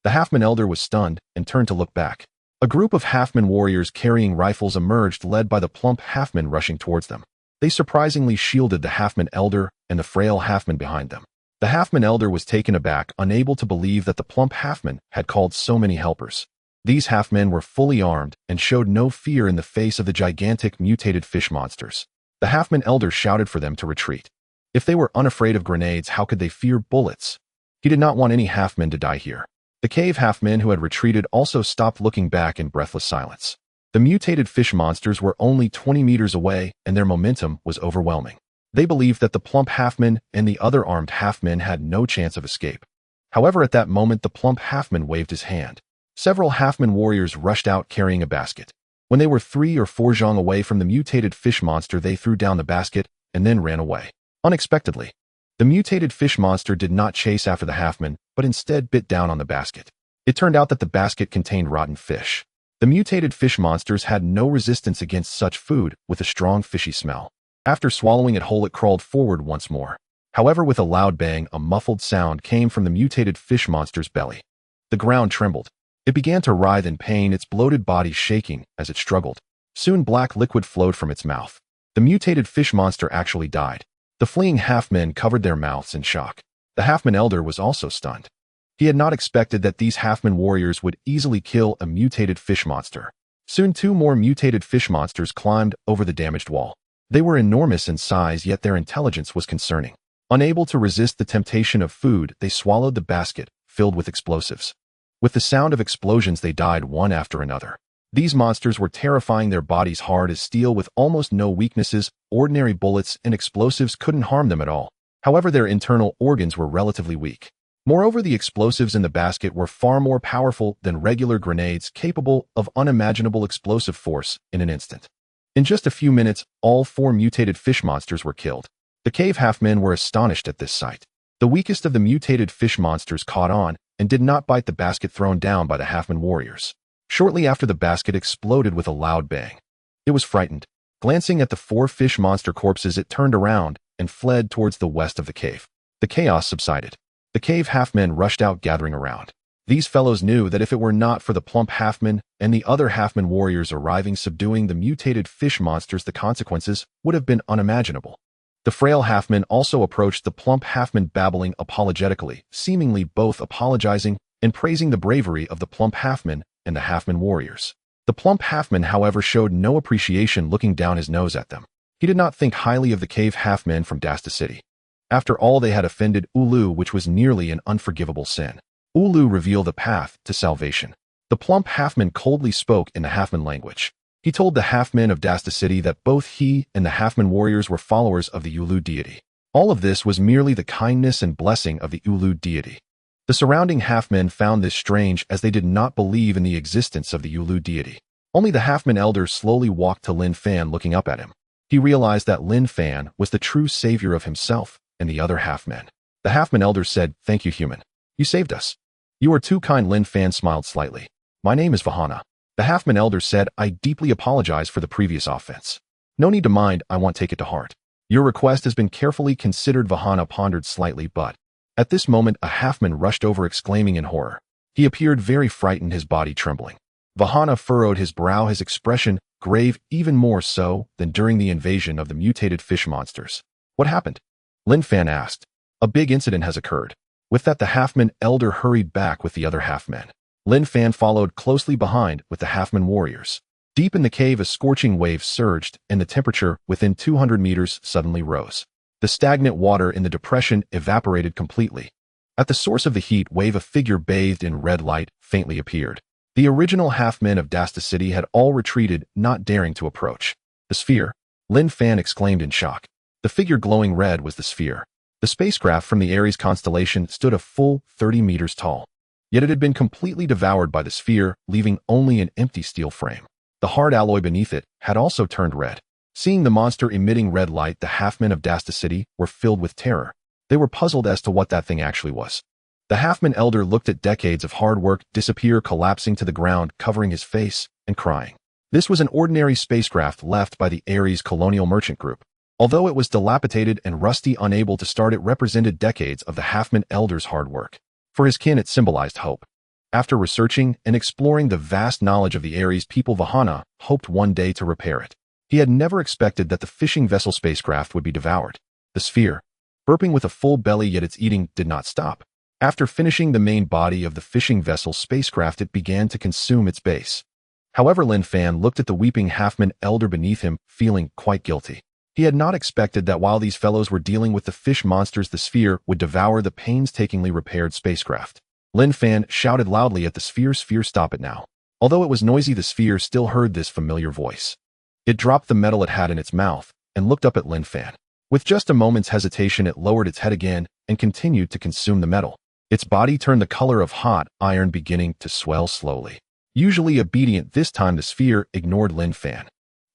The half-man elder was stunned and turned to look back. A group of half-man warriors carrying rifles emerged, led by the plump half-man rushing towards them. They surprisingly shielded the half-man elder and the frail half-man behind them. The half-man elder was taken aback, unable to believe that the plump half-man had called so many helpers. These half-men were fully armed and showed no fear in the face of the gigantic mutated fish monsters. The half-man elder shouted for them to retreat. If they were unafraid of grenades, how could they fear bullets? He did not want any half-men to die here. The cave half-men who had retreated also stopped, looking back in breathless silence. The mutated fish monsters were only 20 meters away, and their momentum was overwhelming. They believed that the plump half-man and the other armed half-men had no chance of escape. However, at that moment, the plump half-man waved his hand. Several half-man warriors rushed out carrying a basket. When they were 3 or 4 zhang away from the mutated fish monster, they threw down the basket and then ran away. Unexpectedly, the mutated fish monster did not chase after the half-man, but instead bit down on the basket. It turned out that the basket contained rotten fish. The mutated fish monsters had no resistance against such food with a strong fishy smell. After swallowing it whole, it crawled forward once more. However, with a loud bang, a muffled sound came from the mutated fish monster's belly. The ground trembled. It began to writhe in pain, its bloated body shaking as it struggled. Soon black liquid flowed from its mouth. The mutated fish monster actually died. The fleeing half-men covered their mouths in shock. The half-man elder was also stunned. He had not expected that these half-man warriors would easily kill a mutated fish monster. Soon 2 more mutated fish monsters climbed over the damaged wall. They were enormous in size, yet their intelligence was concerning. Unable to resist the temptation of food, they swallowed the basket filled with explosives. With the sound of explosions, they died one after another. These monsters were terrifying, their bodies hard as steel with almost no weaknesses. Ordinary bullets and explosives couldn't harm them at all. However, their internal organs were relatively weak. Moreover, the explosives in the basket were far more powerful than regular grenades, capable of unimaginable explosive force in an instant. In just a few minutes, all 4 mutated fish monsters were killed. The cave half-men were astonished at this sight. The weakest of the mutated fish monsters caught on and did not bite the basket thrown down by the half-man warriors. Shortly after, the basket exploded with a loud bang. It was frightened. Glancing at the 4 fish monster corpses, it turned around and fled towards the west of the cave. The chaos subsided. The cave half-men rushed out, gathering around. These fellows knew that if it were not for the plump half-man and the other half-man warriors arriving, subduing the mutated fish monsters, the consequences would have been unimaginable. The frail half-man also approached the plump half-man, babbling apologetically, seemingly both apologizing and praising the bravery of the plump half-man and the half-man warriors. The plump half-man, however, showed no appreciation, looking down his nose at them. He did not think highly of the cave half-men from Dasta City. After all, they had offended Ulu, which was nearly an unforgivable sin. Ulu reveal the path to salvation. The plump halfman coldly spoke in the halfman language. He told the halfmen of Dasta City that both he and the halfman warriors were followers of the Ulu deity. All of this was merely the kindness and blessing of the Ulu deity. The surrounding halfmen found this strange as they did not believe in the existence of the Ulu deity. Only the halfman elder slowly walked to Linfan, looking up at him. He realized that Linfan was the true savior of himself and the other halfmen. The halfman elder said, "Thank you, human. You saved us." "You are too kind." Linfan smiled slightly. "My name is Vahana." The halfman elder said, "I deeply apologize for the previous offense." "No need to mind, I won't take it to heart. Your request has been carefully considered." Vahana pondered slightly, but at this moment a halfman rushed over, exclaiming in horror. He appeared very frightened, his body trembling. Vahana furrowed his brow, his expression grave, even more so than during the invasion of the mutated fish monsters. "What happened?" Linfan asked. "A big incident has occurred." With that, the halfman elder hurried back with the other halfmen. Linfan followed closely behind with the halfman warriors. Deep in the cave, a scorching wave surged, and the temperature within 200 meters suddenly rose. The stagnant water in the depression evaporated completely. At the source of the heat wave, a figure bathed in red light faintly appeared. The original halfmen of Dasta City had all retreated, not daring to approach. "The sphere!" Linfan exclaimed in shock. The figure glowing red was the sphere. The spacecraft from the Ares constellation stood a full 30 meters tall. Yet it had been completely devoured by the sphere, leaving only an empty steel frame. The hard alloy beneath it had also turned red. Seeing the monster emitting red light, the halfmen of Dasta City were filled with terror. They were puzzled as to what that thing actually was. The halfman elder looked at decades of hard work disappear, collapsing to the ground, covering his face and crying. This was an ordinary spacecraft left by the Ares Colonial Merchant Group. Although it was dilapidated and rusty, unable to start, it represented decades of the halfman elder's hard work. For his kin, it symbolized hope. After researching and exploring the vast knowledge of the Ares people, Vahana hoped one day to repair it. He had never expected that the fishing vessel spacecraft would be devoured. The sphere, burping with a full belly, yet its eating did not stop. After finishing the main body of the fishing vessel spacecraft, it began to consume its base. However, Linfan looked at the weeping halfman elder beneath him, feeling quite guilty. He had not expected that while these fellows were dealing with the fish monsters, the sphere would devour the painstakingly repaired spacecraft. Linfan shouted loudly at the sphere, "Sphere, stop it now." Although it was noisy, the sphere still heard this familiar voice. It dropped the metal it had in its mouth and looked up at Linfan. With just a moment's hesitation, it lowered its head again and continued to consume the metal. Its body turned the color of hot iron, beginning to swell slowly. Usually obedient, this time the sphere ignored Linfan.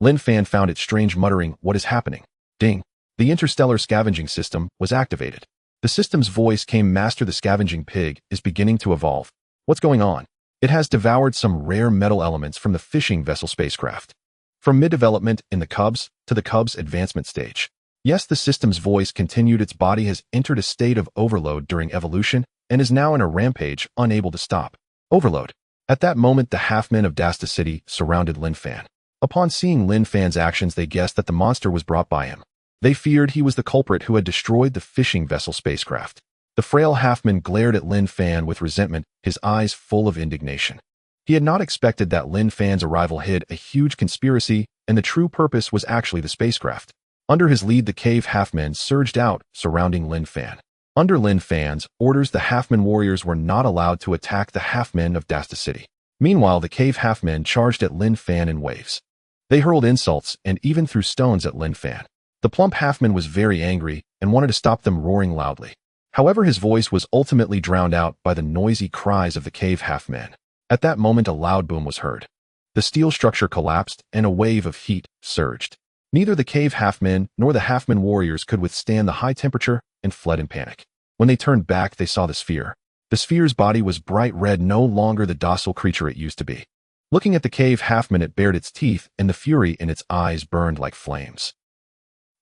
Linfan found it strange, muttering, "What is happening?" Ding! The Interstellar Scavenging system was activated. The system's voice came, "Master, the scavenging pig is beginning to evolve." "What's going on?" "It has devoured some rare metal elements from the fishing vessel spacecraft. From mid-development in the Cubs to the Cubs advancement stage." "Yes," the system's voice continued, "its body has entered a state of overload during evolution and is now in a rampage, unable to stop." Overload. At that moment, the halfmen of Dasta City surrounded Linfan. Upon seeing Linfan's actions, they guessed that the monster was brought by him. They feared he was the culprit who had destroyed the fishing vessel spacecraft. The frail halfman glared at Linfan with resentment, his eyes full of indignation. He had not expected that Linfan's arrival hid a huge conspiracy, and the true purpose was actually the spacecraft. Under his lead, the cave halfmen surged out, surrounding Linfan. Under Linfan's orders, the halfman warriors were not allowed to attack the halfmen of Dasta City. Meanwhile, the cave halfmen charged at Linfan in waves. They hurled insults and even threw stones at Linfan. The plump halfman was very angry and wanted to stop them, roaring loudly. However, his voice was ultimately drowned out by the noisy cries of the cave halfmen. At that moment, a loud boom was heard. The steel structure collapsed and a wave of heat surged. Neither the cave halfmen nor the halfman warriors could withstand the high temperature and fled in panic. When they turned back, they saw the sphere. The sphere's body was bright red, no longer the docile creature it used to be. Looking at the cave halfman, it bared its teeth, and the fury in its eyes burned like flames.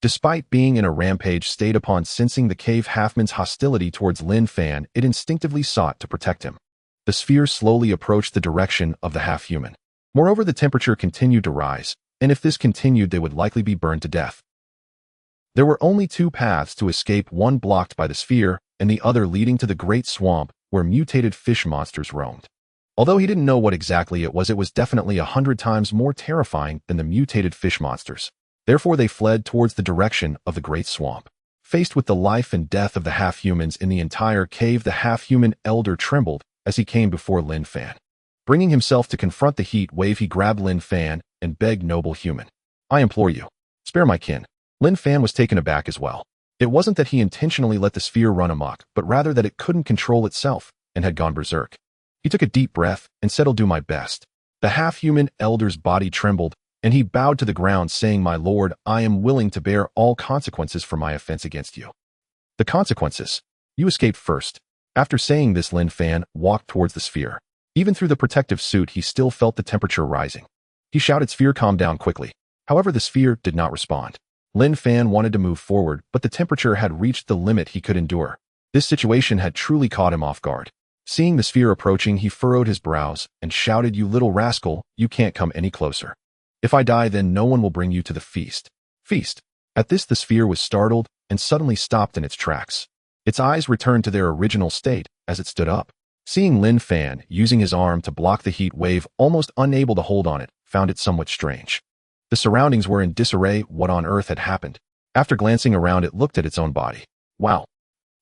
Despite being in a rampage state, upon sensing the cave halfman's hostility towards Linfan, it instinctively sought to protect him. The sphere slowly approached the direction of the half-human. Moreover, the temperature continued to rise, and if this continued, they would likely be burned to death. There were only two paths to escape, one blocked by the sphere, and the other leading to the great swamp where mutated fish monsters roamed. Although he didn't know what exactly it was definitely 100 times more terrifying than the mutated fish monsters. Therefore, they fled towards the direction of the great swamp. Faced with the life and death of the half-humans in the entire cave, the half-human elder trembled as he came before Linfan. Bringing himself to confront the heat wave, he grabbed Linfan and begged, "Noble human, I implore you, spare my kin." Linfan was taken aback as well. It wasn't that he intentionally let the sphere run amok, but rather that it couldn't control itself and had gone berserk. He took a deep breath and said, "I'll do my best." The half-human elder's body trembled, and he bowed to the ground, saying, "My lord, I am willing to bear all consequences for my offense against you." "The consequences? You escaped first." After saying this, Linfan walked towards the sphere. Even through the protective suit, he still felt the temperature rising. He shouted, "Sphere, calm down quickly." However, the sphere did not respond. Linfan wanted to move forward, but the temperature had reached the limit he could endure. This situation had truly caught him off guard. Seeing the sphere approaching, he furrowed his brows and shouted, "You little rascal, you can't come any closer. If I die, then no one will bring you to the feast." Feast. At this, the sphere was startled and suddenly stopped in its tracks. Its eyes returned to their original state as it stood up. Seeing Linfan using his arm to block the heat wave, almost unable to hold on it, found it somewhat strange. The surroundings were in disarray. What on earth had happened? After glancing around, it looked at its own body. Wow.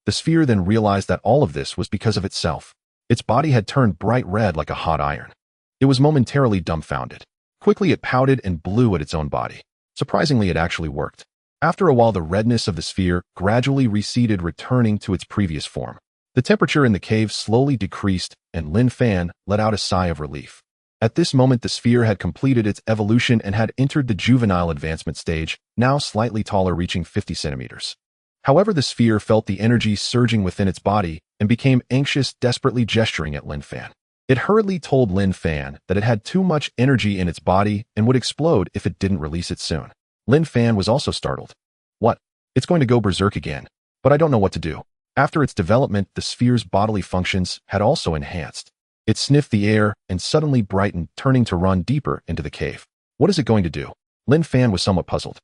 The sphere then realized that all of this was because of itself. Its body had turned bright red like a hot iron. It was momentarily dumbfounded. Quickly it pouted and blew at its own body. Surprisingly, it actually worked. After a while, the redness of the sphere gradually receded, returning to its previous form. The temperature in the cave slowly decreased, and Linfan let out a sigh of relief. At this moment, the sphere had completed its evolution and had entered the juvenile advancement stage, now slightly taller, reaching 50 centimeters. However, the sphere felt the energy surging within its body and became anxious, desperately gesturing at Linfan. It hurriedly told Linfan that it had too much energy in its body and would explode if it didn't release it soon. Linfan was also startled. "What? It's going to go berserk again, but I don't know what to do." After its development, the sphere's bodily functions had also enhanced. It sniffed the air and suddenly brightened, turning to run deeper into the cave. "What is it going to do?" Linfan was somewhat puzzled.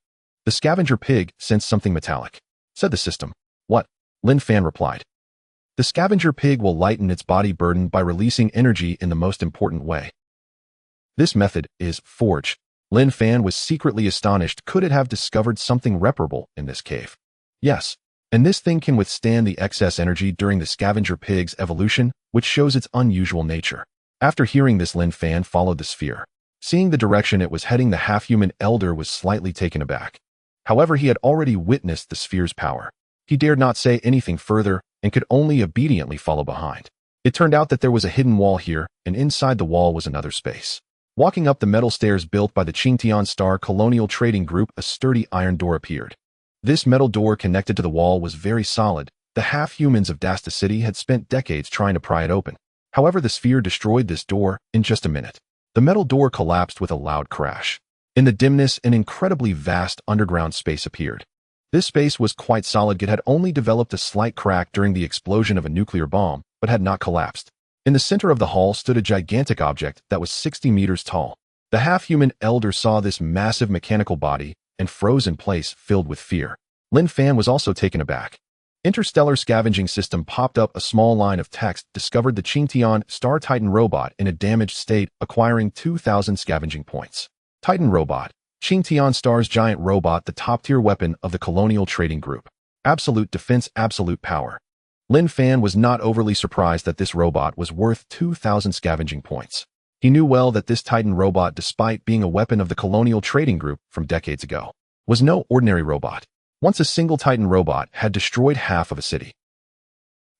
"The scavenger pig sensed something metallic," said the system. "What?" Linfan replied. "The scavenger pig will lighten its body burden by releasing energy in the most important way. This method is forge." Linfan was secretly astonished. Could it have discovered something reparable in this cave? Yes. And this thing can withstand the excess energy during the scavenger pig's evolution, which shows its unusual nature. After hearing this, Linfan followed the sphere. Seeing the direction it was heading, the half-human elder was slightly taken aback. However, he had already witnessed the sphere's power. He dared not say anything further and could only obediently follow behind. It turned out that there was a hidden wall here, and inside the wall was another space. Walking up the metal stairs built by the Chongtie Star Colonial Trading Group, a sturdy iron door appeared. This metal door connected to the wall was very solid. The half-humans of Dasta City had spent decades trying to pry it open. However, the sphere destroyed this door in just a minute. The metal door collapsed with a loud crash. In the dimness, an incredibly vast underground space appeared. This space was quite solid. It had only developed a slight crack during the explosion of a nuclear bomb, but had not collapsed. In the center of the hall stood a gigantic object that was 60 meters tall. The half-human elder saw this massive mechanical body and froze in place, filled with fear. Linfan was also taken aback. Interstellar Scavenging system popped up. A small line of text discovered the Chinyong Star Titan robot in a damaged state, acquiring 2,000 scavenging points. Titan robot. Chinyong Star's giant robot, the top-tier weapon of the Colonial Trading Group. Absolute defense, absolute power. Linfan was not overly surprised that this robot was worth 2,000 scavenging points. He knew well that this Titan robot, despite being a weapon of the Colonial Trading Group from decades ago, was no ordinary robot. Once a single Titan robot had destroyed half of a city.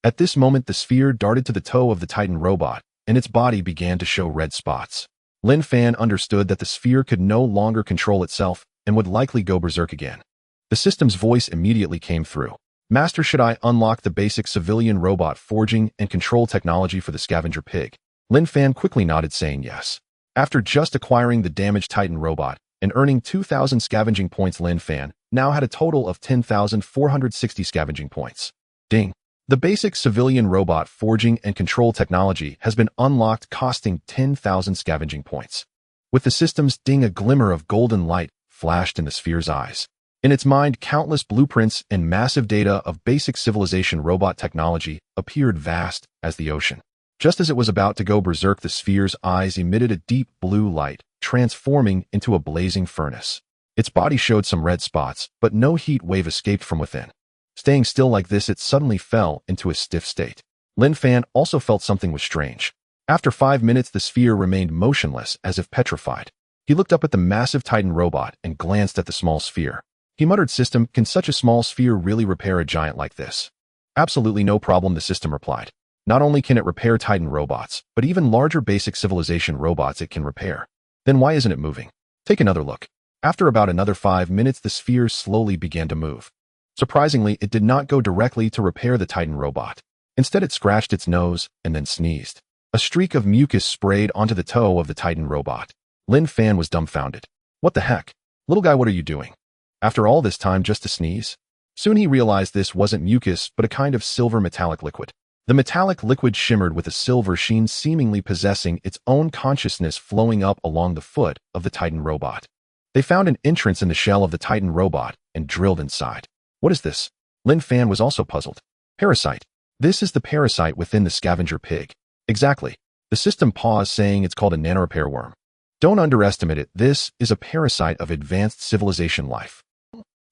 At this moment, the sphere darted to the toe of the Titan robot, and its body began to show red spots. Linfan understood that the sphere could no longer control itself and would likely go berserk again. The system's voice immediately came through. "Master, should I unlock the basic civilian robot forging and control technology for the scavenger pig?" Linfan quickly nodded, saying yes. After just acquiring the damaged Titan robot and earning 2,000 scavenging points, Linfan now had a total of 10,460 scavenging points. Ding! The basic civilian robot forging and control technology has been unlocked, costing 10,000 scavenging points. With the system's ding, a glimmer of golden light flashed in the sphere's eyes. In its mind, countless blueprints and massive data of basic civilization robot technology appeared, vast as the ocean. Just as it was about to go berserk, the sphere's eyes emitted a deep blue light, transforming into a blazing furnace. Its body showed some red spots, but no heat wave escaped from within. Staying still like this, it suddenly fell into a stiff state. Linfan also felt something was strange. After 5 minutes, the sphere remained motionless, as if petrified. He looked up at the massive Titan robot and glanced at the small sphere. He muttered, "System, can such a small sphere really repair a giant like this?" "Absolutely no problem," the system replied. "Not only can it repair Titan robots, but even larger basic civilization robots it can repair." "Then why isn't it moving?" "Take another look." After about another 5 minutes, the sphere slowly began to move. Surprisingly, it did not go directly to repair the Titan robot. Instead, it scratched its nose and then sneezed. A streak of mucus sprayed onto the toe of the Titan robot. Linfan was dumbfounded. "What the heck? Little guy, what are you doing? After all this time just to sneeze?" Soon he realized this wasn't mucus, but a kind of silver metallic liquid. The metallic liquid shimmered with a silver sheen, seemingly possessing its own consciousness, flowing up along the foot of the Titan robot. They found an entrance in the shell of the Titan robot and drilled inside. "What is this?" Linfan was also puzzled. "Parasite. This is the parasite within the scavenger pig." "Exactly." The system paused, saying it's called a nanorepair worm. "Don't underestimate it. This is a parasite of advanced civilization life.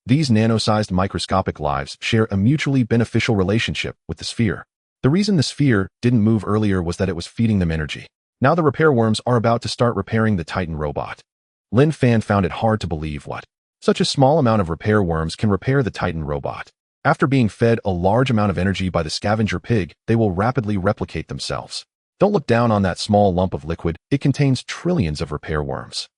These nano-sized microscopic lives share a mutually beneficial relationship with the sphere. The reason the sphere didn't move earlier was that it was feeding them energy. Now the repair worms are about to start repairing the Titan robot." Linfan found it hard to believe what. Such a small amount of repair worms can repair the Titan robot. After being fed a large amount of energy by the scavenger pig, they will rapidly replicate themselves. Don't look down on that small lump of liquid. It contains trillions of repair worms.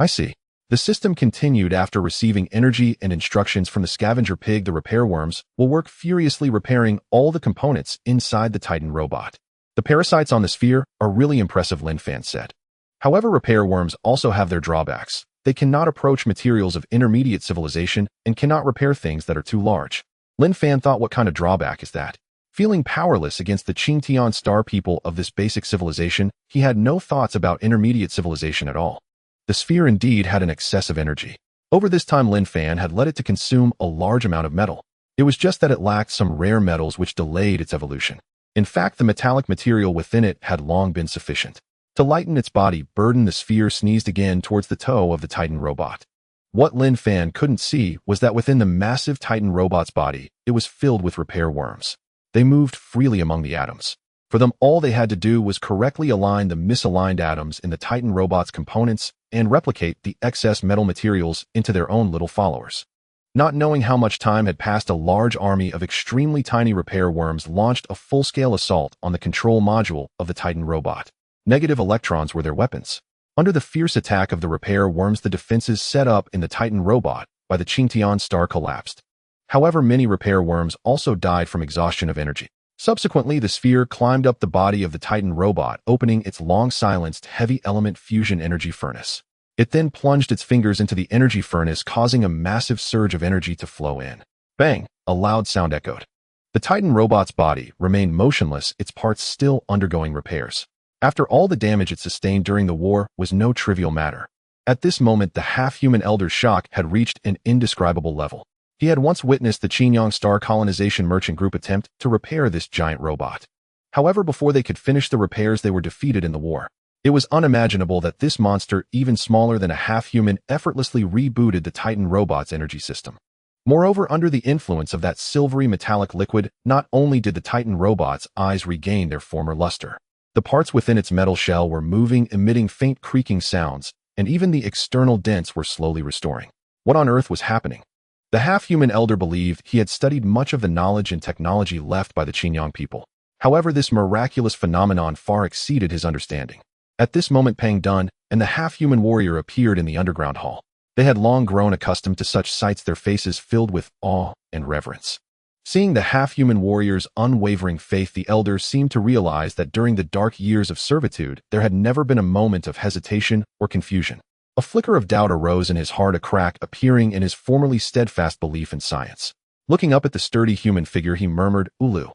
"I see." The system continued. After receiving energy and instructions from the scavenger pig, the repair worms will work furiously, repairing all the components inside the Titan robot. "The parasites on the sphere are really impressive," Linfan said. "However, repair worms also have their drawbacks. They cannot approach materials of intermediate civilization and cannot repair things that are too large." Linfan thought, what kind of drawback is that? Feeling powerless against the Chinyong star people of this basic civilization, he had no thoughts about intermediate civilization at all. The sphere indeed had an excess of energy. Over this time, Linfan had let it to consume a large amount of metal. It was just that it lacked some rare metals which delayed its evolution. In fact, the metallic material within it had long been sufficient. To lighten its body burden, the sphere sneezed again towards the toe of the Titan robot. What Linfan couldn't see was that within the massive Titan robot's body, it was filled with repair worms. They moved freely among the atoms. For them, all they had to do was correctly align the misaligned atoms in the Titan robot's components and replicate the excess metal materials into their own little followers. Not knowing how much time had passed, a large army of extremely tiny repair worms launched a full-scale assault on the control module of the Titan robot. Negative electrons were their weapons. Under the fierce attack of the repair worms, the defenses set up in the Titan robot by the Chinyong star collapsed. However, many repair worms also died from exhaustion of energy. Subsequently, the sphere climbed up the body of the Titan robot, opening its long-silenced heavy element fusion energy furnace. It then plunged its fingers into the energy furnace, causing a massive surge of energy to flow in. Bang! A loud sound echoed. The Titan robot's body remained motionless, its parts still undergoing repairs. After all the damage it sustained during the war was no trivial matter. At this moment, the half-human elder's shock had reached an indescribable level. He had once witnessed the Chinyong Star Colonization Merchant Group attempt to repair this giant robot. However, before they could finish the repairs, they were defeated in the war. It was unimaginable that this monster, even smaller than a half-human, effortlessly rebooted the Titan robot's energy system. Moreover, under the influence of that silvery metallic liquid, not only did the Titan robot's eyes regain their former luster, the parts within its metal shell were moving, emitting faint creaking sounds, and even the external dents were slowly restoring. What on earth was happening? The half-human elder believed he had studied much of the knowledge and technology left by the Chinyong people. However, this miraculous phenomenon far exceeded his understanding. At this moment, Pang Dun and the half-human warrior appeared in the underground hall. They had long grown accustomed to such sights, their faces filled with awe and reverence. Seeing the half-human warrior's unwavering faith, the elder seemed to realize that during the dark years of servitude, there had never been a moment of hesitation or confusion. A flicker of doubt arose in his heart, a crack appearing in his formerly steadfast belief in science. Looking up at the sturdy human figure, he murmured, "Ulu,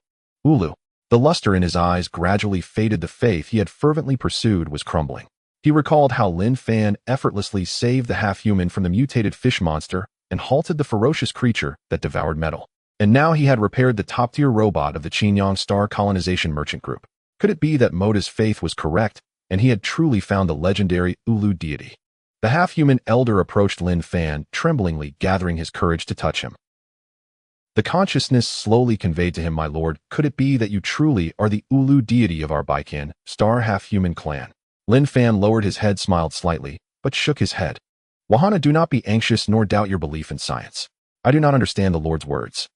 Ulu." The luster in his eyes gradually faded. The faith he had fervently pursued was crumbling. He recalled how Linfan effortlessly saved the half-human from the mutated fish monster and halted the ferocious creature that devoured metal. And now he had repaired the top-tier robot of the Chinyong Star Colonization Merchant Group. Could it be that Moda's faith was correct, and he had truly found the legendary Ulu deity? The half-human elder approached Linfan, tremblingly, gathering his courage to touch him. The consciousness slowly conveyed to him, "My lord, could it be that you truly are the Ulu deity of our Baikan, star half-human clan?" Linfan lowered his head, smiled slightly, but shook his head. "Wahana, do not be anxious nor doubt your belief in science. I do not understand the Lord's words."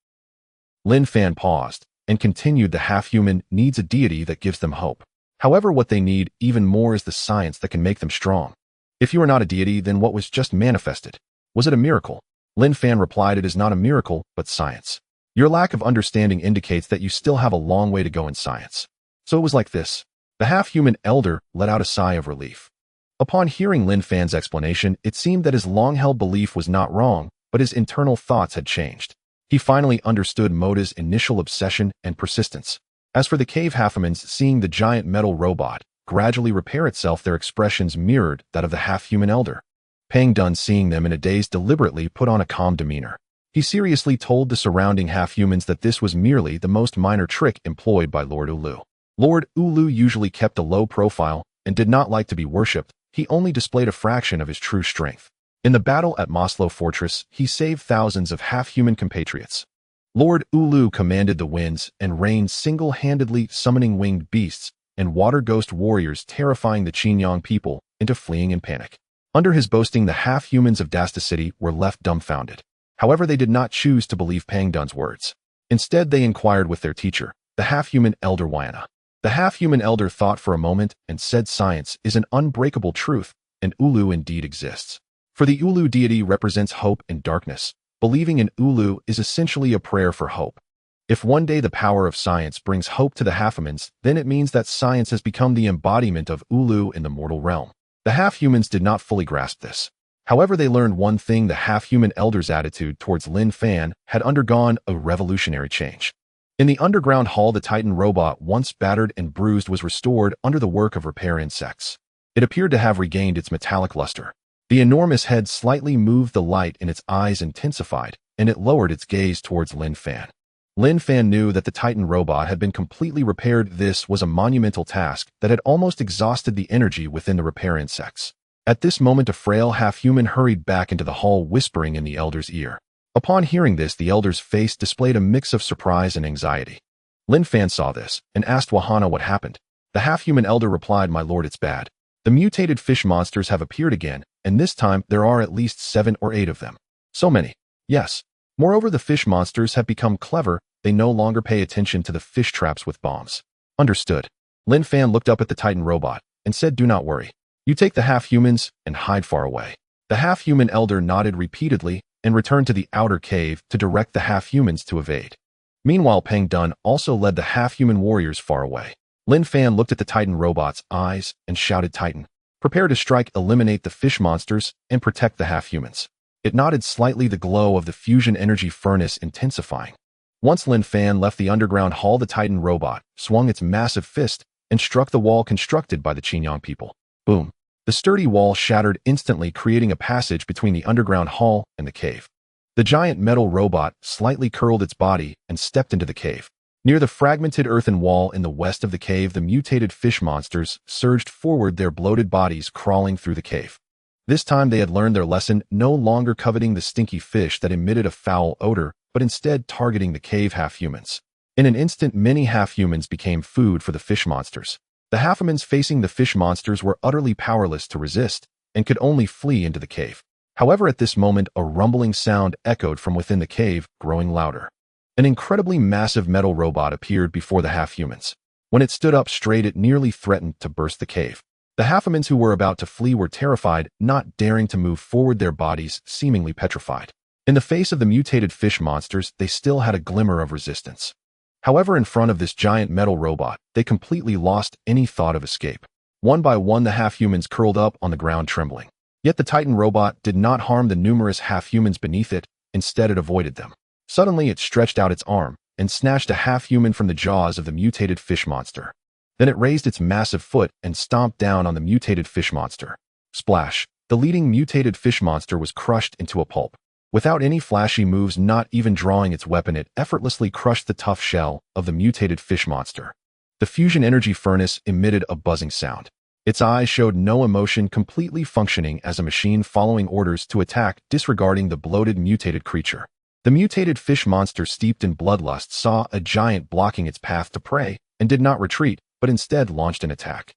Linfan paused and continued, "The half-human needs a deity that gives them hope. However, what they need even more is the science that can make them strong. If you are not a deity, then what was just manifested? Was it a miracle?" Linfan replied, "It is not a miracle, but science. Your lack of understanding indicates that you still have a long way to go in science." So it was like this. The half-human elder let out a sigh of relief. Upon hearing Linfan's explanation, it seemed that his long-held belief was not wrong, but his internal thoughts had changed. He finally understood Moda's initial obsession and persistence. As for the cave halfhumans, seeing the giant metal robot gradually repair itself, their expressions mirrored that of the half-human elder. Pang Dun, seeing them in a daze, deliberately put on a calm demeanor. He seriously told the surrounding half-humans that this was merely the most minor trick employed by Lord Ulu. Lord Ulu usually kept a low profile and did not like to be worshipped. He only displayed a fraction of his true strength. In the battle at Moslo Fortress, he saved thousands of half-human compatriots. Lord Ulu commanded the winds and rain single-handedly, summoning winged beasts and water ghost warriors, terrifying the Chinyong people into fleeing in panic. Under his boasting, the half-humans of Dasta City were left dumbfounded. However, they did not choose to believe Pang Dun's words. Instead, they inquired with their teacher, the half-human elder Wayana. The half-human elder thought for a moment and said, "Science is an unbreakable truth, and Ulu indeed exists. For the Ulu deity represents hope in darkness. Believing in Ulu is essentially a prayer for hope. If one day the power of science brings hope to the halfhumans, then it means that science has become the embodiment of Ulu in the mortal realm." The half-humans did not fully grasp this. However, they learned one thing: the half-human elder's attitude towards Linfan had undergone a revolutionary change. In the underground hall, the Titan robot, once battered and bruised, was restored under the work of repair insects. It appeared to have regained its metallic luster. The enormous head slightly moved, the light in its eyes intensified, and it lowered its gaze towards Linfan. Linfan knew that the Titan robot had been completely repaired. This was a monumental task that had almost exhausted the energy within the repair insects. At this moment, a frail half-human hurried back into the hall, whispering in the elder's ear. Upon hearing this, the elder's face displayed a mix of surprise and anxiety. Linfan saw this and asked Wahana what happened. The half-human elder replied, "My lord, it's bad. The mutated fish monsters have appeared again, and this time there are at least 7 or 8 of them. So many. Yes. Moreover, the fish monsters have become clever. They no longer pay attention to the fish traps with bombs." Understood. Linfan looked up at the Titan robot and said, "Do not worry. You take the half-humans and hide far away." The half-human elder nodded repeatedly and returned to the outer cave to direct the half-humans to evade. Meanwhile, Pang Dun also led the half-human warriors far away. Linfan looked at the Titan robot's eyes and shouted, "Titan, prepare to strike, eliminate the fish monsters, and protect the half-humans." It nodded slightly, the glow of the fusion energy furnace intensifying. Once Linfan left the underground hall, the Titan robot swung its massive fist and struck the wall constructed by the Chinyong people. Boom. The sturdy wall shattered instantly, creating a passage between the underground hall and the cave. The giant metal robot slightly curled its body and stepped into the cave. Near the fragmented earthen wall in the west of the cave, the mutated fish monsters surged forward, their bloated bodies crawling through the cave. This time they had learned their lesson, no longer coveting the stinky fish that emitted a foul odor, but instead targeting the cave half-humans. In an instant, many half-humans became food for the fish monsters. The half-humans facing the fish monsters were utterly powerless to resist and could only flee into the cave. However, at this moment, a rumbling sound echoed from within the cave, growing louder. An incredibly massive metal robot appeared before the half-humans. When it stood up straight, it nearly threatened to burst the cave. The half-humans who were about to flee were terrified, not daring to move forward, their bodies seemingly petrified. In the face of the mutated fish monsters, they still had a glimmer of resistance. However, in front of this giant metal robot, they completely lost any thought of escape. One by one, the half-humans curled up on the ground, trembling. Yet the Titan robot did not harm the numerous half-humans beneath it. Instead, it avoided them. Suddenly, it stretched out its arm and snatched a half-human from the jaws of the mutated fish monster. Then it raised its massive foot and stomped down on the mutated fish monster. Splash! The leading mutated fish monster was crushed into a pulp. Without any flashy moves, not even drawing its weapon, it effortlessly crushed the tough shell of the mutated fish monster. The fusion energy furnace emitted a buzzing sound. Its eyes showed no emotion, completely functioning as a machine following orders to attack, disregarding the bloated mutated creature. The mutated fish monster steeped in bloodlust saw a giant blocking its path to prey and did not retreat, but instead launched an attack.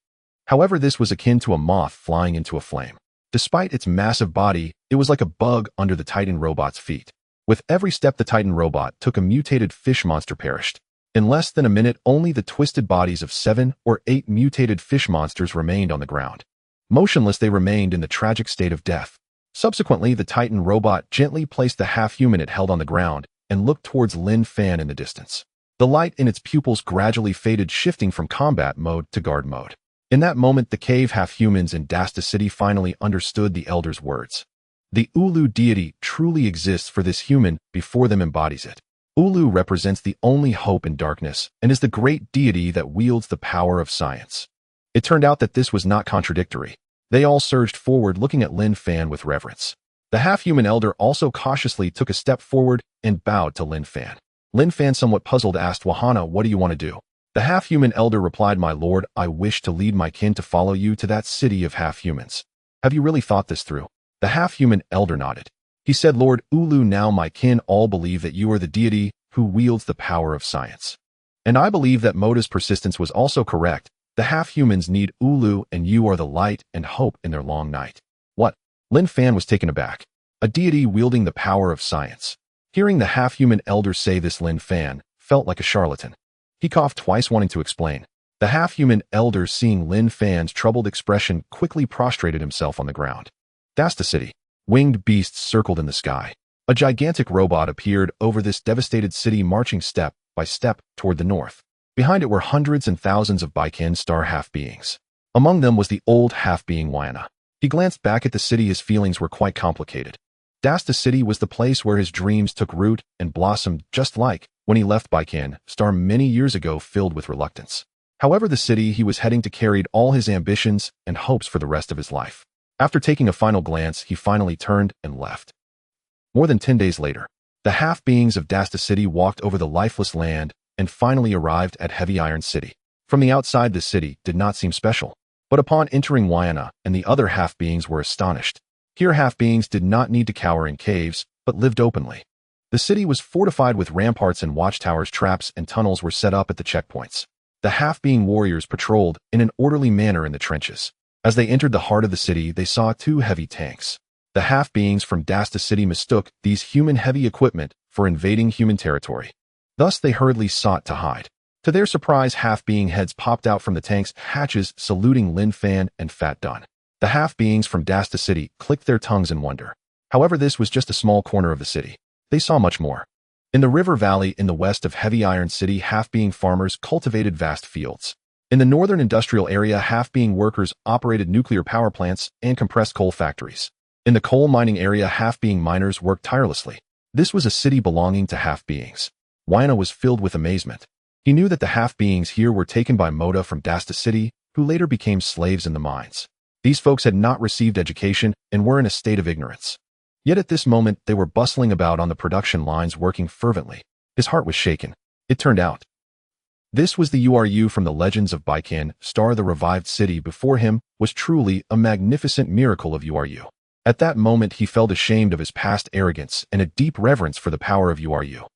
However, this was akin to a moth flying into a flame. Despite its massive body, it was like a bug under the Titan robot's feet. With every step the Titan robot took, a mutated fish monster perished. In less than a minute, only the twisted bodies of 7 or 8 mutated fish monsters remained on the ground. Motionless, they remained in the tragic state of death. Subsequently, the Titan robot gently placed the half-human it held on the ground and looked towards Linfan in the distance. The light in its pupils gradually faded, shifting from combat mode to guard mode. In that moment, the cave half-humans in Dasta City finally understood the Elder's words. The Ulu deity truly exists, for this human before them embodies it. Ulu represents the only hope in darkness and is the great deity that wields the power of science. It turned out that this was not contradictory. They all surged forward, looking at Linfan with reverence. The half-human elder also cautiously took a step forward and bowed to Linfan. Linfan, somewhat puzzled, asked, "Wahana, what do you want to do?" The half-human elder replied, "My lord, I wish to lead my kin to follow you to that city of half-humans. Have you really thought this through?" The half-human elder nodded. He said, "Lord Ulu, now my kin all believe that you are the deity who wields the power of science. And I believe that Moda's persistence was also correct. The half-humans need Ulu, and you are the light and hope in their long night." "What?" Linfan was taken aback. A deity wielding the power of science. Hearing the half-human elder say this, Linfan felt like a charlatan. He coughed twice, wanting to explain. The half-human elder, seeing Linfan's troubled expression, quickly prostrated himself on the ground. Dasta City. Winged beasts circled in the sky. A gigantic robot appeared over this devastated city, marching step by step toward the north. Behind it were hundreds and thousands of Baiken star half-beings. Among them was the old half-being Wayana. He glanced back at the city. His feelings were quite complicated. Dasta City was the place where his dreams took root and blossomed, just like when he left Baiken star many years ago, filled with reluctance. However, the city he was heading to carried all his ambitions and hopes for the rest of his life. After taking a final glance, he finally turned and left. More than 10 days later, the half-beings of Dasta City walked over the lifeless land and finally arrived at Heavy Iron City. From the outside, the city did not seem special, but upon entering, Wayana and the other half-beings were astonished. Here, half-beings did not need to cower in caves, but lived openly. The city was fortified with ramparts and watchtowers. Traps and tunnels were set up at the checkpoints. The half-being warriors patrolled in an orderly manner in the trenches. As they entered the heart of the city, they saw 2 heavy tanks. The half-beings from Dasta City mistook these human heavy equipment for invading human territory. Thus, they hurriedly sought to hide. To their surprise, half-being heads popped out from the tank's hatches, saluting Linfan and Fat Dun. The half-beings from Dasta City clicked their tongues in wonder. However, this was just a small corner of the city. They saw much more. In the river valley in the west of Heavy Iron City, half-being farmers cultivated vast fields. In the northern industrial area, half-being workers operated nuclear power plants and compressed coal factories. In the coal mining area, half-being miners worked tirelessly. This was a city belonging to half-beings. Wayana was filled with amazement. He knew that the half-beings here were taken by Moda from Dasta City, who later became slaves in the mines. These folks had not received education and were in a state of ignorance. Yet at this moment, they were bustling about on the production lines, working fervently. His heart was shaken. It turned out this was the URU from the Legends of Baiken star. The revived city before him was truly a magnificent miracle of URU. At that moment, he felt ashamed of his past arrogance and a deep reverence for the power of URU.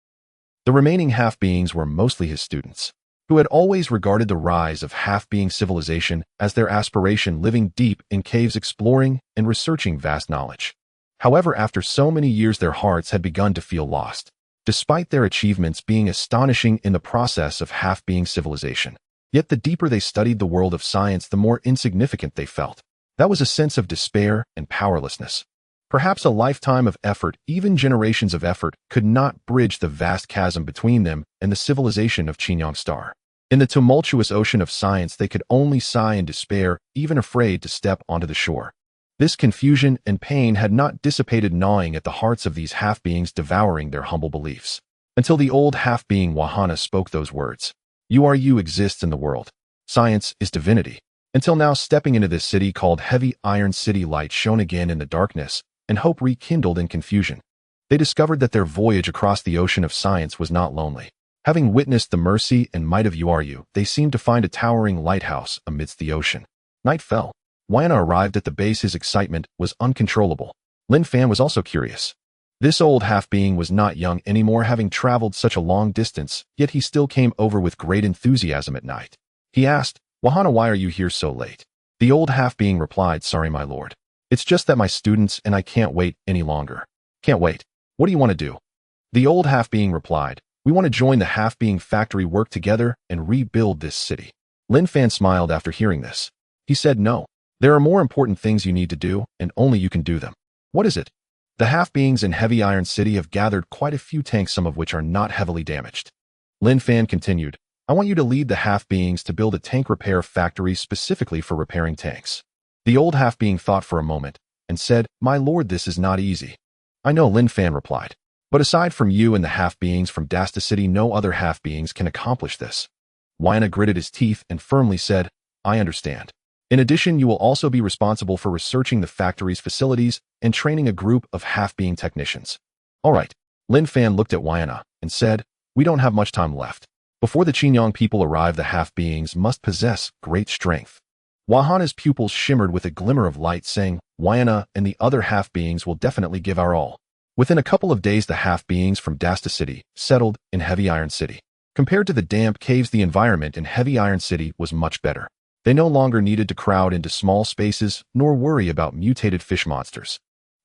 The remaining half-beings were mostly his students, who had always regarded the rise of half-being civilization as their aspiration, living deep in caves, exploring and researching vast knowledge. However, after so many years, their hearts had begun to feel lost, despite their achievements being astonishing in the process of half-being civilization. Yet the deeper they studied the world of science, the more insignificant they felt. That was a sense of despair and powerlessness. Perhaps a lifetime of effort, even generations of effort, could not bridge the vast chasm between them and the civilization of Chinyong star. In the tumultuous ocean of science, they could only sigh in despair, even afraid to step onto the shore. This confusion and pain had not dissipated, gnawing at the hearts of these half-beings, devouring their humble beliefs. Until the old half-being Wahana spoke those words. URU exists in the world. Science is divinity. Until now, stepping into this city called Heavy Iron City, light shone again in the darkness, and hope rekindled in confusion. They discovered that their voyage across the ocean of science was not lonely. Having witnessed the mercy and might of URU, they seemed to find a towering lighthouse amidst the ocean. Night fell. Wayana arrived at the base. His excitement was uncontrollable. Linfan was also curious. This old half-being was not young anymore, having traveled such a long distance, yet he still came over with great enthusiasm at night. He asked, "Wahana, why are you here so late?" The old half-being replied, "Sorry, my lord. It's just that my students and I can't wait any longer." "Can't wait? What do you want to do?" The old half-being replied, "We want to join the half-being factory, work together, and rebuild this city." Linfan smiled after hearing this. He said, "No. There are more important things you need to do, and only you can do them." "What is it?" "The half-beings in Heavy Iron City have gathered quite a few tanks, some of which are not heavily damaged." Linfan continued, "I want you to lead the half-beings to build a tank repair factory specifically for repairing tanks." The old half-being thought for a moment and said, "My lord, this is not easy." "I know," Linfan replied. "But aside from you and the half-beings from Dasta City, no other half-beings can accomplish this." Wayana gritted his teeth and firmly said, "I understand. In addition, you will also be responsible for researching the factory's facilities and training a group of half-being technicians." "All right." Linfan looked at Wayana and said, "We don't have much time left. Before the Chinyong people arrive, the half-beings must possess great strength." Wahana's pupils shimmered with a glimmer of light, saying, "Wayana and the other half-beings will definitely give our all." Within a couple of days, the half-beings from Dasta City settled in Heavy Iron City. Compared to the damp caves, the environment in Heavy Iron City was much better. They no longer needed to crowd into small spaces nor worry about mutated fish monsters.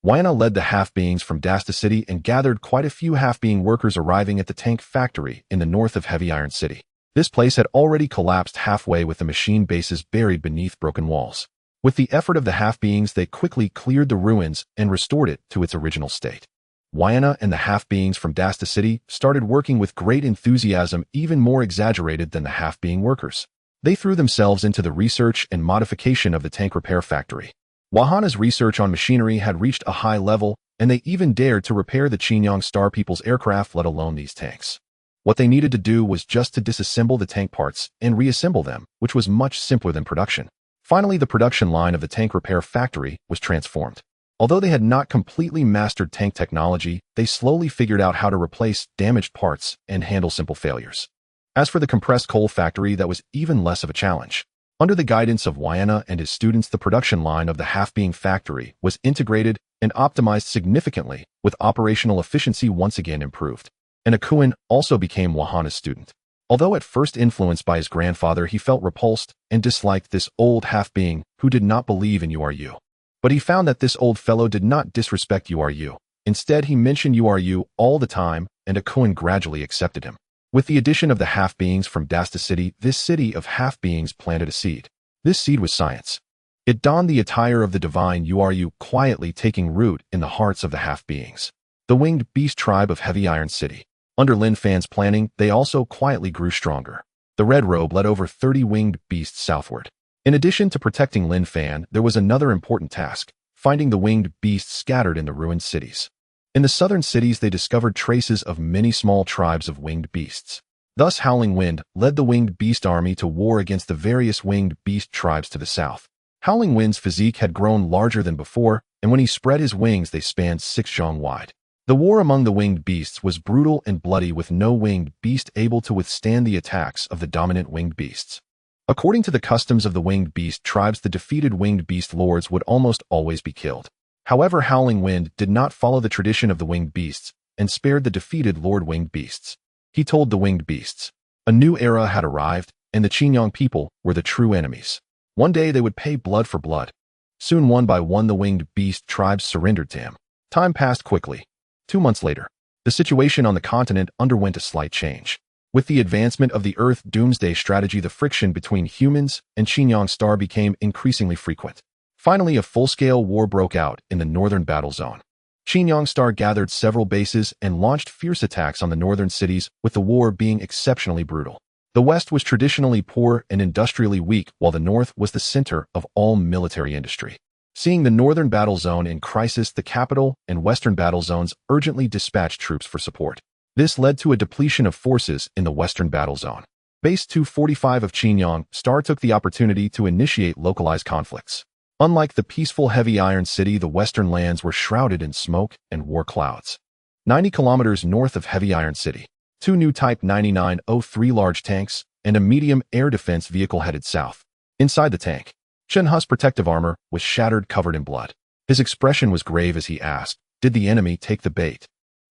Wayana led the half-beings from Dasta City and gathered quite a few half-being workers, arriving at the tank factory in the north of Heavy Iron City. This place had already collapsed halfway, with the machine bases buried beneath broken walls. With the effort of the half-beings, they quickly cleared the ruins and restored it to its original state. Wayana and the half-beings from Dasta City started working with great enthusiasm, even more exaggerated than the half-being workers. They threw themselves into the research and modification of the tank repair factory. Wahana's research on machinery had reached a high level, and they even dared to repair the Chinyong Star People's aircraft, let alone these tanks. What they needed to do was just to disassemble the tank parts and reassemble them, which was much simpler than production. Finally, the production line of the tank repair factory was transformed. Although they had not completely mastered tank technology, they slowly figured out how to replace damaged parts and handle simple failures. As for the compressed coal factory, that was even less of a challenge. Under the guidance of Wayana and his students, the production line of the half-being factory was integrated and optimized significantly, with operational efficiency once again improved. And Akuin also became Wahana's student. Although at first influenced by his grandfather, he felt repulsed and disliked this old half-being who did not believe in URU. But he found that this old fellow did not disrespect URU. Instead, he mentioned URU all the time, and Akuin gradually accepted him. With the addition of the half-beings from Dasta City, this city of half-beings planted a seed. This seed was science. It donned the attire of the divine URU, quietly taking root in the hearts of the half-beings. The winged beast tribe of Heavy Iron City. Under Linfan's planning, they also quietly grew stronger. The Red Robe led over 30 winged beasts southward. In addition to protecting Linfan, there was another important task: finding the winged beasts scattered in the ruined cities. In the southern cities, they discovered traces of many small tribes of winged beasts. Thus, Howling Wind led the winged beast army to war against the various winged beast tribes to the south. Howling Wind's physique had grown larger than before, and when he spread his wings, they spanned 6 zhong wide. The war among the winged beasts was brutal and bloody, with no winged beast able to withstand the attacks of the dominant winged beasts. According to the customs of the winged beast tribes, the defeated winged beast lords would almost always be killed. However, Howling Wind did not follow the tradition of the winged beasts and spared the defeated Lord Winged Beasts. He told the winged beasts, a new era had arrived, and the Chinyong people were the true enemies. One day they would pay blood for blood. Soon, one by one, the winged beast tribes surrendered to him. Time passed quickly. 2 months later, the situation on the continent underwent a slight change. With the advancement of the Earth Doomsday strategy, the friction between humans and Chinyong Star became increasingly frequent. Finally, a full-scale war broke out in the northern battle zone. Chinyong Star gathered several bases and launched fierce attacks on the northern cities, with the war being exceptionally brutal. The west was traditionally poor and industrially weak, while the north was the center of all military industry. Seeing the northern battle zone in crisis, the capital and western battle zones urgently dispatched troops for support. This led to a depletion of forces in the western battle zone. Base 245 of Chinyong Star took the opportunity to initiate localized conflicts. Unlike the peaceful Heavy Iron City, the western lands were shrouded in smoke and war clouds. 90 kilometers north of Heavy Iron City, 2 new Type 9903 large tanks and a medium air defense vehicle headed south. Inside the tank, Chen Hu's protective armor was shattered, covered in blood. His expression was grave as he asked, Did the enemy take the bait?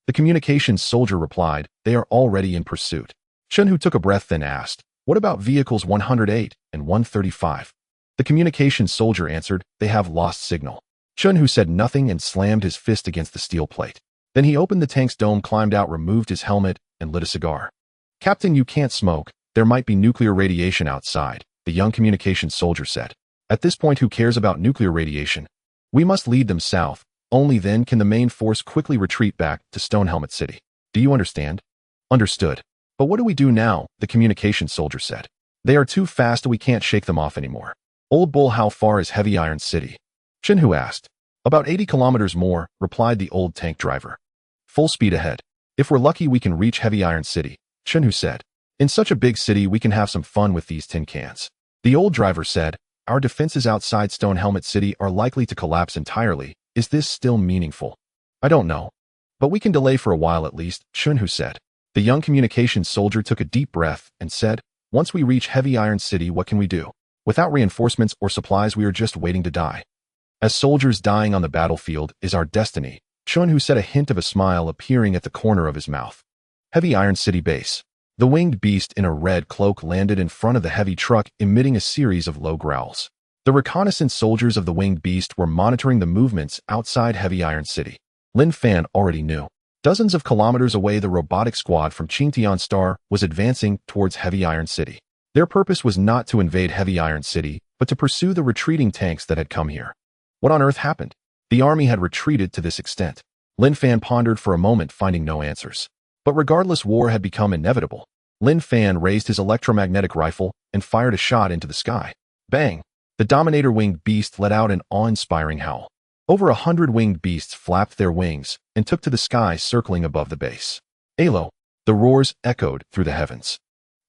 The communications soldier replied, they are already in pursuit. Chunhu took a breath then asked, what about vehicles 108 and 135? The communications soldier answered, they have lost signal. Chunhu said nothing and slammed his fist against the steel plate. Then he opened the tank's dome, climbed out, removed his helmet, and lit a cigar. Captain, you can't smoke. There might be nuclear radiation outside, the young communications soldier said. At this point, who cares about nuclear radiation? We must lead them south. Only then can the main force quickly retreat back to Stonehelmet City. Do you understand? Understood. But what do we do now? The communications soldier said. They are too fast and we can't shake them off anymore. Old Bull, how far is Heavy Iron City? Chunhu asked. About 80 kilometers more, replied the old tank driver. Full speed ahead. If we're lucky, we can reach Heavy Iron City, Chunhu said. In such a big city, we can have some fun with these tin cans. The old driver said, our defenses outside Stonehelmet City are likely to collapse entirely. Is this still meaningful? I don't know. But we can delay for a while at least, Chunhu said. The young communications soldier took a deep breath and said, once we reach Heavy Iron City, what can we do? Without reinforcements or supplies, we are just waiting to die. As soldiers, dying on the battlefield is our destiny, Chunhu said, a hint of a smile appearing at the corner of his mouth. Heavy Iron City base. The winged beast in a red cloak landed in front of the heavy truck, emitting a series of low growls. The reconnaissance soldiers of the winged beast were monitoring the movements outside Heavy Iron City. Linfan already knew. Dozens of kilometers away, the robotic squad from Chinyong Star was advancing towards Heavy Iron City. Their purpose was not to invade Heavy Iron City, but to pursue the retreating tanks that had come here. What on earth happened? The army had retreated to this extent. Linfan pondered for a moment, finding no answers. But regardless, war had become inevitable. Linfan raised his electromagnetic rifle and fired a shot into the sky. Bang! The Dominator winged beast let out an awe-inspiring howl. Over 100 winged beasts flapped their wings and took to the sky, circling above the base. Alo! The roars echoed through the heavens.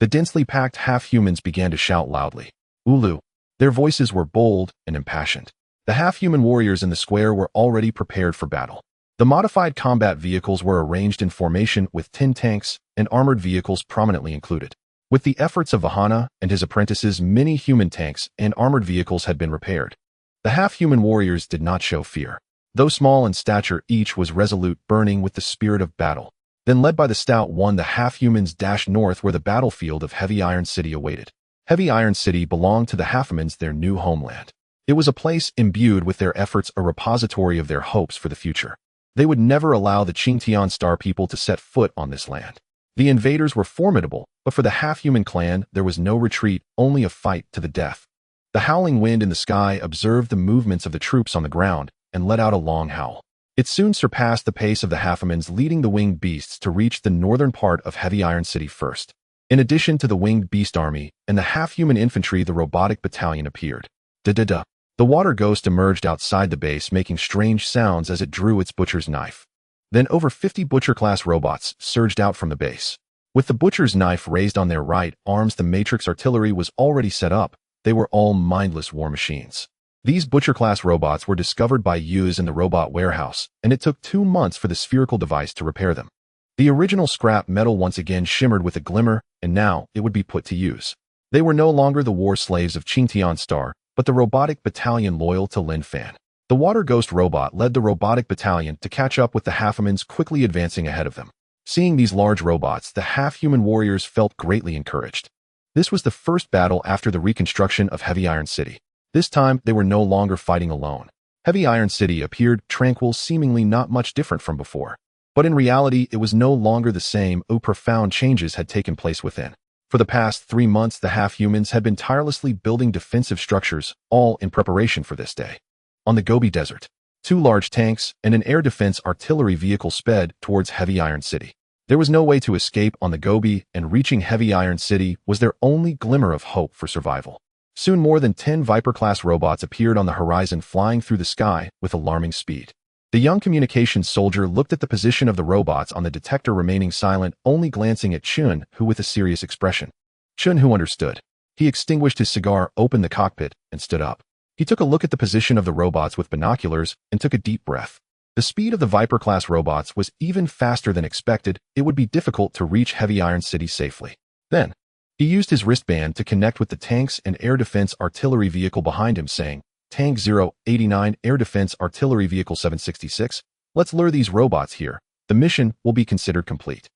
The densely packed half-humans began to shout loudly. Ulu! Their voices were bold and impassioned. The half-human warriors in the square were already prepared for battle. The modified combat vehicles were arranged in formation with tin tanks and armored vehicles prominently included. With the efforts of Vahana and his apprentices, many human tanks and armored vehicles had been repaired. The half-human warriors did not show fear. Though small in stature, each was resolute, burning with the spirit of battle. Then, led by the stout one, the half-humans dashed north where the battlefield of Heavy Iron City awaited. Heavy Iron City belonged to the halfhumans, their new homeland. It was a place imbued with their efforts, a repository of their hopes for the future. They would never allow the Chinyong Star people to set foot on this land. The invaders were formidable, but for the half-human clan, there was no retreat, only a fight to the death. The howling wind in the sky observed the movements of the troops on the ground and let out a long howl. It soon surpassed the pace of the halfhumans, leading the winged beasts to reach the northern part of Heavy Iron City first. In addition to the winged beast army and the half-human infantry, the robotic battalion appeared. Da-da-da. The water ghost emerged outside the base, making strange sounds as it drew its butcher's knife. Then over 50 Butcher-class robots surged out from the base. With the butcher's knife raised on their right arms, the Matrix artillery was already set up. They were all mindless war machines. These Butcher-class robots were discovered by Yuz in the robot warehouse, and it took 2 months for the spherical device to repair them. The original scrap metal once again shimmered with a glimmer, and now it would be put to use. They were no longer the war slaves of Chinyong Star, but the robotic battalion loyal to Linfan. The water ghost robot led the robotic battalion to catch up with the halfhumans, quickly advancing ahead of them. Seeing these large robots, the half-human warriors felt greatly encouraged. This was the first battle after the reconstruction of Heavy Iron City. This time, they were no longer fighting alone. Heavy Iron City appeared tranquil, seemingly not much different from before. But in reality, it was no longer the same. Profound changes had taken place within. For the past 3 months, the half-humans had been tirelessly building defensive structures, all in preparation for this day. On the Gobi Desert, 2 large tanks and an air defense artillery vehicle sped towards Heavy Iron City. There was no way to escape on the Gobi, and reaching Heavy Iron City was their only glimmer of hope for survival. Soon more than 10 Viper-class robots appeared on the horizon, flying through the sky with alarming speed. The young communications soldier looked at the position of the robots on the detector, remaining silent, only glancing at Chun, who with a serious expression. Chun, who understood. He extinguished his cigar, opened the cockpit, and stood up. He took a look at the position of the robots with binoculars and took a deep breath. The speed of the Viper-class robots was even faster than expected. It would be difficult to reach Heavy Iron City safely. Then, he used his wristband to connect with the tanks and air defense artillery vehicle behind him, saying, Tank 089, Air Defense Artillery Vehicle 766, Let's lure these robots here. The mission will be considered complete.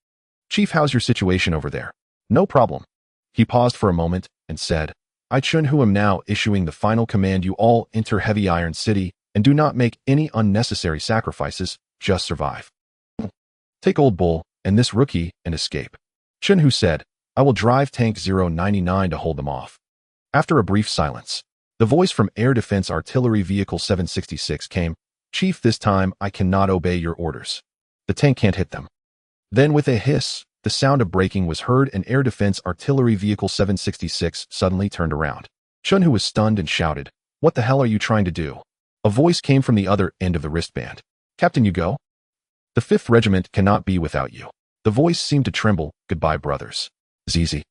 Chief, how's your situation over there? No problem. He paused for a moment and said, I Chun-Hu am now issuing the final command: you all enter Heavy Iron City and do not make any unnecessary sacrifices, just survive. Take Old Bull and this rookie and escape. Chun-Hu said, I will drive Tank 099 to hold them off. After a brief silence, the voice from Air Defense Artillery Vehicle 766 came, Chief, this time I cannot obey your orders. The tank can't hit them. Then with a hiss, the sound of braking was heard and Air Defense Artillery Vehicle 766 suddenly turned around. Chun-Hu was stunned and shouted, What the hell are you trying to do? A voice came from the other end of the wristband. Captain, you go? The 5th Regiment cannot be without you. The voice seemed to tremble. Goodbye, brothers. ZZ.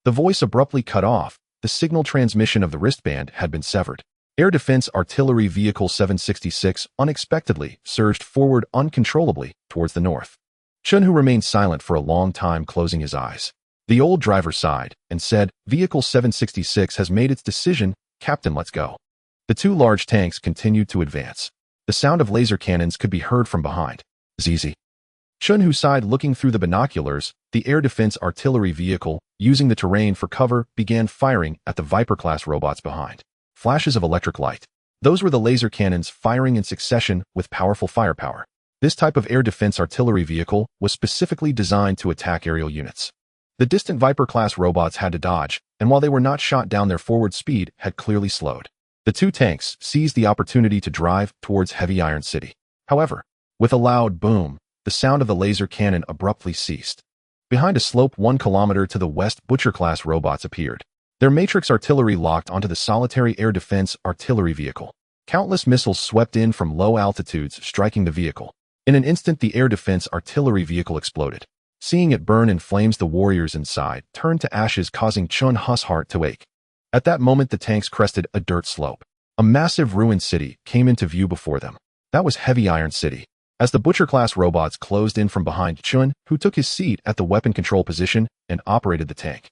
The voice abruptly cut off. The signal transmission of the wristband had been severed. Air Defense Artillery Vehicle 766 unexpectedly surged forward uncontrollably towards the north. Chun-Hu remained silent for a long time, closing his eyes. The old driver sighed and said, Vehicle 766 has made its decision. Captain, let's go. The 2 large tanks continued to advance. The sound of laser cannons could be heard from behind. ZZ. Chun-Hu sighed, looking through the binoculars. The Air Defense Artillery Vehicle, using the terrain for cover, began firing at the Viper-class robots behind. Flashes of electric light. Those were the laser cannons firing in succession with powerful firepower. This type of air defense artillery vehicle was specifically designed to attack aerial units. The distant Viper-class robots had to dodge, and while they were not shot down, their forward speed had clearly slowed. The 2 tanks seized the opportunity to drive towards Heavy Iron City. However, with a loud boom, the sound of the laser cannon abruptly ceased. Behind a slope 1 kilometer to the west, Butcher-class robots appeared. Their matrix artillery locked onto the solitary air defense artillery vehicle. Countless missiles swept in from low altitudes, striking the vehicle. In an instant, the air defense artillery vehicle exploded. Seeing it burn in flames, the warriors inside turned to ashes, causing Chun-Hu's heart to ache. At that moment, the tanks crested a dirt slope. A massive ruined city came into view before them. That was Heavy Iron City. As the Butcher-class robots closed in from behind, Chun-Hu took his seat at the weapon control position and operated the tank.